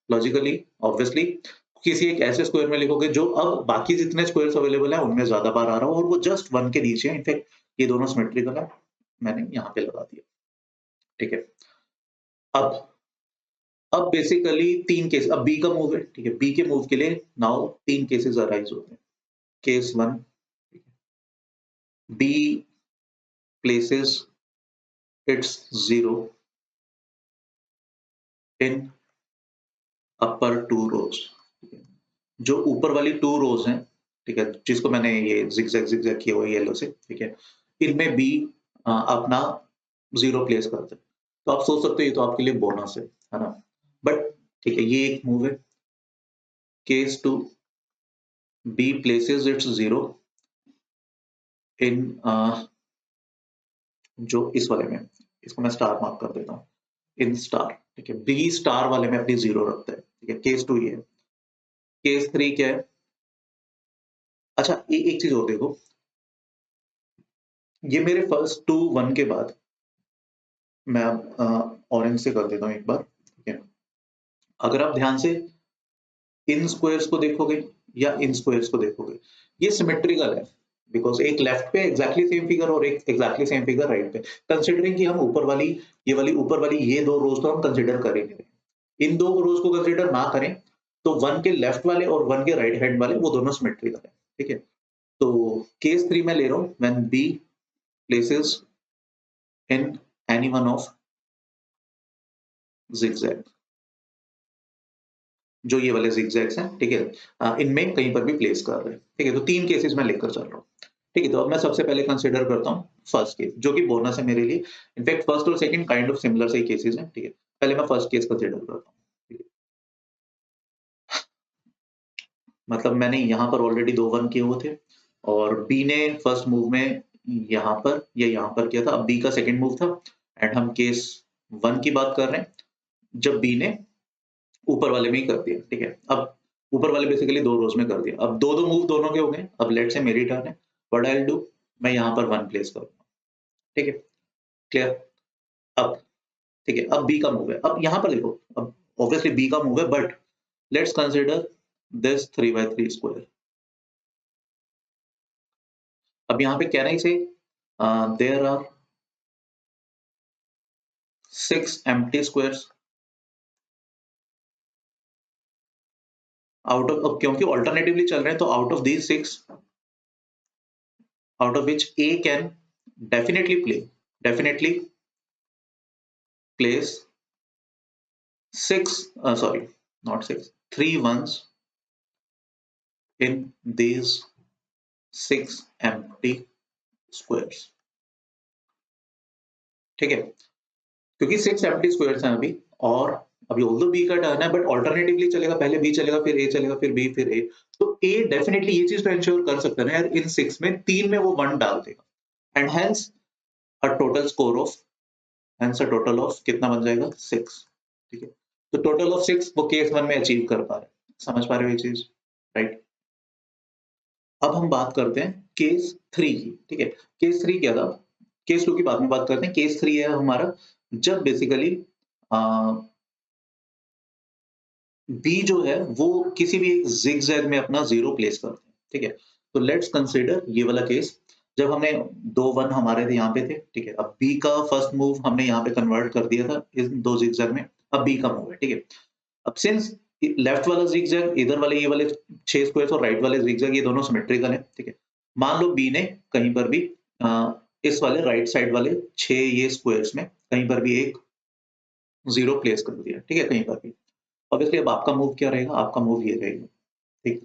लॉजिकली ऑब्वियसली किसी एक ऐसे स्क्वायर में लिखोगे जो अब बाकी जितने स्क्वायर्स अवेलेबल है उनमें ज्यादा बार आ रहा हो और वो जस्ट 1 के नीचे है, इनफैक्ट ये दोनों सिमेट्रिकल है, मैंने यहाँ पे लगा दिया, ठीक है। अब बेसिकली 3 केस, अब बी का मूव है, ठीक है, बी के मूव के लिए नाउ 3 केसेस अराइज होते हैं। केस 1, बी प्लेसेस इट्स 0 इन अपर 2 रोज, जो ऊपर वाली 2 रोज हैं, ठीक है, जिसको मैंने ये जिगजैग जिगजैग किया हुआ है येलो से, ठीक है, इनमें बी अपना 0 प्लेस करते हैं, तो आप सोच सकते हो ये तो आपके लिए बोनस है ना, बट ठीक है, ये एक मूव है। केस 2, बी प्लेसेस इट्स 0 इन जो इस वाले में, इसको मैं स्टार मार्क कर देता हूँ, इन स्टार, ठीक है, बी स्टार वाले में अपनी 0 रखता है, ठीक है, केस 2 ये है। केस 3 क्या है, अच्छा एक चीज और देखो, ये मेरे फर्स्ट 2 1 के बाद मैं ऑरेंज से कर देता हूँ एक बार, ठीक है, अगर आप ध्यान से इन स्क्वायर्स को देखोगे या इन स्क्वायर्स को देखोगे, ये सिमेट्रिकल है, बिकॉज एक लेफ्ट पे एग्जैक्टली सेम फिगर और एक एग्जैक्टली सेम फिगर राइट पे, कंसिडरिंग कि हम ऊपर वाली ऊपर वाली ये 2 रोज तो हम कंसिडर करेंगे, इन 2 रोज को कंसिडर ना करें तो 1 के लेफ्ट वाले और 1 के राइट हैंड वाले वो दोनों सिमेट्रिकल है, ठीक है। तो केस 3 में ले रहा हूं, when B places in any one of zigzag, जो ये वाले zigzags हैं, ठीक है, इनमें कहीं पर भी प्लेस कर रहे हैं, ठीक है, तो 3 केसेस में लेकर चल रहा हूँ, ठीक है। तो अब मैं सबसे पहले कंसिडर करता हूँ फर्स्ट केस, जो कि बोनस है मेरे लिए, इनफैक्ट फर्स्ट और सेकंड काइंड ऑफ सिमिलर से केसेस हैं, ठीक है, पहले मैं फर्स्ट केस कंसिडर करता हूँ, ठीक है। मतलब मैंने यहाँ पर ऑलरेडी 2 1 किए हुए थे और बी ने फर्स्ट मूव में यहाँ पर या यहाँ पर किया था, अब बी का सेकंड मूव था एंड हम केस 1 की बात कर रहे हैं जब बी ने ऊपर वाले में ही कर दिया, ठीक है। अब ऊपर वाले बेसिकली 2 रोज में कर दिया, अब 2-2 मूव दोनों के हो गए। अब लेट्स से मेरी टर्न है, व्हाट आई विल डू, मैं यहाँ पर 1 प्लेस करूंगा, ठीक है, क्लियर। अब ठीक है, अब बी का मूव है, अब यहाँ पर देखो, अब ऑब्वियसली बी का मूव है, but let's consider this 3/3 square. अब यहाँ पे can I say there are 6 empty squares out of, क्योंकि ऑल्टरनेटिवली चल रहे हैं, तो out of these 6, out of which A can definitely place 6, sorry, not 6, 3 ones in these 6 empty squares, ठीक है, क्योंकि 6 empty squares हैं अभी, और अभी ऑल्दो बी का टर्न है, बट ऑल्टरनेटिवली चलेगा, पहले बी चलेगा, फिर ए चलेगा, फिर बी, फिर ए, तो ए डेफिनेटली ये चीज तो इंश्योर कर सकता है ना यार, इन 6 में 3 में वो 1 डाल देगा, and hence a total score of, hence a total of कितना बन जाएगा, 6, ठीक है। तो टोटल ऑफ 6 वो केस 1 में अचीव कर पा रहे हैं, समझ पा रहे हो ये चीज, राइट। अब हम बात करते हैं केस 3 की, ठीक है। केस 3 क्या था, केस 2 की बाद में बात करते हैं। केस 3 है हमारा जब बेसिकली बी जो है वो किसी भी एक जिगजैग में अपना 0 प्लेस करते हैं, ठीक है। तो लेट्स कंसीडर ये वाला केस, जब हमने 2-1 हमारे थे यहाँ पे थे, ठीक है। अब बी का फर्स्ट मूव हमने यहाँ पे कन्वर्ट कर दिया था इन 2 जिगजैग में, अब बी का मूव है, ठीक है। अब सिंस लेफ्ट वाला जिगजैग, इधर वाले ये वाले 6 स्क्वायर्स और राइट वाले जिगजैग ये दोनों सिमेट्रिकल है, ठीक है। मान लो बी ने कहीं पर भी इस वाले राइट साइड वाले 6 ये स्क्वायर्स में कहीं पर भी एक 0 प्लेस कर दिया, ठीक है, कहीं पर भी। ऑब्वियसली अब आपका मूव क्या रहेगा, आपका मूव ये रहेगा, ठीक।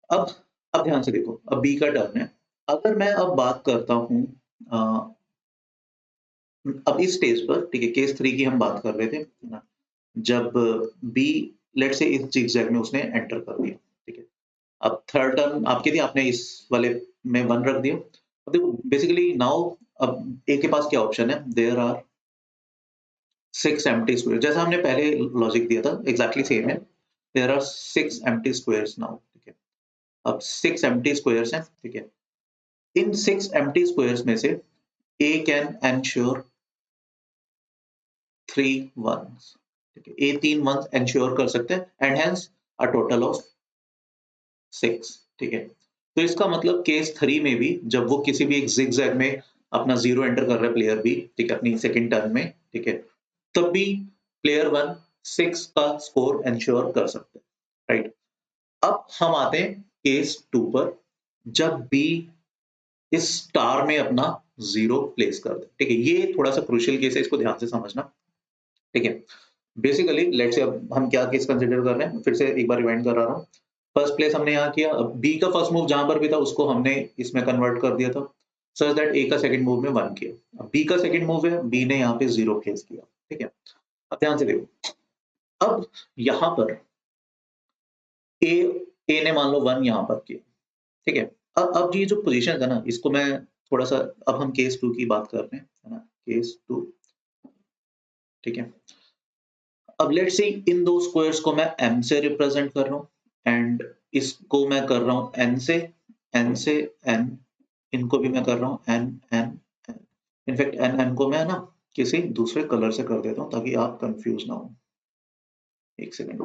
अब अब ध्यान से देखो, अब बी का टर्न है। अगर मैं अब बात करता हूँ अब इस स्टेज पर, ठीक है, केस 3 की हम बात कर रहे थे ना, जब बी लेट से इस जिगजैग में उसने एंटर कर दिया, ठीक है। अब थर्ड टर्न आपकी थी, आपने इस वाले में 1 रख दिया। अब देखो बेसिकली नाउ अब ए के पास क्या ऑप्शन है, देयर आर 6 एम्प्टी स्क्वायर, जैसा हमने पहले लॉजिक दिया था एग्जैक्टली सेम है। There are 6 empty squares now, ठीक है। अब 6 एम्प्टी स्क्वायर्स हैं, ठीक है। इन 6 एम्प्टी स्क्वायर्स में से ए कैन एंश्योर 3 ones, ठीक है। ए 3 ones एंश्योर कर सकते हैं and hence a total of 6, ठीक है। तो इसका मतलब केस 3 में भी जब वो किसी भी एक जिगजैग में अपना 0 एंटर कर रहा है प्लेयर बी, ठीक है, अपनी सेकंड टर्न में, ठीक है, तब भी प्लेयर 1 6 का स्कोर एंश्योर कर सकते हैं, राइट। अब हम आते हैं केस 2 पर, जब बी इस स्टार में अपना 0 प्लेस कर दे, ठीक है। ये थोड़ा सा क्रूशियल केस है, इसको ध्यान से समझना, ठीक है। बेसिकली लेट्स से अब हम क्या केस कंसीडर कर रहे हैं, फिर से एक बार रिवाइंड करा रहा हूँ। फर्स्ट प्लेस हमने यहाँ किया, अब बी का फर्स्ट मूव जहां पर भी था उसको हमने इसमें कन्वर्ट कर दिया था, सच दैट ए का सेकंड मूव में 1 किया। अब बी का सेकंड मूव है, बी ने यहाँ पे 0 प्लेस किया, ठीक है। अब ध्यान से देखो, अब यहाँ पर ए ए ने मान लो 1 यहाँ पर किया, ठीक है। अब ये जो पोजीशन है ना, इसको मैं थोड़ा सा, अब हम केस 2 की बात कर रहे हैं, है ना, केस 2, ठीक है। अब लेट्स सी इन दो स्क्वायर्स को मैं m से रिप्रेजेंट कर रहा हूँ एंड इसको मैं कर रहा हूँ n से n, इनको भी मैं कर रहा हूँ n n n। In fact n n को मैं ना किसी दूसरे कलर से कर देता हूँ ताकि आप कंफ्यूज ना हो। एक सेकंड,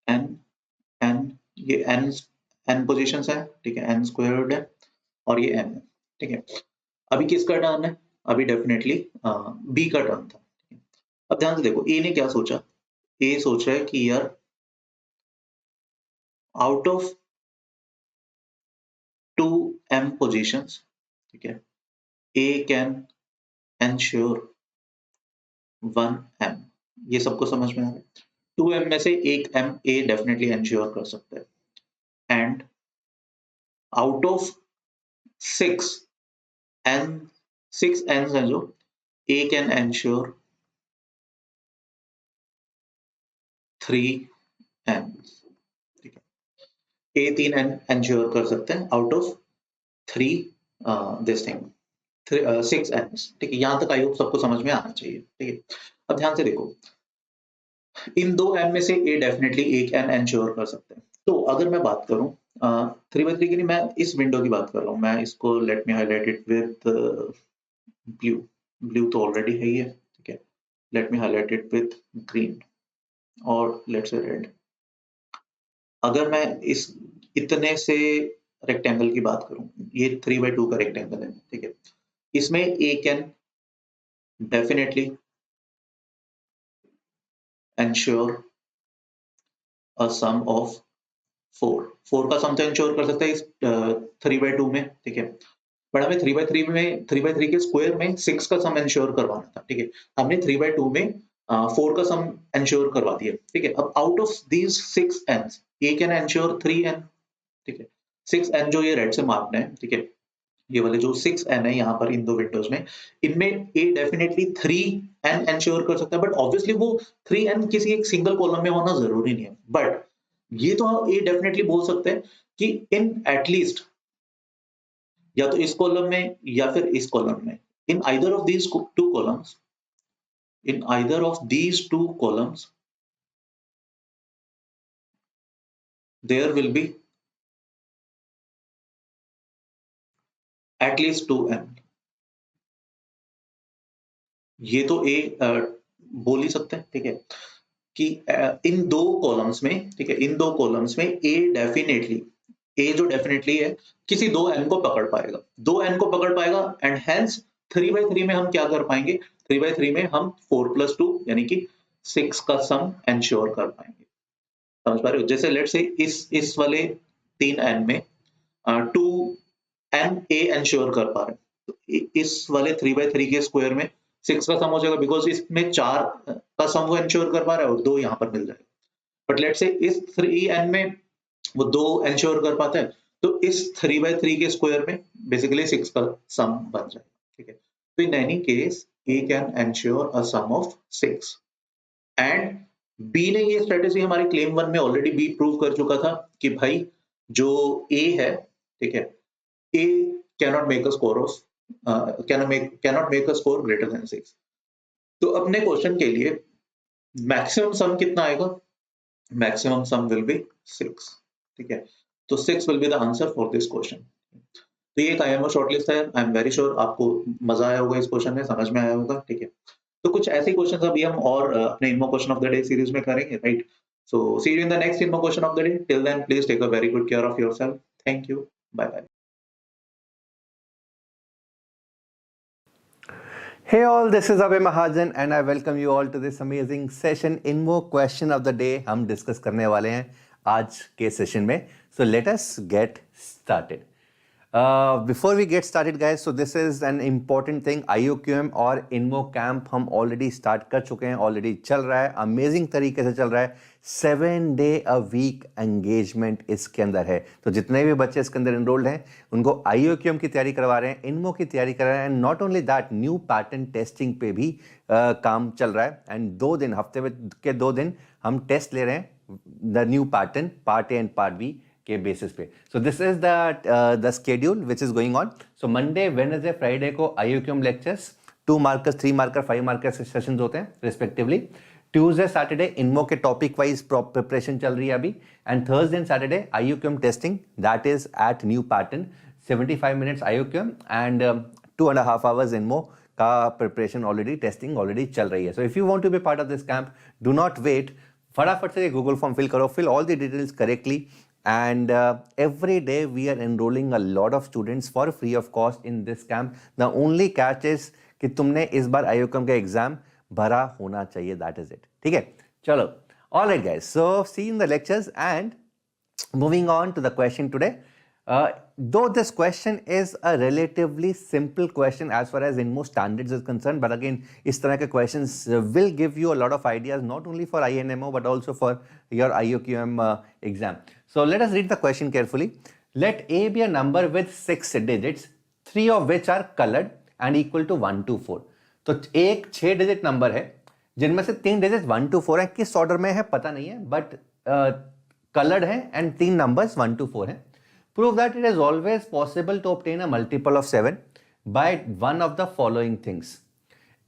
n n, ये n पोजीशंस है, ठीक है, n स्क्वायर्ड है और ये n है, ठीक है। अभी किसका टर्न है, अभी डेफिनेटली बी का टर्न था। अब ध्यान से देखो, ए ने क्या सोचा, ए सोच रहा है कि यार आउट ऑफ 2m positions, ठीक है, a can ensure 1m, ये सबको समझ में आ रहा है। 2m में से एक m a डेफिनेटली एंश्योर कर सकता है and out of 6 n, 6 n's हैं जो a can ensure 3 n's, ठीक है। ए 3 एंश्योर कर सकते हैं आउट ऑफ 3 दिस थिंग 6 एंस। ठीक है, यहां तक आई होप सबको समझ में आना चाहिए। ठीक है, अब ध्यान से देखो, इन 2 एन में से ए डेफिनेटली एक एन एंश्योर कर सकते हैं। तो अगर मैं बात करूं 3/3 की नहीं, मैं इस विंडो की बात कर रहा हूं। मैं इसको let me highlight it with blue. Blue तो ऑलरेडी है ही है। ठीक है, let me highlight it with green और लेट्स से रेड। अगर मैं इस इतने से रेक्टेंगल की बात करूं, ये 3/2 का रेक्टेंगल है। ठीक है, इसमें A can definitely ensure a sum of 4 का सम तो इंश्योर कर सकता है इस 3/2 में। ठीक है, बट हमें 3/3 के स्क्वायर में 6 का सम इंश्योर करवाना था। ठीक है, हमने 3/2 में 4 का सम इंश्योर करवा दिया। ठीक है, अब out of these 6 N A can ensure 3 N. ठीक है, 6 एन जो ये रेड से मार्क्ड है। ठीक है, ये वाले जो 6 एन है यहाँ पर इन दो विंडोज में, इनमें ए डेफिनेटली 3 एन इंश्योर कर सकता है। बट ऑब्वियसली वो 3 एन किसी एक सिंगल कॉलम में होना जरूरी नहीं है। बट ये तो ए डेफिनेटली बोल सकते हैं कि इन एटलीस्ट या तो इस कॉलम में या फिर इस कॉलम में, in either of these two columns, in either of these two columns there will be at least 2 N. ये तो ए बोल ही सकते हैं। ठीक है, कि इन दो कॉलम्स में, ठीक है, इन दो कॉलम्स में ए डेफिनेटली, ए जो डेफिनेटली है किसी 2 एन को पकड़ पाएगा, 2 एन को पकड़ पाएगा एंड हेंस 3/3 में हम क्या कर पाएंगे, 3/3 में हम 4+2 यानी कि 6 का सम एंश्योर कर पाएंगे। समझ पा रहे हो? जैसे लेट्स से इस वाले 3 एन में 2 एन ए एंश्योर कर पा रहे हैं, तो इस वाले 3/3 के स्क्वायर में 6 का सम हो जाएगा, बिकॉज इसमें 4 का सम वो एंश्योर कर पा रहा है और 2 यहाँ पर मिल जाएगा। बट लेट्स से इस 3n में वो 2 एंश्योर कर पाता है, तो इस 3/3 के स्क्वायर में बेसिकली 6 का सम बन जाएगा। ठीक है, तो in any case A can ensure a sum of 6 and B ने ये स्ट्रेटेजी हमारे क्लेम 1 में ऑलरेडी बी प्रूव कर चुका था कि भाई जो ए है, ठीक है, A cannot make a score of cannot make a score greater than 6। तो अपने क्वेश्चन के लिए मैक्सिमम सम कितना आएगा, मैक्सिमम सम विल बी 6। ठीक है, तो 6 will be the answer for this question. तो ये एक IMO शॉर्टलिस्ट है। आई एम वेरी श्योर आपको मजा आया होगा इस क्वेश्चन में, समझ में आया होगा। ठीक है, तो कुछ ऐसे क्वेश्चन अभी हम और अपने INMO question of the day series में करेंगे, right? So see you in the next INMO question of the day. Till then please take a very good care of yourself. Thank you, bye bye. Hey all, this is Abhay Mahajan and I welcome you all to this amazing session. इनमो question of the day हम discuss करने वाले हैं आज के session में. So let us get started. Before we get started guys, so this is an important thing. IOQM और इनमो camp हम already start कर चुके हैं, ऑलरेडी चल रहा है, अमेजिंग तरीके से चल रहा है। 7 डे अ वीक एंगेजमेंट इसके अंदर है। तो जितने भी बच्चे इसके अंदर इनरोल्ड हैं उनको IOQM की तैयारी करवा रहे हैं, इनमो की तैयारी करा रहे हैं। Not only that, new pattern testing पे भी काम चल रहा है। एंड 2 दिन, हफ्ते में के 2 दिन हम टेस्ट ले रहे हैं the new pattern part A and part B के बेसिस पे। So this is the schedule which is going on. So Monday, Wednesday, Friday को IOQM lectures 2 markers, 3 marker, 5 marker sessions होते हैं रिस्पेक्टिवली। ट्यूसडे सैटरडे इनमो के topic wise preparation चल रही है अभी। And Thursday and Saturday IOQM testing, that is at new pattern. 75 minutes IOQM and 2.5 hours INMO का preparation already, testing already चल रही है। So if you want to be part of this camp, do not wait, फटाफट से Google form fill करो, fill all the details correctly. And every day we are enrolling a lot of students for free of cost in this camp. The only catch is कि तुमने इस बार IOQM का exam भरा होना चाहिए, that is it. ठीक है, चलो, all right guys, so see you in the lectures and moving on to the question today. Though this question is a relatively simple question as far as INMO standards is concerned, but again इस तरह के questions will give you a lot of ideas not only for INMO but also for your IOQM exam. So let us read the question carefully. Let A be a number with 6 digits, 3 of which are colored and equal to 1 to 4. तो एक 6 digit number है जिनमें से 3 digit 1 to 4 है। किस order में है पता नहीं है, बट कलर्ड है एंड 3 नंबर्स 1 to 4 है. Prove that it is always possible to obtain a multiple of 7 by one of the following things.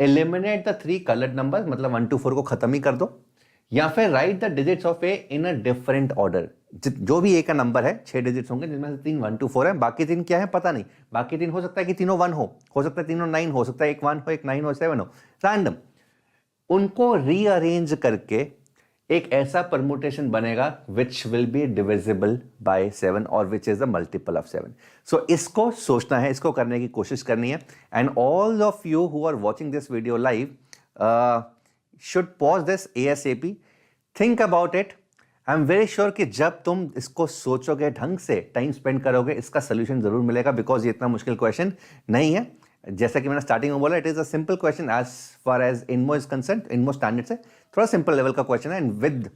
Eliminate the 3 colored numbers, मतलब 1 to 4 को खत्म ही कर दो, या फिर write the digits of a in a different order. जो भी a का नंबर है 6 डिजिट्स होंगे जिनमें से 3 1 to 4 है, बाकी 3 क्या है पता नहीं. बाकी 3 हो सकता है कि तीनों 1 हो सकता है तीनों 9 हो सकता है, एक 1 हो, एक 9 हो, 7 हो, रैंडम. उनको रीअरेंज करके एक ऐसा परमुटेशन बनेगा which will be divisible by 7 और which is the multiple of 7. सो इसको सोचना है, इसको करने की कोशिश करनी है. And all of you who are watching this video live should pause this ASAP, think about it. I am very sure कि जब तुम इसको सोचोगे, ढंग से टाइम स्पेंड करोगे, इसका सोल्यूशन जरूर मिलेगा, बिकॉज ये इतना मुश्किल क्वेश्चन नहीं है. जैसा कि मैंने स्टार्टिंग में बोला, it is a simple question as far as INMO is concern. INMO standard से थोड़ा सिंपल लेवल का क्वेश्चन है, एंड विद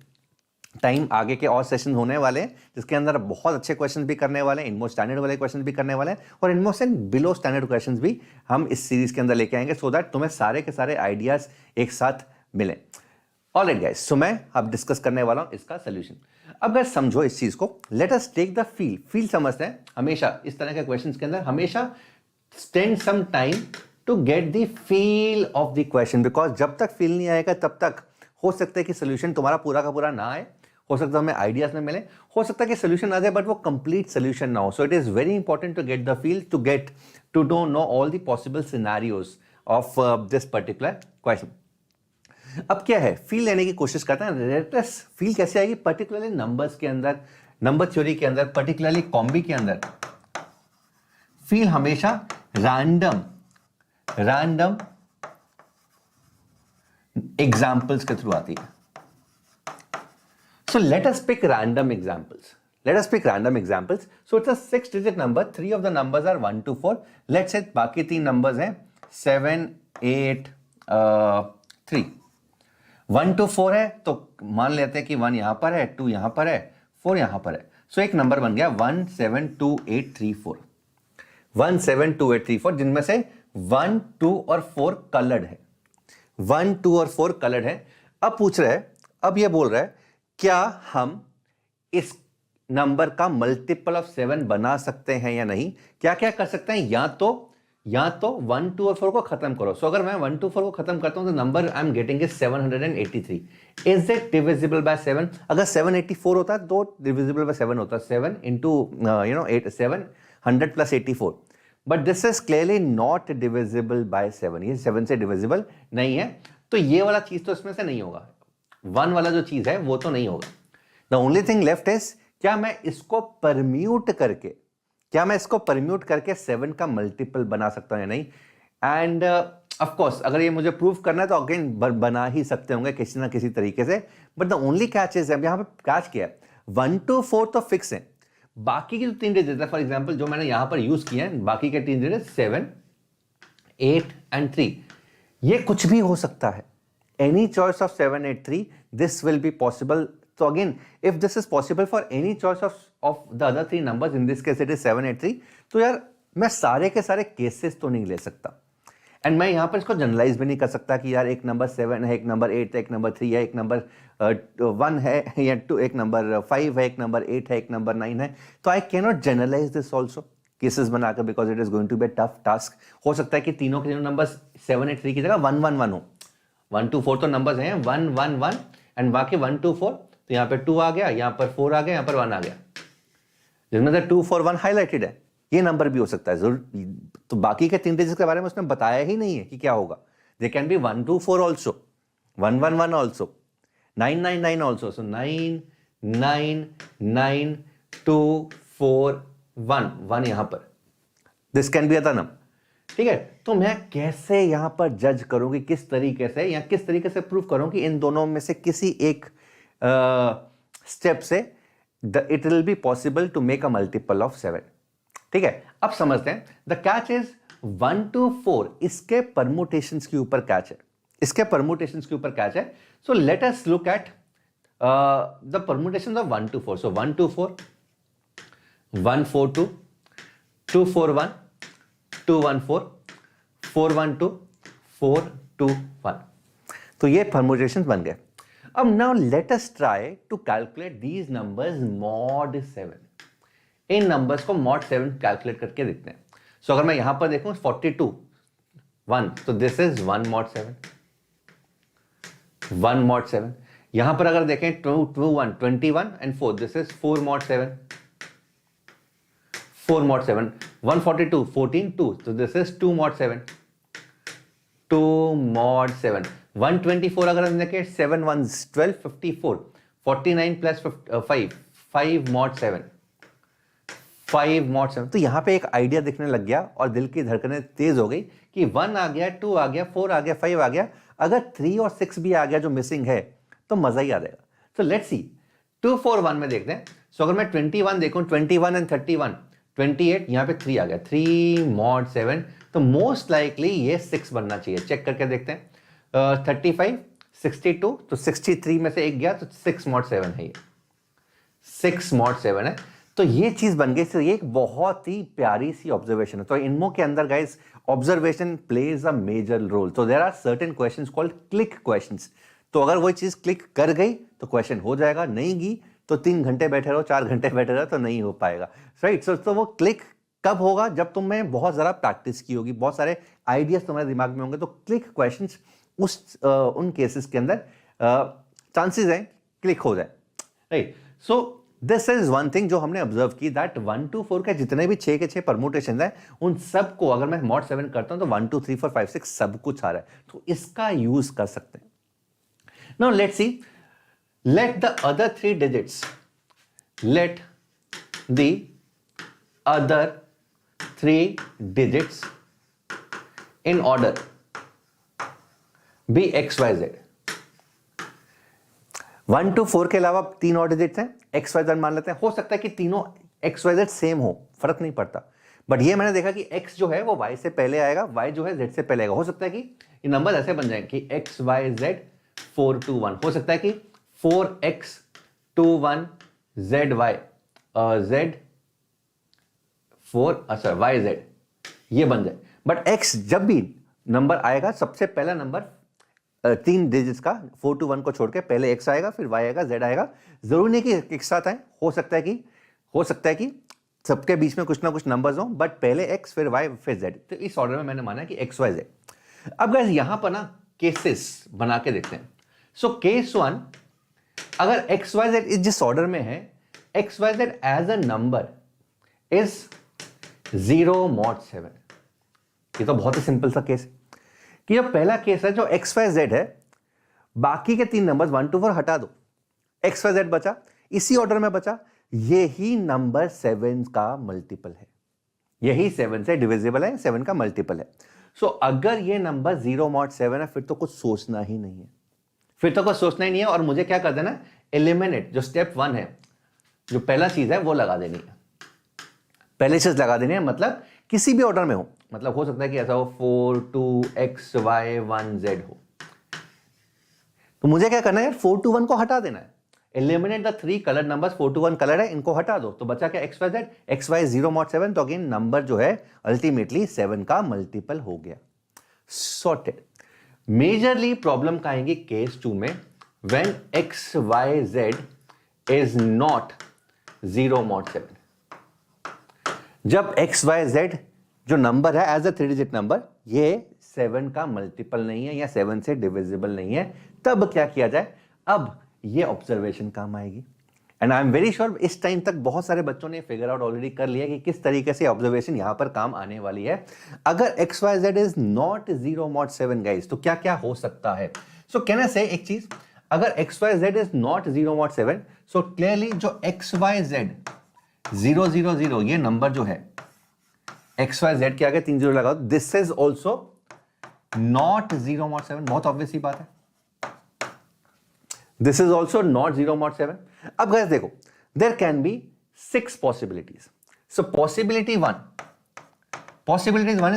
टाइम आगे के और सेशन होने वाले हैं जिसके अंदर बहुत अच्छे क्वेश्चन भी करने वाले हैं, इनमो स्टैंडर्ड वाले क्वेश्चन भी करने वाले हैं, और इनमो से बिलो स्टैंडर्ड क्वेश्चन भी हम इस सीरीज के अंदर लेके आएंगे, सो दैट तुम्हें सारे के सारे आइडियाज एक साथ मिले. ऑलराइट गाइस, सो मैं अब डिस्कस करने वाला हूं इसका सोल्यूशन. अब गाइस समझो इस चीज को, let us take the feel समझते हैं. हमेशा इस तरह के क्वेश्चंस के अंदर हमेशा spend some time to get the feel of the question, because जब तक फील नहीं आएगा तब तक हो सकता है कि सोल्यूशन तुम्हारा पूरा का पूरा ना आए, हो सकता है हमें आइडियाज में मिले, हो सकता है कि सोल्यूशन आ जाए बट वो कंप्लीट सोल्यूशन ना हो. So it is very important to get the feel, to know all the possible scenarios of this particular question. अब क्या है, फील लेने की कोशिश करते हैं. लेटेस्ट फील कैसे आएगी, पर्टिकुलरली नंबर्स के अंदर, नंबर थ्योरी के अंदर, पर्टिकुलरली कॉम्बी के अंदर फील हमेशा रैंडम एग्जाम्पल्स के थ्रू आती है. So let us pick random examples. So it's a 6-digit number. 3 of the numbers are 1 to 4. Let's say बाकी 3 numbers हैं 7, 8, 3. 1 to 4 है तो मान लेते हैं कि 1 यहां पर है, 2 यहां पर है, 4 यहां पर है. So एक नंबर बन गया 1 7 2 8 3 4. 1 7 2 8 3 4, जिनमें से 1 2 और 4 कलर्ड है. 1 2 और 4 कलर्ड है. अब पूछ रहा है, अब ये बोल रहा है क्या हम इस नंबर का मल्टीपल ऑफ 7 बना सकते हैं या नहीं. क्या क्या कर सकते हैं, या तो 1 2 और 4 को खत्म करो. सो अगर मैं 1 2 4 को खत्म करता हूं तो number I am getting is 783. Is it divisible by 7? अगर 784 होता है तो डिविजिबल बाय 7 होता है. 7 into 8 700 plus 84. But this is clearly not divisible by 7. ये 7 से डिविजिबल नहीं है, तो ये वाला चीज तो इसमें से नहीं होगा. 1 वाला जो चीज है वो तो नहीं होगा. The only thing left is, क्या मैं इसको परम्यूट करके 7 का मल्टीपल बना सकता हूं या नहीं. एंड ऑफ कोर्स अगर ये मुझे प्रूव करना है तो अगेन बना ही सकते होंगे किसी ना किसी तरीके से. But the only catch is, यहां पे कैच किया है 1 to 4 तो फिक्स है, बाकी की जो 3 डिजिट है, फॉर एग्जाम्पल जो मैंने यहां पर यूज किया है, बाकी के 3 डिजिट 7 8 एंड 3, ये कुछ भी हो सकता है. Any choice of 7 8 3, this will be possible. So again, if this is possible for any choice of the other 3 numbers, in this case it is 7 8 3, तो यार मैं सारे के सारे केसेस तो नहीं ले सकता. एंड मैं यहां पर इसको जनरलाइज भी नहीं कर सकता कि यार एक नंबर 7 है, एक नंबर 8 है, एक नंबर 3 है, एक नंबर 1 है या 2, एक नंबर 5 है, एक नंबर 8 है, एक नंबर 9 है. तो I can not generalize this also cases बनाकर, because it is going to be tough task. हो सकता है कि तीनों के तीनों नंबर 7 8 3 की जगह 1 1 1 हो. 1 to 4 तो नंबर्स हैं 1 1 1, एंड बाकी 1 to 4, तो यहां पे 2 आ गया, यहां पर 4 आ गया, यहां पर 1 आ गया, जिसमें से 2 4 1 हाईलाइटेड है. ये नंबर भी हो सकता है जरूर. तो बाकी के 3 डिजिट के बारे में उसने बताया ही नहीं है कि क्या होगा. They can be 1 2 4 also, 1 1 1 also, 9 9 9 also. So 9 9 9 2 4 1 1 यहां पर, this can be other number. ठीक है, तो मैं कैसे यहां पर जज करूं कि किस तरीके से या किस तरीके से प्रूव करूं कि इन दोनों में से किसी एक स्टेप से it will be possible to make a multiple of 7. ठीक है, अब समझते हैं. द कैच इज 1 to 4, इसके परमुटेशंस के ऊपर कैच है. So let us look at the permutations of 1 to 4. So 1 to 4, 1 4 2, 2 4 1, 2 1 4, 4 1 2, 4 2 1. तो ये परमुटेशंस बन गए. अब now let us try to calculate these numbers mod 7. इन नंबर्स को mod 7 कैलकुलेट करके देखते हैं. सो अगर मैं यहां पर देखूं 42 1, तो दिस इज 1 mod 7, 1 mod 7. यहां पर अगर देखें 2 2 1 21 and 4, this is 4 mod 7, 4 mod 7. 142 14 2, so this is 2 mod 7, 2 mod 7. 124 अगर हम देखें 7 1s 12 54, 49 plus 5 5 mod 7, 5 mod 7. तो यहां पे एक आइडिया दिखने लग गया और दिल की धड़कनें तेज हो गई कि 1 आ गया, 2 आ गया, 4 आ गया, 5 आ गया. अगर 3 और 6 भी आ गया जो मिसिंग है तो मजा ही आ जाएगा. तो लेट्स सी 2 4 1 में देखते हैं. सो अगर मैं 21 देखूं, 21 एंड 31, 28, यहां पे 3 आ गया, 3 mod 7. तो मोस्ट लाइकली ये 6 बनना चाहिए. चेक करके देखते हैं. 35 62, तो 63 में से एक गया तो 6 mod 7 है. ये 6 mod 7 है. तो ये चीज बन गई. तो ये एक बहुत ही प्यारी सी ऑब्जर्वेशन है. तो इनमो के अंदर guys observation plays a major role. तो there are certain questions called click questions. तो अगर वो चीज क्लिक कर गई तो क्वेश्चन हो जाएगा, नहीं गई तो 3 घंटे बैठे रहो, 4 घंटे बैठे रहो तो नहीं हो पाएगा. राइट. तो वो क्लिक कब होगा? जब तुमने बहुत जरा प्रैक्टिस की होगी, बहुत सारे आइडियाज तुम्हारे दिमाग में होंगे. तो क्लिक क्वेश्चंस उन केसेस के अंदर चांसेस हैं क्लिक हो जाए. Right. So this is one thing जो हमने ऑब्जर्व की, दैट 1 to 4 के जितने भी 6 के 6 परमुटेशन है उन सबको अगर मैं mod 7 करता हूं तो 1 2 3 4 5 6 सब कुछ आ रहा है. तो इसका यूज कर सकते हैं. Now let's see. Let the other 3 digits, let the other 3 digits in order be x, y, z. 1 to 4 के अलावा 3 और डिजिट्स हैं, x, y, z मान लेते हैं. हो सकता है कि तीनों x, y, z सेम हो, फर्क नहीं पड़ता. बट ये मैंने देखा कि x जो है वो y से पहले आएगा, y जो है z से पहले आएगा. हो सकता है कि ये नंबर ऐसे बन जाए कि x, y, z 4 2 1. हो सकता है कि 4x 2 1 z y z 4 y z ये बन जाए. बट x जब भी नंबर आएगा, सबसे पहला नंबर 3 डिजिट्स का 4 2 1 को छोड़ के पहले x आएगा, फिर y आएगा, z आएगा. जरूरी नहीं कि एक साथ आए. हो सकता है कि सबके बीच में कुछ ना कुछ नंबर्स हो, बट पहले x फिर y फिर z. तो इस ऑर्डर में मैंने माना कि x y z. अब गाइस यहां पर ना केसेस बना के देखते हैं. सो केस 1, अगर एक्स वाई जेड इस जिस ऑर्डर में है, x y z as a number is 0 mod 7. ये तो बहुत ही सिंपल सा केस है कि जो पहला केस है जो एक्स वाई जेड है, बाकी के 3 नंबर्स 1 to 4 हटा दो, एक्स वाई जेड बचा, इसी ऑर्डर में बचा. यही नंबर 7 का मल्टीपल है, यही 7 से डिविजिबल है, 7 का मल्टीपल है. सो अगर ये नंबर 0 mod 7 है, फिर तो कुछ सोचना ही नहीं है. और मुझे क्या कर देना, एलिमिनेट. जो स्टेप 1 है, जो पहला चीज है वो लगा देनी है. पहले चीज लगा देनी है, मतलब किसी भी ऑर्डर में हो. मतलब हो सकता है कि ऐसा हो 4 2 x y 1 z हो. तो मुझे क्या करना है, 4 2 1 को हटा देना है. Eliminate the 3 colour numbers. 4 2 1 colour है, इनको हटा दो. तो बचा क्या, x y z. x y 0 mod 7. तो अगेन नंबर जो है अल्टीमेटली 7 का मल्टीपल हो गया. सॉर्टेड. मेजरली प्रॉब्लम का आएंगी केस 2 में, when x y z is not 0 mod 7. जब x y z जो नंबर है एज अ 3 डिजिट नंबर, ये 7 का मल्टीपल नहीं है या 7 से डिविजिबल नहीं है, तब क्या किया जाए. अब ये ऑब्जर्वेशन काम आएगी. And I am very sure इस टाइम तक बहुत सारे बच्चों ने फिगर आउट ऑलरेडी कर लिया कि किस तरीके से ऑब्जर्वेशन यहां पर काम आने वाली है. अगर x y z is not 0 mod 7 guys, तो क्या क्या हो सकता है. सो कैन आई से एक चीज, अगर x y z is not 0 mod 7, so clearly जो एक्स वाई जेड 0 0 0 ये नंबर जो है एक्स वाई जेड के आगे 3 0 लगाओ, this is also not 0 mod 7. बहुत ऑब्वियस ही बात है. This is also not 0 mod 7. अब guys देखो, there can be 6 possibilities. So possibility 1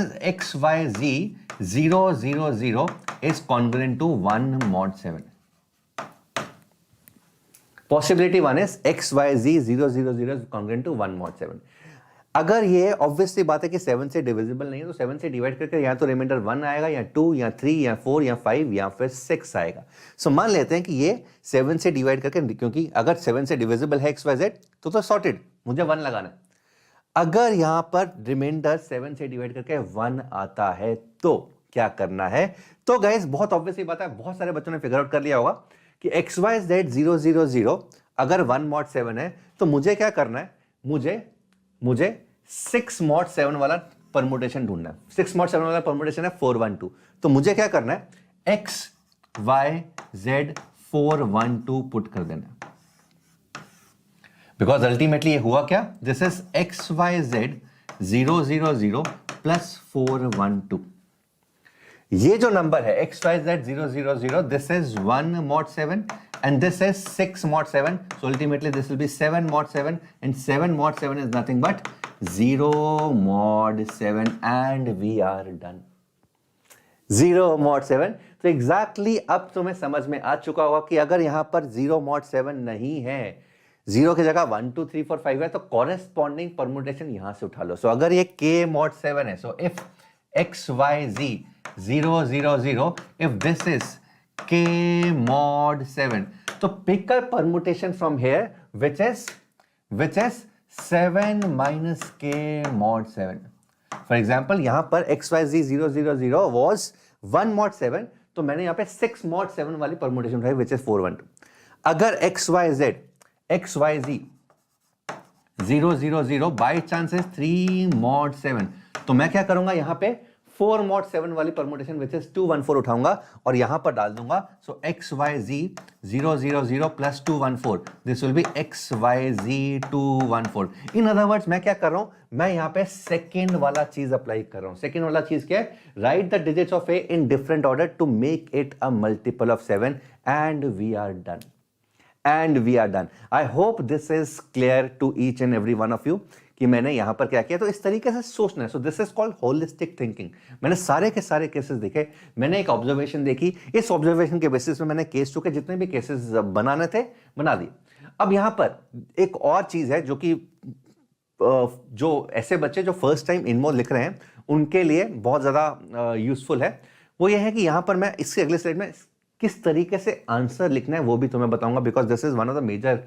is x y z 0 0 0 is congruent to 1 mod 7. Possibility 1 is x y z 0 0 0 is congruent to 1 mod 7. अगर ये obviously बात है कि 7 से डिविजिबल नहीं है तो 7 से डिवाइड करके या तो रिमाइंडर 1 आएगा या 2 या 3 या 4 या 5 या फिर 6 आएगा। सो मान लेते हैं कि ये 7 से डिवाइड करके, क्योंकि अगर 7 से डिविजिबल है XYZ तो सॉर्टेड, मुझे 1 लगाना है। अगर यहां पर रिमाइंडर 7 से डिवाइड करके 1 आता है तो क्या करना है? तो गाइस बहुत ऑब्वियसली बात है, बहुत सारे बच्चों ने फिगर आउट कर लिया होगा कि XYZ 0 0 0 अगर 1 mod 7 है तो मुझे क्या करना है? मुझे 6 mod 7 वाला परमुटेशन ढूंढना है। 6 mod 7 वाला परमुटेशन है 412। तो मुझे क्या करना है? XYZ 412 पुट कर देना है, बिकॉज अल्टीमेटली ये हुआ क्या? This is XYZ 0 0 0 plus 412। ये जो नंबर है XYZ 0 0 0, this is 1 mod 7 and this is 6 mod 7, so ultimately this will be 7 mod 7 and 7 mod 7 is nothing but 0 mod 7 and we are done. 0 mod 7। तो exactly अब तुम्हें समझ में आ चुका होगा कि अगर यहां पर 0 mod 7 नहीं है, 0 की जगह 1 2 3 4 5 है, तो कॉरेस्पॉन्डिंग परमुटेशन यहां से उठा लो। सो अगर ये K mod 7 है, so if XYZ 0 0 0, if this is K mod 7, तो pick a permutation from here which is 7 minus K mod 7. For example, यहां पर XYZ 0 0 0 was 1 mod 7, तो मैंने यहां पे 6 mod 7 वाली permutation उठाई which is 412. अगर XYZ 0 0 0 by chance is 3 mod 7, तो मैं क्या करूंगा? यहां पे 4 mod 7 वाली परमुटेशन विच इज 214 उठाऊंगा और यहां पर डाल दूंगा। सो XYZ 0 0 0 plus 214, this will B XYZ 214। In other words मैं क्या कर रहा हूं? मैं यहां पे सेकेंड वाला चीज अप्लाई कर रहा हूं। सेकेंड वाला चीज क्या है? Write the digits of A in different order to make it a multiple of 7 and we are done. I hope this is clear to each and every one of you कि मैंने यहां पर क्या किया। तो इस तरीके से सोचना है। So this is called holistic thinking. मैंने सारे के सारे केसेस देखे, मैंने एक ऑब्जर्वेशन देखी, इस ऑब्जर्वेशन के बेसिस में मैंने केस टू के जितने भी केसेस बनाने थे बना दिए। अब यहां पर एक और चीज है जो कि जो ऐसे बच्चे जो फर्स्ट टाइम इनमो लिख रहे हैं उनके लिए बहुत ज्यादा यूजफुल है। वो ये है कि यहां पर मैं इसके अगले स्लाइड में किस तरीके से आंसर लिखना है वो भी तुम्हें बताऊंगा, because this is one of the major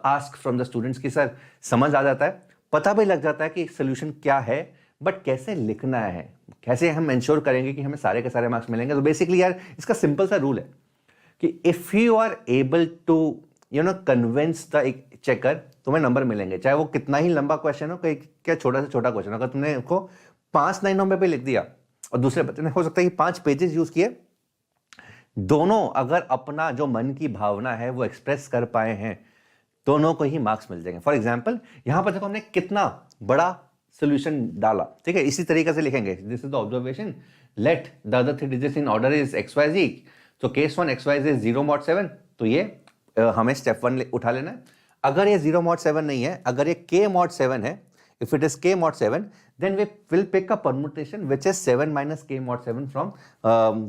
ask from the students की सर समझ आ जाता है, पता भी लग जाता है कि सोल्यूशन क्या है, बट कैसे लिखना है, कैसे हम इंश्योर करेंगे कि हमें सारे के सारे मार्क्स मिलेंगे। तो बेसिकली यार इसका सिंपल सा रूल है कि if you are able to convince the checker, तुम्हें नंबर मिलेंगे, चाहे वो कितना ही लंबा क्वेश्चन हो, क्या छोटा से छोटा क्वेश्चन। अगर तुमने उसको 5 लाइनों में भी लिख दिया और दूसरे बच्चे ने हो सकता है कि 5 पेजेस यूज किए, दोनों अगर अपना जो मन की भावना है वो एक्सप्रेस कर पाए हैं, दोनों को ही मार्क्स मिल जाएंगे। फॉर एग्जाम्पल यहां पर देखो हमने कितना बड़ा सोल्यूशन डाला, ठीक है। इसी तरीके से लिखेंगे, this is the observation, late the other 3 digits in order is XYZ। तो केस 1 XYZ 0 mod 7, तो ये हमें स्टेप 1 उठा लेना है। अगर ये 0 mod 7 नहीं है, अगर ये K mod 7 है, if it is K mod 7, then we will pick a permutation which is 7 minus K mod 7 from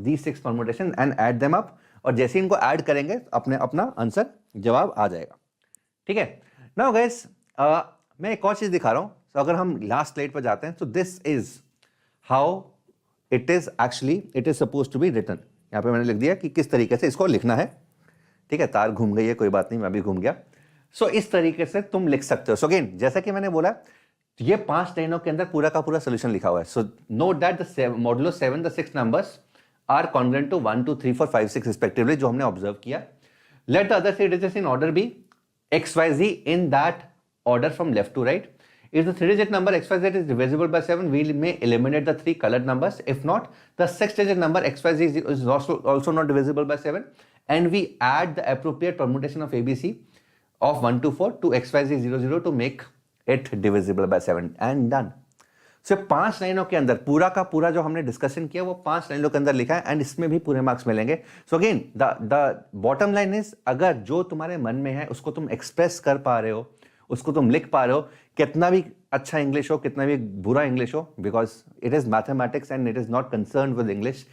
these 6 permutation and add them up, और जैसे इनको ऐड करेंगे अपना आंसर जवाब आ जाएगा, ठीक है। नाउ गाइस मैं एक और चीज दिखा रहा हूं। तो अगर हम लास्ट स्लाइड पर जाते हैं, तो this is how it is actually, it is suppose to be written. यहां पे मैंने लिख दिया कि किस तरीके से इसको लिखना है, ठीक है। तार घूम गई है, कोई बात नहीं, मैं भी घूम गया। सो इस तरीके से तुम लिख सकते हो। सो अगेन जैसा कि मैंने बोला, ये 5 लाइनों के अंदर पूरा का पूरा सोल्यूशन लिखा हुआ है। So note that the modulo 7 the 6 numbers are congruent to 1 2 3 4 5 6 respectively, जो हमने ऑब्जर्व किया। Let the other 3 digits in order be XYZ in that order from left to right. If the 3-digit number XYZ is divisible by 7, we may eliminate the 3 colored numbers. If not, the 6-digit number XYZ is also not divisible by 7, and we add the appropriate permutation of ABC of 1 to 4 to XYZ 0 0 to make it divisible by 7 and done. So 5 लाइनों के अंदर पूरा का पूरा जो हमने discussion किया वो 5 लाइनों के अंदर लिखा है, एंड इसमें भी पूरे मार्क्स मिलेंगे। So again the bottom line is, अगर जो तुम्हारे मन में है उसको तुम एक्सप्रेस कर पा रहे हो, उसको तुम लिख पा रहे हो, कितना भी अच्छा इंग्लिश हो, कितना भी बुरा इंग्लिश हो, because it is mathematics and it is not concern with English.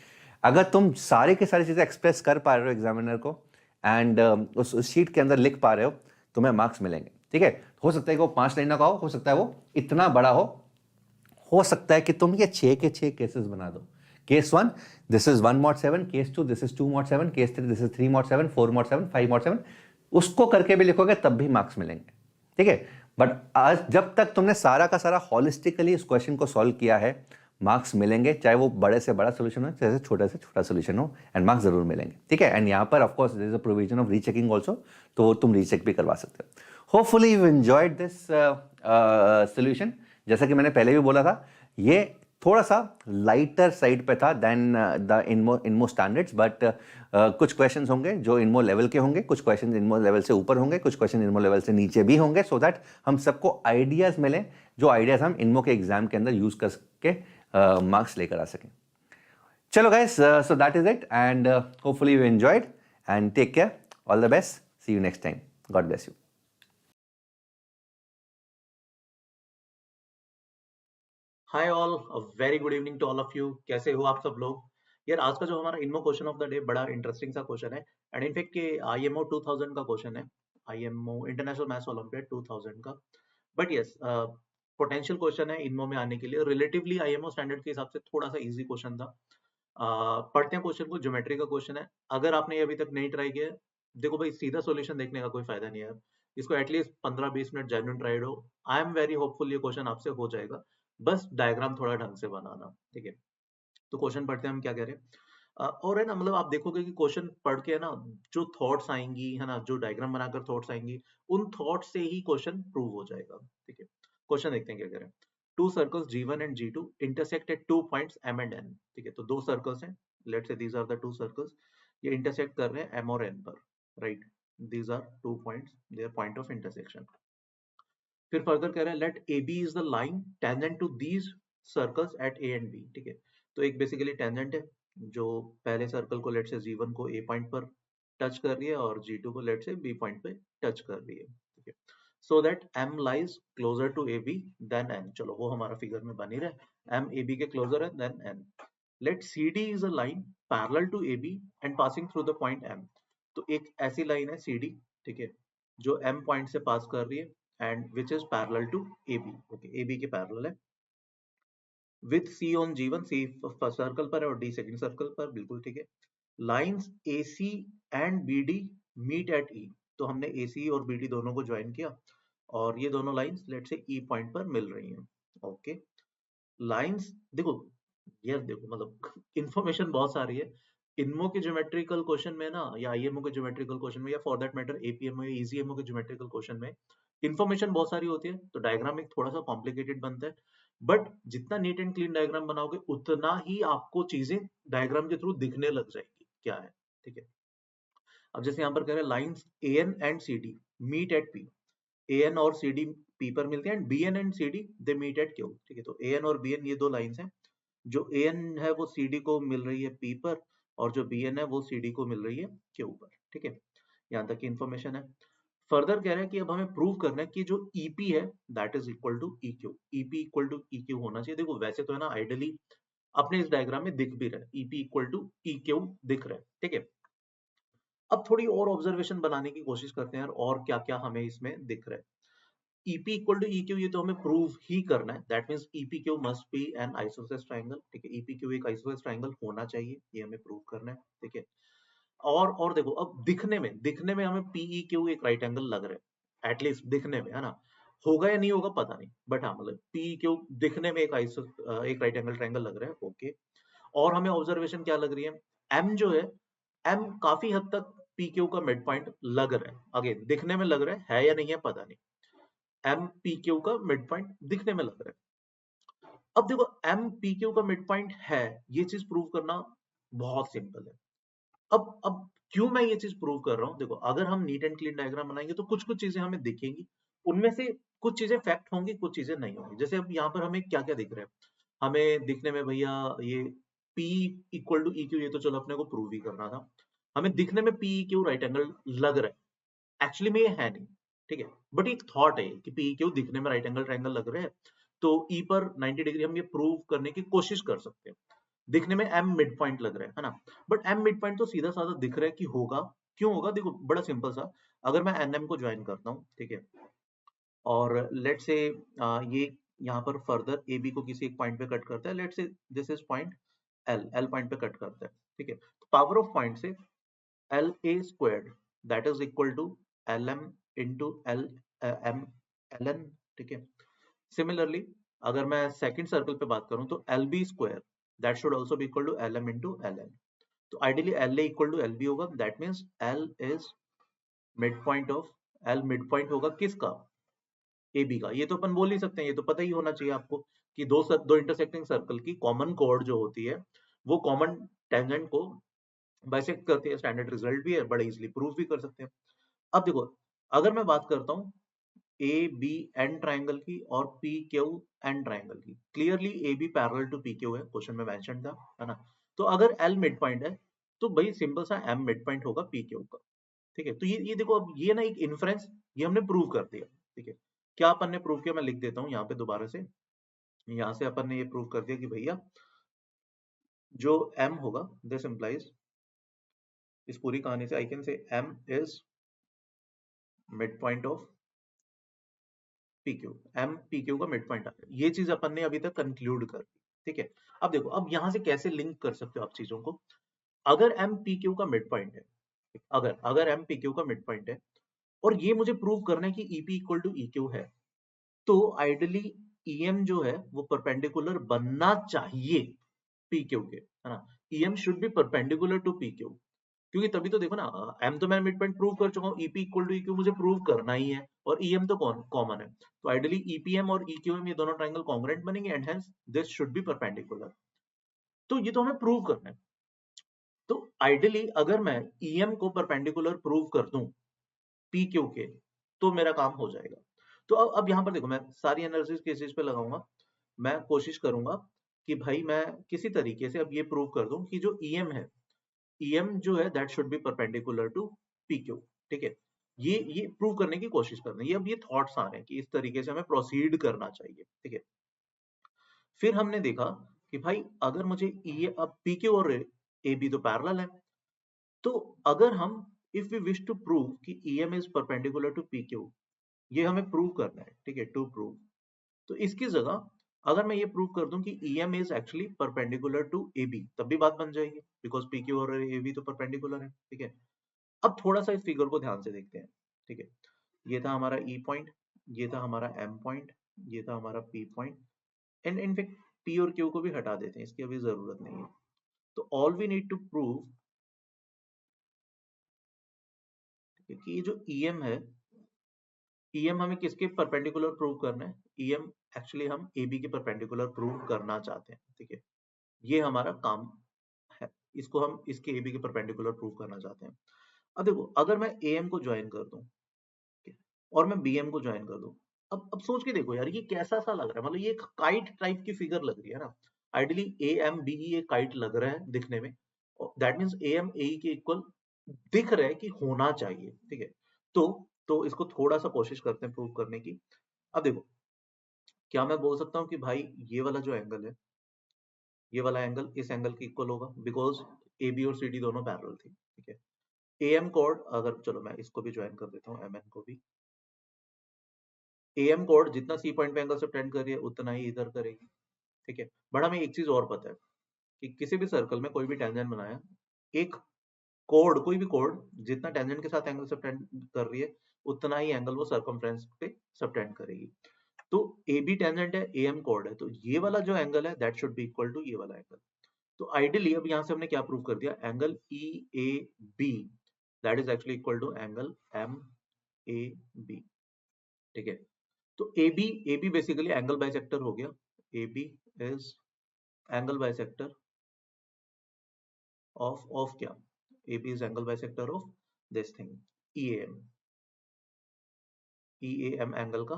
अगर तुम सारी की सारी चीजें एक्सप्रेस कर पा रहे हो एग्जामिनर को, एंड उस शीट के अंदर लिख पा रहे हो, तुम्हें मार्क्स मिलेंगे, ठीक है, हो सकता है कि वो 5 लाइनों का हो सकता है वो इतना बड़ा हो सकता है कि तुम ये 6 के 6 केसेस बना दो। Case 1 this is 1 mod 7, case 2 this is 2 mod 7, case 3 this is 3 mod 7, 4 mod 7, 5 mod 7, उसको करके भी लिखोगे तब भी मार्क्स मिलेंगे, ठीक है। बट आज जब तक तुमने सारा का सारा हॉलिस्टिकली इस क्वेश्चन को सॉल्व किया है, मार्क्स मिलेंगे, चाहे वो बड़े से बड़ा सोल्यूशन हो, चाहे छोटे से छोटा सोल्यूशन हो, एंड मार्क्स जरूर मिलेंगे, ठीक है। एंड यहाँ पर of course there is a provision of rechecking also, तो तुम रीचेक भी करवा सकते हो। Hopefully you enjoyed this solution. जैसा कि मैंने पहले भी बोला था, ये थोड़ा सा लाइटर साइड पे था देन द इनमो स्टैंडर्ड्स, बट कुछ क्वेश्चंस होंगे जो इनमो लेवल के होंगे, कुछ क्वेश्चंस इनमो लेवल से ऊपर होंगे, कुछ क्वेश्चन इनमो लेवल से नीचे भी होंगे, सो दैट हम सबको आइडियाज मिले, जो आइडियाज हम इनमो के एग्जाम के अंदर यूज करके मार्क्स लेकर आ सकें। चलो guys, so that is it, and hopefully you enjoyed, and take care, all the best, see you next time, God bless you. Hi all, a very good evening to all of you. कैसे हो आप सब लोग? यार आज का जो हमारा इनमो क्वेश्चन ऑफ द डे बड़ा इंटरेस्टिंग सा क्वेश्चन है, एंड इनफेक्ट के आईएमओ 2000 का क्वेश्चन है, आईएमओ इंटरनेशनल मैथ्स ओलंपियाड 2000 का। बट यस, पोटेंशियल क्वेश्चन है इनमो में आने के लिए, रिलेटिवली आईएमओ स्टैंडर्ड के हिसाब से थोड़ा सा इजी क्वेश्चन था। पढ़ते हैं क्वेश्चन को। ज्योमेट्री का क्वेश्चन है, अगर आपने ये अभी तक नहीं ट्राई किया है, देखो भाई सीधा सॉल्यूशन देखने का कोई फायदा नहीं है, इसको एटलीस्ट 15-20 मिनट जेन्युइन ट्राई दो। आई एम वेरी होपफुल ये क्वेश्चन आपसे हो जाएगा, बस डायग्राम थोड़ा ढंग से बनाना, ठीक है। तो क्वेश्चन पढ़ते हैं हम क्या कह रहे हैं। और है ना, मतलब आप देखोगे कि क्वेश्चन पढ़ के है ना, जो थॉट्स आएंगी है ना, जो डायग्राम बनाकर थॉट्स आएंगी, उन थॉट्स से ही क्वेश्चन प्रूव हो जाएगा, ठीक है। क्वेश्चन देखते हैं क्या कह रहे हैं। Two circles G1 and G2 intersect at 2 points M and N, ठीक है। तो दो सर्कल्स हैं, let's say these are the two circles, ये इंटरसेक्ट कर रहे हैं M और N पर, right. These are 2 points, their point of intersection. फिर फर्दर कह रहे हैं let A B is the line tangent to these circles at A and B, ठीक है। तो एक बेसिकली टेंजेंट है जो पहले सर्कल को लेट से G1 को ए पॉइंट पर टच कर रही है और G2 को लेट से बी पॉइंट पे टच कर रही है, ठीक है। So that M lies closer to A B than N, चलो वो हमारा फिगर में बनी रहे, M ए बी के क्लोजर है than N। Let C D is a line parallel to A B and passing through the point M, तो एक ऐसी लाइन है सी डी, ठीक है, जो M पॉइंट से पास कर रही है and which is parallel to AB, okay, AB के parallel है, with C on G1, C first circle पर है और D सेकंड सर्कल पर, बिल्कुल ठीक है। Lines AC and BD meet at E, तो हमने AC और BD दोनों को ज्वाइन किया और ये दोनों लाइंस लेट से E पॉइंट पर मिल रही हैं, ओके। लाइंस देखो, यार देखो मतलब इंफॉर्मेशन बहुत सारी है। इनमो के ज्योमेट्रिकल क्वेश्चन में ना, या आईएमओ के ज्योमेट्रिकल क्वेश्चन में, या फॉर दैट मैटर एपीएमओ या ईजीएमओ के ज्योमेट्रिकल क्वेश्चन में इन्फॉर्मेशन बहुत सारी होती है, तो डायग्राम एक थोड़ा सा कॉम्प्लिकेटेड बनता है। बट जितना नीट एंड क्लीन डायग्राम बनाओगे उतना ही आपको चीजें डायग्राम के थ्रू दिखने लग जाएगी क्या है, ठीक है। अब जैसे यहाँ पर कह रहे हैं lines A N and C D meet at P, A N और सी डी पी पर मिलते हैं, and B N and C D they meet at Q, ठीक है। तो ए एन और बी एन ये दो लाइंस हैं, जो ए एन है वो सी डी को मिल रही है पी पर, और जो बी एन है वो सी डी को मिल रही है क्यू पर, ठीक है। यहाँ तक की इन्फॉर्मेशन है। फर्दर कह रहा है कि अब हमें प्रूव करना है कि जो ईपी है that is equal to E Q, EP equal to E Q होना चाहिए। देखो वैसे तो है ना, आइडियली अपने इस डायग्राम में दिख भी रहा है, EP equal to E Q दिख रहा है, ठीक है। अब थोड़ी और ऑब्जर्वेशन बनाने की कोशिश करते हैं और क्या क्या हमें इसमें दिख रहा है। EP equal to E Q ये तो हमें प्रूव ही करना है, that means EP Q must be an isosceles triangle, ठीक है। ईपी क्यू एक आइसोसेलेस ट्रायंगल होना चाहिए, ये हमें प्रूव करना है, ठीक है। और देखो अब दिखने में हमें पीई क्यू एक राइट एंगल लग रहा है, एटलीस्ट दिखने में, है ना। होगा या नहीं होगा पता नहीं, बट हाँ मतलब पीई क्यू दिखने में एक राइट एंगल ट्रायंगल लग रहा है, ओके। और हमें ऑब्जर्वेशन क्या लग रही है, एम जो है, एम काफी हद तक पी क्यू का मिड पॉइंट लग रहा है, अगेन दिखने में लग रहा है या नहीं है पता नहीं, एम पी क्यू का मिड पॉइंट दिखने में लग रहा है। अब देखो एम पी क्यू का मिड पॉइंट है, ये चीज प्रूव करना बहुत सिंपल है। अब क्यों मैं ये चीज प्रूव कर रहा हूँ, देखो अगर हम नीट एंड क्लीन डायग्राम बनाएंगे तो कुछ कुछ चीजें हमें दिखेंगी, उनमें से कुछ चीजें फैक्ट होंगी, कुछ चीजें नहीं होंगी। जैसे अब यहाँ पर हमें क्या क्या दिख रहा है, हमें दिखने में भैया ये P equal to E Q, ये तो चलो अपने को प्रूव ही करना था। हमें दिखने में पी क्यू राइट एंगल लग रहा है, एक्चुअली में ये है नहीं, ठीक है। बट एक थॉट है कि पी क्यू दिखने में राइट एंगल ट्रायंगल लग रहा है, तो ई पर 90 डिग्री हम ये प्रूव करने की कोशिश कर सकते हैं। दिखने में एम मिड पॉइंट लग रहा है ना, बट एम मिड पॉइंट तो सीधा साधा दिख रहा है कि होगा, क्यों होगा, देखो बड़ा सिंपल सा, अगर मैं एन एम को ज्वाइन करता हूँ, ठीक है, और लेट से ये यहाँ पर फर्दर ए बी को किसी एक पॉइंट पे कट करता है, let say this is point L point पे कट करता है, ठीक है। तो पावर ऑफ पॉइंट से L A squared that is equal to L M into L M L N, ठीक है। सिमिलरली अगर मैं सेकंड सर्कल पे बात करूं तो L B square that should also be equal to L M into L N. तो ideally L A equal to L B होगा, that means L is mid point of, L mid point होगा किसका, ए B का। ये तो अपन बोल ही सकते हैं, ये तो पता ही होना चाहिए आपको कि दो इंटरसेक्टिंग सर्कल की कॉमन कोड जो होती है वो कॉमन टेंजेंट को बाइसेक्ट करती है। स्टैंडर्ड रिजल्ट भी है, बड़े इजीली प्रूव भी कर सकते हैं। अब देखो, अगर मैं बात करता हूँ ए बी एन ट्राइंगल की और पी क्यू एन ट्राइंगल की, clearly A B parallel to P Q है, क्वेश्चन में मेंशन था, है ना। तो अगर एल मिड पॉइंट है तो भाई सिंपल सा एम मिड पॉइंट होगा पी क्यू का, ठीक है। तो ये देखो, अब ये ना एक इन्फ्रेंस, ये हमने प्रूव कर दिया, ठीक है। क्या अपन ने प्रूव किया, मैं लिख देता हूँ यहाँ पे दोबारा से। यहाँ से अपन ने ये प्रूव कर दिया कि भैया जो m होगा, दिस इंप्लाइज, इस पूरी कहानी से आई कैन से m is mid point of PQ, m PQ का मिड पॉइंट आ गया। ये चीज अपन ने अभी तक कंक्लूड कर दी, ठीक है। अब देखो, अब यहां से कैसे लिंक कर सकते हो आप चीजों को। अगर m PQ का मिड पॉइंट है, अगर m PQ का मिड पॉइंट है और ये मुझे प्रूव करना है कि EP इक्वल टू EQ है, तो आइडली EM जो है वो परपेंडिकुलर बनना चाहिए PQ के, है ना। EM should be perpendicular to PQ, क्योंकि तभी तो देखो ना, m तो मैं मिड पॉइंट प्रूव कर चुका हूँ, EP इक्वल टू EQ मुझे प्रूव करना ही है, और EM तो कॉमन है। तो आइडली EPM और EQM ये दोनों ट्रायंगल कॉन्ग्रुएंट बनेंगे and hence this should be perpendicular. तो ये तो हमें प्रूव करना है। तो आइडली अगर मैं EM को परपेंडिकुलर प्रूव कर दूं PQ के, तो मेरा काम हो जाएगा। तो अब यहाँ पर देखो, मैं सारी एनालिसिस किस चीज पे लगाऊंगा, मैं कोशिश करूंगा कि भाई मैं किसी तरीके से अब ये प्रूव कर दूं कि जो EM है, EM जो है that should be perpendicular to PQ, ठीक है। ये प्रूव करने की कोशिश करना है। ये अब ये थॉट्स आ रहे हैं कि इस तरीके से हमें प्रोसीड करना चाहिए, ठीक है। फिर हमने देखा कि भाई अगर मुझे अब PQ और AB तो पैरेलल है, तो अगर हम if we wish to prove कि EM is perpendicular to PQ, ये हमें प्रूव करना है, ठीक है, टू प्रूव। तो इसकी जगह अगर मैं ये प्रूव कर दूं कि EM is actually perpendicular to AB, तब भी बात बन जाएगी, बिकॉज PQ और AB तो परपेंडिकुलर है, ठीक है। अब थोड़ा सा इस फिगर को ध्यान से देखते हैं, ठीक है। ये था हमारा E पॉइंट, ये था हमारा M पॉइंट, ये था हमारा P point, and in fact P और Q को भी हटा देते हैं, इसकी अभी जरूरत नहीं है। तो all we need to prove कि ये जो EM है, EM हमें किसके परपेंडिकुलर प्रूव करना है, EM एक्चुअली हम AB के परपेंडिकुलर प्रूव करना चाहते हैं, ठीक है। ये हमारा काम है, इसको हम इसके AB के परपेंडिकुलर प्रूव करना चाहते हैं। अब देखो, अगर मैं AM को ज्वाइन कर दूं, ठीक है, और मैं BM को ज्वाइन कर दूं, अब सोच के देखो यार, ये कैसा सा लग रहा है, मतलब ये एक काइट टाइप की फिगर लग रही है ना। आइडियली AMBE एक काइट लग रहा है दिखने में, दैट मीन्स AMAE के इक्वल दिख रहा है कि होना चाहिए, ठीक है। तो इसको थोड़ा सा कोशिश करते हैं प्रूव करने की। अब देखो, क्या मैं बोल सकता हूँ कि भाई ये वाला जो एंगल है, ये वाला एंगल इस एंगल के इक्वल होगा, बिकॉज AB और CD दोनों पैरेलल थी, ठीक है। AM कोड, अगर चलो मैं इसको भी ज्वाइन कर देता हूँ, MN को भी, AM कोड जितना C पॉइंट पे एंगल सबटेंड कर रही है उतना ही इधर करेगी, ठीक है। बट हमें एक चीज और पता है कि किसी भी सर्कल में कोई भी टेंजेंट बनाया, एक कोड, कोई भी कोड जितना टेंजेंट के साथ एंगल सबटेंड कर रही है उतना ही एंगल वो सर्कमफ्रेंस पे सबटेंड करेगी। तो AB टेंजेंट है, AM कोड है, तो ये वाला जो एंगल है that should be equal to ये वाला एंगल। तो आइडियली अब यहाँ से हमने क्या प्रूव कर दिया, angle EAB that is actually equal to angle MAB, ठीक है। तो AB बेसिकली एंगल बाइसेक्टर हो गया, AB is angle bisector of क्या, AB is angle bisector of this thing EAM angle का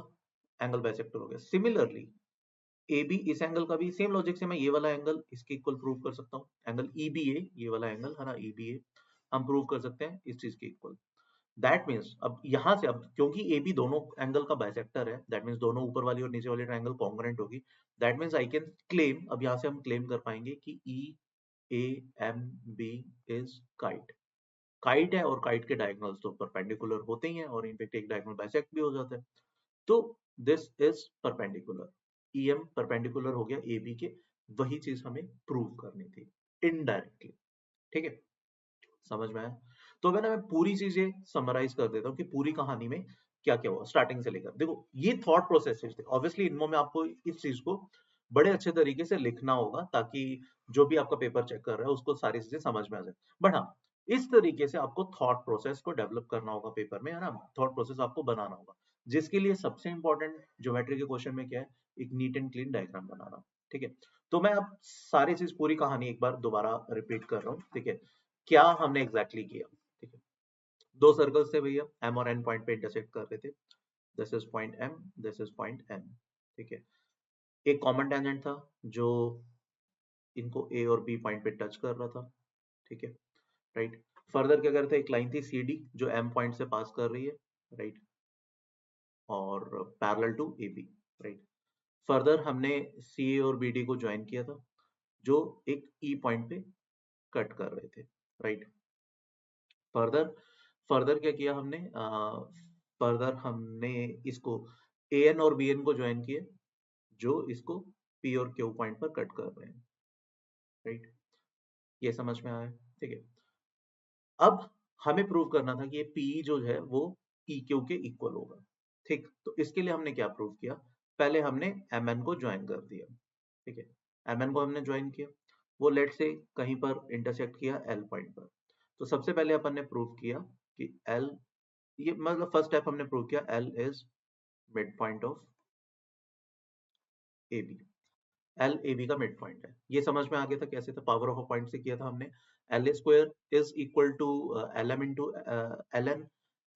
एंगल बाइसेक्टर हो गया। सिमिलरली AB इस एंगल का भी सेम लॉजिक से मैं ये वाला एंगल इसके इक्वल प्रूव कर सकता हूँ, एंगल EBA, ये वाला एंगल है ना EBA, हम प्रूव कर सकते हैं इस चीज के इक्वल। दैट मीन्स अब यहाँ से, अब क्योंकि AB दोनों एंगल का बाइसेक्टर है, दैट मीन्स दोनों ऊपर वाली और नीचे वाली ट्रायंगल कॉन्ग्रुएंट होगी। That means I can claim, अब यहाँ से हम क्लेम कर पाएंगे कि EAMB इज काइट। काइट है और काइट के डायगोनल्स तो परपेंडिकुलर होते ही हैं, और इनफैक्ट एक डायगोनल बाइसेक्ट भी हो जाता है। तो this is perpendicular, EM perpendicular हो गया ए बी के, वही चीज हमें प्रूव करनी थी इनडायरेक्टली। ठीक है, समझ में आया? तो मैं पूरी चीजें समराइज कर देता हूँ कि पूरी कहानी में क्या क्या हुआ स्टार्टिंग से लेकर। देखो ये थॉट प्रोसेस थे, ऑब्वियसली इनमो में आपको इस चीज को बड़े अच्छे तरीके से लिखना होगा ताकि जो भी आपका पेपर चेक कर रहा है उसको सारी चीजें समझ में आ जाए। बट हाँ, इस तरीके से आपको थॉट प्रोसेस को डेवलप करना होगा पेपर में, है ना? थॉट प्रोसेस आपको बनाना होगा, जिसके लिए सबसे इंपॉर्टेंट ज्योमेट्री के क्वेश्चन में क्या है, एक नीट एंड क्लीन डायग्राम बनाना। ठीक है, तो मैं अब सारी चीज पूरी कहानी एक बार दोबारा रिपीट कर रहा हूँ। ठीक है, क्या हमने एग्जैक्टली किया। ठीक है, दो सर्कल्स थे भैया, एम और एन पॉइंट पे इंटरसेक्ट कर रहे थे। This is point M, this is point N. ठीक है, एक कॉमन टेंजेंट था जो इनको ए और बी पॉइंट पे टच कर रहा था। ठीक है, राइट। फर्दर क्या करते, एक लाइन थी सी डी जो एम पॉइंट से पास कर रही है, राइट, और parallel to A B, right. Further हमने सी ए और बी डी को ज्वाइन किया था जो एक ई पॉइंट पे कट कर रहे थे, राइट। फर्दर फर्दर क्या किया हमने, फर्दर हमने इसको ए एन और बी एन को ज्वाइन किया जो इसको पी और क्यू पॉइंट पर कट कर रहे हैं, राइट। ये समझ में आया? ठीक है, अब हमें प्रूव करना था कि ये पी जो है वो ई क्यू के इक्वल होगा। ठीक, तो इसके लिए हमने क्या प्रूव किया, पहले हमने एम एन को ज्वाइन कर दिया। ठीक है, एम एन को हमने ज्वाइन किया, वो लेट से कहीं पर इंटरसेक्ट किया एल पॉइंट पर। तो सबसे पहले अपन ने प्रूव किया कि एल, ये मतलब फर्स्ट स्टेप हमने प्रूव किया L is mid point of A B. L A B का मिड पॉइंट है, ये समझ में आ गया था कैसे था, पावर ऑफ अ पॉइंट से किया था हमने। L A square is equal to L M into L N,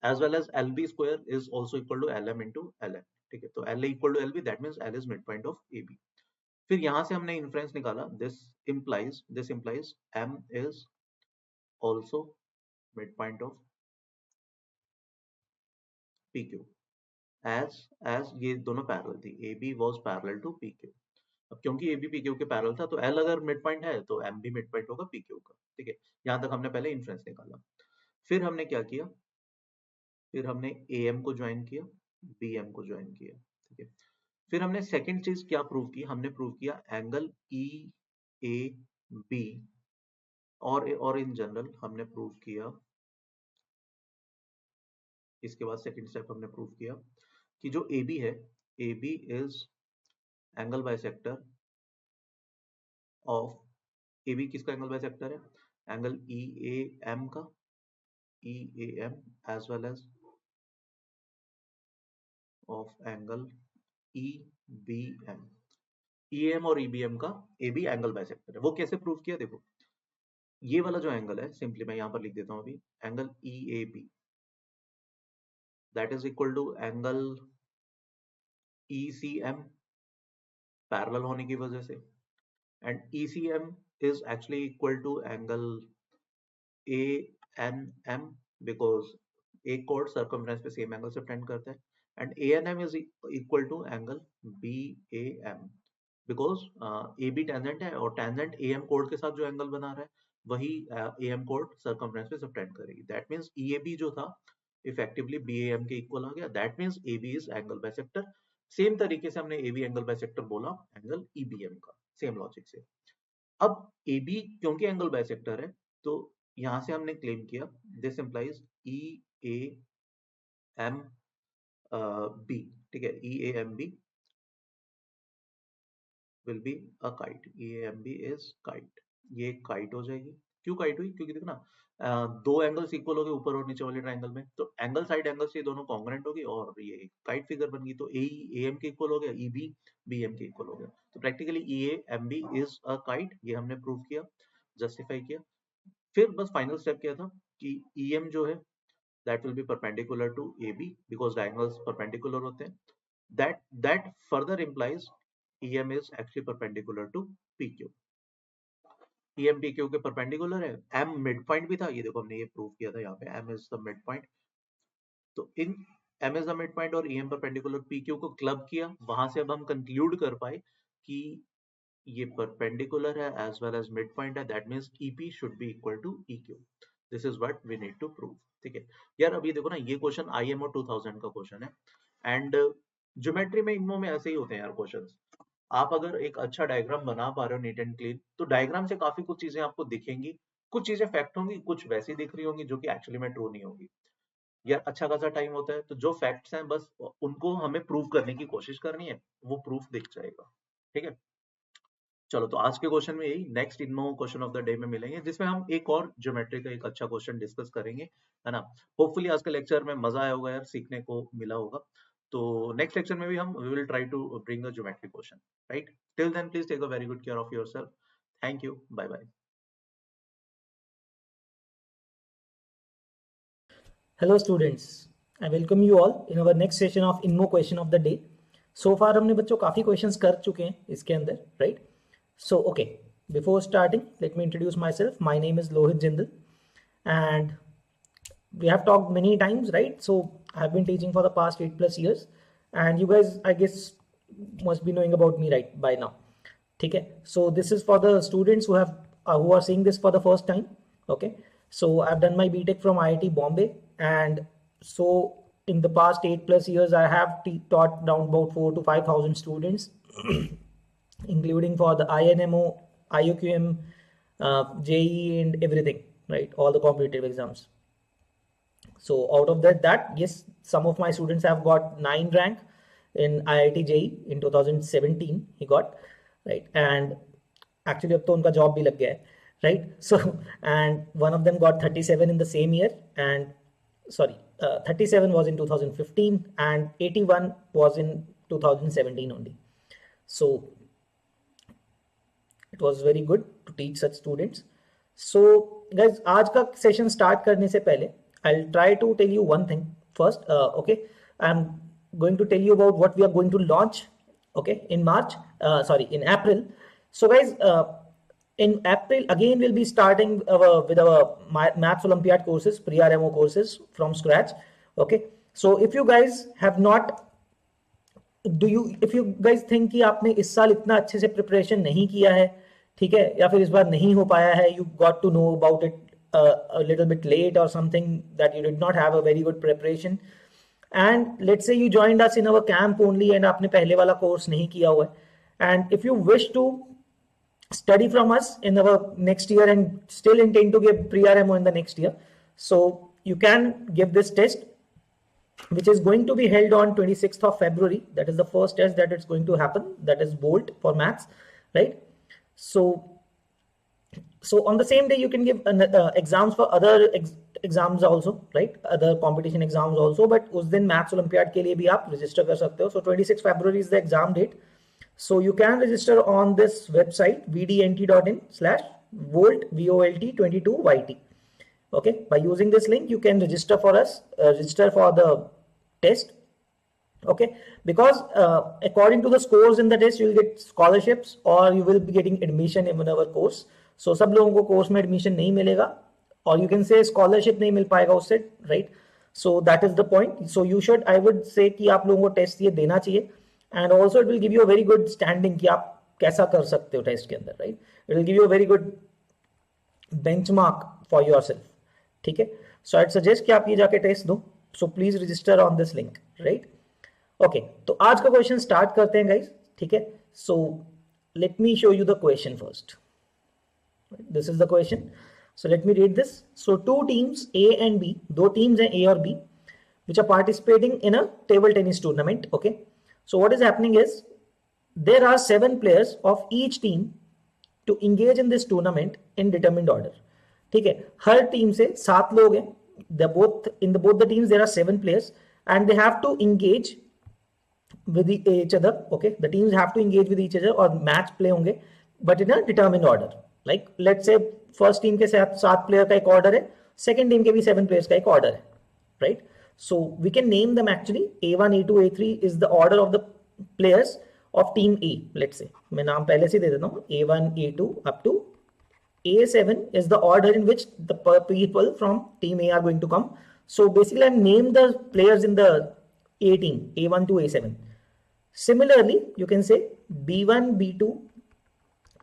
as well as L B square is also equal to L M into L N. ठीक है, तो L A equal to L B, that means L is mid point of A B. फिर यहां से हमने inference निकाला, this implies M is also mid point of P Q, as as ये दोनों पैरेलल थी, ए B was parallel to P Q. अब क्योंकि ए बी पी क्यू के पैरेलल था तो एल अगर मिड पॉइंट है तो एम भी मिड पॉइंट होगा पी क्यू का। ठीक है, यहाँ तक हमने पहले इन्फ्रेंस निकाला। फिर हमने क्या किया, फिर हमने ए एम को ज्वाइन किया, बी एम को ज्वाइन किया। ठीक है, फिर हमने सेकेंड चीज क्या प्रूव की, हमने प्रूव किया एंगल ई ए बी, और इन जनरल हमने प्रूव किया, इसके बाद सेकेंड स्टेप हमने प्रूव किया कि जो ए बी है, A B is angle bisector of, A B किसका एंगल बाइसेक्टर है, एंगल ई ए एम का, E A M as well as of angle E B M. E M और E B M का ए B angle bisector है। वो कैसे prove किया, देखो ये वाला जो एंगल है, सिंपली मैं यहां पर लिख देता हूं अभी, angle E A B that is equal to angle E C M, parallel होने की वजह से, and E C M is actually equal to angle A N M, because एक कोड सर्कमफ्रेंस पे सेम एंगल से टेंड करता है, and A N M is equal to angle B A M, because A B tangent है और tangent ए M code के साथ जो एंगल बना रहा है वही ए एम कोड सर्कमफ्रेंस पे सबटेंड करेगी। That means E A B जो था इफेक्टिवली बी ए एम के इक्वल आ गया, that means A B is angle bisector. Same तरीके से हमने ए बी एंगल बाइसेक्टर बोला एंगल ई बी एम का, सेम लॉजिक से। अब ए बी क्योंकि एंगल बाइसेक्टर है तो यहां से हमने क्लेम किया this implies E A M B. ठीक है, E A M B will be a kite, E A M B is kite, ये काइट हो जाएगी। क्यों काइट हुई, क्योंकि देखो ना दो एंगल्स इक्वल हो गए ऊपर और नीचे वाले ट्रायंगल में, तो एंगल साइड एंगल से दोनों कॉन्ग्रुएंट होगी और ये काइट फिगर बन गई, तो ए एम के इक्वल हो गया, ई बी बी एम के इक्वल हो गया, तो practically E A M B is a kite, ये हमने प्रूव किया, जस्टिफाई किया। फिर बस फाइनल स्टेप क्या था कि ई एम जो है that will be perpendicular to A B because diagonals perpendicular होते हैं, that further implies EM is actually perpendicular to PQ। EM PQ के परपेंडिकुलर है, M मिड पॉइंट भी था, ये देखो हमने ये प्रूव किया था यहाँ पे M is the mid point, तो इन M is the mid point और EM परपेंडिकुलर PQ को क्लब किया, वहां से अब हम कंक्लूड कर पाए कि ये परपेंडिकुलर है as well as mid point है, that means EP should be equal to EQ। This is what we need to prove. ठीक है यार, अभी देखो ना ये क्वेश्चन IMO 2000 का क्वेश्चन है, एंड ज्योमेट्री में इनमो में ऐसे ही होते हैं यार क्वेश्चंस। आप अगर एक अच्छा डायग्राम बना पा रहे हो नीट एंड क्लीन, तो डायग्राम से काफी कुछ चीजें आपको दिखेंगी, कुछ चीजें फैक्ट होंगी, कुछ वैसी दिख रही होंगी जो कि एक्चुअली में ट्रू नहीं होगी। यार अच्छा खासा टाइम होता है, तो जो फैक्ट्स हैं बस उनको हमें प्रूव करने की कोशिश करनी है, वो प्रूफ दिख जाएगा। ठीक है, चलो तो आज के क्वेश्चन में यही, next INMO question of the day में मिलेंगे जिसमें हम एक और ज्योमेट्री का एक अच्छा क्वेश्चन डिस्कस करेंगे, है ना। होपफुली आज के लेक्चर में मजा आया होगा यार, सीखने को मिला होगा। तो नेक्स्ट लेक्चर में भी हम we will try to bring a geometry question, right. Till then please take a very good care of yourself. Thank you, bye bye. Hello students, I welcome you all in our next session of INMO question of the day. So far हमने बच्चों काफ़ी questions कर चुके हैं इसके अंदर, right? So okay, before starting, let me introduce myself. My name is Lohit Jindal, and we have talked many times, right? So I've been teaching for the past 8+ years, and you guys, I guess, must be knowing about me right by now. ठीक है, so this is for the students who are seeing this for the first time. Okay, so I've done my BTech from IIT Bombay, and so in the past 8+ years I have taught down about 4 to 5,000 students including for the INMO, IOQM, JEE and everything, right, all the competitive exams. So out of that, yes, some of my students have got 9 rank in IIT JEE in 2017 he got, right, and actually अब तो उनका job भी लग गया है, right? So and one of them got 37 in the same year, and sorry, 37 was in 2015 and 81 was in 2017 only. So it was very good to teach such students. So guys, आज का session start करने से पहले I'll try to tell you one thing first. Okay, I'm going to tell you about what we are going to launch, okay, in March, in April. So guys, in April again we'll be starting with our maths Olympiad courses, pre-RMO courses from scratch. Okay, so if you guys have not, if you guys think कि आपने इस साल इतना अच्छे से preparation नहीं किया है, ठीक है, या फिर इस बार नहीं हो पाया है, you got to know about it a little bit late or something, that you did not have a very good preparation, and let's say you joined us in our camp only and आपने पहले वाला course नहीं किया हुआ है, and if you wish to study from us in our next year and still intend to give pre-RMO in the next year, so you can give this test, which is going to be held on 26th of February. That is the first test that is going to happen, that is BOLT for maths, right? So on the same day you can give exams for other exams also, right, other competition exams also, but उस दिन maths Olympiad के लिए भी आप register कर सकते हो. So 26 February is the exam date. So you can register on this website vdnt.in/volt VOLT22YT. Okay, by using this link you can register for us, register for the test. Okay, because according to the scores in the test you will get scholarships or you will be getting admission in our course. So सब लोगों को course में admission नहीं मिलेगा, और you can से scholarship नहीं मिल पाएगा उससे, right? So that is the point. So you should, I would say कि आप लोगों को टेस्ट ये देना चाहिए, and also it will give you a very good standing कि आप कैसा कर सकते हो टेस्ट के अंदर, right? It will give you a very good benchmark for yourself, ठीक है? सो आई सजेस्ट कि आप ये जाके टेस्ट दो. So please register on this link, right? Okay, तो आज का क्वेश्चन स्टार्ट करते हैं गाइस, ठीक है? So let me show you the question first. This is the question. So let me read this. So two teams A and B, दो teams हैं A और B, which are participating in a table tennis tournament. Okay. So what is happening is there are 7 players of each team to engage in this tournament in determined order. ठीक है, हर team से 7 लोग हैं. both the teams there are 7 players and they have to engage with each other. Okay, the teams have to engage with each other और match play होंगे, but in a determined order. Like let's say first team के 7 player का एक order है, second team के भी 7 players का एक ऑर्डर है, right? So we can name them actually A1 A2 A3 is the order of the players of team A. Let's say मैं नाम पहले से दे देता हूँ, A1 A2 up to A7 is the order in which the people from team A are going to come. So basically I name the players in the A team, A1 to A7. Similarly, you can say B1, B2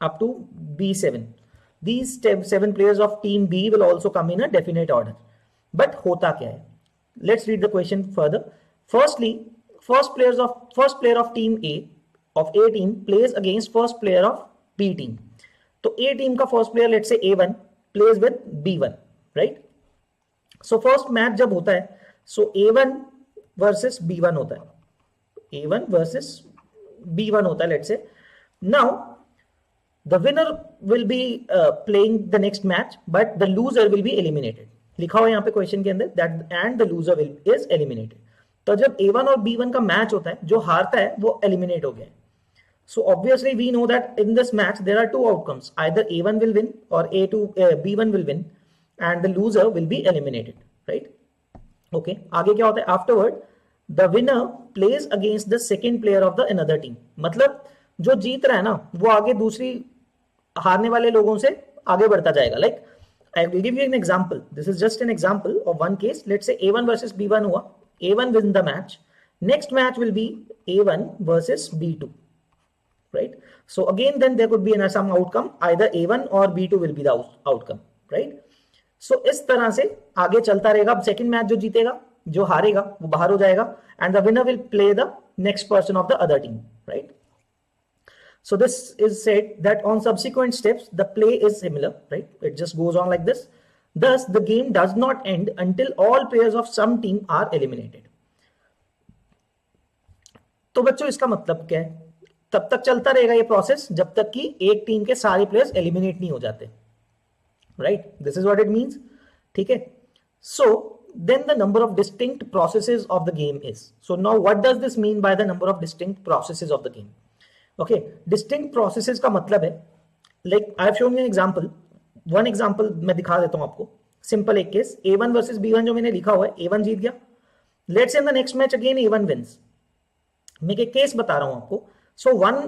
up to B7. These 7 players of team B will also come in a definite order. But hota kya hai? Let's read the question further. Firstly, first player of team A team plays against first player of B team. तो A team का first player let's say A1 plays with B1, right? So first match जब होता है, so A1 versus B1 होता है, A1 versus B1 होता है let's say. Now the winner will be playing the next match, but the loser will be eliminated. लिखा हुआ है यहाँ पे क्वेश्चन के अंदर that and the loser is eliminated. तो जब A1 और B1 का मैच होता है, जो हारता है वो एलिमिनेट हो गया है. So obviously we know that in this match there are two outcomes, either A1 will win or B1 will win and the loser will be eliminated, right? Okay, आगे क्या होता है? Afterward the winner plays against the second player of the another team. मतलब जो जीत रहा है ना वो आगे दूसरी हारने वाले लोगों से आगे बढ़ता जाएगा. Like I will give you an example. This is just an example of one case. Let's say A1 versus B1 हुआ. A1 wins the match. Next match will be A1 versus B2. Right? So again then there could be some outcome, either A1 or B2 will be the outcome, right? So इस तरह से आगे चलता रहेगा. अब second match जो जीतेगा, जो हारेगा वो बाहर हो जाएगा and the winner will play the next person of the other team, right? So this is said that on subsequent steps the play is similar, right? It just goes on like this. Thus the game does not end until all players of some team are eliminated. तो बच्चों इसका मतलब क्या है? तब तक चलता रहेगा ये प्रोसेस जब तक कि एक टीम के सारे प्लेयर्स एलिमिनेट नहीं हो जाते, right? This is what it means, ठीक है? So then the number of distinct processes of the game is. So now what does this mean by the number of distinct processes of the game? Okay, distinct processes का मतलब है, like I have shown you an example. One example मैं दिखा देता हूं आपको, simple एक case. A1 versus B1 जो मैंने लिखा हुआ है, A1 जीत गया. Let's say in the next match again A1 wins. मैं एक केस बता रहा हूं आपको. So one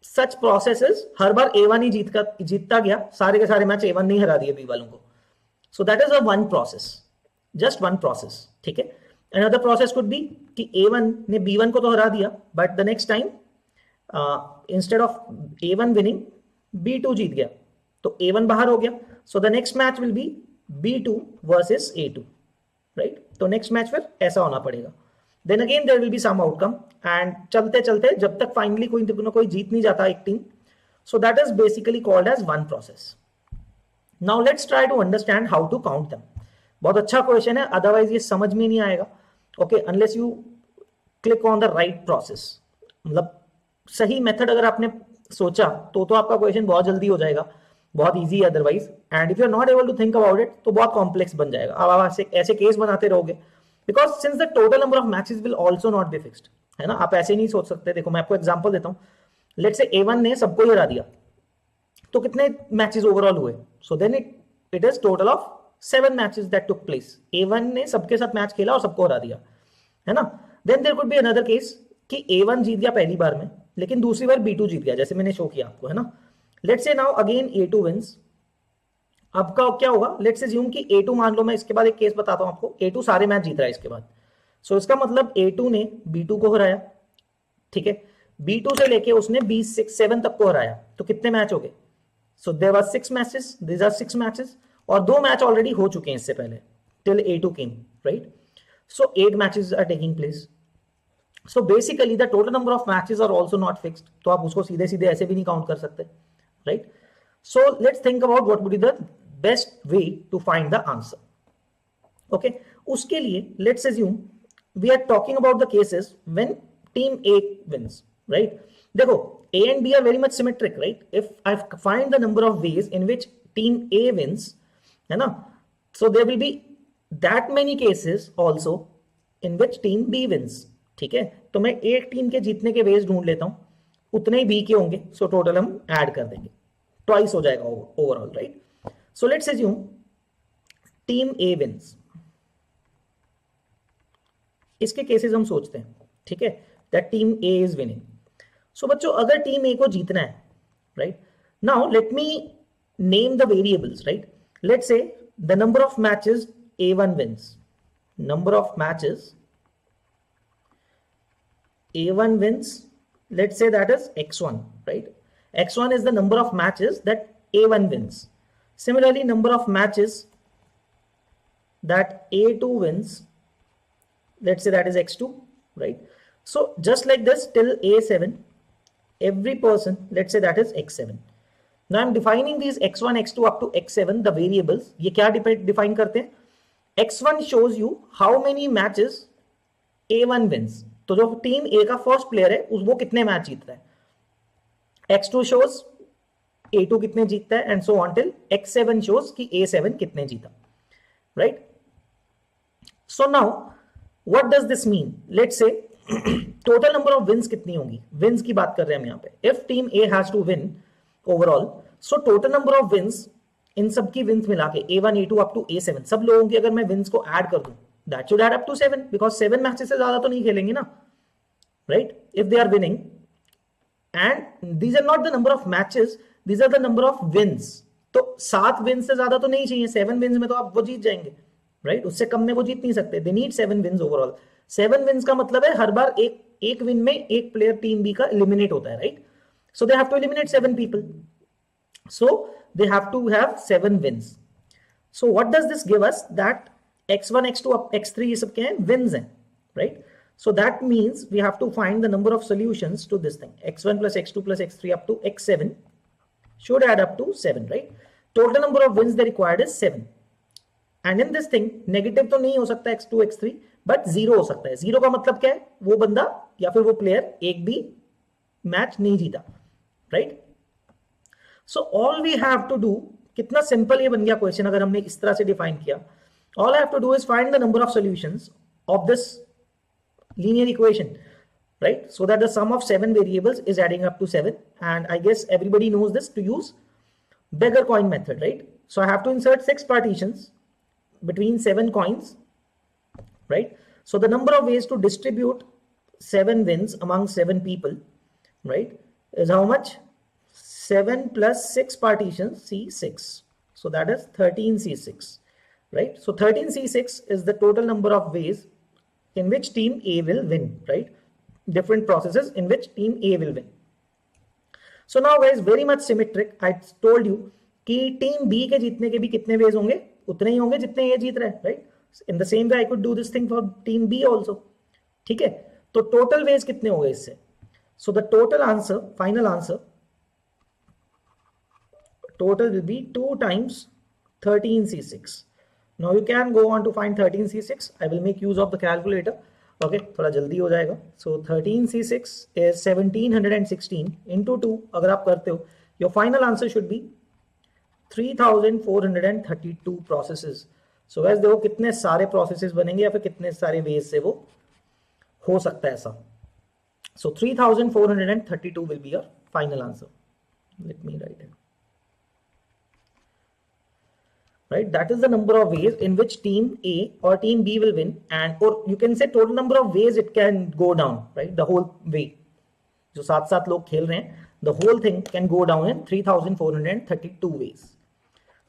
such process is her bar A1 ही जीतता गया, सारे के सारे मैच A1 नहीं हरा दिए B वालों को. So that is a one process, just one process, ठीक है? Another process could be कि A1 ने B1 को तो हरा दिया, but the next time instead of A1 winning B2 जीत गया, तो A1 बाहर हो गया. So the next match will be B2 versus A2, right? तो next match फिर ऐसा होना पड़ेगा. Then again there will be some outcome and चलते चलते जब तक फाइनली कोई जीत नहीं जाता एक team. So that is basically called as one process. Now let's try to understand how to count them. बहुत अच्छा क्वेश्चन है, अदरवाइज ये समझ में नहीं आएगा. Okay, unless you click on the right process. मतलब सही मेथड अगर आपने सोचा तो आपका क्वेश्चन बहुत जल्दी हो जाएगा, बहुत इजी है. Otherwise and if you are not able to think about it तो बहुत कॉम्प्लेक्स बन जाएगा. अब आप ऐसे केस बनाते रहोगे, because since the total number of matches will also not be fixed, है ना? आप ऐसे नहीं सोच सकते. देखो मैं आपको एग्जांपल देता हूं. लेट्स से A1 ने सबको ही हरा दिया, तो कितने मैचेस ओवरऑल हुए? So then it is total of 7 matches that took place. A1 ने सबके साथ मैच खेला और सबको हरा दिया, है ना? Then there could be another case कि A1 जीत गया पहली बार में, लेकिन दूसरी बार B2 जीत गया, जैसे मैंने शो किया आपको, है ना? लेट्स से नाउ अगेन A2 विंस. अब का क्या होगा? लेट्स अज्यूम कि A2, मान लो मैं इसके बाद एक केस बताता हूं आपको, A2 सारे मैच जीत रहा है इसके बाद. सो इसका मतलब A2 ने B2 को हराया, ठीक है? B2 से लेके उसने B7 तक को हराया, तो कितने मैच हो गए? So there were 6 matches, these are 6 matches, और 2 मैच ऑलरेडी हो चुके हैं इससे पहले, till A2 came, right? So 8 matches are taking place. So basically the total number of matches are also not fixed. तो आप उसको सीधे सीधे ऐसे भी नहीं काउंट कर सकते, right? So let's think about what would be the best way to find the answer. Okay, उसके लिए let's assume we are talking about the cases when team A wins, right? देखो A and B are very much symmetric, right? If I find the number of ways in which team A wins, है ना? So there will be that many cases also in which team B wins, ठीक है? तो मैं एक team के जीतने के वेज ढूंढ लेता हूं, उतने ही B के होंगे, सो टोटल हम ऐड कर देंगे, ट्वाइस हो जाएगा overall, right? So let's assume team A wins. इसके केसेस हम सोचते हैं, ठीक है? That team A is winning. So बच्चों अगर टीम A को जीतना है, right? Now let me name the variables, right? Let's say the number of matches A1 wins. Number of matches A1 wins, let's say that is x1, right? X1 is the number of matches that A1 wins. Similarly, number of matches that A2 wins, let's say that is x2, right? So just like this till A7, every person, let's say that is X7. Now I'm defining these X1, X2 up to X7, the variables. ये क्या define करते हैं? X1 shows you how many matches A1 wins. तो जो team A का first player है वो कितने मैच जीतता है. X2 shows A2 कितने जीतता है and so on till X7 shows कि A7 कितने जीता. Right? So now what does this mean? Let's say total number of wins कितनी होंगी. Wins की बात कर रहे हैं हम यहाँ पे. If team A has to win overall, so total number of wins इन सब की विंस मिला के A1, A2 up to A7 सब लोगों की अगर मैं विंस को ऐड कर दूं, that should add up to 7 because 7 matches से ज्यादा तो नहीं खेलेंगे ना, right? If they are winning, and these are not the number of matches, these are the number of wins. तो 7 विंस से ज्यादा तो नहीं चाहिए, 7 विंस में तो आप वो जीत जाएंगे, right? उससे कम में वो जीत नहीं सकते. They need 7 wins overall. 7 wins का मतलब है हर बार एक विन में एक प्लेयर टीम बी का एलिमिनेट होता है, right? So they have to eliminate 7 people. So they have to have 7 wins. So what does this give us? That X1, X2, up X3 ये सब क्या है? Wins हैं, right? So that means we have to find the number of solutions to this thing. X1 plus X2 plus X3 up to X7 should add up to 7, right? Total number of wins they required is 7. And in this thing, negative तो नहीं हो सकता X2, X3, but 0 हो सकता है. 0 का मतलब क्या है? वो बंदा या फिर वो प्लेयर एक भी मैच नहीं जीता, right? So all we have to do, कितना सिंपल ये बन गया क्वेश्चन अगर हमने इस तरह से डिफाइन किया. All I have to do is find the number of solutions of this linear equation, right? So that the sum of 7 variables is adding up to 7. And I guess everybody knows this, to use beggar coin method, right? So I have to insert 6 partitions between 7 coins, right? So the number of ways to distribute 7 wins among 7 people, right, is how much? 7 plus 6 partitions, C6. So that is 13C6, right? So 13C6 is the total number of ways in which team A will win, right? Different processes in which team A will win. So now guys, very much symmetric. I told you कि team B के जीतने के भी कितने ways होंगे? उतने ही होंगे जितने A जीत रहे हैं, right? In the same way I could do this thing for team B also. ठीक है? तो total ways कितने होंगे इससे? So the total answer, final answer, total will be 2 times 13C6. Now you can go on to find 13C6. I will make use of the calculator. Okay, थोड़ा जल्दी हो जाएगा. So 13C6 is 1716 into 2. अगर आप करते हो, your final answer should be 3432 processes. So guys देखो कितने सारे processes बनेंगे या फिर कितने सारे ways से वो हो सकता है ऐसा. So 3432 will be your final answer. Let me write it. Right, that is the number of ways in which team A or team B will win, and or you can say total number of ways it can go down, right? The whole way, जो 7 लोग खेल रहे हैं, the whole thing can go down in 3432 ways.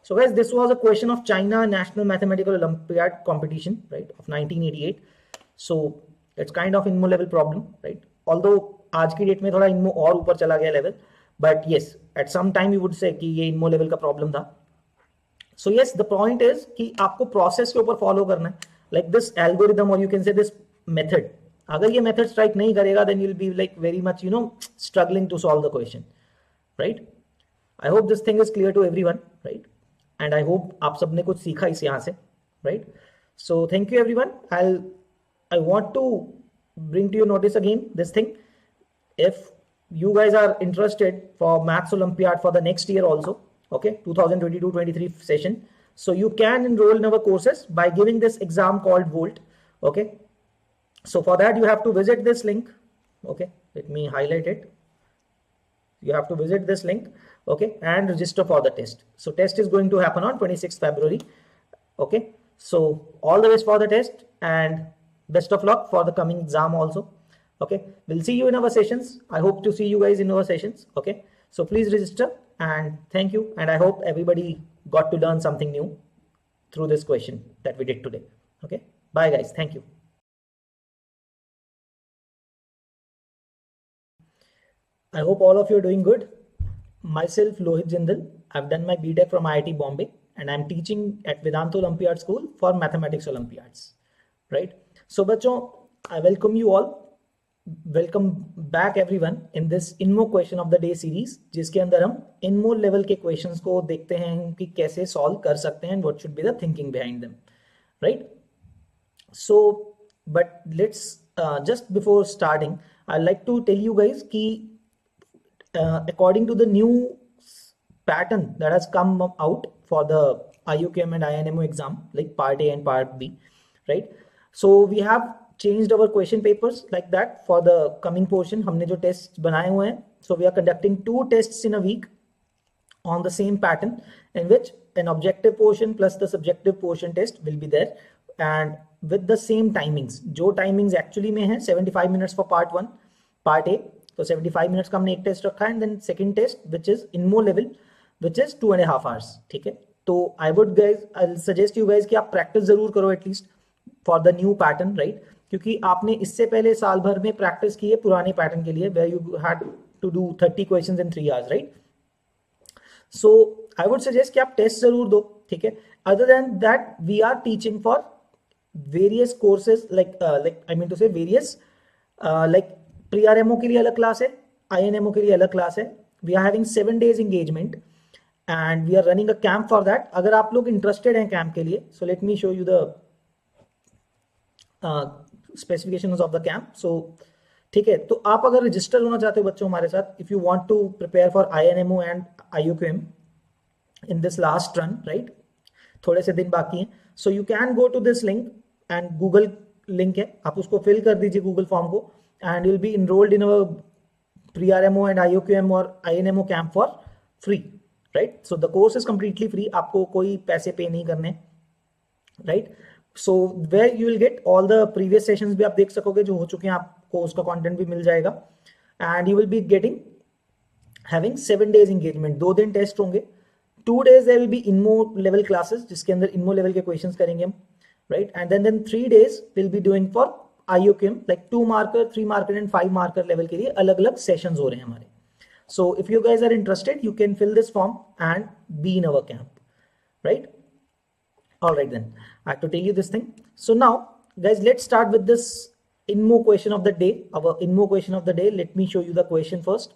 So guys, this was a question of China National Mathematical Olympiad competition, right, of 1988. So it's kind of INMO level problem, right? Although आज की date में थोड़ा INMO और ऊपर चला गया level, but yes, at some time you would say कि ये INMO level का problem था. So yes, the point is कि आपको process के ऊपर follow करना है, like this algorithm or you can say this method. अगर ये method strike नहीं करेगा, then you'll be like very much, you know, struggling to solve the question, right? I hope this thing is clear to everyone, right? And I hope आप सबने कुछ सीखा इस यहाँ से, right? So thank you everyone. I want to bring to your notice again this thing. If you guys are interested for Maths Olympiad for the next year also, okay, 2022-23 session, so you can enroll in our courses by giving this exam called Volt. Okay, so for that you have to visit this link. Okay, let me highlight it. You have to visit this link, okay, and register for the test. So test is going to happen on 26th February. Okay, so all the best for the test and best of luck for the coming exam also. Okay, we'll see you in our sessions. I hope to see you guys in our sessions. Okay, so please register. And thank you, and I hope everybody got to learn something new through this question that we did today. Okay, bye guys, thank you. I hope all of you are doing good. Myself Lohit Jindal, I've done my BTech from IIT Bombay and I'm teaching at Vedantu Olympiad School for Mathematics Olympiads, right? So bachon, I welcome you all welcome back everyone in this INMO question of the day series, जिसके अंदर हम इनमो level के questions को देखते हैं कि कैसे solve कर सकते हैं, what should be the thinking behind them, right? So but let's just before starting I like to tell you guys कि according to the new pattern that has come out for the IOQM and INMO exam, like part A and part B, right? So we have changed our question papers like that for the coming portion. हमने जो tests बनाए हुए हैं, so we are conducting 2 tests in a week on the same pattern, in which an objective portion plus the subjective portion test will be there, and with the same timings. जो timings actually में है 75 minutes for part 1, part A, तो 75 minutes का हमने एक test रखा है, and then second test which is INMO level which is 2.5 hours, ठीक है? तो आई सजेस्ट यू गाइज कि आप प्रैक्टिस जरूर करो at least for the new pattern, right? क्योंकि आपने इससे पहले साल भर में प्रैक्टिस की है पुराने पैटर्न के लिए, where you had to do 30 questions in 3 hours, right? So I would suggest कि आप टेस्ट जरूर दो, ठीक है? Other than that we are teaching for various courses, like I mean to say various, like pre RMO के लिए अलग class है, आईएनएमओ के लिए अलग क्लास है. We are having 7 days engagement and we are running a camp for that. अगर आप लोग इंटरेस्टेड हैं कैंप के लिए, so let me show you the specifications of the camp. So ठीक है, तो आप अगर रजिस्टर होना चाहते हो बच्चों हमारे साथ, if you want to prepare for INMO and IOQM in this last run, right? थोड़े से दिन बाकी हैं, so you can go to this link, and Google link है, आप उसको फिल कर दीजिए गूगल फॉर्म को, and you'll be enrolled in our pre-RMO and IOQM or INMO camp for free, right? So the course is completely free, आपको कोई पैसे पे नहीं करने, right? So where you will get all the previous sessions भी आप देख सकोगे जो हो चुके हैं, आपको उसका content भी मिल जाएगा, and you will be having 7 days engagement. 2 दिन टेस्ट होंगे, 2 days there will be INMO level classes, जिसके अंदर INMO level के questions करेंगे हम, right? And then 3 days we'll be doing for IOQM, like 2 marker, 3 marker and 5 marker level के लिए अलग अलग सेशंस हो रहे हैं हमारे. So if you guys are interested, you can fill this form and be in our camp, right? All right, then I have to tell you this thing. So now guys, let's start with this INMO question of the day. Our INMO question of the day, let me show you the question first.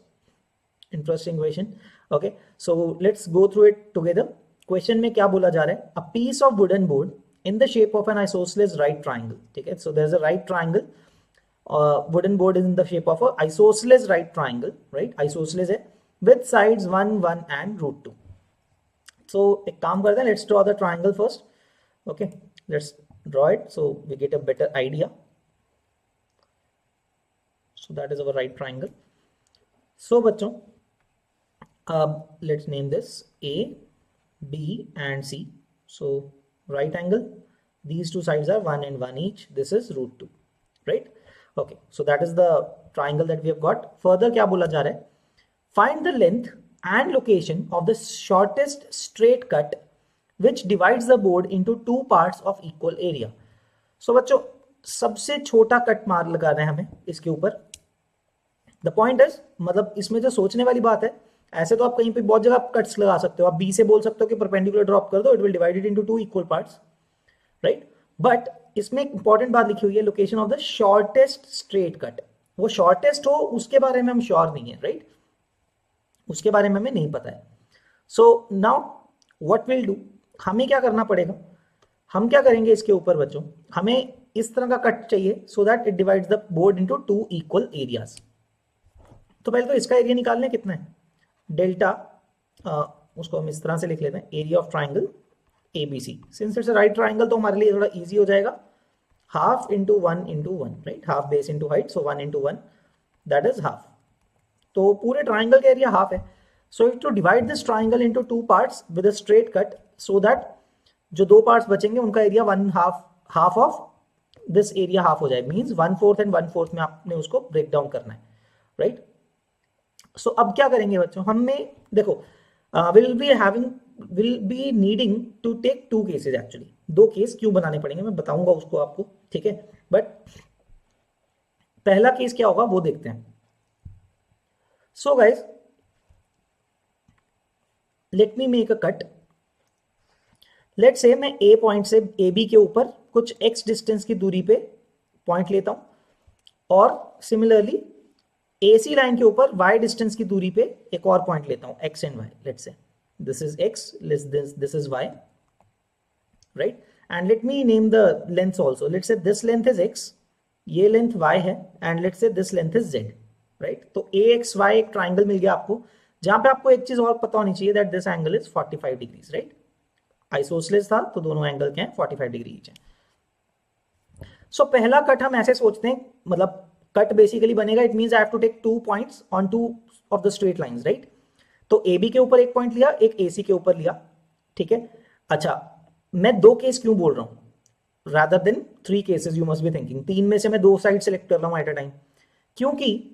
Interesting question. Okay, so let's go through it together. Question में क्या बोला जा रहा है? A piece of wooden board in the shape of an isosceles right triangle, ठीक है? So there's a right triangle, wooden board is in the shape of a isosceles right triangle, right? Isosceles है with sides 1, 1 and √2. So एक काम करते हैं, let's draw the triangle first. Okay, let's draw it so we get a better idea. So that is our right triangle. So बच्चों, let's name this A, B and C. So right angle, these 2 sides are 1 and 1 each, this is √2, right? Okay, so that is the triangle that we have got. Further क्या बोला जा रहा है? Find the length and location of the shortest straight cut which divides the board into 2 parts of equal area. So बच्चों, सबसे छोटा cut मार लगाना है हमें इसके ऊपर. The point is, मतलब इसमें जो सोचने वाली बात है, ऐसे तो आप कहीं पे बहुत जगह कट्स लगा सकते हो, आप बी से बोल सकते हो कि परपेंडिकुलर ड्रॉप कर दो, it will divide it into 2 equal parts, right? But इसमें एक इंपॉर्टेंट बात लिखी हुई है, location of the shortest straight cut. वो शॉर्टेस्ट हो उसके बारे में हम श्योर नहीं है, राइट? उसके बारे में हमें नहीं पता है. सो नाउ व्हाट विल डू, हमें क्या करना पड़ेगा? हम क्या करेंगे इसके ऊपर बच्चों, हमें इस तरह का कट चाहिए so that it divides the board into 2 equal areas. तो पहले तो इसका एरिया निकालने कितना है, डेल्टा, उसको हम इस तरह से लिख लेते हैं, area of triangle ABC. Since it's a right triangle तो हमारे लिए थोड़ा इजी हो जाएगा, half into 1 into 1, right? Half base into height, so 1 into 1 that is half. तो पूरे ट्राइंगल का एरिया हाफ है. So to divide this triangle into 2 parts with a straight cut, so that जो 2 पार्ट्स बचेंगे उनका area 1/2, half of this area half हो जाए, means 1/4 and 1/4 में आपने उसको ब्रेक डाउन करना है, राइट? सो अब क्या करेंगे बच्चों, हमें देखो, will be needing to take 2 cases. Actually 2 case क्यों बनाने पड़ेंगे मैं बताऊंगा उसको आपको, ठीक है? बट पहला केस क्या होगा वो देखते हैं. So guys, let me make a cut. Let's say मैं ए पॉइंट से ए बी के ऊपर कुछ x डिस्टेंस की दूरी पे पॉइंट लेता हूं, और सिमिलरली AC लाइन के ऊपर y डिस्टेंस की दूरी पे एक और पॉइंट लेता हूं x and y. Let's say this is x, this is y, right? And let me name the lengths also. Let's say this length is x, ये लेंथ y है, and let's say this length is z, right? तो AXY एक triangle मिल गया आपको, जहां पे आपको एक चीज और पता होनी चाहिए that this angle is 45 degrees, right? Isosceles था तो दोनों एंगल क्या है 45 डिग्री ईच है. सो पहला कट हम ऐसे सोचते हैं, मतलब कट बेसिकली बनेगा, it means I have to take 2 points on 2 of the straight lines, right? तो AB के ऊपर एक पॉइंट लिया, एक AC के ऊपर लिया, ठीक है. अच्छा, मैं 2 केस क्यों बोल रहा हूं rather than 3 cases, you must be thinking. 3 में से मैं 2 साइड सेलेक्ट कर रहा हूं एट अ टाइम, क्योंकि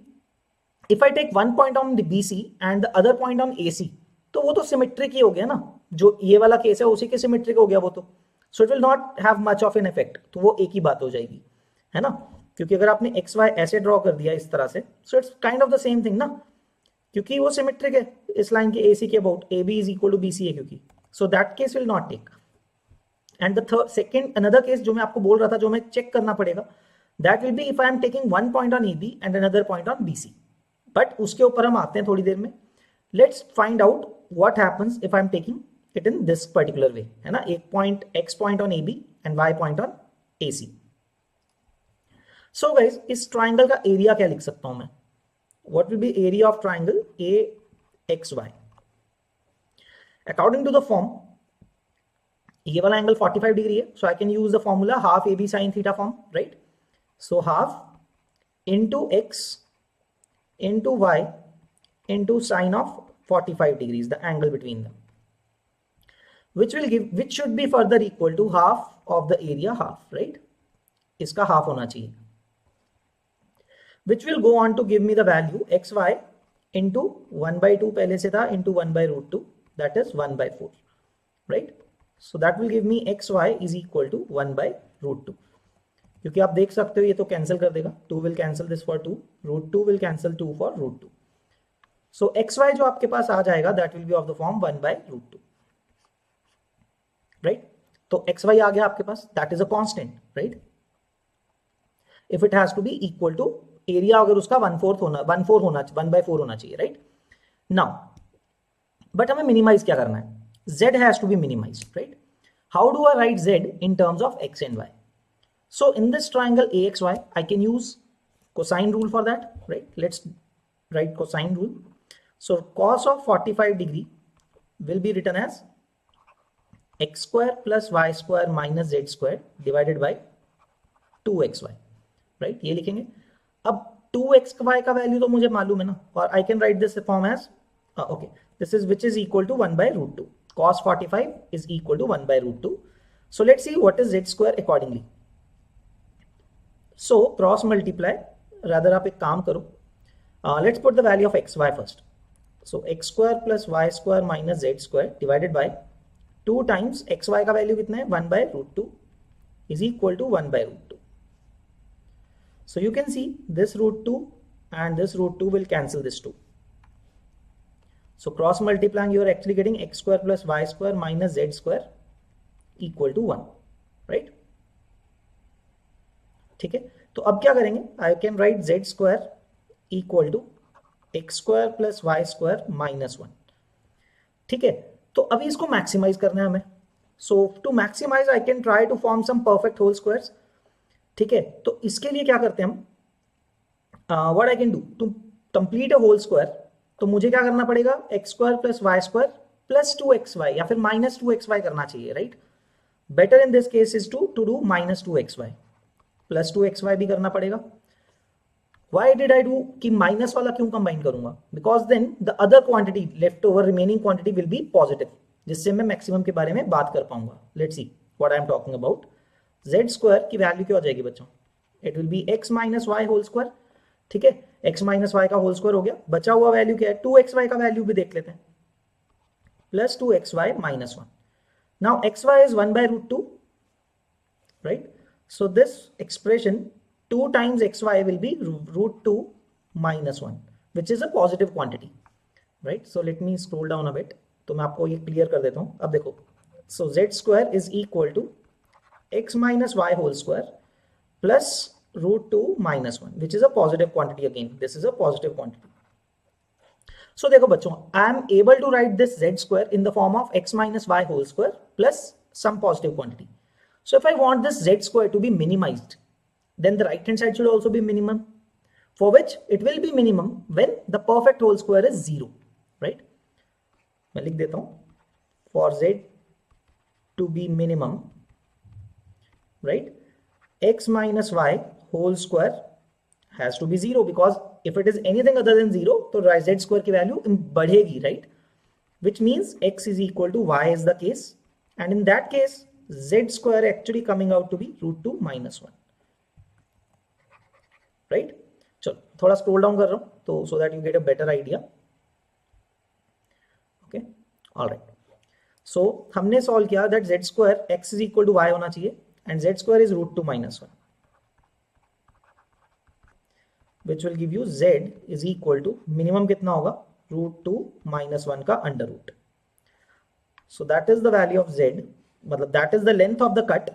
if I take 1 point on BC and the other point on AC, तो वो तो सिमेट्रिक ही हो गया ना, जो ये वाला केस है उसी के सिमेट्रिक हो गया वो तो. So it will not have much of an effect, तो वो एक ही बात हो जाएगी, है ना? क्योंकि अगर आपने XY ऐसे ड्रॉ कर दिया इस तरह से, so it's kind of the same thing ना, क्योंकि वो सिमेट्रिक है इस लाइन के AC के about, AB is equal to BC है, क्योंकि so that case will not take. And the third second another case जो मैं आपको बोल रहा था, जो मैं चेक करना पड़ेगा, that will B if I am taking 1 point on AB and another point on BC. But उसके ऊपर हम आते हैं थोड़ी देर में. Let's find out what happens if I am taking it in this particular way, है ना? एक point X point on AB and Y point on AC. So guys, इस ट्राइंगल का एरिया क्या लिख सकता हूं मैं? What will B area of triangle AXY according to the form? ये वाला एंगल 45 डिग्री है, so I can use the formula half AB sin theta form, right? So half into X into y into sine of 45 degrees, the angle between them, which should be further equal to half of the area half, right? इसका half होना चाहिए, which will go on to give me the value xy into 1/2 पहले से था into 1/√2, that is 1/4, right? So that will give me xy is equal to 1/√2. क्योंकि आप देख सकते हो ये तो कैंसिल कर देगा, 2 will cancel this for 2, √2 will cancel 2 for √2. So xy जो आपके पास आ जाएगा that will be of the form 1/√2, right? तो xy आ गया आपके पास, that is a constant, right? If it has to be equal to area, अगर उसका 1/4 होना चाहिए, राइट? नाउ बट हमें मिनिमाइज क्या करना है? z has to be minimized, right? How do I right z in terms of x and y? So in this triangle AXY, I can use cosine rule for that, right? Let's write cosine rule. So cos of 45 degree will be written as x square plus y square minus z square divided by 2xy, right? ये लिखेंगे. अब 2xy का value तो मुझे मालूम है ना, और I can write this form as okay, this is which is equal to 1/√2. Cos 45 is equal to 1/√2. So let's see what is z square accordingly. So cross multiply, rather आप एक काम करो, let's put the value of xy first. So x square plus y square minus z square divided by 2 times xy का value कितना है 1/√2 is equal to 1/√2. So you can see this √2 and this √2 will cancel this 2. So cross multiplying you are actually getting x square plus y square minus z square equal to 1, right? ठीक है, तो अब क्या करेंगे? I can write z square equal to x square plus y square minus 1. ठीक है, तो अभी इसको मैक्सिमाइज करना है हमें. So to maximize I can try to form some perfect whole squares. ठीक है, तो इसके लिए क्या करते हैं हम? What I can do to complete a whole square, तो मुझे क्या करना पड़ेगा? x square plus y square plus 2xy या फिर माइनस 2xy करना चाहिए, राइट? Better in this case is to do minus 2xy plus 2xy भी करना पड़ेगा. Why did I do कि माइनस वाला क्यों कंबाइन करूंगा? Because then the other quantity left over remaining quantity will be positive, जिससे मैं मैक्सिमम के बारे में बात कर पाऊंगा. Let's see what I am talking about. z square की वैल्यू क्या हो जाएगी बच्चों? It will be x minus y whole square. ठीक है, x माइनस वाई का होल स्क्वायर हो गया. बचा हुआ वैल्यू क्या है? 2xy का वैल्यू भी देख लेते हैं, plus 2xy minus 1. Now xy is 1/√2, right? So this expression 2 times xy will be √2 minus 1, which is a positive quantity, right? So let me scroll down a bit. तो मैं आपको ये क्लियर कर देता हूँ. अब देखो, so z square is equal to x minus y whole square plus root 2 minus 1, which is a positive quantity again. This is a positive quantity. So देखो बच्चों, I am able to write this z square in the form of x minus y whole square plus some positive quantity. So if I want this z square to be minimized, then the right hand side should also be minimum, for which it will be minimum when the perfect whole square is 0, right? मैं लिख देता हूँ, for z to be minimum, right, x minus y whole square has to be 0, because if it is anything other than 0, तो z square की value बढ़ेगी, right? Which means x is equal to y is the case, and in that case z square actually coming out to be root 2 minus 1, right? चलो थोड़ा scroll down कर रहा हूँ तो so that you get a better idea. Okay, all right. So हमने solve किया that z square x is equal to y होना चाहिए and z square is root 2 minus 1, which will give you z is equal to minimum कितना होगा, root 2 minus 1 का under root. So that is the value of z, मतलब that is the length of the cut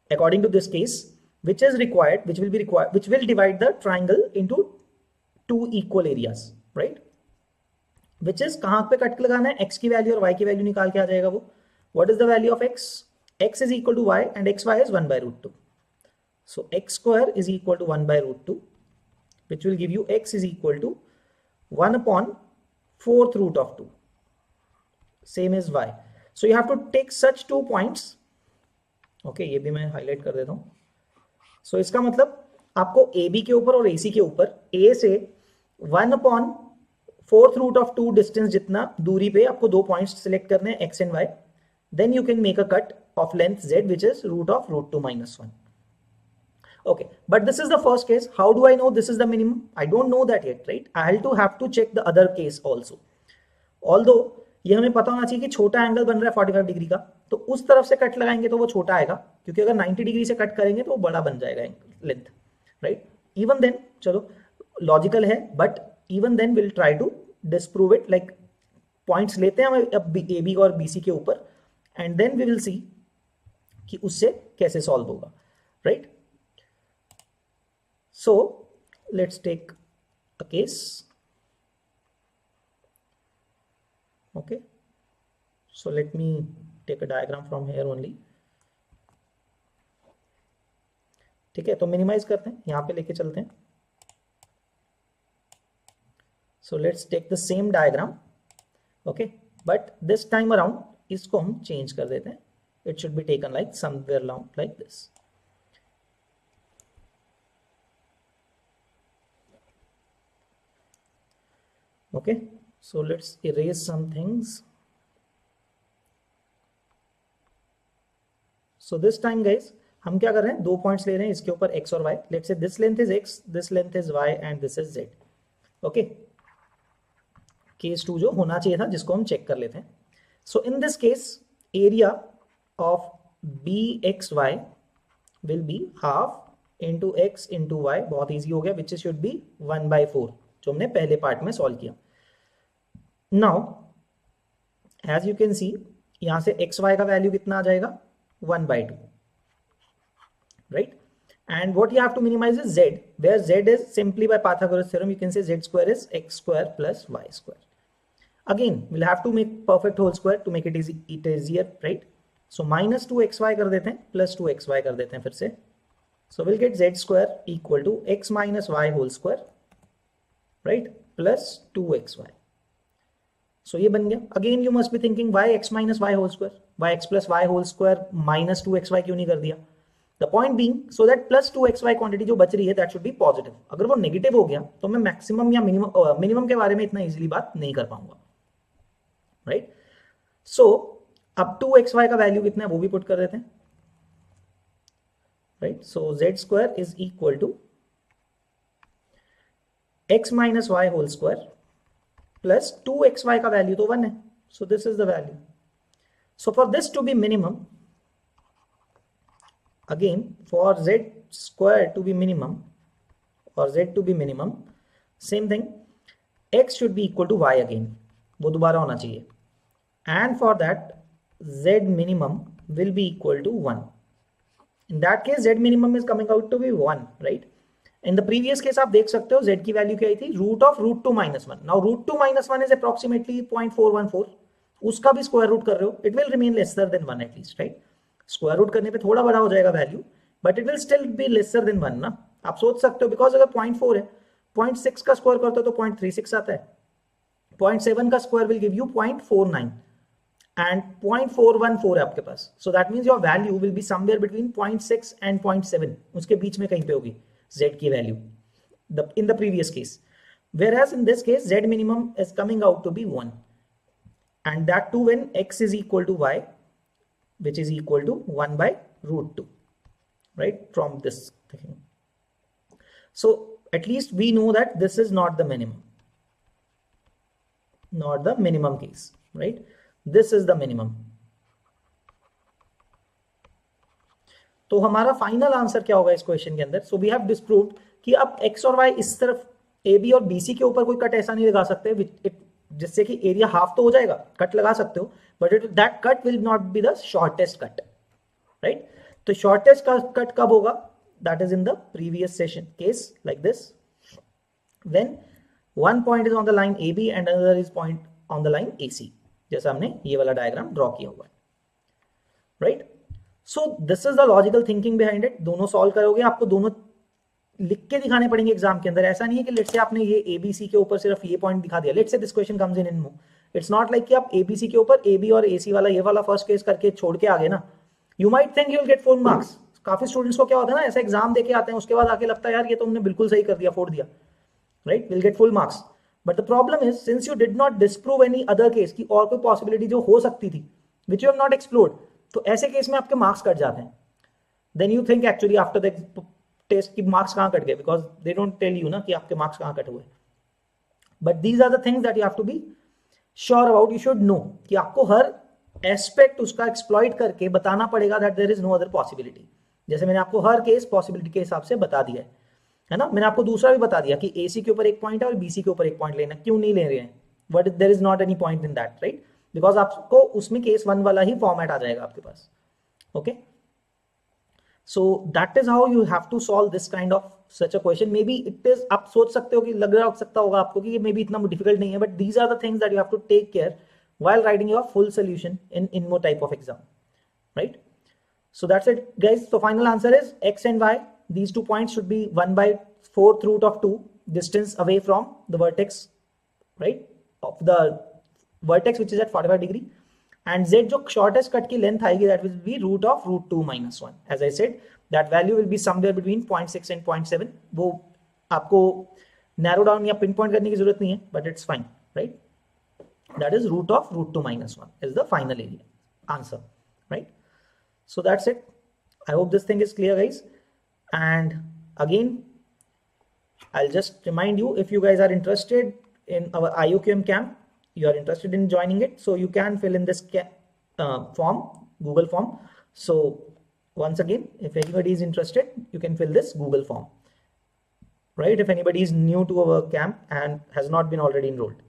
according to this case, which is required, which will divide the triangle into 2 equal areas, right? Which is कहाँ पे cut लगाना है, x की value और y की value निकाल के आ जाएगा वो. What is the value of x? X is equal to y and xy is 1 by root 2. So x square is equal to 1 by root 2, which will give you x is equal to 1 upon 4th root of 2. Same as y. So you have to take such 2 points. Okay, ये भी मैं highlight कर देता हूँ. So इसका मतलब आपको AB के ऊपर और AC के ऊपर A से 1 upon 4th root of 2 distance जितना दूरी पे आपको 2 points select करने हैं, x and y. Then you can make a cut of length z, which is root of root 2 minus 1. Okay, but this is the first case. How do I know this is the minimum? I don't know that yet, right? I'll have to check the other case also. Although ये हमें पता होना चाहिए कि छोटा angle बन रहा है 45 डिग्री का, तो उस तरफ से कट लगाएंगे तो वो छोटा आएगा, क्योंकि अगर 90 डिग्री से कट करेंगे तो वो बड़ा बन जाएगा लेंथ, राइट? इवन देन, चलो लॉजिकल है, but even then will try to disprove it, like points लेते हैं हम अब ए बी और बी सी के ऊपर, and then we will see कि उससे कैसे सॉल्व होगा, right? So let's take a case. Okay, so let me take a diagram from here only. ठीक है, तो मिनिमाइज करते हैं, यहाँ पे लेके चलते हैं. So let's take the same diagram, okay, but this time around इसको हम चेंज कर देते हैं. It should be taken like somewhere along like this. Okay, so let's erase some things. So this time guys, हम क्या कर रहे हैं, 2 पॉइंट्स ले रहे हैं इसके ऊपर x और y. Let's say this length is x, this length is y and this is z. Okay, case 2 जो होना चाहिए था जिसको हम चेक कर लेते हैं. So in this case, area of bxy will be half into x into y. बहुत easy हो गया, which should be 1 by 4 जो हमने पहले पार्ट में सॉल्व किया. Now, as you can see, यहां से x y का वैल्यू कितना आ जाएगा, 1 by 2, right? And what you have to minimize is z, where z is simply by Pythagoras theorem you can say z square is x square plus y square. Again, we'll have to make perfect whole square to make it easier, right? So minus 2xy कर देते हैं, plus 2xy कर देते हैं फिर से. So we'll get z square equal to x minus y whole square, right, plus 2xy. So ये बन गया. Again you must be thinking why x minus y whole square, why x plus y whole square minus 2xy क्यों नहीं कर दिया? The point being so that plus 2xy quantity जो बच रही है that should be positive. अगर वो नेगेटिव हो गया तो मैं मैक्सिमम या मिनिमम के बारे में इतना इजीली बात नहीं कर पाऊंगा, राइट? सो अब 2xy का वैल्यू कितना है वो भी पुट कर देते हैं, right? So z square is equal to x minus y whole square plus 2xy का वैल्यू तो 1 है. So this is the value. So for this to be minimum, again for z square to be minimum or z to be minimum, same thing, x should be equal to y again, वो दोबारा होना चाहिए, and for that z minimum will be equal to 1. In that case z minimum is coming out to be 1, right? In the previous case आप देख सकते हो z की value क्या आई थी, root of root 2 minus 1. Now root 2 minus 1 is approximately 0.414. उसका भी स्क्वायर रूट कर रहे हो, it will remain lesser than 1 at least, right? Square root करने पे थोड़ा बड़ा हो जाएगा value, but it will still be lesser than 1 ना. आप सोच सकते हो बिकॉज अगर 0.4 है, 0.6 का स्क्वायर करते हो तो 0.36 आता है, 0.7 का square will give you 0.49 and 0.414 है आपके पास. So that means your value will be somewhere between 0.6 and 0.7. उसके बीच में कहीं पे होगी z की value in the previous case. Whereas in this case z minimum is coming out to be 1, and that too when x is equal to y, which is equal to 1 by root 2, right, from this thing. So at least we know that this is not the minimum, not the minimum case, right? This is the minimum. तो हमारा final answer क्या होगा इस question के अंदर? सो we have disproved कि अब x और y इस तरफ AB और BC के ऊपर कोई कट ऐसा नहीं लगा सकते जिससे कि एरिया हाफ तो हो जाएगा, कट लगा सकते हो, but that cut will not be the shortest cut, right? तो शॉर्टेस्ट कट कब होगा? That is in the previous session case like this, when one point is on the line AB and another is point on the line AC, जैसा हमने ये वाला diagram draw किया हुआ है, right? So this is the logical thinking behind it. दोनों solve करोगे, आपको दोनों लिख के दिखाने पड़ेंगे एग्जाम के अंदर. ऐसा नहीं है कि लेट्स से आपने ये ABC के ऊपर सिर्फ ये पॉइंट दिखा दिया. Let's say this question comes in INMO. It's not like कि आप ABC के ऊपर AB और AC वाला ये वाला फर्स्ट केस करके छोड़ के आगे ना. You might think you will get 4 marks. काफी स्टूडेंट्स को क्या होता है ना, ऐसा एग्जाम देके आते हैं, उसके बाद आके लगता है यार ये तो हमने बिल्कुल सही कर दिया, फोड़ दिया, right? Will get full marks. But the problem is, since you did not disprove any other case की और कोई possibility जो हो सकती थी, which you have not explored, तो ऐसे केस में आपके मार्क्स कट जाते हैं. Then you think actually after the test कि मार्क्स कहाँ कट गए, because they don't tell you ना कि आपके मार्क्स कहाँ कट हुए. But these are the things that you have to be sure about. You should know कि आपको हर एस्पेक्ट उसका एक्सप्लॉइट करके बताना पड़ेगा that there is no other possibility. जैसे मैंने आपको हर केस पॉसिबिलिटी के हिसाब से बता दिया है ना. मैंने आपको दूसरा भी बता दिया कि AC के ऊपर एक पॉइंट है और BC के ऊपर एक पॉइंट लेना, क्यों नहीं ले रहे हैं, but there is not any point in that, right? Because आपको उसमें केस 1 वाला ही फॉर्मेट आ जाएगा आपके पास. Okay, so that is how you have to solve this kind of such a question. Maybe it is, आप सोच सकते हो कि लग रहा हो सकता होगा आपको कि ये मे बी इतना डिफिकल्ट नहीं है, but these are the things that you have to take care while writing your full solution in INMO type of exam, right? So that's it guys. So final answer is x and y, these 2 points should be 1 by 4th root of 2 distance away from the vertex, right, of the vertex which is at 45 degree, and z जो shortest cut की length आएगी that will be root of root 2 minus 1. As I said, that value will be somewhere between 0.6 and 0.7. वो आपको narrow down या pinpoint करने की जरूरत नहीं है, but it's fine, right? That is root of root 2 minus 1 is the final area answer, right? So that's it. I hope this thing is clear guys, and again I'll just remind you, if you guys are interested in our IOQM camp, you are interested in joining it, so you can fill in this form, Google form. So once again, if anybody is interested, you can fill this Google form, right? If anybody is new to our camp and has not been already enrolled.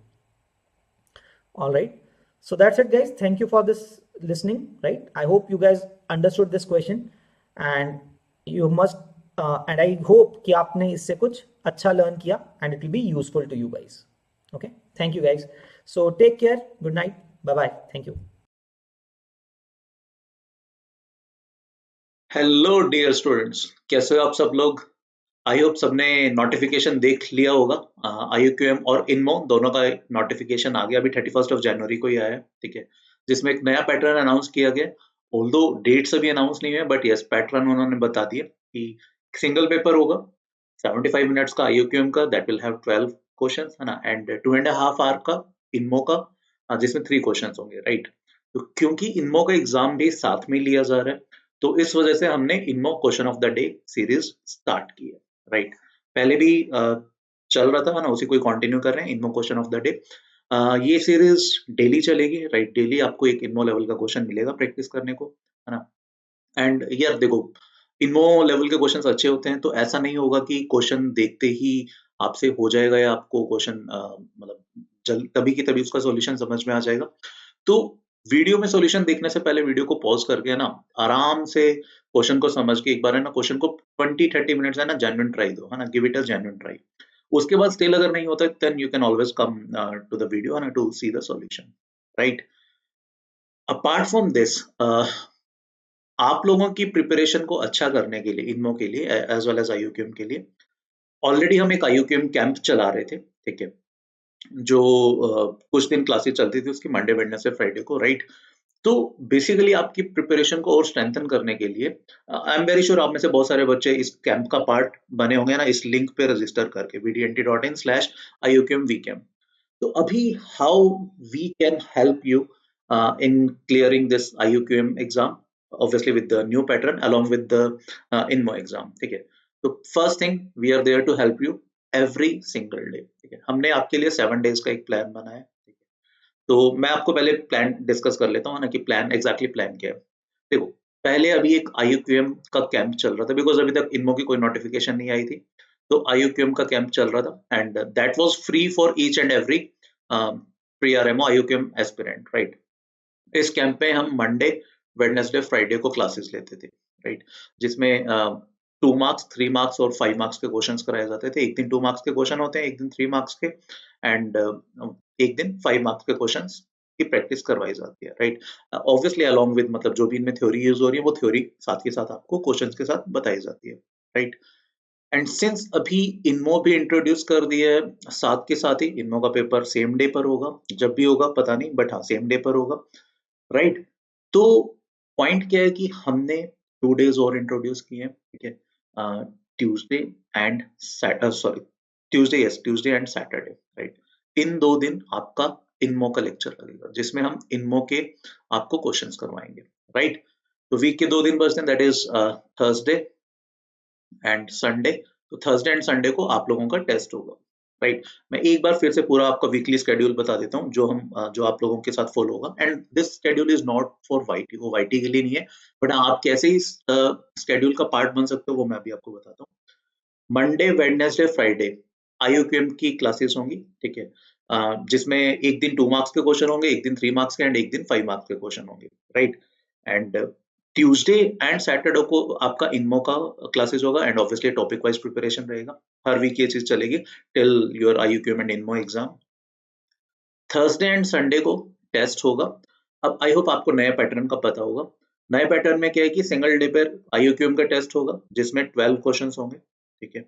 All right, so that's it guys. Thank you for this listening, right? I hope you guys understood this question, and you must and I hope कि आपने इससे कुछ अच्छा learn किया, and it will be useful to you guys. Okay, thank you guys. So take care, good night, bye bye, thank you. Hello dear students, कैसे हो आप सब लोग? आई होप सबने नोटिफिकेशन देख लिया होगा. IOQM और इनमो दोनों का नोटिफिकेशन आ गया, अभी 31 जनवरी को ही आया है, ठीक है, जिसमें एक नया पैटर्न अनाउंस किया गया. ऑल्दो डेट्स अभी अनाउंस नहीं हुए, बट यस पैटर्न उन्होंने बता दिया कि सिंगल पेपर होगा 75 मिनट्स का IOQM का, दैट विल हैव 12 क्वेश्चंस, है ना, एंड 2.5 आवर का इनमो का, जिसमें 3 क्वेश्चंस होंगे, राइट? तो क्योंकि इनमो का एग्जाम भी साथ में लिया जा रहा है, तो इस वजह से हमने INMO question of the day series start की है, राइट? पहले भी चल रहा था ना, उसी को कंटिन्यू कर रहे हैं, INMO question of the day. ये सीरीज डेली चलेगी, राइट? डेली आपको एक इनमो लेवल का क्वेश्चन मिलेगा प्रैक्टिस करने को, है ना. एंड यार देखो, इनमो लेवल के क्वेश्चंस अच्छे होते हैं, तो ऐसा नहीं होगा कि क्वेश्चन देखते ही आपसे हो जाएगा या आपको क्वेश्चन मतलब तभी की तभी उसका सॉल्यूशन समझ में आ जाएगा. तो वीडियो में सॉल्यूशन देखने से पहले वीडियो को पॉज करके ना आराम से क्वेश्चन को समझ के एक बार है ना क्वेश्चन को 20-30 मिनट्स है ना जेन्युइन ट्राई दो, है ना, give it a genuine try. उसके बाद स्टिल अगर नहीं होता then you can always come to the video है ना to see the solution, right. Apart from this आप लोगों की प्रिपरेशन को अच्छा करने के लिए, इनमो के लिए एज वेल एज आईयूक्यूएम के लिए, ऑलरेडी हम एक आईयूक्यूएम कैंप चला रहे थे, ठीक है, जो कुछ दिन क्लासेस चलती थी उसकी, मंडे वेडनेसडे फ्राइडे को, राइट। तो बेसिकली आपकी प्रिपरेशन को और स्ट्रेंथन करने के लिए आई एम वेरी श्योर आप में से बहुत सारे बच्चे इस कैंप का पार्ट बने होंगे ना, इस लिंक पे रजिस्टर करके vdnt.in/iuqm तो अभी how we can help you in clearing this IOQM exam, obviously with the new pattern along with the INMO exam, ठीक है। तो first thing we are there to help you every single day, ठीक है। हमने आपके लिए 7 days का एक प्लान बनाया है, ठीक है। तो मैं आपको पहले प्लान डिस्कस कर लेता हूँ ना कि प्लान एग्जैक्टली प्लान क्या है। देखो, पहले अभी एक IOQM का कैंप चल रहा था बिकॉज अभी तक इनमो की कोई नोटिफिकेशन नहीं आई थी, तो IOQM का कैंप चल रहा था and that was free for each and every pre RMO IOQM aspirant, right. इस कैंप में हम मंडे वेडनेसडे फ्राइडे को क्लासेस लेते थे, राइट, जिसमें 2 मार्क्स 3 मार्क्स और 5 मार्क्स के क्वेश्चंस कराए जाते थे। एक दिन 2 मार्क्स के क्वेश्चन होते हैं, एक दिन 3 मार्क्स के एंड एक दिन 5 मार्क्स के क्वेश्चंस की प्रैक्टिस करवाई जाती है, राइट। ऑब्वियसली अलोंग विद मतलब जो भी इनमें थ्योरी यूज हो रही है वो थ्योरी साथ के साथ आपको क्वेश्चंस के साथ बताई जाती है, राइट। एंड सिंस अभी इनमो भी इंट्रोड्यूस कर दिया है, साथ के साथ ही इनमो का पेपर सेम डे पर होगा, जब भी होगा पता नहीं बट हाँ सेम डे पर होगा, राइट। तो पॉइंट क्या है कि हमने 2 डेज और इंट्रोड्यूस किए हैं, ठीक है, Tuesday and sorry Tuesday and Saturday, right. इन 2 दिन आपका इनमो का लेक्चर लगेगा जिसमें हम इनमो के आपको क्वेश्चंस करवाएंगे, राइट। तो वीक के 2 दिन बचते हैं, that is Thursday and Sunday. तो थर्सडे एंड संडे को आप लोगों का टेस्ट होगा, राइट। मैं एक बार फिर से पूरा आपका वीकली स्केड्यूल बता देता हूँ जो आप लोगों के साथ फॉलो होगा and this schedule is not for YT, वो वाईटी के लिए नहीं है, बट आप कैसे इस स्केड्यूल का पार्ट बन सकते हो वो मैं अभी आपको बताता हूँ। मंडे वेडनेसडे फ्राइडे IOQM की क्लासेस होंगी, ठीक है, जिसमें एक दिन 2 मार्क्स के क्वेश्चन होंगे, एक दिन 3 मार्क्स के एंड एक दिन 5 मार्क्स के क्वेश्चन होंगे, right. And Tuesday and Saturday को आपका इनमो का क्लासेस होगा and obviously topic wise preparation रहेगा, हर वीक ये चीज चलेगी till your IOQM and INMO exam. Thursday and Sunday को टेस्ट होगा। अब आई होप आपको नया पैटर्न का पता होगा। नए पैटर्न में क्या है कि सिंगल डे पर IOQM का टेस्ट होगा जिसमें 12 क्वेश्चंस होंगे, ठीक है,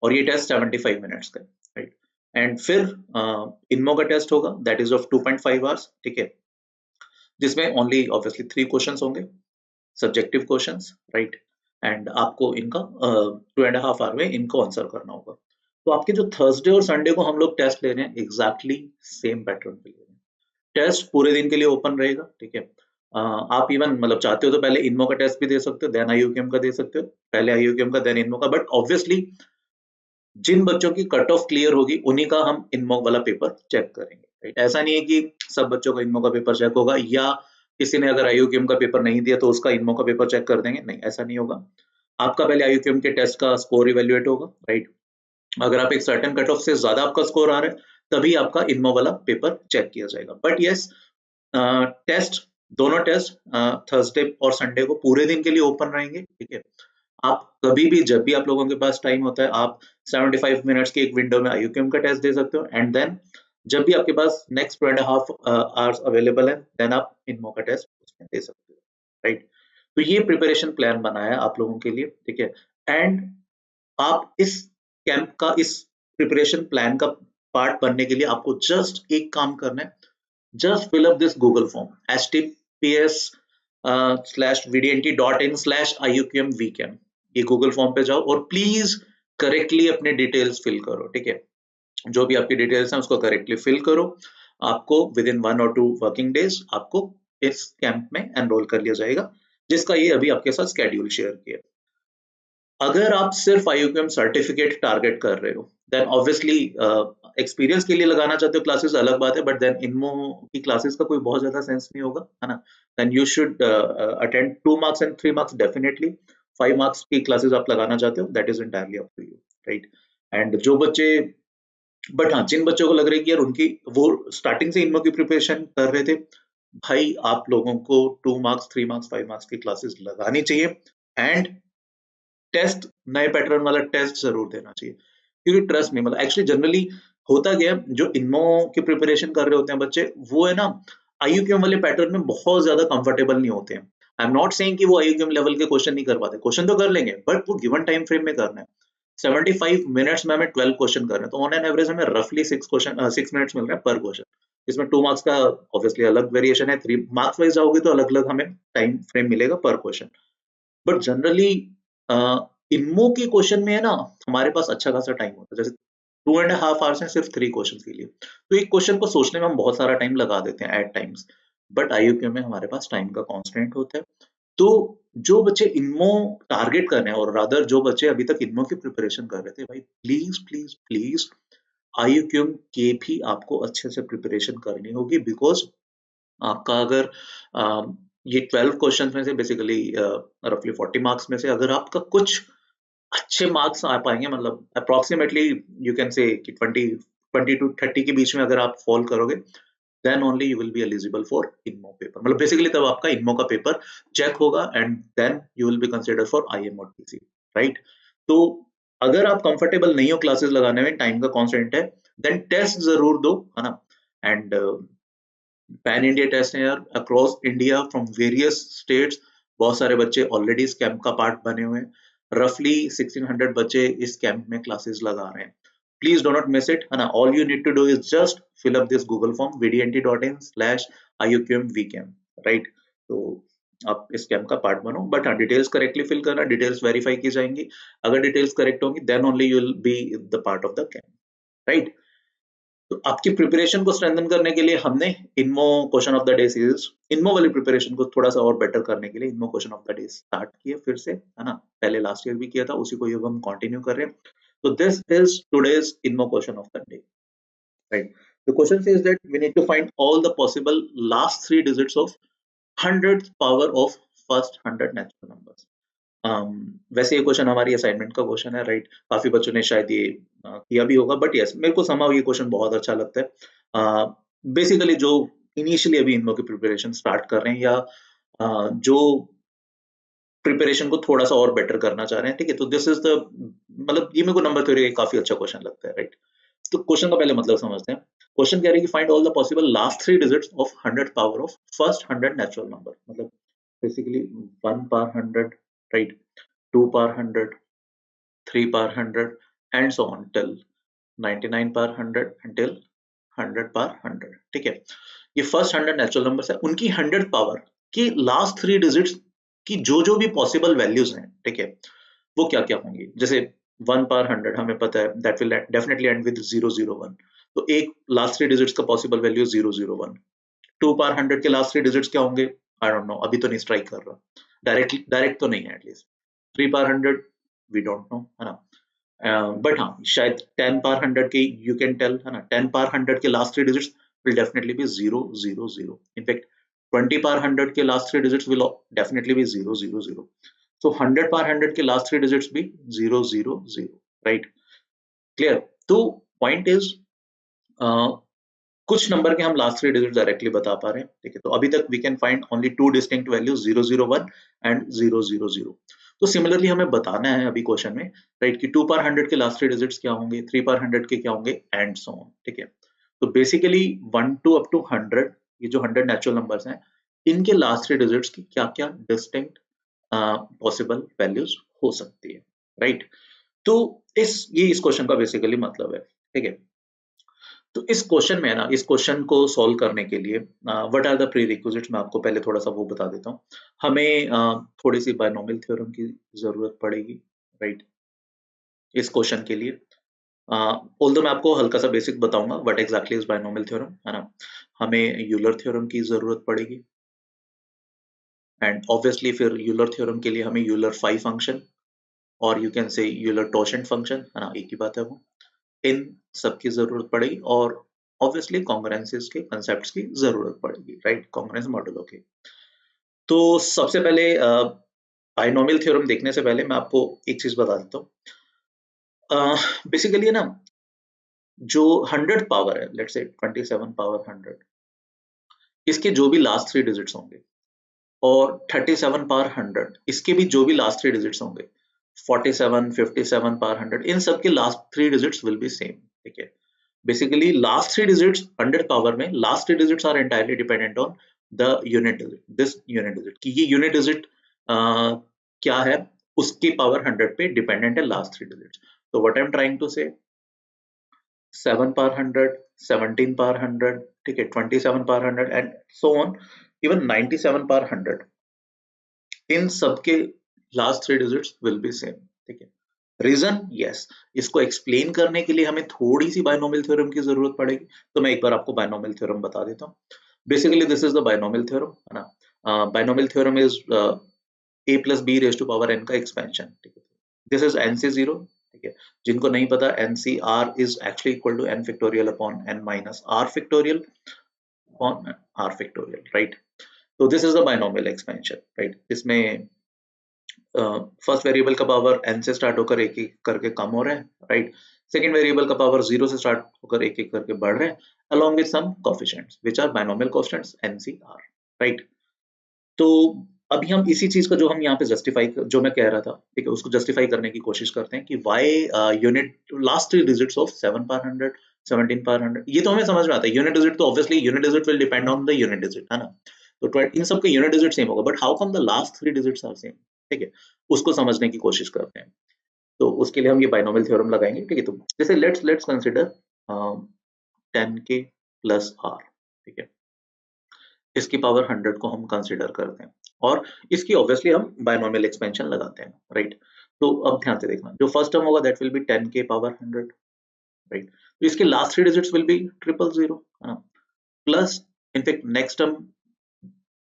और ये टेस्ट 75 मिनट्स का है, राइट। एंड फिर इनमो का टेस्ट होगा दैट इज ऑफ 2.5 आवर्स, ठीक है, जिसमें ओनली ऑब्वियसली 3 क्वेश्चंस होंगे, सब्जेक्टिव क्वेश्चंस, राइट। एंड आपको इनका 2.5 आवर में इनको आंसर करना होगा। तो आपके जो थर्सडे और संडे को हम लोग टेस्ट ले रहे हैं एग्जैक्टली सेम पैटर्न पे ले रहे हैं। टेस्ट पूरे दिन के लिए ओपन रहेगा, ठीक है। आप इवन मतलब चाहते हो तो पहले इनमो का टेस्ट भी दे सकते हो, देन IOQM का दे सकते हो, पहले IOQM का देन इनमो का, बट ऑब्वियसली जिन बच्चों की कट ऑफ क्लियर होगी उन्हीं का हम इनमो वाला पेपर चेक करेंगे, राइट। ऐसा नहीं है कि सब बच्चों का इनमो का पेपर चेक होगा या किसी ने अगर IOQM का पेपर नहीं दिया तो उसका इनमो का पेपर चेक कर देंगे, नहीं ऐसा नहीं होगा। आपका पहले IOQM के टेस्ट का स्कोर इवेल्युएट होगा, राइट। अगर आप एक सर्टेन कट ऑफ से ज्यादा आपका स्कोर आ रहा है तभी आपका इनमो वाला पेपर चेक किया जाएगा। बट यस, टेस्ट दोनों टेस्ट थर्सडे और संडे को पूरे दिन के लिए ओपन रहेंगे, ठीक है। आप कभी भी जब भी आप लोगों के पास टाइम होता है आप 75 मिनट्स की एक विंडो में IOQM का टेस्ट दे सकते हो एंड देन जब भी आपके पास नेक्स्ट 2.5 आवर्स अवेलेबल है देन आप इनमो का टेस्ट उसमें दे सकते हो, राइट। तो ये प्रिपरेशन प्लान बनाया है आप लोगों के लिए, ठीक है। एंड आप इस कैंप का इस प्रिपरेशन प्लान का पार्ट बनने के लिए आपको जस्ट एक काम करना है, just fill up this Google form https:/vdnt.in/IOQM ये गूगल फॉर्म पे जाओ और प्लीज करेक्टली अपने डिटेल्स फिल करो, ठीक है। जो भी आपकी डिटेल्स हैं उसको करेक्टली फिल करो। आपको विद इन 1 और 2 वर्किंग डेज आपको इस कैंप में एनरोल कर लिया जाएगा जिसका ये अभी आपके साथ स्केड्यूल शेयर किया। अगर आप सिर्फ IOQM सर्टिफिकेट टारगेट कर रहे हो देन ऑब्वियसली एक्सपीरियंस के लिए लगाना चाहते हो क्लासेस अलग बात है, बट देन इनमो की क्लासेस का कोई बहुत ज्यादा सेंस नहीं होगा, है ना। Then you should attend 2 marks and 3 marks definitely. 5 marks की क्लासेस आप लगाना चाहते हो that is entirely up to you, right. And जो बच्चे बट हाँ जिन बच्चों को लग रहा है कि यार उनकी वो स्टार्टिंग से इनमो की प्रिपरेशन कर रहे थे भाई आप लोगों को 2 मार्क्स 3 मार्क्स 5 मार्क्स की क्लासेस लगानी चाहिए एंड टेस्ट नए पैटर्न वाला टेस्ट जरूर देना चाहिए, क्योंकि ट्रस्ट में मतलब एक्चुअली जनरली होता गया जो इनमो की प्रिपरेशन कर रहे होते हैं बच्चे, वो है ना आईयूक्यूएम वाले पैटर्न में बहुत ज्यादा कंफर्टेबल नहीं होते हैं। आई एम नॉट सेइंग कि वो आईयूक्यूएम लेवल के क्वेश्चन नहीं कर पाते, क्वेश्चन तो कर लेंगे बट वो गिवन टाइम फ्रेम में करना है। 75 मिनट्स में हमें 12 क्वेश्चन करने हैं, तो ऑन एन एवरेज हमें रफली 6 मिनट्स मिल रहे हैं पर क्वेश्चन। इसमें 2 मार्क्स का ऑब्वियसली अलग वेरिएशन है, 3 मार्क्स वाइज जाओगे तो अलग अलग हमें टाइम फ्रेम मिलेगा पर क्वेश्चन। बट जनरली इनमो के क्वेश्चन में है ना हमारे पास अच्छा खासा टाइम होता है, जैसे 2.5 आवर्स है सिर्फ 3 क्वेश्चन के लिए, तो एक क्वेश्चन को सोचने में हम बहुत सारा टाइम लगा देते हैं एट टाइम्स। बट आईयूक्यूएम में हमारे पास टाइम का कॉन्स्टेंट होता है। तो जो बच्चे इनमो टारगेट कर रहे हैं और रादर जो बच्चे अभी तक इनमो की प्रिपरेशन कर रहे थे, भाई प्लीज प्लीज प्लीज आईयूक्यूएम के भी आपको अच्छे से प्रिपरेशन करनी होगी, बिकॉज आपका अगर ये 12 क्वेश्चन में से बेसिकली रफली 40 मार्क्स में से अगर आपका कुछ अच्छे मार्क्स आ पाएंगे, मतलब अप्रोक्सीमेटली यू कैन से कि 20 टू 30 के बीच में अगर आप फॉल करोगे, then only you will be eligible for INMO paper, मतलब बेसिकली तब आपका इनमो का पेपर चेक होगा and then you will be considered for IMO TC, right. तो अगर आप कंफर्टेबल नहीं हो क्लासेस लगाने में, टाइम का कॉन्स्टेंट है, देन टेस्ट जरूर दो, है ना। एंड पैन इंडिया टेस्ट है यार, across India from various states बहुत सारे बच्चे ऑलरेडी इस कैंप का पार्ट बने हुए हैं। रफली 1600 बच्चे इस कैंप में क्लासेस लगा रहे हैं। Please do not miss it, है ना। All you need to do is just fill up this Google form vdnt.in/iuqmvcamp, right. तो आप इस कैंप का पार्ट बनो, बट हाँ डिटेल्स करेक्टली फिल करना, डिटेल्स वेरीफाई की जाएंगी, अगर डिटेल्स करेक्ट होंगी then only you will be the part of the camp, right. तो आपकी प्रिपरेशन को स्ट्रेंथन करने के लिए हमने INMO question of the day series, इनमो वाली प्रिपरेशन को थोड़ा सा और बेटर करने के लिए INMO question of the day start किया फिर से, है ना। पहले लास्ट ईयर भी किया था, उसी को अब हम कंटिन्यू कर रहे हैं। तो this is today's INMO question of the day, right. The question says that we need to find all the possible last 3 digits of 100th power of first 100 natural numbers. वैसे ये क्वेश्चन हमारी assignment का question है, right. काफी बच्चों ने शायद ये किया भी होगा, बट यस मेरे को समहाउ ये क्वेश्चन बहुत अच्छा लगता है। बेसिकली जो इनिशियली अभी इनमो की प्रिपरेशन स्टार्ट कर रहे हैं या जो प्रिपरेशन को थोड़ा सा और बेटर करना चाह रहे हैं, ठीक है, तो दिस इज द मतलब ये मेरे को नंबर थ्योरी काफी अच्छा क्वेश्चन लगता है, राइट। तो क्वेश्चन का पहले मतलब समझते हैं। क्वेश्चन कह रहे हैं कि find all the possible last 3 digits of 100 power of first 100 natural number, मतलब basically 1 power 100, right, 2 power 100, 3 power 100 and so on till 99 power 100 until 100 power 100, ठीक है। ये फर्स्ट 100 नेचुरल नंबर्स है, उनकी 100 पावर की लास्ट 3 डिजिट्स की जो जो भी पॉसिबल वैल्यूज हैं, ठीक है, वो क्या क्या होंगी। जैसे 1 पावर 100 हमें पता है that will definitely and with 001, तो एक लास्ट 3 डिजिट्स का पॉसिबल वैल्यू 001। 2 पावर 100 के लास्ट 3 डिजिट्स क्या होंगे, आई डोंट नो, अभी तो नहीं स्ट्राइक कर रहा, डायरेक्ट तो नहीं है at least. 3 power 100 we don't know, है ना। बट हाँ शायद 10 पावर 100 के यू कैन टेल, है ना। 10 पावर 100 के last 3 digits will definitely be 000. In fact, 20 power 100 के last 3 digits will definitely be 000. So 100 power 100 के last 3 digits भी 000, right? Clear? तो point is कुछ नंबर के हम लास्ट 3 डिजिट डायरेक्टली बता पा रहे हैं, ठीक है। तो अभी तक we can find only 2 distinct values 001 and 000। तो सिमिलरली हमें बताना है अभी क्वेश्चन में, राइट, कि 2 पावर 100 के लास्ट 3 डिजिट्स क्या होंगे, 3 पावर 100 के क्या होंगे एंड सो ऑन, ठीक है। तो बेसिकली 1 टू अप टू 100, ये जो 100 नेचुरल नंबर्स हैं, इनके लास्ट 3 डिजिट्स की क्या क्या डिस्टिंक्ट पॉसिबल वैल्यूज हो सकती है, राइट। तो ये इस क्वेश्चन का बेसिकली मतलब है, ठीक है। तो इस क्वेश्चन में है ना, इस क्वेश्चन को सॉल्व करने के लिए what are the prerequisites, मैं आपको पहले थोड़ा सा वो बता देता हूँ। हमें थोड़ी सी बायनोमियल थ्योरम की जरूरत पड़ेगी, राइट, इस क्वेश्चन के लिए। ऑल्दो मैं आपको हल्का सा बेसिक बताऊंगा what exactly is binomial theorem, है ना। हमें यूलर थ्योरम की जरूरत पड़ेगी एंड ऑब्वियसली फिर यूलर थ्योरम के लिए हमें यूलर फाई फंक्शन और यू कैन से यूलर टॉर्शन फंक्शन, है ना, एक ही बात है वो, इन सब की जरूरत पड़ेगी और ऑब्वियसली कॉन्ग्रुएंसेस के कंसेप्ट्स की जरूरत पड़ेगी, राइट, कॉन्ग्रुएंस मॉडुलो के। तो सबसे पहले बायनोमियल थ्योरम देखने से पहले मैं आपको एक चीज बता देता हूँ। बेसिकली ना जो 100 पावर है, लेट्स से 27 पावर 100, इसके जो भी लास्ट 3 डिजिट्स होंगे, और 37 पावर 100 इसके भी जो भी लास्ट 3 डिजिट्स होंगे, 47, 57 पावर 100, इन सब के last 3 digits will be same, ठीक है। बेसिकली लास्ट 3 डिजिट्स 100 पावर में last 3 digits are entirely dependent on the unit digit, this unit digit, कि ये यूनिट डिजिट क्या है, उसकी पावर 100 पे डिपेंडेंट है लास्ट 3 डिजिट्स। तो what I am trying to say, 7 power 100, 17 power 100, ठीक है, 27 power 100 and so on, even 97 power 100, इन सबके last 3 digits will be same, ठीक है। रीजन, यस, इसको एक्सप्लेन करने के लिए हमें थोड़ी सी बायनोमियल थ्योरम की जरूरत पड़ेगी, तो मैं एक बार आपको बायनोमियल थ्योरम बता देता हूँ। Basically this is the binomial theorem, है ना। Binomial theorem is a plus b raised to power n का एक्सपेंशन, ठीक है। दिस इज nc0, ठीक है। जिनको नहीं पता, ncr is actually equal to n factorial upon n minus r factorial upon r factorial, right? तो this is the binomial expansion, right. इसमें फर्स्ट वेरिएबल का पावर n से स्टार्ट होकर एक एक करके कम हो रहा है, राइट। सेकंड वेरिएबल का पावर 0 से स्टार्ट होकर एक एक करके बढ़ रहा है, along with some coefficients which are binomial constants ncr, right. तो अभी हम इसी चीज का जो हम यहाँ पे जस्टिफाई, जो मैं कह रहा था, ठीक है, उसको जस्टिफाई करने की कोशिश करते हैं कि why unit last 3 digits of 7 power 100, 17 power 100, ये तो हमें समझ में आता है। यूनिट डिजिट तो obviously unit digit will depend on the unit digit, है ना। तो इन सब के यूनिट डिजिट सेम होगा, but how come the last 3 digits are same, ठीक है, उसको समझने की कोशिश करते हैं। तो उसके लिए हम ये बायनोमियल थ्योरम लगाएंगे, ठीक है। तो जैसे let's consider 10k plus r, ठीक है, इसकी पावर 100 को हम कंसिडर करते हैं, और इसकी ऑब्वियसली हम बायनोमियल एक्सपेंशन लगाते हैं, राइट। तो अब ध्यान से देखना, जो फर्स्ट टर्म होगा that will B 10k power 100, right. तो इसके लास्ट 3 डिजिट्स विल बी 000, है ना, प्लस इनफैक्ट नेक्स्ट टर्म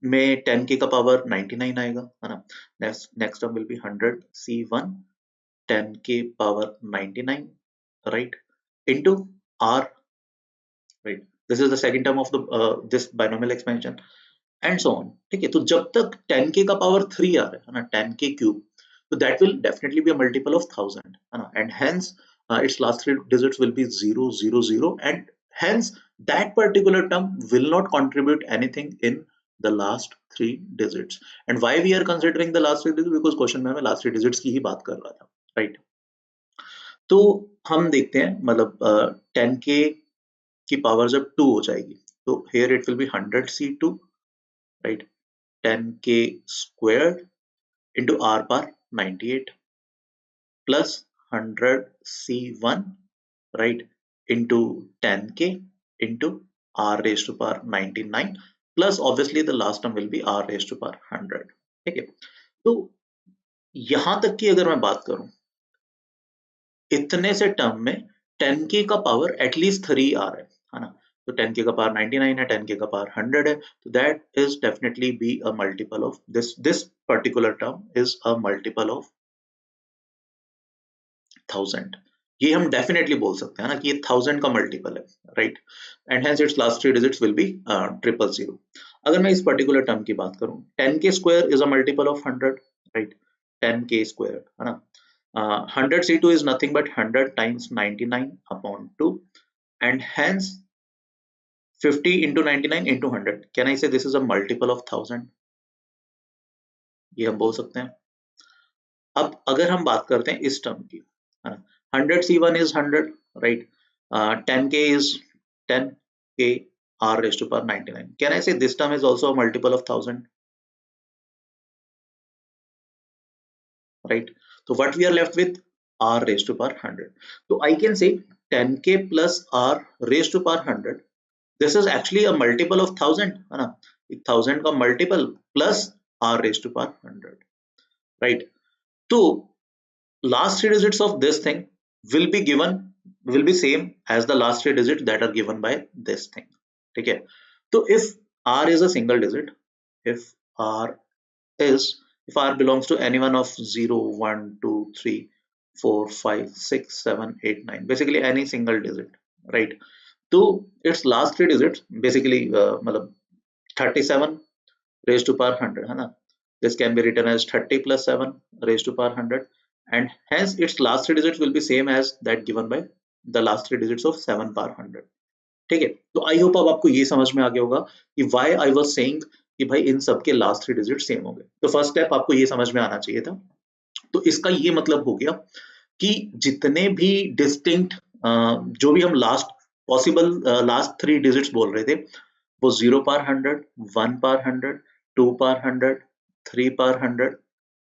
में 10k का पावर 99 आएगा, है ना। Next term will B 100 c1 10k power 99, right, into r, right, this is the second term of the this binomial expansion and so on, ठीक है। तो जब तक 10k का पावर 3 आ रहा है ना, 10k क्यूब, तो that will definitely be a multiple of 1000, है ना, and hence its last 3 digits will be 000, and hence that particular term will not contribute anything in the last 3 digits. And why we are considering the last 3 digits, because question में मैं last 3 digits की ही बात कर रहा था, right। तो हम देखते हैं, मतलब 10k की पावर जब 2 हो जाएगी, तो here it will be 100 c2, right, 10k squared into r power 98 plus 100 c1, right, into 10k into r raised to power 99 plus obviously the last term will be r raised to power 100, ठीक है। तो यहां तक की अगर मैं बात करूं, इतने से टर्म में 10k का पावर एटलीस्ट 3 आ रहा है ना। तो 10k का पावर 99 है, 10k का पावर 100 है, तो that is definitely be a multiple of this particular term is a multiple of 1000। ये हम डेफिनेटली बोल सकते हैं ना कि ये 1000 का मल्टीपल है, right, and hence it's last 3 digits will B 000। अगर मैं इस पर्टिकुलर टर्म की बात करूं, 10k square is a multiple of 100, right, 10k square, है ना। 100 c2 is nothing but 100 times 99 upon 2, and hence 50 into 99 into 100. Can I say this is a multiple of 1000? ये हम बोल सकते हैं। अब अगर हम बात करते हैं इस टर्म की, 100 c1 is 100, right, 10k is 10k r raised to power 99. Can I say this term is also a multiple of 1000? Right, so what we are left with, r raised to power 100. So I can say 10k plus r raised to power 100, this is actually a multiple of 1000, है ना, 1000 का multiple plus r raised to power 100, right। तो last 3 digits of this thing will be same as the last 3 digits that are given by this thing, ठीक है। तो if r is a single digit, if r belongs to any one of 0 1 2 3 4 5 6 7 8 9, basically any single digit, right, तो its last 3 digits basically मतलब 37 raised to power 100, है ना। This can be written as 30 plus 7 raised to power 100, and hence its last 3 digits will be same as that given by the last 3 digits of 7 power 100, ठीक है। तो I hope अब आपको ये समझ में आ गया होगा कि व्हाई आई वाज सेइंग कि भाई इन सब के लास्ट 3 डिजिट सेम हो गए। तो फर्स्ट स्टेप आपको ये समझ में आना चाहिए था। तो इसका ये मतलब हो गया कि जितने भी डिस्टिंक्ट जो भी हम लास्ट पॉसिबल लास्ट 3 डिजिट्स बोल रहे थे, वो 0 पर 100, 1 पर 100, 2 पर 100, 3 पर 100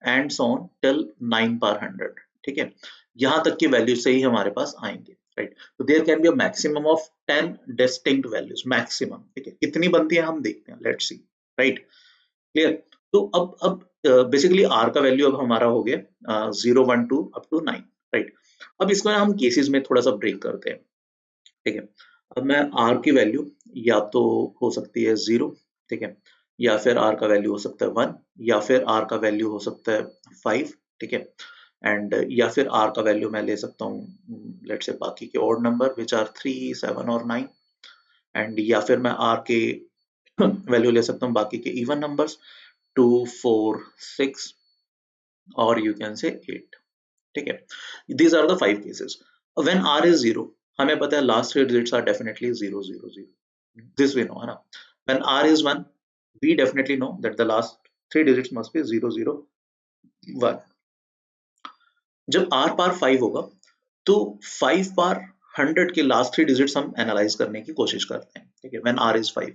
एंड सो ऑन टिल 9 पर 100। ठीक है, यहाँ तक की वैल्यू से ही हमारे पास आएंगे, राइट। तो there can be a maximum of 10 distinct values, maximum. ठीक है, कितनी बनती है हम देखते हैं, लेट्स सी, राइट, क्लियर। तो अब बेसिकली आर का वैल्यू अब हमारा हो गया 0 1 2 अप टू 9, राइट। अब इसको हम केसेस में थोड़ा सा ब्रेक करते हैं। ठीक है, अब मैं आर की वैल्यू या तो हो सकती है 0, ठीक है, या फिर आर का वैल्यू हो सकता है 1, या फिर आर का वैल्यू हो सकता है 5, ठीक है, एंड या फिर आर का वैल्यू मैं ले सकता हूँ लेट्स से बाकी के ऑड नंबर विच आर 3 7 और 9, एंड या फिर मैं आर के वैल्यू ले सकता हूँ बाकी के इवन नंबर्स 2 4 6 और यू कैन से 8। ठीक है, these are the 5 cases when r is 0। हमें पता है last 3 digits are definitely 0 0 0, this we know है ना। when r is 1 we definitely know that the last 3 digits must be 0 0 1। जब r पार 5 होगा तो 5 पार 100 के लास्ट 3 डिजिट्स हम एनालाइज करने की कोशिश करते हैं। ठीक है, व्हेन r is 5।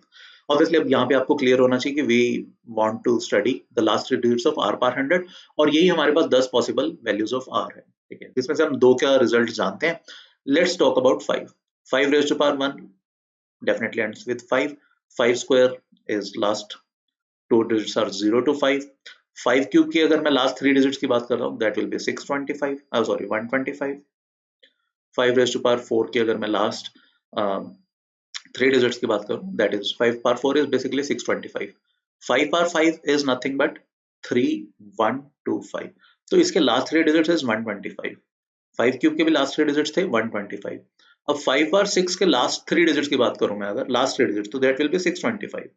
ऑब्वियसली अब यहाँ पे आपको क्लियर होना चाहिए कि we want to study the last 3 digits of r power 100 और यही हमारे पास 10 पॉसिबल वैल्यूज ऑफ r है। ठीक है, जिसमें से हम दो का रिजल्ट जानते हैं। Let's talk about 5। 5 raise to power 1 definitely ends with 5। 5 square is last 2 digits are 0 to 5। 5 cube की अगर मैं लास्ट 3 डिजिट्स की बात कर रहा हूँ that will be 625, sorry 125। 5 raise to power 4 की अगर मैं लास्ट 3 डिजिट्स की बात करूँ that is 5 power 4 is basically 625। 5 power 5 is nothing but 3125। तो इसके लास्ट 3 डिजिट्स इज 125। 5 क्यूब के भी लास्ट 3 डिजिट्स थे 125। अब 5 पावर 6 के लास्ट 3 डिजिट्स की बात करूं मैं अगर लास्ट 3 डिजिट्स तो दैट विल बी 625।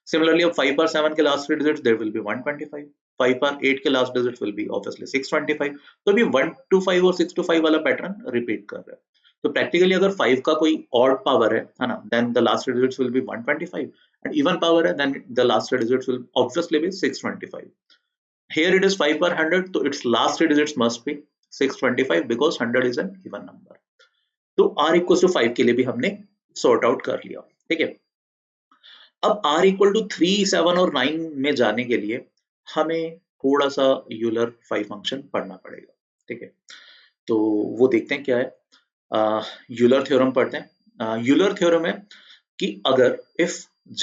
सिमिलरली अब 5 पावर 7 के last 3 digits there will be 125। 5 power 8 के last digits will be obviously 625। तो अभी 1 to 5 और 6 to 5 वाला पैटर्न रिपीट कर रहा है। तो प्रैक्टिकली अगर 5 का कोई ऑड पावर है ना, then the last 3 digits will be 125 and even power है then the last 3 digits will obviously be 625। Here it is 5 per 100, so its last 3 digits must be 625 because 100 is an even number। तो r equals to 5 के लिए भी हमने sort out कर लिया। ठीक है, अब r equal to 3 7 और 9 में जाने के लिए हमें थोड़ा सा यूलर 5 फंक्शन पढ़ना पड़ेगा। ठीक है, तो वो देखते हैं क्या है। यूलर थ्योरम पढ़ते हैं। यूलर थ्योरम है कि अगर if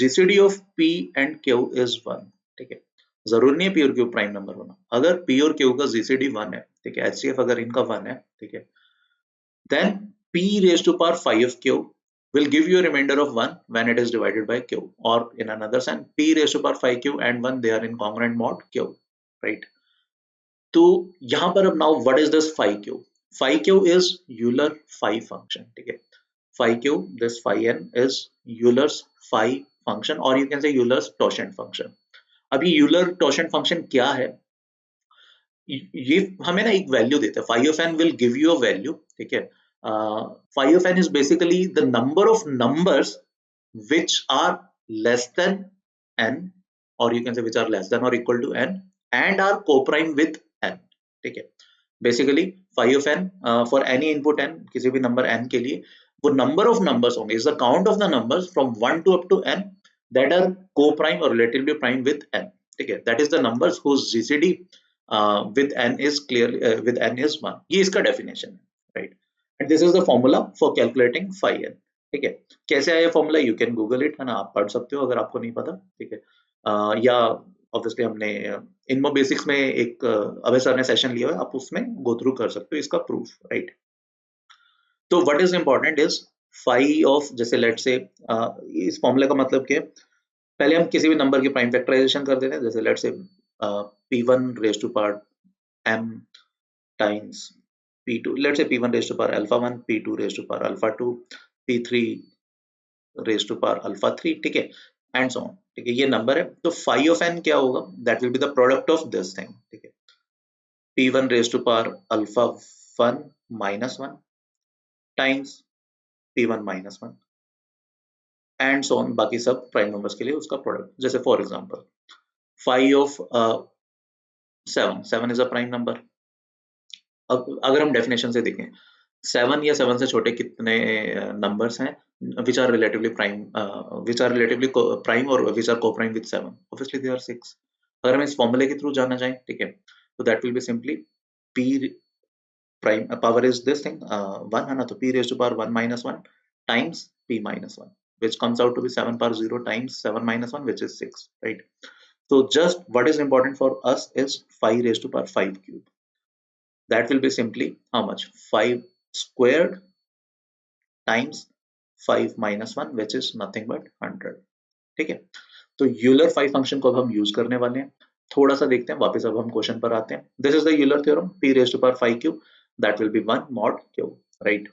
GCD of p and q is 1, ठीक है, जरूर नहीं है p और q प्राइम नंबर होना, अगर p और q का जीसीडी 1 है, ठीक है, एचसीएफ अगर इनका 1 है, ठीक है, then p raised to power 5q will give you a remainder of 1 when it is divided by q, or in another sense p raised to power 5q and 1 they are in congruent mod q, right। तो यहां पर अब now what is this 5q? 5q is Euler phi function। ठीक है, 5q this phi n is Euler's phi function or you can say Euler's tangent function। अब ये Euler tangent function क्या है? ये हमें ना एक वैल्यू देता है, phi of n will give you a value। ठीक है, phi of n is basically the number of numbers which are less than n or you can say which are less than or equal to n and are co-prime with n। ठीक है, basically phi of n for any input n, किसी भी number n के लिए वो number of numbers होंगे is the count of the numbers from 1 to up to n that are co-prime or relatively prime with n। ठीक है, that is the numbers whose GCD with n is clearly with n is 1। ये इसका definition है, right, and this is the formula for calculating phi n। ठीक है, कैसे आया formula, you can Google it, है ना, आप पढ़ सकते हो अगर आपको नहीं पता। ठीक है, या ऑब्वियसली हमने इनमो बेसिक्स में एक अभय सर ने सेशन लिया है, आप उसमें गो थ्रू कर सकते हो इसका प्रूफ, राइट। तो what is important is phi of, जैसे लेट से इस फॉर्मूले का मतलब क्या है, पहले हम किसी भी नंबर की प्राइम फैक्टराइजेशन कर देते हैं, जैसे let say p1 raise to power m times p2, let say p1 raise to power alpha 1, p2 raise to power alpha 2, p3 raise to power alpha 3, ठीक है, एंड सो ऑन। ठीक है, ये number है, तो phi ऑफ n क्या होगा, that will be the product of this thing. ठीक है, p1 raise to power alpha 1 minus 1 times p1 minus 1 and so on, बाकी सब प्राइम नंबर्स के लिए उसका प्रोडक्ट। जैसे for example 5 of 7 is a prime number. अब अगर हम डेफिनेशन से देखें 7 या 7 से छोटे कितने नंबर्स हैं which are relatively prime prime or which are co-prime with 7? Obviously they are 6. अगर हम इस फॉर्मूले के थ्रू जाना चाहें, ठीक है, तो that will be simply p prime power is this thing 1 है ना, तो p raised to power 1 minus 1 times p minus 1, which comes out to be 7 power 0 times 7 minus 1, which is 6, right? So just what is important for us is 5 raised to power 5 cube. That will be simply how much? 5 squared times 5 minus 1, which is nothing but 100. ठीक है, तो Euler 5 function को अब हम use करने वाले हैं। थोड़ा सा देखते हैं, वापस अब हम क्वेश्चन पर आते हैं। This is the Euler theorem, p raised to power 5 cube, that will B 1 mod q, right.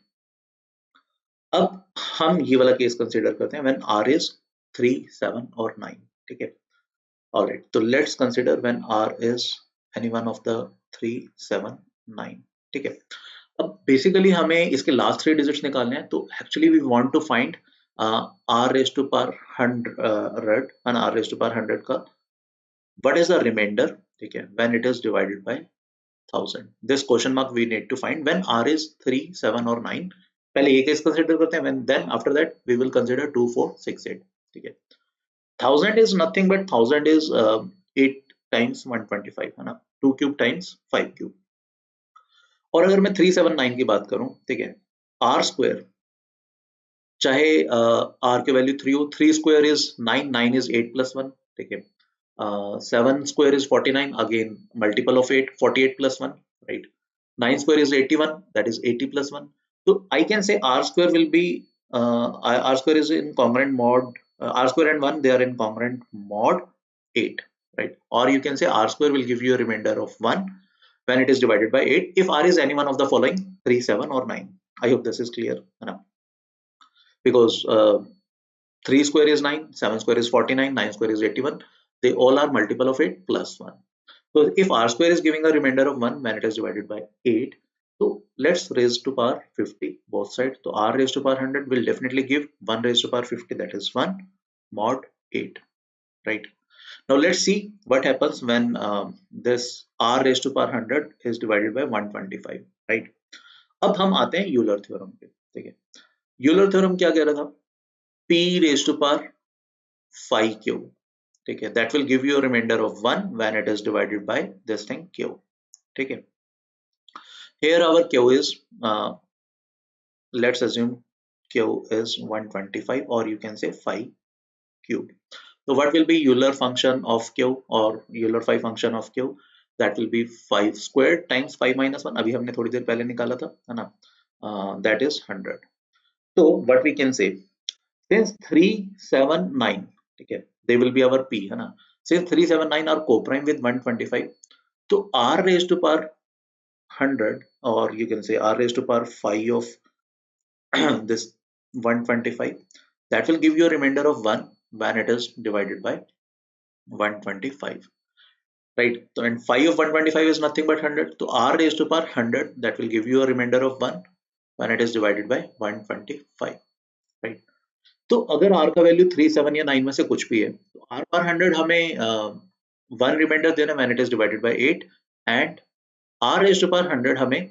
अब हम ये वाला केस कंसीडर करते हैं व्हेन r is 3, 7 और 9, ठीक है। ऑलराइट, तो let's consider when r is any one of the 3, 7, 9, ठीक है। अब बेसिकली हमें इसके लास्ट 3 डिजिट्स निकालने हैं, तो actually we want to find r raised to power 100 and r raised to power 100 का what is the remainder, ठीक है, when it is divided by 1000. This question mark we need to find when r is 3, 7 और 9. पहले ये case consider करते हैं, then after that we will consider 2, 4, 6, 8, ठीक है। 1000 is nothing but 1000 is 8 times 125 है ना, 2 cube times 5 cube। और अगर मैं 3, 7, 9 की बात करूं, ठीक है, r स्क्वायर चाहे r की वैल्यू 3 हो, 3 स्क्वायर इज 9, 9 इज 8 plus 1, ठीक है। 7 square is 49, again multiple of 8, 48 plus 1, right? 9 square is 81, that is 80 plus 1. So I can say r square will be r square is in congruent mod r square and 1, they are in congruent mod 8, right? Or you can say r square will give you a remainder of 1 when it is divided by 8 if r is any one of the following 3, 7 or 9. I hope this is clear enough, because 3 square is 9, 7 square is 49, 9 square is 81. They all are multiple of 8 plus 1. So if r square is giving a remainder of 1 when it is divided by 8, so let's raise to power 50 both sides. So r raised to power 100 will definitely give 1 raised to power 50, that is 1 mod 8, right? Now let's see what happens when this r raised to power 100 is divided by 125, right? अब हम आते हैं Euler theorem पे, ठीक है। Euler theorem क्या कह रहा था? p raised to power 5 cube, ठीक है, that will give you a remainder of 1 when it is divided by this thing q, ठीक है। Here our q is let's assume q is 125, or you can say 5 cube. So what will be Euler function of q or Euler 5 function of q? That will be 5 squared times 5 minus 1, अभी हमने थोड़ी देर पहले निकाला था, है ना, that is 100. So what we can say, since 3, 7, 9, ठीक है, they will be our p, है ना, since 3, 7, 9 are co-prime with 125, तो r raised to power 100, or you can say r raised to power 5 of this 125, that will give you a remainder of 1 when it is divided by 125, right? So and 5 of 125 is nothing but 100, so r raised to power 100, that will give you a remainder of 1 when it is divided by 125, right? तो अगर r का value 3, 7 या 9 में से कुछ भी है, तो r पर 100 हमें 1 रिमाइंडर देना when it is divided by 8, and r raised to power 100 हमें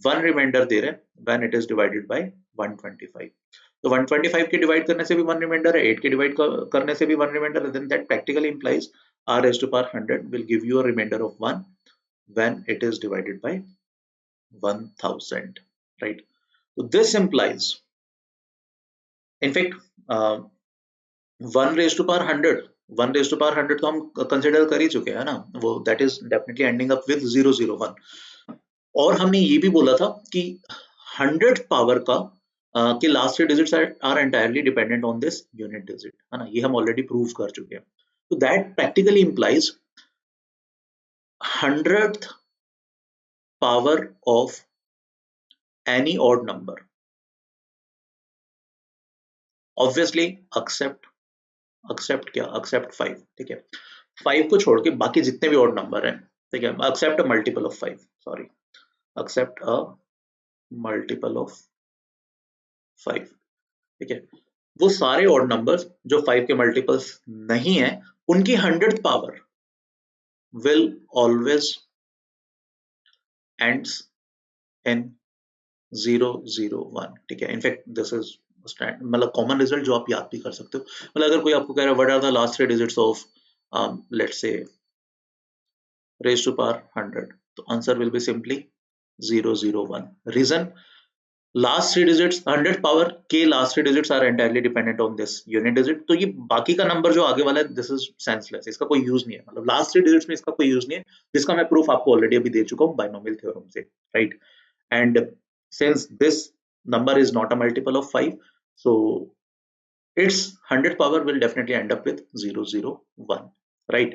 1 रिमाइंडर दे रहे हैं when it is divided by 125. तो 125 के डिवाइड करने से भी 1 रिमाइंडर है, 8 के डिवाइड करने से भी 1 रिमाइंडर है, then that practically implies r raised to power 100 will give you a remainder of 1 when it is divided by 1000, right? So this implies, in fact 1 raised to power 100, 1 raised to power 100 तो हम consider कर ही चुके हैं ना, वो that is definitely ending up with 001. और हमने ये भी बोला था कि 100 पावर का के last 3 digits are entirely dependent on this unit digit, है ना, ये हम ऑलरेडी प्रूव कर चुके हैं। तो that practically implies 100th power of any odd number, obviously except क्या, एक्सेप्ट 5, ठीक है, 5 को छोड़ के बाकी जितने भी ऑड नंबर हैं, ठीक है, except a multiple of 5, sorry, except a multiple of 5, ठीक है। वो सारे ऑड नंबर्स जो 5 के मल्टीपल्स नहीं है उनकी 100th power will always ends in 001. ठीक है, इनफैक्ट दिस इज मतलब कॉमन रिजल्ट जो आप याद भी कर सकते हो। मतलब अगर कोई आपको कह रहा है what are the last 3 digits of let's say raised to power 100, तो answer will be simply 001. Reason, last 3 digits 100 power के last 3 digits are entirely dependent on this unit digit, तो ये बाकी का नंबर जो आगे वाला है दिस इज सेंसलेस, इसका कोई यूज नहीं है, मतलब लास्ट 3 डिजिट्स में इसका कोई यूज नहीं है, जिसका मैं प्रूफ आपको ऑलरेडी अभी दे चुका हूँ बाइनोमियल थ्योरम से, right. And since this number is not a multiple of 5, so its 100th power will definitely end up with 001, right?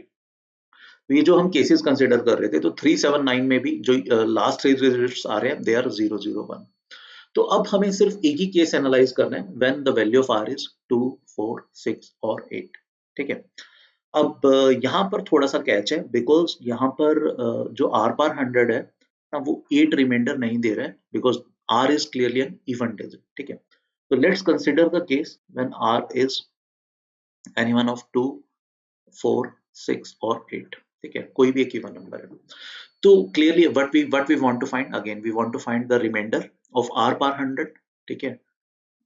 तो ये जो हम केसेस कंसिडर कर रहे थे, तो 379 में भी जो लास्ट 3 डिजिट्स आ रहे हैं दे आर 001. तो अब हमें सिर्फ एक ही केस एनालाइज करना है when the value of r is 2, 4, 6 और 8, ठीक है। अब यहाँ पर थोड़ा सा कैच है, बिकॉज यहाँ पर जो r पार 100 है ना, वो 8 रिमाइंडर नहीं दे रहा है, because r is clearly an even digit, ठीक है। तो let's consider the case when r is any one of 2, 4, 6 और 8, ठीक है, कोई भी एक इवन नंबर है। तो clearly what we want to find, again we want to find the remainder of r power 100, ठीक है।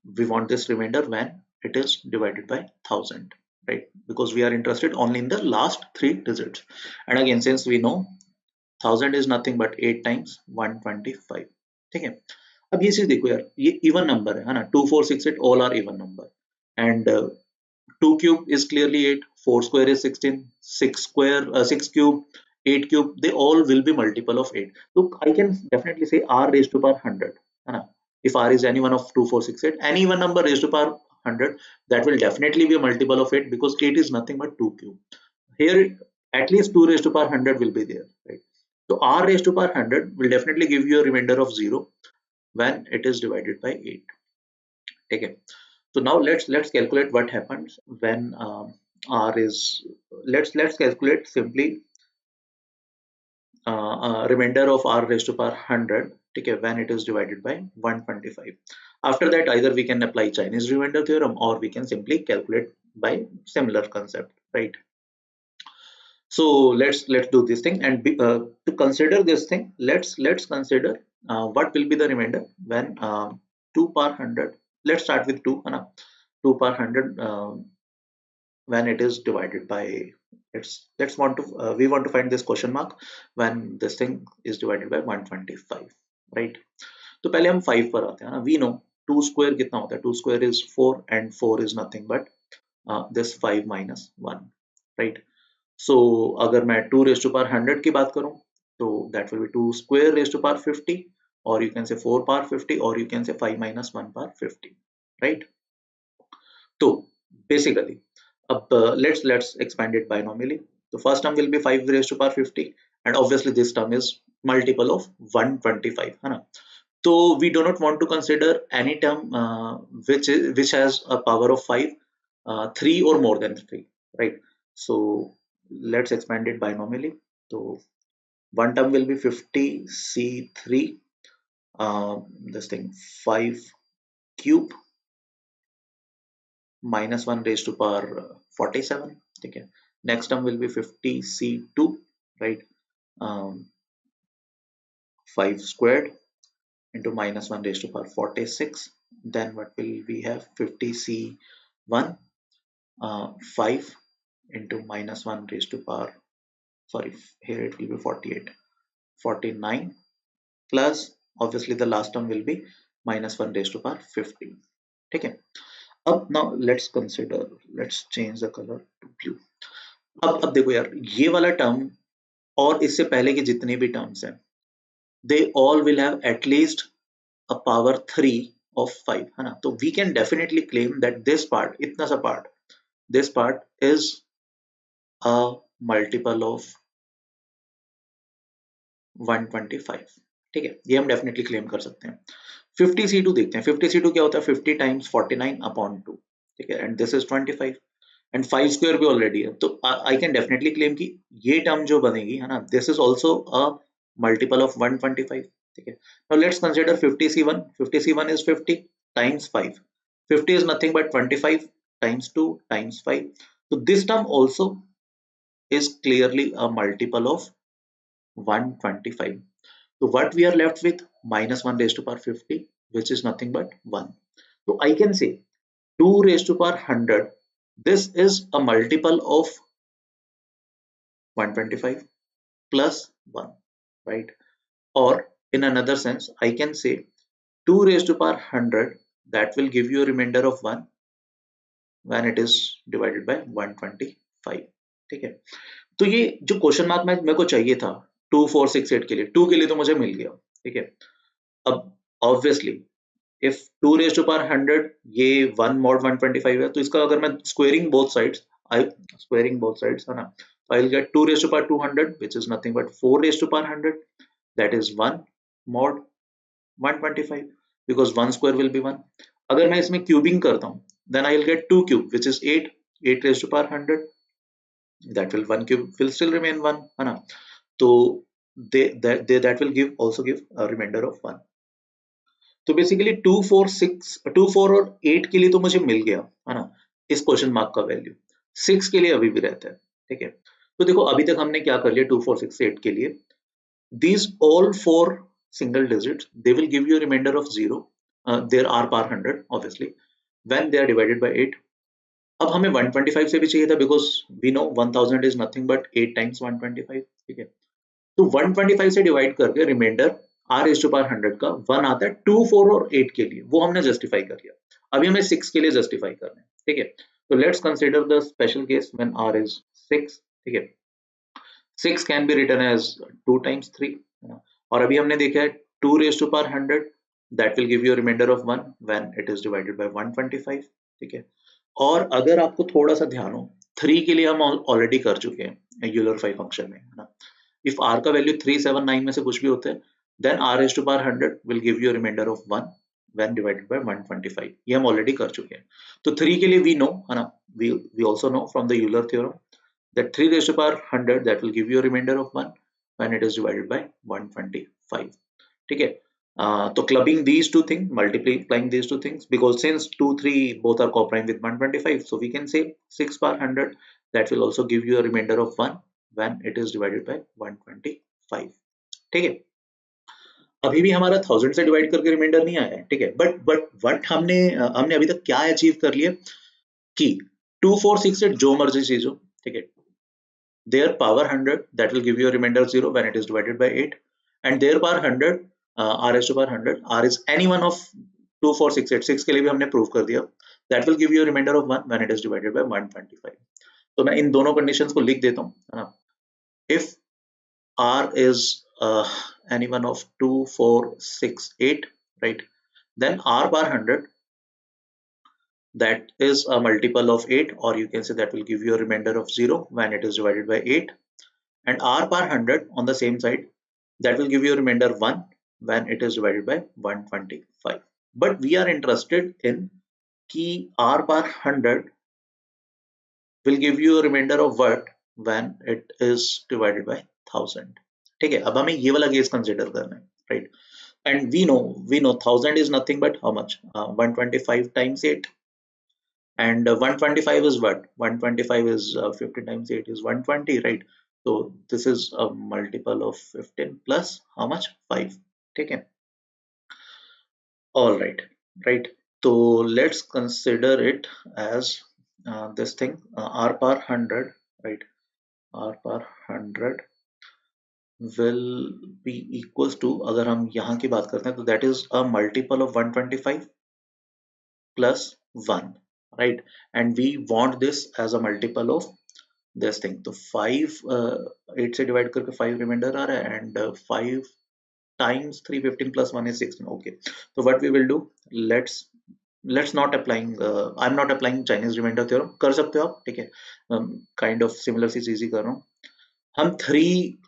We want this remainder when it is divided by 1000, right? Because we are interested only in the last 3 digits. And again, since we know 1000 is nothing but 8 times 125, ठीक है। अब ये चीज देखो यार, ये इवन नंबर है ना, 2, 4, 6, 8 all are even number, and 2 cube is clearly 8, 4 square is 16, 6 cube, 8 cube, they all will be multiple of 8. So I can definitely say r raised to power 100, है ना? If r is any one of 2, 4, 6, 8, any one number raised to power 100, that will definitely be a multiple of 8, because 8 is nothing but 2 cube. Here at least 2 raised to power 100 will be there, right? So r raised to power 100 will definitely give you a remainder of 0 when it is divided by 8. Okay. So now let's calculate what happens when r is, let's calculate simply remainder of r raised to power 100, okay, when it is divided by 125. After that, either we can apply Chinese remainder theorem or we can simply calculate by similar concept, right? So let's do this thing, and to consider this thing, let's consider what will be the remainder when 2 power 100. Let's start with 2, 2 power 100 when it is divided by, let's want to we want to find this question mark when this thing is divided by 125, right? तो पहले हम 5 पर आते हैं ना, we know 2 square कितना होता है, 2 square is 4 and 4 is nothing but this 5 minus 1, right? So अगर मैं 2 raised to power 100 की बात करूं, तो that will be 2 square raised to power 50, or you can say 4 power 50, or you can say 5 minus 1 power 50, right? So basically अब let's expand it binomially. The first term will be 5 raised to power 50, and obviously this term is multiple of 125, है ना? So we do not want to consider any term which has a power of 5, 3 or more than 3, right? So let's expand it binomially. So one term will be 50c3, this thing 5 cube minus 1 raised to power 47, okay. Next term will be 50c2, right, 5 squared into minus 1 raised to power 46. Then what will we have, 50c1, 5 into minus 1 raised to power, sorry, here it will be 48, 49, plus obviously the last term will be minus 1 raised to power 50, okay. अब now let's consider, let's change the color to blue. अब देखो यार, ये वाला term और इससे पहले के जितने भी टर्म्स हैं, they all will have at least a power 3 of 5, है ना? तो we can definitely claim that this part, इतना सा part, this part is a multiple of 125, ठीक है, ये हम डेफिनेटली क्लेम कर सकते हैं। 50c2 देखते हैं, 50c2 क्या होता है, 50 times 49 upon 2, ठीक है, and this is 25, and 5 square भी ऑलरेडी है, तो आई कैन डेफिनेटली क्लेम कि ये टर्म जो बनेगी, है ना, this is also a multiple of 125, ठीक है। Now let's consider 50c1 is 50 times 5, 50 is nothing but 25 times 2 times 5. So this term also is clearly a multiple of 125. So what we are left with, minus 1 raised to power 50, which is nothing but 1. So I can say 2 raised to power 100, this is a multiple of 125 plus 1, right? Or in another sense, I can say 2 raised to power 100, that will give you a remainder of 1 when it is divided by 125. ठीक है, तो ये जो question mark में मेरे को चाहिए था 2 4 6 8 के लिए, 2 के लिए तो मुझे मिल गया, ठीक है। अब obviously if 2 raise to power 100 ये 1 mod 125 है, तो इसका अगर मैं squaring both sides, I squaring both sides है ना, तो I will get 2 raise to power 200 which is nothing but 4 raise to power 100, that is 1 mod 125 because 1 square will be 1. अगर मैं इसमें क्यूबिंग करता हूँ, then I will get 2 cube which is 8, 8 raised to power 100, that will 1 cube will still remain 1 है ना, तो that will also give a remainder of 1. तो basically 2 4 6 2 4 और 8 के लिए तो मुझे मिल गया है ना इस क्वेश्चन मार्क का वैल्यू, 6 के लिए अभी भी रहता है, ठीक है। तो देखो अभी तक हमने क्या कर लिया 2 4 6 8 के लिए, these all 4 single digits they will give you a remainder of 0, there are per 100 obviously when they are divided by 8. अब हमें 125 से भी चाहिए था because we know 1000 is nothing but 8 times 125, ठीक है। तो 125 से डिवाइड करके reminder r is to power 100 का 1 आता है 2 4 और 8 के लिए, वो हमने जस्टिफाई कर लिया। अभी हमें 6 के लिए जस्टिफाई करना है, ठीक है। तो let's consider the special case when r is 6, ठीक है। 6 can be written as 2 times 3, और अभी हमने देखा है 2 raised to power 100 that will give you a remainder of 1 when it is divided by 125, ठीक है। और अगर आपको थोड़ा सा ध्यान हो, 3 के लिए हम ऑलरेडी कर चुके हैं यूलर 5 फंक्शन में, है ना। इफ r का वैल्यू 3 7 9 में से कुछ भी होता है, then r raised to power 100 will give you a remainder of 1 when divided by 125, ये हम ऑलरेडी कर चुके हैं। तो 3 के लिए we know, है ना, we also know from the Euler theorem that 3 raised to power 100 that will give you a remainder of 1 when it is divided by 125, ठीक है। तो clubbing these two things, multiplying these two things, because since 2 3 both are co-prime with 125, so we can say 6 power 100 that will also give you a remainder of 1 when it is divided by 125, ठीक है। अभी भी हमारा 1000 से divide करके reminder नहीं आया है, ठीक है। बट व्हाट हमने अभी तक क्या अचीव कर लिया कि 2 4 6 8 जो मर्जी चीज हो, ठीक है, their power 100 that will give you a remainder 0 when it is divided by 8, and their power 100 r is to power 100, r is any one of 2 4 6 8, 6 के लिए भी हमने प्रूव कर दिया, that will give you a remainder of 1 when it is divided by 125. तो मैं इन दोनों कंडीशंस को लिख देता हूँ, है ना। if r is any one of 2 4 6 8, right, then r power 100 that is a multiple of 8, or you can say that will give you a remainder of 0 when it is divided by 8, and r power 100 on the same side that will give you a remainder 1 when it is divided by 125. But we are interested in ki r power 100 will give you a remainder of what when it is divided by 1000, ठीक है। अब हमें ये वाला case consider करना है, right, and we know 1000 is nothing but how much, 125 times 8, and 125 is what, 125 is 15 times 8 is 120, right? So this is a multiple of 15 plus how much, 5, ठीक है। all right, right, so let's consider it as this thing, r power 100, right, r power 100 will be equals to, अगर हम यहाँ की बात करते हैं तो that is a multiple of 125 plus 1, right, and we want this as a multiple of this thing, तो 5 8 से डिवाइड करके 5 रिमाइंडर आ रहा है, and 5 times 3 15 plus 1 is 16, okay। so what we will do, let's not applying I'm not applying Chinese remainder theorem, कर सकते हो आप, ठीक है, kind of similar सी चीज ही कर रहा हूँ। हम 3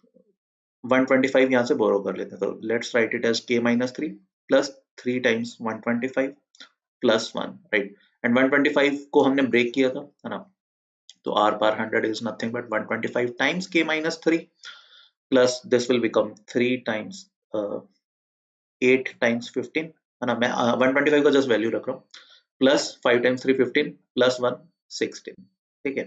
125 यहाँ से बोरो कर लेते हैं, तो let's write it as k minus 3 plus 3 times 125 plus 1, right, and 125 को हमने ब्रेक किया था, है ना, तो r power 100 is nothing but 125 times k minus 3 plus this will become 3 times 8 times 15, है ना, मैं 125 का जस्ट वैल्यू रख रहा हूँ, प्लस 5 टाइम्स 3 15 प्लस 1 16, ठीक है.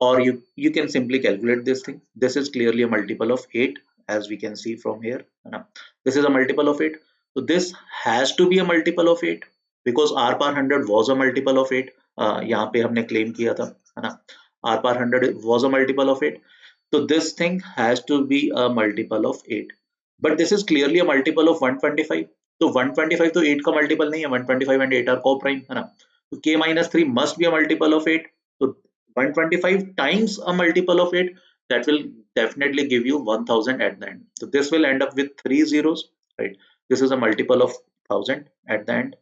Or you can simply calculate this thing. This is clearly a multiple of 8 as we can see from here. This is a multiple of 8. So this has to be a multiple of 8 because r par 100 was a multiple of 8. यहाँ पे हमने claim किया था, है ना, r par 100 was a multiple of 8. So this thing has to be a multiple of 8. But this is clearly a multiple of 125. तो 125 तो 8 का multiple नहीं है. 125 and 8 are co-prime, है ना. So k minus 3 must be a multiple of 8. So 125 times a multiple of 8, that will definitely give you 1000 at the end. So this will end up with 3 zeros, right? This is a multiple of 1000 at the end.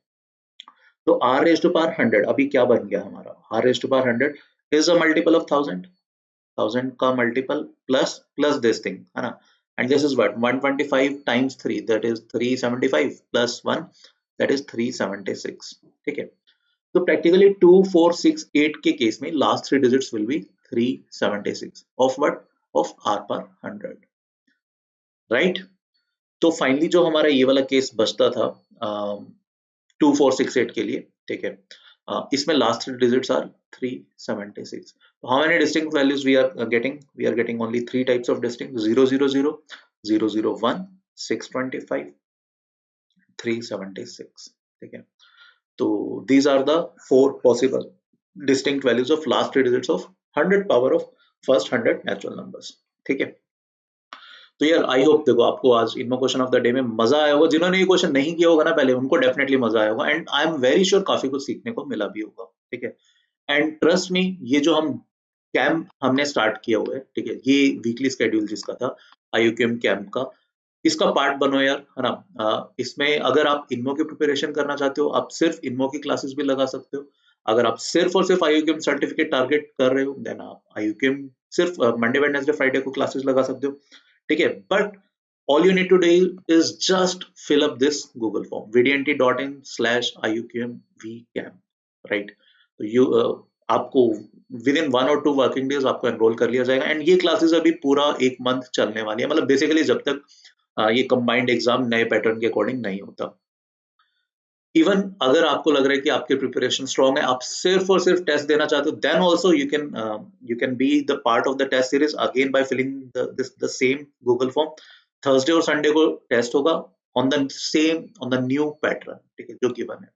So r raised to power 100 अभी क्या बन गया हमारा? r raised to power 100 is a multiple of 1000. 1000 का multiple plus this thing, है ना? And this is what? 125 times 3, that is 375 plus 1, that is 376, ठीक है. So practically 2, 4, 6, 8 के केस में last 3 digits will be 376 of what? Of r per 100, right? तो finally जो हमारा ये वाला केस बचता था 2, 4, 6, 8 के लिए, ठीक है, इसमें last 3 digits are 376. So how many distinct values we are getting? We are getting only 3 types of distinct: 000, 001, 625, 376, ठीक है. So these are the 4 possible distinct values of last 3 digits of 100 power of first 100 natural numbers, ठीक है. तो यार I hope देखो आपको आज इनमो question of the day में मजा आया होगा. जिन्होंने ये क्वेश्चन नहीं किया होगा ना पहले, उनको डेफिनेटली मजा आया होगा and I am very sure काफी कुछ सीखने को मिला भी होगा, ठीक है. एंड ट्रस्ट मी, ये जो हम कैंप हमने स्टार्ट किया हुआ है, ठीक है, ये वीकली स्केड्यूल जिसका था IOQM कैंप का, इसका पार्ट बनो यार, है ना. इसमें अगर आप इनमो की प्रिपरेशन करना चाहते हो, आप सिर्फ इनमो की क्लासेस भी लगा सकते हो. अगर आप सिर्फ और सिर्फ IOQM सर्टिफिकेट टारगेट कर रहे हो, देन आप IOQM सिर्फ मंडे वेडनेसडे फ्राइडे को क्लासेस लगा सकते हो, ठीक है. But all you need to do is just fill up this Google form, vdnt.in/IOQMvcamp, right? तो you आपको विद इन 1 और 2 वर्किंग डेज आपको एनरोल कर लिया जाएगा एंड ये क्लासेस अभी पूरा 1 मंथ चलने वाली है. मतलब बेसिकली जब तक ये कंबाइंड एग्जाम नए पैटर्न के अकॉर्डिंग नहीं होता. इवन अगर आपको लग रहा है कि आपकी प्रिपरेशन स्ट्रॉन्ग है, आप सिर्फ और सिर्फ टेस्ट देना चाहते हो, then also you can be the part of the test series again by filling the same Google form. Thursday और संडे को टेस्ट होगा ऑन द न्यू पैटर्न, ठीक है, जो गिवन है.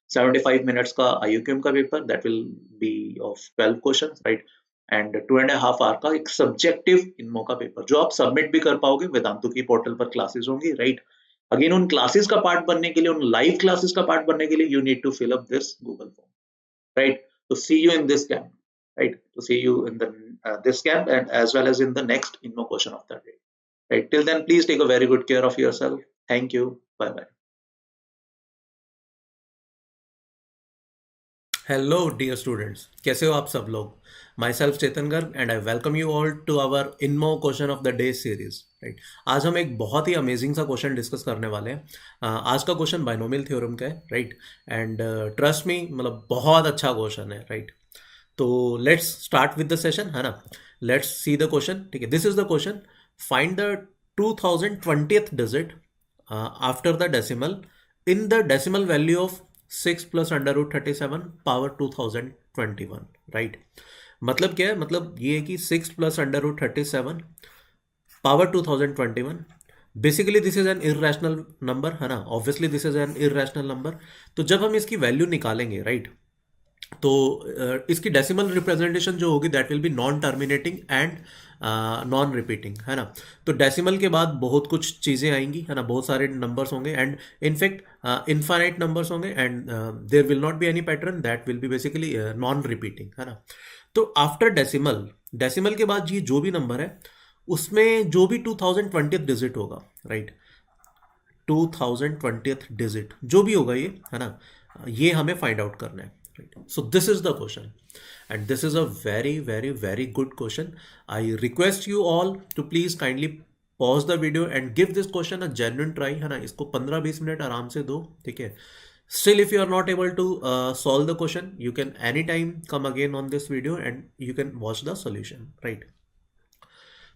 75 मिनट्स का IOQM का पेपर, that will be of 12 questions, right, and 2.5 hour का एक सब्जेक्टिव इनमो का पेपर जो आप सबमिट भी कर पाओगे. वेदांतु की पोर्टल पर क्लासेस होंगी, राइट. अगेन उन क्लासेस का पार्ट बनने के लिए, उन लाइव क्लासेस का पार्ट बनने के लिए you need to fill up this Google form, right. तो see you in this camp, right, तो see you in this camp and as well as in the next INMO question of the day, right. Till then, please take a very good care of yourself. Thank you. Bye bye. Hello dear students, कैसे हो आप सब लोग. My self Chetan Garg and I welcome you all to our INMO question of the day series, right. आज हम एक बहुत ही अमेजिंग सा क्वेश्चन डिस्कस करने वाले हैं. आज का क्वेश्चन बाइनोमियल थ्योरम का है, राइट, एंड ट्रस्ट मी, मतलब बहुत अच्छा क्वेश्चन है, राइट. तो let's start with the session, है ना. लेट्स सी द क्वेश्चन, ठीक है. This is the question. Find the 2020th digit after the decimal in the decimal value of 6 plus under root 37 power 2021, right. मतलब क्या है, मतलब ये है कि 6 plus under root 37 power 2021. Basically this is N irrational number, है ना. Obviously this is N irrational number. तो जब हम इसकी वैल्यू निकालेंगे, राइट, तो इसकी डेसिमल रिप्रेजेंटेशन जो होगी that will B non terminating and non repeating, है ना. तो डेसिमल के बाद बहुत कुछ चीज़ें आएंगी, है ना, बहुत सारे नंबर्स होंगे एंड इनफैक्ट इनफाइनाइट नंबर्स होंगे and there will not be any pattern, that will be basically non repeating, है ना. तो आफ्टर डेसिमल के बाद ये जो भी नंबर है उसमें जो भी 2020th डिजिट होगा, राइट, 2020th डिजिट जो भी होगा ये, है ना, ये हमें फाइंड आउट करना है. So this is the question and this is a very very very good question. I request you all to please kindly pause the video and give this question a genuine try, है ना. इसको 15-20 minute आराम से दो, ठीक है. Still if you are not able to solve the question, you can anytime come again on this video and you can watch the solution, right.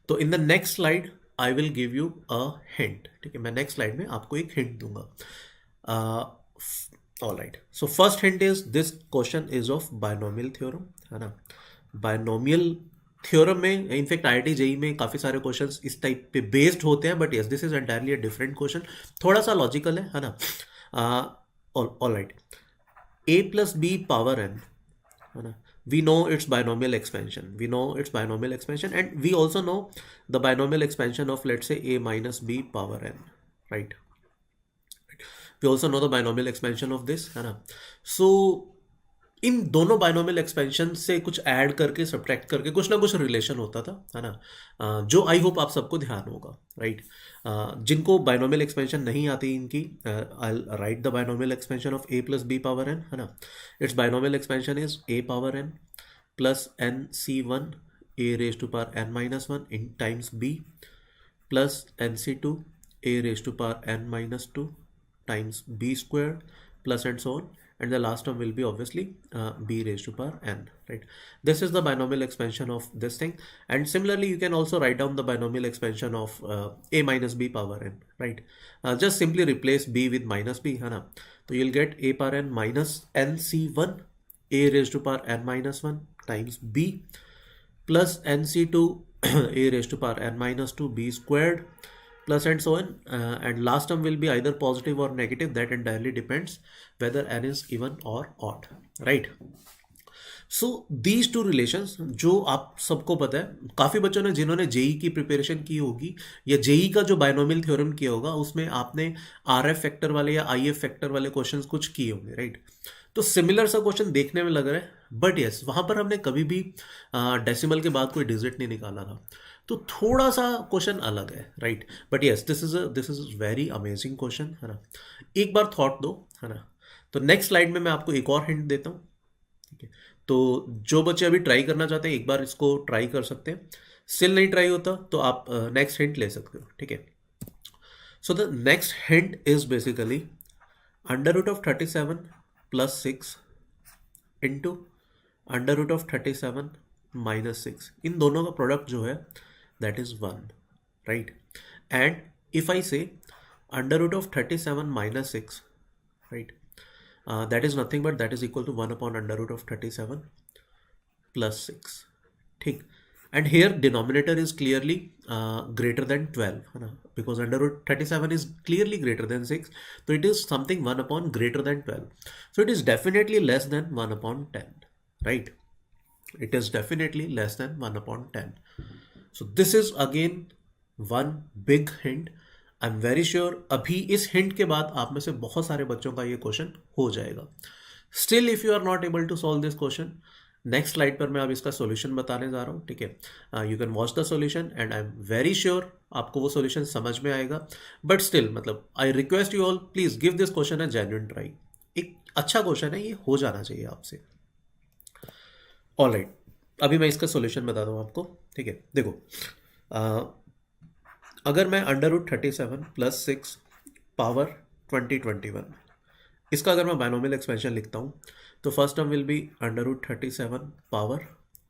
तो in the next slide I will give you a hint, ठीक है. मैं next slide में आपको एक hint दूंगा. All right, so first hint is this question is of binomial theorem, है ना। बायनोमियल थ्योरम में इनफैक्ट IIT JEE में काफ़ी सारे क्वेश्चंस इस टाइप पे बेस्ड होते हैं, but yes this is entirely a different question, थोड़ा सा लॉजिकल है ना। All right, a plus b power n, है ना, we know its binomial expansion, and we also know the binomial expansion of, let's say, a minus b power n, right? We also know the binomial expansion of this, है ना। So इन दोनों binomial expansion से कुछ add करके subtract करके कुछ ना कुछ रिलेशन होता था, है ना, जो आई होप आप सबको ध्यान होगा, राइट। जिनको बाइनोमियल एक्सपेंशन नहीं आती इनकी, I write the binomial expansion of a plus b power n, है ना। It's binomial expansion is a power n plus nc1 a raise to power n minus 1 in times b plus nc2 a raise to power n minus 2 times b squared plus and so on, and the last term will be obviously b raised to power n, right? This is the binomial expansion of this thing, and similarly you can also write down the binomial expansion of a minus b power n, right? Just simply replace b with minus b, है ना, तो you'll get a power n minus nc1 a raised to power n minus 1 times b plus nc2 a raised to power n minus 2 b squared plus and so on, and last term will be either positive or negative, that entirely depends whether n is even or odd, right? So these two relations जो आप सबको पता है, काफ़ी बच्चों ने जिन्होंने JEE की प्रिपरेशन की होगी या जेई का जो बायनोमियल थ्योरम किया होगा उसमें आपने आरएफ फैक्टर वाले या आईएफ फैक्टर वाले क्वेश्चंस कुछ किए होंगे, राइट। तो सिमिलर सा क्वेश्चन देखने में लग रहा है, बट यस वहाँ पर हमने कभी भी डेसिमल के बाद कोई डिजिट नहीं निकाला था, तो थोड़ा सा क्वेश्चन अलग है, right. But yes this is very amazing question, है ना। एक बार थॉट दो, है ना। तो नेक्स्ट स्लाइड में मैं आपको एक और हिंट देता हूँ, ठीक है। तो जो बच्चे अभी ट्राई करना चाहते हैं एक बार इसको ट्राई कर सकते हैं, स्टिल नहीं ट्राई होता तो आप नेक्स्ट हिंट ले सकते हो, ठीक है। So the next hint is basically under root of 37 plus 6 into under root of 37 minus 6, इन दोनों का प्रोडक्ट जो है that is 1, right. And if I say under root of 37 minus 6, right, that is nothing but that is equal to 1 upon under root of 37 plus 6, ठीक। and here denominator is clearly greater than 12, है ना, because under root 37 is clearly greater than 6, so it is something 1 upon greater than 12, so it is definitely less than 1 upon 10, right? It is definitely less than 1 upon 10. So this is again one big hint. I am very sure अभी इस hint के बाद आप में से बहुत सारे बच्चों का ये क्वेश्चन हो जाएगा। Still if you are not able to solve this question, next slide पर मैं अब इसका सॉल्यूशन बताने जा रहा हूँ, ठीक है। You can watch the solution and I am very sure आपको वो सॉल्यूशन समझ में आएगा, बट स्टिल मतलब आई request you all please give this question a genuine try. एक अच्छा क्वेश्चन है, ये हो जाना चाहिए आपसे। ऑल राइट, अभी मैं इसका सॉल्यूशन बता दूँ आपको, ठीक है। देखो, अगर मैं अंडर रूट 37 प्लस 6 पावर 2021 इसका अगर मैं बायनोमियल एक्सपेंशन लिखता हूँ तो first term will be under root 37 power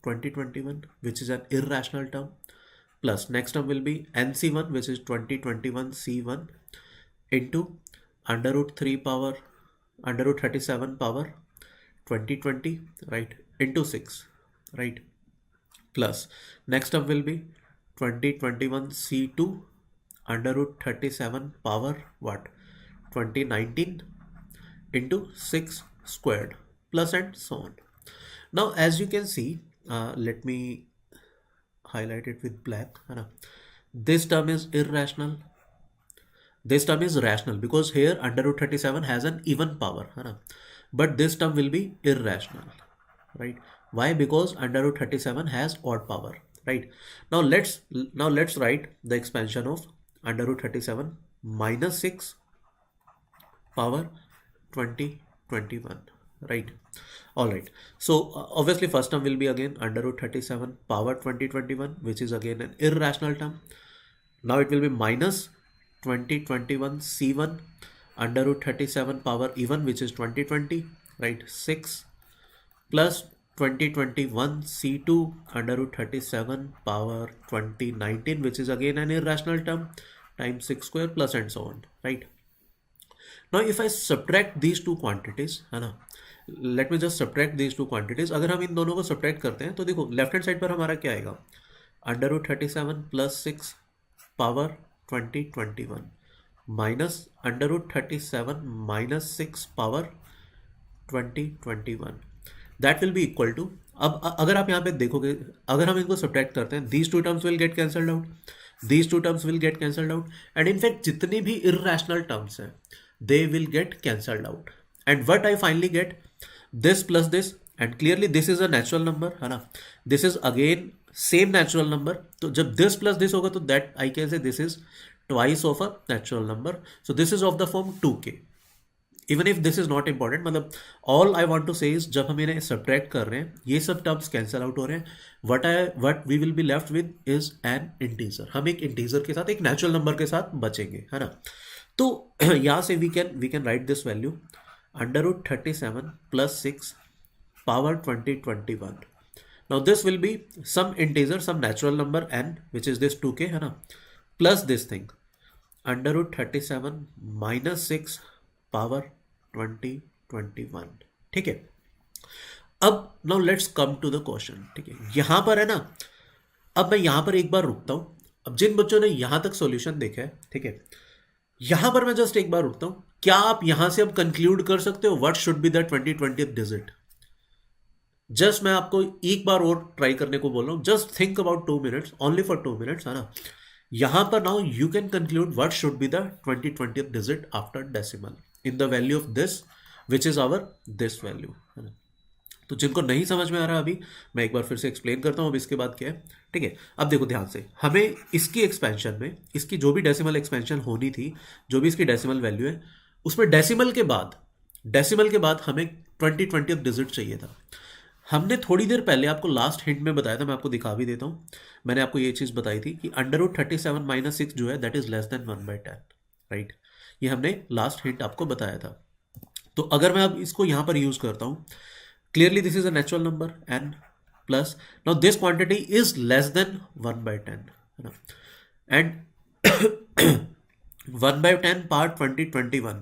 2021 which is an irrational term, plus next term will be nc1 which is 2021 c1 into under root 3 power under root 37 power 2020, right, into 6, right, plus next term will be 2021 c2 under root 37 power what 2019 into 6 squared plus and so on. Now as you can see, let me highlight it with black, है ना। This term is irrational, this term is rational because here under root 37 has an even power, है ना, but this term will be irrational, right? Why? Because under root 37 has odd power, right? Now let's write the expansion of under root 37 minus 6 power 2021, right? All right, so obviously first term will be again under root 37 power 2021 which is again an irrational term. Now it will be minus 2021 c1 under root 37 power even which is 2020, right, 6 plus 2021 c2 under root 37 power 2019 which is again an irrational term times 6 square plus and so on, right? Now if I subtract these two quantities, है ना, late me just subtract these two quantities. अगर हम इन दोनों को subtract करते हैं तो देखो लेफ्ट हैंड साइड पर हमारा क्या आएगा, √37 + 6 power 2021 minus √37 - 6 power 2021, that will be equal to, अब अगर आप यहाँ पे देखोगे, अगर हम इनको सब्ट्रैक्ट करते हैं, these two terms will get cancelled out, these two terms will get cancelled out, and in fact जितनी भी इर्रेशनल टर्म्स हैं they will get cancelled out, and what I finally get, this plus this, and clearly this is a natural number, है ना, this is again same natural number, तो जब this plus this होगा तो that I can say this is twice of a natural number, so this is of the form 2k, even if this is not important, मतलब all I want to say is जब हम इन्हें subtract कर रहे हैं ये सब terms cancel out हो रहे हैं, what we will be left with is an integer, हम एक integer के साथ, एक natural number के साथ बचेंगे, है ना। तो यहाँ से we can write this value √37 + 6 power 2021, now this will be some integer, some natural number n which is this 2k, है ना, प्लस दिस थिंग √37 - 6 पावर 2021, ठीक है। अब now let's come to the question, ठीक है, यहां पर है ना, अब मैं यहां पर एक बार रुकता हूं, अब जिन बच्चों ने यहां तक सॉल्यूशन देखा है, ठीक है, यहां पर मैं जस्ट एक बार रुकता हूं, क्या आप यहां से अब कंक्लूड कर सकते हो what should be the 2020th digit? Just मैं आपको एक बार और ट्राई करने को बोल रहा हूं, just think about 2 minutes, only for 2 minutes, है ना। यहां पर now you can conclude what should be the 2020th digit after decimal in the value of this which is our this value, है ना। तो जिनको नहीं समझ में आ रहा अभी, मैं एक बार फिर से एक्सप्लेन करता हूँ अब इसके बाद क्या है, ठीक है। अब देखो ध्यान से, हमें इसकी एक्सपेंशन में, इसकी जो भी डेसिमल एक्सपेंशन होनी थी, जो भी इसकी डेसिमल वैल्यू है, उसमें डेसिमल के बाद हमें 2020th डिजिट चाहिए था। हमने थोड़ी देर पहले आपको लास्ट हिंट में बताया था, मैं आपको दिखा भी देता हूँ, मैंने आपको ये चीज़ बताई थी कि √37 - 6 जो है that is less then 1/10, right, ये हमने लास्ट हिंट आपको बताया था। तो अगर मैं अब इसको यहाँ पर यूज़ करता हूँ, clearly this is a natural number n plus, now this quantity is less than 1/10, and 1/10 part 2021,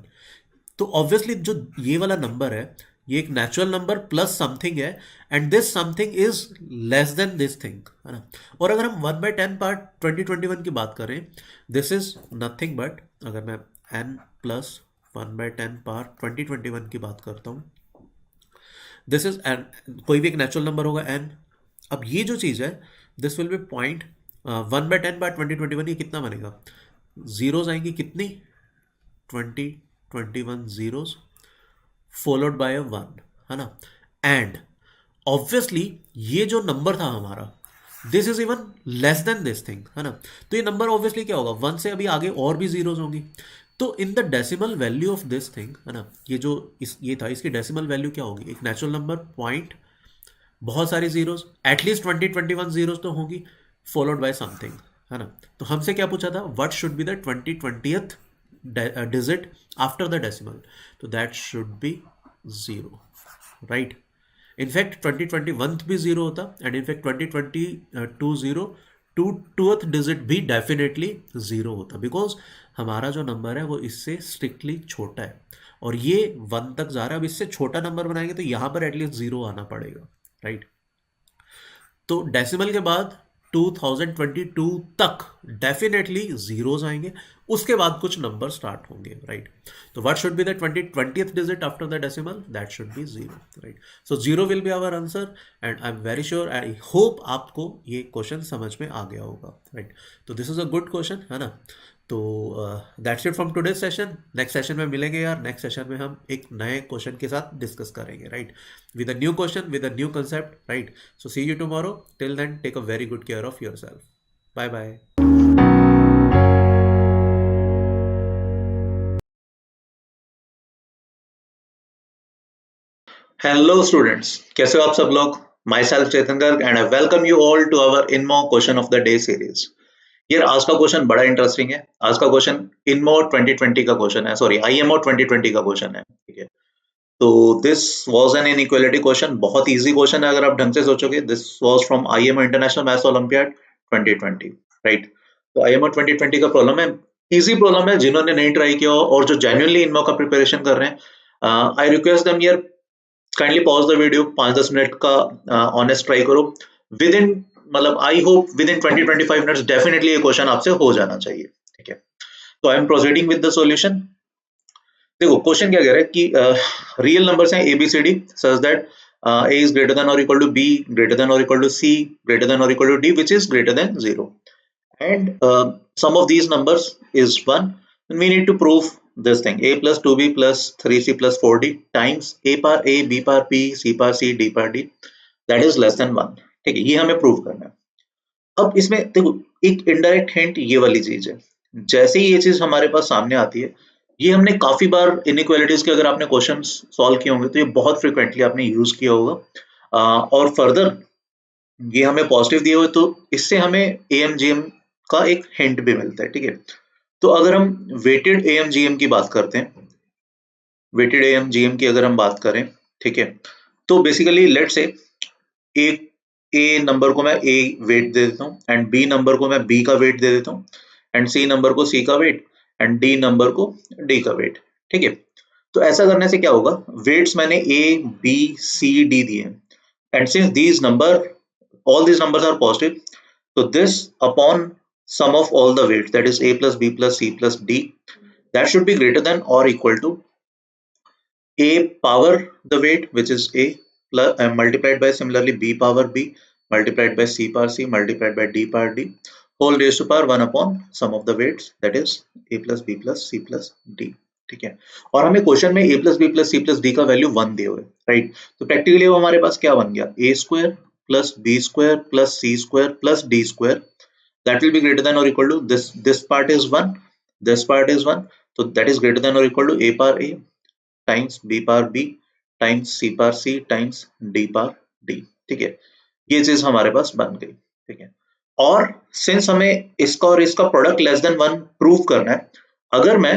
तो ऑब्वियसली जो ये वाला नंबर है ये एक नेचुरल नंबर प्लस समथिंग है, and this something is less then this thing, है ना। और अगर हम 1/10 पार्ट 2021 की बात करें, दिस इज नथिंग बट, अगर मैं n प्लस 1/10 पार्ट 2021 की बात करता हूँ, दिस इज एन, कोई भी एक नेचुरल नंबर होगा n, अब ये जो चीज़ है this will be point 1/10 by 2021, ये कितना बनेगा, जीरोज आएंगी कितनी, 2021 जीरोज फॉलोड बाय 1, है ना, एंड ऑब्वियसली ये जो नंबर था हमारा, this is even less than this thing, है ना, तो ये नंबर ऑब्वियसली क्या होगा, 1 से अभी आगे और भी जीरोज होंगी, तो in the decimal value of this thing, है ना, ये जो ये था, इसकी डेसिमल वैल्यू क्या होगी, एक नेचुरल नंबर पॉइंट, बहुत सारी जीरोज, एटलीस्ट 2021 जीरोज तो होंगी, फॉलोड बाय समथिंग, है ना। तो हमसे क्या पूछा था, what should be the 2020th digit after the decimal, तो that should be 0, right. In fact 2021 भी 0 होता, एंड इनफैक्ट 2022 डिजिट भी डेफिनेटली 0 होता, बिकॉज हमारा जो नंबर है वो इससे स्ट्रिक्टली छोटा है, और ये 1 तक जा रहा है। अब इससे छोटा नंबर बनाएंगे तो यहाँ पर एटलीस्ट 0 आना पड़ेगा, राइट। तो डेसिमल के बाद 2022 तक डेफिनेटली जीरोज आएंगे, उसके बाद कुछ नंबर स्टार्ट होंगे, राइट। तो what should be the 20th digit after the decimal, that should be 0, right. So 0 will be our answer, and I am very sure, I hope आपको ये क्वेश्चन समझ में आ गया होगा, राइट। तो this is a good question, है ना। तो that's it from today session. Next session में मिलेंगे यार, नेक्स्ट सेशन में हम एक नए क्वेश्चन के साथ डिस्कस करेंगे, right, with a new question, with a new concept, right. So see you tomorrow, till then take a very good care of yourself, bye bye. Hello students, कैसे हो आप सब लोग? My self Chetan Garg and I welcome you all to our INMO question of the day series. यार आज का question बड़ा interesting है। आज का क्वेश्चन इनमो 2020 का क्वेश्चन है, सॉरी IMO 2020 का क्वेश्चन है, ठीक है। तो this was an inequality question, बहुत इजी क्वेश्चन है अगर आप ढंग से सोचोगे। This was from IMO international maths olympiad 2020, right. तो IMO 2020 का प्रॉब्लम है, इजी प्रॉब्लम है, जिन्होंने नहीं ट्राई किया हो और जो जेन्युइनली इनमो का प्रिपरेशन कर रहे हैं, आई रिक्वेस्ट देम यार kindly pause the video, 5-10 minute का ऑनेस्ट ट्राई करो। विद इन मतलब I hope with in 20-25 minutes definitely ये क्वेश्चन आपसे हो जाना चाहिए, ठीक है। तो I am proceeding with the solution. देखो क्वेश्चन क्या कह रहा है कि रियल नंबर्स हैं ABCD such that A is greater than or equal to B, greater than or equal to C, greater than or equal to D, which is greater than 0. And sum of these numbers is 1. And we need to prove this thing: A plus 2B plus 3C plus 4D times A par A, B par B, C par C, D par D, that is less than 1. ठीक है, ये हमें prove करना है। अब इसमें देखो एक इनडायरेक्ट हिंट ये वाली चीज है, जैसे ही ये चीज हमारे पास सामने आती है, ये हमने काफी बार इनइक्वालिटीज के अगर आपने क्वेश्चंस सॉल्व किए होंगे तो ये बहुत फ्रिक्वेंटली आपने यूज किया होगा। और फर्दर ये हमें पॉजिटिव दिए हुए, तो इससे हमें AMGM का एक हिंट भी मिलता है, ठीक है। तो अगर हम वेटेड AMGM की बात करते हैं, वेटेड AMGM की अगर हम बात करें, ठीक है, तो बेसिकली लेट्स से एक ए नंबर को मैं ए वेट दे देता हूँ एंड बी नंबर को मैं बी का वेट दे देता हूँ एंड सी नंबर को सी का वेट एंड डी नंबर को डी का वेट, ठीक है। तो ऐसा करने से क्या होगा, वेट्स मैंने ए बी सी डी दिए and since these number all these numbers are positive, so this upon sum of all the weights, that is A plus B plus C plus D, that should be greater than or equal to A power the weight, which is A, plus multiplied by similarly B power B multiplied by C power C multiplied by D power D whole raised to power 1 upon sum of the weights, that is A plus B plus C plus D, ठीक है। और हमें question में A plus B plus C plus D का value 1 दिए हुए, right. तो practically वो हमारे पास क्या बन गया, A square plus B square plus C square plus D square, that will be greater than or equal to this part is 1, this part is 1, so that is greater than or equal to A power A times B power B times C power C times D power D, ठीक है। ये चीज हमारे पास बन गई, ठीक है। और सिंस हमें इसका और इसका प्रोडक्ट लेस देन 1 प्रूव करना है, अगर मैं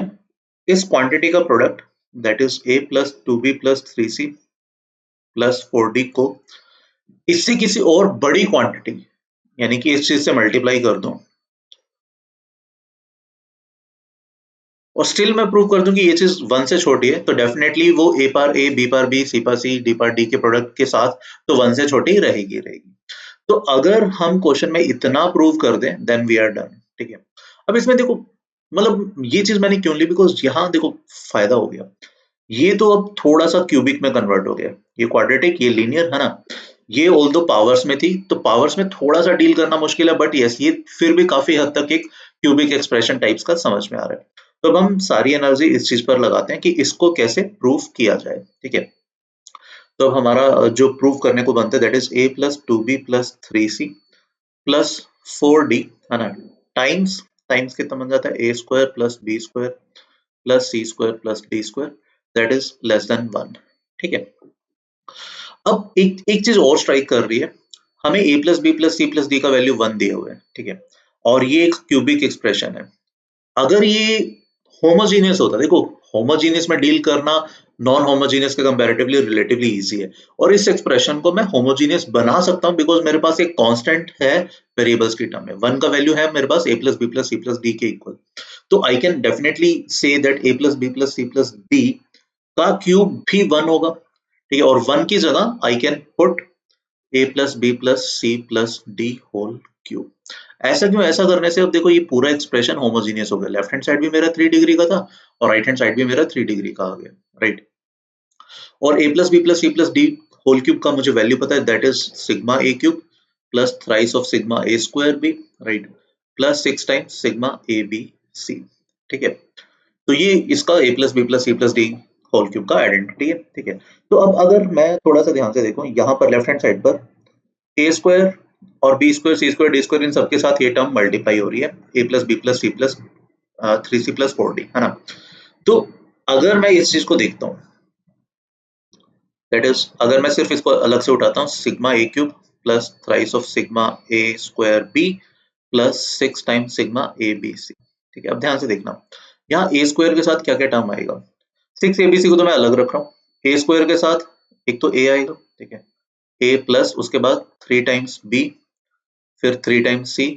इस क्वांटिटी का product that is A plus 2B plus 3C plus 4D को इससे किसी और बड़ी क्वांटिटी यानी कि इस चीज से मल्टीप्लाई कर दूं और स्टिल मैं प्रूव कर दूं कि ये चीज 1 से छोटी है, तो डेफिनेटली वो A power A, B power B, C power C, D power D के प्रोडक्ट के साथ तो 1 से छोटी रहेगी। तो अगर हम क्वेश्चन में इतना प्रूव कर दें देन वी आर डन, ठीक है। अब इसमें देखो मतलब ये चीज मैंने क्यों ली, बिकॉज यहाँ देखो फायदा हो गया, ये तो अब थोड़ा सा क्यूबिक में कन्वर्ट हो गया, ये क्वाड्रेटिक ये लीनियर है ना, ये ऑल दो पावर्स में थी तो पावर्स में थोड़ा सा डील करना मुश्किल है, बट यस ये फिर भी काफी हद तक एक क्यूबिक एक्सप्रेशन टाइप्स का समझ में आ रहा है। तो अब हम सारी एनर्जी इस चीज पर लगाते हैं कि इसको कैसे प्रूव किया जाए, ठीक है। तो अब हमारा जो प्रूव करने को बनता है that is A plus 2B plus 3C plus 4D है ना, टाइम्स टाइम्स कितना बन जाता है A square plus B square plus C square plus D square, that is less than 1, ठीक है। अब एक चीज और स्ट्राइक कर रही है, हमें A plus B plus C plus D का वैल्यू 1 दिए हुए हैं, ठीक है, और ये एक क्यूबिक एक्सप्रेशन है। अगर ये होमोजीनियस होता, देखो होमोजीनियस में डील करना नॉन होमोजीनियस के कंपैरेटिवली रिलेटिवली इजी है, और इस एक्सप्रेशन को मैं होमोजीनियस बना सकता हूं बिकॉज मेरे पास एक कांस्टेंट है वेरिएबल्स की टर्म में, 1 का वैल्यू है मेरे पास A plus B plus C plus D के इक्वल, तो I can definitely say that A plus B plus C plus D का क्यूब भी 1 होगा, ठीक है, और 1 की जगह I can put A plus B plus C plus D whole cube. ऐसा क्यों, ऐसा करने से अब देखो ये पूरा एक्सप्रेशन होमोजीनियस हो गया, लेफ्ट हैंड साइड भी मेरा 3 डिग्री का था और राइट हैंड साइड भी मेरा 3 डिग्री का आ गया, राइट। और A plus B plus C plus D whole cube का मुझे वैल्यू पता है that is sigma A cube plus thrice of sigma A square B, right, plus 6 times sigma ABC, ठीक है। तो ये इसका A plus B plus C plus D whole cube का आइडेंटिटी है, ठीक है। तो अब अगर मैं थोड़ा सा ध्यान से देखूं, यहाँ पर लेफ्ट हैंड साइड पर A स्क्वायर और B square C square D square इन सबके साथ ये टर्म मल्टीप्लाई हो रही है, A plus B plus C plus 3C plus 4D है ना। तो अगर मैं इस चीज को देखता हूँ दैट इज अगर मैं सिर्फ इसको अलग से उठाता हूँ, sigma A cube plus thrice of sigma A square B plus 6 times sigma ABC, ठीक है। अब ध्यान से देखना यहाँ A स्क्वायर के साथ क्या क्या टर्म आएगा, 6ABC को तो मैं अलग रख रहा हूँ, A स्क्वायर के साथ एक तो A आएगा, ठीक है, A प्लस उसके बाद 3 टाइम्स B फिर 3 times C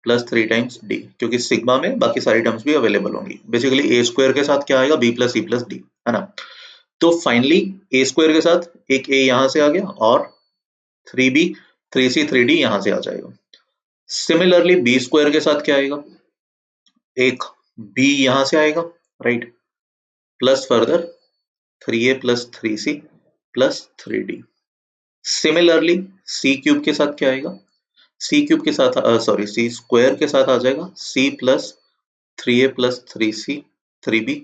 plus 3 times D, क्योंकि सिग्मा में बाकी सारी टर्म्स भी अवेलेबल होंगी। बेसिकली ए स्क्वायर के साथ क्या आएगा, B plus C plus D, है ना। तो फाइनली ए स्क्वायर के साथ एक ए यहां से आ गया और 3b 3c 3d यहां से आ जाएगा। सिमिलरली बी स्क्वायर के साथ क्या आएगा, एक b यहां से आएगा, right, plus further 3a plus 3c plus 3d। Similarly C cube के साथ क्या आएगा, सी क्यूब के साथ सॉरी सी स्क्वायर के साथ आ जाएगा c plus 3a plus 3c 3b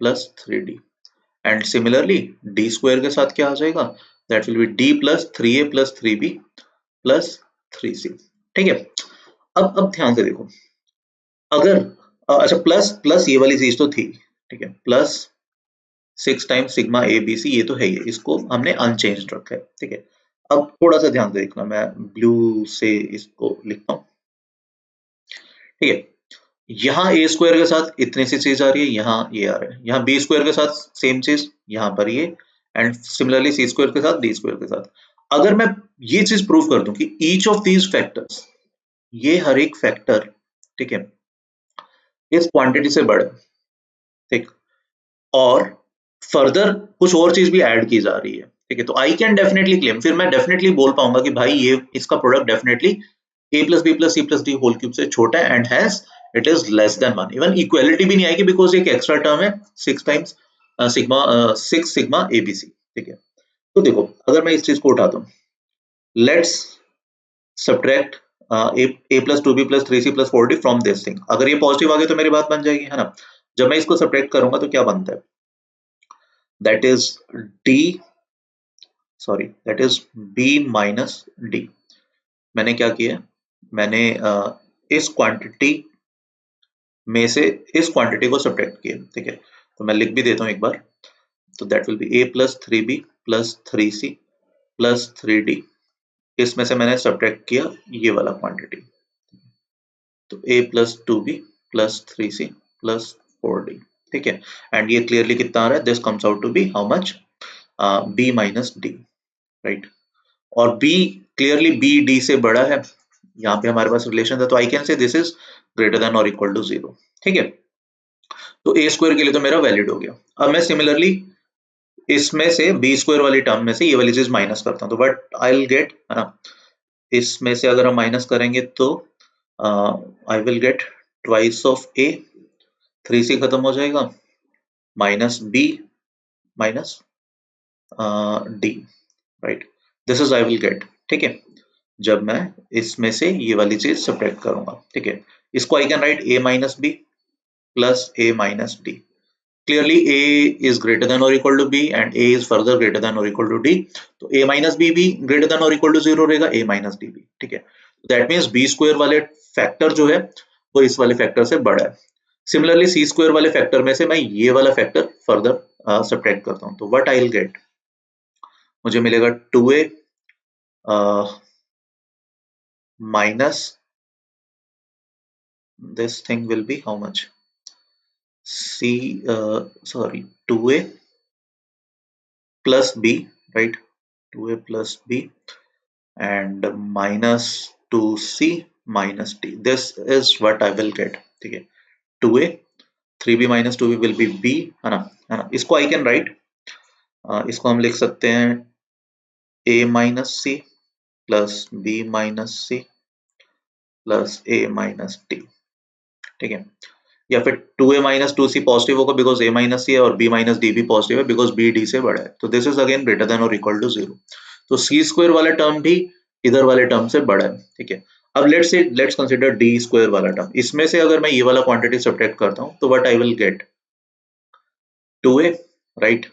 plus 3d। And similarly D square के साथ क्या आ जाएगा, that will B D plus 3a plus 3b plus 3c। ठीक है, अब ध्यान से देखो, अगर अच्छा प्लस प्लस ये वाली चीज तो थी, ठीक है, plus 6 times sigma A B C, ये तो है ही है, इसको हमने अनचेंज रखा है। ठीक है, अब थोड़ा सा ध्यान से देखना, मैं ब्लू से इसको लिखता हूँ। ठीक है, यहाँ ए स्क्वायर के साथ इतनी सी चीज आ रही है, यहाँ ये आ रहा है, यहाँ बी स्क्वायर के साथ सेम चीज, यहाँ पर ये, एंड सिमिलरली सी स्क्वायर के साथ डी स्क्वायर के साथ। अगर मैं ये चीज प्रूव कर दूं कि ईच ऑफ दीज फैक्टर्स, ये हर एक फैक्टर, ठीक है, इस क्वांटिटी से बड़ा, ठीक, और फर्दर कुछ और चीज भी ऐड की जा रही है, ठीक है, तो आई कैन डेफिनेटली क्लेम, फिर मैं डेफिनेटली बोल पाऊंगा कि भाई ये इसका product definitely a plus B plus C plus D whole cube से छोटा है and hence it is less than 1। Even equality भी नहीं आएगी बिकॉज एक एक्स्ट्रा टर्म है 6 टाइम्स सिग्मा 6 सिग्मा एबीसी। ठीक है, तो देखो अगर मैं इस चीज को उठाता हूँ, let's subtract a plus 2b plus 3c plus 4d from this thing. अगर ये पॉजिटिव आ गया तो मेरी बात बन जाएगी, है ना। जब मैं इसको सब्ट्रैक्ट करूंगा तो क्या बनता है, that is b minus d। मैंने क्या किया, मैंने इस क्वांटिटी में से इस क्वांटिटी को सब्ट्रैक्ट किया। ठीक है, तो मैं लिख भी देता हूं एक बार, तो that will B a plus 3b plus 3c plus 3d। इसमें से मैंने सब्ट्रैक्ट किया ये वाला क्वांटिटी, तो a plus 2b plus 3c plus 4d। ठीक है, एंड ये क्लियरली कितना आ रहा है, this comes out to be how much, b minus d, right. और b क्लियरली b d से बड़ा है, यहाँ पे हमारे पास रिलेशन है, तो I can say this is greater than और इक्वल टू 0। ठीक है, तो a स्क्वायर के लिए तो मेरा वैलिड हो गया। अब मैं सिमिलरली इसमें से b स्क्वायर वाली टर्म में से ये वाली चीज माइनस करता हूँ, तो बट आई विल गेट, है ना, इसमें से अगर हम माइनस करेंगे तो I will gate twice of a, 3c खत्म हो जाएगा, minus b minus d, right, this is I will gate. ठीक है, जब मैं इसमें से ये वाली चीज सब्ट्रैक्ट करूंगा। ठीक है, इसको आई can right a minus b plus a minus d। Clearly a is greater than or equal to b and a is further greater than or equal to d, तो a minus b भी greater than or equal to 0 रहेगा, a minus d भी। ठीक है, that means b square वाले factor जो है वो इस वाले फैक्टर से बड़ा है। सिमिलरली c स्क्वायर वाले फैक्टर में से मैं ये वाला फैक्टर फर्दर सब्ट्रैक्ट करता हूँ, तो व्हाट आई विल गेट, मुझे मिलेगा 2a minus this thing will be how much, c 2a plus b, right, 2a plus b and minus 2c minus d, this is what I will get। ठीक है, 2a 3b minus 2b will be b, है ना, इसको I can write, इसको हम लिख सकते हैं a minus c plus b minus c plus a minus d। ठीक है, या फिर 2a माइनस 2c पॉजिटिव होगा बिकॉज a माइनस c है, और b माइनस d भी पॉजिटिव है बिकॉज b d से बड़ा है, तो this is again greater than और इक्वल टू 0। तो c स्क्वायर वाला टर्म भी इधर वाले टर्म से बड़ा है। ठीक है, अब लेट्स कंसीडर d स्क्वायर वाला टर्म, इसमें से अगर मैं ये वाला क्वांटिटी सब्ट्रैक्ट करता हूं तो what I will gate, 2a, right,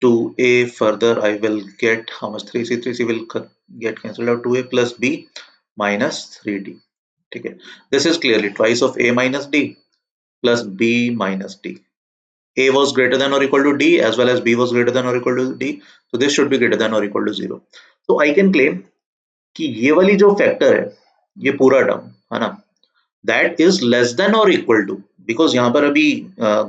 2a further I will gate how much, 3c will get cancelled out, 2a plus b minus 3d। ठीक है, this is clearly twice of a minus d plus b minus d। a was greater than or equal to d as well as b was greater than or equal to d, so this should be greater than or equal to 0। तो I can claim कि ये वाली जो factor है, ये पूरा term, है ना, that is less than or equal to, because यहाँ पर अभी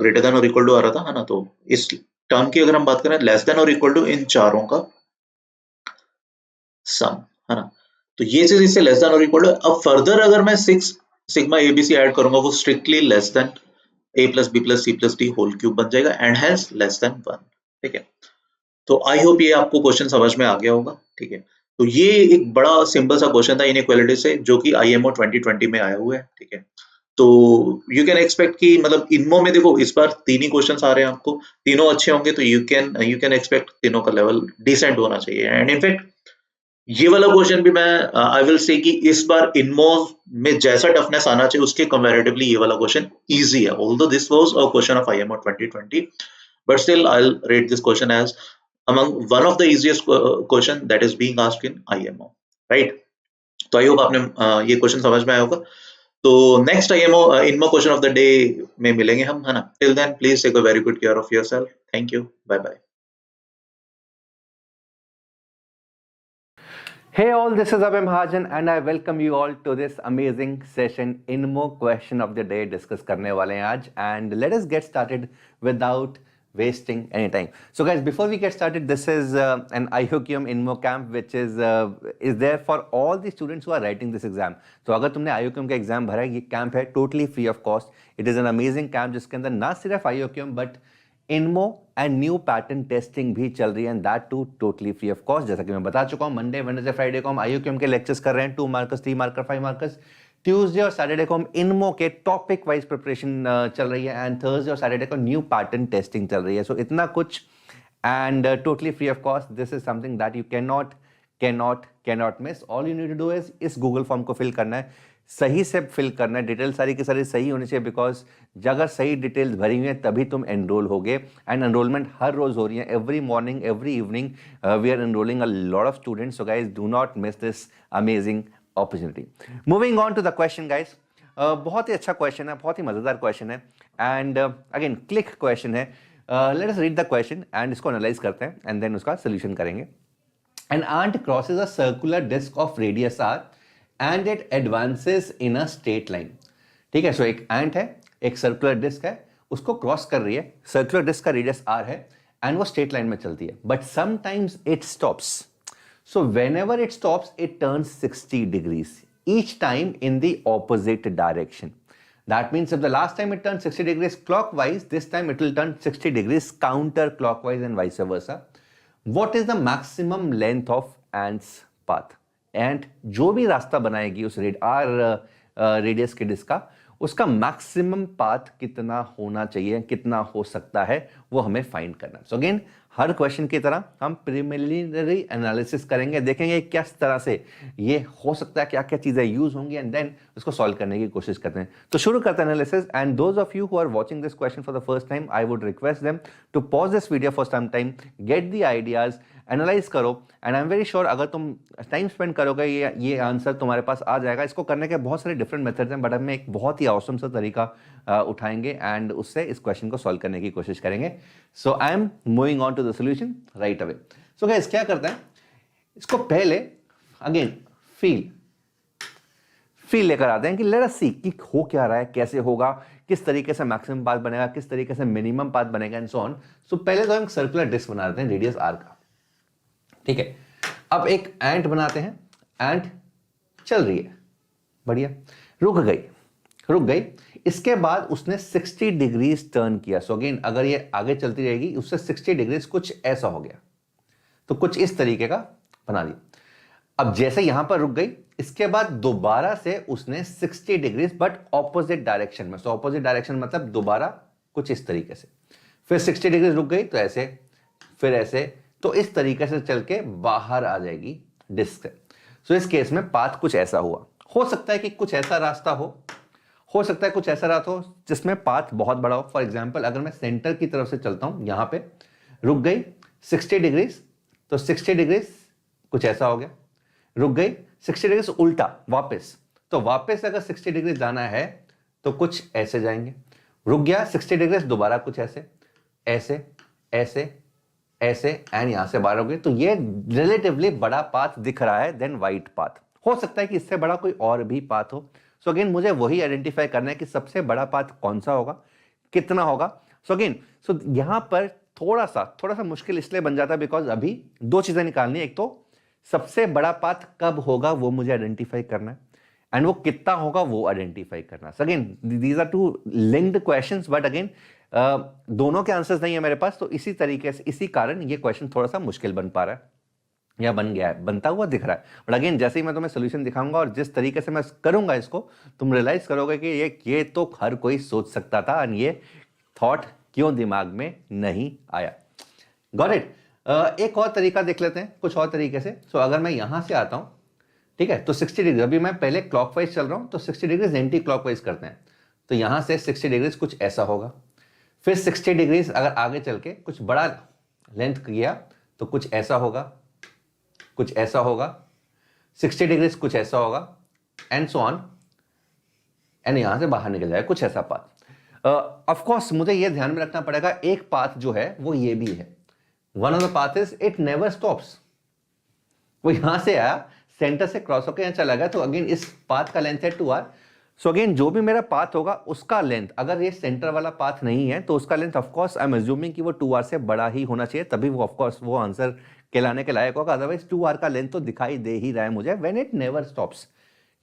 greater than or equal to आ रहा था, है ना, तो इस टर्म की अगर हम बात करें less than or equal to इन चारों का सम, है ना। तो ये चीज इससे लेस देन और इक्वल है। अब फर्दर अगर मैं 6 सिग्मा एबीसी ऐड करूंगा वो strictly less than a plus B plus C plus D whole cube बन जाएगा एंड हैज लेस देन 1। ठीक है, तो आई होप ये आपको क्वेश्चन समझ में आ गया होगा। ठीक है, तो ये एक बड़ा सिंपल सा क्वेश्चन था इनइक्वालिटी से जो कि आईएमओ 2020 में आया हुआ है। ठीक है, तो यू कैन एक्सपेक्ट कि मतलब इनमो में देखो इस बार 3 ही क्वेश्चंस आ रहे हैं आपको, तीनों अच्छे होंगे तो यू कैन एक्सपेक्ट तीनों का लेवल डिसेंट होना चाहिए। एंड इनफैक्ट ये वाला क्वेश्चन भी मैं आई विल से कि इस बार इनमो में जैसा टफनेस आना चाहिए उसके कंपैरेटिवली ये वाला क्वेश्चन इजी है, although this was a question of IMO 2020, but still I'll rate this question as among one of the easiest question that is being asked in IMO, right? तो I hope आपने ये question समझ में आया होगा। तो next IMO INMO question of the day में मिलेंगे हम, है ना? Till then please take a very good care of yourself. Thank you, bye bye. Hey all, this is Abhay Mahajan and I welcome you all to this amazing session INMO question of the day discuss करने वाले हैं आज, and let us get started without wasting any time. So guys, before we get started, this is an IOQM INMO camp which is there for all the students who are writing this exam. तो अगर तुमने IOQM का exam भरा है, ये camp है totally free of cost. It is an amazing camp जिसके अंदर ना सिर्फ IOQM but INMO and new pattern testing भी चल रही है and that too totally free of cost. जैसा कि मैं बता चुका हूं, मंडे वेडनेसडे फ्राइडे को हम आईओक्यूएम के लेक्चर्स कर रहे हैं, 2 मार्कर्स 3 मार्कर 5 मार्कर्स। ट्यूसडे और सैटरडे को हम इनमो के टॉपिक वाइज प्रिपरेशन चल रही है एंड थर्सडे और सैटरडे को न्यू पैटर्न टेस्टिंग चल रही है। सो इतना कुछ and totally free of cost. This is something that you cannot miss. All you need to do is इस गूगल फॉर्म को फिल करना है, सही से फिल करना है, डिटेल सारी की सारी सही होनी चाहिए, बिकॉज अगर सही डिटेल्स भरी हुई हैं तभी तुम एनरोल होगे। एंड एनरोलमेंट हर रोज हो रही है, every morning every evening we are enrolling a lot of students. So guys do not miss this amazing opportunity. Moving on to the question guys, बहुत ही अच्छा क्वेश्चन है, बहुत ही मजेदार क्वेश्चन है एंड अगेन क्लिक क्वेश्चन है। Let us read the question and इसको analyse करते हैं एंड देन उसका सोल्यूशन करेंगे। An ant crosses a circular disk of radius r and it advances in a straight line। ठीक है, सो एक एंट है, एक सर्कुलर डिस्क है, उसको क्रॉस कर रही है, सर्कुलर डिस्क का रेडियस r है एंड वो स्ट्रेट लाइन में चलती है, but sometimes it stops. So whenever it stops it turns 60 degrees each time in the opposite direction। That means if the last time it turned 60 degrees clockwise, this time it will turn 60 degrees counterclockwise and vice versa। What is the maximum length of ant's path? And जो भी रास्ता बनाएगी उस radius के disc का, उसका maximum path कितना होना चाहिए, कितना हो सकता है, वो हमें फाइंड करना है। सो अगेन हर क्वेश्चन की तरह हम प्रिलिमिनरी एनालिसिस करेंगे, देखेंगे किस तरह से ये हो सकता है, क्या क्या चीजें यूज होंगी एंड देन उसको सॉल्व करने की कोशिश करते हैं। तो शुरू करते हैं analysis and those of you who are watching this question for the first time, I would request them to pause this video for some time, get the ideas, analyse करो and I am very sure अगर तुम time spend करोगे ये answer तुम्हारे पास आ जाएगा। इसको करने के बहुत सारे डिफरेंट मेथड्स हैं, बट हम एक बहुत ही ऑसम सा तरीका उठाएंगे एंड उससे इस क्वेश्चन को सॉल्व करने की कोशिश करेंगे। So I am moving on to the solution right away. So guys क्या करते हैं, इसको पहले अगेन फील लेकर आते हैं कि लेट अस सी कि हो क्या रहा है, कैसे होगा, किस तरीके से मैक्सिमम पाथ बनेगा, किस तरीके से मिनिमम पाथ बनेगा एंड सो ऑन। सो पहले तो हम सर्कुलर डिस्क बना देते हैं रेडियस r का। ठीक है, अब एक एंट बनाते हैं, एंट चल रही है, बढ़िया, रुक गई, इसके बाद उसने 60 डिग्रीज टर्न किया। सो अगेन अगर ये आगे चलती रहेगी उससे 60 डिग्रीज कुछ ऐसा हो गया, तो कुछ इस तरीके का बना दिया। अब जैसे यहां पर रुक गई, इसके बाद दोबारा से उसने 60 डिग्रीज बट ऑपोजिट डायरेक्शन में। सो ऑपोजिट डायरेक्शन मतलब दोबारा कुछ इस तरीके से, फिर 60 डिग्रीज रुक गई तो ऐसे, फिर ऐसे, तो इस तरीके से चल के बाहर आ जाएगी डिस्क से। सो इस केस में पाथ कुछ ऐसा हुआ। हो सकता है कि कुछ ऐसा रास्ता हो सकता है कुछ ऐसा रास्ता हो जिसमें पाथ बहुत बड़ा हो। फॉर एग्जांपल अगर मैं सेंटर की तरफ से चलता हूं, यहां पे रुक गई 60 डिग्रीज, तो 60 डिग्रीज कुछ ऐसा हो गया, रुक गई 60 डिग्रीज उल्टा वापस, तो वापस अगर 60 डिग्रीज जाना है तो कुछ ऐसे जाएंगे, रुक गया 60 डिग्रीज, दोबारा कुछ ऐसे ऐसे ऐसे ऐसे एंड यहां से बाहर हो गए। तो ये रिलेटिवली बड़ा पाथ दिख रहा है देन वाइट पाथ। हो सकता है कि इससे बड़ा कोई और भी पाथ हो। सो अगेन मुझे वही आइडेंटिफाई करना है कि सबसे बड़ा पाथ कौन सा होगा, कितना होगा। सो अगेन यहां पर थोड़ा सा मुश्किल इसलिए बन जाता है बिकॉज अभी दो चीजें निकालनी है, एक तो सबसे बड़ा पाथ कब होगा वो मुझे आइडेंटिफाई करना है, एंड वो कितना होगा वो आइडेंटिफाई करना। So again these are two linked questions, but again दोनों के आंसर्स नहीं है मेरे पास, तो इसी तरीके से इसी कारण ये क्वेश्चन थोड़ा सा मुश्किल बन पा रहा है या बन गया है, बनता हुआ दिख रहा है। बट अगेन जैसे ही मैं तुम्हें सोल्यूशन दिखाऊंगा और जिस तरीके से मैं करूंगा इसको, तुम रियलाइज करोगे कि ये तो हर कोई सोच सकता था, और ये थॉट क्यों दिमाग में नहीं आया। Got it. एक और तरीका देख लेते हैं कुछ और तरीके से। सो अगर मैं यहां से आता हूं, ठीक है, तो 60 डिग्री, अभी मैं पहले क्लॉकवाइज चल रहा हूं, तो 60 डिग्री एंटी क्लॉकवाइज करते हैं, तो यहां से 60 डिग्री कुछ ऐसा होगा। फिर 60 डिग्री अगर आगे चल के कुछ बड़ा लेंथ किया तो कुछ ऐसा होगा, कुछ ऐसा होगा, 60 डिग्री कुछ ऐसा होगा, एंड सो ऑन, एंड यहां से बाहर निकल जाए कुछ ऐसा पाथ। ऑफ कोर्स मुझे ये ध्यान में रखना पड़ेगा, एक पाथ जो है वो ये भी है, one of the path is it never stops. वो यहां से आया, सेंटर से क्रॉस होकर यहां चला गया, तो अगेन इस पाथ का लेंथ है 2r। सो अगेन जो भी मेरा पाथ होगा उसका लेंथ, अगर ये सेंटर वाला पाथ नहीं है तो उसका length of course I am assuming कि वो 2r से बड़ा ही होना चाहिए, तभी वो ऑफ कोर्स वो आंसर कहलाने के लायक होगा। अदरवाइज 2r का लेंथ तो दिखाई दे ही रहा है मुझे व्हेन इट नेवर स्टॉप्स।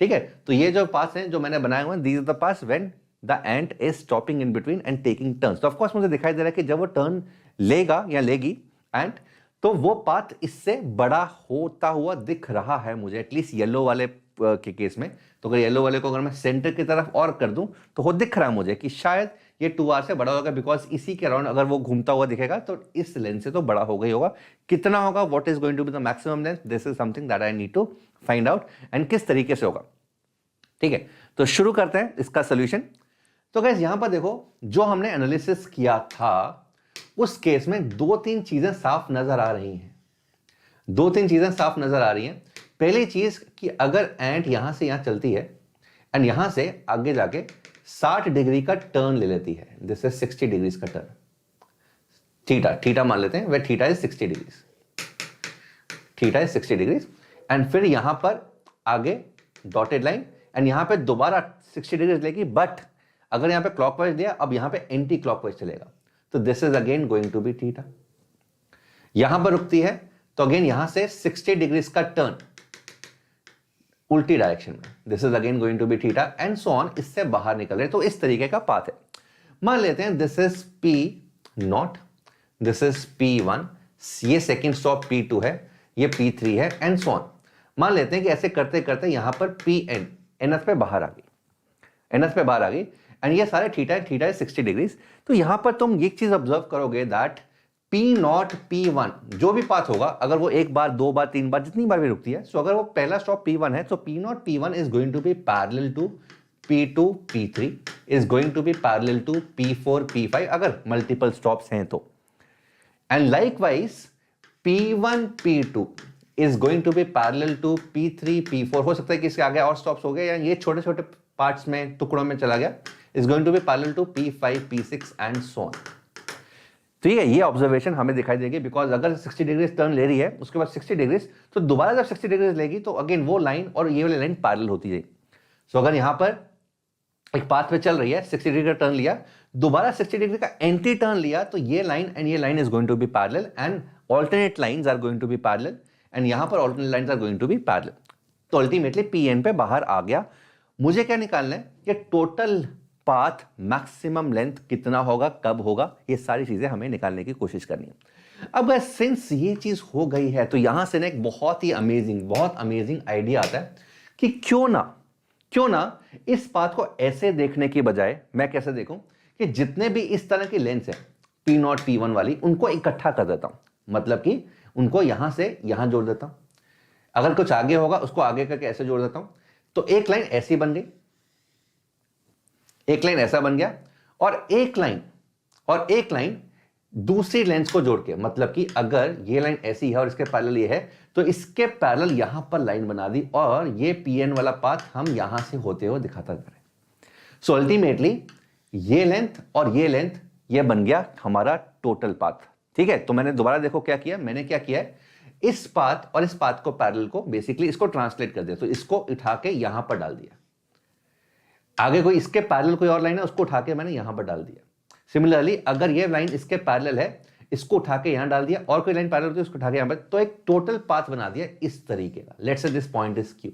ठीक है, तो ये जो पाथ्स हैं जो मैंने बनाए हुए हैं, these are the paths when the ant is stopping in between and taking turns. तो ऑफ कोर्स मुझे दिखाई दे रहा है कि जब वो टर्न लेगा या लेगी एंड, तो वो पाथ इससे बड़ा होता हुआ दिख रहा है मुझे, एटलीस्ट येलो वाले के केस में। तो अगर येलो वाले को अगर मैं सेंटर की तरफ और कर दूं तो वो दिख रहा है मुझे कि शायद ये 2r से बड़ा होगा, बिकॉज इसी के अराउंड अगर वो घूमता हुआ दिखेगा तो इस लेंथ से तो बड़ा हो गई होगा। कितना होगा, what is going to be the maximum length, this is something that I need to find out, and किस तरीके से होगा। ठीक है, तो शुरू करते हैं इसका सोल्यूशन। तो गाइस यहां पर देखो, जो हमने एनालिसिस किया था उस केस में दो तीन चीजें साफ नजर आ रही हैं, दो तीन चीजें साफ नजर आ रही हैं। पहली चीज कि अगर एंट यहां से यहां चलती है एंड यहां से आगे जाके 60 डिग्री का टर्न ले लेती है, दिस इज 60 डिग्री का टर्न, थीटा, थीटा मान लेते हैं, वे theta is 60 degree, theta is 60 degree, and फिर यहां पर आगे डॉटेड लाइन, एंड यहां पे दोबारा 60 डिग्री लेगी, बट अगर यहां पे क्लॉकवाइज लिया, अब यहां पे एंटी क्लॉकवाइज चलेगा, तो this is again going to be theta. यहां पर रुकती है तो अगेन यहां से 60 डिग्री का टर्न उल्टी डायरेक्शन में, this is again going to be theta, and so on, इससे बाहर निकल रहे। तो इस तरीके का पाथ है। मान लेते हैं this is P0, this is P1, ये सेकंड स्टॉप P2 है, ये P3 है, एंड सो ऑन। मान लेते हैं कि ऐसे करते करते यहां पर Pn, nth पे बाहर आ गई, nth पे बाहर आ गई, एंड ये सारे थीटा, थीटा इज 60 डिग्री। तो यहां पर तुम एक चीज ऑब्जर्व करोगे दैट P0 P1 जो भी पाथ होगा, अगर वो एक बार, दो बार, तीन बार, जितनी बार भी रुकती है, सो अगर वो पहला स्टॉप P1 है तो P0 P1 is going to be parallel to P2 P3 is going to be parallel to P4 P5 अगर मल्टीपल स्टॉप्स हैं तो, and likewise P1 P2 is going to be parallel to P3 P4। हो सकता है कि इसके आगे और स्टॉप्स हो गए या ये छोटे छोटे पार्ट्स में, टुकड़ों में चला गया, is going to be parallel to P5 P6 and so on. ठीक है, ये ऑब्जर्वेशन हमें दिखाई देगी, बिकॉज अगर 60 डिग्री टर्न ले रही है उसके बाद 60 डिग्री, तो दोबारा जब 60 डिग्री लेगी तो अगेन वो लाइन और ये वाली लाइन पैरेलल होती है। सो अगर यहां पर एक पाथ पे चल रही है, 60 डिग्री का टर्न लिया, दोबारा 60 डिग्री का एंटी टर्न लिया, तो ये लाइन एंड ये line is going to be parallel, and alternate lines are going to be parallel, and यहां पर alternate lines are going to be parallel. तो अल्टीमेटली Pn पे बाहर आ गया। मुझे क्या निकालना है कि टोटल पाथ मैक्सिमम लेंथ कितना होगा, कब होगा, ये सारी चीजें हमें निकालने की कोशिश करनी है। अब सिंस ये चीज हो गई है तो यहां से ना एक बहुत अमेजिंग आइडिया आता है कि क्यों ना इस पाथ को ऐसे देखने की बजाय मैं कैसे देखूं कि जितने भी इस तरह की लेंथ है P0 P1 वाली, उनको इकट्ठा कर देता हूं, मतलब कि उनको यहां से यहां जोड़ देता हूं, अगर कुछ आगे होगा उसको आगे करके ऐसे जोड़ देता हूं, तो एक लाइन ऐसी बन गई, एक लाइन ऐसा बन गया, और एक लाइन दूसरी लेंस को जोड़ के, मतलब कि अगर ये लाइन ऐसी है और इसके पैरेलल ये है, तो इसके पैरेलल यहां पर लाइन बना दी, और ये Pn वाला पाथ हम यहां से होते हुए दिखाता जा रहे हैं। सो अल्टीमेटली ये लेंथ और ये लेंथ, ये बन गया हमारा टोटल पाथ। ठीक है, तो मैंने दोबारा देखो क्या किया, मैंने क्या किया है, इस पाथ और इस पाथ को पैरेलल को बेसिकली इसको ट्रांसलेट कर दिया, तो इसको उठा के यहां पर डाल दिया, आगे कोई इसके पैरेलल कोई और लाइन है उसको उठा के मैंने यहां पर डाल दिया। सिमिलरली अगर ये लाइन इसके पैरेलल है, इसको उठा के यहां डाल दिया, और कोई लाइन पैरेलल होती है उसको उठा के यहां पर, तो एक टोटल पाथ बना दिया इस तरीके का। Let's say this point is Q,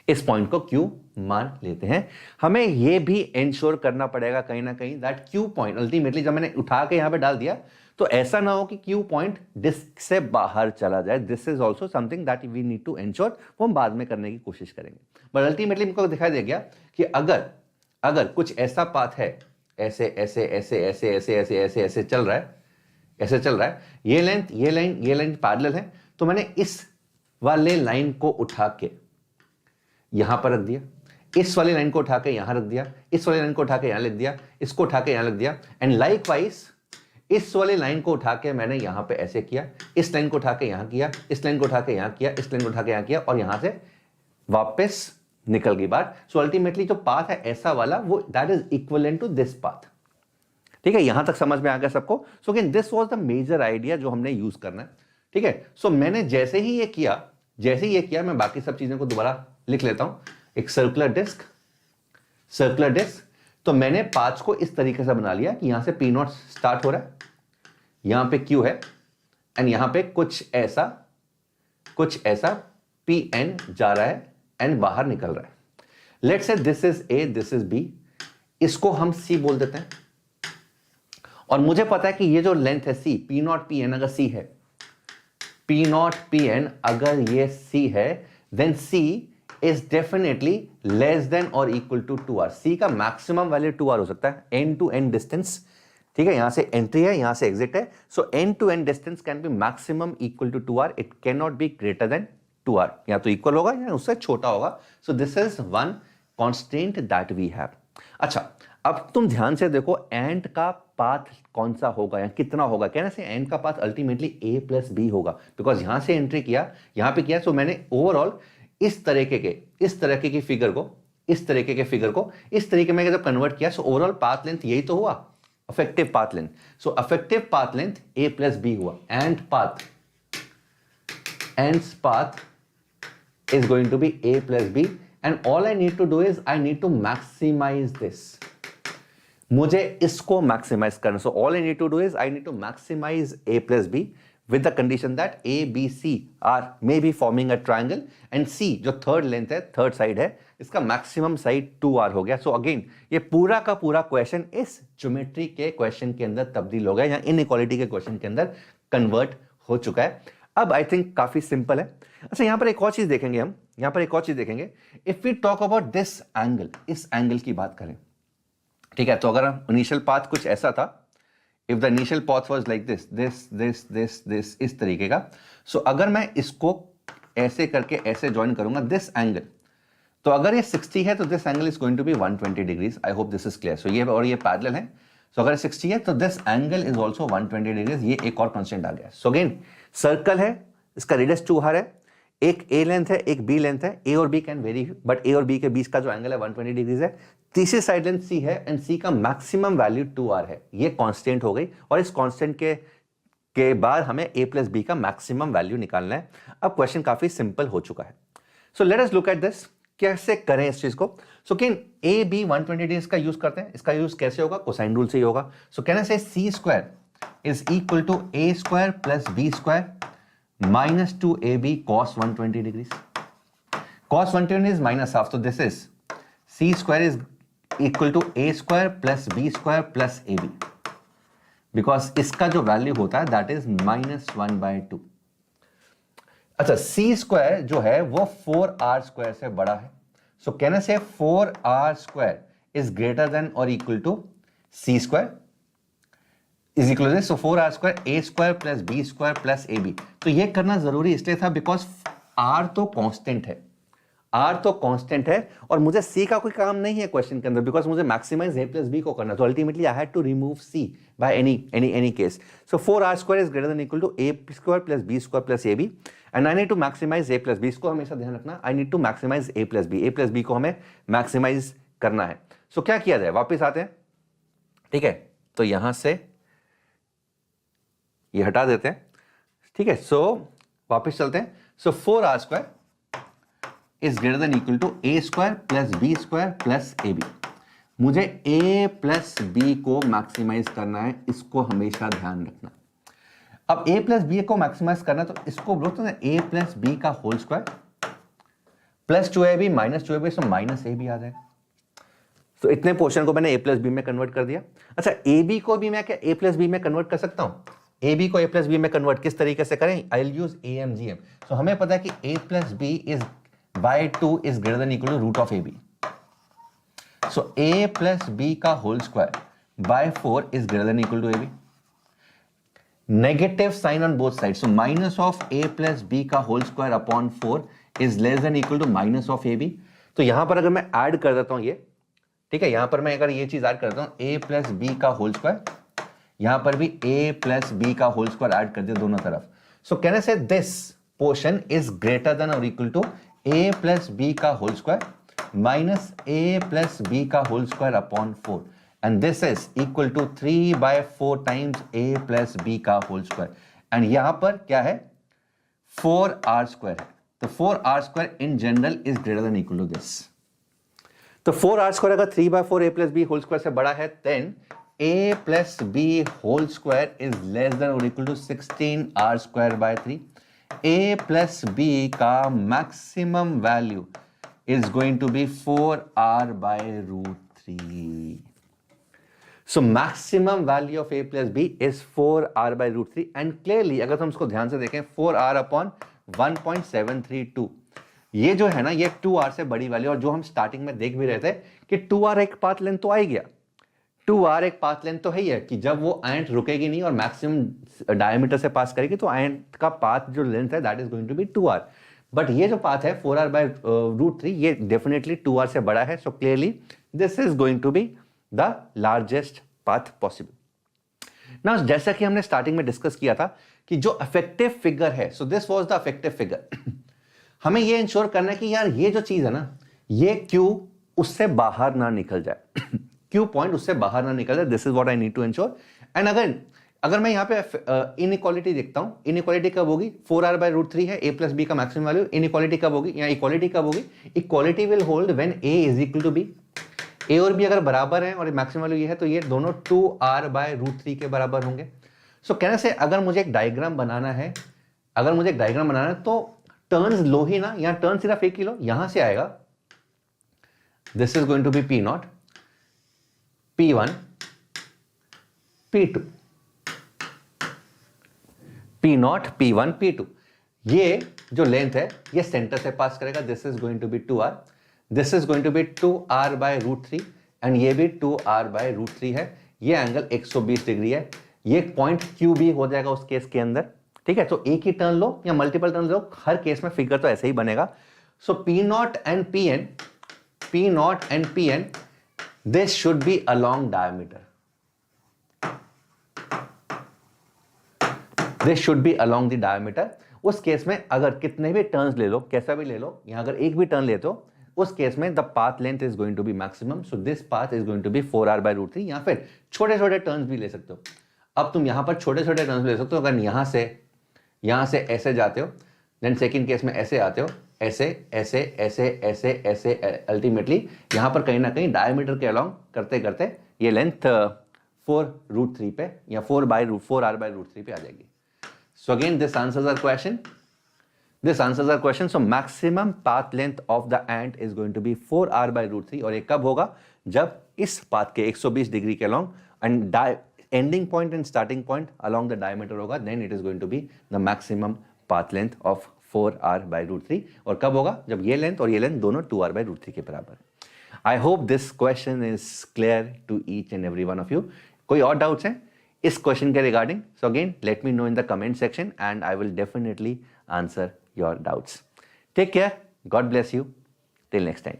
इस पॉइंट को Q मान लेते हैं। हमें यह भी इंश्योर करना पड़ेगा कहीं ना कहीं दैट Q पॉइंट अल्टीमेटली जब मैंने उठा के यहां पे डाल दिया तो ऐसा ना हो कि Q पॉइंट डिस्क से बाहर चला जाए। This is also something that we need to ensure, वो हम बाद में करने की कोशिश करेंगे। बट अल्टीमेटली हमको दिखाई दे गया कि अगर कुछ ऐसा पाथ है, ऐसे ऐसे ऐसे ऐसे ऐसे ऐसे ऐसे ऐसे चल रहा है, ऐसे चल रहा है, ये लाइन पैरेलल है, तो मैंने इस वाले लाइन को उठा के यहां पर रख दिया, इस वाली लाइन को उठा के यहां रख दिया, इस वाली लाइन को उठा के यहां लिख दिया, इसको उठा के यहां लिख दिया, एंड लाइकवाइज इस वाली लाइन को उठा के मैंने यहां पे ऐसे किया, इस लाइन को उठा के यहां किया, इस लाइन को उठा के यहां किया, इस लाइन को उठा के यहां किया, और यहां से वापस निकल गई बात। सो अल्टीमेटली जो पाथ है ऐसा वाला, वो that is equivalent to this path. ठीक है, यहां तक समझ में आ गया सबको? So again this was the major idea जो हमने यूज करना है। ठीक है, सो मैंने जैसे ही ये किया, मैं बाकी सब चीजों को दोबारा लिख लेता हूं। एक सर्कुलर डिस्क, तो मैंने पाथ को इस तरीके से बना लिया कि यहां से P0 स्टार्ट हो रहा है, यहां पे Q है, एंड यहां पे कुछ ऐसा Pn जा रहा है एंड बाहर निकल रहा है। Let's say this is A, this is B, इसको हम C बोल देते हैं। और मुझे पता है कि ये जो लेंथ है C, P0 Pn अगर C है, P0 Pn अगर ये C है, then C is definitely less than और इक्वल टू 2r। C का मैक्सिमम वैल्यू 2r हो सकता है, एंड टू एंड डिस्टेंस। ठीक है, यहां से एंट्री है, यहां से एग्जिट है, so end to end distance can be maximum equal to 2r, it can not be greater than 2r, या तो इक्वल होगा या उससे छोटा होगा। So this is one constant that we have. अच्छा, अब तुम ध्यान से देखो एंड का पाथ कौन सा होगा या कितना होगा। कहने से एंड का path ultimately A plus B होगा, बिकॉज यहां से एंट्री किया, यहां पे किया, सो मैंने ओवरऑल इस तरीके की फिगर को इस तरीके में जब कन्वर्ट किया, सो ओवरऑल पाथ लेंथ यही तो हुआ, affective path length. So affective path length A plus B हुआ, and path is going to be A plus B, and all I need to do is I need to maximize this. मुझे इसको maximise करना, so all I need to do is I need to maximize A plus B with the condition that A, B, C are maybe forming a triangle, and C जो third length है, third side है, इसका maximum side 2r हो गया। So again ये पूरा का पूरा क्वेश्चन इस ज्योमेट्री के क्वेश्चन के अंदर तब्दील हो गया, या इनइक्वालिटी के क्वेश्चन के अंदर कन्वर्ट हो चुका है। अब आई थिंक काफी सिंपल है। अच्छा, यहां पर एक और चीज देखेंगे हम, if we talk about this angle, इस एंगल की बात करें, ठीक है, तो अगर इनिशियल पाथ कुछ ऐसा था, if the initial path was like this इस तरीके का, सो अगर मैं इसको ऐसे करके ऐसे ज्वाइन करूंगा दिस एंगल, तो अगर ये 60 है तो this angle is going to be 120 degrees. I hope this is clear. So ये और ये पैरेलल है, सो अगर 60 है तो this angle is also 120 degrees. ये एक और कॉन्स्टेंट आ गया। सो अगेन सर्कल है, इसका रेडियस 2r है, एक A लेंथ है, एक B लेंथ है, A और B can very, but A और B के बीच का जो एंगल है 120 डिग्रीज है। तीसरी साइड लेंथ C है, एंड C का मैक्सिमम वैल्यू 2r है। ये कांस्टेंट हो गई, और इस कांस्टेंट के बाद हमें A प्लस B का मैक्सिमम वैल्यू निकालना है। अब क्वेश्चन काफी सिंपल हो चुका है। So let us look at this, कैसे करें इस चीज को। So can A B 120 degrees का यूज करते हैं। इसका यूज कैसे होगा? कोसाइन रूल से ही होगा। सो कहना से C square is equal to A square plus B square minus 2ab cos 120 degrees. Cos 120 is minus half, so this is C square is equal to A square plus B square plus AB. Because इसका जो value होता है that is -1/2. अच्छा, C square जो है वो 4r square से बड़ा है, so कहने से 4r square is greater than or equal to C square is equal to this, so 4r square A square plus B square plus AB. तो ये करना जरूरी इसलिए था बिकॉज R तो कांस्टेंट है, और मुझे C का कोई काम नहीं है क्वेश्चन के अंदर, बिकॉज मुझे मैक्सिमाइज A प्लस B को करना, तो ultimately I had to remove C by any case. So 4r square is greater than equal to A square plus B square plus AB, and I need to maximise A plus B। इसको हमेशा ध्यान रखना, I need to maximise A plus B को हमें maximise करना है। सो क्या किया जाए, वापिस आते हैं, ठीक है, तो यहां से ये हटा देते हैं, ठीक है। सो वापस चलते हैं। So 4r square is greater than equal to A square plus B square plus AB मुझे a प्लस बी को मैक्सिमाइज करना है, इसको हमेशा ध्यान रखना। अब a प्लस बी को मैक्सिमाइज करना तो इसको बोलते हैं a प्लस बी का whole square plus 2ab minus 2ab, तो माइनस a भी आ जाएगा। तो इतने पोर्शन को मैंने a प्लस बी में कन्वर्ट कर दिया। अच्छा, ए बी को भी मैं क्या a प्लस बी में कन्वर्ट कर सकता हूं? ए बी को a प्लस बी में कन्वर्ट किस तरीके से करें? I will use AMGM। तो हमें पता है कि a plus b is by 2 is greater than equal to root of ab। So a plus B का whole square by 4 is greater than equal to ab। Negative sign on both side, so minus of a plus B का whole square upon 4 is less than equal to minus of ab। तो यहां पर अगर मैं add कर देता हूं ये, ठीक है, यहां पर मैं अगर ये चीज ऐड करता हूं a प्लस बी का होल स्क्वायर, यहां पर भी a प्लस बी का होल स्क्वायर ऐड कर दिया दोनों तरफ। So can I say this portion is greater than और equal to a plus B का whole square minus a plus B का whole square upon 4, and this is equal to 3/4 times a plus B का whole square. And यहां पर क्या है? 4r square है। तो 4r square in general is greater than equal to this. तो 4r square अगर 3/4 a plus b whole square से बड़ा है, then a plus b whole square is less than और equal to 16r square by 3। a plus B का maximum value is going to be 4r by root 3। So maximum value of a plus b is 4r by root 3, and clearly अगर हम उसको ध्यान से देखें 4r upon 1.732, ये जो है ना ये 2r से बड़ी वैल्यू, और जो हम स्टार्टिंग में देख भी रहे थे कि 2r एक पाथ लेंथ तो आ ही गया। 2r एक पाथ लेंथ तो है ही है कि जब वो एंट रुकेगी नहीं और मैक्सिमम डायमीटर से पास करेगी तो एंट का पाथ जो लेंथ है that is going to be 2r। But ये जो पाथ है 4r बाय रूट 3 ये डेफिनेटली 2r से बड़ा है। So clearly this is going to be the largest path possible. ना जैसा कि हमने स्टार्टिंग में डिस्कस किया था कि जो इफेक्टिव फिगर है, so this was the effective figure. हमें ये इंश्योर करना है कि यार ये जो चीज है ना, ये क्यू उससे बाहर ना निकल जाए, क्यू पॉइंट उससे बाहर ना निकल जाए। This is what I need to ensure. And अगर मैं यहाँ पे इनइक्वालिटी देखता हूँ, इनइक्वालिटी कब होगी? 4r बाय रूट 3 है, a प्लस बी का मैक्सिमम वैल्यू। इनइक्वालिटी कब होगी या इक्वालिटी कब होगी? Equality will hold when a is equal to b। a और b अगर बराबर है और मैक्सिमम वैल्यू ये है तो ये दोनों 2r बाय रूट 3 के बराबर होंगे। सो कहने से अगर मुझे एक डायग्राम बनाना है, तो टर्न्स लो ही ना, यहां टर्न सिर्फ एक ही लो, यहां से आएगा this is going to be P0, P1, P2, P0, P1, P2। ये जो लेंथ है ये सेंटर से पास करेगा, this is going to be 2r, this is going to be 2r by root 3, and ये भी 2r बाय रूट 3 है। ये एंगल 120 डिग्री है। ये पॉइंट QB हो जाएगा उस केस के अंदर, ठीक है। तो एक ही टर्न लो या मल्टीपल टर्न लो, हर केस में फिगर तो ऐसे ही बनेगा। सो P0 and Pn this should B along diameter, this should B along the diameter. उस केस में अगर कितने भी टर्न्स ले लो, कैसा भी ले लो, यहां अगर एक भी टर्न लेते हो, उस केस में the path length is going to be maximum. So this path is going to be 4r by root 3। या फिर छोटे छोटे टर्न्स भी ले सकते हो। अब तुम यहां पर छोटे छोटे टर्न्स ले सकते हो। अगर यहां से ऐसे जाते हो, देन सेकंड केस में ऐसे आते हो, ऐसे ऐसे ऐसे ऐसे ऐसे, अल्टीमेटली यहां पर कहीं ना कहीं डायमीटर के अलोंग करते करते ये लेंथ 4√3 पे या 4r बाय रूट 3 पे आ जाएगी। So again this answers our question. So maximum path length of the ant is going to be 4r by root 3, और ये कब होगा? जब इस पाथ के 120 डिग्री के along and ending point and starting point along the diameter होगा, then it is going to be the maximum path length of 4r by root 3। और कब होगा? जब ये लेंथ और ये लेंथ दोनों 2r by root 3 के बराबर है। I hope this question is clear to each and every one of you। कोई और डाउट्स हैं इस क्वेश्चन के regarding? So again let me know in the comment section and I will definitely answer your doubts. Take care, God bless you, till next time.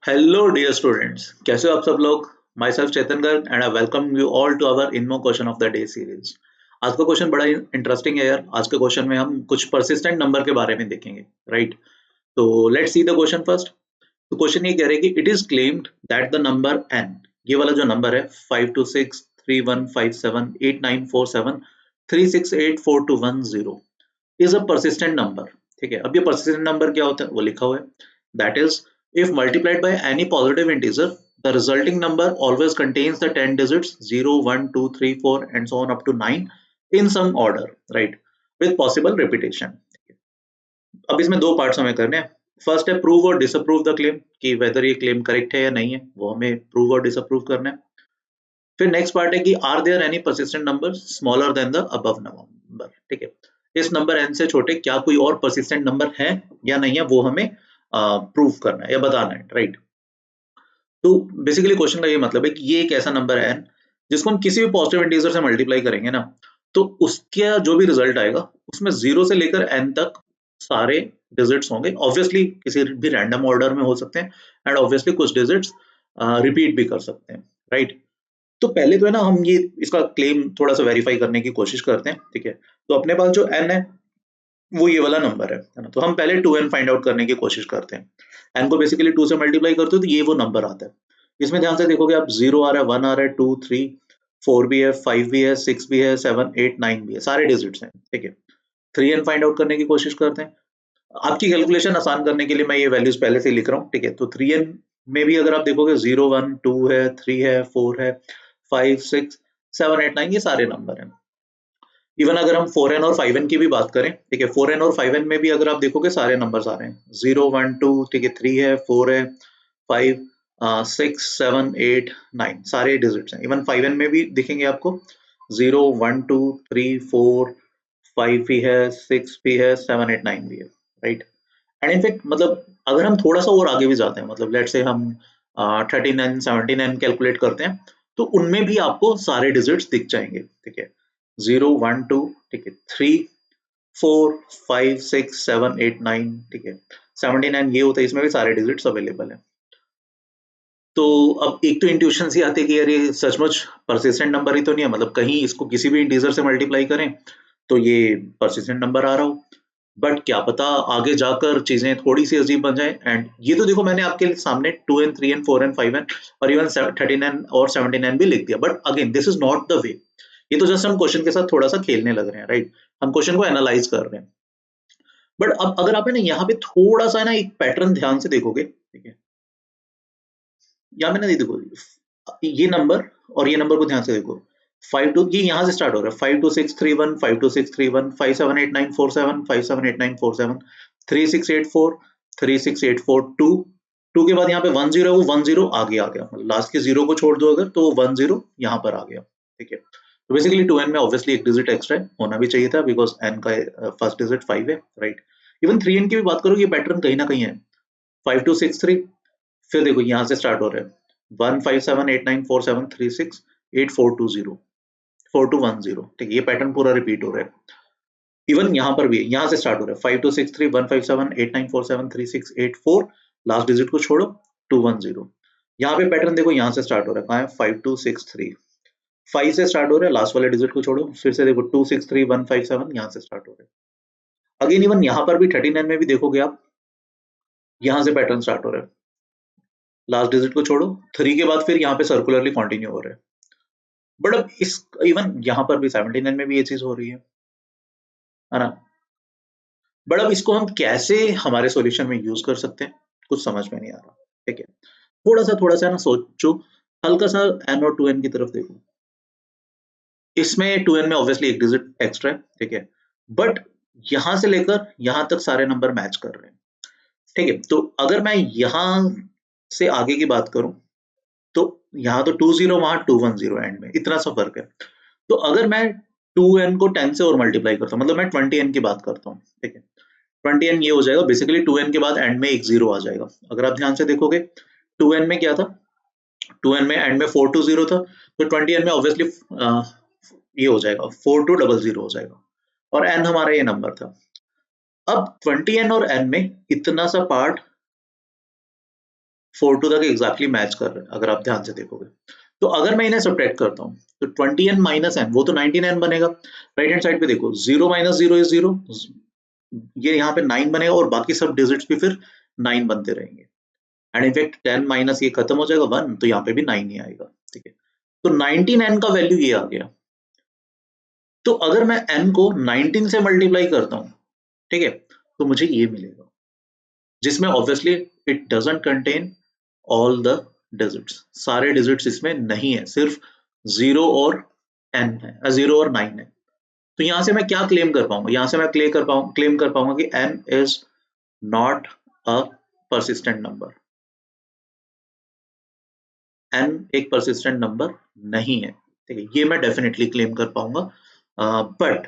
Hello dear students, कैसे हो आप सब लोग? My self Chetan Garg and I welcome you all to our INMO question of the day series. आज का question बड़ा interesting है यार। आज के क्वेश्चन में हम कुछ परसिस्टेंट नंबर के बारे में देखेंगे, राइट? तो let's see the question first. तो क्वेश्चन ये कह रहे हैं कि it is claimed that the number n, ये वाला जो नंबर है 526 3157 8947 3684210 इज अ परसिस्टेंट नंबर ठीक है, अब ये persistent नंबर क्या होता है वो लिखा हुआ है, that is if multiplied by any positive integer the resulting number always contains the 10 digits 0 1 2 3 4 and so on up to 9 in some order, right, with possible repetition. अब इसमें दो पार्ट्स हमें करने हैं, फर्स्ट है प्रूव और डिसअप्रूव द क्लेम कि weather ये क्लेम करेक्ट है या नहीं है, वो हमें प्रूव और डिसअप्रूव करना है। फिर नेक्स्ट पार्ट है कि are there any persistent number smaller than the above number, ठीक है, इस नंबर n से छोटे क्या कोई और परसिस्टेंट नंबर है या नहीं है, वो हमें प्रूव करना है या बताना है, राइट। तो बेसिकली क्वेश्चन का ये मतलब है कि ये एक ऐसा नंबर है n जिसको हम किसी भी पॉजिटिव इंटीजर से मल्टीप्लाई करेंगे ना, तो उसका जो भी रिजल्ट आएगा उसमें 0 से लेकर n तक सारे डिजिट्स होंगे, ऑब्वियसली किसी भी रैंडम ऑर्डर में हो सकते हैं एंड ऑब्वियसली कुछ डिजिट्स रिपीट भी कर सकते हैं, राइट। तो पहले तो है ना हम ये इसका क्लेम थोड़ा सा वेरीफाई करने की कोशिश करते हैं, ठीक है। तो अपने पास जो n है वो ये वाला नंबर है ना, तो हम पहले 2n फाइंड आउट करने की कोशिश करते हैं, n को बेसिकली 2 से मल्टीप्लाई करते हो तो ये वो नंबर आता है। इसमें ध्यान से देखोगे आप 0 आ रहा है, 1 आ रहा है, 2 3 4 भी है, 5 भी है, 6 भी है, 7 8 9 भी है, सारे डिजिट्स हैं, ठीक है। 3n फाइंड आउट करने की कोशिश करते हैं, आपकी कैलकुलेशन आसान करने के लिए मैं ये वैल्यूज पहले से लिख रहा हूँ, ठीक है। तो 3n में भी अगर आप देखोगे 0 1 2 है, 3 है, 4 है, 5 6 7 8 9 ये सारे नंबर हैं। इवन अगर हम 4n और 5n की भी बात करें, ठीक है, 4n और 5n में भी अगर आप देखोगे सारे नंबर्स आ रहे हैं, 0 1 2, ठीक है, 3 है, 4 है, 5 6 7 8 9 सारे डिजिट्स हैं। इवन 5n में भी दिखेंगे आपको 0 1 2 3 4 5 भी है, 6 भी है, 7 8 9 भी है, राइट। एंड इनफैक्ट मतलब अगर हम थोड़ा सा और आगे भी जाते हैं, मतलब लेट्स से हम 13n 17n कैलकुलेट करते हैं, तो उनमें भी आपको सारे डिजिट्स दिख जाएंगे, ठीक है, 0 1 2, ठीक है, 3 4 5 6 7 8 9, ठीक है, 79 ये होता है, इसमें भी सारे डिजिट्स अवेलेबल है। तो अब एक तो इंट्यूशन सी आती है कि यार ये सचमुच परसिस्टेंट नंबर ही तो नहीं है, मतलब कहीं इसको किसी भी इंटीजर से मल्टीप्लाई करें तो ये परसिस्टेंट नंबर आ रहा हो, बट क्या पता आगे जाकर चीजें थोड़ी सी अजीब बन जाए। एंड ये तो देखो मैंने आपके सामने 2n 3n 4n 5n और इवन 13n और 79 भी लिख दिया, but again this is not the वे, ये तो जस्ट हम क्वेश्चन के साथ थोड़ा सा खेलने लग रहे हैं, राइट, हम क्वेश्चन को एनालाइज कर रहे हैं। बट अब अगर आप है ना यहाँ पे थोड़ा सा ना एक पैटर्न ध्यान से देखोगे, ठीक है, या मैंने नहीं देखो ये नंबर और ये नंबर को ध्यान से देखो, 5 2 ये यहाँ से स्टार्ट हो रहा है, 5 2 6 3 1 5 2 6 3 1 5 7 8 9 4 7 5 7 8 9 4 7 3 6 8 4 3 6 8 4 2 2 के बाद यहाँ पे 1 0 वो 1 0 आगे आ गया, मतलब लास्ट के 0 को छोड़ दो अगर तो 1 0 यहाँ पर आ गया, ठीक है। तो बेसिकली 2n में ऑब्वियसली एक डिजिट एक्स्ट्रा है, होना भी चाहिए था बिकॉज n का फर्स्ट डिजिट 5 है, राइट। इवन 3n की भी बात करो ये पैटर्न कहीं ना कहीं है, 5 2 6 3, फिर देखो यहाँ से स्टार्ट हो रहा है 1 5 7 8 9 4 7 3 6 8 4 2 0 4 2 1 0, ठीक है, ये पैटर्न पूरा रिपीट हो रहा है। इवन यहाँ पर भी यहाँ से स्टार्ट हो रहा है 5 2 6 3 1 5 7 8 9 4 7 3 6 8 4, लास्ट डिजिट को छोड़ो 2 1 0, यहाँ पे पैटर्न देखो यहाँ से स्टार्ट हो रहा है, कहाँ है 5 2 6 3, 5 से स्टार्ट हो रहा है, लास्ट वाले डिजिट को छोड़ो, फिर से देखो 2 6 3 1 5 7 यहाँ से स्टार्ट हो रहा है। अगेन इवन यहाँ पर भी 39 में भी देखोगे आप यहाँ से पैटर्न स्टार्ट हो रहा है, लास्ट डिजिट को छोड़ो, 3 के बाद फिर यहाँ पे सर्कुलरली कंटिन्यू हो रहा है। बट अब इस इवन यहाँ पर भी 79 में भी ये चीज हो रही है ना। बट अब इसको हम कैसे हमारे सॉल्यूशन में यूज कर सकते हैं कुछ समझ में नहीं आ रहा, ठीक है। थोड़ा सा ना सोचो, हल्का सा n और 2n की तरफ देखो, इसमें 2n में ऑब्वियसली एक डिजिट एक्स्ट्रा है, ठीक है, बट यहां से लेकर यहां तक सारे नंबर मैच कर रहे हैं, ठीक है। तो अगर मैं यहां से आगे की बात करूं तो यहाँ तो 2 0 वहां 2 1 0 एंड में इतना सा फर्क है। तो अगर मैं 2n को 10 से और मल्टीप्लाई करता हूँ, मतलब मैं 20n की बात करता हूँ, ठीक है, 20n ये हो जाएगा बेसिकली 2n के बाद एंड में एक 0 आ जाएगा। अगर आप ध्यान से देखोगे 2n में क्या था, 2n में एंड में 4 2 0 था, तो 20n में ऑब्वियसली ये हो जाएगा 4 2 0 0 हो जाएगा और n हमारा ये नंबर था। अब 20n और n में इतना सा पार्ट 4 2 तक एग्जैक्टली मैच कर रहे हैं अगर आप ध्यान से देखोगे। तो अगर मैं इन्हें सब्ट्रैक्ट करता हूँ तो 20n माइनस n वो तो 19n बनेगा, राइट हैंड साइड पे देखो 0 माइनस 0 इज 0, ये यहाँ पे 9 बनेगा और बाकी सब डिजिट्स भी फिर 9 बनते रहेंगे। एंड इनफैक्ट 10 माइनस ये खत्म हो जाएगा 1, तो यहाँ पे भी 9 ही आएगा, ठीक है। तो 19n का वैल्यू ये आ गया। तो अगर मैं n को 19 से मल्टीप्लाई करता हूँ, ठीक है, तो मुझे ये मिलेगा, जिसमें obviously it doesn't contain all the digits, सारे डिजिट्स इसमें नहीं है, सिर्फ 0 और n है, 0 और 9 है। तो यहां से मैं क्या क्लेम कर पाऊंगा, यहां से मैं क्लेम कर पाऊंगा कि n is not a persistent number, n एक persistent नंबर नहीं है, ठीक है, ये मैं डेफिनेटली क्लेम कर पाऊंगा। बट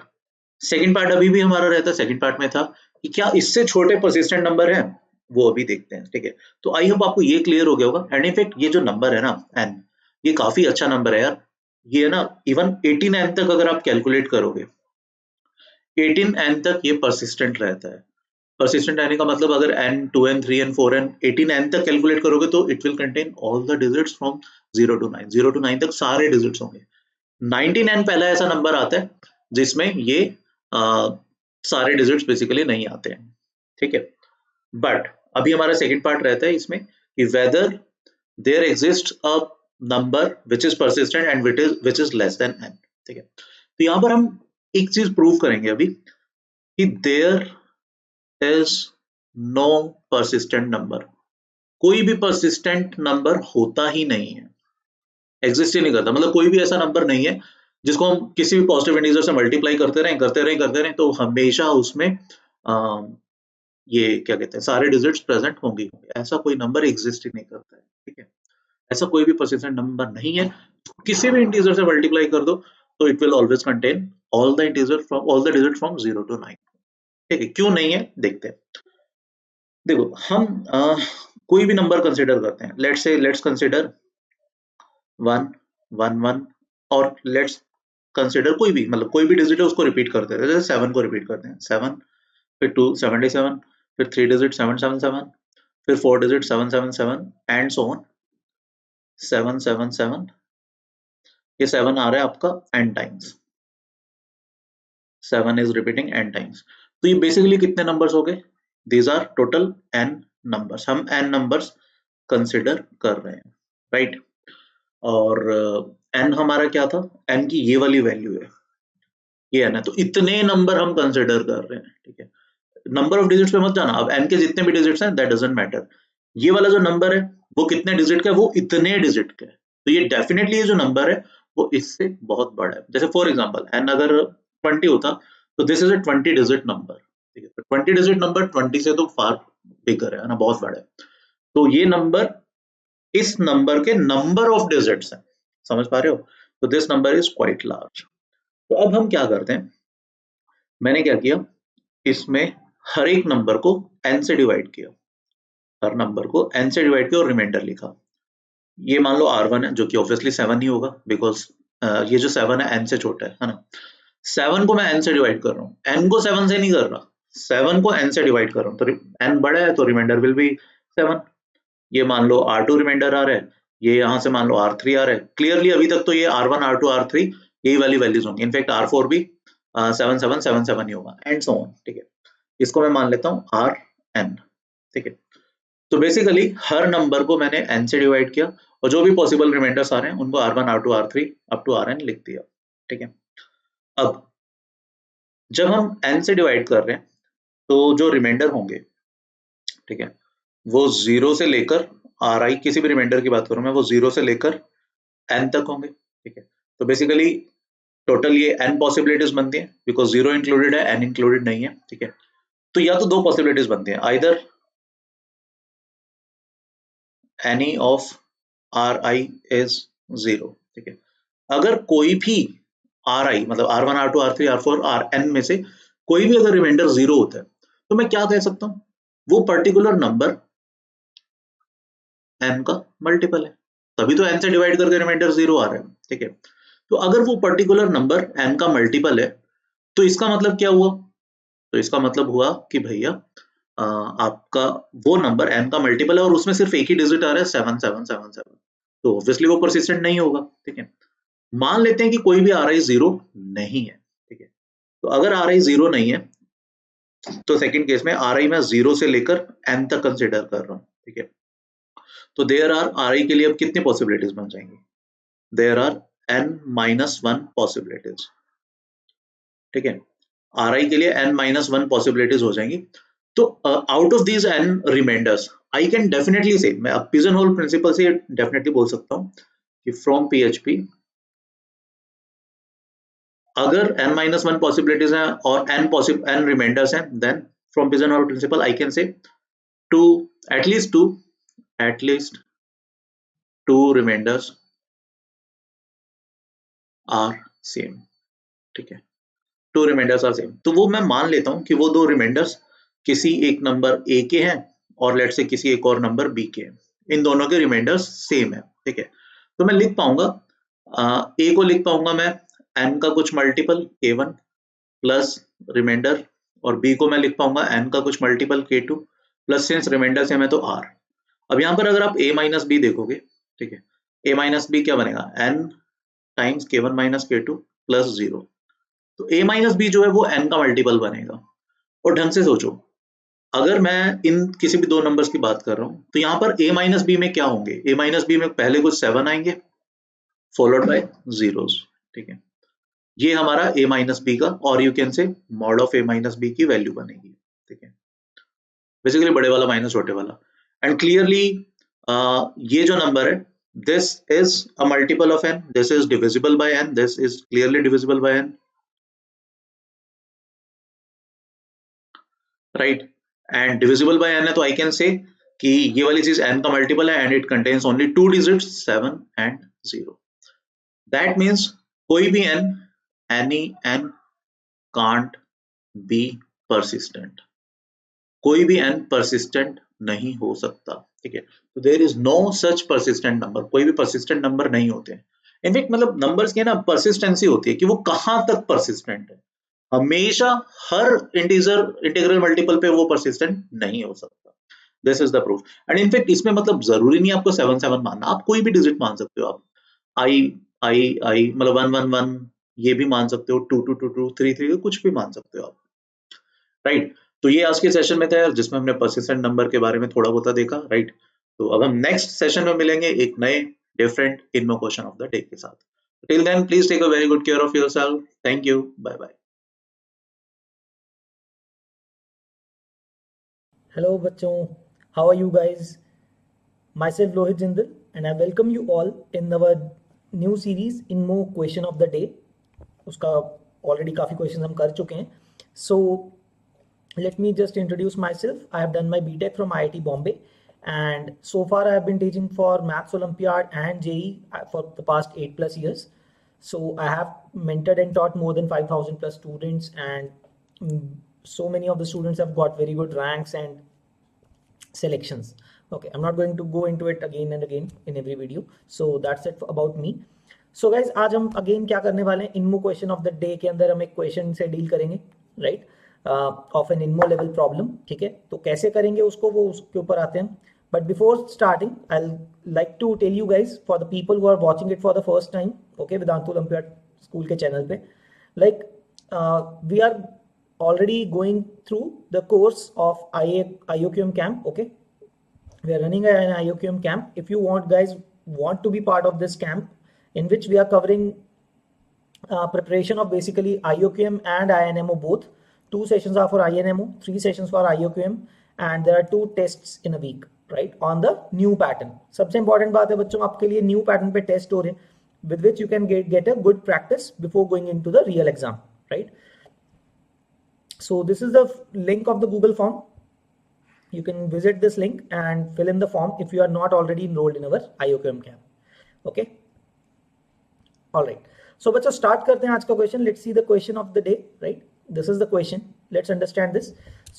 सेकंड पार्ट अभी भी हमारा रहता है, सेकंड पार्ट में था कि क्या इससे छोटे persistent नंबर हैं, वो अभी देखते हैं, ठीक है। तो आई होप आपको ये क्लियर हो गया होगा। एंड इनफैक्ट ये जो नंबर है ना n, ये काफी अच्छा नंबर है यार, ये है ना इवन 18n तक अगर आप कैलकुलेट करोगे, 18n तक ये persistent रहता है। persistent रहने का मतलब अगर n 2n 3n 4n 18n तक कैलकुलेट करोगे तो it will contain all the digits from 0 to 9, 0 to 9 तक सारे डिजिट्स होंगे। 19n पहला ऐसा नंबर आता है जिसमें ये सारे डिजिट्स बेसिकली नहीं आते हैं, ठीक है। बट अभी हमारा सेकंड पार्ट रहता है इसमें कि whether there exist a number which is persistent and which is less than n, ठीक है। तो यहाँ पर हम एक चीज प्रूव करेंगे अभी कि there is no persistent number, कोई भी persistent नंबर होता ही नहीं है, एग्जिस्ट ही नहीं करता, मतलब कोई भी ऐसा नंबर नहीं है जिसको हम किसी भी पॉजिटिव इंटीजर से मल्टीप्लाई करते रहें तो हमेशा उसमें ये क्या कहते हैं सारे डिजिट्स प्रेजेंट होंगे, ऐसा कोई नंबर एग्जिस्ट ही नहीं करता है, ठीक है। ऐसा कोई भी persistent नंबर नहीं है, किसी भी इंटीजर से मल्टीप्लाई कर दो तो it will always contain all the digit from 0 to 9, ठीक है। क्यों नहीं है देखते हैं। देखो हम कोई भी नंबर कंसिडर करते हैं, लेट्स कंसिडर 1 1 1, और लेट्स कंसिडर कोई भी, मतलब कोई भी डिजिट है उसको रिपीट करते हैं, जैसे 7 को रिपीट करते हैं, 7 फिर 2 77, फिर 3 डिजिट 777, फिर 4 डिजिट 777 एंड सो ऑन 777, ये 7 आ रहा है आपका n times, 7 is repeating n times. तो ये बेसिकली कितने नंबर्स हो गए, these are total n numbers, हम n नंबर्स कंसिडर कर रहे हैं, राइट। और n हमारा क्या था, n की ये वाली वैल्यू है, ये है ना, तो इतने नंबर हम कंसिडर कर रहे हैं, ठीक है। नंबर ऑफ डिजिट्स पे मत जाना, अब n के जितने भी डिजिट्स हैं दैट डजंट मैटर, ये वाला जो नंबर है वो कितने डिजिट का है, वो इतने डिजिट का है, तो ये डेफिनेटली ये जो नंबर है वो इससे बहुत बड़ा है। जैसे फॉर एग्जांपल n अगर 20 होता तो this is a 20 digit number, ठीक है। 20 डिजिट नंबर 20 से तो फार बिगर है ना, बहुत बड़ा है। तो ये नंबर इस नंबर के नंबर ऑफ डिजिट्स है, समझ पा रहे हो, तो this number is quite large. तो अब हम क्या करते हैं, मैंने क्या किया, इसमें हर एक नंबर को n से डिवाइड किया, हर नंबर को n से डिवाइड किया और रिमाइंडर लिखा। ये मान लो R1 है जो कि ऑब्वियसली 7 ही होगा बिकॉज ये जो 7 है n से छोटा है ना। 7 को मैं n से डिवाइड कर रहा हूँ, n को 7 से नहीं कर रहा, 7 को n से डिवाइड कर रहा हूँ, तो n बड़ा है तो रिमाइंडर विल बी 7। ये मान लो R2 रिमाइंडर आ रहा है, ये यहाँ से मान लो R3 आ रहा है, क्लियरली अभी तक तो ये R1 R2 R3 यही वाली वैल्यूज होंगी, इनफैक्ट R4 भी 7777 ही होगा एंड सो ऑन, ठीक है। इसको मैं मान लेता हूँ Rn, ठीक है। तो बेसिकली हर नंबर को मैंने n से डिवाइड किया और जो भी पॉसिबल रिमाइंडर्स आ रहे हैं उनको R1 R2 R3 up to Rn लिख दिया, ठीक है। अब जब हम n से डिवाइड कर रहे हैं तो जो रिमाइंडर होंगे, ठीक है, वो 0 से लेकर Ri, किसी भी रिमाइंडर की बात करूं मैं, वो 0 से लेकर n तक होंगे, ठीक है। तो बेसिकली टोटल ये n पॉसिबिलिटीज बनती है बिकॉज 0 इंक्लूडेड है, n इंक्लूडेड नहीं है, ठीक है। तो या तो दो पॉसिबिलिटीज बनती है, either any of Ri is 0, ठीक है। अगर कोई भी Ri मतलब R1 R2 R3 R4 Rn में से कोई भी अगर रिमाइंडर 0 होता है तो मैं क्या कह सकता हूं, वो पर्टिकुलर नंबर n का मल्टीपल है, तभी तो n से डिवाइड करके रिमाइंडर 0 आ रहा है, ठीक है। तो अगर वो पर्टिकुलर नंबर n का मल्टीपल है तो इसका मतलब क्या हुआ, तो इसका मतलब हुआ कि भैया आपका वो नंबर n का मल्टीपल है और उसमें सिर्फ एक ही डिजिट आ रहा है 7777, तो ऑब्वियसली वो परसिस्टेंट नहीं होगा, ठीक है। मान लेते हैं कि कोई भी Ri 0 नहीं है, ठीक है। तो अगर Ri 0 नहीं है तो सेकंड केस में Ri मैं 0 से लेकर n तक कंसिडर कर रहा हूं, ठीक है। तो देयर आर Ri के लिए अब कितनी पॉसिबिलिटीज बन जाएंगी, देयर आर n-1 पॉसिबिलिटीज, ठीक है। Ri के लिए n-1 पॉसिबिलिटीज हो जाएंगी। तो out of these n remainders I can definitely say, मैं अब पिजन होल प्रिंसिपल से डेफिनेटली बोल सकता हूँ कि फ्रॉम PHP अगर n-1 पॉसिबिलिटीज हैं और n रिमाइंडर्स हैं, then from pigeon hole principle I can say two at least two remainders are same, ठीक है, टू रिमाइंडर्स आर सेम। तो वो मैं मान लेता हूं कि वो दो रिमाइंडर्स किसी एक नंबर ए के हैं और लेट से किसी एक और नंबर बी के हैं, इन दोनों के रिमाइंडर्स सेम है, ठीक है। तो मैं लिख पाऊंगा ए को लिख पाऊंगा मैं एन का कुछ मल्टीपल k1 प्लस रिमाइंडर, और बी को मैं लिख पाऊंगा एन का कुछ multiple k2 plus since reminder same है तो r। अब यहाँ पर अगर आप a माइनस बी देखोगे, ठीक है, a माइनस बी क्या बनेगा, n times k1 minus k2 plus 0। तो a माइनस बी जो है वो n का मल्टीपल बनेगा। और ढंग से सोचो, अगर मैं इन किसी भी दो नंबर्स की बात कर रहा हूं तो यहाँ पर a माइनस बी में क्या होंगे, a माइनस बी में पहले कुछ 7 आएंगे फॉलोड बाय जीरोस, ठीक है, ये हमारा a माइनस बी का, और you can say mod of a minus B की वैल्यू बनेगी, ठीक है, बेसिकली बड़े वाला माइनस छोटे वाला। एंड क्लियरली ये जो नंबर है, this is a multiple of n, this is divisible by n, this is clearly divisible by n, right, and divisible by n है तो I can say कि ये वाली चीज n का मल्टीपल है and it contains only two digits 7 and 0। that means कोई भी n, any n can't be persistent, कोई भी n persistent नहीं हो सकता, ठीक है। तो there is no such persistent number, कोई भी परसिस्टेंट नंबर नहीं होते हैं। इनफैक्ट मतलब नंबर्स की ना परसिस्टेंसी होती है कि वो कहां तक परसिस्टेंट है, हमेशा हर इंटीग्रल मल्टीपल पे वो परसिस्टेंट नहीं हो सकता। This is the proof. And in fact इसमें मतलब जरूरी नहीं आपको 7 मानना, आप कोई भी डिजिट मान सकते हो, आप आई आई आई मतलब 1 ये भी मान सकते हो, 2 3 कुछ भी मान सकते हो आप, राइट। तो ये आज के सेशन में था जिसमें हमने परसिस्टेंट नंबर के बारे में थोड़ा बहुत देखा, राइट। तो अब हम नेक्स्ट सेशन में मिलेंगे एक नए different INMO question of the day के साथ। Till then please take a very good care of yourself. Thank you, bye bye. Hello बच्चों, how are you guys? Myself Lohit Jindal and I welcome you all in our new series INMO question of the day। उसका already काफ़ी questions हम कर चुके हैं। So let me just introduce myself। I have done my BTech from IIT Bombay and so far I have been teaching for Maths Olympiad and JEE for the past 8+ years। So I have mentored and taught more than 5,000+ students and so many of the students have got very good ranks and selections। Okay, I'm not going to go into it again and again in every video, so that's it about me। So guys, आज हम again क्या करने वाले हैं, INMO question of the day के अंदर हम एक क्वेश्चन से डील करेंगे, right, of an INMO level problem, ठीक है। तो कैसे करेंगे उसको, वो उसके ऊपर आते हैं। But before starting I like to tell you guys for the people who are watching it for the first time, okay, Vedantu olympiad school के चैनल पे, like we are already going through the course of IOQM camp, okay, we are running an IOQM camp। if you guys want to be part of this camp, in which we are covering preparation of basically IOQM and INMO both, 2 sessions are for INMO, 3 sessions for IOQM, and there are 2 tests in a week, right, on the new pattern। सबसे important बात है बच्चों, आपके लिए new pattern पे test हो रहे हैं, with which you can get a good practice before going into the real exam, right। So this is the link of the Google form। You can visit this link and fill in the form if you are not already enrolled in our IOQM camp, okay। All right, so बच्चों start करते हैं आज का question। Let's see the question of the day, right, this is the question, let's understand this।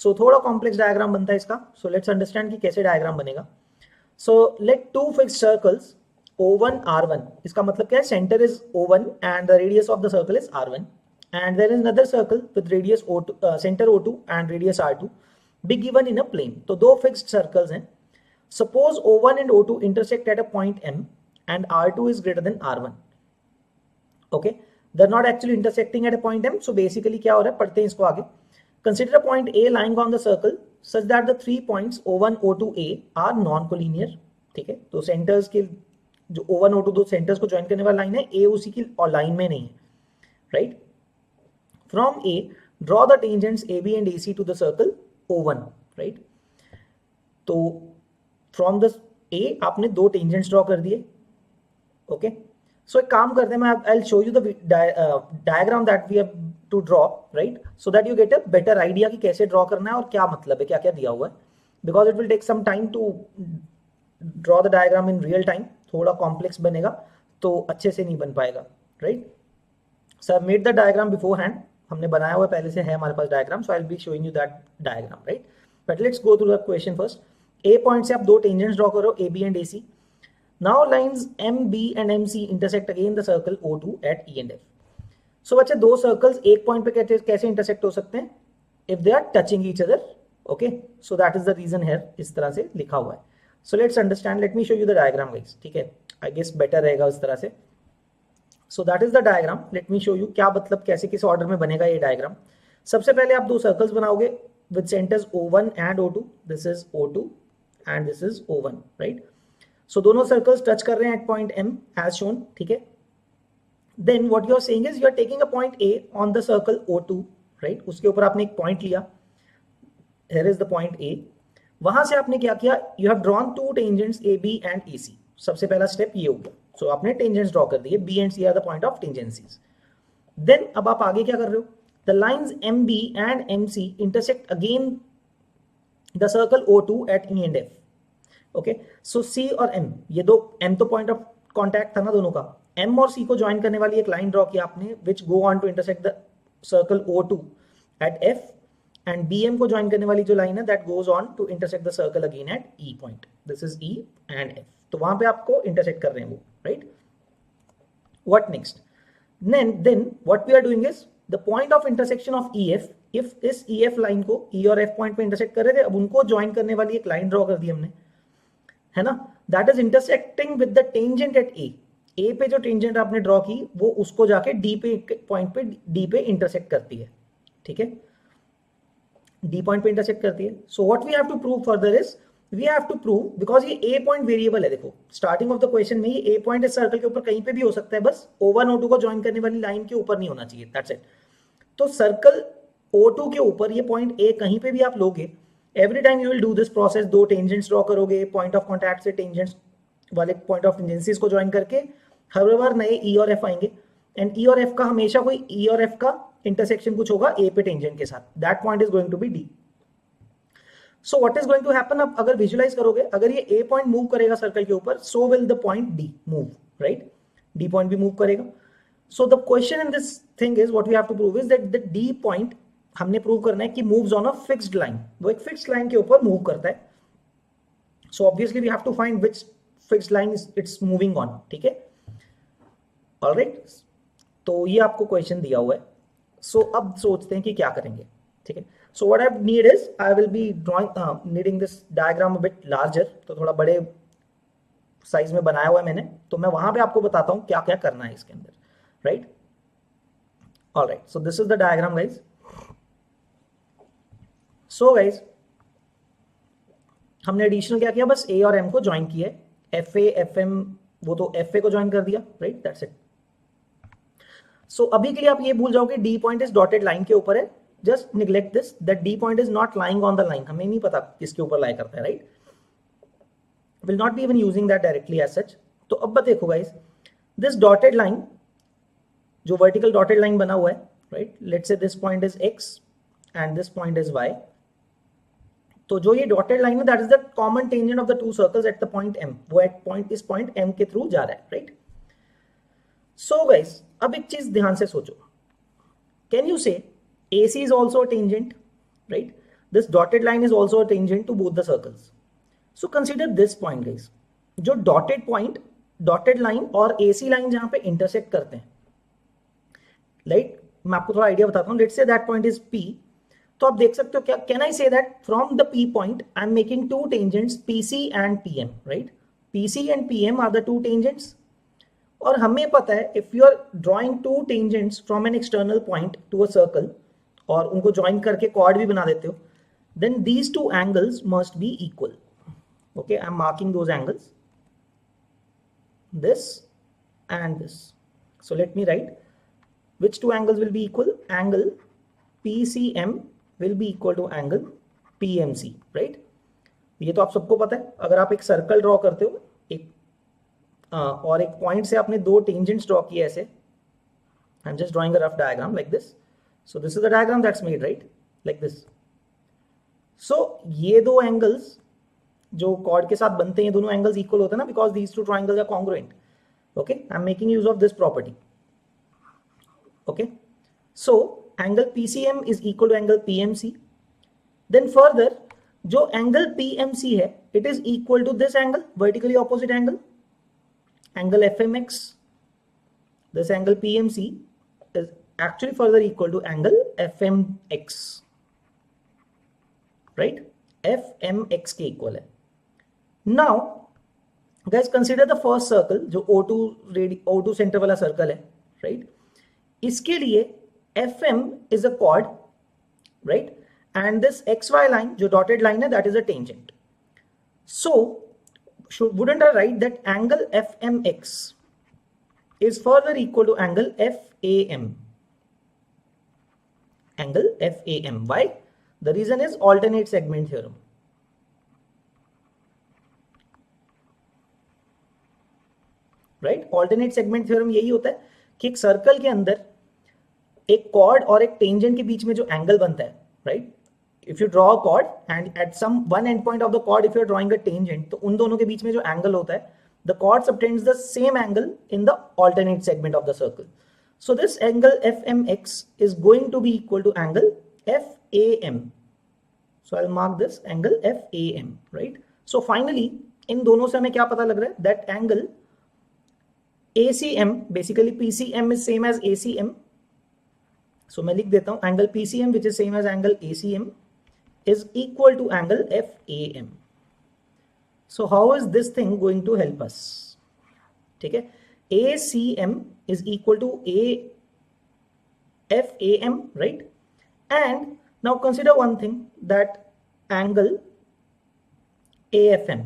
so थोड़ा complex diagram बनता है इसका, so let's understand कि कैसे diagram बनेगा। so let 2 fixed circles O1 R1, इसका मतलब क्या है, center is O1 and the radius of the circle is R1, and there is another circle with radius O2, center O2 and radius R2 be given in a plane। तो 2 fixed circles हैं। suppose O1 and O2 intersect at a point M and R2 is greater than R1, okay, they're not actually intersecting at a point M। so basically क्या हो रहा है, पढ़ते हैं इसको आगे। consider a point A lying on the circle such that the 3 points O1 O2 A are non-collinear, ठीक है। तो सेंटर्स के जो O1 O2 दो सेंटर्स को ज्वाइन करने वाली लाइन है, A उसी की और लाइन में नहीं है, right. From A, draw the tangents AB and AC to the circle O1। Right. तो फ्रॉम द ए आपने 2 टेंजेंट्स ड्रॉ कर दिए, ओके। सो एक काम करते हैं, मैं I will show you the diagram that we have to draw, right, so that you get a better idea कि कैसे ड्रॉ करना है और क्या मतलब है, क्या क्या दिया हुआ है, because it will take some time to draw the diagram in real time, थोड़ा कॉम्प्लेक्स बनेगा तो अच्छे से नहीं बन पाएगा, right. So I made the diagram beforehand, हमने बनाया हुआ पहले से है हमारे पास diagram, so I will be showing you that diagram, right. But let's go through the question first. A point से आप 2 टेंजेंट्स ड्रॉ करो, A B and A C. Now lines M B and M C intersect again the circle O2 at E and F. So बच्चे 2 circles एक point पे कैसे intersect हो सकते हैं, if they are touching each other, okay. So that is the reason here, इस तरह से लिखा हुआ है। So let's understand, let me show you the diagram guys, ठीक है, आई गेस बेटर रहेगा उस तरह से। So that is the diagram, let me show you क्या मतलब कैसे किस ऑर्डर में बनेगा ये डायग्राम। सबसे पहले आप 2 सर्कल्स बनाओगे with centres O1 and O2, this is O2 and this is O1, right. So दोनों सर्कल्स टच कर रहे हैं at point M as shown, ठीक है। Then what you are saying is you are taking a point A on the circle O2, right, उसके ऊपर आपने एक पॉइंट लिया, here is the point A। वहां से आपने क्या किया, you have drawn 2 tangents AB and AC। सबसे पहला स्टेप ये हो गया, सो आपने टेंजेंट्स ड्रॉ कर दिए, B and C are the point of tangencies. Then अब आप आगे क्या कर रहे हो, the lines MB and MC intersect again the circle O2 at E and F, okay. So C और M, ये 2, M तो पॉइंट ऑफ कॉन्टैक्ट था ना दोनों का, M और C को ज्वाइन करने वाली एक लाइन ड्रॉ की आपने which go on to intersect the circle O2 at F, and BM को ज्वाइन करने वाली जो लाइन है that goes on to intersect the circle again at E point, this is E and F। तो वहां पे आपको इंटरसेक्ट कर रहे हैं वो, right. What next, then what we are doing is the point of intersection of EF, if इस EF line को E और F पॉइंट पे इंटरसेक्ट कर रहे थे, अब उनको ज्वाइन करने वाली एक लाइन ड्रॉ कर दी हमने, है ना, that is intersecting with the tangent at A पे जो टेंजेंट आपने ड्रॉ की वो उसको जाके डी पे पॉइंट पे डी पे इंटरसेक्ट करती है, ठीक है, डी पॉइंट पे इंटरसेक्ट करती है। So what we have to prove further is we have to prove, because ये ए पॉइंट वेरिएबल है, देखो स्टार्टिंग ऑफ द क्वेश्चन में ये ए पॉइंट इस सर्कल के ऊपर कहीं पे भी हो सकता है, बस O1 O2 को ज्वाइन करने वाली लाइन के ऊपर नहीं होना चाहिए, दैट्स इट। तो सर्कल O2 के ऊपर ये पॉइंट ए कहीं पे भी आप लोगे, every time you will do this process, 2 tangents draw करोगे, पॉइंट ऑफ कॉन्टैक्ट से टेंजेंट्स वाले पॉइंट ऑफ टेंजेंसीज को ज्वाइन करके हर बार नए E और F आएंगे, एंड E और F का हमेशा कोई E और F का इंटरसेक्शन कुछ होगा ए पे टेंजेंट के साथ, that point is going to be D. So what is going to happen, अब अगर विजुलाइज करोगे, अगर ये ए पॉइंट मूव करेगा सर्कल के ऊपर, so will the point D move, right, D point भी मूव करेगा। So the question in this thing is what we have to prove is that the D point हमने prove करना है कि moves on a fixed line, वो एक fixed line के ऊपर मूव करता है। So obviously we have to find which fixed line it's moving on, ठीक है, ऑलराइट। तो ये आपको क्वेश्चन दिया हुआ है। सो अब सोचते हैं कि क्या करेंगे, ठीक है। So what I need is I will be needing this diagram a bit larger, तो थोड़ा बड़े साइज में बनाया हुआ है मैंने, तो मैं वहां पे आपको बताता हूँ क्या क्या करना है इसके अंदर, right. Alright, so this is the diagram guys. So guys हमने एडिशनल क्या किया, बस ए और एम को ज्वाइन किया है, FA FM, वो तो FA को ज्वाइन कर दिया, राइट, दैट्स इट। सो अभी के लिए आप ये भूल जाओगे D point is dotted line के ऊपर है, just neglect this, that D point is not lying on the line, हमें नहीं पता किसके ऊपर lie करता है, right, will not be even using that directly as such। तो अब देखो guys, this dotted line, जो vertical dotted line बना हुआ है, right, let's say this point is X and this point is Y, तो जो ये dotted line है that is the common tangent of the two circles at the point M, वो at point इस point M के through जा रहा है, right। So guys अब एक चीज ध्यान से सोचो, can you say AC is also a tangent, right, this dotted line is also a tangent to both the circles। So consider this point guys, जो dotted point, dotted line और AC line जहां पे intersect करते हैं, right, मैं आपको थोड़ा idea बताता हूँ, let's say that point is P, तो आप देख सकते हो क्या, can I say that from the P point I am making 2 tangents PC and PM, right, PC and PM are the 2 tangents, और हमें पता है if you are drawing 2 tangents from an external point to a circle और उनको join करके cord भी बना देते हो, then these 2 angles must be equal, okay, I am marking those angles, this and this। So let me write which 2 angles will be equal, angle PCM will be equal to angle PMC, right? ये तो आप सबको पता है. अगर आप एक circle draw करते हो और एक पॉइंट से आपने दो टेंजेंट्स ड्रॉ किए ऐसे, I am just drawing a rough diagram like this. So this is the diagram that's made, right, like this. सो ये दो एंगल्स जो कॉर्ड के साथ बनते हैं, ये दोनों एंगल्स इक्वल होते हैं ना, because these two triangles are congruent. Okay, I am making use of this property. Okay, so angle PCM is equal to angle PMC. Then further जो एंगल PMC है, it is equal to this angle, vertically opposite angle, angle FMX. This angle PMC is actually further equal to angle FMX, right? FMX के equal है. Now guys consider the first circle जो O2 center वाला circle है, right? इसके लिए FM is a chord, right? And this XY line जो dotted line है, that is a tangent. So wouldn't I write that angle FMX is further equal to angle FAM? Angle FAM. Why? The reason is alternate segment theorem. Right? Alternate segment theorem यही होता है कि एक circle के अंदर एक cord और एक टेंजेंट के बीच में जो एंगल बनता है, right? If you draw a chord and at some one end point of the chord if you are drawing a tangent, तो उन दोनों के बीच में जो एंगल होता है, the chord subtends the same angle in the alternate segment of the circle. So this angle FMX is going to be equal to angle FAM. So I'll mark this angle FAM, right? So finally इन दोनों से हमें क्या पता लग रहा है? That angle ACM, basically PCM is same as ACM. So मैं लिख देता हूँ angle PCM which is same as angle ACM is equal to angle FAM. So how is this thing going to help us? ठीक है, ACM is equal to FAM, right? And now consider one thing, that angle AFM,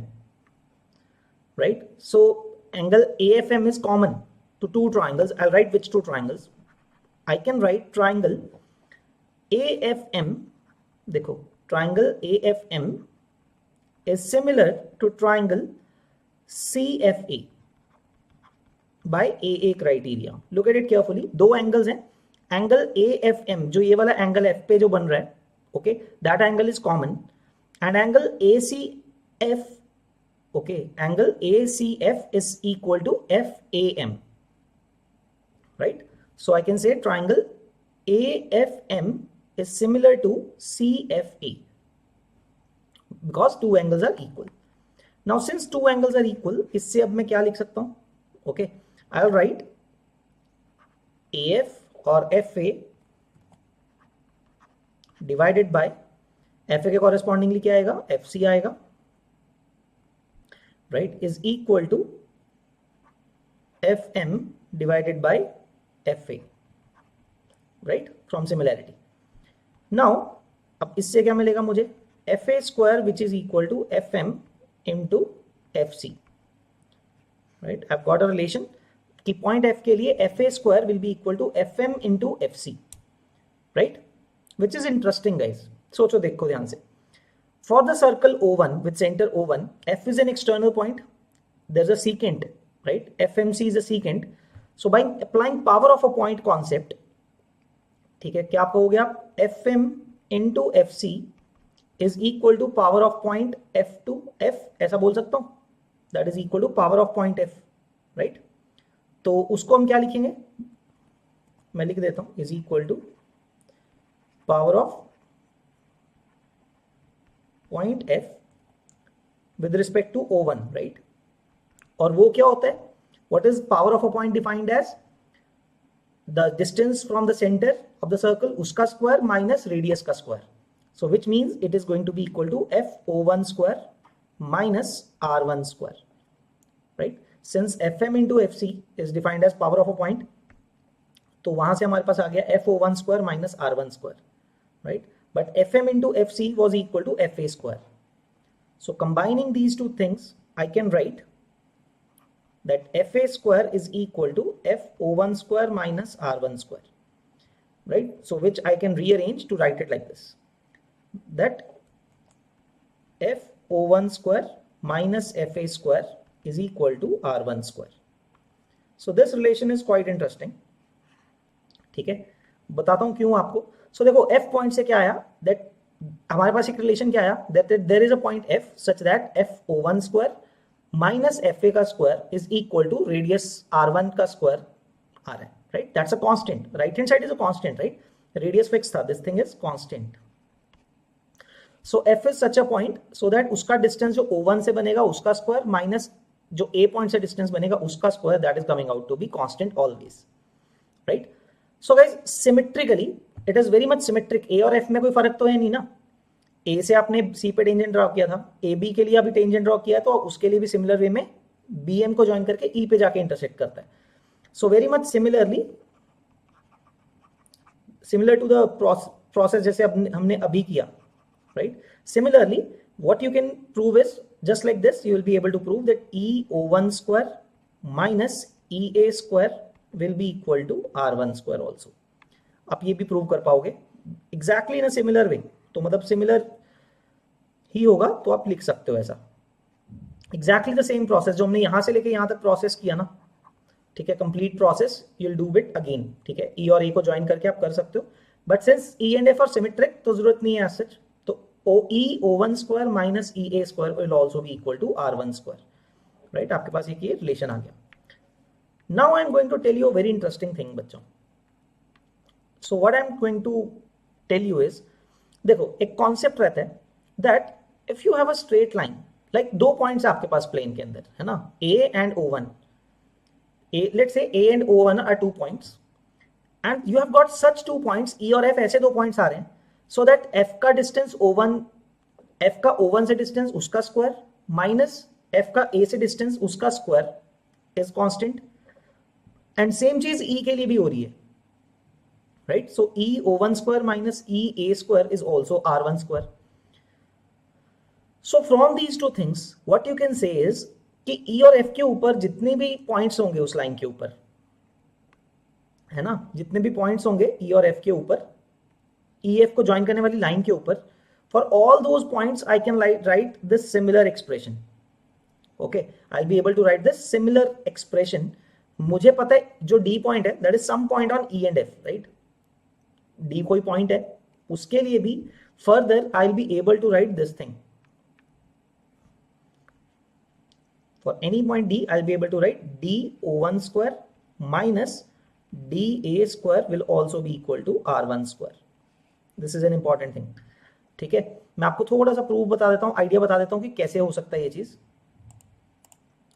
right? So angle AFM is common to two triangles. I'll write which two triangles. I can write triangle AFM. देखो, triangle AFM is similar to triangle CFA by AA criteria. Look at it carefully. दो angles हैं. Angle AFM जो ये वाला angle F पे जो बन रहा है, okay, that angle is common. And angle ACF, okay, angle ACF is equal to FAM, right? So I can say triangle AFM is similar to CFA because two angles are equal. Now since two angles are equal, इससे अब मैं क्या लिख सकता हूँ? Okay, I'll write AF और FA divided by FA के correspondingly क्या आएगा? FC आएगा, right, is equal to FM divided by FA, right, from similarity. Now अब इससे क्या मिलेगा मुझे? FA square which is equal to FM into FC, right? I've got a relation कि point F के लिए FA square will be equal to FM into FC, right? Which is interesting guys. सोचो देखो ध्यान से. For the circle O1 with center O1, F is an external point. There's a secant, right? FMC is a secant. So by applying power of a point concept, ठीक है, क्या आप कहोगे आप? FM into FC is equal to power of point F to F, ऐसा बोल सकता हूँ? That is equal to power of point F, right? तो उसको हम क्या लिखेंगे? मैं लिख देता हूँ is equal to power of point F with respect to O1, right? और वो क्या होता है? What is power of a point defined as? The distance from the center of the circle, उसका square minus radius का square. So which means it is going to be equal to FO1 square minus R1 square, right? Since FM into FC is defined as power of a point, तो वहां से हमारे पास आ गया FO1 square minus R1 square, right? But FM into FC was equal to FA square. So combining these two things, I can write that FA square is equal to FO1 square minus R1 square, right? So which I can rearrange to write it like this, that FO1 square minus FA square is equal to R1 square. So this relation is quite interesting. ठीक है, बताता हूं क्यों आपको. So देखो F point से क्या आया, that हमारे पास एक रिलेशन क्या आया, that there is a point F such that FO1 square minus FA का square is equal to radius R1 का square आ रहा है, right? That's a constant. Right hand side is a constant, right? Radius fixed था, this thing is constant. So F is such a point so that उसका distance जो O1 से बनेगा उसका square minus जो A point से distance बनेगा उसका square, that is coming out to be constant always, right? So guys, symmetrically it is very much symmetric. A और F में कोई फर्क तो है नहीं ना. A से आपने C पे टेंजेंट ड्रॉ किया था, AB के लिए अभी टेंजेंट ड्रॉ किया है, तो उसके लिए भी सिमिलर वे में BM को ज्वाइन करके E पे जाके इंटरसेक्ट करता है. So very much similarly, similar to the process जैसे हमने अभी किया, right? Similarly, what you can prove is just like this. You will be able to prove that EO1 square minus EA square will be equal to R1 square also. आप ये भी prove कर पाओगे exactly in a similar way. तो मतलब similar ही होगा तो आप लिख सकते हो ऐसा. Exactly the same process जो हमने यहां से लेके यहां तक प्रोसेस किया ना, ठीक है, complete process you will do it again. ठीक है, E और A को ज्वाइन करके आप कर सकते हो, but since E and F are symmetric तो जरूरत नहीं है एज सच. तो EO1 square minus EA square will also be equal to R1 square, right? आपके पास एक ये रिलेशन आ गया. Now I am going to tell you a very interesting thing बच्चों. So what I am going to tell you is, देखो एक concept रहता है that if you have a straight line, like दो पॉइंट्स आपके पास plane के अंदर है ना, A and O1. Let's say A and O1 are 2 points and you have got such 2 points, E और F ऐसे 2 points आ रहे हैं, so that F का distance O1, F का O1 से distance उसका square minus F का A से distance उसका square is constant, and same चीज E के लिए भी हो रही है, right? So E O1 square minus E A square is also R1 square. So from these two things what you can say is कि E और F के ऊपर जितने भी पॉइंट्स होंगे उस लाइन के ऊपर, है ना, जितने भी पॉइंट्स होंगे E और F के ऊपर, E F को ज्वाइन करने वाली लाइन के ऊपर, for all those points I can write this similar expression. Okay, I will be able to write this similar expression. मुझे पता है जो D पॉइंट है that is some point on E and F, right? D कोई point है, उसके लिए भी further I will be able to write this thing. For any point D, I'll be able to write DO1 square minus DA square will also be equal to R1 square. This is an important thing. ठीक है, मैं आपको थोड़ा सा proof बता देता हूँ, idea बता देता हूँ कि कैसे हो सकता है ये चीज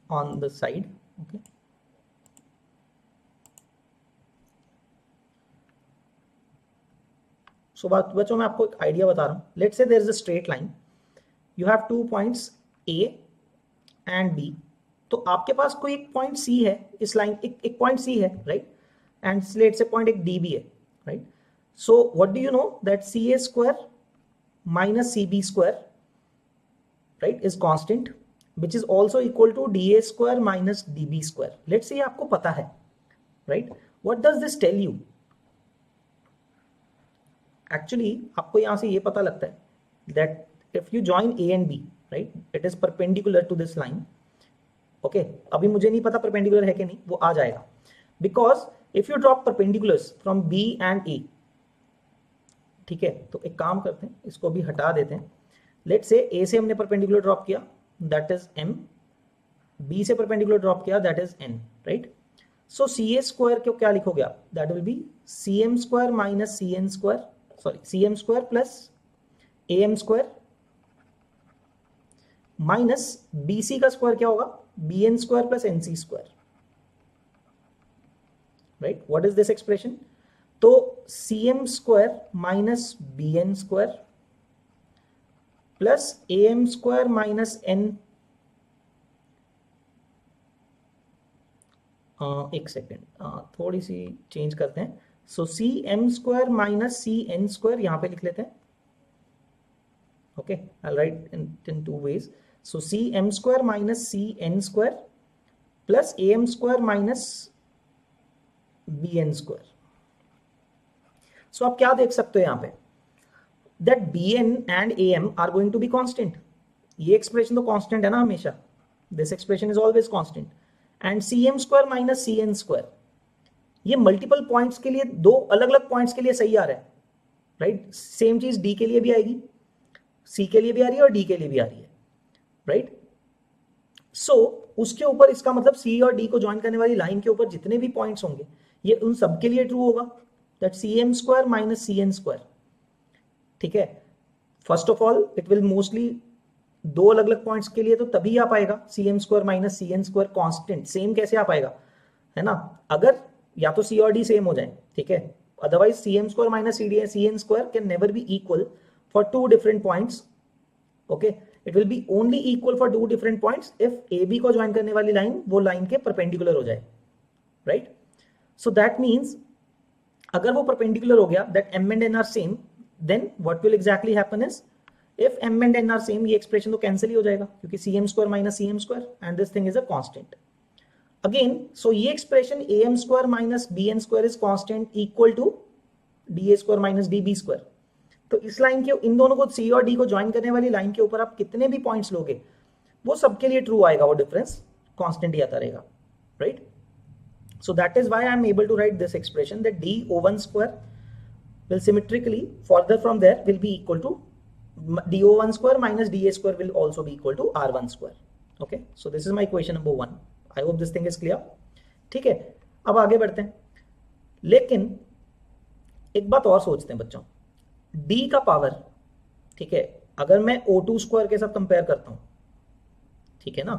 on the side. Okay. So बच्चों मैं आपको एक आइडिया बता रहा हूँ. Let's say there is a straight line. You have 2 points A and B. तो आपके पास कोई एक पॉइंट C है इस लाइन, एक पॉइंट C है, right? And let say point एक D भी है, right? So what do you know that CA square minus CB square, right, is constant which is also equal to DA square minus DB square. Let say ये आपको पता है, right? What does this tell you? Actually आपको यहां से ये पता लगता है that if you join A and B, right, it is perpendicular to this line. Okay, अभी मुझे नहीं पता perpendicular है कि नहीं, वो आ जाएगा. Because if you drop perpendiculars from B and A, ठीक है, तो एक काम करते हैं, इसको भी हटा देते हैं. Let's say A से हमने perpendicular drop किया, that is M. B से perpendicular drop किया, that is N, right? So CA square को क्या लिखोगे आप? That will be CM square minus CN square, sorry, CM square plus AM square minus BC का square क्या होगा? BN square plus NC square, right? What is this expression? तो CM square minus BN square plus AM square minus N, एक second, थोड़ी सी change करते हैं. सो CM square minus CN square यहां पे लिख लेते हैं. Okay, I'll write in 2 ways. So CM square minus CN square plus AM square minus BN square. So आप क्या देख सकते हो यहाँ पे? That BN and AM are going to be constant. ये एक्सप्रेशन तो कांस्टेंट है ना हमेशा, this expression is always constant, and cm square minus cn square, ये मल्टीपल पॉइंट्स के लिए, दो अलग अलग पॉइंट्स के लिए सही आ रहा है, राइट? सेम चीज डी के लिए भी आएगी, सी के लिए भी आ रही है और डी के लिए भी आ रही है, राइट? सो उसके ऊपर इसका मतलब सी और डी को ज्वाइन करने वाली लाइन के ऊपर जितने भी पॉइंट्स होंगे ये उन सब के लिए ट्रू होगा, that cm square minus cn square, ठीक है? First of all it will mostly दो अलग अलग पॉइंट्स के लिए तो तभी आ पाएगा cm square minus cn square constant, same कैसे आ पाएगा, है ना? अगर या तो c और d सेम हो जाए, ठीक है, otherwise cm square minus cn square can never be equal for two different points, okay? It will be only equal for two different points if A B को ज्वाइन करने वाली line वो line के perpendicular हो जाए, right? So that means अगर वो perpendicular हो गया, that m and n are same, then what will exactly happen is, if m and n are same, ये एक्सप्रेशन तो कैंसिल ही हो जाएगा क्योंकि cm square minus cm square and this thing is a constant again. So ये expression am square minus bn square is constant equal to da square minus db square. तो इस line के, इन दोनों को c और d को join करने वाली लाइन के ऊपर आप कितने भी पॉइंट्स लोगे वो सबके लिए ट्रू आएगा, वो डिफरेंस कांस्टेंट ही आता रहेगा, right? So that is why I am able to write this expression that dO1 square will symmetrically further from there will be equal to dO1 square minus dA square will also be equal to R1 square. Okay, so this is my equation number 1. I hope this thing is clear. ठीक है, अब आगे बढ़ते हैं. लेकिन एक बात और सोचते हैं बच्चों, D का पावर, ठीक है, अगर मैं O2 स्क्वायर के साथ कंपेयर करता हूं, ठीक है ना,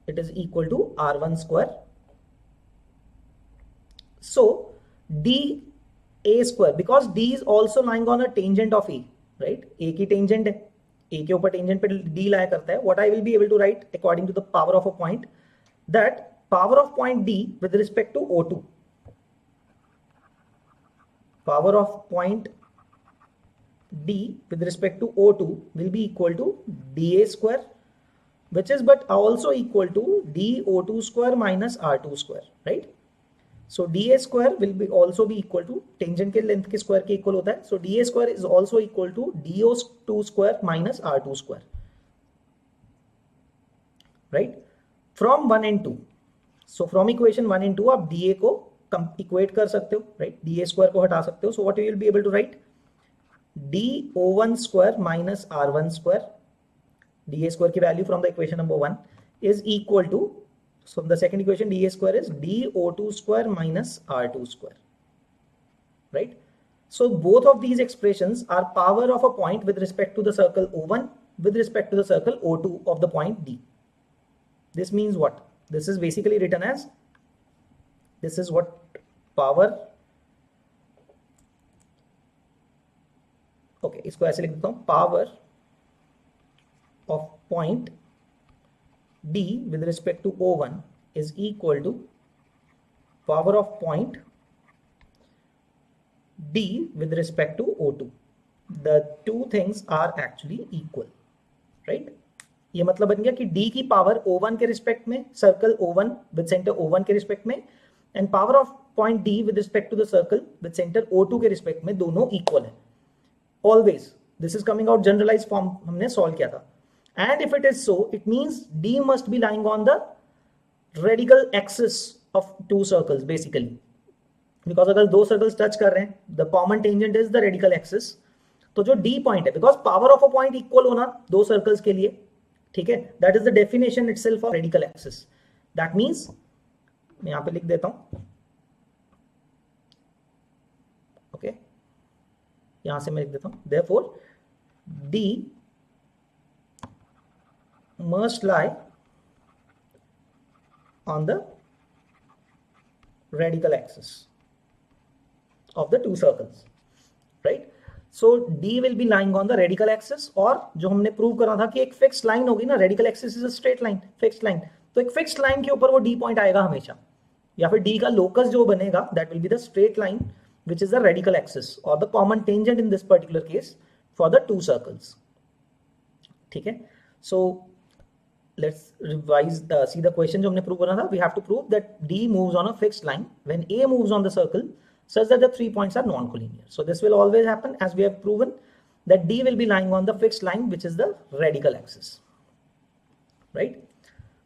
it is equal to R1 square. So d a square, because d is also lying on a tangent of a, right? a की tangent है, a के ऊपर tangent पे d लाया करता है. What I will be able to write according to the power of a point, that power of point d with respect to O2, power of point d with respect to O2 will be equal to dA square, which is but also equal to dO2 square minus R2 square, right? So dA square will be also be equal to, tangent के length के square के equal होता है, so dA square is also equal to dO2 square minus R2 square, right? From 1 and 2. So from equation 1 and 2 आप dA को equate कर सकते हो, right? dA square को हटा सकते हो, so what you will be able to write, dO1 square minus R1 square, dA square की value from the equation number 1 is equal to, so the second equation dA square is dO2 square minus R2 square, right? So both of these expressions are power of a point with respect to the circle O1 with respect to the circle O2 of the point D. This means what? This is basically written as, this is what power, okay, इसको ऐसे लिख देता हूँ, power of point D with respect to O1 is equal to power of point D with respect to O2. The two things are actually equal, right? ये मतलब बन गया कि D की पावर O1 के रिस्पेक्ट में, circle O1 with centre O1 के respect में, and power of point D with respect to the circle with centre O2 के रिस्पेक्ट में, दोनों इक्वल है always. This is coming out generalise form हमने solve किया था. And if it is so, it means D must be lying on the radical axis of two circles basically. Because अगर दो circles touch कर रहे हैं, the common tangent is the radical axis. तो जो D point है, because power of a point equal होना दो circles के लिए, ठीक है, that is the definition itself of radical axis. That means मैं यहाँ पे लिख देता हूँ, okay, यहाँ से मैं लिख देता हूँ, therefore D must lie on the radical axis of the two circles, right? So D will be lying on the radical axis, और जो हमने प्रूव करना था कि एक फिक्स्ड लाइन होगी ना, radical axis is a straight line, fixed line, तो एक फिक्स्ड लाइन के ऊपर वो D पॉइंट आएगा हमेशा, या फिर D का लोकस जो बनेगा that will be the straight line which is the radical axis or the common tangent in this particular case for the two circles, ठीक है? So let's revise see the question जो हमने prove करना था. We have to prove that D moves on a fixed line when A moves on the circle such that the 3 points are non-collinear. So this will always happen as we have proven that D will be lying on the fixed line, which is the radical axis, right?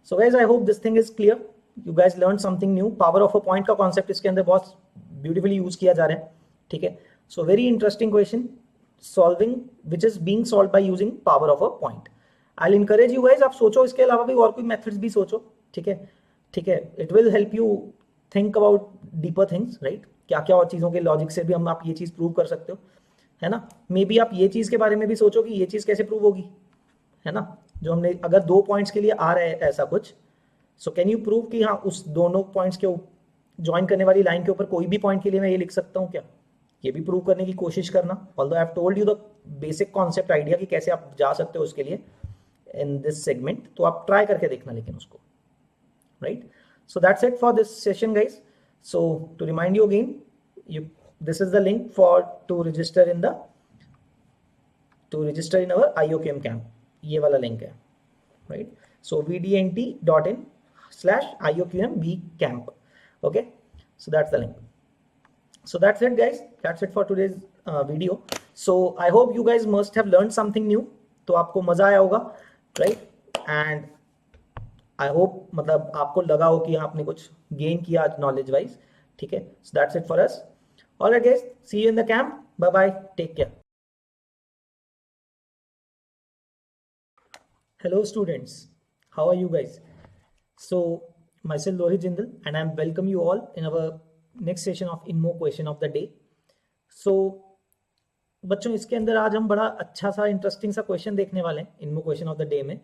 So guys, I hope this thing is clear. You guys learned something new. Power of a point का concept इसके अंदर बहुत beautifully use किया जा रहा है, ठीक है? So very interesting question, solving which is being solved by using power of a point. I'll encourage you guys, आप सोचो इसके अलावा भी और कोई methods भी सोचो, ठीक है? ठीक है, it will help you think about deeper things, right? क्या क्या और चीज़ों के लॉजिक से भी हम आप ये चीज़ प्रूव कर सकते हो, है ना? मे बी आप ये चीज़ के बारे में भी सोचो कि ये चीज़ कैसे प्रूव होगी, है ना? जो हमने अगर 2 पॉइंट्स के लिए आ रहा है ऐसा कुछ, सो कैन यू प्रूव कि हाँ उस दोनों पॉइंट्स के ज्वाइन करने वाली लाइन के ऊपर कोई भी पॉइंट के लिए मैं ये लिख सकता हूँ क्या? ये भी प्रूव करने की कोशिश करना। Although I have told you the basic concept idea कि कैसे आप जा सकते हो उसके लिए इन दिस सेगमेंट, तो आप ट्राई करके देखना लेकिन उसको, right? So that's it for this session, guys. So to remind you again, this is the link to register in our IOQM camp. ये वाला link है, right? So vdnt.in/IOQM okay? So that's the link. So that's it, guys. That's it for today's video. So I hope you guys must have learned something new. तो आपको मजा आया होगा, right? And I hope मतलब आपको लगा हो कि आपने कुछ गेन किया नॉलेज वाइज, ठीक है? So that's it for us. Alright guys, see you in the camp, bye bye, take care. Hello students, how are you guys? So myself Lohit Jindal and I am welcome you all in our next session of INMO question of the day. So बच्चों, इसके अंदर आज हम बड़ा अच्छा सा interesting सा question देखने वाले हैं INMO question of the day में।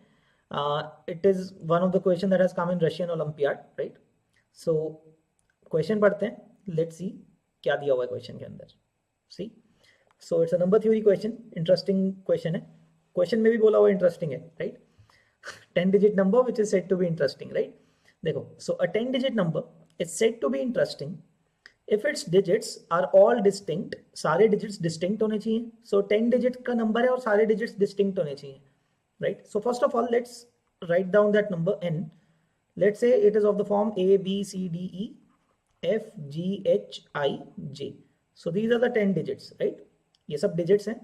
It is one of the question that has come in Russian Olympiad, right? So question पढ़ते हैं, let's see क्या दिया हुआ है question के अंदर। See, so it's a number theory question, interesting question है। question में भी बोला हुआ interesting है, right? 10 digit number which is said to be interesting, right? देखो, so a 10 digit number is said to be interesting if its digits are all distinct, सारे digits distinct होने चाहिए। so 10 digit का number है और सारे digits distinct होने चाहिए, right? So first of all, let's write down that number n. Let's say it is of the form a b c d e f g h I j. So these are the 10 digits, right? ये सब digits हैं,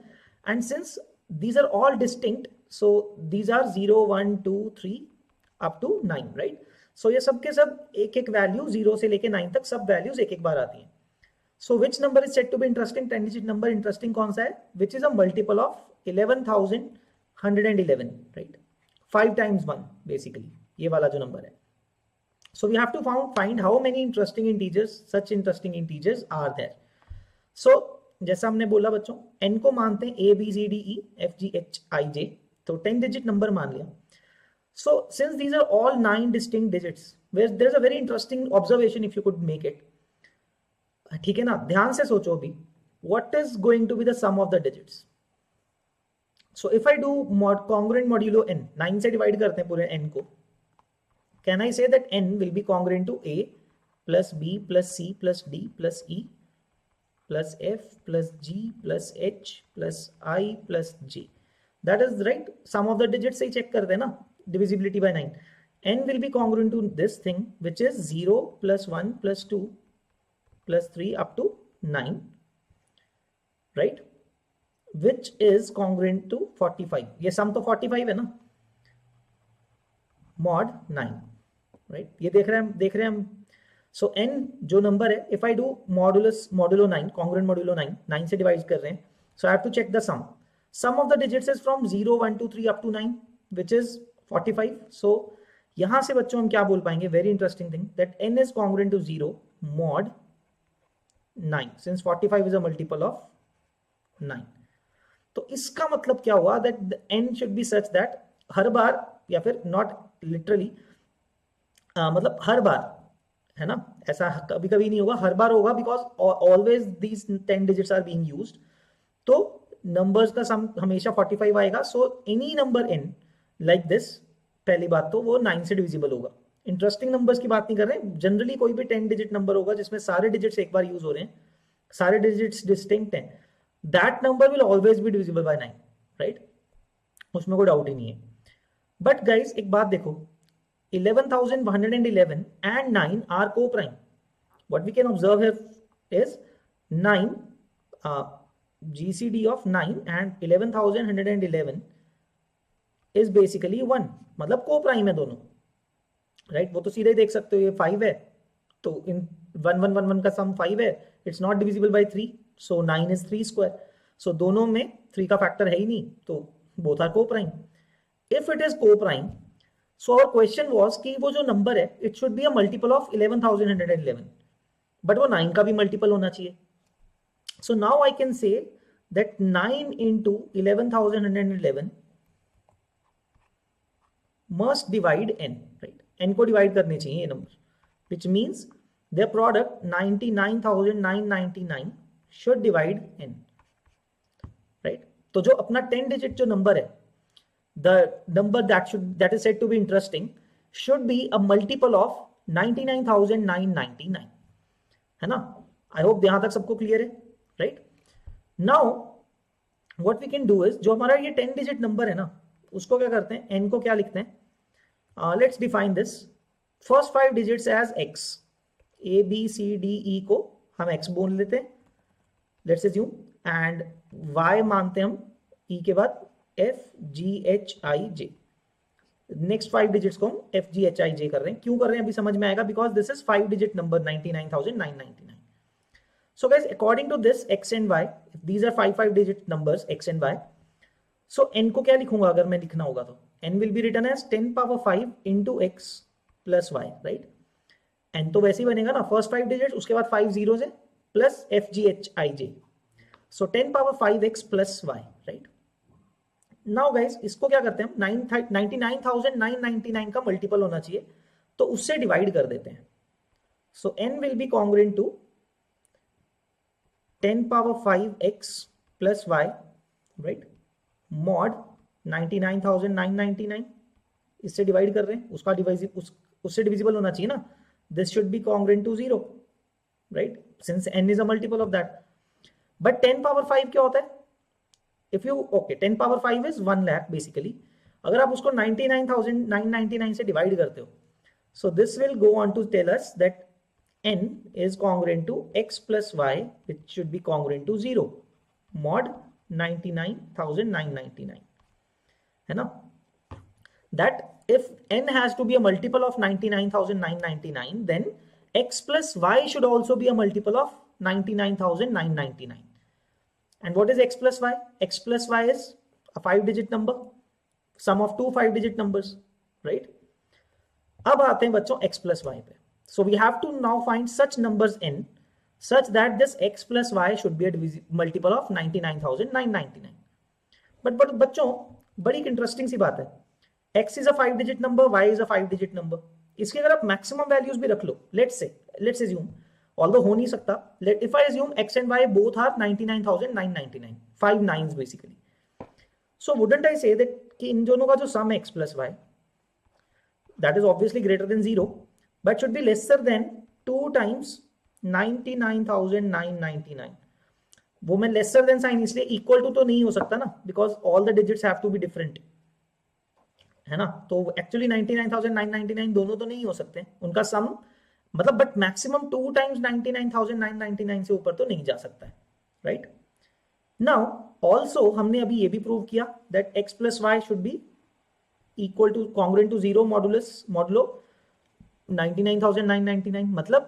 and since these are all distinct, so these are 0 1 2 3 up to 9, right? So ये सब के सब एक एक value 0 से लेके 9 तक सब वैल्यूज एक एक बार आती हैं। So which number is said to be interesting? 10 digit number interesting कौन सा है? Which is a multiple of 11,111, right? 5 times 1 basically, ये वाला जो नंबर है। So we have to find how many interesting integers, such interesting integers are there. So जैसा हमने बोला बच्चों, n को मानते हैं a b c d e f g h I j, तो 10 digit number मान लिया। So since these are all 9 distinct digits, there is a very interesting observation if you could make it, ठीक है ना? ध्यान से सोचो अभी, what is going to be the sum of the digits? So if I do congruent modulo n, 9 से divide करते हैं पूरे n को, can I say that n will be congruent to a plus b plus c plus d plus e plus f plus g plus h plus I plus j? That is right. Sum of the digits से ही check करते हैं ना, divisibility by 9. n will be congruent to this thing which is 0 plus 1 plus 2 plus 3 up to 9, right? Which is congruent to 45. ये sum तो 45 है ना, mod 9, right? ये देख रहे हैं हम। So n जो नंबर है, if I do modulo 9, congruent modulo 9, 9 से डिवाइड कर रहे हैं, so I have to check the sum. Sum of the digits is from 0 1 2 3 up to 9, which is 45. So यहां से बच्चों हम क्या बोल पाएंगे? Very interesting thing, that n is congruent to 0 mod 9, since 45 is a multiple of 9. तो इसका मतलब क्या हुआ? that the n should be such that हर बार, या फिर not literally, मतलब हर बार, है ना? ऐसा कभी कभी नहीं होगा, हर बार होगा, because always these 10 digits are being used. तो numbers का sum हमेशा 45 आएगा। so any number n like this, पहली बात तो वो 9 से डिविजिबल होगा। इंटरेस्टिंग नंबर्स की बात नहीं कर रहे हैं, जनरली कोई भी 10 डिजिट नंबर होगा जिसमें सारे डिजिट्स एक बार यूज हो रहे हैं, सारे डिजिट्स डिस्टिंक्ट हैं, that number will always be divisible by 9, right? उसमें कोई डाउट ही नहीं है। बट गाइस एक बात देखो, 11,111 and 9 are co-prime. What we can observe here is 9 GCD of 9 and 11,111 is basically 1, मतलब को प्राइम है दोनों, राइट? वो तो सीधे ही देख सकते हो, ये 5 है तो इन 1 1 1 1 का सम 5 है, it's not divisible by 3, so 9 is 3 square, so दोनों में 3 का फैक्टर है ही नहीं, तो both are coprime. If it is coprime, so our question was कि वो जो नंबर है it should be a multiple of 11,111, but वो 9 का भी मल्टीपल होना चाहिए. So now I can say that 9 into 11,111 must divide n, right? n को डिवाइड करने चाहिए ये number, which means their product 99,999 should divide n, right? तो जो अपना 10 digit जो नंबर है, the number that is said to be interesting should be a multiple of 99,999, है ना? I hope यहां तक सबको क्लियर है, right? Now what we can do is, जो हमारा ये 10 digit नंबर है ना, उसको क्या करते हैं, n को क्या लिखते हैं, let's define this first 5 digits as x, a b c d e को हम x बोल लेते हैं, let's assume, and y मानते हैं हम e के बाद f g h i j, next 5 digits को हम f g h i j कर रहे हैं. क्यों कर रहे हैं अभी समझ में आएगा, because this is 5 digit number 99,999. So guys, according to this x and y, if these are 5 digit numbers x and y, so n को क्या लिखूंगा अगर मैं लिखना होगा तो, n will be written as 10 power 5 into x plus y, right? n तो वैसे ही बनेगा ना, फर्स्ट 5 डिजिट उसके बाद 5 zeros है plus f g h i j, so 10 power 5x plus y, right? Now guys, इसको क्या करते हैं हम, 99,999 का मल्टीपल होना चाहिए, तो उससे डिवाइड कर देते हैं. so n will be congruent to 10 power 5x plus y, right? mod 99,999 इससे डिवाइड कर रहे हैं, उसका उससे डिविजिबल होना चाहिए ना, this should be congruent to 0, right? Since n is a multiple of that. But 10 power 5 क्या होता है, if you 10 power 5 is 1 lakh basically. अगर आप उसको 99,999 से डिवाइड करते हो, so this will go on to tell us that n is congruent to x plus y, which should be congruent to 0, mod 99,999, है ना? That if n has to be a multiple of 99,999, then x plus y should also be a multiple of 99,999. And what is x plus y? X plus y is a 5 digit number, sum of two 5 digit numbers, right? अब आते हैं बच्चों x plus y पे. So we have to now find such numbers n such that this x plus y should be a multiple of 99,999. But बच्चों बड़ी interesting सी बात है, x is a 5 digit number, y is a 5 digit number. इसके अगर आप maximum values भी रख लो, let's assume, although हो नहीं सकता, if I assume x and y both are 99,999, 5 nines basically. So wouldn't I say that कि इन दोनों का जो सम है x plus y, that is obviously greater than 0, but should be lesser than 2 times 99,999. वो मैं lesser than साइन इसलिए equal to तो नहीं हो सकता ना, because all the digits have to be different, है ना? तो actually 99,999 दोनों तो नहीं हो सकते, उनका सम मतलब, बट मैक्सिमम 2 times 99,999 से ऊपर तो नहीं जा सकता है, राइट? नाउ ऑल्सो हमने अभी ये भी प्रूव किया that x plus y should be equal to congruent to 0 modulo 99,999, मतलब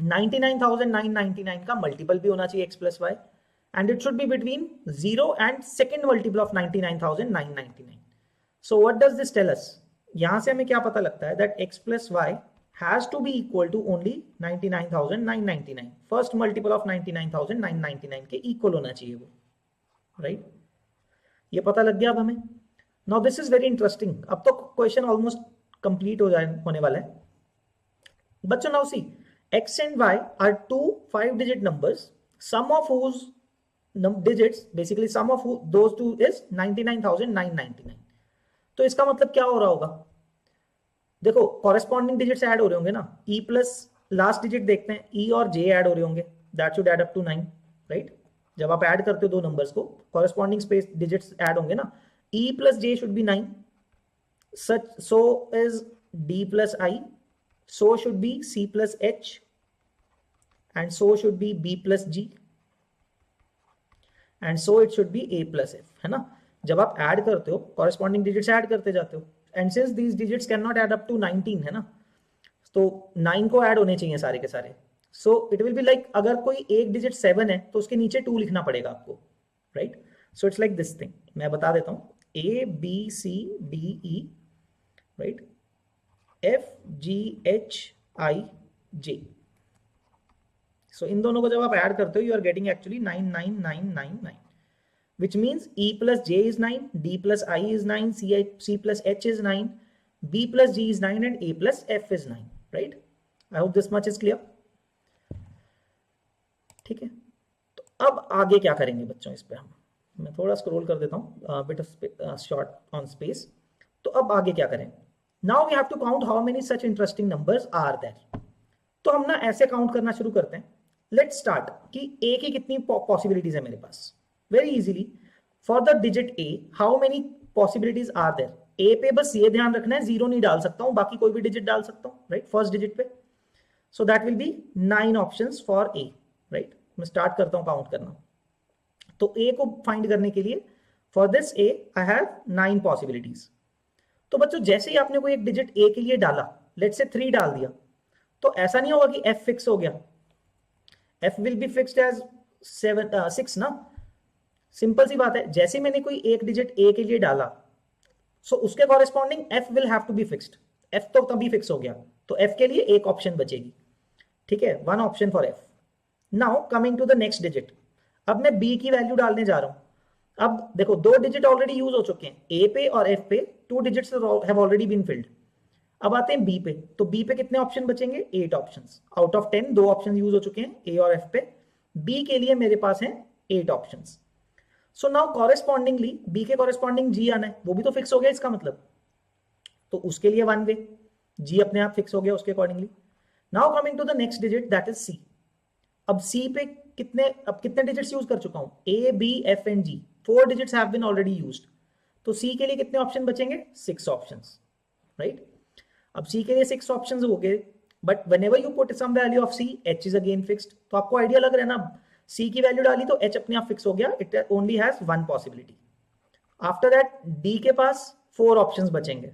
99,999 का मल्टीपल भी होना चाहिए x plus y, and it should be between 0 and second multiple of 99,999. So what does this tell us? यहां से हमें क्या पता लगता है that x plus y has to be equal to only 99,999. First multiple of 99,999 के equal होना चाहिए वो, राइट? ये पता लग गया अब हमें. Now this is very interesting. अब तो क्वेश्चन ऑलमोस्ट कंप्लीट होने वाला है बच्चों. Now see, x and y are two 5 digit numbers, sum of whose digits, basically sum of those two is 99,999. तो इसका मतलब क्या हो रहा होगा, देखो कॉरेस्पॉन्डिंग डिजिट्स ऐड हो रहे होंगे ना, e प्लस लास्ट डिजिट देखते हैं, e और j ऐड हो रहे होंगे, that should add up to 9, right? जब आप ऐड करते हो दो नंबर्स को, कॉरेस्पॉन्डिंग स्पेस डिजिट्स ऐड होंगे ना, e plus j should be 9, such so is d plus I, so should be c plus h, and so should be b plus g. And so it should B a plus f, है ना. जब आप add करते हो corresponding digits add करते जाते हो, and since these digits can not add up to 19, है ना, तो 9 को ऐड होने चाहिए सारे के सारे. So it will be like अगर कोई एक डिजिट 7 है तो उसके नीचे 2 लिखना पड़ेगा आपको, right. So it's like this thing. मैं बता देता हूँ, A B C D E, right, F G H I J. So इन दोनों को जब आप ऐड करते हो you are getting actually 99999, which means E plus J is 9, D plus I is 9, C plus H is 9, B plus G is 9 and A plus F is 9, right? I hope this much is clear. ठीक है, तो अब आगे क्या करेंगे बच्चों, इस पे मैं थोड़ा स्क्रॉल कर देता हूँ, bit of short on space. तो अब आगे क्या करें? Now we have to count how many such interesting numbers are there. तो हम ना ऐसे काउंट करना शुरू करते हैं. लेट्स स्टार्ट कि A की कितनी पॉसिबिलिटीज है मेरे पास. Very easily, for the digit A how many possibilities are there. A पे बस ये ध्यान रखना है, 0 नहीं डाल सकता हूं, बाकी कोई भी डिजिट डाल सकता हूं, राइट, फर्स्ट डिजिट पे. सो that will B 9 options for A, right. मैं स्टार्ट करता हूं काउंट करना. तो A को फाइंड करने के लिए for this A I have 9 possibilities. तो बच्चों जैसे ही आपने कोई एक डिजिट A के लिए डाला, लेट्स से 3 डाल दिया, तो ऐसा नहीं होगा कि F फिक्स हो गया. F will be fixed as 6 ना. सिंपल सी बात है, जैसे मैंने कोई एक डिजिट A के लिए डाला, सो उसके corresponding F will have to be fixed. F तो तभी फिक्स हो गया, तो F के लिए एक ऑप्शन बचेगी, ठीक है, 1 option for F. Now coming to the next digit. अब मैं B की वैल्यू डालने जा रहा हूं. अब देखो 2 डिजिट ऑलरेडी यूज हो चुके हैं, A पे और F पे 2 digits have already been filled. अब आते हैं B पे. तो B पे कितने ऑप्शन बचेंगे? 8 options. Out of 10 2 option use हो चुके हैं A और F पे. B के लिए मेरे पास हैं 8 options. So now correspondingly B के कॉरेस्पॉन्डिंग G आना है, वो भी तो फिक्स हो गया इसका मतलब, तो उसके लिए 1 वे, G अपने आप फिक्स हो गया उसके accordingly. Now coming to the next digit that is C. अब C पे कितने डिजिट्स यूज कर चुका हूं? A B F and G, 4 digits have been already used. तो C के लिए कितने ऑप्शन बचेंगे? 6 ऑप्शंस, राइट. अब C के लिए 6 ऑप्शंस हो गए, but whenever you put some value of C, H is again fixed. तो आपको आइडिया लग रहा है ना, C की वैल्यू डाली तो H अपने आप फिक्स हो गया, it only has 1 possibility. After that D के पास 4 ऑप्शंस बचेंगे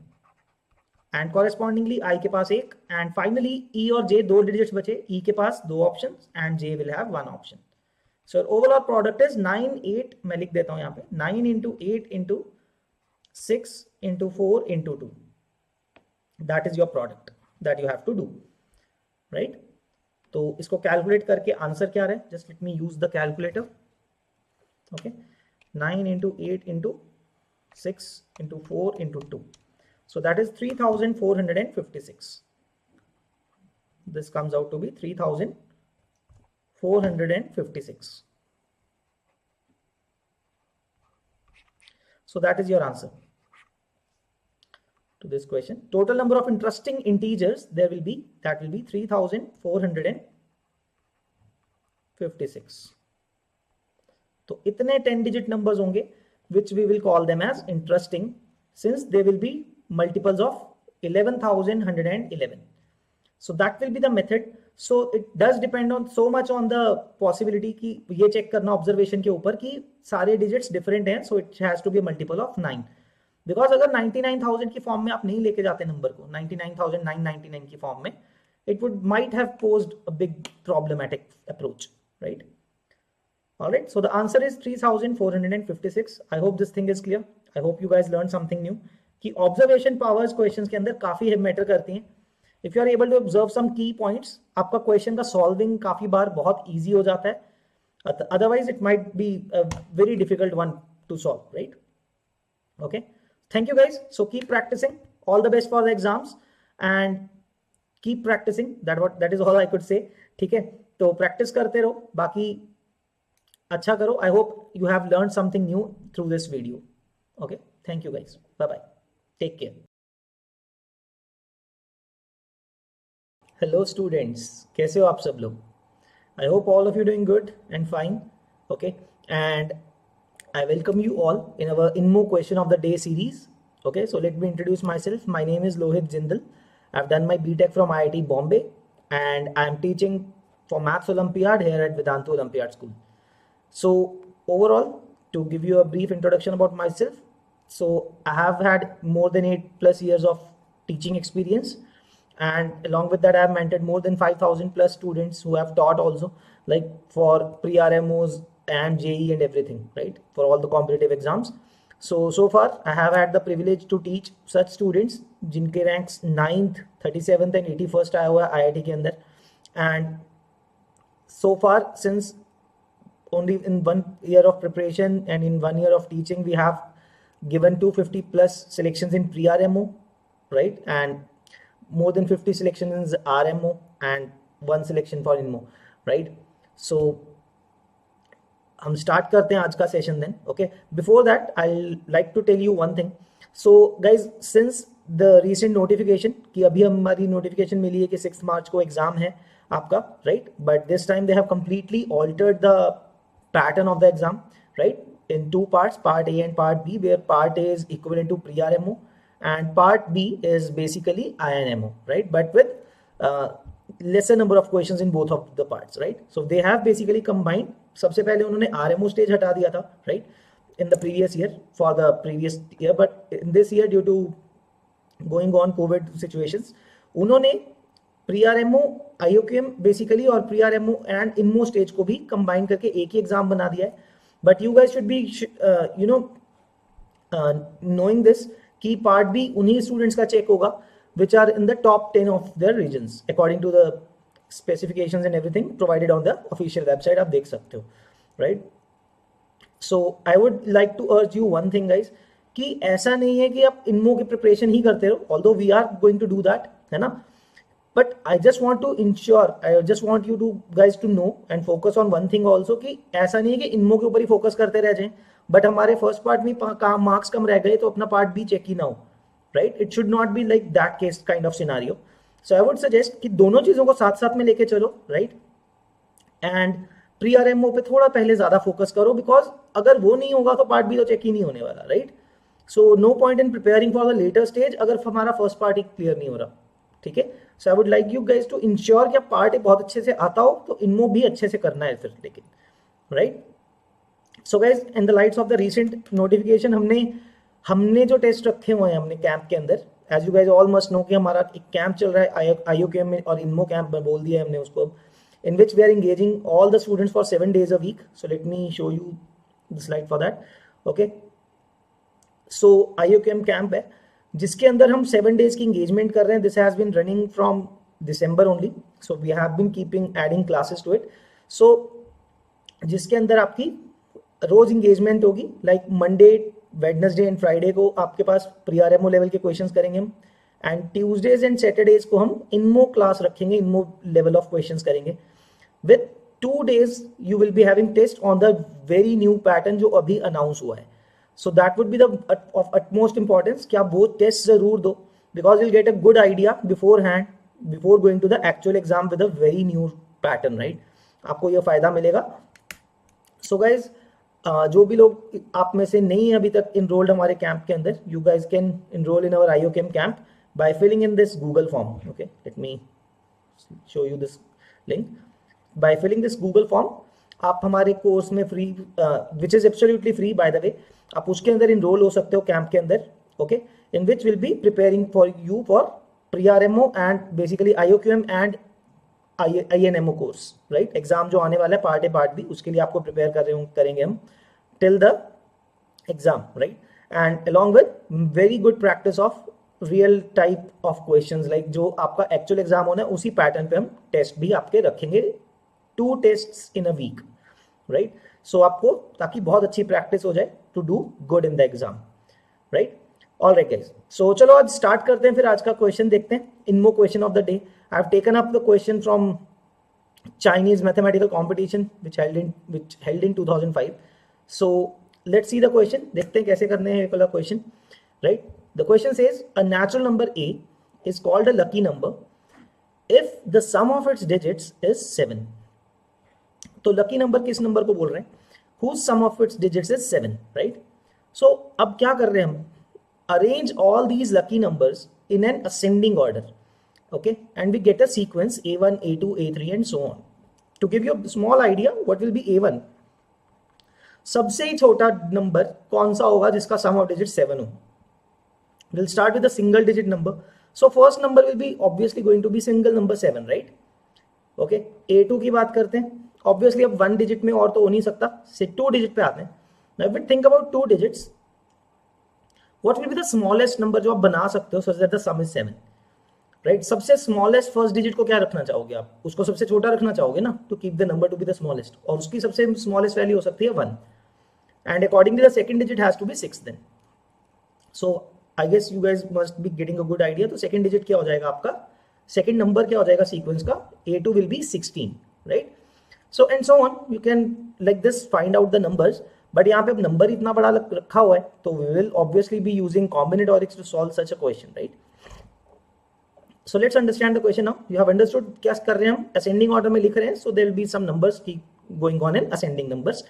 एंड कॉरेस्पॉन्डिंगली I के पास 1, एंड फाइनली E और J 2 डिजिट्स बचे, E के पास 2 options and J will have 1 option. So overall product is 9 8, मैं लिख देता हूं यहां पे, 9 into 8 into 6 into 4 into 2. That is your product that you have to do, right? तो इसको कैलकुलेट करके आंसर क्या रहे? Just let me use the calculator. Okay, 9 into 8 into 6 into 4 into 2. So that is 3456. This comes out to be 3456. So that is your answer to this question. Total number of interesting integers there will be, that will be 3456. तो इतने 10 digit numbers होंगे which we will call them as interesting, since they will be multiples of 11,111. So that will be the method. So it does depend on so much on the possibility कि ये check करना observation के ऊपर कि सारे digits different हैं, so it has to be a multiple of 9. Because अगर 99,000 की फॉर्म में आप नहीं लेके जाते नंबर को, 99,999 की फॉर्म में, it would might have posed a big problematic approach, right. Alright, so the answer is 3456. I hope this thing is clear. I hope you guys learn something new कि observation powers questions के अंदर काफी matter करती हैं. If you are able to observe some key points, आपका question का solving काफी बार बहुत ईजी हो जाता है. Otherwise it might be a very difficult one two solve, right. Okay, thank you guys. So keep practicing. All the best for the exams and keep practicing. That is all I could say. ठीक है, तो practice करते रहो, बाकी अच्छा करो. I hope you have learned something new through this video. Okay, thank you guys. Bye bye. Take care. Hello students, कैसे हो आप सब लोग? I hope all of you doing good and fine. Okay, and I welcome you all in our INMO question of the day series. Okay, so let me introduce myself. My name is Lohit Jindal. I've done my BTech from IIT Bombay and I'm teaching for Maths Olympiad here at Vedantu Olympiad School. So overall, to give you a brief introduction about myself, so I have had more than 8+ years of teaching experience, and along with that I have mentored more than 5,000 plus students who have taught also, like for pre-RMOs and JEE and everything, right, for all the competitive exams. So far I have had the privilege to teach such students जिनके ranks 9th, 37th and 81st आया हुआ है IIT के अंदर. And so far, since only in 1 year of preparation and in 1 year of teaching, we have given 250 plus selections in pre-RMO, right, and more than 50 selections in RMO and 1 selection for INMO, right. So हम start करते हैं आज का session then. Okay, before that I like to tell you one thing. So guys, since the recent notification कि अभी हमारी notification मिली है कि 6 मार्च को एग्जाम है आपका, right, but this time they have completely altered the pattern of the exam, right, in 2 parts, part A and part B, where part A is equivalent to pre-RMO and part B is basically INMO, right, but with lesser number of questions in both of the parts, right. So they have basically combined. सबसे पहले उन्होंने RMO stage हटा दिया था, right, in the previous year for the previous year, but in this year due to going on Covid situations उन्होंने pre-RMO, IOQM basically और pre-RMO and INMO stage को भी कंबाइन करके एक ही एग्जाम बना दिया है. But you guys should be you know knowing this कि पार्ट बी उन्हीं स्टूडेंट्स का चेक होगा which are in the top 10 of their regions according to the specifications and everything provided on the official website. आप देख सकते हो, right. So I would like to urge you one thing guys, कि ऐसा नहीं है कि आप INMO की प्रिपरेशन ही करते रहो, although we are going to do that, है ना, but I just want to ensure, I just want you to guys to know and focus on one thing also, कि ऐसा नहीं है कि INMO के ऊपर ही फोकस करते रह जाएं बट हमारे फर्स्ट पार्ट में मार्क्स कम रह गए तो अपना पार्ट भी चेक ही ना हो, right. It should not be like that case kind of scenario. So I would suggest कि दोनों चीजों को साथ साथ में लेके चलो, राइट, एंड pre-RMO पे थोड़ा पहले ज्यादा फोकस करो, बिकॉज अगर वो नहीं होगा तो पार्ट बी तो चेक ही नहीं होने वाला, right. So no point in preparing for the latter stage अगर हमारा फर्स्ट पार्ट ही क्लियर नहीं हो रहा, ठीक है. So I would like you guys to ensure कि पार्ट बहुत अच्छे से आता हो तो INMO भी अच्छे से करना है फिर, लेकिन, right. So guys, in the lights off the recent notification हमने जो टेस्ट रखे हुए हैं हमने कैंप के अंदर, as you guys all must know कि हमारा एक कैंप चल रहा है IOQM में और INMO कैंप में बोल दिया है हमने उसको, in which we are engaging all the students for 7 days a week. So let me show you the slide for that. Okay, so IOQM camp है जिसके अंदर हम 7 days की engagement कर रहे हैं. This has been running from December only, so we have been adding classes to it. So जिसके अंदर आपकी रोज engagement होगी, like Monday, Wednesday and Friday को आपके पास pre-RMO लेवल के क्वेश्चंस करेंगे हम, एंड ट्यूजडेज एंड सैटरडेज को हम INMO क्लास रखेंगे, INMO लेवल ऑफ क्वेश्चंस करेंगे. With 2 days you will be having test on the very new pattern जो अभी अनाउंस हुआ है. So that would be the of utmost importance कि आप वो टेस्ट जरूर दो, because you'll get a good idea beforehand before going to the actual exam with a very new pattern, right. आपको ये फायदा मिलेगा. सो गाइज, जो भी लोग आप में से नहीं है अभी तक इनरोल्ड हमारे कैंप के अंदर, you guys can enrol in our IOQM camp by filling in this Google form. Okay, let me show you this link. By filling this Google form, आप हमारे कोर्स में free, which is absolutely free by the way, आप उसके अंदर enrol हो सकते हो camp के अंदर. Okay, in which will be preparing for you for pre-RMO and basically IOQM and INMO course, right. Exam जो आने वाला है पार्ट ए पार्ट बी, उसके लिए आपको प्रिपेयर करेंगे हम till the exam, right. And along with very good practice of real type of questions, like जो आपका एक्चुअल एग्जाम होना है उसी पैटर्न पे हम टेस्ट भी आपके रखेंगे, 2 tests in a week, right. So आपको ताकि बहुत अच्छी प्रैक्टिस हो जाए to do good in the exam, right. Alright guys, so चलो आज स्टार्ट करते हैं, फिर आज का क्वेश्चन देखते हैं. INMO question of the day. I have taken up the question from Chinese mathematical competition which held in 2005. So let's see the question. देखते हैं कैसे करने हैं ये वाला question, right. The question says a natural number A is called a lucky number if the sum of its digits is 7. तो lucky number किस number को बोल रहे हैं? Whose sum of its digits is 7, right? So अब क्या कर रहे हैं हम? Arrange all these lucky numbers in an ascending order, okay, and we get a sequence A1, A2, A3 and so on. To give you a small idea what will be A1, सबसे ही छोटा number कौन सा होगा जिसका सम of digit 7 हो? Will start with a single digit number. So first number will be obviously going to be single number 7, right? Okay, A2 की बात करते हैं. ऑब्वियसली अब 1 डिजिट में और तो हो नहीं सकता, से 2 डिजिट पे आते हैं. Now if we think about 2 digits, what will be the smallest number जो आप बना सकते हो such that the sum is 7, right? सबसे स्मॉलेस्ट फर्स्ट डिजिट को क्या रखना चाहोगे आप? उसको सबसे छोटा रखना चाहोगे ना, to keep the number to be the smallest, और उसकी सबसे स्मॉलेस्ट वैल्यू हो सकती है 1, and accordingly the second digit has to be 6 then. So I guess you guys must be getting a good idea. तो सेकंड डिजिट क्या हो जाएगा आपका, सेकंड नंबर क्या हो जाएगा सीक्वेंस का? A2 will be 16, right? So and so on, you can like this find out the numbers. But यहाँ पे अब नंबर इतना बड़ा रखा हुआ है, तो we will obviously be using combinatorics to solve such a question, right? So let's understand the question now. You have understood क्या कर रहे हैं हम? Ascending order में लिख रहे हैं, so there will be some numbers keep going on in ascending numbers,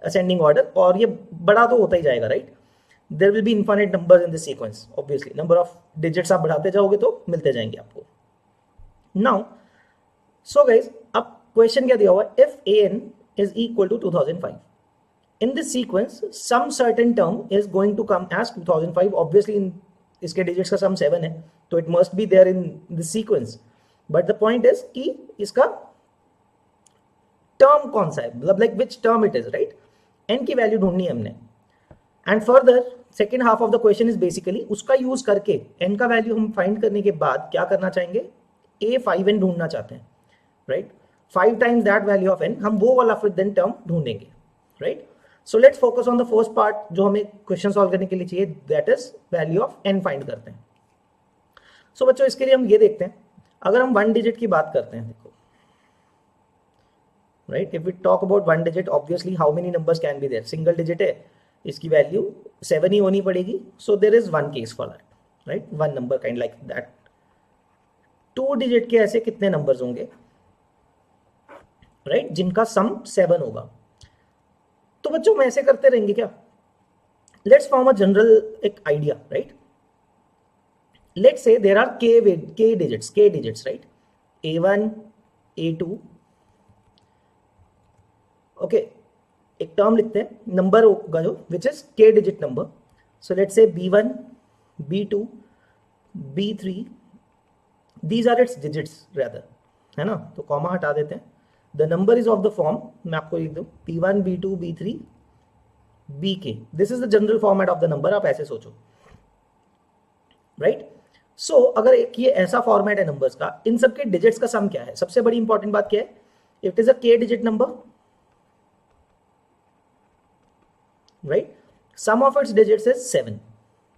ascending order, और ये बड़ा तो होता ही जाएगा, right? There will be infinite numbers in this sequence, obviously. Number of digits आप बढ़ाते जाओगे तो मिलते जाएंगे आपको. Now, so guys, अब question क्या दिया हुआ है? If an is equal to 2005, in this sequence, some certain term is going to come as 2005. Obviously, in इसके digits का sum 7 है, तो it must be there in this sequence. But the point is कि इसका term कौन सा है, मतलब like which term it is, right? n की वैल्यू ढूंढनी है हमने. And further, second half of the question is basically उसका यूज करके n का वैल्यू हम फाइंड करने के बाद क्या करना चाहेंगे? A5n ढूंढना चाहते हैं, right? 5 times that value of n, हम वो वाला फिर then term ढूंढेंगे, right? So let's focus on the first part जो हमें क्वेश्चन सॉल्व करने के लिए चाहिए, that is value of n find करते हैं. So बच्चों इसके लिए हम ये देखते हैं, अगर हम 1 डिजिट की बात करते हैं, देखो, right? If we talk about 1 digit, obviously how many numbers can be there? Single digit है, इसकी वैल्यू 7 ही होनी पड़ेगी. So there is 1 case for that, right? 1 number kind like that. 2 digit के ऐसे कितने नंबर्स होंगे, राइट, जिनका सम 7 होगा? तो बच्चों हम ऐसे करते रहेंगे क्या? लेट्स फॉर्म अ जनरल एक idea, right? Let's say there are k digits, right? A1, A2. Okay, एक टर्म लिखते हैं, नंबर होगा जो which is k digit number. So let's say B1, B2, B3. These are its digits rather, है ना? तो comma हटा देते हैं. The number is of the form, मैं आपको लिख दूं, B1, B2, B3, BK. This is the general format of the number. आप ऐसे सोचो, राइट? सो अगर एक ये ऐसा फॉर्मेट है नंबर्स का, इन सबके डिजिट्स का सम क्या है? सबसे बड़ी इंपॉर्टेंट बात क्या है? It is a k digit number, right? Sum of its digits is 7.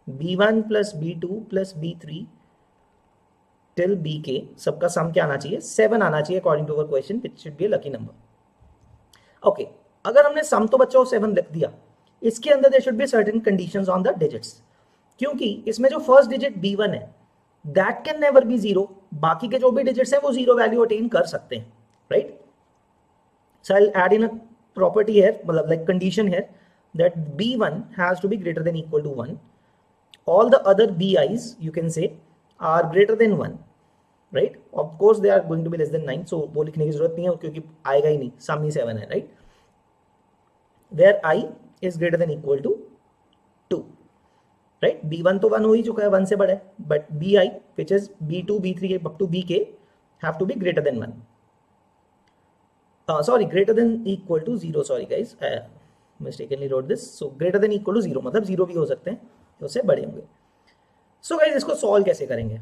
B1 plus B2 plus B3 till BK, सबका सम क्या आना चाहिए? 7 आना चाहिए according to our question, which should be a lucky number. Okay, अगर हमने सम तो बच्चों 7 लिख दिया, इसके अंदर there should be certain conditions on the digits, क्योंकि इसमें जो फर्स्ट डिजिट B1 है, that can never be 0. बाकी के जो भी डिजिट्स हैं वो 0 वैल्यू अटेन कर सकते हैं, right? So I'll add in a property here, मतलब like condition here, that B1 has to be greater than equal to 1. All the other BIs you can say are greater than 1, right? Of course they are going to be less than 9, so वो लिखने की जरूरत नहीं है क्योंकि आएगा ही नहीं, सम ही 7 है, right? Where I is greater than equal to 2. Right? B1 तो 1 हो ही चुका है, 1 से बड़ा है, but BI which is B2, B3 up to BK have to be greater than 1. Sorry, greater than equal to 0. Sorry guys, mistakenly wrote this. So greater than equal to 0 मतलब 0 भी हो सकते हैं, तो उससे बड़े होंगे. So guys इसको सॉल्व कैसे करेंगे?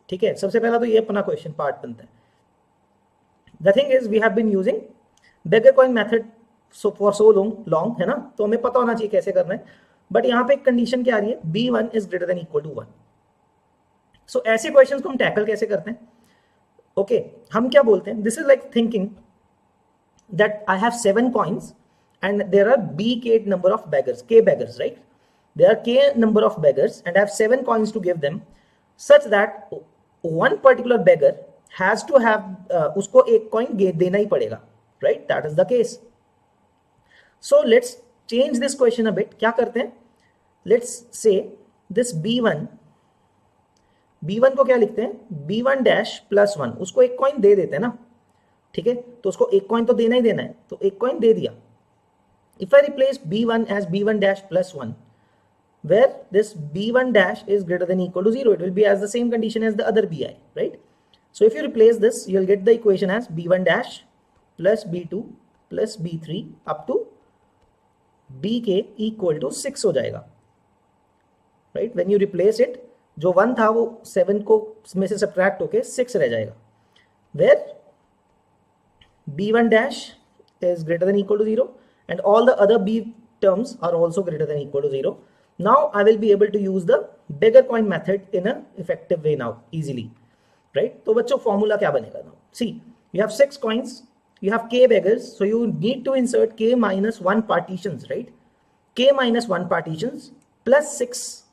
ठीक है, सबसे पहला तो ये अपना क्वेश्चन पार्ट बनता है. The thing is we have been using beggar coin method so for so long, है ना? तो हमें पता होना चाहिए कैसे करना है. बट यहाँ पे एक कंडीशन क्या आ रही है? B1 is greater than equal to 1. So ऐसे क्वेश्चंस को हम टैकल कैसे करते हैं? ओके, हम क्या बोलते हैं? This is like thinking that I have 7 coins and there are BK number of beggars, K beggars, right? There are K number of beggars and I have 7 coins to give them, such that one particular beggar has to have उसको एक coin देना ही पड़ेगा, right? That is the case. So let's change this question a bit. क्या करते हैं? Let's say this B1 को क्या लिखते हैं? B1 डैश प्लस 1, उसको एक कॉइन दे देते हैं ना, ठीक है? तो उसको एक कॉइन तो देना ही देना है, तो एक कॉइन दे दिया. if I replace b1 as b1 dash plus 1, where this b1 dash is greater than equal to 0, it will be as the same condition as the other bi, right? So if you replace this, you'll get the equation as b1 dash plus b2 plus b3 up to bk equal to 6 हो जाएगा, right? When you replace it, जो 1 था वो 7 को में से subtract होके 6 रह जाएगा, where b1 dash is greater than equal to 0 and all the other b terms are also greater than equal to 0. Now I will be able to use the beggar coin method in an effective way now easily, right? तो बच्चों formula क्या बनेगा now? See, you have 6 coins, you have k beggars, so you need to insert k minus 1 partitions, right? K minus 1 partitions plus 6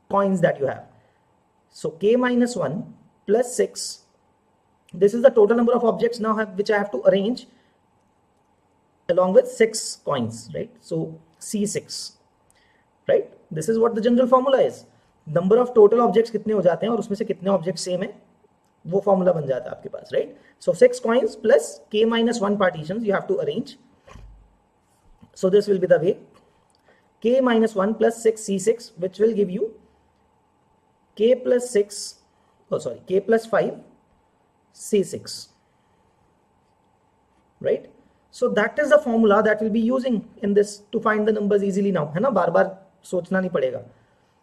coins that you have. So k minus 1 plus 6, this is the total number of objects now which I have to arrange along with 6 coins, right? So C6, right? This is what the general formula is. Number of total objects कितने हो जाते हैं और उसमें से कितने objects same है, वो formula बन जाता है आपके पास, right? So 6 coins plus k minus 1 partitions you have to arrange. So this will be the way. K minus 1 plus 6 C6, which will give you k plus 6, oh sorry, k plus 5 C6, right? So that is the formula that we'll be using in this to find the numbers easily now, है ना, बार बार सोचना नहीं पड़ेगा.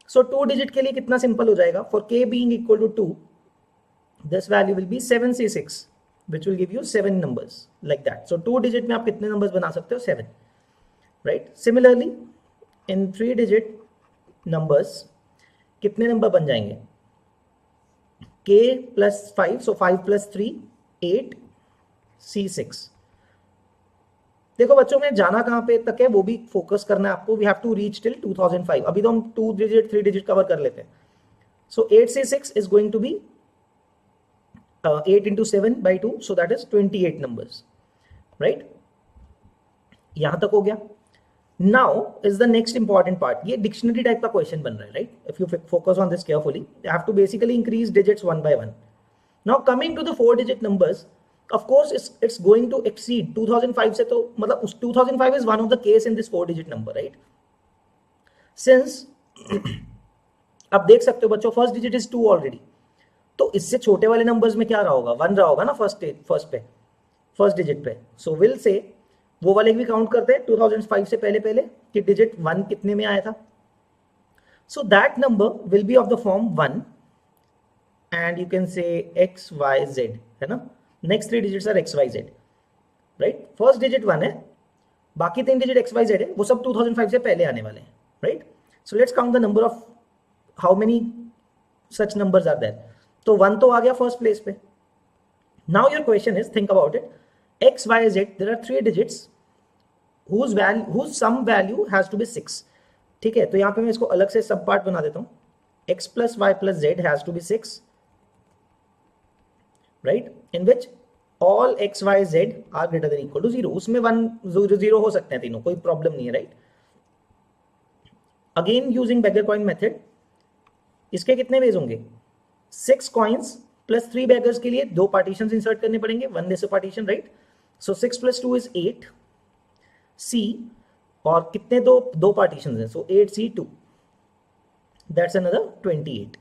So 2 digit के लिए कितना simple हो जाएगा? For k being equal to 2, this value will be 7C6, which will give you 7 numbers like that. So 2 digit में आप कितने numbers बना सकते हो? 7, right? Similarly, in 3 digit numbers कितने number बन जाएंगे? k plus 5, so 5 plus 3, 8, C6. देखो बच्चों में जाना कहां पे तक है वो भी फोकस करना है आपको. We have to reach till 2005. अभी तो हम 2 डिजिट 3 डिजिट कवर कर लेते हैं. So 8C6 is going to be 8 into 7 by 2, so that is 28 numbers, right? यहां तक हो गया. Now is the next important part. ये डिक्शनरी टाइप का क्वेश्चन बन रहा है, right? If you focus on this carefully, you have to basically increase digits one by one. Now coming to the 4 digit numbers, of course it's going to exceed 2005 से, तो मतलब 2005 is one of the case in this 4 digit number, right? Since अब देख सकते हो बच्चों first digit is 2 already, तो इससे छोटे वाले नंबर्स में क्या रहा होगा? 1 रहा होगा ना फर्स्ट डिजिट पे. सो विल से वो वाले भी काउंट करते हैं 2005 से पहले कि डिजिट 1 कितने में आया था. So that number will be of the form 1 and you can say XYZ, है ना. Next 3 digits are XYZ, right? First digit 1 है, बाकी 3 डिजिट XYZ है, वो सब 2005 से पहले आने वाले हैं, right? So let's count the number of how many such numbers are there. तो 1 तो आ गया फर्स्ट प्लेस पे. Now your question is, think about it, XYZ, there are 3 digits whose sum value has to be 6. ठीक है, तो यहां पे मैं इसको अलग से सब पार्ट बना देता हूं. X plus Y plus Z has to be 6, right? In which all X, Y, Z are greater than equal to 0. उसमें 1 0 हो सकते हैं तीनों, कोई प्रॉब्लम नहीं है, right? Again using beggar coin method, इसके कितने वेज होंगे? 6 coins plus 3 beggars के लिए 2 partitions इंसर्ट करने पड़ेंगे, 1 lesser partition, right? So 6 plus 2 is 8 C, और कितने दो पार्टीशंस हैं? सो 8C2, that's another 28.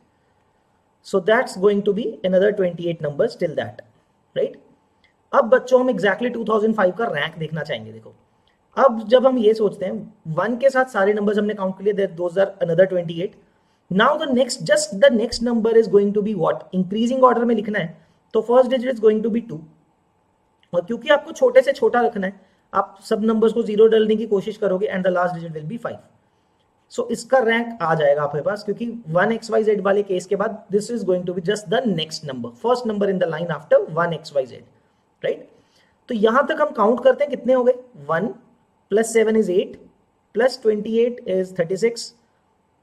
So that's going to be another 28 numbers till that, right? अब बच्चों हम exactly 2005 का रैंक देखना चाहेंगे. देखो अब जब हम ये सोचते हैं 1 के साथ सारे नंबर्स हमने काउंट कर लिए, those are another 28. Now the next number is going to be what? Increasing order में लिखना है, तो first digit is going to be 2, और क्योंकि आपको छोटे से छोटा रखना है, आप सब नंबर्स को 0 डालने की कोशिश करोगे and the last digit will be 5. सो इसका रैंक आ जाएगा आपके पास, क्योंकि 1XYZ वाले केस के बाद this is going to be just the next number, first number in the line after 1XYZ, right? तो यहां तक हम काउंट करते हैं, कितने हो गए? 1 plus 7 is 8 plus 28 is 36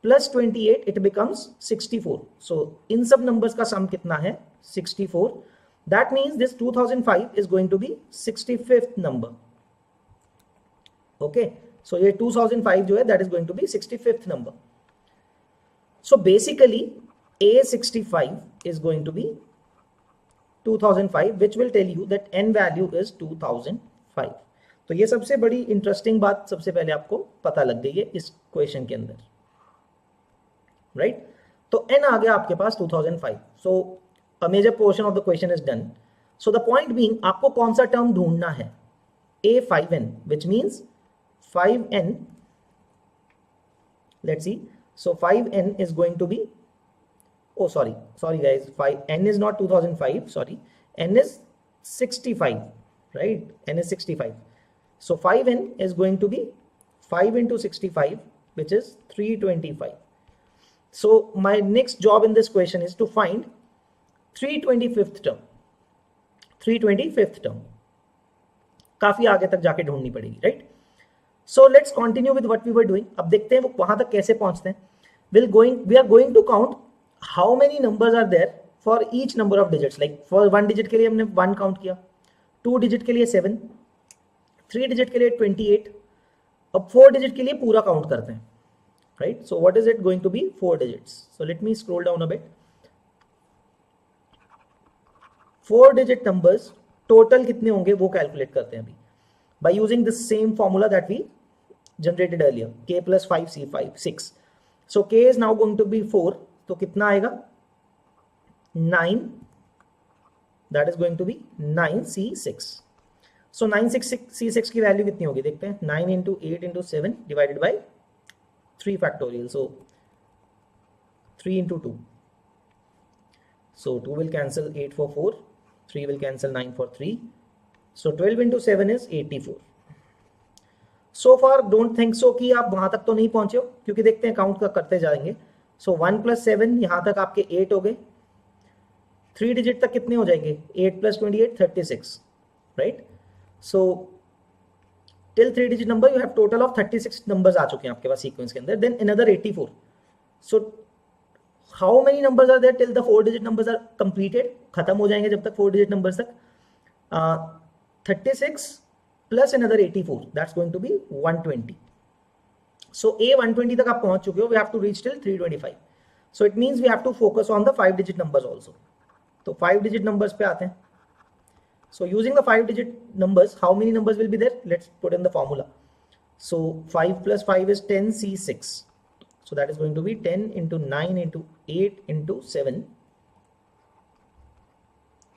plus 28 it becomes 64. So इन सब नंबर्स का सम कितना है? 64. That means this 2005 is going to be 65th number. Okay, so ये 2005 जो है that is going to be 65th number. So basically A65 is going to be 2005, which will tell you that n value is 2005. तो ये सबसे बड़ी interesting बात सबसे पहले आपको पता लग गई है इस क्वेश्चन के अंदर, राइट। तो n आ गया आपके पास 2005। So a major portion of the question is done. So the point being आपको कौन सा टर्म ढूंढना है, A5n, which means 5n, let's see, so 5n is going to be, oh sorry guys, 5n is not 2005, sorry, n is 65, right, n is 65. So 5n is going to be 5 into 65, which is 325. So my next job in this question is to find 325th term, 325th term काफी आगे तक जाके ढूंढनी पड़ेगी, right. So let's continue with what we were doing. अब देखते हैं वो वहां तक कैसे पहुंचते हैं। We are going to count how many numbers are there for each number of digits. Like for 1 digit के लिए हमने 1 काउंट किया, 2 डिजिट के लिए 7, 3 डिजिट के लिए 28, अब 4 डिजिट के लिए पूरा काउंट करते हैं, right. So what is it going to be 4 digits. So let me scroll down a bit. 4 digit numbers total कितने होंगे वो कैलकुलेट करते हैं अभी by using the same formula that we generated earlier, k plus 5c5 6. So k is now going to be 4, तो कितना आएगा 9, that is going to be 9c6. So 9c6 की वैल्यू कितनी होगी देखते हैं, 9 into 8 into 7 divided by 3 factorial, so 3 into 2, so 2 will cancel 8 for 4, 3 will cancel 9 for 3. So 12 into 7 is 84. So far don't think so कि आप वहां तक तो नहीं पहुंचे हो, क्योंकि देखते हैं काउंट करते जाएंगे। So 1 plus 7 यहां तक आपके 8 हो गए, 3 डिजिट तक कितने हो जाएंगे, 8 plus 28 36, right. So till 3 digit number you have total of 36 numbers आ चुके हैं आपके पास सीक्वेंस के अंदर, then another 84. So how many numbers are there till the 4 digit numbers are completed, खत्म हो जाएंगे जब तक 4 digit numbers तक, 36 plus another 84, that's going to be 120. So a 120 तक आप पहुंच चुके हो, we have to reach till 325. So it means we have to focus on the 5 digit numbers also. तो 5 digit numbers पे आते हैं। So using the 5 digit numbers, how many numbers will be there? Let's put in the formula. So 5 plus 5 is 10c6. So that is going to be 10 into 9 into 8 into 7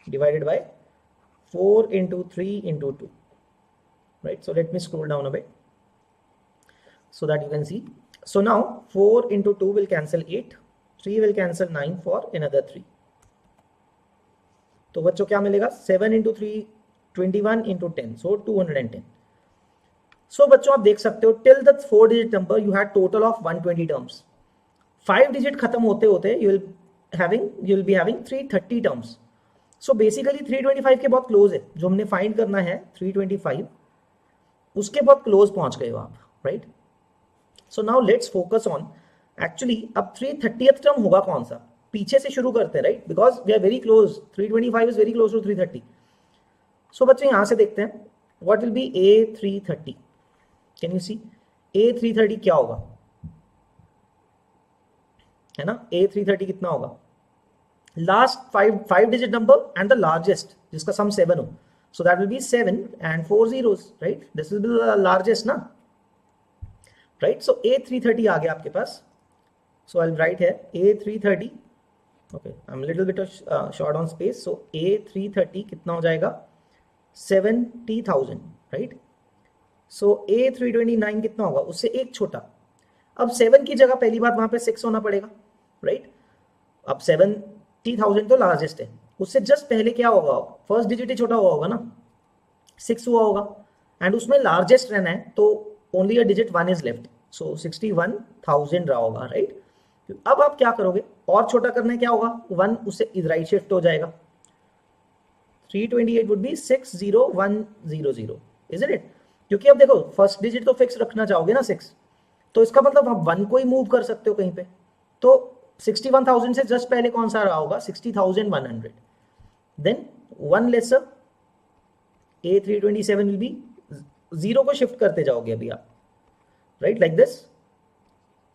divided by 4 into 3 into 2, right? So let me scroll down a bit so that you can see. So now 4 into 2 will cancel 8, 3 will cancel 9 for another 3. तो बच्चों क्या मिलेगा, 7 into 3 21 into 10, so 210. So बच्चों आप देख सकते हो till the 4 digit number you had total of 120 terms. 5 digit खत्म होते होते you will be having 330 terms. So basically 325 के बहुत क्लोज है, जो हमने फाइंड करना है 325, उसके बहुत क्लोज पहुंच गए हो आप, right. So now let's focus on actually अब 330th टर्म होगा कौन सा, पीछे से शुरू करते हैं, right, because we are very close, 325 is very close to 330. So बच्चों यहां से देखते हैं what will be A330. Can you see A330 क्या होगा, है ना, A330 कितना होगा, last five digit number and the largest जिसका सम 7 हो, so that will be 7 and 4 zeros, right, this will be the largest ना, राइट. सो A330 आ गया आपके पास. सो I will write here A330. Okay, I am little bit short on space. So A330 कितना हो जाएगा, 70,000, right. सो A329 कितना होगा, उससे एक छोटा. अब 7 की जगह पहली बात वहां पे 6 होना पड़ेगा, राइट. अब 70,000 तो लार्जेस्ट है, उससे जस्ट पहले क्या होगा, फर्स्ट डिजिट ही छोटा हुआ होगा ना, 6 हुआ होगा, एंड उसमें लार्जेस्ट रहना है तो only a digit 1 is left, so 61,000 रहा होगा, राइट. अब आप क्या करोगे, और छोटा करना है, क्या होगा, 1 उससे राइट शिफ्ट हो जाएगा, 328 वुड बी 60100, इज इट. क्योंकि अब देखो फर्स्ट डिजिट तो फिक्स रखना चाहोगे ना 6, तो इसका मतलब आप 1 को ही मूव कर सकते हो कहीं पे. तो 61,000 से जस्ट पहले कौन सा रहा होगा, 60,100. Then 1 laser, A327 will be 0 को शिफ्ट करते जाओगे अभी आप, right, like this.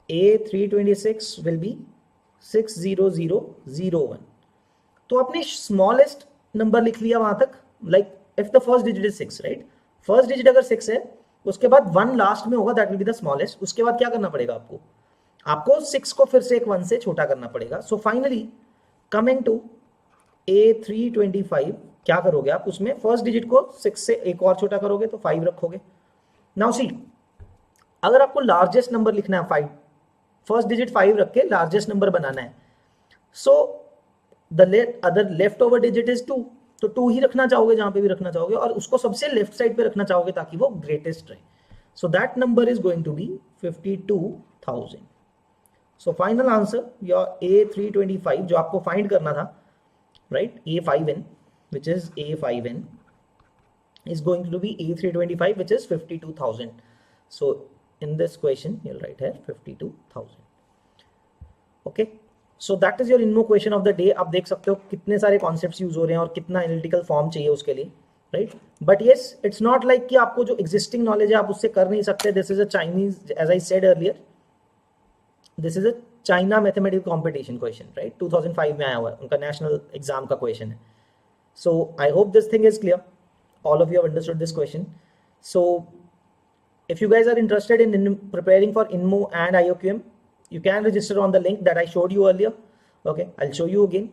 A326 will be 60001. तो आपने स्मॉलेस्ट नंबर लिख लिया वहां तक, like if the first digit is 6, right, first digit अगर 6 है, उसके बाद 1 लास्ट में होगा, that will be the smallest. उसके बाद क्या करना पड़ेगा आपको 6 को फिर से एक 1 से छोटा करना पड़ेगा। So finally coming to A325, क्या करोगे आप उसमें, फर्स्ट डिजिट को 6 से एक और छोटा करोगे तो 5 रखोगे। नाउ सी, अगर आपको लार्जेस्ट नंबर लिखना है 5, फर्स्ट डिजिट 5 रख के लार्जेस्ट नंबर बनाना है, so the other left over digit is 2, तो 2 ही रखना चाहोगे जहां पे भी रखना चाहोगे, और उसको सबसे लेफ्ट साइड पे रखना चाहोगे ताकि वो ग्रेटेस्ट रहे। So that number is going to be 52,000। So final answer your A325 जो आपको फाइंड करना था, right, A5N, which is A5N is going to be A325, which is 52,000. So in this question you'll write here 52,000. Okay, so that is your INMO question of the day. आप देख सकते हो कितने सारे कॉन्सेप्ट्स यूज हो रहे हैं और कितना एनालिटिकल फॉर्म चाहिए उसके लिए, right. But yes, it's not like कि आपको जो एग्जिस्टिंग नॉलेज है आप उससे कर नहीं सकते। This is a Chinese, as I said earlier, this is a China mathematical competition question, right, 2005 में आया हुआ है, उनका नेशनल एग्जाम का क्वेश्चन है। So I hope this thing is clear. All of you have understood this question. So if you guys are interested in preparing for INMO and IOQM, you can register on the link that I showed you earlier. Okay, I'll show you again.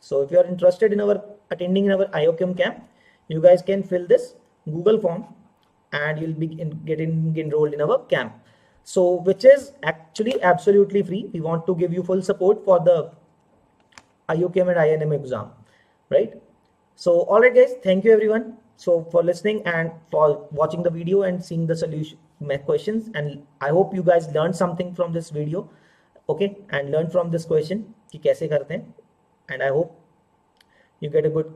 So if you are interested in attending our IOQM camp, you guys can fill this Google form and you'll be getting enrolled in our camp. So which is actually absolutely free. We want to give you full support for the IOQM and INMO exam, right? So all right guys, thank you everyone so for listening and for watching the video and seeing the solution questions, and I hope you guys learned something from this video, okay, and learn from this question कि कैसे करते हैं, and I hope you get a good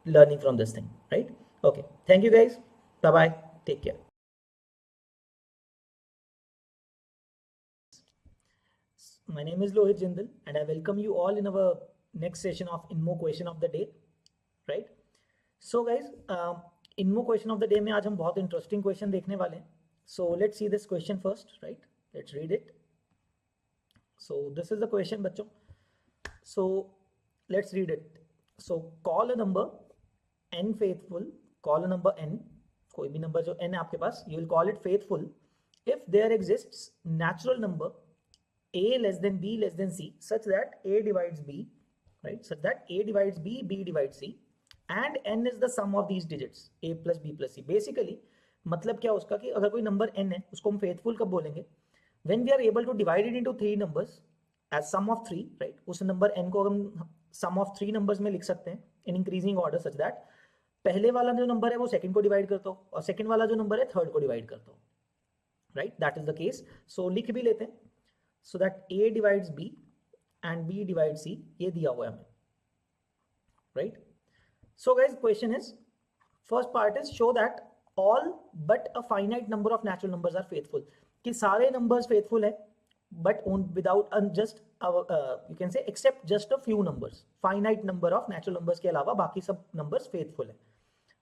learning from this thing, right? Okay, thank you guys, bye bye, take care. My name is Lohit Jindal and I welcome you all in our next session of INMO question of the day, right? So guys, INMO question of the day में आज हम बहुत interesting question देखने वाले हैं. So let's see this question first, right? Let's read it. So this is the question बच्चों. So let's read it. So call a number n faithful, call a number n, कोई भी number जो n है आपके पास, you will call it faithful if there exists natural number a less than b less than c such that a divides b, right, such that a divides b, b divides c and n is the sum of these digits a plus b plus c. Basically मतलब क्या उसका कि अगर कोई number n है उसको हम faithful कब बोलेंगे, when we are able to divide it into 3 numbers as sum of 3, right, उस नंबर n को हम sum of 3 numbers में लिख सकते हैं in increasing order such that पहले वाला जो नंबर है वो सेकंड को डिवाइड करता हो और सेकंड वाला जो नंबर है थर्ड को डिवाइड करता हो, right, that is the case. So लिख भी लेते हैं. So that A divides B and B divides C, ये दिया हुआ है हमें, right? So guys, question is, first part is show that all but a finite number of natural numbers are faithful. कि सारे numbers faithful है, but without just you can say except just a few numbers. Finite number of natural numbers के अलावा बाकी सब numbers faithful है,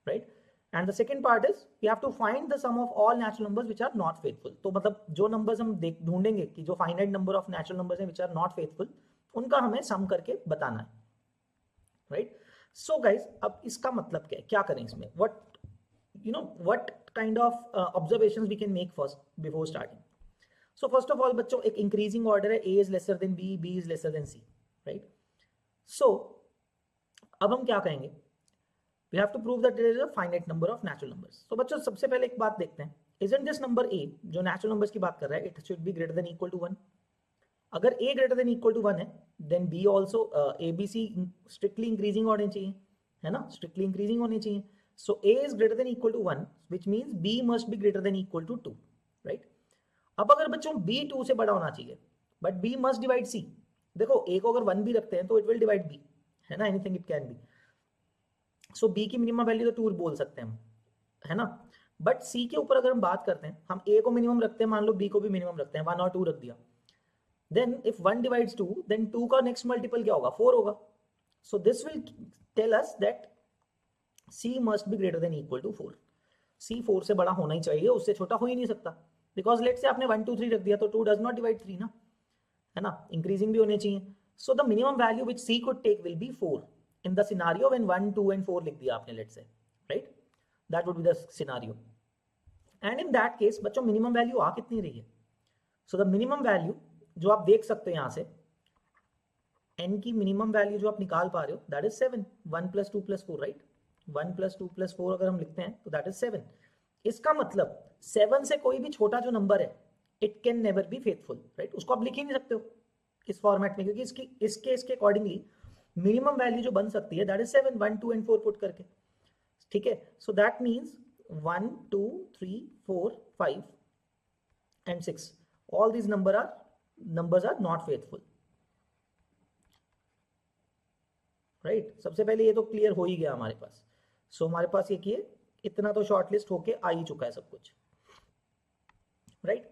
right? And the second part is we have to find the sum of all natural numbers which are not faithful. तो मतलब जो numbers हम ढूंढेंगे कि जो finite number of natural numbers हैं which are not faithful, उनका हमें sum करके बताना है, right? So guys, अब इसका मतलब क्या है, क्या करें इसमें, what kind of observations we can make first before starting. So first of all बच्चों एक increasing order है, A is lesser than B, B is lesser than C, right? So अब हम क्या कहेंगे, we have to prove that there is a finite number of natural numbers. So बच्चों सबसे पहले एक बात देखते हैं, isn't this number A जो natural numbers की बात कर रहा है, it should be greater than equal to 1. अगर A greater than equal to 1 है, then B also A B C strictly increasing होने चाहिए, है ना, strictly increasing होने चाहिए. So A is greater than equal to 1, which means B must be greater than equal to 2, right? अब अगर बच्चों B 2 से बड़ा होना चाहिए, but B must divide C. देखो A को अगर 1 भी रखते हैं तो it will divide B, है ना, anything it can be. So B की मिनिमम वैल्यू तो 2 बोल सकते हैं हम, है ना, बट सी के ऊपर अगर हम बात करते हैं, हम ए को मिनिमम रखते हैं, मान लो बी को भी मिनिमम रखते हैं, 1 और 2 रख दिया, देन इफ 1 डिवाइड्स 2 देन 2 का नेक्स्ट मल्टीपल क्या होगा, 4 होगा. So this will tell us that C must be greater than equal to 4. C 4 से बड़ा होना ही चाहिए, उससे छोटा हो ही नहीं सकता, बिकॉज लेट से आपने 1 2 3 रख दिया तो 2 डज नॉट डिवाइड 3 ना, है ना, इंक्रीजिंग भी होने चाहिए. So the minimum value which C could take will be 4 in the scenario when 1, 2 and 4 लिख दिया आपने, let's say, right? That would be the scenario. And in that case बच्चों मिनिमम वैल्यू आ कितनी रही है? So the minimum value जो आप देख सकते हो यहाँ से, n की मिनिमम वैल्यू जो आप निकाल पा रहे हो, that is 7. 1 plus 2 plus 4, right? 1 plus 2 plus 4 अगर हम लिखते हैं तो that is 7. इसका मतलब 7 से कोई भी छोटा जो नंबर है, it can never be faithful, right? उसको आप लिख ही नहीं सकते हो इस फॉर्मेट में, क्योंकि इसके अकॉर्डिंगली मिनिमम वैल्यू जो बन सकती है दैट इज 7, 1, 2 and 4 पुट करके, ठीक है? So that means 1, 2, 3, 4, 5 and 6, all these numbers are not faithful, right? सबसे पहले ये तो क्लियर हो ही गया हमारे पास. सो हमारे पास ये किए, इतना तो शॉर्टलिस्ट होके आ ही चुका है सब कुछ, राइट?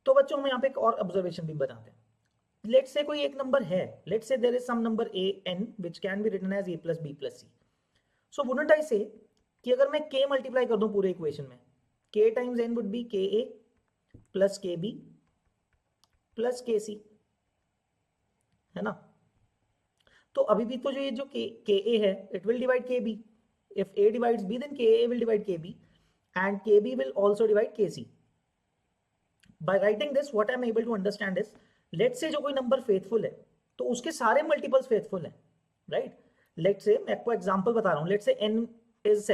तो बच्चों हम यहाँ पे एक और ऑब्जर्वेशन भी बनाते हैं. लेट्स से कोई एक नंबर है, let's say there is some number a n which can be written as a plus b plus c. So wouldn't I say कि अगर मैं k मल्टीप्लाई कर दूं पूरे इक्वेशन में, k times n would be ka plus kb plus kc, है ना? तो अभी भी तो जो ये जो ka है, it will divide kb. If a divides b, then ka will divide kb and kb will also divide kc. By writing this, what I am able to understand is, let's say जो कोई number faithful है तो उसके सारे multiples faithful हैं, right? Let's say मैं आपको example बता रहा हूं, let's say n is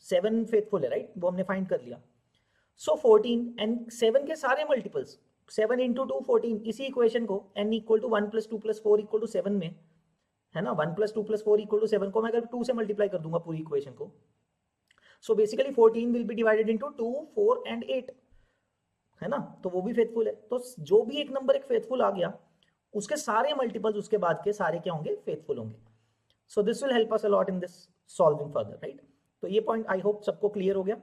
7 faithful है, राइट? वो हमने फाइंड कर लिया. सो 14 एंड 7 के सारे मल्टीपल्स, 7 into 2 14, इसी इक्वेशन को n equal to 1 plus 2 plus 4 equal to 7 में, है ना? 1 plus 2 plus 4 इक्वल टू 7 को मैं अगर 2 से मल्टीप्लाई कर दूंगा पूरी इक्वेशन को, so basically 14 will be divided into 2, 4 and 8, है ना? तो वो भी फेथफुल है. तो जो भी एक नंबर एक फेथफुल आ गया, उसके सारे मल्टीपल्स उसके बाद के सारे क्या होंगे? फेथफुल होंगे. सो this will help us a lot in this solving further, right? तो ये पॉइंट आई होप सबको क्लियर हो गया,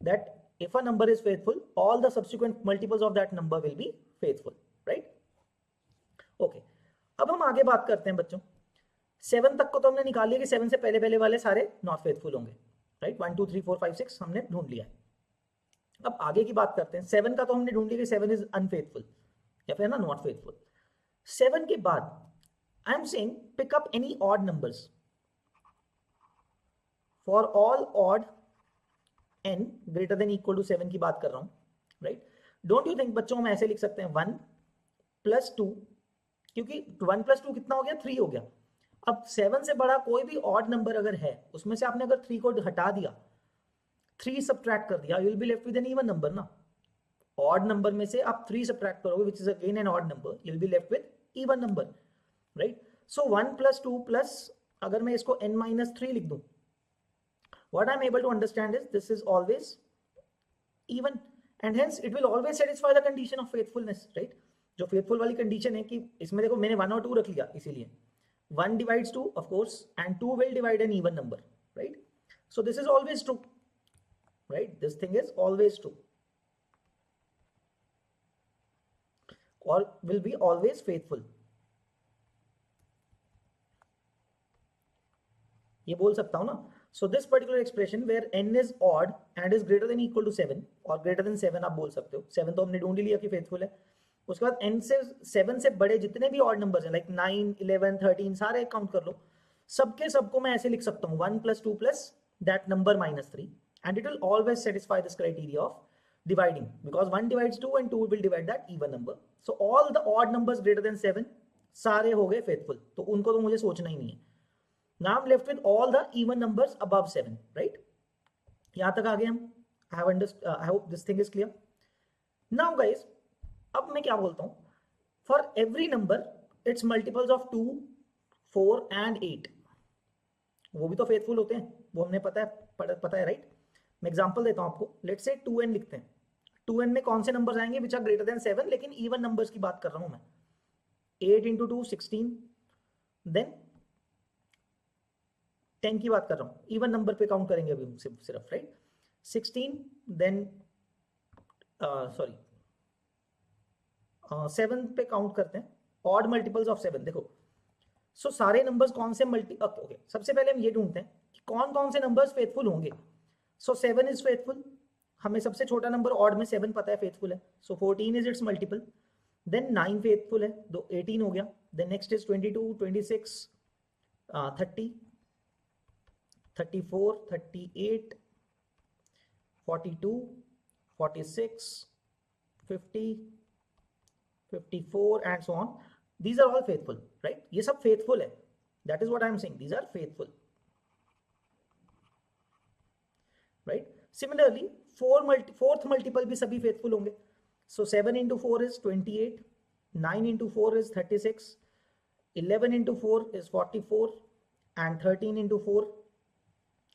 that if a number is faithful, all the subsequent multiples of that number will be faithful, right? Okay, अब हम आगे बात करते हैं बच्चों. 7 तक को तो हमने निकाल लिया कि 7 से पहले वाले सारे नॉट फेथफुल होंगे, राइट? 1, 2, 3, 4, 5, 6 हमने ढूंढ लिया है. अब आगे की बात करते हैं. 7 का तो हमने ढूंढ लिया कि 7 इज अनफेथफुल या फिर ना नॉट फेथफुल. 7 के बाद I am saying pick up any odd numbers for all odd n greater than equal to 7 की बात कर रहा हूं, राइट? डोंट यू थिंक बच्चों हम ऐसे लिख सकते हैं 1 plus 2, क्योंकि 1 plus 2 कितना हो गया? 3 हो गया. अब 7 से बड़ा कोई भी ऑड नंबर अगर है, उसमें से आपने अगर 3 को हटा दिया, 3 सब्ट्रैक्ट कर दिया, you will be left with an even number ना. ऑड नंबर में से आप 3 सब्ट्रैक्ट करोगे which is again an odd number, you will be left with even number, right? So 1 plus 2 plus, अगर मैं इसको n minus 3 लिख दूं, what I am able to understand is this is always even and hence it will always satisfy the condition of faithfulness, right? जो faithful वाली condition है कि इसमें देखो मैंने 1 और 2 रख लिया, इसीलिए 1 divides 2 of course and 2 will divide an even number, right? So this is always true, right? This thing is always true or will be always faithful. ये बोल सकता हूं ना. So this particular expression where n is odd and is greater than equal to 7 or greater than 7 आप बोल सकते हो. 7 तो हमने ढूंढ लिया कि फेथफुल है. उसके बाद n से 7 से बड़े जितने भी ऑड नंबर्स हैं, लाइक 9, 11, 13, सारे काउंट कर लो, सबके सबको मैं ऐसे लिख सकता हूं 1 plus 2 plus that number minus 3, and it will always satisfy this criteria of dividing, because 1 divides 2 and 2 will divide that even number. So all the odd numbers greater than 7 सारे हो गए फेथफुल, तो उनको तो मुझे सोचना ही नहीं है. Now I'm left with all the even numbers above 7, right? यहां तक आ गए हम. I hope this thing is clear. Now guys, अब मैं क्या बोलता हूं, for every number its multiples of 2, 4 and 8, वो भी तो फेथफुल होते हैं, वो हमने पता है, राइट? मैं एग्जांपल देता हूं आपको. लेट्स से 2n लिखते हैं. 2n में कौन से नंबर्स आएंगे विच आर ग्रेटर देन 7, लेकिन इवन नंबर्स की बात कर रहा हूं मैं. 8 into 2 16, देन 10 की बात कर रहा हूं, इवन नंबर पे काउंट करेंगे अभी सिर्फ, राइट? 16, देन 7 पे काउंट करते हैं, ऑड मल्टीपल्स ऑफ 7. देखो, सो सारे नंबर्स कौन से ओके, सबसे पहले हम ये ढूंढते हैं कि कौन कौन से नंबर्स फेथफुल होंगे. सो 7 इज फेथफुल, हमें सबसे छोटा नंबर ऑड में 7 पता है फेथफुल है. So 14 is its multiple, then 9 faithful है, 18 हो गया, then next is 22, 26, 30, 34, 38, 42, 46, 50, 54 and so on. These are all faithful, right? ये सब faithful है. That is what I am saying. These are faithful, right? Similarly, fourth multiple भी सभी faithful होंगे. So 7 into 4 is 28, 9 into 4 is 36, 11 into 4 is 44, and 13 into 4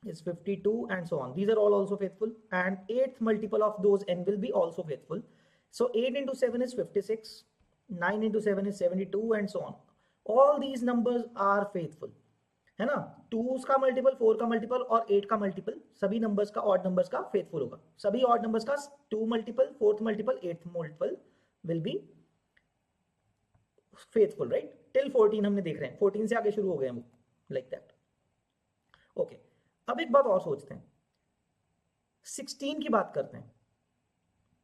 is 52 and so on. These are all also faithful, and eighth multiple of those n will be also faithful. So 8 into 7 is 56, 9 into 7 is 72 and so on. All these numbers are faithful, है ना? 2 का multiple, 4 का multiple और 8 का multiple सभी numbers का, odd numbers का faithful होगा. सभी ऑड नंबर्स का 2 multiple, 4th multiple, 8th multiple will be faithful, right? Till 14 हमने देख रहे हैं, 14 से आगे शुरू हो गए हम, लाइक दैट. ओके, अब एक बात और सोचते हैं, 16 की बात करते हैं,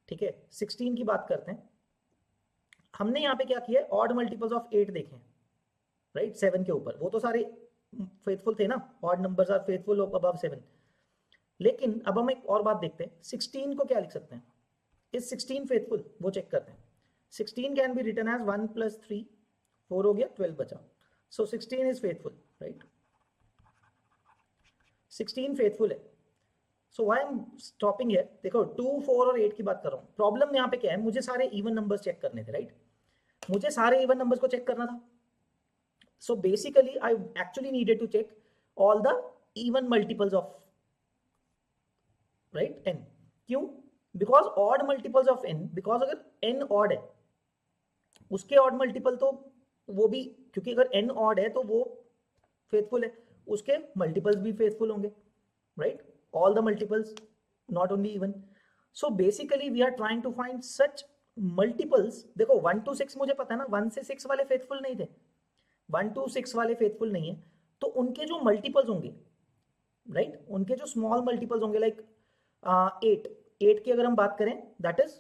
ठीक है? 16 की बात करते हैं. हमने यहाँ पे क्या किया है, ऑड मल्टीपल्स ऑफ 8 देखे, राइट? 7 के ऊपर, वो तो सारे फेथफुल थे ना, odd numbers are faithful above 7. लेकिन अब हम एक और बात देखते हैं, 16 को क्या लिख सकते हैं? Is 16 faithful? वो चेक करते हैं. 16 कैन बी रिटन एज 1 + 3, 4 हो गया, 12 बचा. सो 16 इज फेथफुल, राइट? 16 फेथफुल है. So why I am stopping here? देखो 2, 4 और 8 की बात कर रहा हूँ. प्रॉब्लम यहाँ पे क्या है, मुझे सारे इवन नंबर्स चेक करने थे, राइट? मुझे सारे इवन नंबर्स को चेक करना था. So basically I actually needed to check all the even multiples of, right, n. क्यों? Because odd multiples of n, because अगर n odd है, उसके odd multiple तो वो भी, क्योंकि अगर n odd है तो वो faithful है, उसके multiples भी faithful होंगे, right? All the multiples, not only even. So basically we are trying to find such multiples. देखो 1 to 6 मुझे पता है ना, 1 से 6 वाले faithful नहीं थे, 1 to 6 वाले फेथफुल नहीं है, तो उनके जो मल्टीपल्स होंगे, राइट, उनके जो स्मॉल मल्टीपल्स होंगे, लाइक 8 की अगर हम बात करें, that is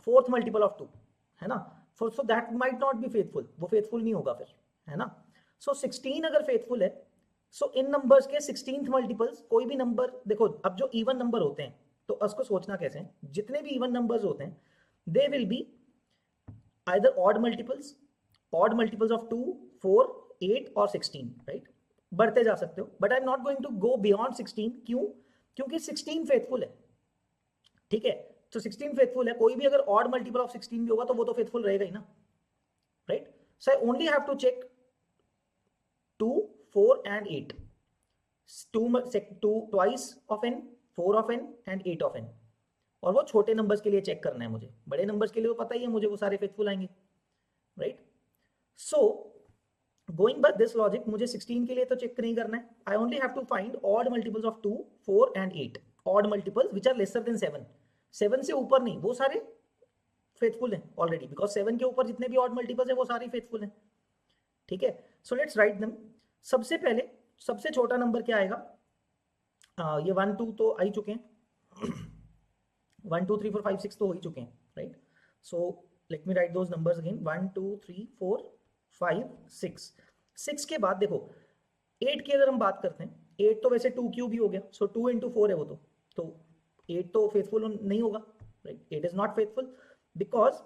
4th multiple of 2, है ना? So that might not be faithful, वो फेथफुल नहीं होगा फिर, है ना? सो 16 अगर फेथफुल है, सो इन नंबर्स के 16th मल्टीपल्स, कोई भी नंबर, देखो अब जो इवन नंबर होते हैं, तो उसको सोचना कैसे है, जितने भी इवन नंबर्स होते हैं, they will be either odd multiples, odd multiples of 2, 4, 8 और 16, राइट? बढ़ते जा सकते हो, but I am not going to go beyond 16. क्यों? क्योंकि 16 फेथफुल है, ठीक है? तो 16 फेथफुल है, कोई भी अगर ऑड मल्टीपल ऑफ 16 भी होगा तो वो तो फेथफुल रहेगा ही ना, right? So I only have to check 2, 4 and 8, 2 twice of n, 4 of n and 8 of n. और वो छोटे नंबर्स के लिए चेक करना है मुझे, बड़े नंबर्स के लिए वो पता ही है मुझे, वो सारे फेथफुल आएंगे, right? So going by this logic, मुझे 16 के लिए तो चेक नहीं करना है. I only have to find odd multiples of 2, 4 and 8. Odd multiples which are lesser than 7. 7 से ऊपर नहीं, वो सारे फेथफुल हैं ऑलरेडी, बिकॉज 7 के ऊपर जितने भी ऑड मल्टीपल्स हैं वो सारे फेथफुल हैं, ठीक है? So let's write them. सबसे पहले सबसे छोटा नंबर क्या आएगा? ये 1, 2 तो आ ही चुके हैं, 1, 2, 3, 4, 5, 6 तो हो ही चुके हैं, right? So let me right those numbers again. 1, 2, 3, 4, 5, 6. 6 के बाद देखो 8 की अगर हम बात करते हैं, 8 तो वैसे 2 क्यूब भी हो गया, सो 2 into 4 है वो तो 8 तो फेथफुल नहीं होगा, right? 8 is not faithful, because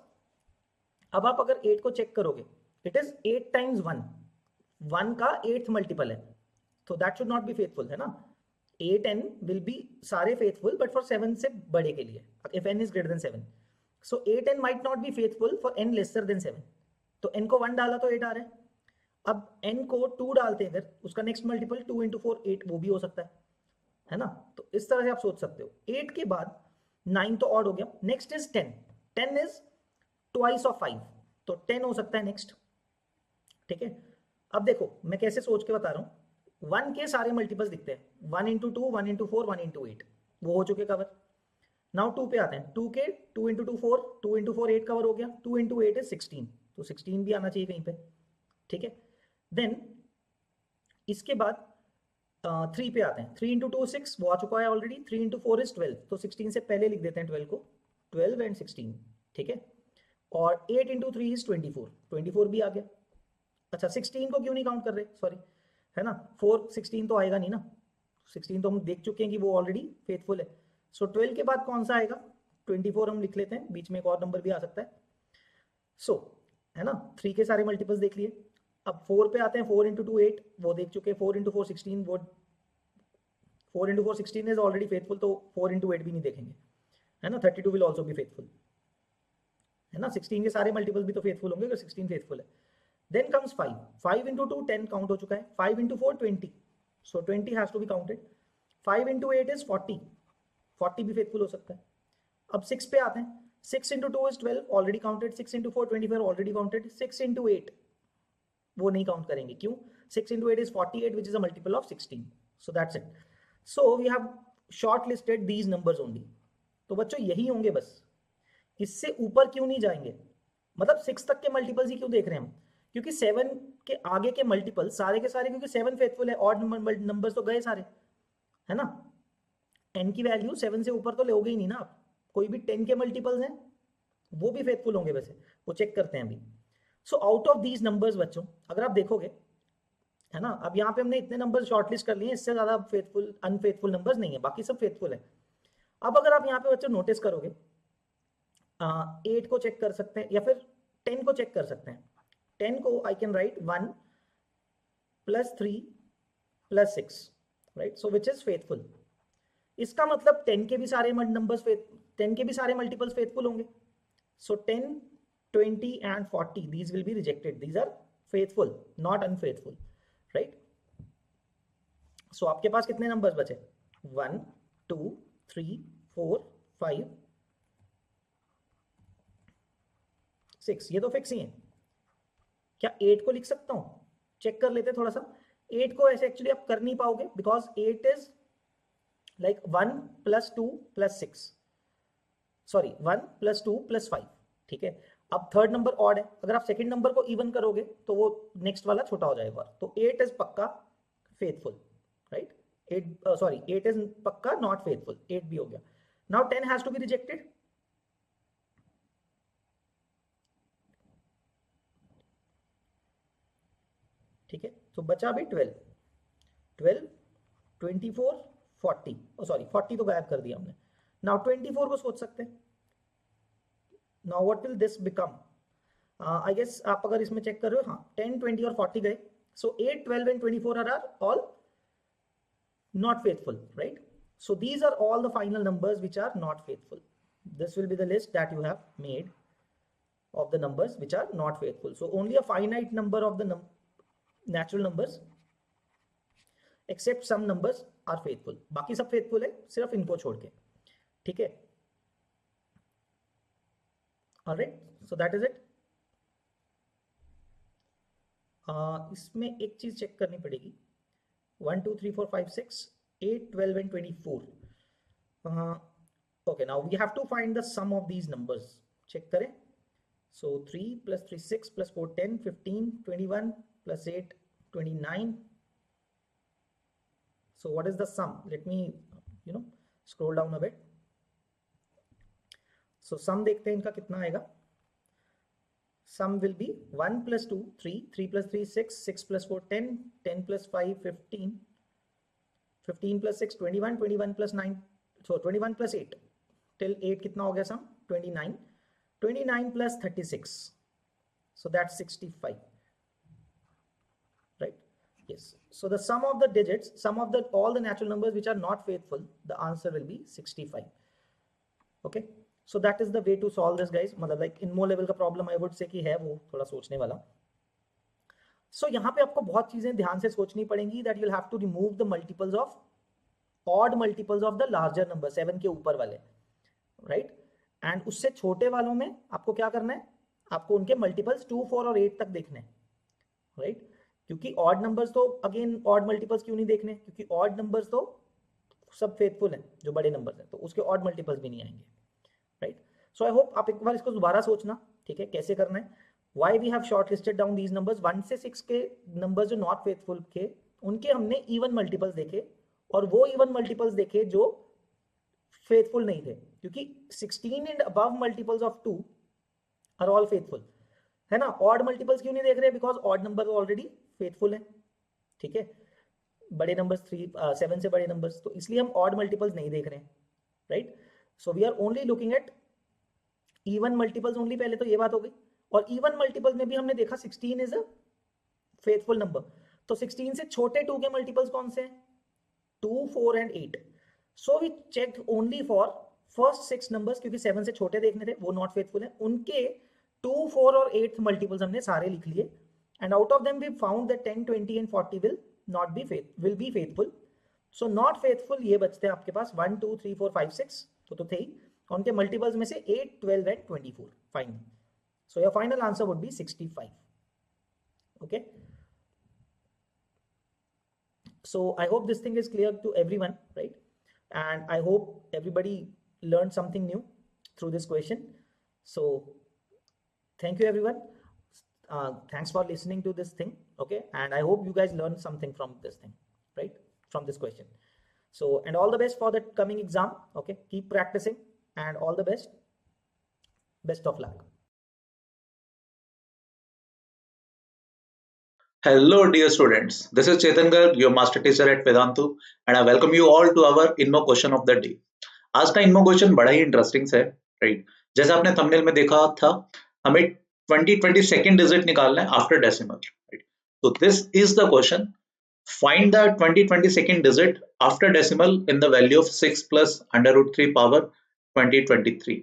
अब आप अगर 8 को चेक करोगे, इट इज 8 times 1, 1 का 8th मल्टीपल है, तो that should not be faithful, है ना? 8n विल बी सारे फेथफुल, बट फॉर 7 से बड़े के लिए, if n is greater then 7. So 8n might not be faithful for n lesser than 7. तो n को 1 डाला तो 8 आ रहा है. अब n को 2 डालते हैं, अगर उसका नेक्स्ट मल्टीपल 2 into 4, 8, वो भी हो सकता है ना? तो इस तरह से आप सोच सकते हो. 8 के बाद 9 तो ऑड हो गया, next is 10. 10 is twice of 5, तो 10 हो सकता है नेक्स्ट, ठीक है? अब देखो मैं कैसे सोच के बता रहा हूँ. 1 के सारे मल्टीपल्स दिखते हैं, 1 into 2, 1 into 4, 1 into 8, वो हो चुके कवर. नाउ 2 पे आते हैं. 2 के 2 into 2 4, 2 into 4 8 कवर हो गया, 2 into 8 is 16, तो 16 भी आना चाहिए कहीं पे, ठीक है? देन इसके बाद 3 पे आते हैं. 3 into 2 6, वो आ चुका है ऑलरेडी. 3 into 4 is 12, तो 16 से पहले लिख देते हैं 12 को, 12 and 16, ठीक है? और 8 into 3 is 24, 24 भी आ गया. अच्छा 16 को क्यों नहीं काउंट कर रहे, सॉरी, है ना? 4 16 तो आएगा नहीं ना, 16 तो हम देख चुके हैं कि वो ऑलरेडी फेथफुल है। सो 12 के बाद कौन सा आएगा, 24 हम लिख लेते हैं, बीच में एक और नंबर भी आ सकता है। सो है ना, 3 के सारे मल्टीपल्स देख लिए। अब 4 पे आते हैं, 4 इंटू 2 8, वो देख चुके हैं। 4 इंटू 4 16, वो 4 इंटू 4 16 इज ऑलरेडी फेथफुल, तो 4 इंटू 8 भी नहीं देखेंगे, है ना। 32 विल ऑल्सो बी फेथफुल, है ना। 16 के सारे मल्टीपल्स भी तो फेथफुल होंगे अगर 16 फेथफुल है। देन कम्स 5, 5 इंटू 2 10 काउंट हो चुका है। 5 into 4 20, so 20 has to be counted. 5 into 8 is 40, 40 भी फेथफुल हो सकता है। अब 6 पे आते हैं, 6 into 2 is 12, already counted. 6 into 4 24, already counted. 6 into 8 वो नहीं काउंट करेंगे, क्यों? 6 into 8 is 48 which is a multiple of 16, so that's it. So we have shortlisted these numbers only. तो बच्चों यही होंगे बस, इससे ऊपर क्यों नहीं जाएंगे? मतलब 6 तक के मल्टीपल्स ही क्यों देख रहे हैं हम? क्योंकि 7 के आगे के मल्टीपल सारे के सारे, क्योंकि 7 फेथफुल है, ऑड नंबर्स तो गए सारे, है ना। n की वैल्यू 7 से ऊपर तो लोगे ही नहीं ना आप। कोई भी 10 के मल्टीपल्स हैं वो भी फेथफुल होंगे, वैसे वो चेक करते हैं अभी। So out of these numbers बच्चों, अगर आप देखोगे, है ना, अब यहाँ पे हमने इतने नंबर शॉर्टलिस्ट कर लिए, इससे ज्यादा फेथफुल अनफेथफुल नंबर्स नहीं है, बाकी सब फेथफुल है। अब अगर आप यहाँ पे बच्चों नोटिस करोगे, 8 को चेक कर सकते हैं या फिर 10 को चेक कर सकते हैं। 10 को आई can write 1 plus 3 plus 6, right, so which is faithful. इसका मतलब 10 के भी सारे नंबर्स 10 के भी सारे मल्टीपल्स फेथफुल होंगे। सो 10 20 and 40, these will be rejected, these are faithful not unfaithful, right? So आपके पास कितने नंबर्स बचे? 1 2 3 4 5 6, ये तो फिक्स ही है। क्या 8 को लिख सकता हूं? चेक कर लेते हैं थोड़ा सा। 8 को ऐसे एक्चुअली आप कर नहीं पाओगे, because 8 is like 1 plus 2 plus 6, sorry 1 plus 2 plus 5, ठीक है। अब थर्ड नंबर ऑड है, अगर आप सेकंड नंबर को इवन करोगे तो वो नेक्स्ट वाला छोटा हो जाएगा। तो 8 इज पक्का फेथफुल, राइट। 8 सॉरी 8 इज पक्का नॉट फेथफुल, 8 भी हो गया। Now 10 has to be rejected. ठीक है, तो बचा भी 12 24 40, सॉरी 40 तो गायब कर दिया हमने। नाउ 24 को सोच सकते हैं। Now what will this become? I guess आप अगर इसमें चेक कर रहे हो, हाँ 10 20 और 40 गए। So 8 12 and 24 are all not faithful, right? So these are all the final numbers which are not faithful. This will be the list that you have made of the numbers which are not faithful. So only a finite number of the natural numbers except some numbers are faithful. बाकी सब faithful है, सिर्फ इनको छोड़ के, ठीक है। Alright, so that is it. इसमें एक चीज चेक करनी पड़ेगी। 1 2 3 4 5 6 8 12 and 24. Okay, now we have to find the sum of these numbers. Check करें। So 3 plus 3 6 plus 4 10 15 21 plus 8 29. So what is the sum? Let me scroll down a bit. So sum देखते हैं इनका कितना आएगा। Sum will be 1 plus 2 3 3 plus 3 6 6 plus 4 10 10 plus 5 15 15 plus 6 21 21 plus 9, so 21 plus 8 till 8 कितना हो गया sum? 29 29 plus 36, so that's 65, right? Yes, so the sum of the digits, sum of the all the natural numbers which are not faithful, the answer will be 65. Okay, so that is the way to solve this guys. मतलब like INMO level का problem I would say कि है वो थोड़ा सोचने वाला। So यहाँ पे आपको बहुत चीजें ध्यान से सोचनी पड़ेंगी, that you'll have to remove the multiples of odd multiples of the larger number, 7 के ऊपर वाले, right? And उससे छोटे वालों में आपको क्या करना है? आपको उनके multiples 2 4 और 8 तक देखने हैं, right? क्योंकि odd numbers तो again odd multiples क्यों नहीं देखने? क्योंकि odd numbers तो सब faithful हैं, जो बड़े numbers हैं, तो उसके odd multiples भी नहीं आएंगे, right? So I hope आप एक बार इसको दोबारा सोचना, ठीक है, कैसे करना है। Why we have shortlisted down these numbers? 1 से 6 के numbers जो not faithful थे, उनके हमने even multiples देखे, और वो even multiples देखे जो faithful नहीं थे, क्योंकि 16 and above multiples of 2 are all faithful, है ना। odd multiples क्यों नहीं देख रहे? Because odd numbers already faithful है, ठीक है। बड़े नंबर्स 7 से बड़े नंबर्स, तो इसलिए हम ऑड मल्टीपल्स नहीं देख रहे हैं, right. So we are only looking at even multiples only. पहले तो ये बात हो गई। और इवन मल्टीपल्स में भी हमने देखा 16 इज अ फेथफुल नंबर। तो 16 से छोटे 2 के मल्टीपल्स कौन से हैं? 2, 4 and 8। So we check only for first 6 numbers, क्योंकि 7 से छोटे देखने थे, वो नॉट फेथफुल है। उनके 2, 4 और 8 मल्टीपल्स हमने सारे लिख लिए, and out of them we found that 10, 20 and 40 will be faithful. So not faithful ये बचते हैं आपके पास 1, 2, 3, 4, 5, 6, तो थे ही। उनके मल्टीपल्स में से 8, 12 and 24 fine. So your final answer would be 65। okay, so I hope this thing is clear to everyone, right? And I hope everybody learned something new through this question. So thank you everyone. Thanks for listening to this thing. Okay, and I hope you guys learned something from this thing, right, from this question. So, and all the best for the coming exam. Okay, keep practicing, and all the best of luck. Hello, dear students. This is Chetan Garg, your master teacher at Vedantu, and I welcome you all to our INMO question of the day. आज का INMO question बड़ा ही interesting है, right? जैसा आपने thumbnail में देखा था, हमें 2020 सेकेंड डिजिट निकालना है आफ्टर डेसिमल, राइट? तो this is the question. Find the 2020 second digit after decimal in the value of 6 plus under root 3 power 2023.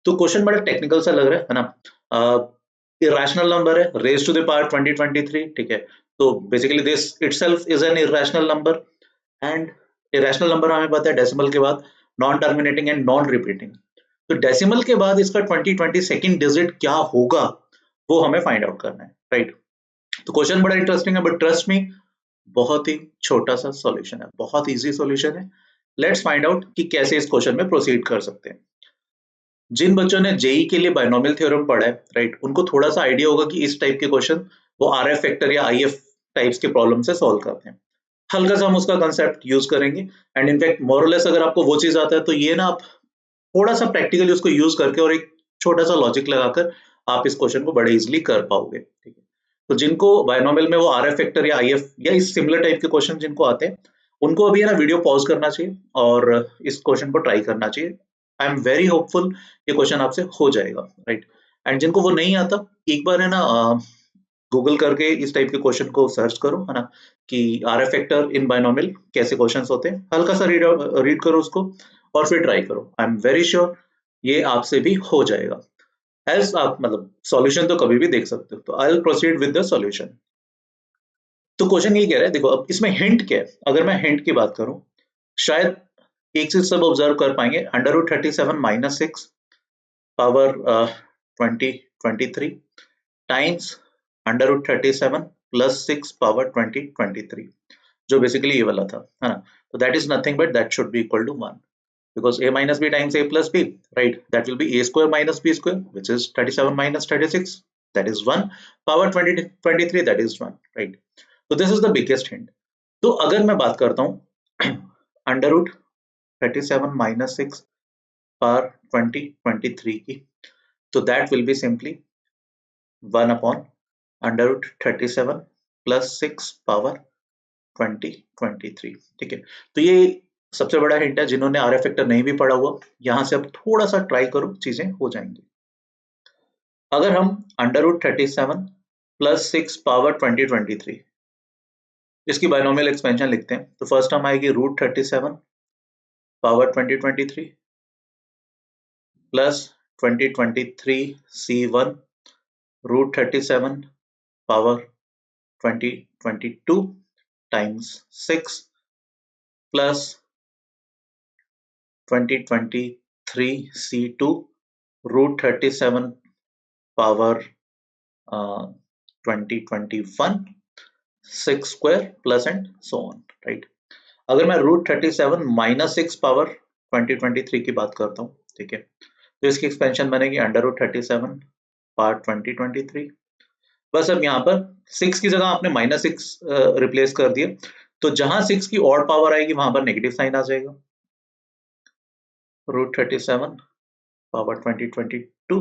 तो क्वेश्चन बड़ा टेक्निकल सा लग रहा है ना? इरेशनल नंबर है, रेज टू द पावर 2023, ठीक है? तो basically this itself is an irrational number, and irrational number हमें पता है डेसिमल के बाद non terminating and non repeating. तो डेसिमल के बाद इसका 2020 सेकेंड डिजिट क्या होगा वो हमें फाइंड आउट करना है, राइट? तो क्वेश्चन बड़ा इंटरेस्टिंग है, बट ट्रस्ट मी बहुत ही छोटा सा सॉल्यूशन है, बहुत इजी सॉल्यूशन है। लेट्स फाइंड आउट कि कैसे इस क्वेश्चन में प्रोसीड कर सकते हैं। जिन बच्चों ने जेई के लिए बायनोमियल थ्योरम पढ़ा है, राइट, उनको थोड़ा सा आइडिया होगा कि इस टाइप के क्वेश्चन वो आरएफ फैक्टर या आईएफ टाइप्स के प्रॉब्लम से सॉल्व करते हैं। हल्का सा हम उसका कंसेप्ट यूज करेंगे, एंड इनफैक्ट मोरलेस अगर आपको वो चीज आता है तो ये ना आप थोड़ा सा प्रैक्टिकली उसको यूज करके और एक छोटा सा लॉजिक लगाकर आप इस क्वेश्चन को बड़े इजिली कर पाओगे, ठीक है? तो जिनको बायनोमियल में वो आरएफ फैक्टर या आईएफ या इस सिमिलर टाइप के क्वेश्चन जिनको आते हैं, उनको अभी है ना वीडियो पॉज करना चाहिए और इस क्वेश्चन को ट्राई करना चाहिए। आई एम वेरी होपफुल ये क्वेश्चन आपसे हो जाएगा, राइट? एंड जिनको वो नहीं आता, एक बार है ना गूगल करके इस टाइप के क्वेश्चन को सर्च करो, है ना, कि आरएफ फैक्टर इन बायनोमियल कैसे क्वेश्चंस होते हैं, हल्का सा रीड करो उसको और फिर ट्राई करो। आई एम वेरी श्योर ये आपसे भी हो जाएगा। एल्स आप मतलब सॉल्यूशन तो कभी भी देख सकते हो। तो I will proceed with the solution. तो क्वेश्चन ये कह रहा है, देखो अब इसमें हिंट क्या है। अगर मैं हिंट की बात करूं, शायद एक चीज सब ऑब्जर्व कर पाएंगे, under root 37 minus 6 power 2023 times under root 37 plus 6 power 2023, जो बेसिकली ये वाला था, है ना? तो that is nothing but that should be equal to 1, because a minus b times a plus b, right? That will be a square minus b square, which is 37 minus 36, that is 1, power 23, that is 1, right? So this is the biggest hint. तो अगर मैं बात करता हूँ under root 37 minus 6 power 2023 की, तो that will be simply 1 upon under root 37 plus 6 power 2023, ठीक है? तो ये सबसे बड़ा हिंट है। जिन्होंने आरएफ फैक्टर नहीं भी पढ़ा हुआ, यहां से अब थोड़ा सा ट्राई करो, चीजें हो जाएंगी। अगर हम अंडर रूट 37 प्लस 6 पावर 2023 इसकी बायनोमियल एक्सपेंशन लिखते हैं, तो फर्स्ट टर्म आएगी root 37 power 2023 plus 2023 C1 root 37 power 2022 times 6 plus 2023 C2 root 37 power 2021 6 square plus and so on, right? अगर मैं रूट 37 माइनस 6 पावर 2023 की बात करता हूँ, ठीक है, तो इसकी एक्सपेंशन बनेगी अंडर रूट 37 पावर 2023। बस अब यहाँ पर 6 की जगह आपने माइनस 6 रिप्लेस कर दिया, तो जहां 6 की ऑड पावर आएगी वहां पर नेगेटिव साइन आ जाएगा, root 37 power 2022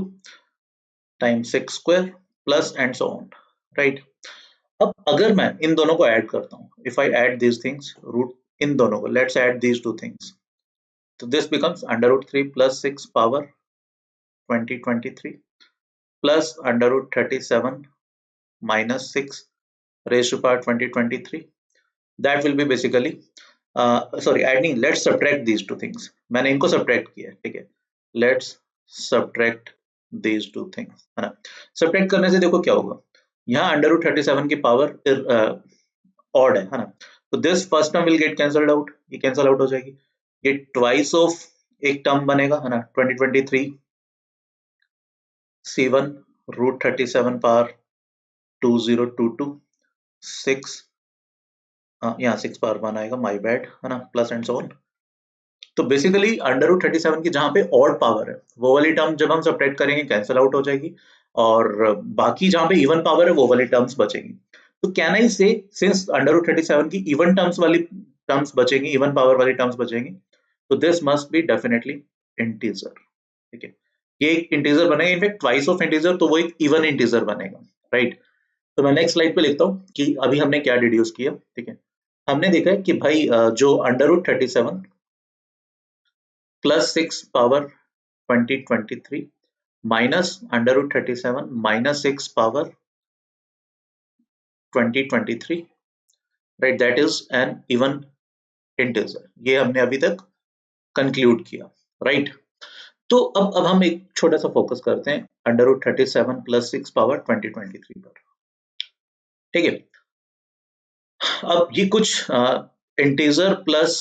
times 6 square plus and so on, right? अब अगर मैं इन दोनों को ऐड करता हूँ, if I add these things, root इन दोनों को, let's add these two things, तो this becomes under root 3 plus 6 power 2023 plus under root 37 minus 6 raised to power 2023. That will be basically sorry adding, let's subtract these two things. मैंने इनको subtract किया है, ठीक है, let's subtract these two things, है ना। subtract करने से देखो क्या होगा, यहाँ अंडर रूट 37 की पावर ऑड है ना, तो this first term will get cancelled out, ये कैंसल आउट हो जाएगी, ये ट्वाइस ऑफ एक टर्म बनेगा, है ना, 2023 C1 रूट 37 पावर 2022 6 यहाँ 6 पावर 1 आएगा, माई बैड, है ना, प्लस एंड सो ऑन। तो बेसिकली अंडर रूट 37 की जहां पे ऑड पावर है वो वाली टर्म जब हम सब्ट्रैक्ट करेंगे कैंसिल आउट हो जाएगी, और बाकी जहां पे इवन पावर है वो वाली टर्म्स बचेंगी। तो कैन आई से सिंस अंडर रूट 37 की इवन टर्म्स वाली टर्म्स बचेंगी, इवन पावर वाली टर्म्स बचेंगी, तो this must be definitely integer, ठीक है, ये एक इंटीजर बनेगा, इनफैक्ट ट्वाइस ऑफ इंटीजर, तो वो एक इवन इंटीजर बनेगा, राइट। तो मैं नेक्स्ट स्लाइड पे लिखता हूँ कि अभी हमने क्या डिड्यूस किया, ठीक है। हमने देखा है कि भाई जो under root 37 plus 6 power 2023 minus under root 37 minus 6 power 2023, right, that is an even integer, ये हमने अभी तक कंक्लूड किया, राइट। तो अब हम एक छोटा सा फोकस करते हैं अंडर रूट 37 प्लस 6 पावर 2023 पर, ठीक है। अब ये कुछ इंटीजर प्लस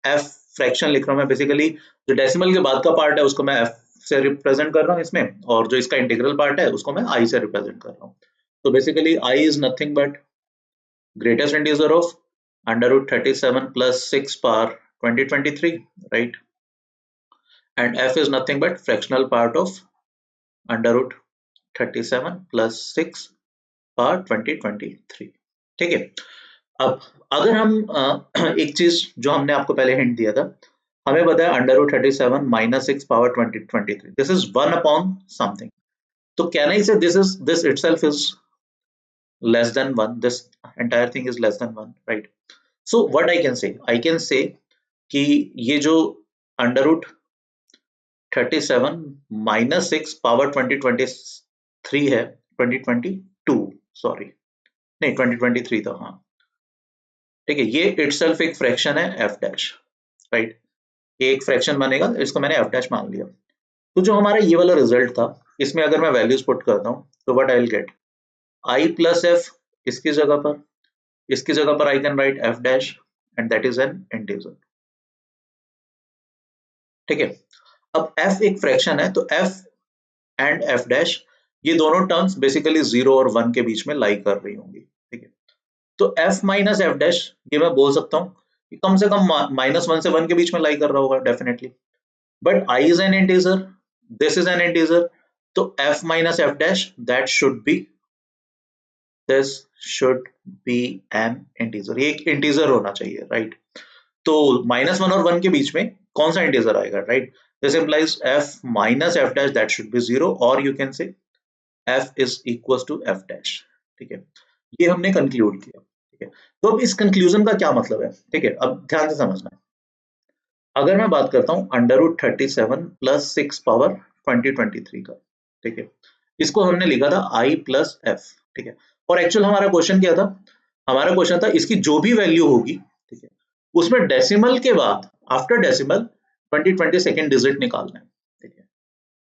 एफ फ्रैक्शन लिख रहा हूं मैं, बेसिकली जो डेसिमल के बाद का पार्ट है उसको मैं एफ से रिप्रेजेंट कर रहा हूं इसमें, और जो इसका इंटीग्रल पार्ट है उसको मैं आई से रिप्रेजेंट कर रहा हूं। तो basically I is nothing but greatest integer of under root 37 plus 6 power 2023, right, and F is nothing but fractional part of under root 37 plus 6 power 2023, ठीक है। अब अगर हम एक चीज जो हमने आपको पहले हिंट दिया था, हमें पता है under root 37 minus 6 power 2023, this is 1 upon something, तो can I say this itself is less than 1, this entire thing is less than 1, right. So what I can say कि ये जो अंडर रूट 37 माइनस 6 पावर 2023 है, 2022 sorry नहीं 2023 था, हाँ, ठीक है, ये इटसेल्फ एक फ्रैक्शन है एफ डैश, राइट, ये एक फ्रैक्शन बनेगा, इसको मैंने एफ डैश मान लिया। तो जो हमारा ये वाला रिजल्ट था, इसमें अगर मैं वैल्यूज पुट करता हूँ तो what I will gate, I plus F, इसकी जगह पर आई can right F dash and that is N integer, ठीक है। अब एफ एक फ्रैक्शन है, तो एफ एंड एफ डैश ये दोनों टर्म्स बेसिकली 0 और 1 के बीच में लाई कर रही होंगी, ठीक है। तो f माइनस एफ डैश ये मैं बोल सकता हूँ कि कम से कम -1 से 1 के बीच में लाई कर रहा होगा definitely, but i is an integer, this is N integer, तो f minus F dash that should B, this should B N integer, ये एक इंटीजर होना चाहिए, राइट। तो -1 और 1 के बीच में कौन सा इंटीजर आएगा, right, this implies f minus F dash that should be 0, और you can say f is equal to F dash, ठीक है, ये हमने कंक्लूड किया, ठीक है। तो अब इस कंक्लूजन का क्या मतलब है, ठीक है, अब ध्यान से समझना। अगर मैं बात करता हूं अंडर रूट 37 प्लस 6 पावर 2023 का, ठीक है, इसको हमने लिखा था i प्लस एफ, ठीक है, और एक्चुअल हमारा क्वेश्चन क्या था, हमारा क्वेश्चन था इसकी जो भी वैल्यू होगी, ठीक है, उसमें डेसिमल के बाद आफ्टर डेसिमल 2020 सेकेंड डिजिट निकालना है, ठीक है।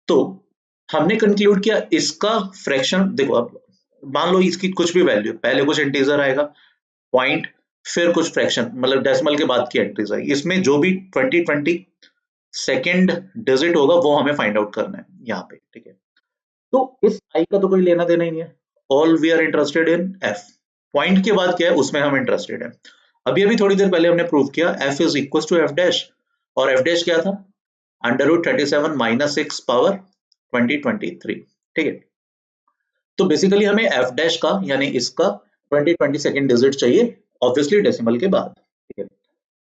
तो हमने कंक्लूड किया इसका फ्रैक्शन, देखो अब मान लो इसकी कुछ भी वैल्यू, पहले कुछ इंटीजर आएगा पॉइंट, फिर कुछ फ्रैक्शन मतलब डेसिमल के बाद की एंट्रीज आएगी, इसमें जो भी 2020 सेकेंड डिजिट होगा वो हमें फाइंड आउट करना है यहाँ पे, ठीक है। तो इस आई का तो कोई लेना देना ही नहीं है, all we are interested in F, point के बाद क्या है उसमें हम इंटरेस्टेड है। अभी थोड़ी देर पहले हमने प्रूव किया F is equal to F dash, और एफ डैश क्या था, अंडर रूट 37 माइनस 6 पावर 2023, ठीक है। तो बेसिकली हमें एफ डैश का यानी इसका 2020 सेकेंड डिजिट चाहिए, ऑब्वियसली डेसिमल के बाद, ठीक है।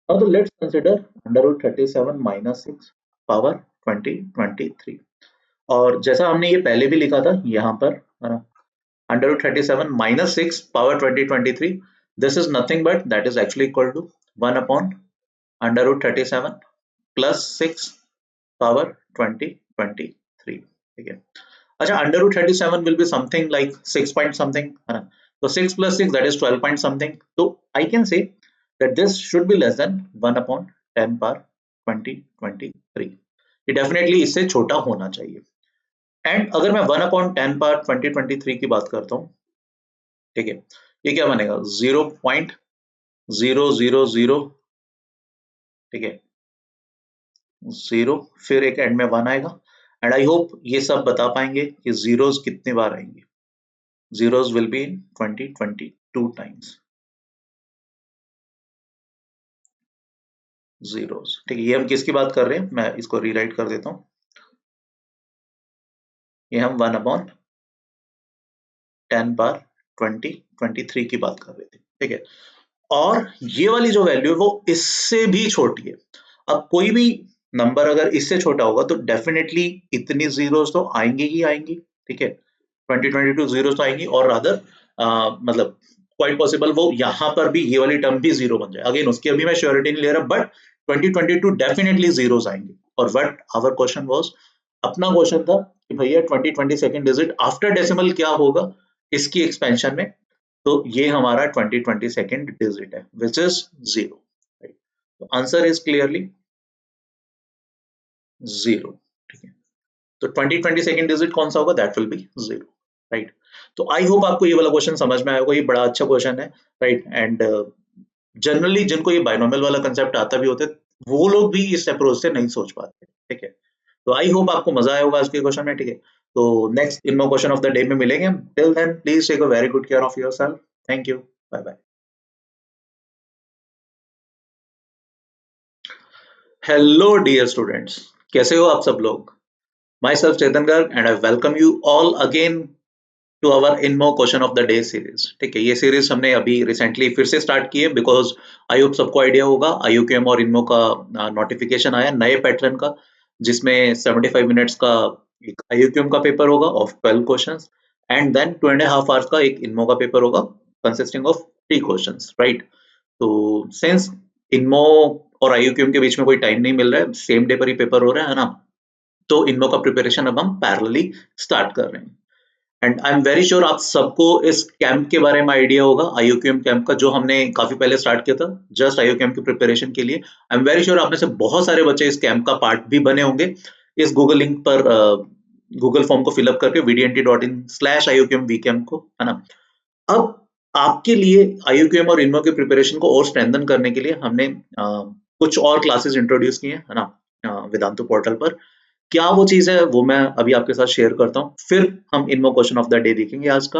Now तो let's consider under root 37 minus 6 power 2023, और जैसा हमने ये पहले भी लिखा था यहाँ पर, है ना, Under root 37 minus 6 power 2023. This is nothing but that is actually equal to 1 upon under root 37 plus 6 power 2023. Okay. Acha, under root 37 will be something like 6 point something. So 6 plus 6, that is 12 point something. So I can say that this should be less than 1 upon 10 power 2023. ये definitely इससे छोटा होना चाहिए. And अगर मैं 1 upon 10 power 2023 की बात करता हूँ, ठीक है, ये क्या बनेगा 0.000, ठीक है, 0, फिर एक एंड में 1 आएगा. एंड आई होप ये सब बता पाएंगे कि जीरोस कितने बार आएंगे. Zeros will be in 2022 times zeros. ठीक है, ये हम किसकी बात कर रहे हैं, मैं इसको रीराइट कर देता हूँ. ये हम 1 अपॉन 10 पावर 2023 की बात कर रहे थे. ठीक है, और ये वाली जो वैल्यू है वो इससे भी छोटी है. अब कोई भी नंबर अगर इससे छोटा होगा तो डेफिनेटली इतनी जीरोस तो आएंगे ही आएंगी. ठीक है, 2022 जीरोस तो आएंगी, और रादर मतलब क्वाइट पॉसिबल वो यहाँ पर भी ये वाली टर्म भी जीरो बन जाए. अगेन उसकी अभी मैं श्योरिटी नहीं ले रहा, बट 2022 डेफिनेटली जीरोस आएंगे. और व्हाट आवर क्वेश्चन वाज, अपना क्वेश्चन था कि भैया 2022 डिजिट आफ्टर डेसिमल क्या होगा इसकी एक्सपेंशन में. तो ये हमारा 2022 डिजिट है विच इज 0. तो आंसर इज क्लियरली 0. ठीक है, तो 2022 डिजिट कौन सा होगा, दैट विल बी 0. राइट. तो आई होप आपको ये वाला क्वेश्चन समझ में आया होगा. ये बड़ा अच्छा क्वेश्चन है. राइट. एंड जनरली जिनको ये बाइनोमियल वाला कंसेप्ट आता भी होता है वो लोग भी इस अप्रोच से नहीं सोच पाते. ठीक है, तो आई होप आपको मजा आया होगा आज के क्वेश्चन में. ठीक है, तो next INMO question of the day में मिलेंगे. Till then please take a very good care of yourself. Thank you, bye bye. Hello dear students, कैसे हो आप सब लोग. My self Chetan Garg and I welcome you all again to our INMO question of the day series. ठीक है, ये series हमने अभी रिसेंटली फिर से स्टार्ट की है बिकॉज आई होप सबको आइडिया होगा IOQM और इनमो का नोटिफिकेशन आया नए पैटर्न का, जिसमें 75 मिनट्स का एक IOQM का पेपर होगा of 12 questions and then 2.5 hours का एक इनमो का पेपर होगा कंसिस्टिंग ऑफ 3 क्वेश्चंस. राइट. तो सिंस इनमो और IOQM के बीच में कोई टाइम नहीं मिल रहा है, सेम डे पर ही पेपर हो रहा है ना, तो इनमो का प्रिपरेशन अब हम पैरेलली स्टार्ट कर रहे हैं. And I am very sure आप सबको इस कैंप के बारे में आइडिया होगा, IOQM कैंप का, जो हमने काफी पहले स्टार्ट किया था जस्ट IOQM की प्रिपरेशन के लिए. आई एम वेरी श्योर आप में से बहुत सारे बच्चे इस कैंप का पार्ट भी बने होंगे. इस गूगल लिंक पर गूगल फॉर्म को फिलअप करके vdnt.in/IOQM वीकैम्प को, है ना. अब आपके लिए IOQM और इनमो के प्रिपरेशन को और स्ट्रेंथन करने के लिए हमने कुछ और क्लासेस इंट्रोड्यूस किए हैं, है ना, वेदांतु पोर्टल पर. क्या वो चीज है वो मैं अभी आपके साथ शेयर करता हूँ, फिर हम INMO question of the day देखेंगे आज का.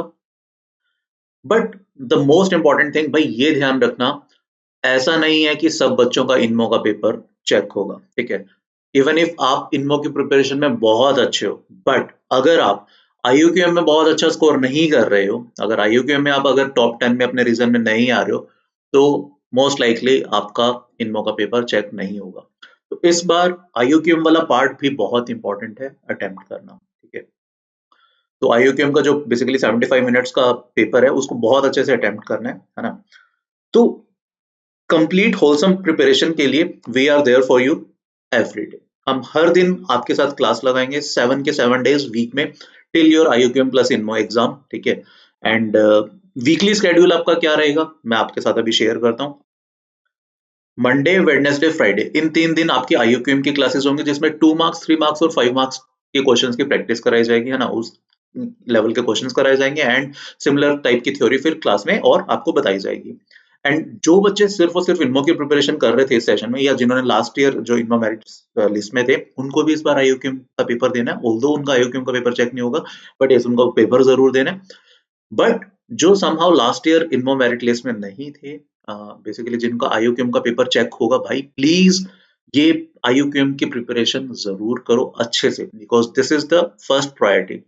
But the most important thing भाई ये ध्यान रखना, ऐसा नहीं है कि सब बच्चों का इनमो का पेपर चेक होगा. ठीक है, इवन इफ आप इनमो की प्रिपरेशन में बहुत अच्छे हो, बट अगर आप IOQM में बहुत अच्छा स्कोर नहीं कर रहे हो, अगर IOQM में आप अगर टॉप 10 में अपने रीजन में नहीं आ रहे हो, तो मोस्ट लाइकली आपका इनमो का पेपर चेक नहीं होगा. तो इस बार IOQM वाला पार्ट भी बहुत इंपॉर्टेंट है अटेम्प्ट करना. ठीक है, तो IOQM का जो बेसिकली 75 मिनट्स का पेपर है उसको बहुत अच्छे से अटेम्प्ट करना है ना. तो कंप्लीट होलसम प्रिपरेशन के लिए we are there for you every day. हम हर दिन आपके साथ क्लास लगाएंगे 7 के 7 डेज वीक में till your IOQM plus INMO exam. ठीक है, एंड वीकली स्केड्यूल आपका क्या रहेगा मैं आपके साथ अभी शेयर करता हूँ. मंडे, वेडनेसडे, फ्राइडे, इन 3 दिन आपकी IOQM की क्लासेस होंगी जिसमें 2 मार्क्स, 3 मार्क्स और 5 मार्क्स के क्वेश्चंस की प्रैक्टिस कराई जाएगी, है ना. उस लेवल के क्वेश्चंस कराए जाएंगे एंड सिमिलर टाइप की थ्योरी फिर क्लास में और आपको बताई जाएगी. एंड जो बच्चे सिर्फ और सिर्फ इनमो की प्रिपरेशन कर रहे थे इस सेशन में, या जिन्होंने लास्ट ईयर जो इनमो मेरिट लिस्ट में थे, उनको भी इस बार IOQM का पेपर देना है. ऑल्दो उनका IOQM का पेपर चेक नहीं होगा, बट यस उनका पेपर जरूर देना है. बट जो somehow last year INMO merit list में नहीं थे, बेसिकली जिनका IOQM का पेपर चेक होगा, भाई प्लीज ये IOQM की प्रिपरेशन जरूर करो अच्छे से, because this is the first priority.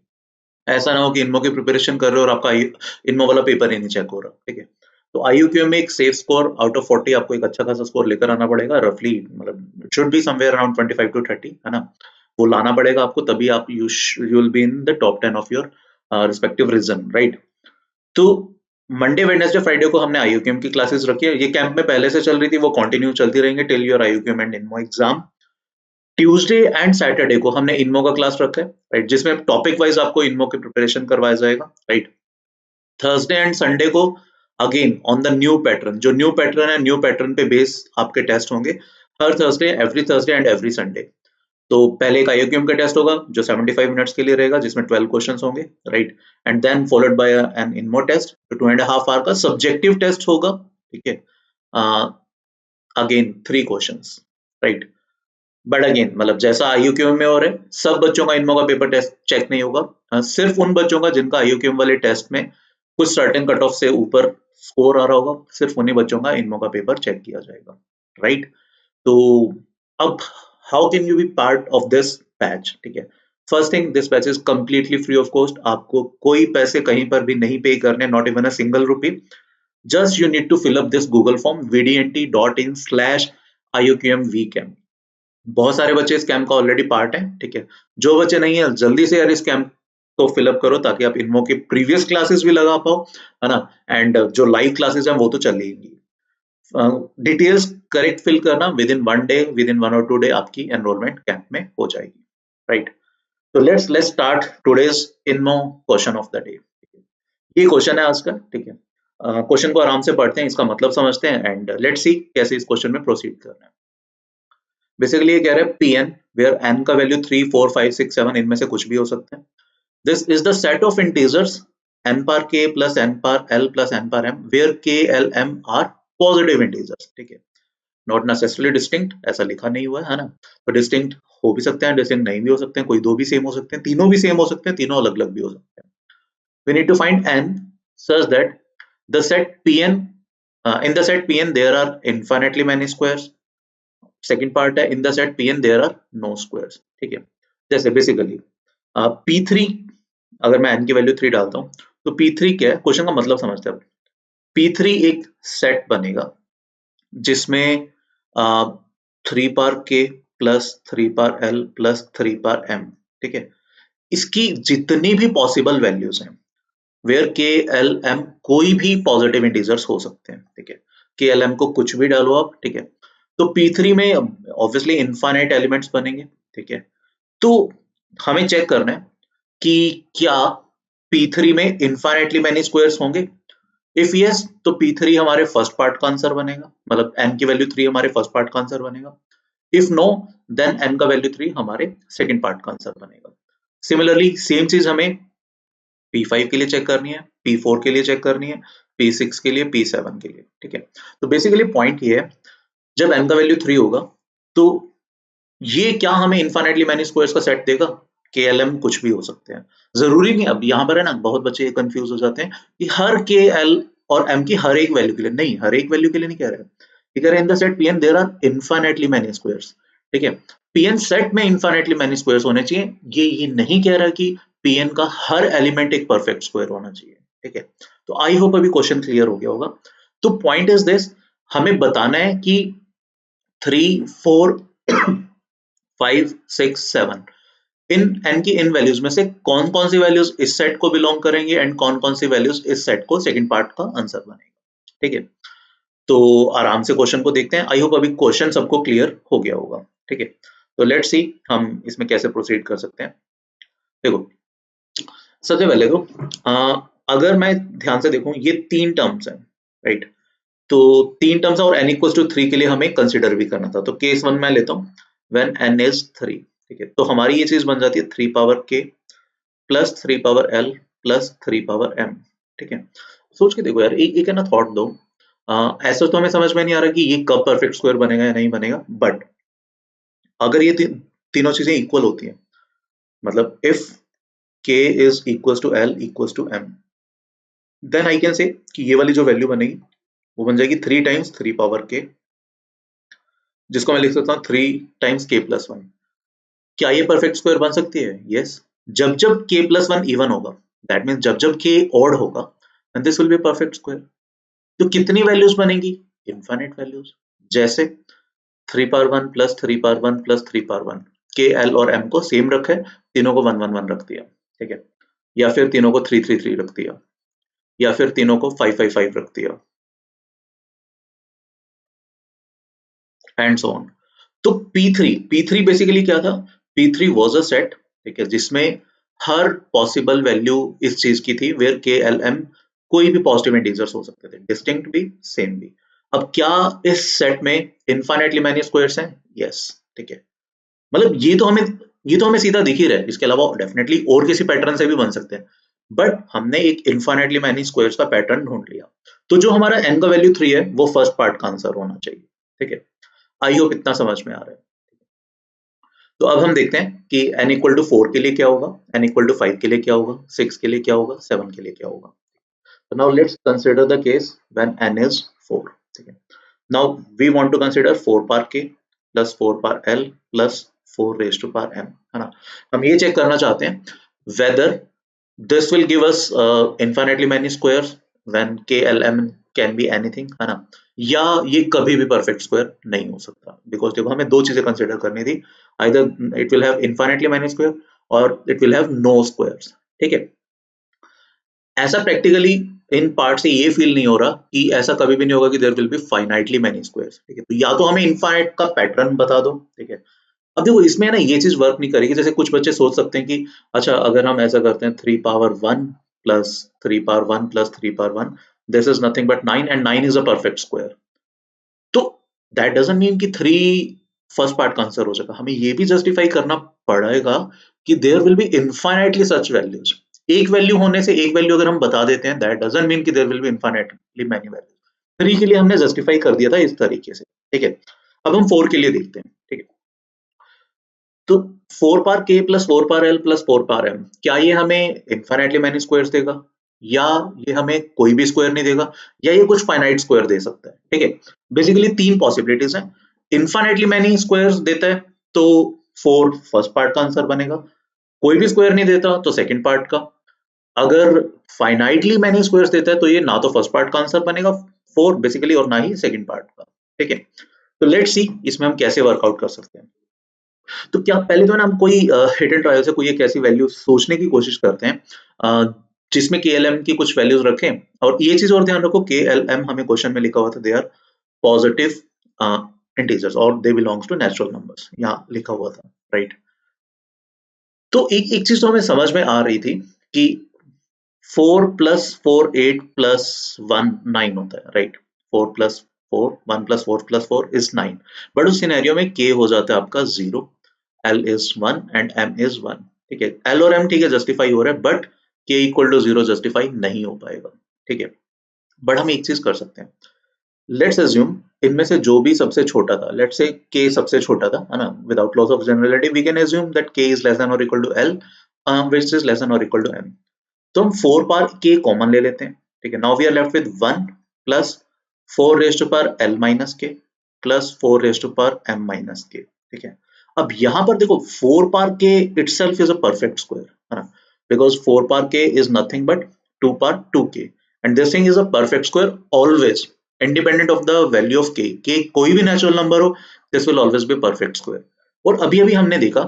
ऐसा ना हो कि इनमो की प्रिपरेशन कर रहे हो और आपका इनमो वाला पेपर ही नहीं चेक हो रहा. ठीक है, तो IOQM में एक सेफ स्कोर आउट ऑफ 40 आपको एक अच्छा खासा स्कोर लेकर आना पड़ेगा. रफली मतलब should be somewhere around 25 to 30, है ना, वो लाना पड़ेगा आपको, तभी आप you will be in the top 10 of your respective region. Right. तो मंडे वेडनेसडे फ्राइडे को हमने IOQM की क्लासेस रखी है, ये कैंप में पहले से चल रही थी, वो कंटिन्यू चलती रहेंगे till your IOQM and INMO exam. Tuesday and Saturday को हमने इनमो का क्लास रखा है, राइट, जिसमें टॉपिक वाइज आपको इनमो की प्रिपरेशन करवाया जाएगा, राइट। थर्सडे एंड संडे को again on the new pattern, जो न्यू पैटर्न है, न्यू पैटर्न पे बेस आपके टेस्ट होंगे हर Thursday, every Thursday and every Sunday. तो पहले एक IOQM का टेस्ट होगा जो 75 मिनट्स के लिए रहेगा, जिसमें 12 क्वेश्चंस होंगे, right, and then followed by an INMO test, जो 2.5 आवर का सब्जेक्टिव टेस्ट होगा, ठीक है, again 3 questions, right. But again मतलब जैसा IOQM में हो रहा है, सब बच्चों का इनमो का पेपर टेस्ट चेक नहीं होगा, सिर्फ उन बच्चों का जिनका IOQM वाले टेस्ट में कुछ सर्टेन कट ऑफ से ऊपर स्कोर आ रहा होगा, सिर्फ उन्हीं बच्चों का इनमो का पेपर चेक किया जाएगा, राइट। तो अब how can you be part of this batch, ठीक है। First thing, this batch is completely free of cost, आपको कोई पैसे कहीं पर भी नहीं पे करने, not even a single rupee. Just you need to fill up this Google form vdnt.in/IOQM vcamp। बहुत सारे बच्चे इस कैंप का ऑलरेडी पार्ट है, ठीक है। जो बच्चे नहीं है, जल्दी से यार इस कैंप को फिलअप करो ताकि आप इनमो की प्रीवियस क्लासेस भी लगा पाओ, है ना, एंड जो लाइव क्लासेस हैं वो तो चलेगी। डिटेल्स करेक्ट फिल करना, within 1 day, within 1 or 2 day आपकी एनरोलमेंट कैंप में हो जाएगी, राइट। तो let's start today's INMO question of the day. ये क्वेश्चन है आज का, ठीक है। क्वेश्चन को आराम से पढ़ते हैं, इसका मतलब समझते हैं, एंड लेट्स सी कैसे इस क्वेश्चन में प्रोसीड करना है। बेसिकली ये कह रहा है Pn वेयर n का वैल्यू 3, 4, 5, 6, 7 इनमें से कुछ भी हो सकते हैं। This is the set of integers n par k plus n par l plus n par m where k, l, m are positive integers, ठीक है। नॉट नेसेसरली डिस्टिंक्ट, ऐसा लिखा नहीं हुआ है ना, तो डिस्टिंक्ट हो भी सकते हैं, डिस्टिंक्ट नहीं भी हो सकते हैं, कोई दो भी सेम हो सकते हैं, तीनों भी सेम हो सकते हैं, तीनों अलग अलग भी हो सकते हैं। We need to find n such that the set Pn in the set Pn there are infinitely many squares। Second part है in the set Pn there are no squares, ठीक है। जैसे बेसिकली P3, अगर मैं n की value 3 डालता हूं तो P3 क्या है, क्वेश्चन का मतलब समझते हैं। P3 एक सेट बनेगा जिसमें 3 पार k प्लस 3 पार l प्लस 3 पार m, ठीक है। इसकी जितनी भी पॉसिबल वैल्यूज हैं, वेयर k, l, m कोई भी पॉजिटिव इंटीजर्स हो सकते हैं, ठीक है। k, l, m को कुछ भी डालो आप, ठीक है। तो P3 में ऑब्वियसली इनफाइनाइट एलिमेंट्स बनेंगे, ठीक है। तो हमें चेक करना है कि क्या P3 में इनफाइनाइटली मैनी स्क्वायर्स होंगे। इफ यस, तो P3 हमारे फर्स्ट पार्ट का आंसर बनेगा, मतलब n की वैल्यू 3 हमारे फर्स्ट पार्ट का आंसर बनेगा। इफ नो, देन n का वैल्यू 3 हमारे सेकंड पार्ट का आंसर बनेगा। सिमिलरली सेम चीज हमें P5 के लिए चेक करनी है, P4 के लिए चेक करनी है, P6 के लिए, P7 के लिए, ठीक है। तो बेसिकली पॉइंट ये है, जब n का वैल्यू 3 होगा तो ये क्या हमें इनफाइनाइटली मैनी स्क्वायर्स का सेट देगा। KLM कुछ भी हो सकते हैं, जरूरी नहीं। अब यहाँ पर है ना, बहुत बच्चे कंफ्यूज हो जाते हैं कि हर KL और M की हर एक वैल्यू के लिए, नहीं, हर एक वैल्यू के लिए नहीं कह रहे, ये कह रहे हैं in the set Pn there are infinitely many squares, ठीक है। Pn सेट में इनफाइनाइटली मैनी स्क्वायर्स होने चाहिए, ये नहीं कह रहा कि Pn का हर एलिमेंट एक परफेक्ट स्क्वायर होना चाहिए, ठीक है। तो आई होप अभी क्वेश्चन क्लियर हो गया होगा। तो पॉइंट इज दिस, हमें बताना है कि 3, 4, 5, 6, 7 इन n की इन वैल्यूज में से कौन कौन सी वैल्यूज इस सेट को बिलोंग करेंगे एंड कौन कौन सी वैल्यूज इस सेट को सेकंड पार्ट का आंसर बनेगा, ठीक है। तो आराम से क्वेश्चन को देखते हैं, आई होप अभी क्वेश्चन सबको क्लियर हो गया होगा, ठीक है। तो लेट्स सी हम इसमें कैसे प्रोसीड कर सकते हैं। देखो, सबसे पहले तो अगर मैं ध्यान से देखूं, ये 3 टर्म्स हैं, राइट। तो 3 टर्म्स और n इक्वल्स टू 3 के लिए हमें कंसिडर भी करना था। तो केस 1 मैं लेता हूँ व्हेन n इज 3, ठीक है। तो हमारी ये चीज बन जाती है 3 power k plus 3 power l plus 3 power m, ठीक है। सोच के देखो यार, एक है ना थॉट दो, ऐसा तो हमें समझ में नहीं आ रहा कि ये कब परफेक्ट स्क्वायर बनेगा या नहीं बनेगा, बट अगर ये तीनों चीजें इक्वल होती हैं, मतलब if k is equals to l equals to m, then I can say कि ये वाली जो वैल्यू बनेगी वो बन जाएगी 3 टाइम्स 3 पावर k, जिसको मैं लिख सकता हूँ 3 टाइम्स k प्लस 1। क्या ये परफेक्ट स्क्वायर बन सकती है? यस। जब जब k प्लस 1 इवन होगा, दैट मीन्स जब जब k ऑड होगा, and this will be perfect square. तो कितनी वैल्यूज बनेगी? Infinite values. जैसे 3 power 1 plus 3 power 1 plus 3 power 1, k, l और m को सेम रखे, तीनों को 1 1 1 रख दिया, ठीक है। या फिर तीनों को 3 3 3 रख दिया। या फिर तीनों को 5 रख दिया, एंड सो ऑन। तो P3 बेसिकली क्या था? P3 वाज अ सेट, ठीक है, जिसमें हर पॉसिबल वैल्यू इस चीज की थी वेयर KLM कोई भी पॉजिटिव इंटीजर्स हो सकते थे, डिस्टिंक्ट भी, सेम भी। अब क्या इस सेट में इनफाइनाइटली मैनी स्क्वायर्स हैं? यस, ठीक है, मतलब ये तो हमें सीधा दिख ही रहा है, इसके अलावा डेफिनेटली और किसी पैटर्न से भी बन सकते हैं, बट हमने एक इनफाइनाइटली मैनी स्क्वायर्स का पैटर्न ढूंढ लिया। तो जो हमारा n का वैल्यू 3 है वो फर्स्ट पार्ट का आंसर होना चाहिए, ठीक है। आई होप इतना समझ में आ रहा है। तो अब हम देखते हैं कि n इक्वल टू 4 के लिए क्या होगा, n इक्वल टू 5 के लिए क्या होगा, 6 के लिए क्या होगा, 7 के लिए क्या होगा। So now let's consider the case when n is 4, ठीक है। Now we want to consider 4 power k plus 4 power l plus 4 raised to power m, है ना। हम ये चेक करना चाहते हैं whether this will give us infinitely many squares when k l m can be anything, है ना, या ये कभी भी परफेक्ट स्क्वायर नहीं हो सकता। बिकॉज देखो हमें दो चीजें कंसिडर करनी थी, either it will have infinitely many square और it will have no squares, ठीक है। ऐसा प्रैक्टिकली इन पार्ट से ये फील नहीं हो रहा कि ऐसा कभी भी नहीं होगा कि there will be finitely many squares, ठीक है। तो या तो हमें इनफाइनाइट का पैटर्न बता दो, ठीक है। अब देखो इसमें ना ये चीज वर्क नहीं करेगी, जैसे कुछ बच्चे सोच सकते हैं कि अच्छा अगर हम ऐसा करते हैं 3 power 1 plus 3 power 1 plus 3 power 1, this is nothing but 9 and 9 is a perfect square. तो दैट डजंट मीन कि 3 फर्स्ट पार्ट का आंसर हो जाएगा, हमें ये भी जस्टिफाई करना पड़ेगा कि there will be infinitely such values. एक वैल्यू होने से एक वैल्यू अगर हम बता देते हैं, दैट डजंट मीन कि there will be infinitely many values. 3 के लिए हमने जस्टिफाई कर दिया था इस तरीके से, ठीक है। अब हम 4 के लिए देखते हैं, ठीक है। तो 4 power k plus 4 power l plus 4 power m, क्या ये हमें इनफाइनाइटली मैनी स्क्वायर्स देगा, या ये हमें कोई भी स्क्वायर नहीं देगा, या ये कुछ फाइनाइट स्क्वायर दे सकता है, ठीक है। बेसिकली तीन पॉसिबिलिटीज हैं। इनफाइनाइटली मैनी स्क्वायर्स देता है तो 4 फर्स्ट पार्ट का आंसर बनेगा, कोई भी स्क्वायर नहीं देता तो सेकंड पार्ट का। अगर फाइनाइटली मैनी स्क्वायर्स देता है तो ये ना तो फर्स्ट पार्ट का आंसर बनेगा 4 बेसिकली, और ना ही सेकंड पार्ट का, ठीक है। तो लेट्स सी इसमें हम कैसे वर्कआउट कर सकते हैं। तो क्या पहले तो ना हम कोई हिट एंड ट्रायल से कोई एक ऐसी वैल्यू सोचने की कोशिश करते हैं जिसमें KLM की कुछ वैल्यूज रखें। और ये चीज और ध्यान रखो, KLM हमें क्वेश्चन में लिखा हुआ था दे आर पॉजिटिव इंटीजर्स और they belongs to natural numbers, यहाँ लिखा हुआ था, राइट। तो एक चीज तो हमें समझ में आ रही थी कि 4 प्लस 4 8 प्लस 1 9 होता है, right. 4 plus 4 1 plus 4 plus 4 is 9, but उस सिनेरियो में k हो जाता है आपका 0, L is 1 and M is 1, ठीक है। L और M ठीक है जस्टिफाई हो रहा है, but K equal to 0 justify नहीं हो पाएगा, ठीक है। बट हम एक चीज कर सकते हैं, लेट्स अज्यूम इनमें से जो भी सबसे छोटा था, लेट्स से K सबसे छोटा था, है ना, without loss of generality we can assume that K is less than और equal to L which is less than और इक्वल टू M। तो हम 4 पावर K कॉमन ले लेते हैं, ठीक है। Now we are left with 1 plus 4 raise to power L minus K plus 4 raise to power M minus K, ठीक है। अब यहाँ पर देखो 4 power K itself is a perfect square, है ना, because 4 power K is nothing but 2 power 2K and this thing is a perfect square always independent of the value of K। K कोई भी natural number हो, this will always be perfect square। और अभी अभी हमने देखा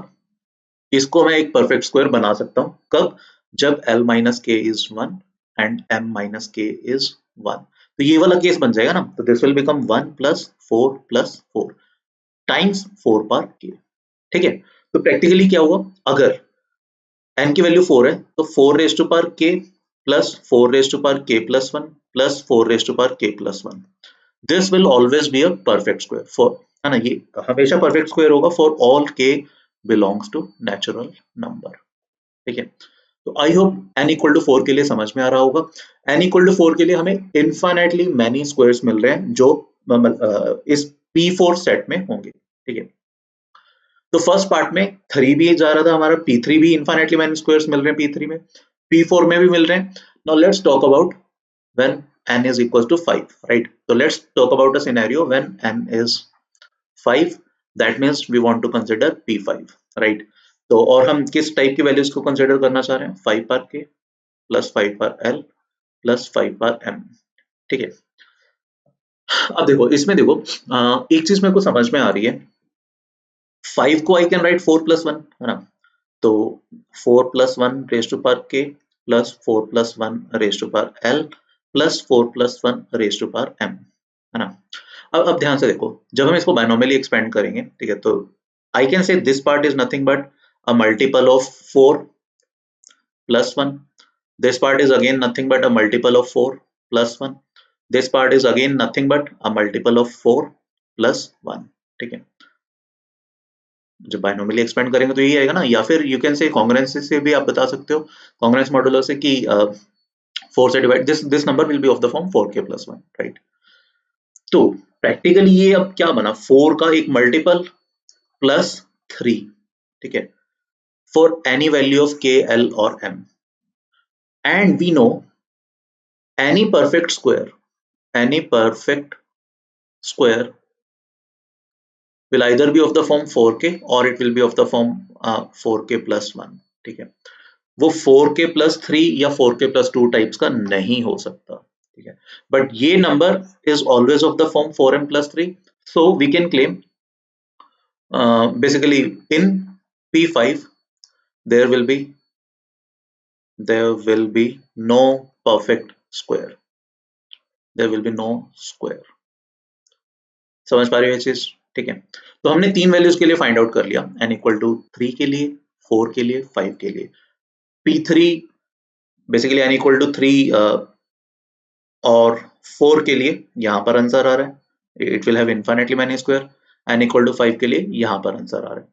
इसको मैं एक perfect square बना सकता हूँ, कब? जब L minus K is 1 and M minus K is 1। तो ये वाला केस बन जाएगा ना, तो this will become 1 plus 4 times 4 power K, ठीक है। तो प्रैक्टिकली क्या हुआ, अगर n की वैल्यू 4 है तो 4 raise to power k plus 4 raise to power k plus 1 plus 4 raise to power k plus 1, this will always be a perfect square for, है ना, ये हमेशा परफेक्ट स्क्वायर होगा for all k belongs to natural number, ठीक है। तो I hope n equal to 4 के लिए समझ में आ रहा होगा। n इक्वल टू 4 के लिए हमें इनफाइनाइटली मैनी स्क्वायर्स मिल रहे हैं जो इस P4 सेट में होंगे, ठीक है। तो फर्स्ट पार्ट में 3 भी जा रहा था हमारा, P3 भी इनफाइनाइटली मैनी स्क्वायर्स मिल रहे हैं P3 में, P4 में भी मिल रहे हैं। Now let's talk about when n is equals to 5, right? So let's talk about a scenario when n is 5, that means we want to consider P5, right? तो और हम किस टाइप की वैल्यूज को कंसीडर करना चाह रहे हैं, 5 power k plus 5 power l plus 5 power m, ठीक है। अब देखो इसमें देखो एक चीज मेरे को समझ में आ रही है, 5 को आई कैन राइट 4 प्लस 1, है ना, तो 4 plus 1 raise to power k plus 4 plus 1 raise to power l plus 4 plus 1 raise to power m, है ना। अब ध्यान से देखो, जब हम इसको बाइनोमियली एक्सपेंड करेंगे, ठीक है, तो I can say this part is nothing but a multiple of 4 plus 1. This part is again nothing but a multiple of 4 plus 1. This part is again nothing but a multiple of 4 plus 1. ठीक है, जब बाइनोमियली expand करेंगे तो यही आएगा ना, या फिर यू कैन से कॉन्ग्रुएंस से भी आप बता सकते हो, कॉन्ग्रुएंस मॉडुलो से कि 4 से divide this number will be of the form 4k plus 1, right. तो प्रैक्टिकली ये अब क्या बना, 4 का एक मल्टीपल प्लस 3, ठीक है, for any value of k, l और m, and we know any perfect square will either be of the form 4k or it will be of the form 4k plus 1, ठीक है, वो 4k plus 3 या 4k plus 2 types का नहीं हो सकता, ठीक है, बट ये number is always of the form 4m plus 3, so we can claim basically in P5 there will be no perfect square, there will be no square। समझ पा रहे हो ये चीज, ठीक है। तो हमने 3 वैल्यूज के लिए फाइंड आउट कर लिया, n इक्वल टू 3 के लिए, 4 के लिए, 5 के लिए। P3 basically n equal to 3 और 4 के लिए यहाँ पर आंसर आ रहा है, it will have infinitely many square. n equal to 5 के लिए यहाँ पर आंसर आ रहा है।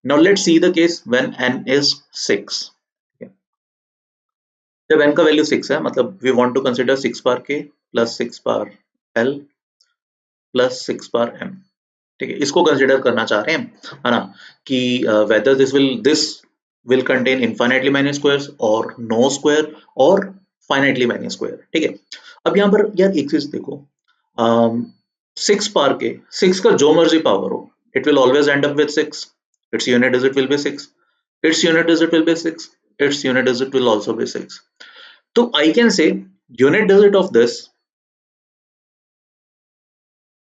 Now let's see the case when n is 6। जब n का वैल्यू 6 है, मतलब वी वांट टू कंसीडर 6 बार k प्लस 6 बार l प्लस 6 बार m, ठीक है, इसको कंसीडर करना चाह रहे हैं, है ना, कि whether this will contain infinitely many squares और नो स्क्वायर और फाइनाइटली मैनी स्क्वायर, ठीक है। अब यहाँ पर यार एक चीज देखो, 6 पार के 6 का जो मर्जी पावर हो, it will always and up with 6, its unit digit will be 6, its unit digit will be 6, its unit digit will also B 6। तो आई कैन से unit digit of this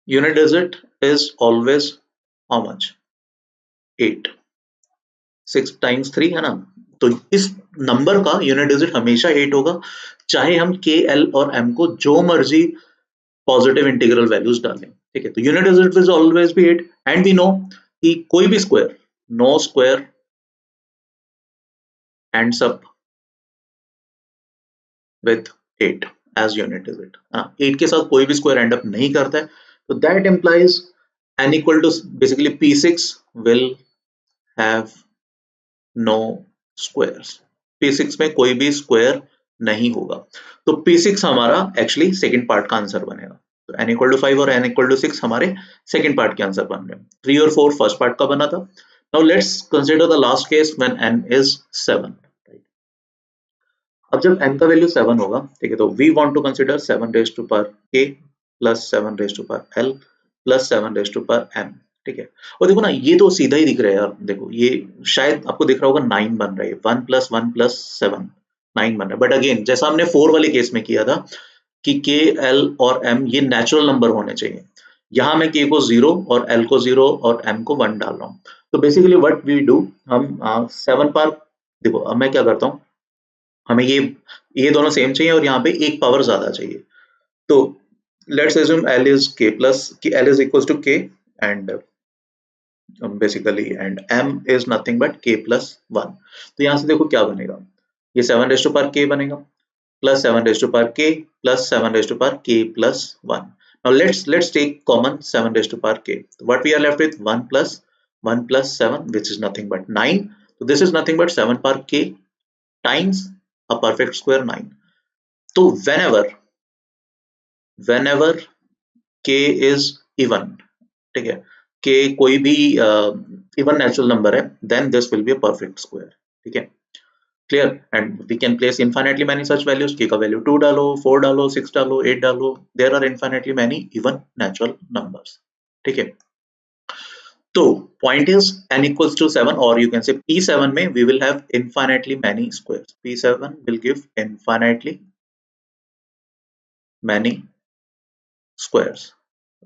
unit digit is always how much, 8, 6 times 3 है ना, तो इस number का unit digit हमेशा 8 होगा, चाहे हम k, l और m को जो मर्जी पॉजिटिव इंटीग्रल वैल्यूज डालें, ठीक है। तो unit digit is always be 8 and we know कि कोई भी square, no square ends up with 8 as unit digit, 8 के साथ कोई भी स्क्वायर एंड अप नहीं करता है, तो that implies n equal to basically p6 will have no squares, p6 में कोई भी स्क्वायर नहीं होगा, तो p6 हमारा एक्चुअली सेकंड पार्ट का आंसर बनेगा। तो n इक्वल टू 5 और n इक्वल टू 6 हमारे सेकंड पार्ट के आंसर बन रहे हैं, 3 और 4 फर्स्ट पार्ट का बना था। Now let's consider the last case when n is 7। अब जब n का वैल्यू 7 होगा, ठीक है, तो we want to consider 7 raise to power k plus 7 raise to power l plus 7 raise to power m, ठीक है। और देखो ना, ये तो सीधा ही दिख रहा है यार, देखो ये शायद आपको दिख रहा होगा 9 बन रहा है, 1 प्लस 1 प्लस 7 9 बन रहा है, बट अगेन जैसा हमने 4 वाले केस में किया था कि k, l और m ये नेचुरल नंबर होने चाहिए, यहाँ मैं k को 0 और l को 0 और m को 1 डाल रहा हूँ। तो बेसिकली व्हाट वी डू, हम 7 पावर, देखो अब मैं क्या करता हूँ, हमें ये दोनों सेम चाहिए और यहाँ पे एक पावर ज्यादा चाहिए, तो let's assume l is k plus l is equals to k and basically and m is nothing but k plus 1। तो यहाँ से देखो क्या बनेगा, ये 7 रेज़ टू पावर k बनेगा plus 7 raise to power k plus 7 raise to power k plus 1। Now let's take common 7 raised to power k. So what we are left with 1 plus 7, which is nothing but 9. So this is nothing but 7 power k times a perfect square 9. So whenever k is even, ठीक है, k कोई भी even natural number है, then this will be a perfect square, ठीक है, clear। And we can place infinitely many such values, k का value 2 डालो, 4 डालो, 6 डालो, 8 डालो, there are infinitely many even natural numbers, ठीक है। तो point is n equals to 7 or you can say p7 में we will have infinitely many squares, p7 will give infinitely many squares,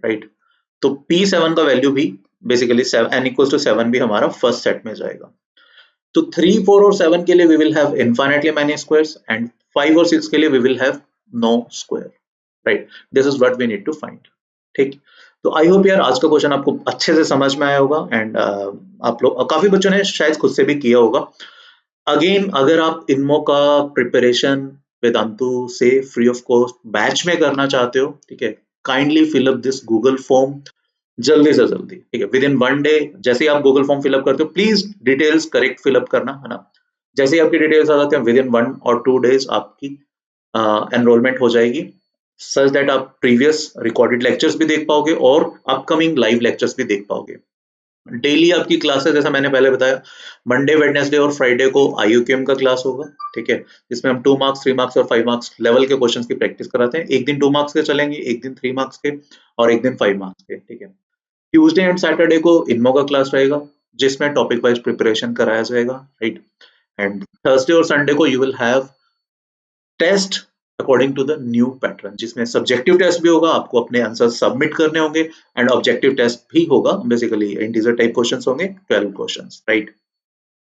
right। तो p7 का value भी basically n equals to 7 भी हमारा first set में जाएगा। तो 3, 4 और 7 के लिए we will have infinitely many squares and 5 और 6 के लिए we will have no square, right? This is what we need to find, ठीक? तो आई होप यार आज का क्वेश्चन आपको अच्छे से समझ में आया होगा एंड आप लोग काफी बच्चों ने शायद खुद से भी किया होगा। अगेन अगर आप इनमो का प्रिपरेशन वेदांतु से फ्री ऑफ कॉस्ट बैच में करना चाहते हो, ठीक है, kindly fill up this Google form जल्दी से जल्दी, ठीक है, विद इन 1 डे। जैसे ही आप गूगल फॉर्म फिलअप करते हो प्लीज डिटेल्स करेक्ट फिलअप करना, है ना? जैसे ही आपकी डिटेल्स आ जाती हैं विद इन 1 और 2 डेज आपकी एनरोलमेंट हो जाएगी, सच दैट आप प्रीवियस रिकॉर्डेड लेक्चर्स भी देख पाओगे और अपकमिंग लाइव लेक्चर्स भी देख पाओगे। डेली आपकी क्लासेस, जैसा मैंने पहले बताया, मंडे वेडनेसडे और फ्राइडे को IOQM का क्लास होगा, ठीक है, जिसमें हम 2 मार्क्स 3 मार्क्स और 5 मार्क्स लेवल के क्वेश्चंस की प्रैक्टिस कराते हैं। एक दिन 2 मार्क्स के चलेंगे, एक दिन 3 मार्क्स के और एक दिन 5 मार्क्स के, ठीक है। ट्यूसडे एंड सैटरडे को इनमो का क्लास रहेगा जिसमें टॉपिक वाइज प्रिपरेशन कराया जाएगा, राइट? एंड थर्सडे और संडे को you will have test according to the new pattern, जिसमें सब्जेक्टिव टेस्ट भी होगा, आपको अपने आंसर सबमिट करने होंगे एंड ऑब्जेक्टिव टेस्ट भी होगा। बेसिकली इंटीजर टाइप क्वेश्चंस होंगे, 12 क्वेश्चंस, राइट?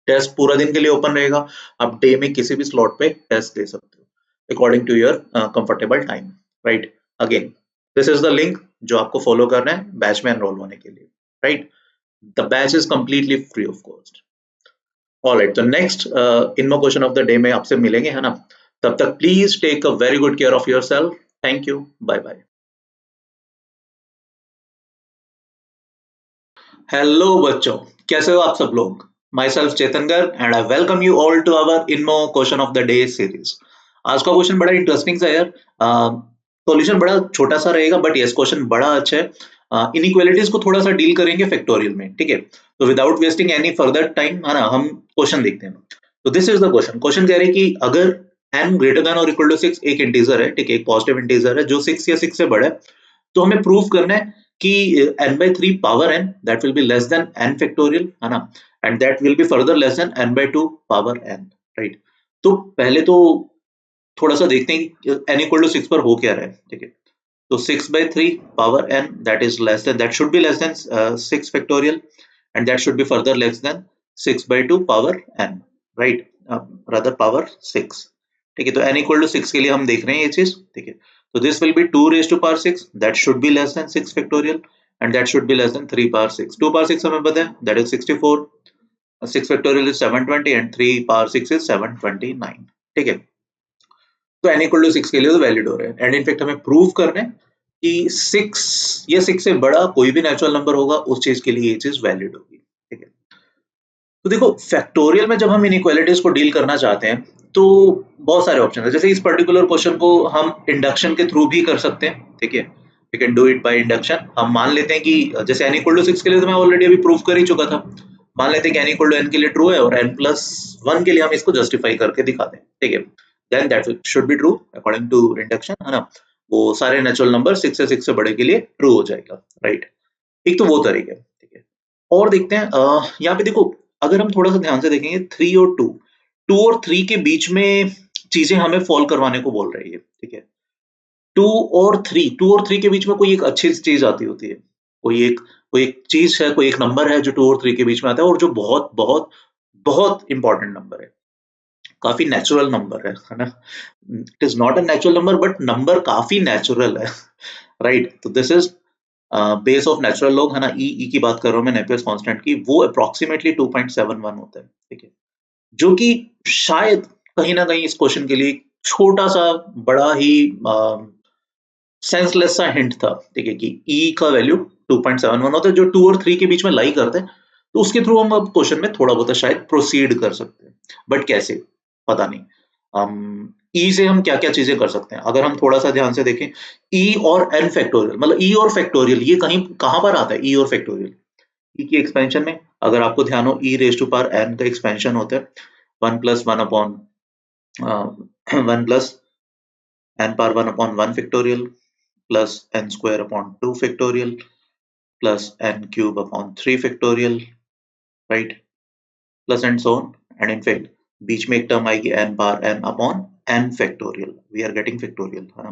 टेस्ट पूरा दिन के लिए ओपन रहेगा, आप डे में किसी भी स्लॉट पे टेस्ट दे सकते हो according to your comfortable time, right? Again this is the link जो आपको फॉलो करना है बैच में एनरोल होने के लिए, right? The batch is completely free of cost. Alright, तो next INMO question of the day में आपसे मिलेंगे, है ना? तब तक please take a very good care of yourself. Thank you, bye bye. Hello बच्चों, कैसे हो आप सब लोग? My self Chetan Garg and I welcome you all to our INMO question of the day series. आज का क्वेश्चन बड़ा इंटरेस्टिंग सा है यार, सॉल्यूशन बड़ा छोटा सा रहेगा बट यस क्वेश्चन बड़ा अच्छा है। इनइक्वालिटीज को थोड़ा सा डील करेंगे फैक्टोरियल में, ठीक है? तो without wasting any further time, है ना, हम क्वेश्चन देखते हैं। तो this is the question. Question कह रहे हैं कि अगर n ग्रेटर देन और इक्वल टू 6 एक इंटीजर है, ठीक है, एक पॉजिटिव इंटीजर है जो 6 या 6 से बड़ा है, तो हमें प्रूव करना है कि n/3 power n that will be less than n factorial, है ना, and that will be further less than n/2 power n, right? तो पहले तो थोड़ा सा देखते हैं कि n equal to 6 पर हो क्या रहा है, ठीक है? तो 6/3 power n that is less than, that should be less than 6 factorial and that should be further less than 6/2 power n, right? Rather power 6, ठीक है? तो n equal to 6 के लिए हम देख रहे हैं ये चीज, ठीक है? तो this will be 2 raised to power 6, that should be less than 6 factorial and that should be less than 3 power 6. 2 power 6 हमें पता है, that is 64, 6 factorial is 720 and 3 power 6 is 729, ठीक है? तो n equal to 6 के लिए तो वैलिड हो रहा है एंड इनफैक्ट हमें प्रूव करना है कि 6 या 6 से बड़ा कोई भी नेचुरल नंबर होगा उस चीज के लिए ये चीज वैलिड होगी, ठीक है? तो देखो फैक्टोरियल में जब हम इनइक्वालिटीज को डील करना चाहते हैं तो बहुत सारे ऑप्शन है। जैसे इस पर्टिकुलर क्वेश्चन को हम इंडक्शन के थ्रू भी कर सकते हैं, ठीक है? We can do it by induction. हम मान लेते हैं कि जैसे n equal to 6 के लिए तो मैं ऑलरेडी अभी प्रूव कर ही चुका था। मान लेते हैं कि n equal to n के लिए ट्रू है और n+1 के लिए हम इसको जस्टिफाई करके दिखाते हैं, ठीक है? then that should be true according to induction, है ना? वो सारे नेचुरल नंबर 6 से 6 से बड़े के लिए ट्रू हो जाएगा, राइट? एक तो वो तरीका है, ठीक है? और देखते हैं यहाँ पे देखो, अगर हम थोड़ा सा ध्यान से देखेंगे 3 और 2 और 3 के बीच में चीजें हमें फॉल करवाने को बोल रही है, ठीक है? 2 और 3 के बीच में कोई एक अच्छी चीज आती होती है, कोई एक चीज है, कोई एक नंबर है जो 2 और 3 के बीच में आता है और जो बहुत बहुत बहुत इंपॉर्टेंट नंबर है, काफी नेचुरल नंबर है ना? It is not a natural number but number काफी नेचुरल है, राइट? तो this is base of natural log, है ना? ई की बात कर रहा हूं मैं, नेपियर्स कांस्टेंट की, वो अप्रोक्सीमेटली 2.71 होता है, ठीक है? जो कि शायद कहीं ना कहीं इस क्वेश्चन के लिए छोटा सा बड़ा ही सेंसलेस सा हिंट था, ठीक है, कि ई का वैल्यू 2.71 होता है जो 2 और 3 के बीच में लाई करते हैं। तो उसके थ्रू हम अब क्वेश्चन में थोड़ा बहुत शायद प्रोसीड कर सकते हैं, बट कैसे पता नहीं। ई से हम क्या क्या चीजें कर सकते हैं अगर हम थोड़ा सा ध्यान से देखें। ई और एन फैक्टोरियल, मतलब ई और फैक्टोरियल, ये कहीं कहां पर आता है? ई और फैक्टोरियल ई की एक्सपेंशन में अगर आपको ध्यान हो, e raise to power n का एक्सपेंशन होता है 1 + 1 upon 1 plus n power 1 upon 1 factorial plus n square upon 2 factorial plus n cube upon 3 factorial, right? Plus and so on, and in fact बीच में एक टर्म आएगी n power n upon n factorial, we are getting factorial, है ना?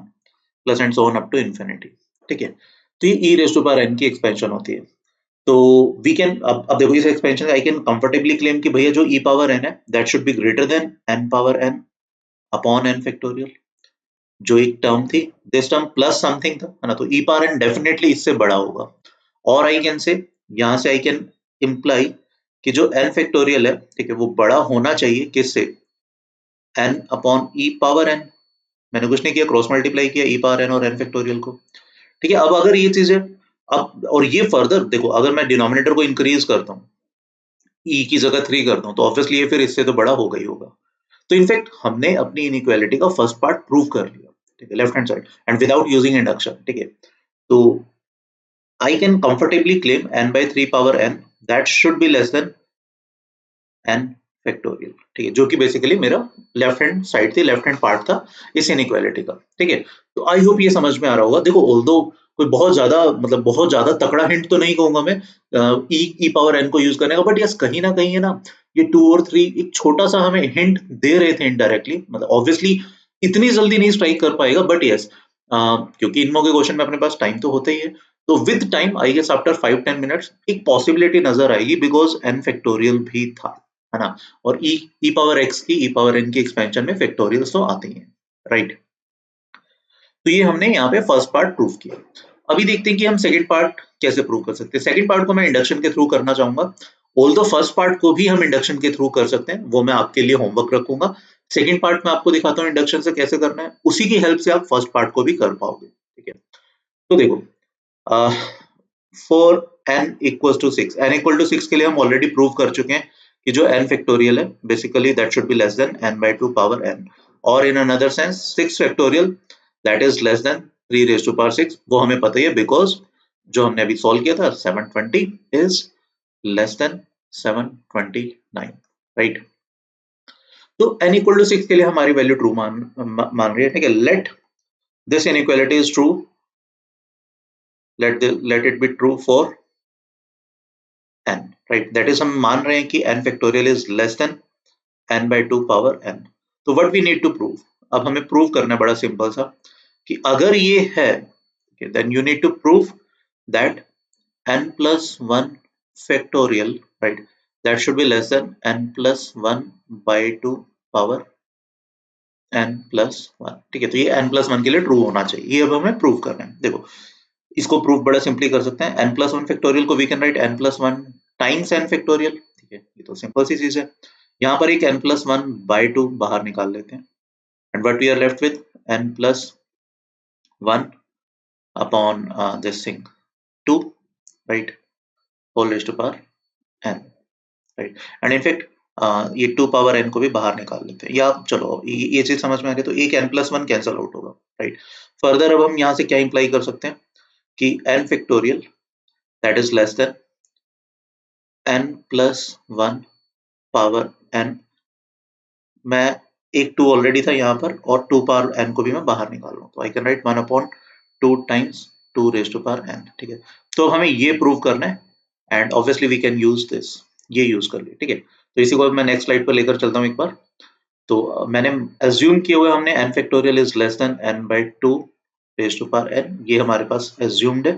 Plus and so on up to infinity, ठीक है? तो ये e raise to power n की एक्सपेंशन होती है। तो वी कैन अब देखो इस expansion I can comfortably claim कि भैया जो e पावर n है that should be greater than n power n upon n factorial. जो एक टर्म थी, दिस टर्म प्लस समथिंग था, है ना, तो ई पावर एन डेफिनेटली इससे बड़ा होगा। और आई कैन से, यहां से आई कैन इम्प्लाई कि जो एन फैक्टोरियल है, ठीक है, वो बड़ा होना चाहिए किससे, एन अपॉन ई पावर एन। मैंने कुछ नहीं किया, क्रॉस मल्टीप्लाई किया ई पावर एन और एन फैक्टोरियल को, ठीक है। अब अगर ये चीजें, अब और ये फर्दर देखो, अगर मैं डिनोमिनेटर को इंक्रीज करता हूँ, ई की जगह 3 करता हूँ, तो ऑब्वियसली ये फिर इससे तो बड़ा होगा ही होगा। तो इनफैक्ट हमने अपनी इनइक्वालिटी का फर्स्ट पार्ट प्रूव कर लिया, ठीक है, left hand side and without using induction, ठीक है। तो I can comfortably claim n by 3 power n that should be less than n factorial, ठीक है, जो कि बेसिकली मेरा लेफ्ट हैंड साइड थी, लेफ्ट हैंड पार्ट था इस इनइक्वालिटी का, ठीक है। तो आई होप ये समझ में आ रहा होगा। देखो ऑल्दो कोई बहुत ज्यादा, मतलब बहुत ज्यादा तकड़ा हिंट तो नहीं कहूंगा मैं ई पावर एन को यूज करने का, बट यस कहीं ना कहीं है ना, ये 2 और 3 एक छोटा सा हमें हिंट दे रहे थे इनडायरेक्टली, मतलब ऑब्वियसली इतनी जल्दी नहीं स्ट्राइक कर पाएगा, बट यस क्योंकि इनमो के क्वेश्चन में अपने पास टाइम तो होता ही है, तो with time I guess after 5-10 minutes एक पॉसिबिलिटी नजर आएगी, बिकॉज एन फैक्टोरियल भी था, है ना, और ई पावर एक्स की ई पावर एन की एक्सपेंशन में फैक्टोरियल्स तो आते ही हैं, राइट। तो ये हमने यहाँ पे फर्स्ट पार्ट प्रूव किया। अभी देखते हैं कि हम सेकंड पार्ट कैसे प्रूव कर सकते हैं। सेकंड पार्ट को मैं इंडक्शन के थ्रू करना चाहूंगा, ऑल्दो फर्स्ट पार्ट को भी हम इंडक्शन के थ्रू कर सकते हैं, वो मैं आपके लिए होमवर्क रखूंगा। सेकंड पार्ट में आपको दिखाता हूँ इंडक्शन से कैसे करना है, उसी की हेल्प से आप फर्स्ट पार्ट को भी कर पाओगे, ठीक है। तो देखो, for n equal to 6, n equal to 6 के लिए हम ऑलरेडी प्रूव कर चुके हैं कि जो n फैक्टोरियल है basically that should be less than n by 2 power n, और in another sense 6 factorial that is less then 3 raised to power 6, वो हमें पता ही है बिकॉज जो हमने अभी सॉल्व किया था 720 इज लेस देन 729, राइट। तो n इक्वल टू 6 के लिए हमारी वैल्यू ट्रू मान रही है, ठीक है। Let this inequality is true, let it be true for n, right, that is हम मान रहे हैं कि n factorial is less than n by 2 power n। तो what we need to prove, अब हमें प्रूव करना है बड़ा सिंपल सा कि अगर ये है, okay, then you need to prove that n plus 1 factorial, right, that should be less than n plus 1 by 2 power n plus 1, ठीक है। तो ये n plus 1 के लिए ट्रू होना चाहिए, ये अब हमें प्रूव करना है। देखो इसको प्रूफ बड़ा सिंपली कर सकते हैं, n plus 1 फैक्टोरियल को we can write n plus 1 times n factorial, ठीक है, ये तो सिंपल सी चीज है। यहाँ पर एक n plus 1 by 2 बाहर निकाल लेते हैं, and what we are left with n plus 1 upon this thing 2, right, whole raised to power n, right. And in fact ये 2 पावर n को भी बाहर निकाल लेते हैं, या चलो ये चीज समझ में आ गई, तो एक n plus 1 कैंसल आउट होगा, राइट। फर्दर अब हम यहाँ से क्या इंप्लाई कर सकते हैं कि n factorial that is less than n plus 1 power n, मैं एक 2 ऑलरेडी था यहाँ पर और 2 पावर n को भी मैं बाहर निकाल लूँ, तो I can write 1 upon 2 times 2 raised to power n, ठीक है। तो हमें ये प्रूव करना है and obviously we can use this, ये यूज कर लिया, ठीक है। तो इसी को मैं नेक्स्ट स्लाइड पर लेकर चलता हूँ एक बार। तो मैंने एज्यूम किए हुए हमने n factorial is less than n by 2 raised to power n, ये हमारे पास एज्यूम्ड है,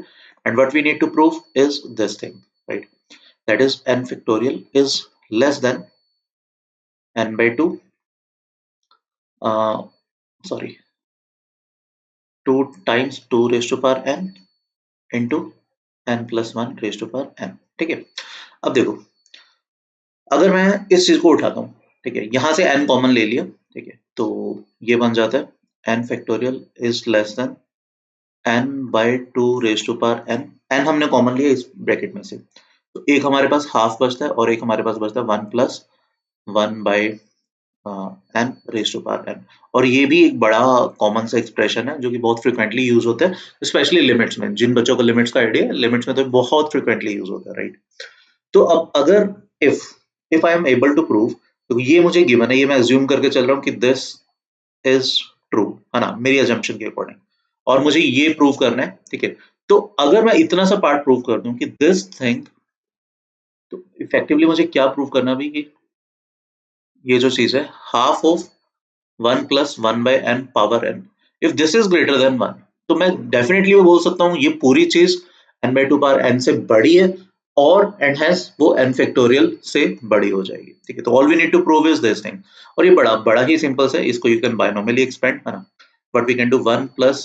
and what we need to prove is this thing, right, that is n factorial is less than n by 2 sorry 2 times 2 raised to power n into n plus 1 raised to power n, ठीक है। अब देखो अगर मैं इस चीज को उठाता हूँ, ठीक है, यहां से n कॉमन ले लिया, ठीक है, तो ये बन जाता है n factorial is less than n by 2 raised to power n, n हमने कॉमन लिया इस ब्रैकेट में से, तो एक हमारे पास हाफ बचता है और एक हमारे पास बचता है 1 plus 1 by n raised to power n, और ये भी एक बड़ा कॉमन सा एक्सप्रेशन है जो कि बहुत फ्रिक्वेंटली यूज होता है, स्पेशली लिमिट्स में। जिन बच्चों को लिमिट्स का आइडिया है, लिमिट्स में तो बहुत फ्रिक्वेंटली यूज होता है, राइट। तो अब अगर if I am able to prove, तो ये मुझे गिवन है, ये मैं अज्यूम करके चल रहा हूँ कि दिस इज ट्रू, है ना, मेरी अजम्पशन के अकॉर्डिंग, और मुझे ये प्रूव करना है, ठीक है। तो अगर मैं इतना सा पार्ट प्रूव कर दूं कि दिस थिंग, तो इफेक्टिवली मुझे क्या प्रूव करना भी कि ये जो चीज है half of 1 plus 1 by n power n, if this is greater than 1, तो मैं डेफिनेटली वो बोल सकता हूँ ये पूरी चीज n by 2 पावर n से बड़ी है और एंड हैज वो n फैक्टोरियल से बड़ी हो जाएगी, ठीक है। तो all we need to prove is this thing, और ये बड़ा ही सिंपल है, इसको यू कैन बायनोमियली एक्सपेंड, है ना। but we can do 1 plus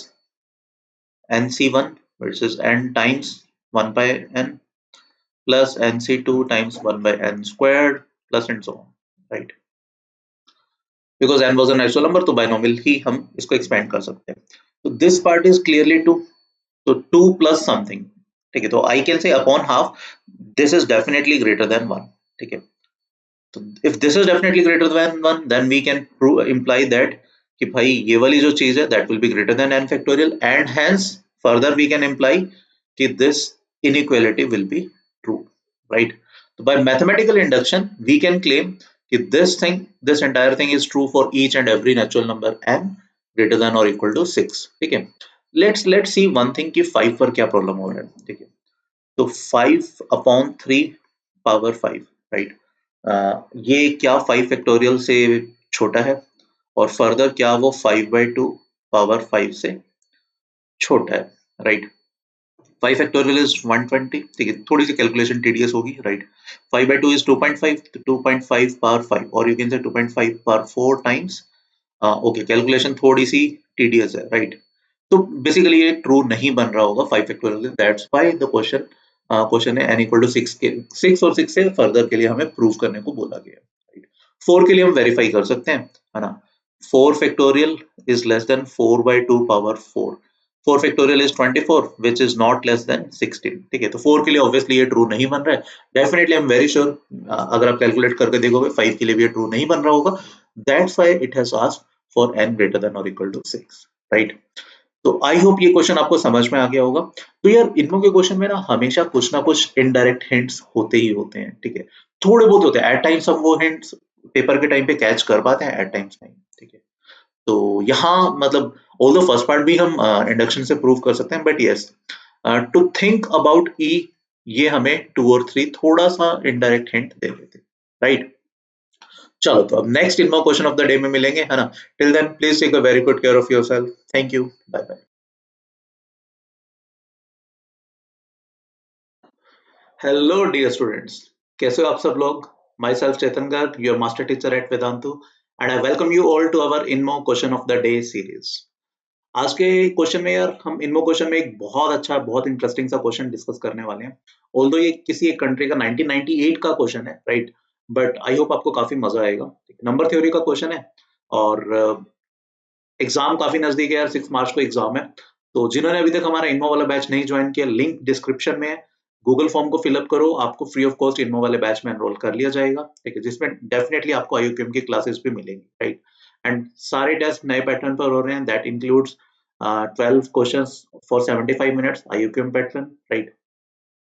nc1, which is n times 1 by n, plus nc2 times 1 by n squared, plus and so on, right? Because n was a natural number, तो binomial ही हम इसको expand कर सकते हैं. So this part is clearly 2. So 2 plus something. ठीक है, तो I can say upon half, this is definitely greater than 1. ठीक है. So if this is definitely greater than 1, then we can imply that कि भाई ये वाली जो चीज है that will be greater than n factorial, and hence further we can imply कि this inequality will be true, right? So by mathematical induction we can claim कि this entire thing is true for each and every natural number n greater than or equal to 6. ठीक है, let's see one thing कि 5 पर क्या problem हो रहा है. ठीक है, तो 5/3 पावर 5, राइट? ये क्या 5 फैक्टोरियल से छोटा है, और फर्दर क्या वो 5/2 पावर 5 से छोटा है, राइट? 5 factorial is 120. ठीक है, थोड़ी सी कैलकुलेशन टीडीएस होगी, राइट? 5/2 इज 2.5, तो 2.5 पावर 5, और यू कैन से 2.5 पावर 4 टाइम्स. ओके, कैलकुलेशन थोड़ी सी टीडीएस है, राइट? तो बेसिकली ये ट्रू नहीं बन रहा होगा 5 factorial. That's why the question है n इक्वल टू 6 के 6 और 6 से फर्दर के लिए हमें प्रूव करने को बोला गया, राइट? 4 के लिए हम वेरीफाई कर सकते हैं, है ना? 4 factorial is less then 4/2 power 4. 4 factorial is 24 which is not less than 16. ठीक है, तो 4 के लिए ऑब्वियसली ये ट्रू नहीं बन रहा है. Definitely I am very sure अगर आप कैलकुलेट करके देखोगे 5 के लिए भी ये ट्रू नहीं बन रहा होगा. That's why it has asked for n greater than और इक्वल टू 6, राइट? तो आई होप ये क्वेश्चन आपको समझ में आ गया होगा. तो यार इनमो के क्वेश्चन में ना हमेशा कुछ ना कुछ इनडायरेक्ट हिंट्स होते ही होते हैं, ठीक है? थोड़े बहुत होते हैं, एट टाइम्स हम वो हिंट्स पेपर के टाइम पे कैच कर पाते हैं, एट टाइम्स नहीं, ठीक है? तो यहाँ मतलब ऑल्दो फर्स्ट पार्ट भी हम इंडक्शन से प्रूव कर सकते हैं, but yes, to think about e, ये हमें 2 और 3 थोड़ा सा इनडायरेक्ट हिंट दे देते, राइट? चलो, तो अब next INMO question of the day में मिलेंगे, है ना? Till then please take a very good care of yourself. Thank you, bye bye. Hello dear students, कैसे हो आप सब लोग? My self Chetan Garg, your master teacher at Vedantu, and I welcome you all to our INMO question of the day series. आज के question में यार हम इनमो क्वेश्चन में एक बहुत अच्छा, बहुत इंटरेस्टिंग सा क्वेश्चन डिस्कस करने वाले हैं. ऑल्दो ये किसी एक कंट्री का 1998 का क्वेश्चन है, राइट? बट आई होप आपको काफी मजा आएगा. नंबर थ्योरी का क्वेश्चन है, और एग्जाम काफी नजदीक है यार, 6 मार्च को एग्जाम है. तो जिन्होंने अभी तक हमारा इनमो वाला बैच नहीं ज्वाइन किया, लिंक डिस्क्रिप्शन में है. गूगल फॉर्म को फिलअप करो, आपको फ्री ऑफ कॉस्ट इनमो वाले बैच में एनरोल कर लिया जाएगा, ठीक है? जिसमें डेफिनेटली आपको IOQM की क्लासेस भी मिलेंगी, राइट? एंड सारे टेस्ट नए पैटर्न पर हो रहे हैं. That includes 12 questions for 75 minutes IOQM pattern, right?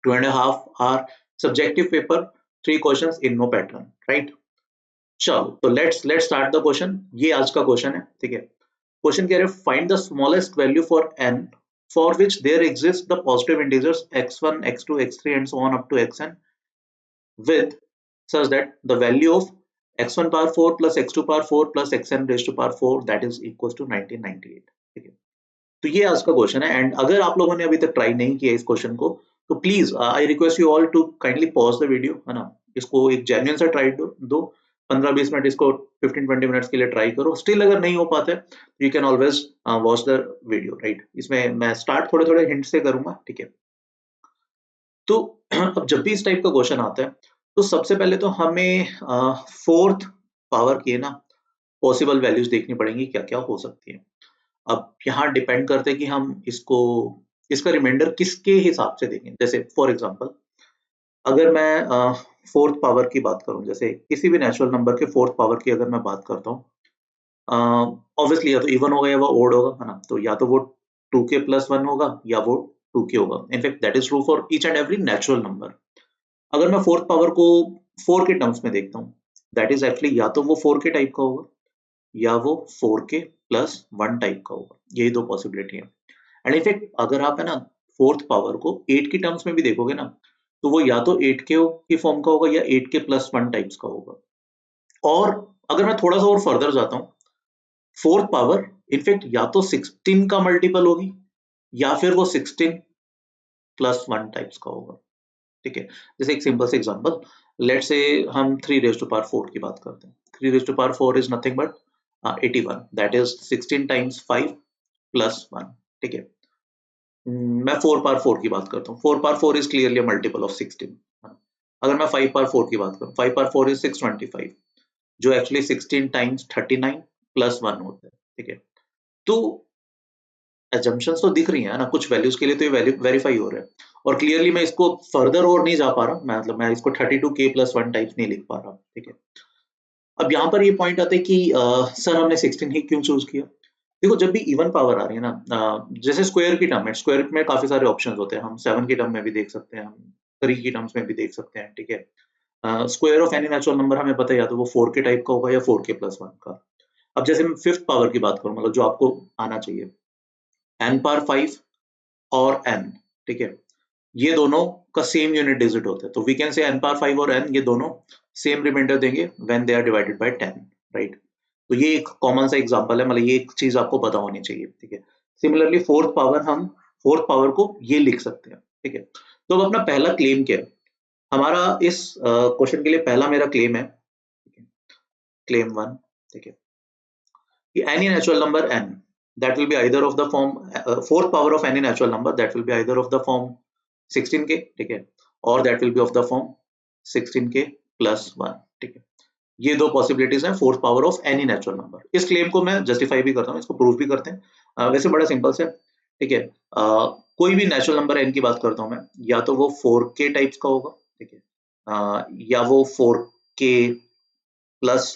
2.5 hour subjective paper, 3 questions INMO pattern, right? चलो, तो लेट्स स्टार्ट द क्वेश्चन. ये आज का क्वेश्चन है, ठीक है? क्वेश्चन कह रहे हैं find the smallest value for n for which there exist the positive integers x1, x2, x3 and so on up to xn with such that the value of x1 power 4 plus x2 power 4 plus xn raised to power 4 that is equals to 1998. ठीक है, तो ये आज का question है. And अगर आप लोगों ने अभी तक ट्राई नहीं किया इस क्वेश्चन को, तो please I request you all to kindly pause the video, है ना? इसको एक जेन्युइन सा ट्राई दो 15-20 मिनट, इसको 15-20 मिनट्स के लिए ट्राई करो. स्टिल अगर नहीं हो पाता है, you can always watch the video, right? इसमें मैं स्टार्ट थोड़े हिंट से करूंगा, ठीक है? तो अब जब भी इस टाइप का क्वेश्चन आता है, तो सबसे पहले तो हमें फोर्थ पावर की ना पॉसिबल वैल्यूज देखनी पड़ेंगी, क्या क्या हो सकती है. अब यहाँ डिपेंड करते हैं कि हम इसका रिमाइंडर किसके हिसाब से देंगे. जैसे फॉर एग्जांपल, अगर मैं फोर्थ पावर की बात करूं, जैसे किसी भी नेचुरल नंबर के फोर्थ पावर की अगर मैं बात करता हूँ, ऑब्वियसली या तो इवन होगा या वो ओड होगा, है ना? तो या तो वो 2k + 1 होगा या वो 2k होगा. In fact that is true for each and every natural number. अगर मैं फोर्थ पावर को 4 के टर्म्स में देखता हूँ, दैट इज एक्चुअली या तो वो 4k टाइप का होगा या वो 4k + 1 टाइप का होगा. यही दो पॉसिबिलिटी है. एंड इनफैक्ट अगर आप है ना फोर्थ पावर को 8 की टर्म्स में भी देखोगे ना, तो वो या तो 8k की फॉर्म का होगा या 8k + 1 टाइप्स का होगा. और अगर मैं थोड़ा सा और फर्दर जाता हूँ, फोर्थ पावर इनफैक्ट या तो 16 का मल्टीपल होगी या फिर वो 16 + 1 टाइप्स का होगा, ठीक है? जैसे एक सिंपल से एग्जांपल, लेट्स से हम 3⁴ की बात करते हैं. 3⁴ is nothing but 81, that is 16 × 5, plus 1, ठीक है। मैं 4 पावर 4 की बात करता हूँ। 4 power 4 is clearly multiple of 16। अगर मैं 5 पावर 4 की बात करूँ, 5 पावर 4 इज 625, जो एक्चुअली 16 टाइम्स 39 प्लस 1 होता है, ठीक है। तो एजम्पशंस तो दिख रही हैं ना, कुछ वैल्यूज के लिए तो ये वैल्यू वेरीफाई हो रहा है, और क्लियरली मैं इसको फर्दर और नहीं जा पा रहा, मतलब मैं इसको 32k प्लस 1 टाइप्स नहीं लिख पा रहा, ठीक है। अब यहाँ पर ये पॉइंट आता है कि सर हमने 16 ही क्यों चूज किया। देखो, जब भी इवन पावर आ रही है ना, जैसे स्क्वायर की टर्म है, स्क्वायर में काफी सारे ऑप्शंस होते हैं, हम 7 की टर्म में भी देख सकते हैं, हम 3 की टर्म्स में भी देख सकते हैं, ठीक है। Square of any natural number हमें पता है, या तो वो 4k टाइप का होगा या 4k प्लस 1 का। अब जैसे मैं फिफ्थ पावर की बात करूं, मतलब जो आपको आना चाहिए, n पावर 5 और n, ठीक है, ये दोनों का सेम यूनिट डिजिट होता है, तो we can say n power 5 और n ये दोनों सेम रिमाइंडर देंगे when they are divided by 10, right. तो ये एक कॉमन सा एग्जांपल है, मतलब ये एक चीज आपको पता होनी चाहिए, ठीक है। सिमिलरली फोर्थ पावर, हम फोर्थ पावर को ये लिख सकते हैं, ठीक है। तो अब अपना पहला क्लेम क्या है, हमारा इस क्वेश्चन के लिए पहला मेरा क्लेम है, क्लेम 1, ठीक है, कि any natural number n that will be either of the form fourth power of any natural number that will be either of the form 16k, ठीक है, और that will be of the form 16k plus 1, ठीक है। ये दो possibilities हैं fourth power of any natural number. इस claim को मैं जस्टिफाई भी करता हूँ, इसको प्रूव भी करते हैं। वैसे बड़ा सिंपल से, ठीक है, कोई भी नेचुरल नंबर n की बात करता हूँ मैं, या तो वो 4k टाइप्स का होगा, ठीक है, या वो 4k प्लस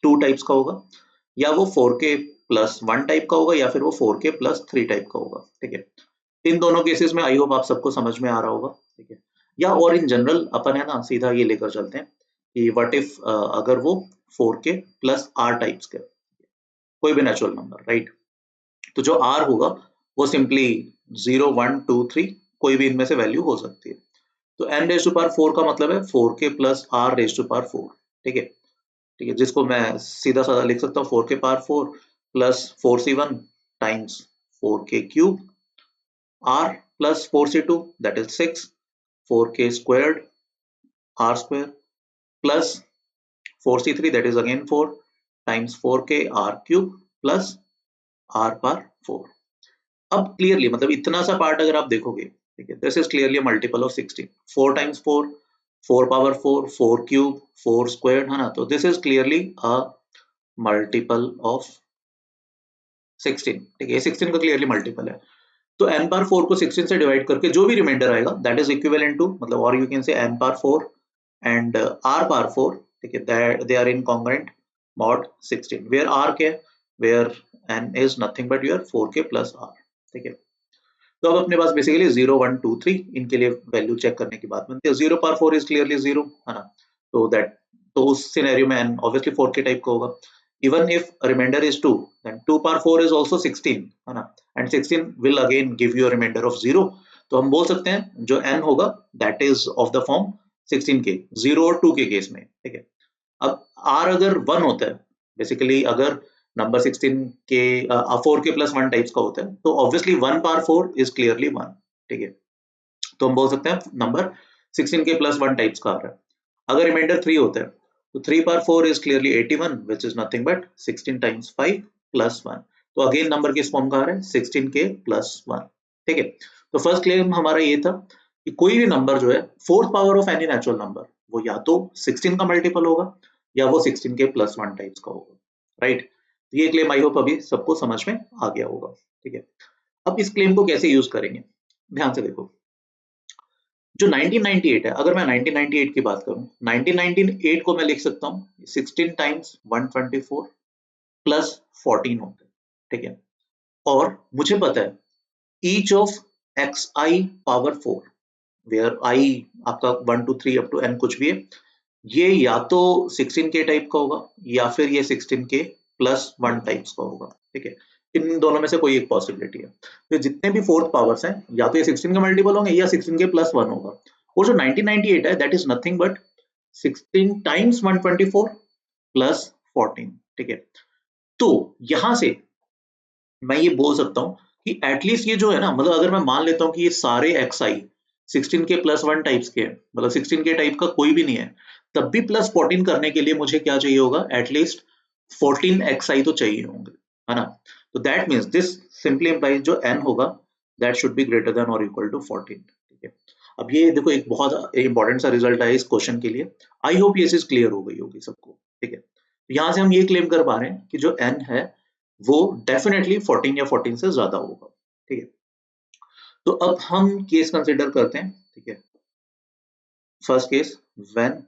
2 टाइप्स का होगा, या वो 4k प्लस 1 टाइप का होगा, या फिर वो 4k प्लस 3 टाइप का होगा, ठीक है। इन दोनों केसेस में आई होप आप सबको समझ में आ रहा होगा, ठीक है। या और इन जनरल अपन है ना, सीधा ये लेकर चलते हैं कि व्हाट इफ अगर वो 4k प्लस r टाइप्स का कोई भी नेचुरल नंबर, राइट, तो जो r होगा वो सिंपली 0 1 2 3 कोई भी इनमें से वैल्यू हो सकती है। तो n रेज़ टू पावर 4 का मतलब है 4k plus r raise to power 4, ठीक है, ठीक है, जिसको मैं सीधा साधा लिख सकता हूँ 4k power 4 plus 4c1 times 4k cube r plus 4c2 that is 6 4k squared r square plus 4c3 that is again 4 times 4k r cube plus r power 4। अब क्लियरली मतलब इतना सा पार्ट अगर आप देखोगे, ठीक है, this is clearly multiple of 16, 4 times 4 4 power 4 4 cube 4 squared, है ना, तो this is clearly a multiple of 16, ठीक है, 16 का क्लियरली मल्टीपल है। तो n पावर 4 को 16 से डिवाइड करके जो भी रिमाइंडर आएगा दैट इज इक्विवेलेंट टू, मतलब और you can say n power 4 and r power 4, ठीक है, that they are in congruent mod 16, where r क्या है, where n is nothing but your 4k plus r, ठीक है। तो अब अपने पास बेसिकली 0 1 2 3 इनके लिए वैल्यू चेक करने की बात बनती है। 0 पावर 4 इज क्लियरली 0, है ना, तो दैट, तो उस सिनेरियो में n ऑब्वियसली 4k टाइप का होगा। Even if remainder is 2 then 2 power 4 is also 16, है ना, and 16 will again give you a remainder of 0, तो हम बोल सकते हैं जो n होगा that is of the form 16k, 0 और 2 के केस में, ठीक है। अब r अगर 1 होता है, बेसिकली अगर नंबर 16 के 4k प्लस 1 टाइप्स का होता है, तो ऑब्वियसली 1 पावर 4 इज क्लियरली 1, ठीक है, तो हम बोल सकते हैं नंबर 16k प्लस 1 टाइप्स का आ रहा है। अगर रिमाइंडर 3 होता है तो 3 power 4 is clearly 81 which is nothing but 16 times 5 plus 1, तो अगेन नंबर किस फॉर्म का आ रहा है, 16k प्लस 1, ठीक है। तो फर्स्ट क्लेम हमारा ये था कि कोई भी नंबर जो है fourth power of any natural number वो या तो 16 का मल्टीपल होगा या वो 16k प्लस 1 टाइप्स का होगा, राइट। ये क्लेम आई होप अभी सबको समझ में आ गया होगा, ठीक है। अब इस क्लेम को कैसे यूज करेंगे, ध्यान से देखो, जो 1998 है, अगर मैं 1998 की बात करूं, 1998 को मैं लिख सकता हूं 16 टाइम्स 124 प्लस 14 होता है, ठीक है, और मुझे पता है each of xi power 4 where i आपका 1 2 3 अप टू n कुछ भी है, ये या तो 16k टाइप का होगा या फिर ये 16k प्लस 1 टाइप्स का होगा, ठीक है, इन दोनों में से कोई एक पॉसिबिलिटी है। तो जितने भी फोर्थ पावर्स हैं या तो ये 16 के मल्टीपल होंगे या 16k प्लस 1 होगा, और जो 1998 है that is nothing but 16 times 124 plus 14, ठीक है। तो यहां से मैं ये बोल सकता हूं कि एटलीस्ट ये जो है ना, मतलब अगर मैं मान लेता हूं कि ये सारे xi 16k प्लस 1 टाइप्स के हैं, मतलब 16k टाइप का कोई भी नहीं है, तब भी प्लस 14 करने के लिए मुझे क्या चाहिए होगा, एटलीस्ट 14 xi तो चाहिए होंगे, है ना। तो that means this simply implies जो n होगा that should be greater than और इक्वल टू 14, ठीक है। अब ये देखो एक बहुत इंपॉर्टेंट सा रिजल्ट है इस क्वेश्चन के लिए, आई होप ये चीज क्लियर हो गई होगी सबको, ठीक है। यहाँ से हम ये क्लेम कर पा रहे हैं कि जो n है वो डेफिनेटली 14 या 14 से ज्यादा होगा, ठीक है। तो अब हम केस कंसिडर करते हैं, ठीक है। First case when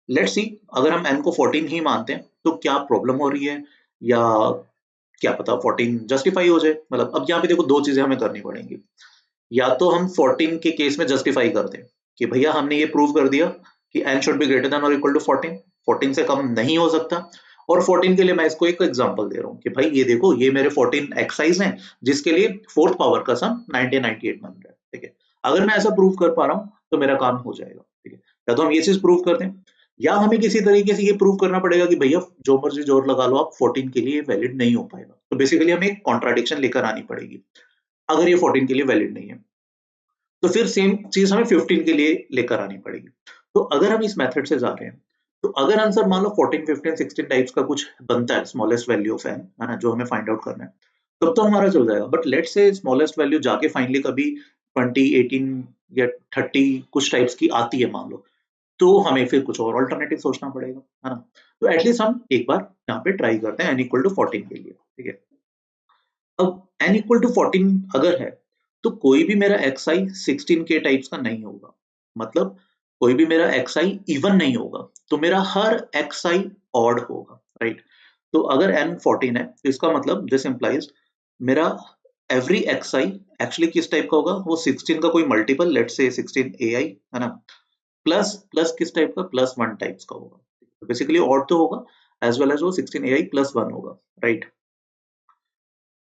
let's see अगर हम n को 14 ही मानते हैं तो क्या प्रॉब्लम हो रही है, या क्या पता 14 जस्टिफाई हो जाए। मतलब अब यहाँ पे देखो दो चीजें हमें करनी पड़ेंगी, या तो हम 14 के केस में जस्टिफाई कर दें कि भैया हमने ये प्रूव कर दिया कि n should be greater than और इक्वल टू 14, 14 से कम नहीं हो सकता। और 14 के लिए मैं इसको एक एग्जांपल दे रहा हूँ कि भाई ये देखो ये मेरे 14 एक्सरसाइज हैं जिसके लिए फोर्थ पावर का सम 1998 बन रहा है, ठीक है। अगर मैं ऐसा प्रूव कर पा रहा हूँ तो मेरा काम हो जाएगा, ठीक है। या तो हम ये चीज प्रूव कर दें, या हमें किसी तरीके से ये प्रूव करना पड़ेगा कि भैया जो मर्जी जोर लगा लो आप 14 के लिए वैलिड नहीं हो पाएगा। तो बेसिकली हमें एक कॉन्ट्राडिक्शन लेकर आनी पड़ेगी अगर ये 14 के लिए वैलिड नहीं है, तो फिर सेम चीज हमें 15 के लिए लेकर आनी पड़ेगी। तो अगर हम इस मेथड से जा रहे हैं तो अगर आंसर मान लो 14, 15, 16 टाइप्स का कुछ बनता है स्मॉलेस्ट वैल्यू ऑफ n, है ना, जो हमें फाइंड आउट करना है, तब तो हमारा चल जाएगा। But let's say smallest value जाके फाइनली कभी 20, 18 या 30 कुछ टाइप्स की आती है मान लो, तो हमें फिर कुछ और अल्टरनेटिव सोचना पड़ेगा, है ना। तो एटलीस्ट हम एक बार यहाँ पे ट्राई करते हैं n इक्वल टू 14 के लिए, ठीक है। अब n इक्वल टू 14 अगर है तो कोई भी मेरा xi 16 के टाइप्स का नहीं होगा, मतलब कोई भी मेरा xi इवन नहीं होगा, तो मेरा हर xi ऑड होगा, राइट। तो अगर n 14 है तो इसका मतलब दिस इंप्लाइज मेरा एवरी xi एक्चुअली किस टाइप का होगा, वो 16 का कोई मल्टीपल, लेट्स से 16ai, है ना, प्लस प्लस किस टाइप का, प्लस 1 टाइप्स का होगा। तो बेसिकली ऑड तो होगा एज वेल एज वो 16ai प्लस 1 होगा, राइट।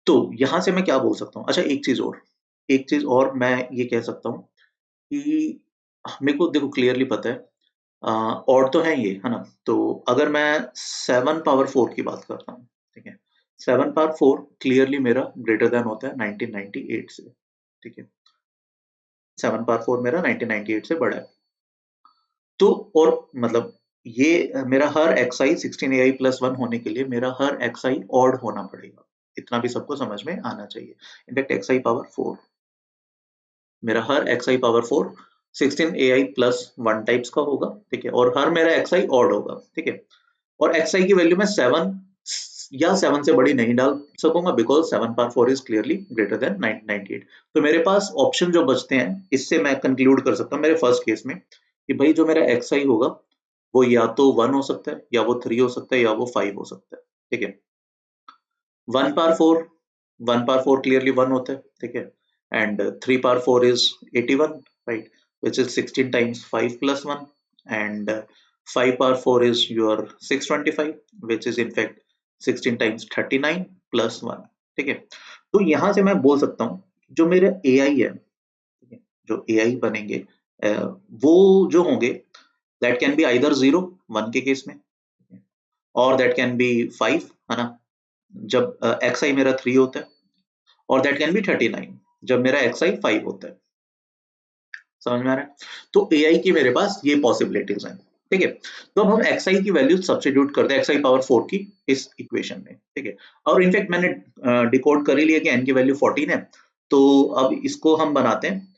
तो यहां से मैं क्या बोल सकता हूँ, अच्छा एक चीज और मैं ये कह सकता हूँ कि मेरे को देखो क्लियरली पता है और तो है ये, है ना। तो अगर मैं 7 पावर 4 की बात करता हूँ, ठीक है, 7 पावर 4 क्लियरली मेरा ग्रेटर देन होता है 1998 से, ठीक है। 7 पावर 4 मेरा 1998 से बड़ा है, तो और मतलब ये मेरा हर xi 16ai प्लस 1 होने के लिए मेरा हर xi ऑड होना पड़ेगा, इतना भी सबको समझ में आना चाहिए। इनफैक्ट xi पावर 4 मेरा हर xi power 4 16ai plus 1 types का होगा, ठीक है, और हर मेरा xi ऑड होगा, ठीक है। और xi की वैल्यू मैं 7 या 7 से बड़ी नहीं डाल सकूंगा because 7 power 4 is clearly greater than 1998। तो मेरे पास ऑप्शन जो बचते हैं इससे मैं कंक्लूड कर सकता हूँ मेरे फर्स्ट केस में कि भाई जो मेरा xi होगा वो या तो 1 हो सकता है, या वो 3 हो सकता है, या वो 5 हो सकता है, ठीक है। 1 पावर 4 1 पावर 4 clearly 1 होता है, ठीक है, and 3 power 4 is 81, right, which is 16 times 5 plus 1, and 5 power 4 is your 625, which is in fact 16 times 39 plus 1, ठीक है। तो यहां से मैं बोल सकता हूँ जो मेरे AI है, ठीक है, जो AI बनेंगे वो जो होंगे that can be either 0 1 के केस में, और that can be 5, है ना, जब xi मेरा 3 होता है, और दैट कैन बी 39 जब मेरा xi 5 होता है। समझ में आ रहा है? तो ai की मेरे पास ये पॉसिबिलिटीज हैं, ठीक है। तो अब हम xi की वैल्यू सब्स्टिट्यूट करते हैं xi पावर 4 की इस इक्वेशन में, ठीक है। और इनफैक्ट मैंने डिकोड कर ही लिया कि n की वैल्यू 14 है, तो अब इसको हम बनाते हैं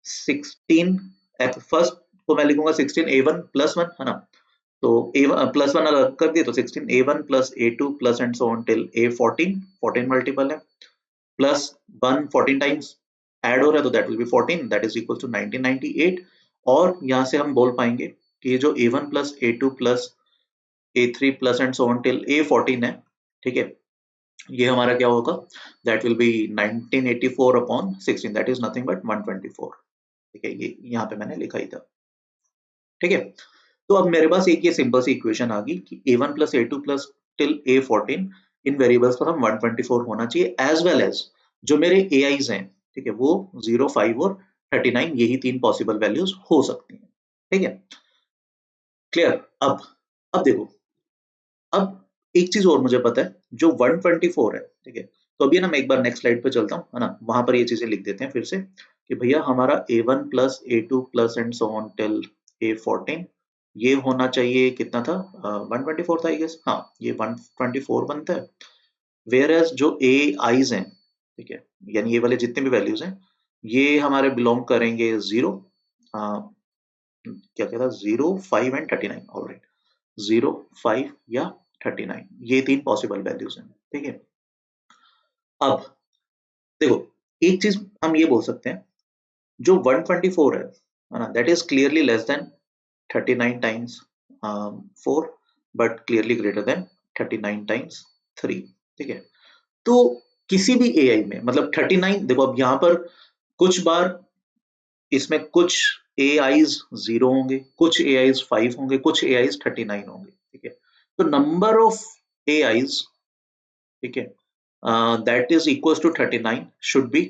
16 फर्स्ट को मैं लिखूंगा 16a1 प्लस 1, है ना। तो a1 प्लस 1 अलग कर दिए तो 16a1 plus a2 plus and so on till a14, 14 multiple है, प्लस 1 14 टाइम्स ऐड हो रहा है तो that will be 14, that is equal to 1998। और यहाँ से हम बोल पाएंगे कि ये जो a1 plus a2 plus a3 plus and so on till a14 है, ठीक है, ये हमारा क्या होगा, that will B 1984 upon 16, that is nothing but 124, ठीक है। ये यहाँ पे मैंने लिखा ही था, ठीक है। तो अब मेरे पास एक ये सिंपल सी इक्वेशन आ गई कि a1 plus a2 plus till a14 इन वेरिएबल्स का हम 124 होना चाहिए, एज वेल एज जो मेरे AIs हैं, ठीक है, वो 0, 5 और 39 यही तीन पॉसिबल वैल्यूज हो सकती हैं, ठीक है, क्लियर। अब देखो, अब एक चीज और मुझे पता है जो 124 है, ठीक है। तो अभी ना मैं एक बार नेक्स्ट स्लाइड पे चलता हूँ, है ना, वहां पर ये चीजें लिख देते हैं फिर से कि भैया हमारा a1 plus a2 plus and so on till a14 ये होना चाहिए, कितना था 124 था आई गेस, हाँ ये 124 बनता है। वेयर एज जो ए आईज हैं, ठीक है, यानी ये वाले जितने भी वैल्यूज हैं ये हमारे बिलोंग करेंगे 0, क्या कहता, 0, 5 एंड 39, ऑलराइट, 0, 5 या 39, ये तीन पॉसिबल वैल्यूज हैं, ठीक है। अब देखो, एक चीज हम ये बोल सकते हैं, जो 124 है ना, that is clearly less than 39 times 4, but clearly greater than 39 times 3, ठीक है। तो किसी भी एआई में मतलब 39, देखो अब यहां पर कुछ बार इसमें कुछ एआईज 0 होंगे, कुछ एआईज 5 होंगे, कुछ एआईज 39 होंगे, ठीक है। तो नंबर ऑफ एआईज, ठीक है, that is equal to 39 should be,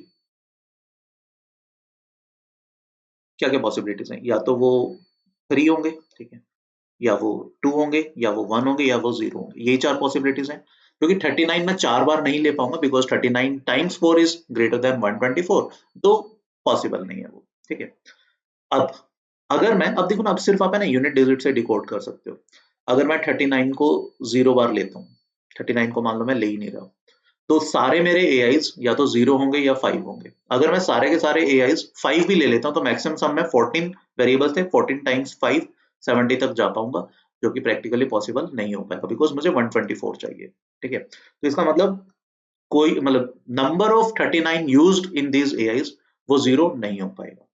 क्या क्या पॉसिबिलिटीज हैं, या तो वो 3 होंगे, ठीक है, या वो 2 होंगे, या वो 1 होंगे, या वो 0 होंगे, यही चार पॉसिबिलिटीज हैं। क्योंकि 39 में 4 बार नहीं ले पाऊंगा because 39 times 4 is greater then 124, तो पॉसिबल नहीं है वो, ठीक है। अब अगर मैं, अब देखो ना, अब सिर्फ आप है ना यूनिट डिजिट से डिकोड कर सकते हो। अगर मैं 39 को 0 बार लेता हूँ, 39 को मान लो मैं ले ही नहीं रहा, तो सारे मेरे एआईज या तो 0 होंगे या 5 होंगे। अगर मैं सारे के सारे एआईज 5 भी ले लेता हूँ तो मैक्सिमम सम में 14 वेरिएबल्स थे, 14 टाइम्स 5 70 तक जा पाऊंगा, जो कि प्रैक्टिकली पॉसिबल नहीं हो पाएगा बिकॉज मुझे 124 चाहिए, ठीक है। तो इसका मतलब कोई मतलब number of 39 used in these AIs वो 0 नहीं हो पाएगा।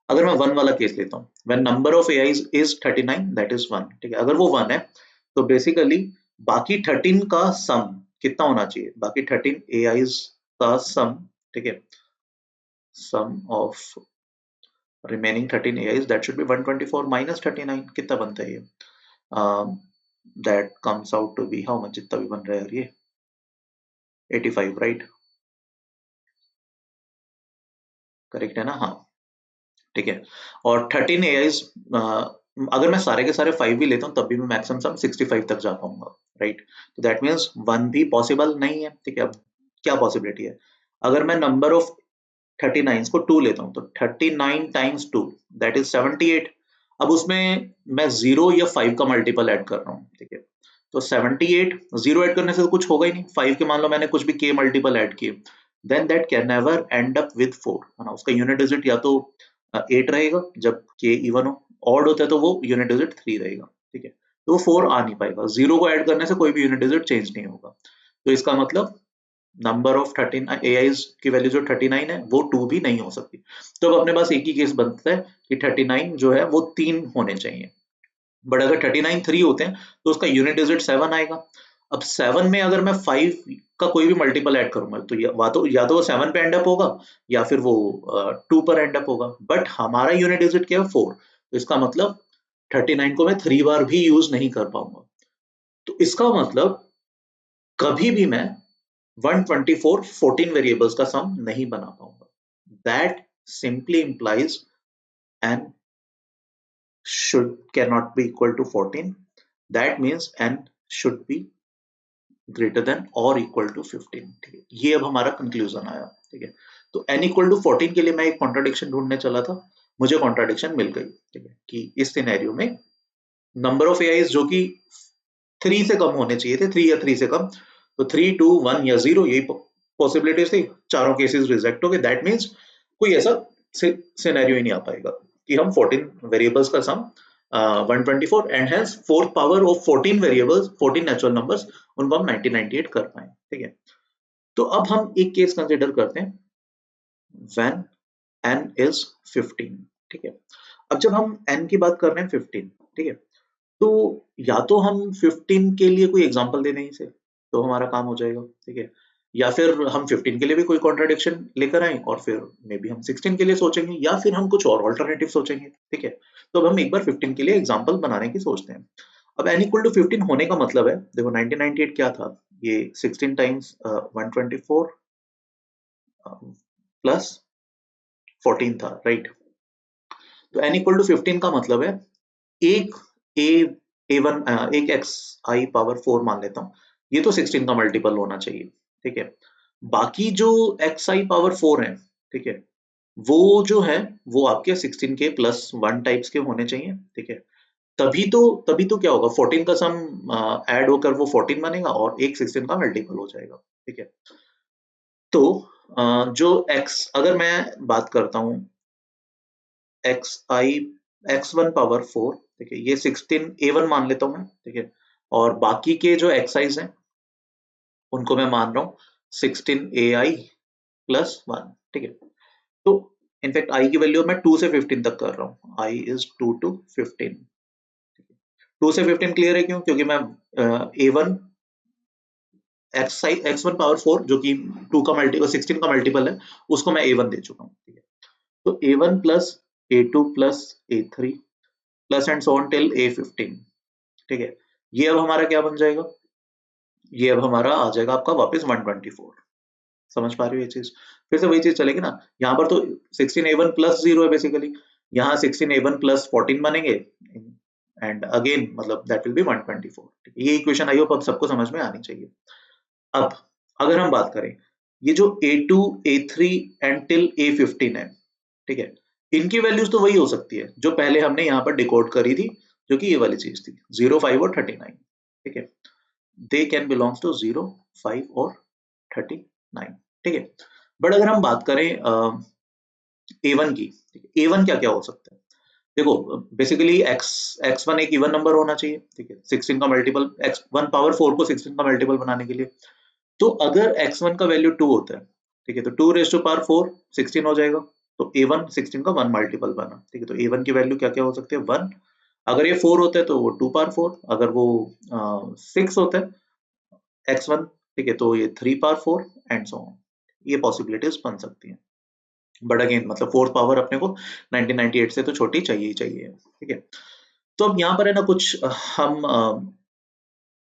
अगर मैं 1 वाला केस लेता हूँ, when number of AIs is 39 that is 1, ठीक है। अगर वो 1 है तो बेसिकली बाकी 13 का सम कितना होना चाहिए, बाकी 13 एआईज का सम, ठीक है, sum of remaining 13 a i's that should be 124 minus 39, कितना बनता है ये, that comes out to be how much, जितना भी बन रहा है यार ये 85, राइट, करेक्ट है ना, हाँ, ठीक है। और 13 एआईज अगर मैं सारे के सारे 5 भी लेता हूँ तब भी मैं मैक्सिमम सम 65 तक जा पाऊंगा, राइट। तो दैट मीन्स 1 भी पॉसिबल नहीं है, ठीक है। अब क्या पॉसिबिलिटी है, अगर मैं नंबर ऑफ 39 को 2 लेता हूँ तो 39 टाइम्स 2 दैट इज 78। अब उसमें मैं 0 या 5 का मल्टीपल ऐड कर रहा हूँ, ठीक है। तो 78, 0 ऐड करने से तो कुछ होगा ही नहीं, 5 के मान लो मैंने कुछ भी k मल्टीपल ऐड किए, then that can never end up with 4, है ना। उसका यूनिट डिजिट या तो 8 रहेगा जब k इवन हो, ऑड होता है तो वो यूनिट डिजिट 3 रहेगा, ठीक है। तो वो 4 आ नहीं पाएगा, 0 को ऐड करने से कोई भी यूनिट डिजिट चेंज नहीं होगा। तो इसका मतलब नंबर ऑफ 39 एआईज की वैल्यू जो 39 है वो 2 भी नहीं हो सकती। तो अब अपने पास एक ही केस बनता है कि 39 जो है वो 3 होने चाहिए, बट अगर 39 3 होते हैं तो उसका यूनिट डिजिट 7 आएगा। अब 7 में अगर मैं 5 का कोई भी मल्टीपल ऐड करूंगा तो या तो वो 7 पे एंड अप होगा या फिर वो 2 पर एंड अप होगा, बट हमारा यूनिट डिजिट क्या है 4, तो इसका मतलब 39 को मैं 3 बार भी यूज नहीं कर पाऊंगा। तो इसका मतलब कभी भी मैं 124 14 वेरिएबल्स का सम नहीं बना पाऊंगा। That simply implies n should cannot be equal to 14, that means n should be greater than और इक्वल टू 15, ठीक है। ये अब हमारा कंक्लूजन आया, ठीक है। तो n इक्वल टू 14 के लिए मैं एक कॉन्ट्राडिक्शन ढूंढने चला था, मुझे कॉन्ट्राडिक्शन मिल गई, ठीक है, कि इस सिनेरियो में नंबर ऑफ एआईज जो कि 3 से कम होने चाहिए थे, 3 या 3 से कम, तो 3, 2, 1 या 0 यही पॉसिबिलिटीज थी, चारों केसेस रिजेक्ट हो गए। दैट मींस कोई ऐसा सिनेरियो ही नहीं आ पाएगा कि हम 14 वेरिएबल्स का सम 124 and hence fourth power of 14 variables, 14 natural numbers, उनको हम 1998 कर पाए, ठीक है। तो अब हम एक केस कंसीडर करते हैं व्हेन n is 15, ठीक है। अब जब हम n की बात कर रहे हैं 15, ठीक है, तो या तो हम 15 के लिए कोई एग्जांपल दे दें इसे तो हमारा काम हो जाएगा, ठीक है, या फिर हम 15 के लिए भी कोई कॉन्ट्राडिक्शन लेकर आए और फिर मे बी हम 16 के लिए सोचेंगे या फिर हम कुछ और ऑल्टरनेटिव सोचेंगे, ठीक है। तो अब हम एक बार 15 के लिए एग्जांपल बनाने की सोचते हैं। अब n इक्वल टू 15 होने का मतलब है, देखो 1998 क्या था, ये 16 टाइम्स 124 प्लस 14 था, राइट। तो n इक्वल टू 15 का मतलब है एक एक एक्स आई पावर 4 मान लेता हूँ, ये तो 16 का मल्टीपल होना चाहिए, ठीक है। बाकी जो एक्स आई पावर 4 है, ठीक है, वो जो है वो आपके 16 के प्लस 1 टाइप्स के होने चाहिए, ठीक है। तभी तो क्या होगा, 14 का सम ऐड होकर वो 14 बनेगा और एक 16 का मल्टीपल हो जाएगा, ठीक है। तो जो x, अगर मैं बात करता हूँ x1 पावर 4, ठीक है, ये 16 a1 मान लेता हूँ मैं, ठीक है, और बाकी के जो xi's हैं उनको मैं मान रहा हूँ 16ai प्लस 1, ठीक है। तो इनफैक्ट i की वैल्यू मैं 2 से 15 तक कर रहा हूँ, i इज 2 to 15, 2 से 15 क्लियर है क्यों, क्योंकि मैं a1 x1 पावर 4 जो कि 2 का मल्टीपल 16 का मल्टीपल है उसको मैं a1 दे चुका हूँ, ठीक है। तो a1 plus a2 plus a3 plus and so on till a15, ठीक है। ये अब हमारा क्या बन जाएगा, ये अब हमारा आ जाएगा आपका वापस 124। समझ पा रहे हो ये चीज, फिर से वही चीज चलेगी ना, यहाँ पर तो 16a1 प्लस 0 है बेसिकली, यहाँ 16a1 प्लस 14 बनेंगे एंड अगेन मतलब दैट विल बी 124, ठीक है। ये इक्वेशन आई होप अब सबको समझ में आनी चाहिए। अब अगर हम बात करें ये जो a2 a3 and till a15 है, ठीक है, इनकी वैल्यूज तो वही हो सकती है जो पहले हमने यहाँ पर डिकोड करी थी, जो कि ये वाली चीज थी 0, 5 और 39, ठीक है। दे कैन बिलोंग्स टू 0, 5 और 39, ठीक है। बट अगर हम बात करें a1 की, a1 क्या क्या हो सकता है, देखो बेसिकली x1 एक इवन नंबर होना चाहिए, ठीक है, 16 का मल्टीपल, x1 पावर 4 को 16 का मल्टीपल बनाने के लिए, तो अगर x1 का वैल्यू 2 होता है, ठीक है, तो 2 रेज़ टू पावर 4 16 हो जाएगा, तो a1 16 का 1 मल्टीपल बना, ठीक है। तो a1 की वैल्यू क्या क्या हो सकती है, 1, अगर ये 4 होता है तो वो 2 पावर 4, अगर वो 6 होता है x1, ठीक है, तो ये 3 पावर 4 एंड सो ऑन, ये पॉसिबिलिटीज बन सकती हैं। बट अगेन मतलब फोर्थ पावर अपने को 1998 से तो छोटी चाहिए ही चाहिए, ठीक है। तो अब यहाँ पर है ना कुछ हम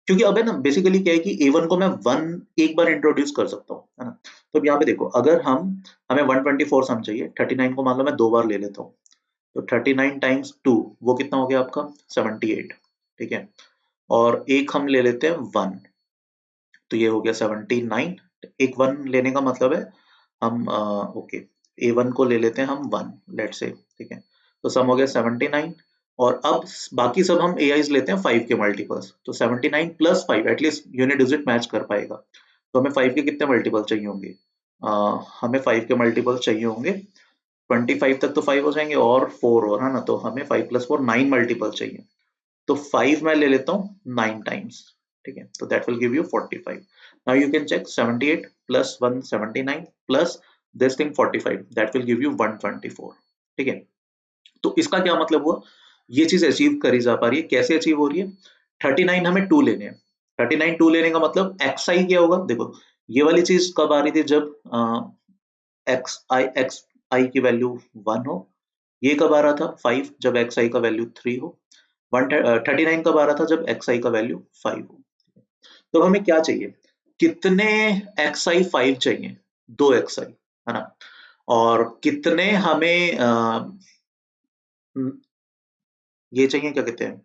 क्योंकि अब है ना बेसिकली क्या है कि A1 को मैं 1 एक बार इंट्रोड्यूस कर सकता हूँ, है ना। तो अब यहाँ पे देखो, अगर हमें 124 सम चाहिए, 39 को मान लो मैं 2 बार ले लेता हूँ, तो 39 टाइम्स 2 वो कितना हो गया आपका 78, ठीक है, और एक हम ले लेते हैं 1, तो ये हो गया 79, एक 1 लेने का मतलब है हम ओके A1 को ले लेते हैं हम 1 लेट से, ठीक है, तो सम हो गया 79, और अब बाकी सब हम AIs लेते हैं 5 के मल्टीपल्स, तो 79 plus 5 at least unit digit match कर पाएगा, तो हमें 5 के कितने मल्टीपल चाहिए होंगे, हमें 5 के मल्टीपल चाहिए होंगे 25 तक, तो 5 हो जाएंगे और 4 और, है ना, तो हमें 5 प्लस 4 9 मल्टीपल चाहिए, तो 5 मैं ले लेता हूँ 9 टाइम्स, ठीक है, तो that will give you 45। Now you can check 78 plus 1 79 plus this thing 45, that will give you 124, ठीक है। तो इसका क्या मतलब हुआ, ये चीज अचीव करी जा पा रही है, कैसे अचीव हो रही है, 39 हमें 2 लेने हैं, 39 2 लेने का मतलब xi क्या होगा, देखो ये वाली चीज कब आ रही थी, जब xi की वैल्यू 1 हो, ये कब आ रहा था 5, जब xi का वैल्यू 3 हो, 39 कब आ रहा था, जब xi का वैल्यू 5 हो। तो हमें क्या चाहिए, कितने xi 5 चाहिए, 2 xi, है ना, और कितने हमें ये चाहिए, क्या कहते हैं,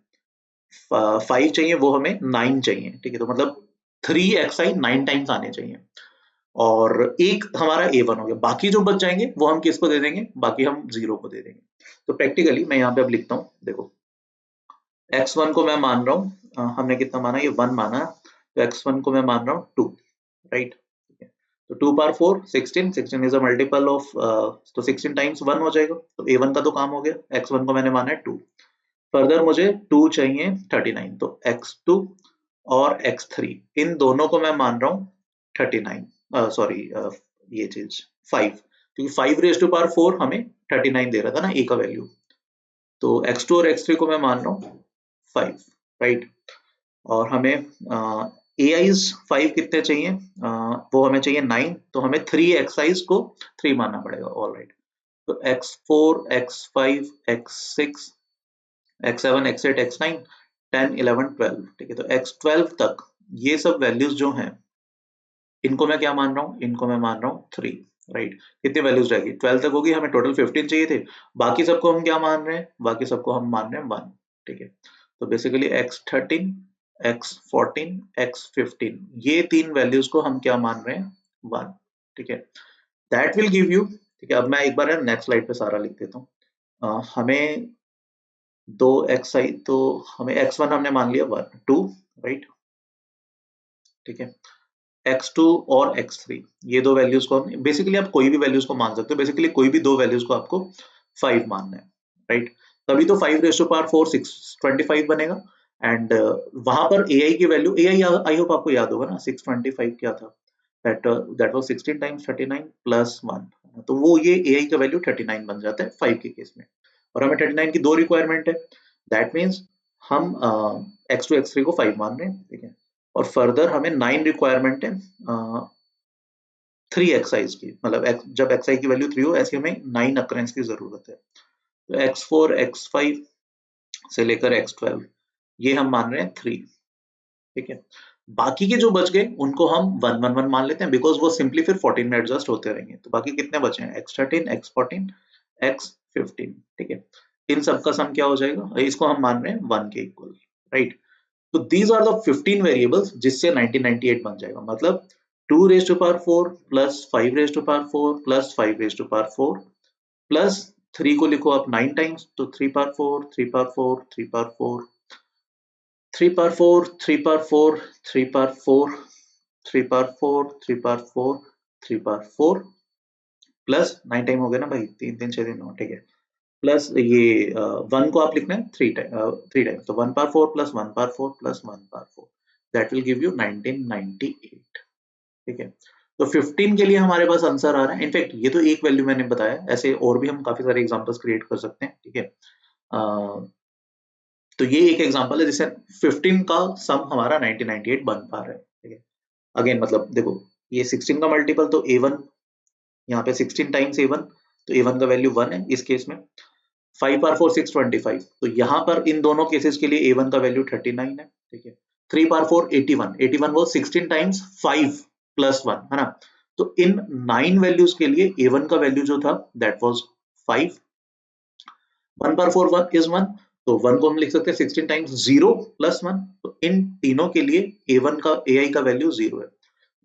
5 चाहिए, वो हमें 9 चाहिए, ठीक है, तो मतलब 3xi 9 टाइम्स आने चाहिए, और एक हमारा A1 हो गया, बाकी जो बच जाएंगे वो हम किसको दे देंगे, बाकी हम 0 को दे देंगे। तो प्रैक्टिकली मैं यहाँ पे अब लिखता हूँ, देखो x1 को मैं मान रहा हूँ, हमने कितना माना, ये 1 माना, तो x1 को मैं मान रहा हूँ 2, राइट, तो 2 power 4 16, 16 is a multiple of, तो 16 टाइम्स 1 हो जाएगा, तो A1 का तो काम हो गया, x1 को मैंने माना है 2, फर्दर मुझे 2 चाहिए 39, तो x2 और x3 इन दोनों को मैं मान रहा हूँ 39, सॉरी ये चीज 5, क्योंकि 5 रेज टू पावर 4 हमें 39 दे रहा था ना a का वैल्यू, तो x2 और x3 को मैं मान रहा हूँ 5, राइट, और हमें AIs 5 कितने चाहिए, वो हमें चाहिए 9, तो हमें 3 xis को 3 मानना पड़ेगा, ऑल राइट, तो x4 x5 x6 x7 x8 x9 10 11 12, ठीक है, तो x12 तक ये सब वैल्यूज जो हैं इनको मैं क्या मान रहा हूँ, इनको मैं मान रहा हूँ 3, राइट, कितनी वैल्यूज रहेगी 12 तक होगी, हमें टोटल 15 चाहिए थे, बाकी सबको हम क्या मान रहे हैं, बाकी सबको हम मान रहे हैं 1, ठीक है, तो बेसिकली x13 x14 x15 ये 3 वैल्यूज को हम क्या मान रहे हैं 1, ठीक है, दैट विल गिव यू, ठीक है। अब मैं एक बार नेक्स्ट स्लाइड पे सारा लिख देता हूँ, हमें दो xi, तो हमें x1 हमने मान लिया 1 2, राइट, ठीक है, x2 और x3, ये दो वैल्यूज को हम बेसिकली, आप कोई भी वैल्यूज को मान सकते हो, बेसिकली कोई भी दो वैल्यूज को आपको 5 मानना है, राइट। तभी तो 5 रेज़ टू पावर 4 625 बनेगा। एंड वहां पर ai की वैल्यू, ai आई होप आपको याद होगा ना, 625 क्या था, दैट वाज 16 टाइम्स 39 प्लस 1, तो वो ये ai का वैल्यू 39 बन जाता है 5 के केस में। और हमें 39 की दो रिक्वायरमेंट है, दैट मीन्स हम x2 x3 को 5 मान रहे हैं, ठीक है। और फर्दर हमें 9 रिक्वायरमेंट है 3 एक्साइज की, मतलब जब xi की वैल्यू 3 हो, ऐसे हमें 9 अक्रेंस की जरूरत है। तो x4 x5 से लेकर x12 ये हम मान रहे हैं 3, ठीक है। बाकी के जो बच गए उनको हम 1 1 1 मान लेते हैं, बिकॉज वो सिंपली फिर 14 में एडजस्ट होते रहेंगे। तो बाकी कितने बचे हैं, x13 x14 x15, ठीक है। इन सब का सम क्या हो जाएगा, इसको हम मान रहे हैं 1 के इक्वल, राइट। तो दीज आर द 15 वेरिएबल्स जिससे 1998 बन जाएगा, मतलब 2 raise to power 4 plus 5 raise to power 4 plus 5 raise to power 4 plus 3 को लिखो आप 9 टाइम्स, तो 3 power 4 3 power 4 3 power 4 3 power 4 3 power 4 3 power 4 3 power 4 3 power 4 3 power 4 plus 9 time हो गया ना भाई, 3 3 6 9, ठीक है। प्लस ये 1 को आप लिखना है 3 टाइम, तो 1 power 4 plus 1 power 4 plus 1 power 4, that will give you 1998, ठीक है। तो 15 के लिए हमारे पास आंसर आ रहा है। इनफैक्ट ये तो एक वैल्यू मैंने बताया, ऐसे और भी हम काफी सारे एग्जांपल्स क्रिएट कर सकते हैं, ठीक है। तो ये एक एग्जांपल है जिससे 15 का सम हमारा 1998 बन पा रहा है, ठीक है। अगेन मतलब देखो, ये 16 का मल्टीपल तो a1, यहाँ पे 16 टाइम्स a1, तो a1 का वैल्यू 1 है इस केस में। 5 पावर 4 625, तो यहाँ पर इन दोनों केसेस के लिए a1 का वैल्यू 39 है, ठीक है। 3 पावर 4 81, 81 वो 16 टाइम्स 5 प्लस 1 है ना। तो इन 9 वैल्यूज के लिए a1 का वैल्यू जो था दैट वाज 5। 1 पावर 4 1 इज 1, तो 1 को हम लिख सकते हैं 16 टाइम्स 0 प्लस 1, तो इन तीनों के लिए a1 का ai का वैल्यू 0 है।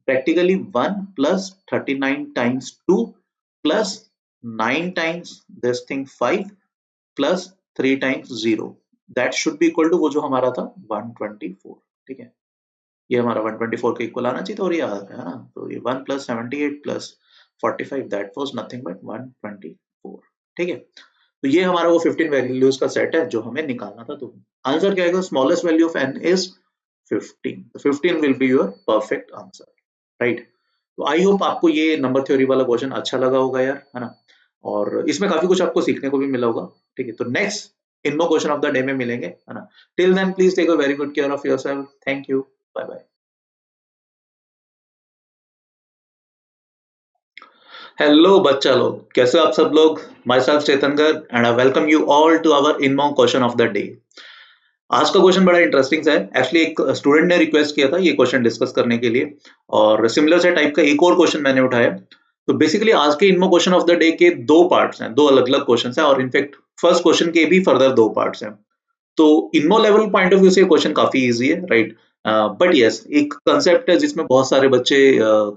Practically 1 plus 39 times 2 plus 9 times this thing 5 plus 3 times 0, that should be equal to वो जो हमारा था 124, ठीक है। ये हमारा 124 के इक्वल आना चाहिए, तो और ये आ रहा है ना, तो ये 1 plus 78 plus 45 that was nothing but 124, ठीक है। तो ये हमारा वो 15 वैल्यूज का सेट है जो हमें निकालना था। तो आंसर क्या आएगा, smallest value of n is 15, 15 will be your perfect answer, right. तो आई होप आपको ये नंबर थ्योरी वाला क्वेश्चन अच्छा लगा होगा यार, है ना, और इसमें काफी कुछ आपको सीखने को भी मिला होगा, ठीक है। तो next INMO question of the day में मिलेंगे, है ना। Till then please take a very good care of yourself, thank you, bye bye. Hello बच्चा लोग, कैसे हो आप सब लोग। My self Chetnagar and I welcome you all to our INMO question of the day. आज का क्वेश्चन बड़ा इंटरेस्टिंग सा है। एक्चुअली एक स्टूडेंट ने रिक्वेस्ट किया था ये क्वेश्चन डिस्कस करने के लिए, और सिमिलर से टाइप का एक और क्वेश्चन मैंने उठाया। तो बेसिकली आज के इनमो क्वेश्चन ऑफ द डे के दो पार्ट्स हैं, दो अलग अलग क्वेश्चन हैं, और इनफैक्ट फर्स्ट क्वेश्चन के भी फर्दर दो पार्ट्स हैं। तो इनमो लेवल पॉइंट ऑफ व्यू से क्वेश्चन काफी इजी है, राइट। बट यस, एक कंसेप्ट है जिसमें बहुत सारे बच्चे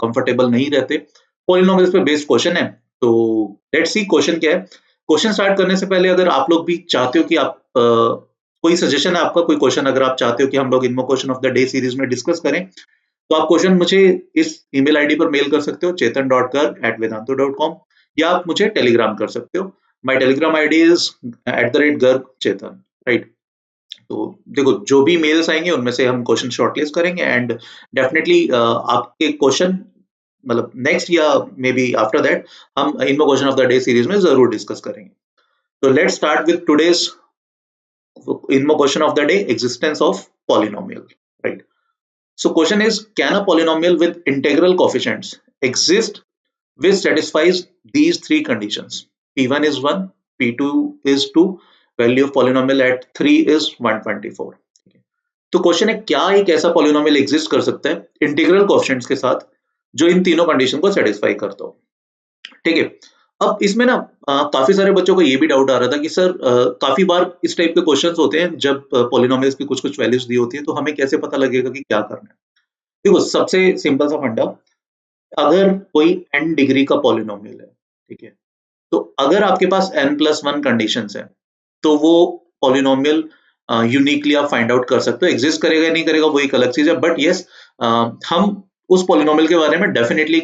कंफर्टेबल नहीं रहते। पॉलिनोमियल्स पे बेस्ड क्वेश्चन है, तो लेट्स सी क्वेश्चन क्या है। क्वेश्चन स्टार्ट करने से पहले अगर आप लोग भी चाहते हो कि आप कोई सजेशन है आपका, कोई क्वेश्चन अगर आप चाहते हो कि हम लोग INMO question of the day series में डिस्कस करें, तो आप क्वेश्चन मुझे इस ईमेल आईडी पर मेल कर सकते हो, chetan.garg@vedantu.com, या आप मुझे टेलीग्राम कर सकते हो। My Telegram ID is @gargchetan, right. तो देखो, जो भी मेल्स आएंगे उनमें से हम क्वेश्चन शॉर्टलिस्ट करेंगे, एंड डेफिनेटली आपके क्वेश्चन मतलब नेक्स्ट या मे बी आफ्टर दैट हम INMO question of the day series में जरूर डिस्कस करेंगे। तो let's start with today's INMO question of the day, existence of polynomial, right. So question is, can a polynomial with integral coefficients exist which satisfies these three conditions? P1 is 1, P2 is 2, value of polynomial at 3 is 124. तो question है, क्या एक ऐसा polynomial exist कर सकता है integral coefficients के साथ जो इन तीनों कंडीशन को सेटिस्फाई करता हो, ठीक है। अब इसमें ना काफी सारे बच्चों को ये भी डाउट आ रहा था कि सर काफी बार इस टाइप के क्वेश्चंस होते हैं जब पॉलिनोमियल्स की कुछ कुछ वैल्यूज दी होती है, तो हमें कैसे पता लगेगा कि क्या करना है। देखो, सबसे सिंपल सा फंडा, अगर कोई n डिग्री का पॉलिनोमियल है, ठीक है, तो अगर आपके पास n+1 कंडीशंस है, तो वो पॉलिनोमियल यूनिकली आप फाइंड आउट कर सकते हो। एग्जिस्ट करेगा नहीं करेगा वो एक अलग चीज है, बट यस हम उस पॉलिनोमियल के बारे में डेफिनेटली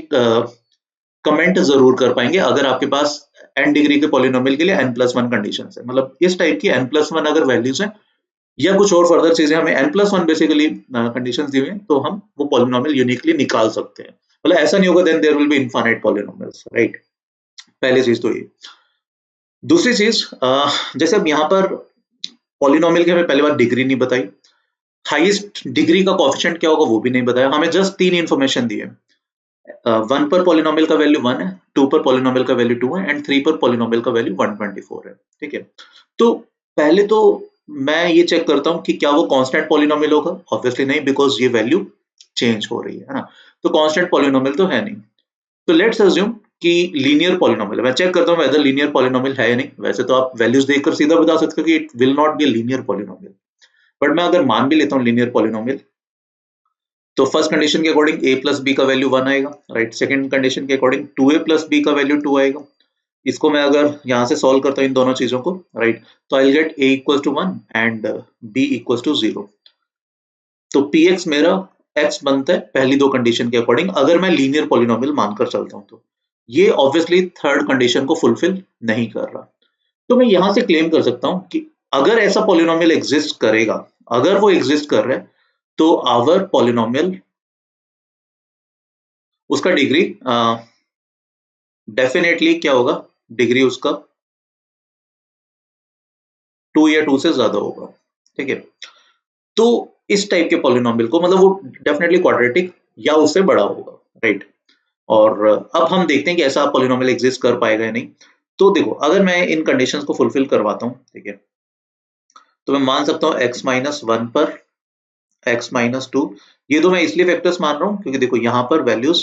कमेंट जरूर कर पाएंगे अगर आपके पास n डिग्री के पॉलिनोमियल के लिए n+1 कंडीशन है। मतलब इस टाइप की n+1 अगर वैल्यूज है या कुछ और फर्दर चीजें हमें n+1 बेसिकली कंडीशंस दी हुई हैं तो हम वो पॉलिनोमियल यूनिकली निकाल सकते हैं। मतलब ऐसा नहीं होगा then there will be infinite polynomials, right. पहली चीज तो ये। दूसरी चीज जैसे अब यहाँ पर पॉलिनोमियल की हमें पहली बार डिग्री नहीं बताई, हाईएस्ट डिग्री का कोएफिशिएंट क्या होगा वो भी नहीं बताया, हमें जस्ट 3 इन्फॉर्मेशन दी है। 1 पर पॉलिनोमियल का वैल्यू 1 है, 2 पर पॉलिनोमियल का वैल्यू 2 है एंड 3 पर पॉलिनोमियल का वैल्यू 124 है, ठीक है। तो पहले तो मैं ये चेक करता हूँ कि क्या वो कांस्टेंट पॉलिनोमियल होगा, ऑब्वियसली नहीं बिकॉज ये वैल्यू चेंज हो रही है ना, तो कांस्टेंट पॉलिनोमियल तो है नहीं। तो लेट्स अज्यूम कि लीनियर पॉलिनोमियल, मैं चेक करता हूँ वेदर लीनियर पॉलिनोमियल है या नहीं। वैसे तो आप वैल्यूज देखकर सीधा बता सकते हो कि it will not be a linear polynomial, but मैं अगर मान भी लेता हूँ लीनियर पॉलिनोमियल तो फर्स्ट कंडीशन के अकॉर्डिंग a प्लस बी का वैल्यू 1 आएगा, राइट। सेकंड कंडीशन के अकॉर्डिंग 2a प्लस बी का वैल्यू 2 आएगा। इसको मैं अगर यहाँ से सॉल्व करता हूँ इन दोनों चीजों को, राइट, तो I will get a equal to 1 and b equal to 0। तो px मेरा x बनता है पहली दो कंडीशन के अकॉर्डिंग अगर मैं लीनियर पॉलिनोमियल मानकर चलता हूँ। तो ये ऑब्वियसली थर्ड कंडीशन को फुलफिल नहीं कर रहा। तो मैं यहां से क्लेम कर सकता हूं कि अगर ऐसा पॉलिनोमियल एग्जिस्ट करेगा, अगर वो एग्जिस्ट कर रहा है तो आवर पॉलिनोमियल उसका डिग्री डेफिनेटली क्या होगा, डिग्री उसका 2 या 2 से ज्यादा होगा, ठीक है। तो इस टाइप के पॉलिनोमियल को मतलब वो डेफिनेटली क्वाड्रेटिक या उससे बड़ा होगा, राइट। और अब हम देखते हैं कि ऐसा पॉलिनोमियल एग्जिस्ट कर पाएगा या नहीं। तो देखो अगर मैं इन कंडीशंस को फुलफिल करवाता हूं, ठीक है, तो मैं मान सकता हूं x-1 पर x-2, ये तो मैं इसलिए फैक्टर्स मान रहा हूं क्योंकि देखो यहाँ पर वैल्यूज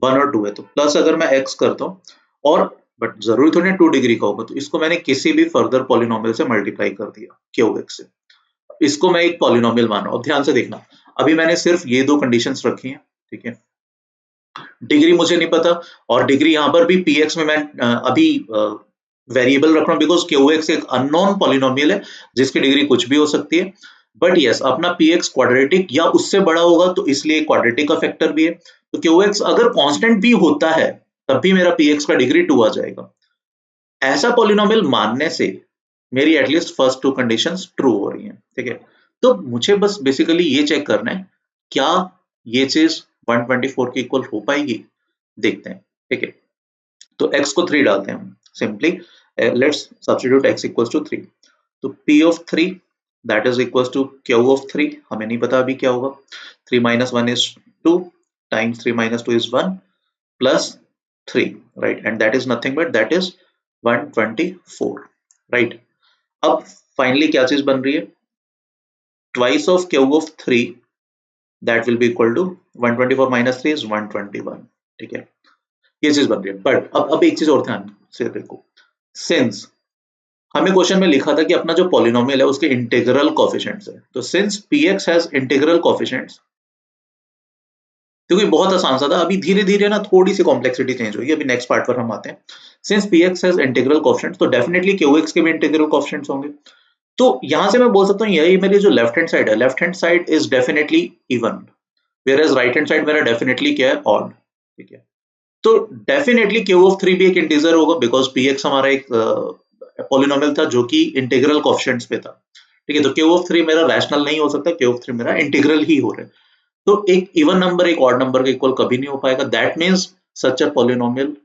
1 और 2 है, तो प्लस अगर मैं x करता हूँ और बट जरूरी थोड़ी ना 2 डिग्री का होगा, तो इसको मैंने किसी भी फर्दर पॉलिनोमियल से मल्टीप्लाई कर दिया क्यूएक्स से, इसको मैं एक पॉलिनोमियल मान रहा हूं। अब ध्यान से देखना, अभी मैंने सिर्फ ये दो कंडीशंस रखी हैं, ठीक है, डिग्री मुझे नहीं पता और डिग्री यहाँ पर भी px में मैं अभी वेरिएबल रख रहा हूँ बिकॉज क्यूएक्स एक अननोन पॉलिनोमियल है जिसकी डिग्री कुछ भी हो सकती है। बट यस अपना px क्वाड्रेटिक या उससे बड़ा होगा तो इसलिए क्वाड्रेटिक का फैक्टर भी है। तो qx अगर कांस्टेंट भी होता है तब भी मेरा px का डिग्री 2 आ जाएगा। ऐसा पॉलिनोमियल मानने से मेरी एटलीस्ट फर्स्ट 2 कंडीशंस ट्रू हो रही हैं, ठीक है। तो मुझे बस बेसिकली ये चेक करना है क्या ये चीज 124 के इक्वल हो पाएगी, देखते हैं, ठीक है। तो x को 3 डालते हैं हम simply, let's substitute x equals to 3। तो p of 3 that is equals to q of 3, हमें नहीं पता अभी क्या होगा। 3 - 1 is 2 times 3 - 2 is 1 plus 3, right, and that is nothing but that is 124, right. अब फाइनली क्या चीज बन रही है, twice of q of 3 that will be equal to 124 - 3 is 121, ठीक है, ये चीज बन रही है। बट अब एक चीज और ध्यान से देखो, सिंस हमें क्वेश्चन में लिखा था कि अपना जो पॉलिनोमियल है उसके इंटीग्रल कोएफिशिएंट्स है, तो since px has integral coefficients, क्योंकि बहुत आसान सा था, अभी धीरे धीरे ना थोड़ी सी कॉम्प्लेक्सिटी चेंज होगी, अभी नेक्स्ट पार्ट पर हम आते हैं। Since px has integral coefficients तो डेफिनेटली qx के भी इंटीग्रल कोएफिशिएंट्स होंगे। तो यहां से मैं बोल सकता हूँ यही मेरी जो लेफ्ट हैंड साइड है, left hand side is definitely even, where as right hand side मेरा डेफिनेटली क्या है, ऑड, ठीक है। तो डेफिनेटली q ऑफ 3 भी एक इंटीजर होगा बिकॉज px हमारा एक पॉलिनोमियल था जो कि इंटीग्रल कोएफिशिएंट्स पे था, ठीक है। तो q ऑफ 3 मेरा रैशनल नहीं हो सकता, q ऑफ 3 मेरा इंटीग्रल ही हो रहा है। तो एक इवन नंबर एक ऑड नंबर के इक्वल कभी नहीं हो पाएगा, that means such a polynomial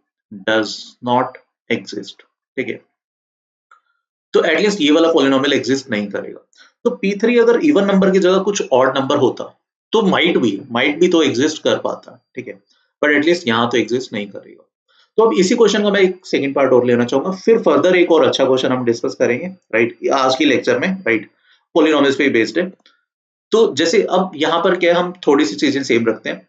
does not exist, ठीक है। तो एटलीस्ट ये वाला पॉलिनोमियल एग्जिस्ट नहीं करेगा। तो p3 अगर इवन नंबर की जगह कुछ ऑड नंबर होता तो माइट भी तो एग्जिस्ट कर पाता, ठीक है, बट एटलीस्ट यहाँ तो एग्जिस्ट नहीं करेगा। तो अब इसी क्वेश्चन का मैं एक सेकंड पार्ट और लेना चाहूंगा, फिर फर्दर एक और अच्छा क्वेश्चन हम डिस्कस करेंगे, राइट, आज की लेक्चर में, राइट, पॉलिनोमियल्स पे बेस्ड है। तो जैसे अब यहाँ पर क्या हम थोड़ी सी चीजें सेम रखते हैं,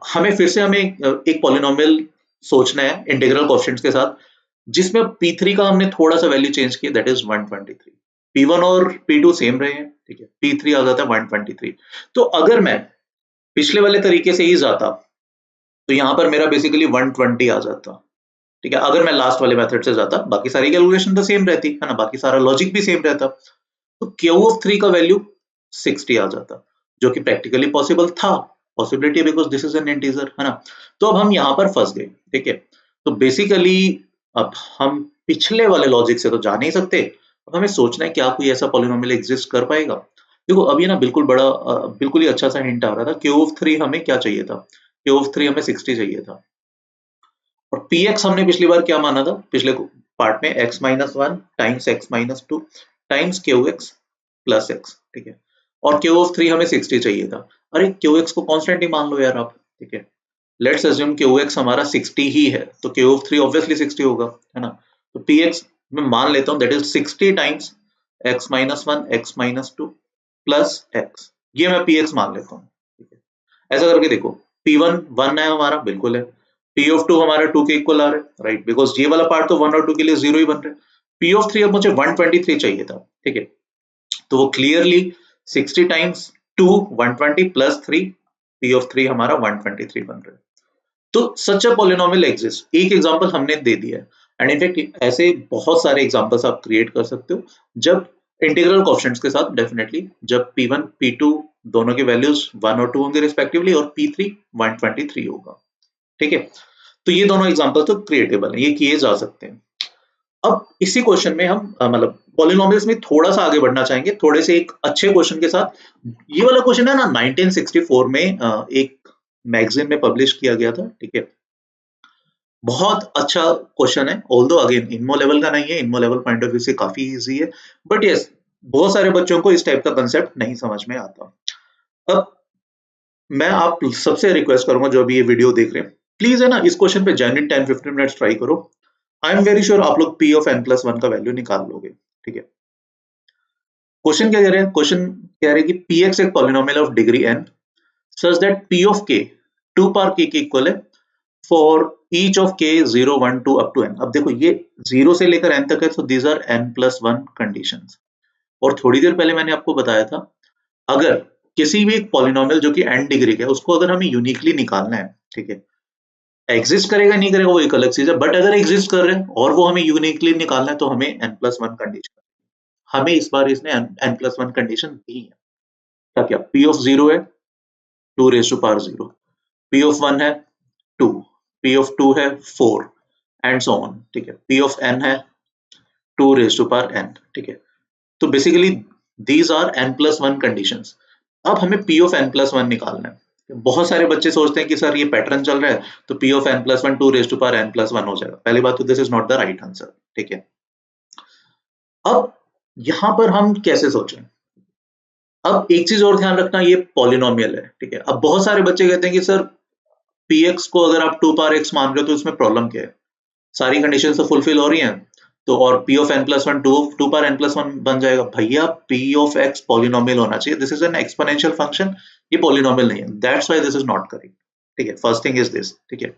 हमें फिर से हमें एक पॉलिनोमियल सोचना है इंटीग्रल कोएफिशिएंट्स के साथ जिसमें p3 का हमने थोड़ा सा वैल्यू चेंज किया, दैट इज 123। p1 और p2 सेम रहे हैं, ठीक है, p3 आ जाता है 123। तो अगर मैं पिछले वाले तरीके से ही जाता तो यहाँ पर मेरा बेसिकली 120 आ जाता, ठीक है। अगर मैं लास्ट वाले मेथड से जाता बाकी सारी कैलकुलेशन तो सेम रहती है ना, बाकी सारा लॉजिक भी सेम रहता। तो Q ऑफ 3 का वैल्यू 60 आ जाता, जो कि प्रैक्टिकली पॉसिबल था, possibility because this is N integer, है ना। तो अब हम यहाँ पर फंस गए, ठीक है। तो बेसिकली अब हम पिछले वाले लॉजिक से तो जा नहीं सकते, अब हमें सोचना है क्या कोई ऐसा पॉलिनोमियल एग्जिस्ट कर पाएगा। देखो अब ये ना बिल्कुल बिल्कुल ही अच्छा सा हिंट आ रहा था। Q ऑफ 3 हमें क्या चाहिए था, Q ऑफ 3 हमें 60 चाहिए था, और px हमने पिछली बार क्या माना था, पिछले पार्ट में x minus 1 times x minus 2 times qx plus x, ठीक है। और Q ऑफ 3 हमें 60 चाहिए था। अरे qx को कांस्टेंट ही मान लो यार आप, ठीक है। लेट्स अज्यूम qx हमारा 60 ही है, तो Q ऑफ 3 ऑब्वियसली 60 होगा, है ना। तो px मैं मान लेता हूँ that is 60 times x minus 1 x minus 2 plus x, ये मैं px मान लेता हूँ, ठीक है। ऐसा करके देखो, p1 1 है हमारा, बिल्कुल है। p ऑफ 2 हमारा 2 के इक्वल आ रहा है, राइट, बिकॉज ये वाला पार्ट तो 1 और 2 के लिए 0 ही बन रहा है। p ऑफ 3 अब मुझे 123 चाहिए था, ठीक है। तो वो clearly 60 times 2 120 plus 3, p of 3 हमारा 123 बन रहा है। तो सच अ पॉलिनोमियल एग्जिस्ट, एक एग्जांपल हमने दे दिया है, एंड इनफैक्ट ऐसे बहुत सारे एग्जांपल्स आप क्रिएट कर सकते हो जब इंटीग्रल कोएफिशिएंट्स के साथ, डेफिनेटली जब p1 p2 दोनों के वैल्यूज 1 और 2 होंगे रिस्पेक्टिवली, और p3 123 होगा, ठीक है। तो ये दोनों एग्जांपल तो क्रिएटेबल है, ये किए जा सकते हैं। अब इसी क्वेश्चन में हम मतलब पॉलिनोमियल्स में थोड़ा सा आगे बढ़ना चाहेंगे, थोड़े से एक अच्छे क्वेश्चन के साथ। ये वाला क्वेश्चन है ना 1964 में एक मैगजीन में पब्लिश किया गया था, ठीक है। बहुत अच्छा क्वेश्चन है, ऑल्दो अगेन इनमो लेवल का नहीं है, इनमो लेवल पॉइंट ऑफ व्यू से काफी इजी है, बट यस बहुत सारे बच्चों को इस टाइप का कंसेप्ट नहीं समझ में आता। अब मैं आप सबसे रिक्वेस्ट करूंगा जो भी ये वीडियो देख रहे हैं, प्लीज है ना इस क्वेश्चन पे जेन्युइन 10-15 मिनट्स ट्राई करो। आई एम वेरी श्योर आप लोग p ऑफ n प्लस 1 का वैल्यू निकाल लोगे, ठीक है। क्वेश्चन क्या कह रहे हैं, क्वेश्चन कह रहे हैं कि px एक polynomial of degree n such that p of k 2 power k के इक्वल है for each of k 0 1 2 up to n। अब देखो ये 0 से लेकर n तक है, तो these are n plus 1 conditions. और थोड़ी देर पहले मैंने आपको बताया था, अगर किसी भी एक पॉलिनोमियल जो कि n डिग्री का है उसको अगर हमें यूनिकली निकालना है, ठीक है, एग्जिस्ट करेगा नहीं करेगा वो एक अलग चीज है, बट अगर एग्जिस्ट कर रहे हैं और वो हमें यूनिकली निकालना है तो हमें n प्लस 1 कंडीशन, हमें इस बार इसने n प्लस 1 कंडीशन दी है। क्या क्या, p ऑफ 0 है 2 raise to power 0, p of 1 है 2, p ऑफ 2 है 4 एंड सो ऑन, ठीक है। p ऑफ n है 2 रेज टू पावर n, ठीक है। तो basically these are n plus 1 conditions. अब हमें p ऑफ n प्लस 1 निकालना है। बहुत सारे बच्चे सोचते हैं कि सर ये पैटर्न चल रहा है तो p of n plus 1 2 raise to power n plus 1 हो जाएगा। पहली बात तो this is not the right answer, ठीक है। अब यहां पर हम कैसे सोचें, अब एक चीज और ध्यान रखना, ये पॉलिनोमियल है, ठीक है। अब बहुत सारे बच्चे कहते हैं कि सर px को अगर आप 2 पावर x मान रहे हो तो इसमें प्रॉब्लम क्या है, सारी कंडीशन तो फुलफिल हो रही हैं, तो और p of n plus 1 2 power n plus 1 बन जाएगा। भैया p ऑफ x पॉलिनोमियल होना चाहिए, this is N exponential function, ये पॉलिनोमियल नहीं है, that's why this is not correct, ठीक है। फर्स्ट थिंग इज दिस, ठीक है।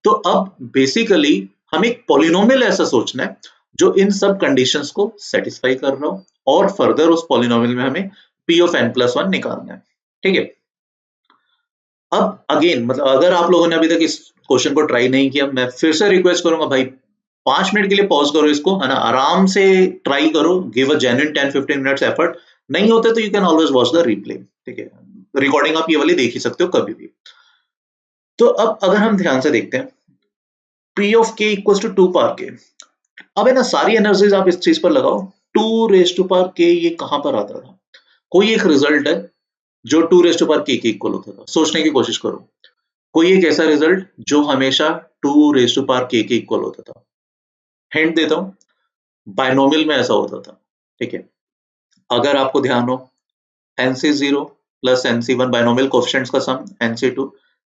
तो अब बेसिकली हमें एक पॉलिनोमियल ऐसा सोचना है जो इन सब कंडीशंस को सेटिस्फाई कर रहा हो, और फर्दर उस पॉलिनोमियल में हमें p ऑफ n प्लस 1 निकालना है, ठीक है। अब अगेन मतलब अगर आप लोगों ने अभी तक इस क्वेश्चन को ट्राई नहीं किया, मैं फिर से रिक्वेस्ट करूंगा भाई 5 मिनट के लिए पॉज करो इसको, है ना, आराम से ट्राई करो, give a genuine 10-15 minutes effort. नहीं होते तो you can always watch the replay, ठीक है। रिकॉर्डिंग आप ये वाली देख ही सकते हो कभी भी। तो अब अगर हम ध्यान से देखते हैं, p of k equals to 2 power k, अब है ना सारी एनर्जीज आप इस चीज पर लगाओ, 2 रेज टू पावर k ये कहां पर आता था, कोई एक रिजल्ट है जो 2 रेज टू पावर k के इक्वल होता था, सोचने की कोशिश करो कोई एक ऐसा रिजल्ट जो हमेशा 2 रेज टू पावर k के इक्वल होता था। हिंट देता हूं, बायनोमियल में ऐसा होता था, ठीक है। अगर आपको ध्यान हो nc0 plus nc1 binomial coefficients का sum nc2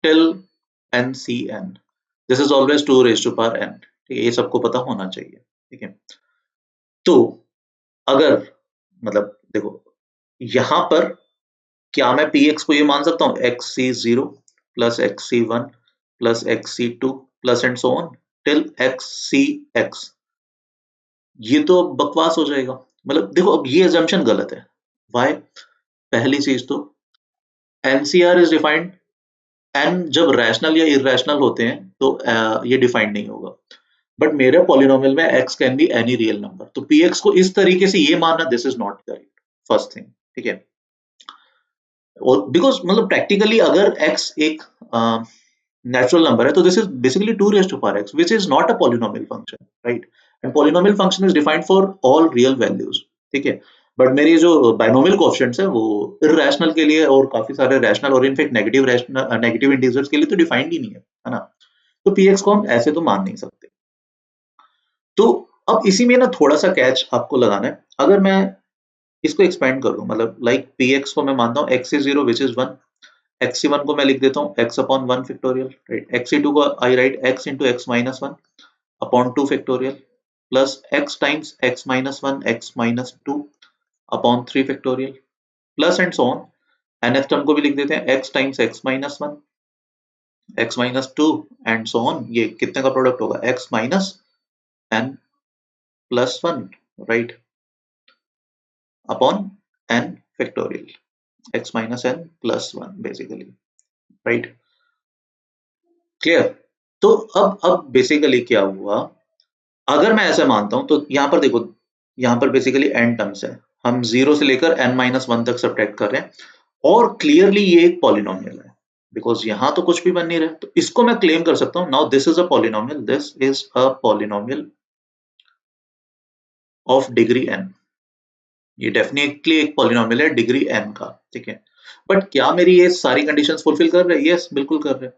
till ncn, this is always 2 raise to power n, ठीक है, ये सबको पता होना चाहिए, ठीक है। तो अगर मतलब देखो यहां पर क्या मैं px को ये मान सकता हूं xc0 plus xc1 plus xc2 plus and so on till xcx, ये तो बकवास हो जाएगा। मतलब देखो अब ये assumption गलत है। व्हाई? पहली चीज तो NCR इज डिफाइंड, n जब रैशनल या इरेशनल होते हैं तो ये डिफाइंड नहीं होगा, बट मेरे पॉलिनोमियल में x can be any real number, तो px को इस तरीके से ये मानना this is not correct, first thing, ठीक है। और बिकॉज मतलब प्रैक्टिकली अगर x एक नेचुरल नंबर है तो this is basically 2 raised to power x which is not a polynomial function, right? And polynomial function is defined for all real values, ठीक है। बट मेरी जो बाइनोमियल कोएफिशिएंट्स है वो इररेशनल के लिए और काफी सारे रैशनल और इनफैक्ट नेगेटिव इंटीजर्स के लिए तो डिफाइंड ही नहीं है ना। तो px को हम ऐसे तो मान नहीं सकते। तो अब इसी में ना थोड़ा सा कैच आपको लगाना है। अगर मैं इसको एक्सपेंड कर दूं, मतलब लाइक px को मैं मानता हूँ x is 0 which is 1, x1 को मैं लिख देता हूँ x upon 1 factorial, right. x2 को I write x into x minus 1 upon 2 factorial plus x times x minus 1 x minus 2 upon 3 factorial plus and so on. nth term को भी लिख देते हैं x times x minus 1 x minus 2 and so on. ये कितने का product होगा x minus n plus 1, right, upon n factorial x minus n plus 1 basically, right, clear. तो अब बेसिकली क्या हुआ, अगर मैं ऐसे मानता हूं तो यहां पर देखो, यहां पर बेसिकली n टर्म्स है, हम 0 से लेकर n-1 तक सब्ट्रैक्ट कर रहे हैं और क्लियरली ये एक पॉलिनोमियल है बिकॉज यहां तो कुछ भी बन नहीं रहा। तो इसको मैं क्लेम कर सकता हूं, now this is a polynomial, this is a polynomial of degree n। ये डेफिनेटली एक पॉलिनोमियल है डिग्री n का, ठीक है। बट क्या मेरी ये सारी कंडीशंस फुलफिल कर रहे हैं? यस, बिल्कुल कर रहे हैं।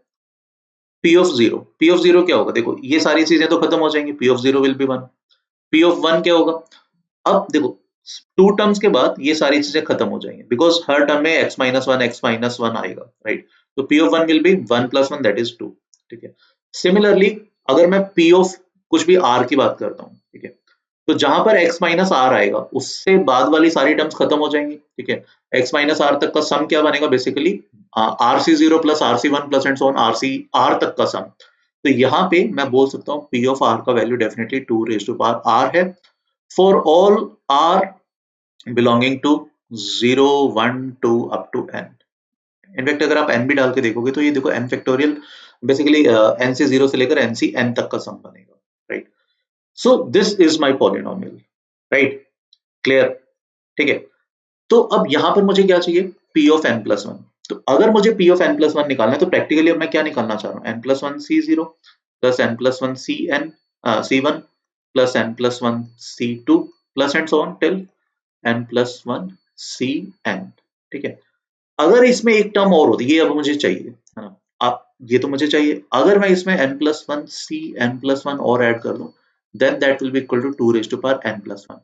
P of 0 क्या होगा, देखो ये सारी चीजें तो खत्म हो जाएंगी, P of 0 will B 1, P of 1 क्या होगा, अब देखो 2 टर्म्स के बाद ये सारी चीजें खत्म हो जाएंगी बिकॉज हर टर्म में x minus 1 आएगा, राइट। तो P of 1 will be 1 plus 1 that is 2, ठीक है। सिमिलरली अगर मैं P of कुछ भी r की बात करता हूँ, ठीक है, तो जहां पर x माइनस आर आएगा उससे बाद वाली सारी टर्म्स खत्म हो जाएंगी, ठीक है। x माइनस आर तक का सम क्या बनेगा, basically RC0 plus RC1 plus and so on RC r तक का सम। तो यहाँ पे मैं बोल सकता हूँ P of r का value definitely 2 raised to power r है for all r belonging to 0 1 2 up to n। In fact अगर आप n भी डाल के देखोगे तो ये देखो n फैक्टोरियल बेसिकली n से 0 से लेकर n से n तक का सम बनेगा, right. So this is my polynomial, right, clear, ठीक है। तो अब यहां पर मुझे क्या चाहिए, P of n plus 1। तो अगर मुझे P of n plus 1 निकालना है तो प्रैक्टिकली अब मैं क्या निकालना चाह रहा हूँ, n plus 1 C0 plus n plus 1 C1 plus n plus 1 C2 plus and so on till n plus 1 Cn, ठीक है। अगर इसमें एक टर्म और होती, ये अब मुझे चाहिए, है ना, आप ये तो मुझे चाहिए, अगर मैं इसमें n plus 1 Cn plus 1 और ऐड कर दूं then that will be equal to 2 raised to power n plus 1।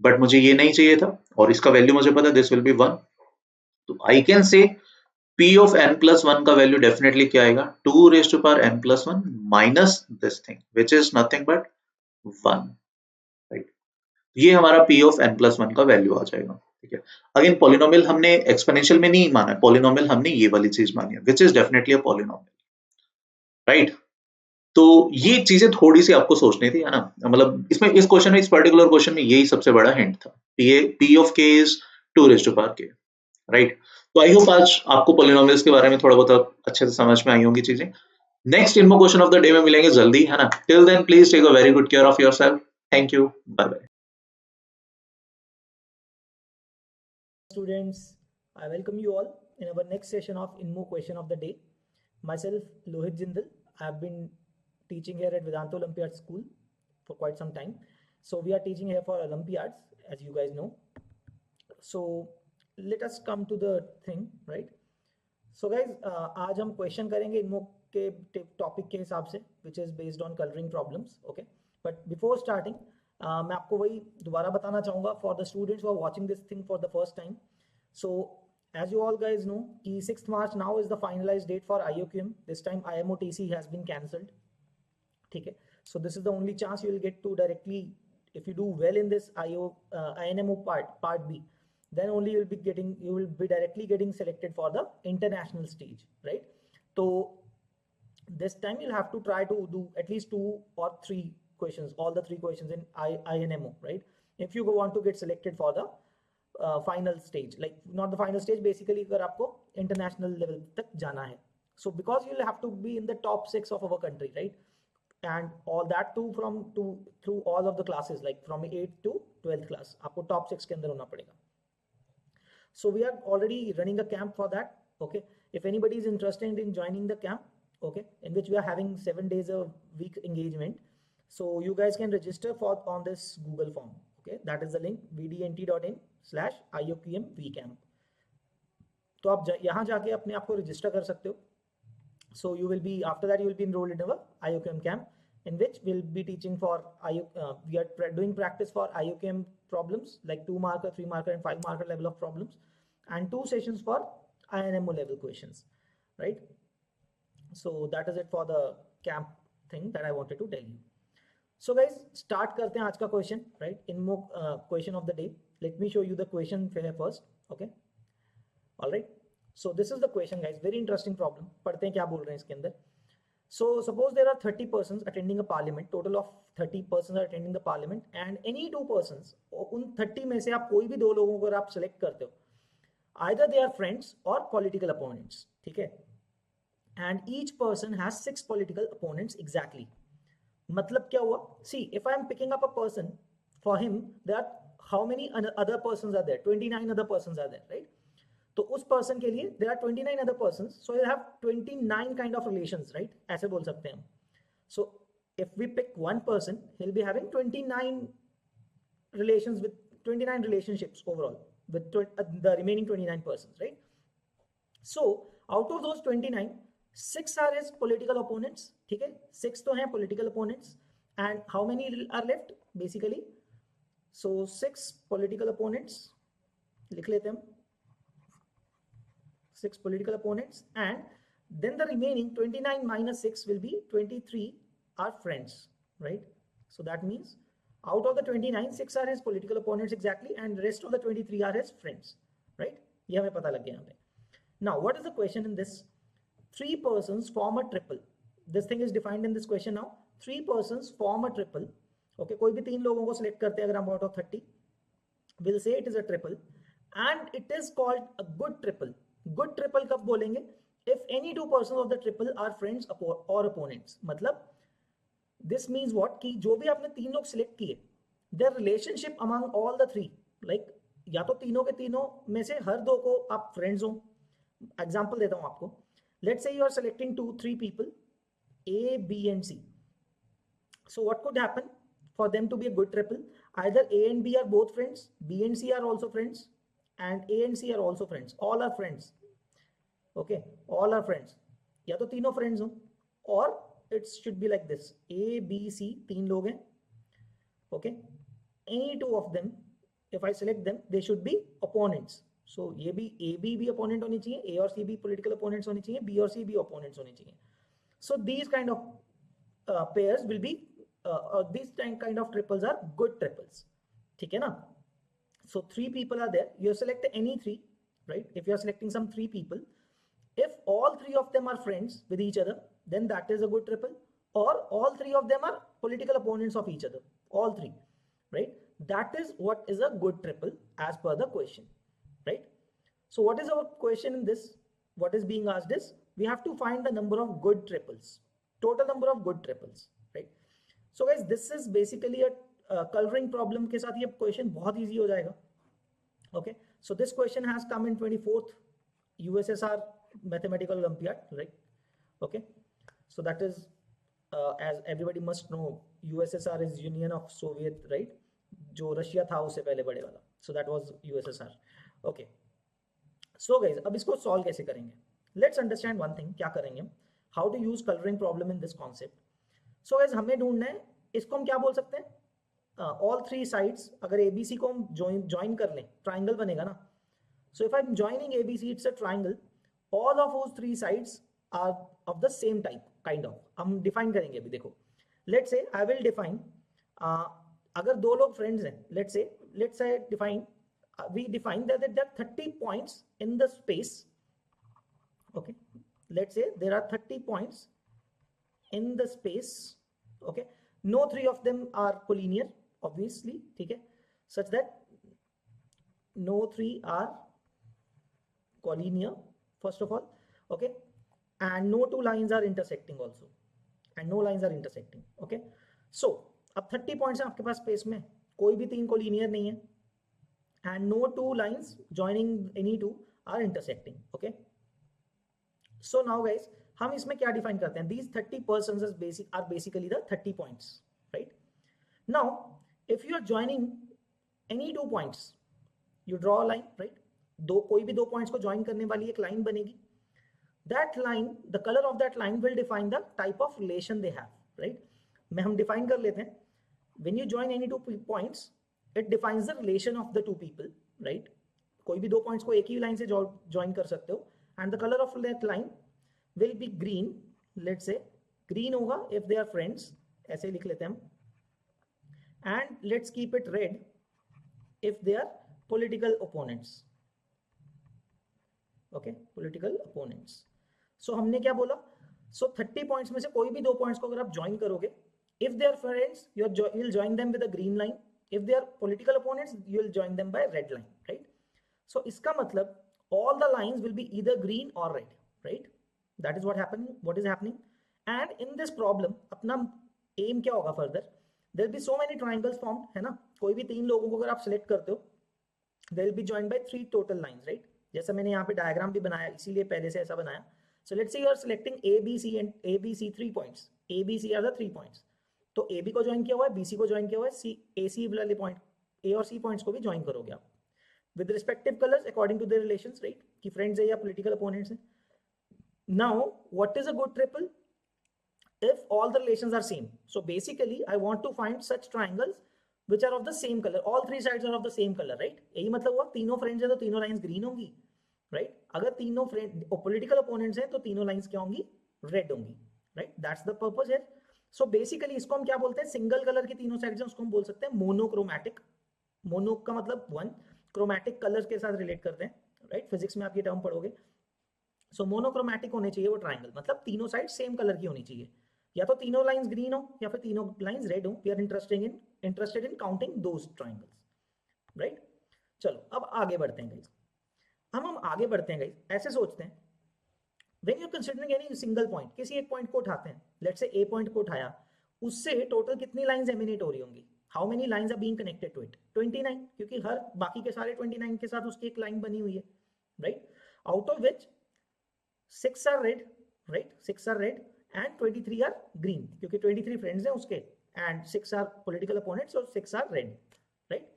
But मुझे ये नहीं चाहिए था और इसका वैल्यू मुझे पता है, दिस विल बी 1। तो आई कैन से P of n plus 1 का वैल्यू डेफिनेटली क्या आएगा, 2 raised to power n plus 1 minus this thing which is nothing but 1, right. ये हमारा P of n plus 1 का वैल्यू आ जाएगा, ठीक है। अगेन पॉलिनोमियल हमने एक्सपोनेंशियल में नहीं माना है, पॉलिनोमियल हमने ये वाली चीज मानी है which is definitely a polynomial, right. तो ये चीजें थोड़ी सी आपको सोचनी थी, है ना, मतलब इसमें इस क्वेश्चन में, इस पर्टिकुलर क्वेश्चन में यही सबसे बड़ा हिंट था, P of k is 2 raised to power k, right. तो आई होप आज आपको पॉलिनोमियल्स के बारे में थोड़ा बहुत अच्छे से समझ में आई होंगी चीजें। Next INMO question of the day में मिलेंगे जल्दी, है ना। Till then please take a very good care of yourself. Thank you, bye bye. Students, I welcome you all in our next session of INMO question of the day. Myself, Lohit Jindal. I have been teaching here at Vedantu Olympiad School for quite some time. So we are teaching here for Olympiads, as you guys know. So let us come to the thing, right? So guys, आज हम question करेंगे इनमो के topic के हिसाब से, which is based on colouring problems, okay. But before starting मैं आपको वही दोबारा बताना चाहूँगा for the students who are watching this thing for the first time. So as you all guys know कि 6th March now is the finalized date for IOQM. This time IMOTC has been cancelled, ठीक है। So this is the only chance you will get to directly, if you do well in this INMO part B, then only you will be directly getting selected for the international stage, right? So this time you'll have to try to do at least 2 or 3 questions, all the 3 questions in INMO, right? If you want to get selected for the final stage, like not the final stage, basically अगर आपको international level तक जाना है, so because you'll have to be in the top 6 of our country, right? And all that too through all of the classes, like from 8th to 12th class आपको top 6 के अंदर होना पड़ेगा, So we are already running a camp for that. Okay, if anybody is interested in joining the camp, okay, in which we are having 7 days a week engagement, so you guys can register for on this Google form. Okay, that is the link vdnt.in/IOQM vcamp. तो आप यहाँ जाके अपने आप को register कर सकते हो. So you will be, after that you will be enrolled in our IOQM camp, in which we'll be teaching for we are doing practice for IOQM problems like 2 marker, 3 marker and 5 marker level of problems, and 2 sessions for INMO level questions, right? So that is it for the camp thing that I wanted to tell you. So guys, start करते हैं आज का question, right? INMO question of the day. Let me show you the question first, okay? All right. So this is the question, guys. Very interesting problem. पढ़ते हैं क्या बोल रहे हैं इसके अंदर. So suppose there are 30 persons attending a parliament. Total of 30 persons are attending the parliament, and any 2 persons, उन 30 में से आप कोई भी 2 लोगों को अगर आप select करते हो, either they are friends or political opponents, ठीक है? And each person has 6 political opponents exactly. मतलब क्या हुआ? See, if I am picking up a person, for him there are how many other persons are there? 29 other persons are there, right? तो उस person के लिए there are 29 other persons, so you have 29 kind of relations, right? ऐसे बोल सकते हैं हम. So if we pick one person, he'll be having 29 relations with 29 relationships overall with the remaining 29 persons, right? So out of those 29, 6 are his political opponents, ठीक है? 6 तो हैं political opponents, and how many are left basically? So 6 political opponents, लिख लेते हैं हम. 6 political opponents, and then the remaining 29 minus 6 will be 23 are friends, right? So that means out of the 29, 6 are his political opponents exactly, and the rest of the 23 are his friends, right? ये हमें पता लग गया यहाँ पे. Now what is the question in this? 3 persons form a triple. This thing is defined in this question now. 3 persons form a triple. Okay, कोई भी 3 लोगों को select करते हैं अगर हम out of 30, we'll say it is a triple, and it is called a good triple. Good triple कब बोलेंगे? If any 2 persons of the triple are friends or opponents. मतलब this means what? कि जो भी आपने 3 लोग select किए, their relationship among all the 3, like या तो तीनों के तीनों में से हर 2 को आप friends हो. Example देता हूं आपको. Let's say you are selecting 3 people, A, B and C. So what could happen for them to be a good triple? Either A and B are both friends, B and C are also friends, and A and C are also friends. All are friends. Okay, all are friends. या तो तीनों friends हो, or it should be like this: A, B, C, 3 लोग हैं. Okay, any 2 of them, if I select them, they should be opponents. So ये भी A, B भी opponent होनी चाहिए, A और C भी political opponents होनी चाहिए, B और C भी opponents होनी चाहिए. So these kind of pairs will be these kind of triples are good triples. ठीक है ना? So 3 people are there. You select any 3, right? If you are selecting some 3 people, if all 3 of them are friends with each other, then that is a good triple. Or all 3 of them are political opponents of each other. All 3, right? That is what is a good triple as per the question, right? So what is our question in this? What is being asked is, we have to find the number of good triples, total number of good triples, right? So guys, this is basically a coloring problem के साथ ये question बहुत easy हो जाएगा. Okay, so this question has come in 24th USSR Mathematical Olympiad, right? Okay, so that is as everybody must know, USSR is Union of Soviet, right? जो Russia था उससे पहले बड़े वाला. So that was USSR. Okay, so guys, अब इसको solve कैसे करेंगे? Let's understand one thing. क्या करेंगे हम? How to use coloring problem in this concept. So guys, हमें ढूंढना है, इसको हम क्या बोल सकते हैं? All 3 sides, अगर ABC को हम join कर लें, triangle बनेगा ना. So if I'm joining ABC, it's a triangle. All of those 3 sides are of the same type, kind of. हम define करेंगे अभी देखो. Let's say I will define, अगर 2 लोग friends हैं, let's say define, we define that there are 30 points in the space. Okay, let's say there are 30 points in the space. Okay, no 3 of them are collinear, obviously, ठीक है, such that no 3 are collinear first of all. Okay, and no 2 lines are intersecting also, and no lines are intersecting. Okay, so अब 30 points हैं आपके पास space में, कोई भी 3 collinear नहीं है, and no two lines joining any two are intersecting. Okay, so now guys, हम इसमें क्या define करते हैं? These 30 persons are basically the 30 points, right? Now, if you are joining any 2 points, you draw a line, right? कोई भी 2 points को join करने वाली एक line बनेगी. That line, the color of that line will define the type of relation they have, right? हम define कर लेते हैं. When you join any 2 points, it defines the relation of the 2 people, right? कोई भी 2 points को एक ही line से join कर सकते हो, and the color of that line will be green. Let's say green होगा if they are friends, ऐसे लिख लेते हैं हम. And let's keep it red if they are political opponents. Okay, political opponents. So हमने क्या बोला? So 30 points में से कोई भी 2 points को अगर आप join करोगे, if they are friends, you'll join them with a green line. If they are political opponents, you'll join them by red line, right? So इसका मतलब all the lines will be either green or red, right? That is what is happening. And in this problem, अपना aim क्या होगा further? There will be so many triangles formed, है ना? कोई भी 3 लोगों को अगर आप select करते हो, they will be joined by 3 total lines, right? जैसा मैंने यहाँ पे डायग्राम भी बनाया, इसीलिए पहले से ऐसा बनाया. So let's say you are selecting A, B, C and A, B, C 3 points. A, B, C are the 3 points. तो A, B को ज्वाइन किया हुआ है, B, C को ज्वाइन किया हुआ है, C, A, C वाले पॉइंट A और C पॉइंट्स को भी ज्वाइन करोगे आप with respective colors according to their relations, right? कि friends है या political opponents है. Now, what is a good triple? If all the relations are same. So basically, I want to find such triangles which are of the same color. All 3 sides are of the same color, right? यही मतलब हुआ तीनों friends है तो तीनों lines green होंगी, right? अगर तीनों friend political opponents हैं तो तीनों lines क्या होंगी? Red होंगी, right? That's the purpose here. So basically इसको हम क्या बोलते हैं? Single color की तीनों sides हैं उसको हम बोल सकते हैं monochromatic. Mono का मतलब 1, chromatic colors के साथ relate करते हैं, right? Physics में आप ये term पढ़ोगे. So monochromatic होने चाहिए वो triangle, मतलब तीनों sides same color की होनी चाहिए. या तो तीनों लाइंस ग्रीन हो या फिर तीनों लाइंस रेड हो. We are interested in counting those triangles, right? चलो अब आगे बढ़ते हैं गाइस. हम आगे बढ़ते हैं गाइस. ऐसे सोचते हैं, when you considering any single point, किसी एक पॉइंट को उठाते हैं, लेट्स से ए पॉइंट को उठाया, उससे टोटल कितनी लाइंस एमिनेट हो रही होंगी? How many lines are being connected to it? 29, क्योंकि हर बाकी के सारे 29 के साथ उसकी एक लाइन बनी हुई है, right? Out of which 6 are red, right? 6 are red and 23 are green, क्योंकि 23 friends हैं उसके, and 6 are political opponents और 6 are red, right?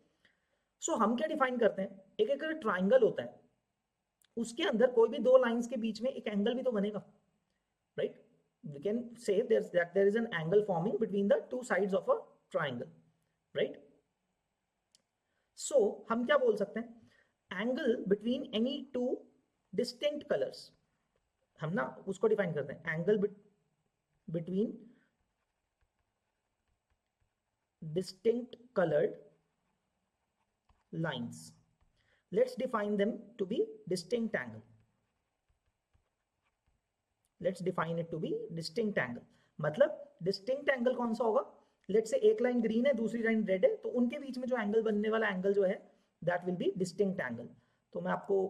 So हम क्या डिफाइन करते हैं? एक अगर ट्राइंगल होता है, उसके अंदर कोई भी 2 लाइंस के बीच में एक एंगल भी तो बनेगा, right? We can say that there is an angle forming between the 2 sides of a triangle, right? So हम क्या बोल सकते हैं? Angle between any 2 distinct colors, हम ना उसको डिफाइन करते हैं, angle between distinct colored lines. Let's define them to be distinct angle. Let's define it to be distinct angle. मतलब distinct angle कौन सा होगा? Let's say एक लाइन ग्रीन है, दूसरी लाइन रेड है, तो उनके बीच में जो एंगल बनने वाला एंगल जो है, that will be distinct angle. तो मैं आपको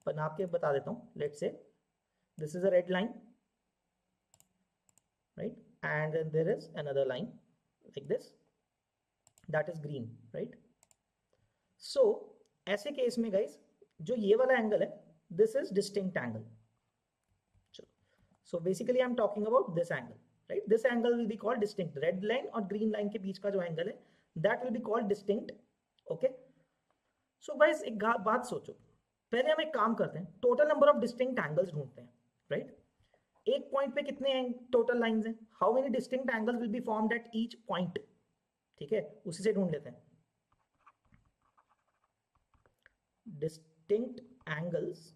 बना के बता देता हूं. Let's say this is a red line, right? And then there is another line like this, that is green, right? So ऐसे केस में guys, जो ये वाला एंगल है, this is distinct angle. So basically I'm talking about this angle, right? This angle will be called distinct. Red line और green line के बीच का जो एंगल है, that will be called distinct. Okay? So guys एक बात सोचो, पहले हम एक काम करते हैं, total number of distinct angles ढूंढते हैं, राइट? एक पॉइंट पे कितने टोटल लाइंस हैं? How many distinct angles will be formed at each point? ठीक है, उसी से ढूंढ लेते हैं. Distinct angles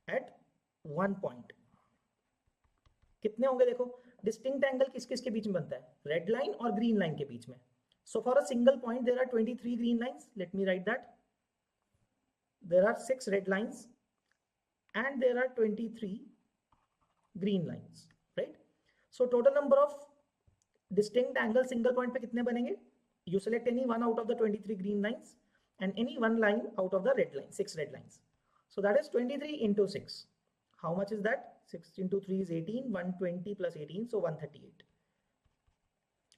eight one point कितने होंगे? देखो, डिस्टिंक्ट एंगल किस किस के बीच में बनता है? रेड लाइन और ग्रीन लाइन के बीच में. So for a single point there are 23 green lines. Let me write that. There are 6 red lines and there are 23 green lines, right? So total number of distinct angles single point पे कितने बनेंगे? You select any one out of the 23 green lines and any one line out of the red line, 6 red lines. So that is 23 into 6. How much is that? 6 into 3 is 18, 120 plus 18, so 138.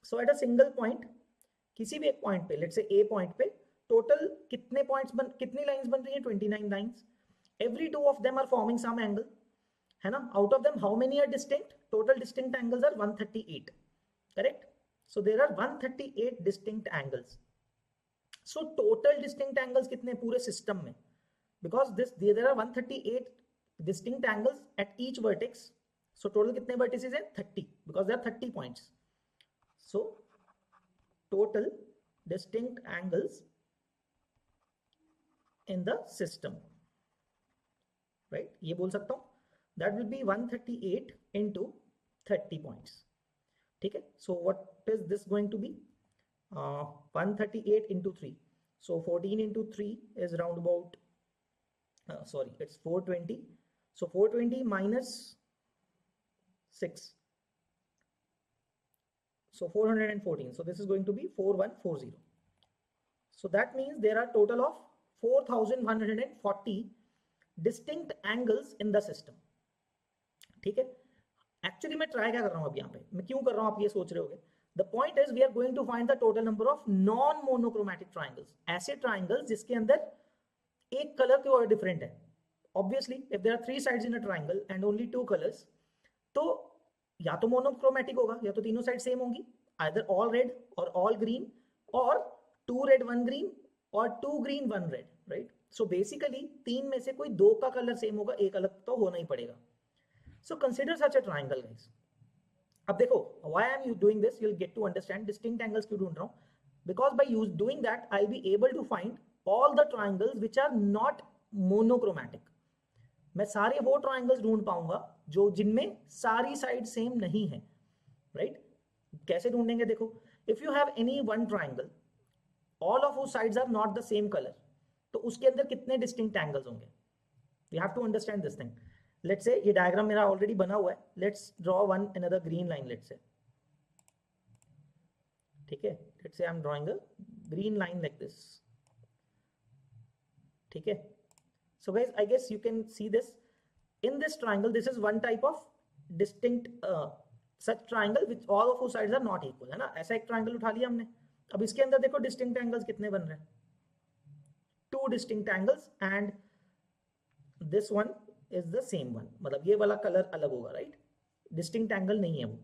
So at a single point, किसी भी एक point पे, let's say A point पे total कितने कितनी lines बन रही हैं? 29 lines. Every two of them are forming some angle, है ना. Out of them how many are distinct? Total distinct angles are 138. Correct. So there are 138 distinct angles. So total distinct angles कितने पूरे system में? Because there are 138 distinct angles at each vertex. So total कितने vertices हैं? 30, because there are 30 points. So total distinct angles in the system, right? ये बोल सकता हूँ that will be 138 into 30 points. ठीक है. So what is this going to be? 138 into 3. So 14 into 3 is round about sorry, it's 420. So 420 minus 6. So 414. So this is going to be 4140. So that means there are total of 4140 distinct angles in the system. ठीक है. Actually मैं try क्या कर रहा हूं अब यहाँ पे, मैं क्यों कर रहा हूं आप ये सोच रहे होगे. The point is we are going to find the total number of non monochromatic triangles. ऐसे ट्राइंगल्स जिसके अंदर एक कलर के और डिफरेंट है. Obviously if there are 3 sides in a triangle and only 2 colours, तो या तो मोनोक्रोमैटिक होगा या तो तीनों साइड सेम होंगी, आइदर ऑल रेड और ऑल ग्रीन, और 2 रेड 1 ग्रीन और 2 green 1 red, right. So basically 3 में से कोई 2 का कलर सेम होगा, एक अलग तो होना ही पड़ेगा. So consider such a triangle guys. अब देखो why I am doing this, you will get to understand distinct angles क्यों ढूंढ रहा हूं. Because by doing that I will be able to find all the triangles which are not monochromatic. मैं सारे वो triangles ढूंढ पाऊंगा जो जिनमें सारी साइड सेम नहीं है, राइट. कैसे ढूंढेंगे? देखो, if you have any one triangle, all of whose sides are not the same colour, तो उसके अंदर कितने डिस्टिंक्ट एंगल्स होंगे? We have to understand this thing. Let's say ये डायग्राम मेरा ऑलरेडी बना हुआ है. Let's draw one another green line. Let's say, ठीक है, let's say I am drawing a green line like this. ठीक है. So guys, I guess you can see this. In this triangle, this is one type of distinct such triangle which all of whose sides are not equal, है ना. ऐसा एक triangle उठा लिया हमने. अब इसके अंदर देखो distinct angles कितने बन रहे हैं? 2 distinct angles and this one is the same one. मतलब ये वाला कलर अलग होगा, राइट. डिस्टिंक्ट एंगल नहीं है वो.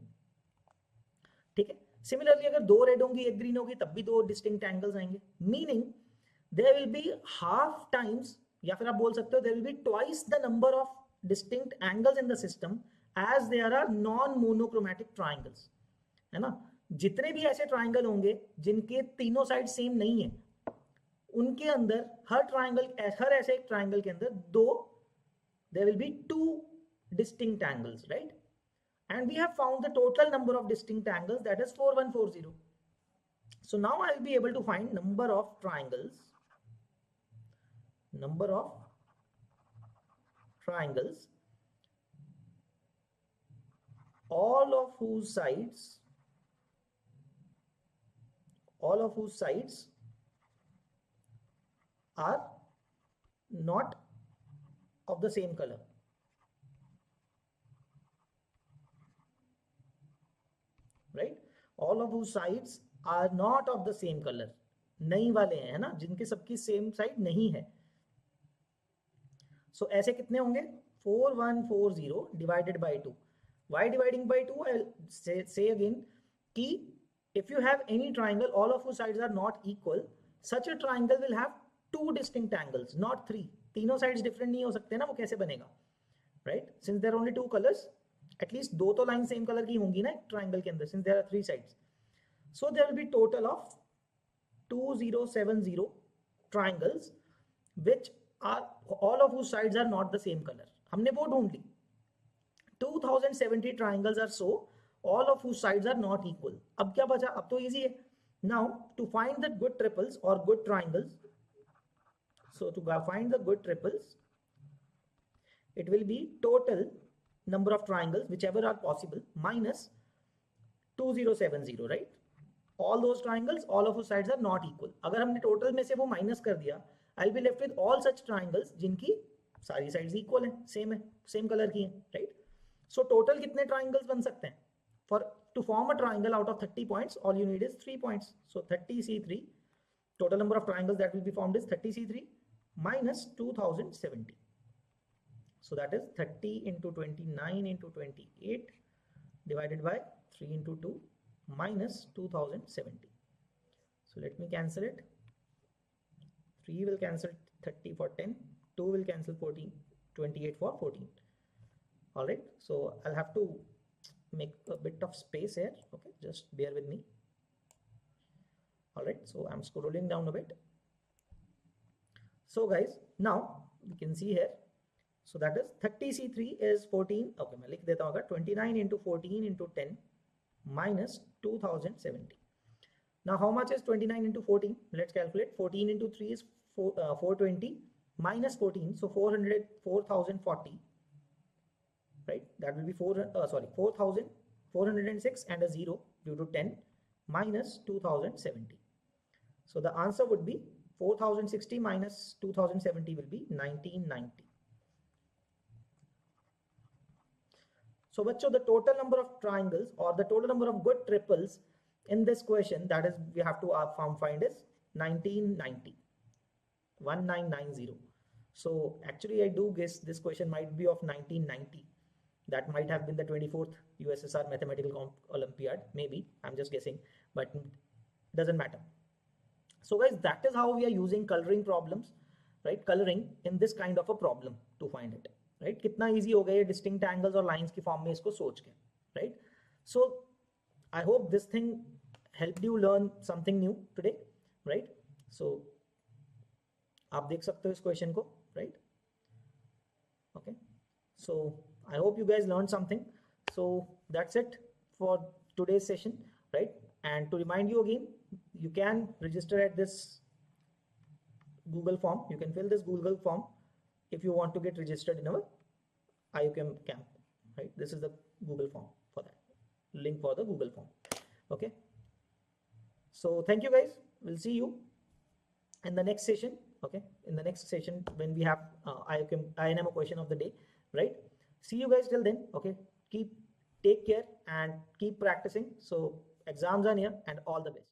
ठीक है. सिमिलरली अगर 2 रेड होंगी 1 ग्रीन होगी तब भी 2 डिस्टिंक्ट एंगल्स आएंगे. Meaning there will be half times, या फिर आप बोल सकते हो there will be twice the number of distinct angles in the system as there are non monochromatic triangles, है ना. जितने भी ऐसे ट्राइंगल होंगे जिनके तीनों साइड सेम नहीं है, उनके अंदर हर ऐसे एक ट्राइंगल के अंदर there will be 2 distinct angles, right. And we have found the total number of distinct angles, that is 4140. So now I will be able to find number of triangles all of whose sides are not of the same color, right. All of whose sides are not of the same color, नहीं वाले हैं, है ना, जिनके सबकी same side नहीं है. सो ऐसे कितने होंगे? 4140 divided by 2. Why dividing by 2? I'll say again कि if you have any triangle all of whose sides are not equal, such a triangle will have 2 distinct angles, not 3. तीनों साइड्स डिफरेंट नहीं हो सकते ना, वो कैसे बनेगा, right. Since there are only 2 colours, at least 2 तो लाइन सेम कलर की होंगी ना एक ट्राइंगल के अंदर, since there are 3 sides. So there will be total of 2070 triangles which are all of whose sides are not the same color. हमने वो ढूंढ ली. 2070 triangles are so all of whose sides are not equal. अब क्या बचा? अब तो easy है. Now to find the good triples or good triangles, so to find the good triples, it will be total number of triangles whichever are possible minus 2070, right. All those triangles all of whose sides are not equal. अगर हमने total में से वो minus कर दिया, I'll be left with all such triangles जिनकी सारी sides equal है, सेम कलर की है, राइट. सो टोटल कितने ट्राइंगल्स बन सकते हैं? to form a triangle out of 30 points, all you need is 3 points. So 30C3, total number of triangles that will be formed is 30C3 minus 2070. So that is 30 into 29 into 28 divided by 3 into 2 minus 2070. So let me cancel it. 3 will cancel 30 for 10, 2 will cancel 14, 28 for 14. All right, so I'll have to make a bit of space here. Okay, just bear with me. All right, so I'm scrolling down a bit. So guys, now we can see here. So that is 30C3 is 14. Okay, मैं लिख देता हूँ 29 into 14 into 10 minus 2070. Now how much is 29 into 14? Let's calculate. 14 into 3 is 420 minus 14, so 4040. Right, that will be 4,406 and a 0 due to 10 minus 2070. So the answer would be 4060 minus 2070 will be 1990. So bachcho, the total number of triangles or the total number of good triples in this question, that is we have to find is 1990. 1990. So actually I do guess this question might be of 1990. That might have been the 24th USSR Mathematical Olympiad, maybe, I'm just guessing, but doesn't matter. So guys, that is how we are using coloring problems, right? Coloring in this kind of a problem to find it, right? Kitna easy ho gaya distinct angles or lines ki form mein isko soch ke, right? So I hope this thing helped you learn something new today, right? So आप देख सकते हो इस question को, right? Okay, so I hope you guys learned something. So that's it for today's session, right? And to remind you again, you can register at this Google form. You can fill this Google form if you want to get registered in our IOQM camp, right? This is the Google form for that, link for the Google form. Okay, so thank you guys. We'll see you in the next session. Okay, in the next session when we have IOQM INMO question of the day, right? See you guys till then. Okay, take care and keep practicing. So exams are near and all the best.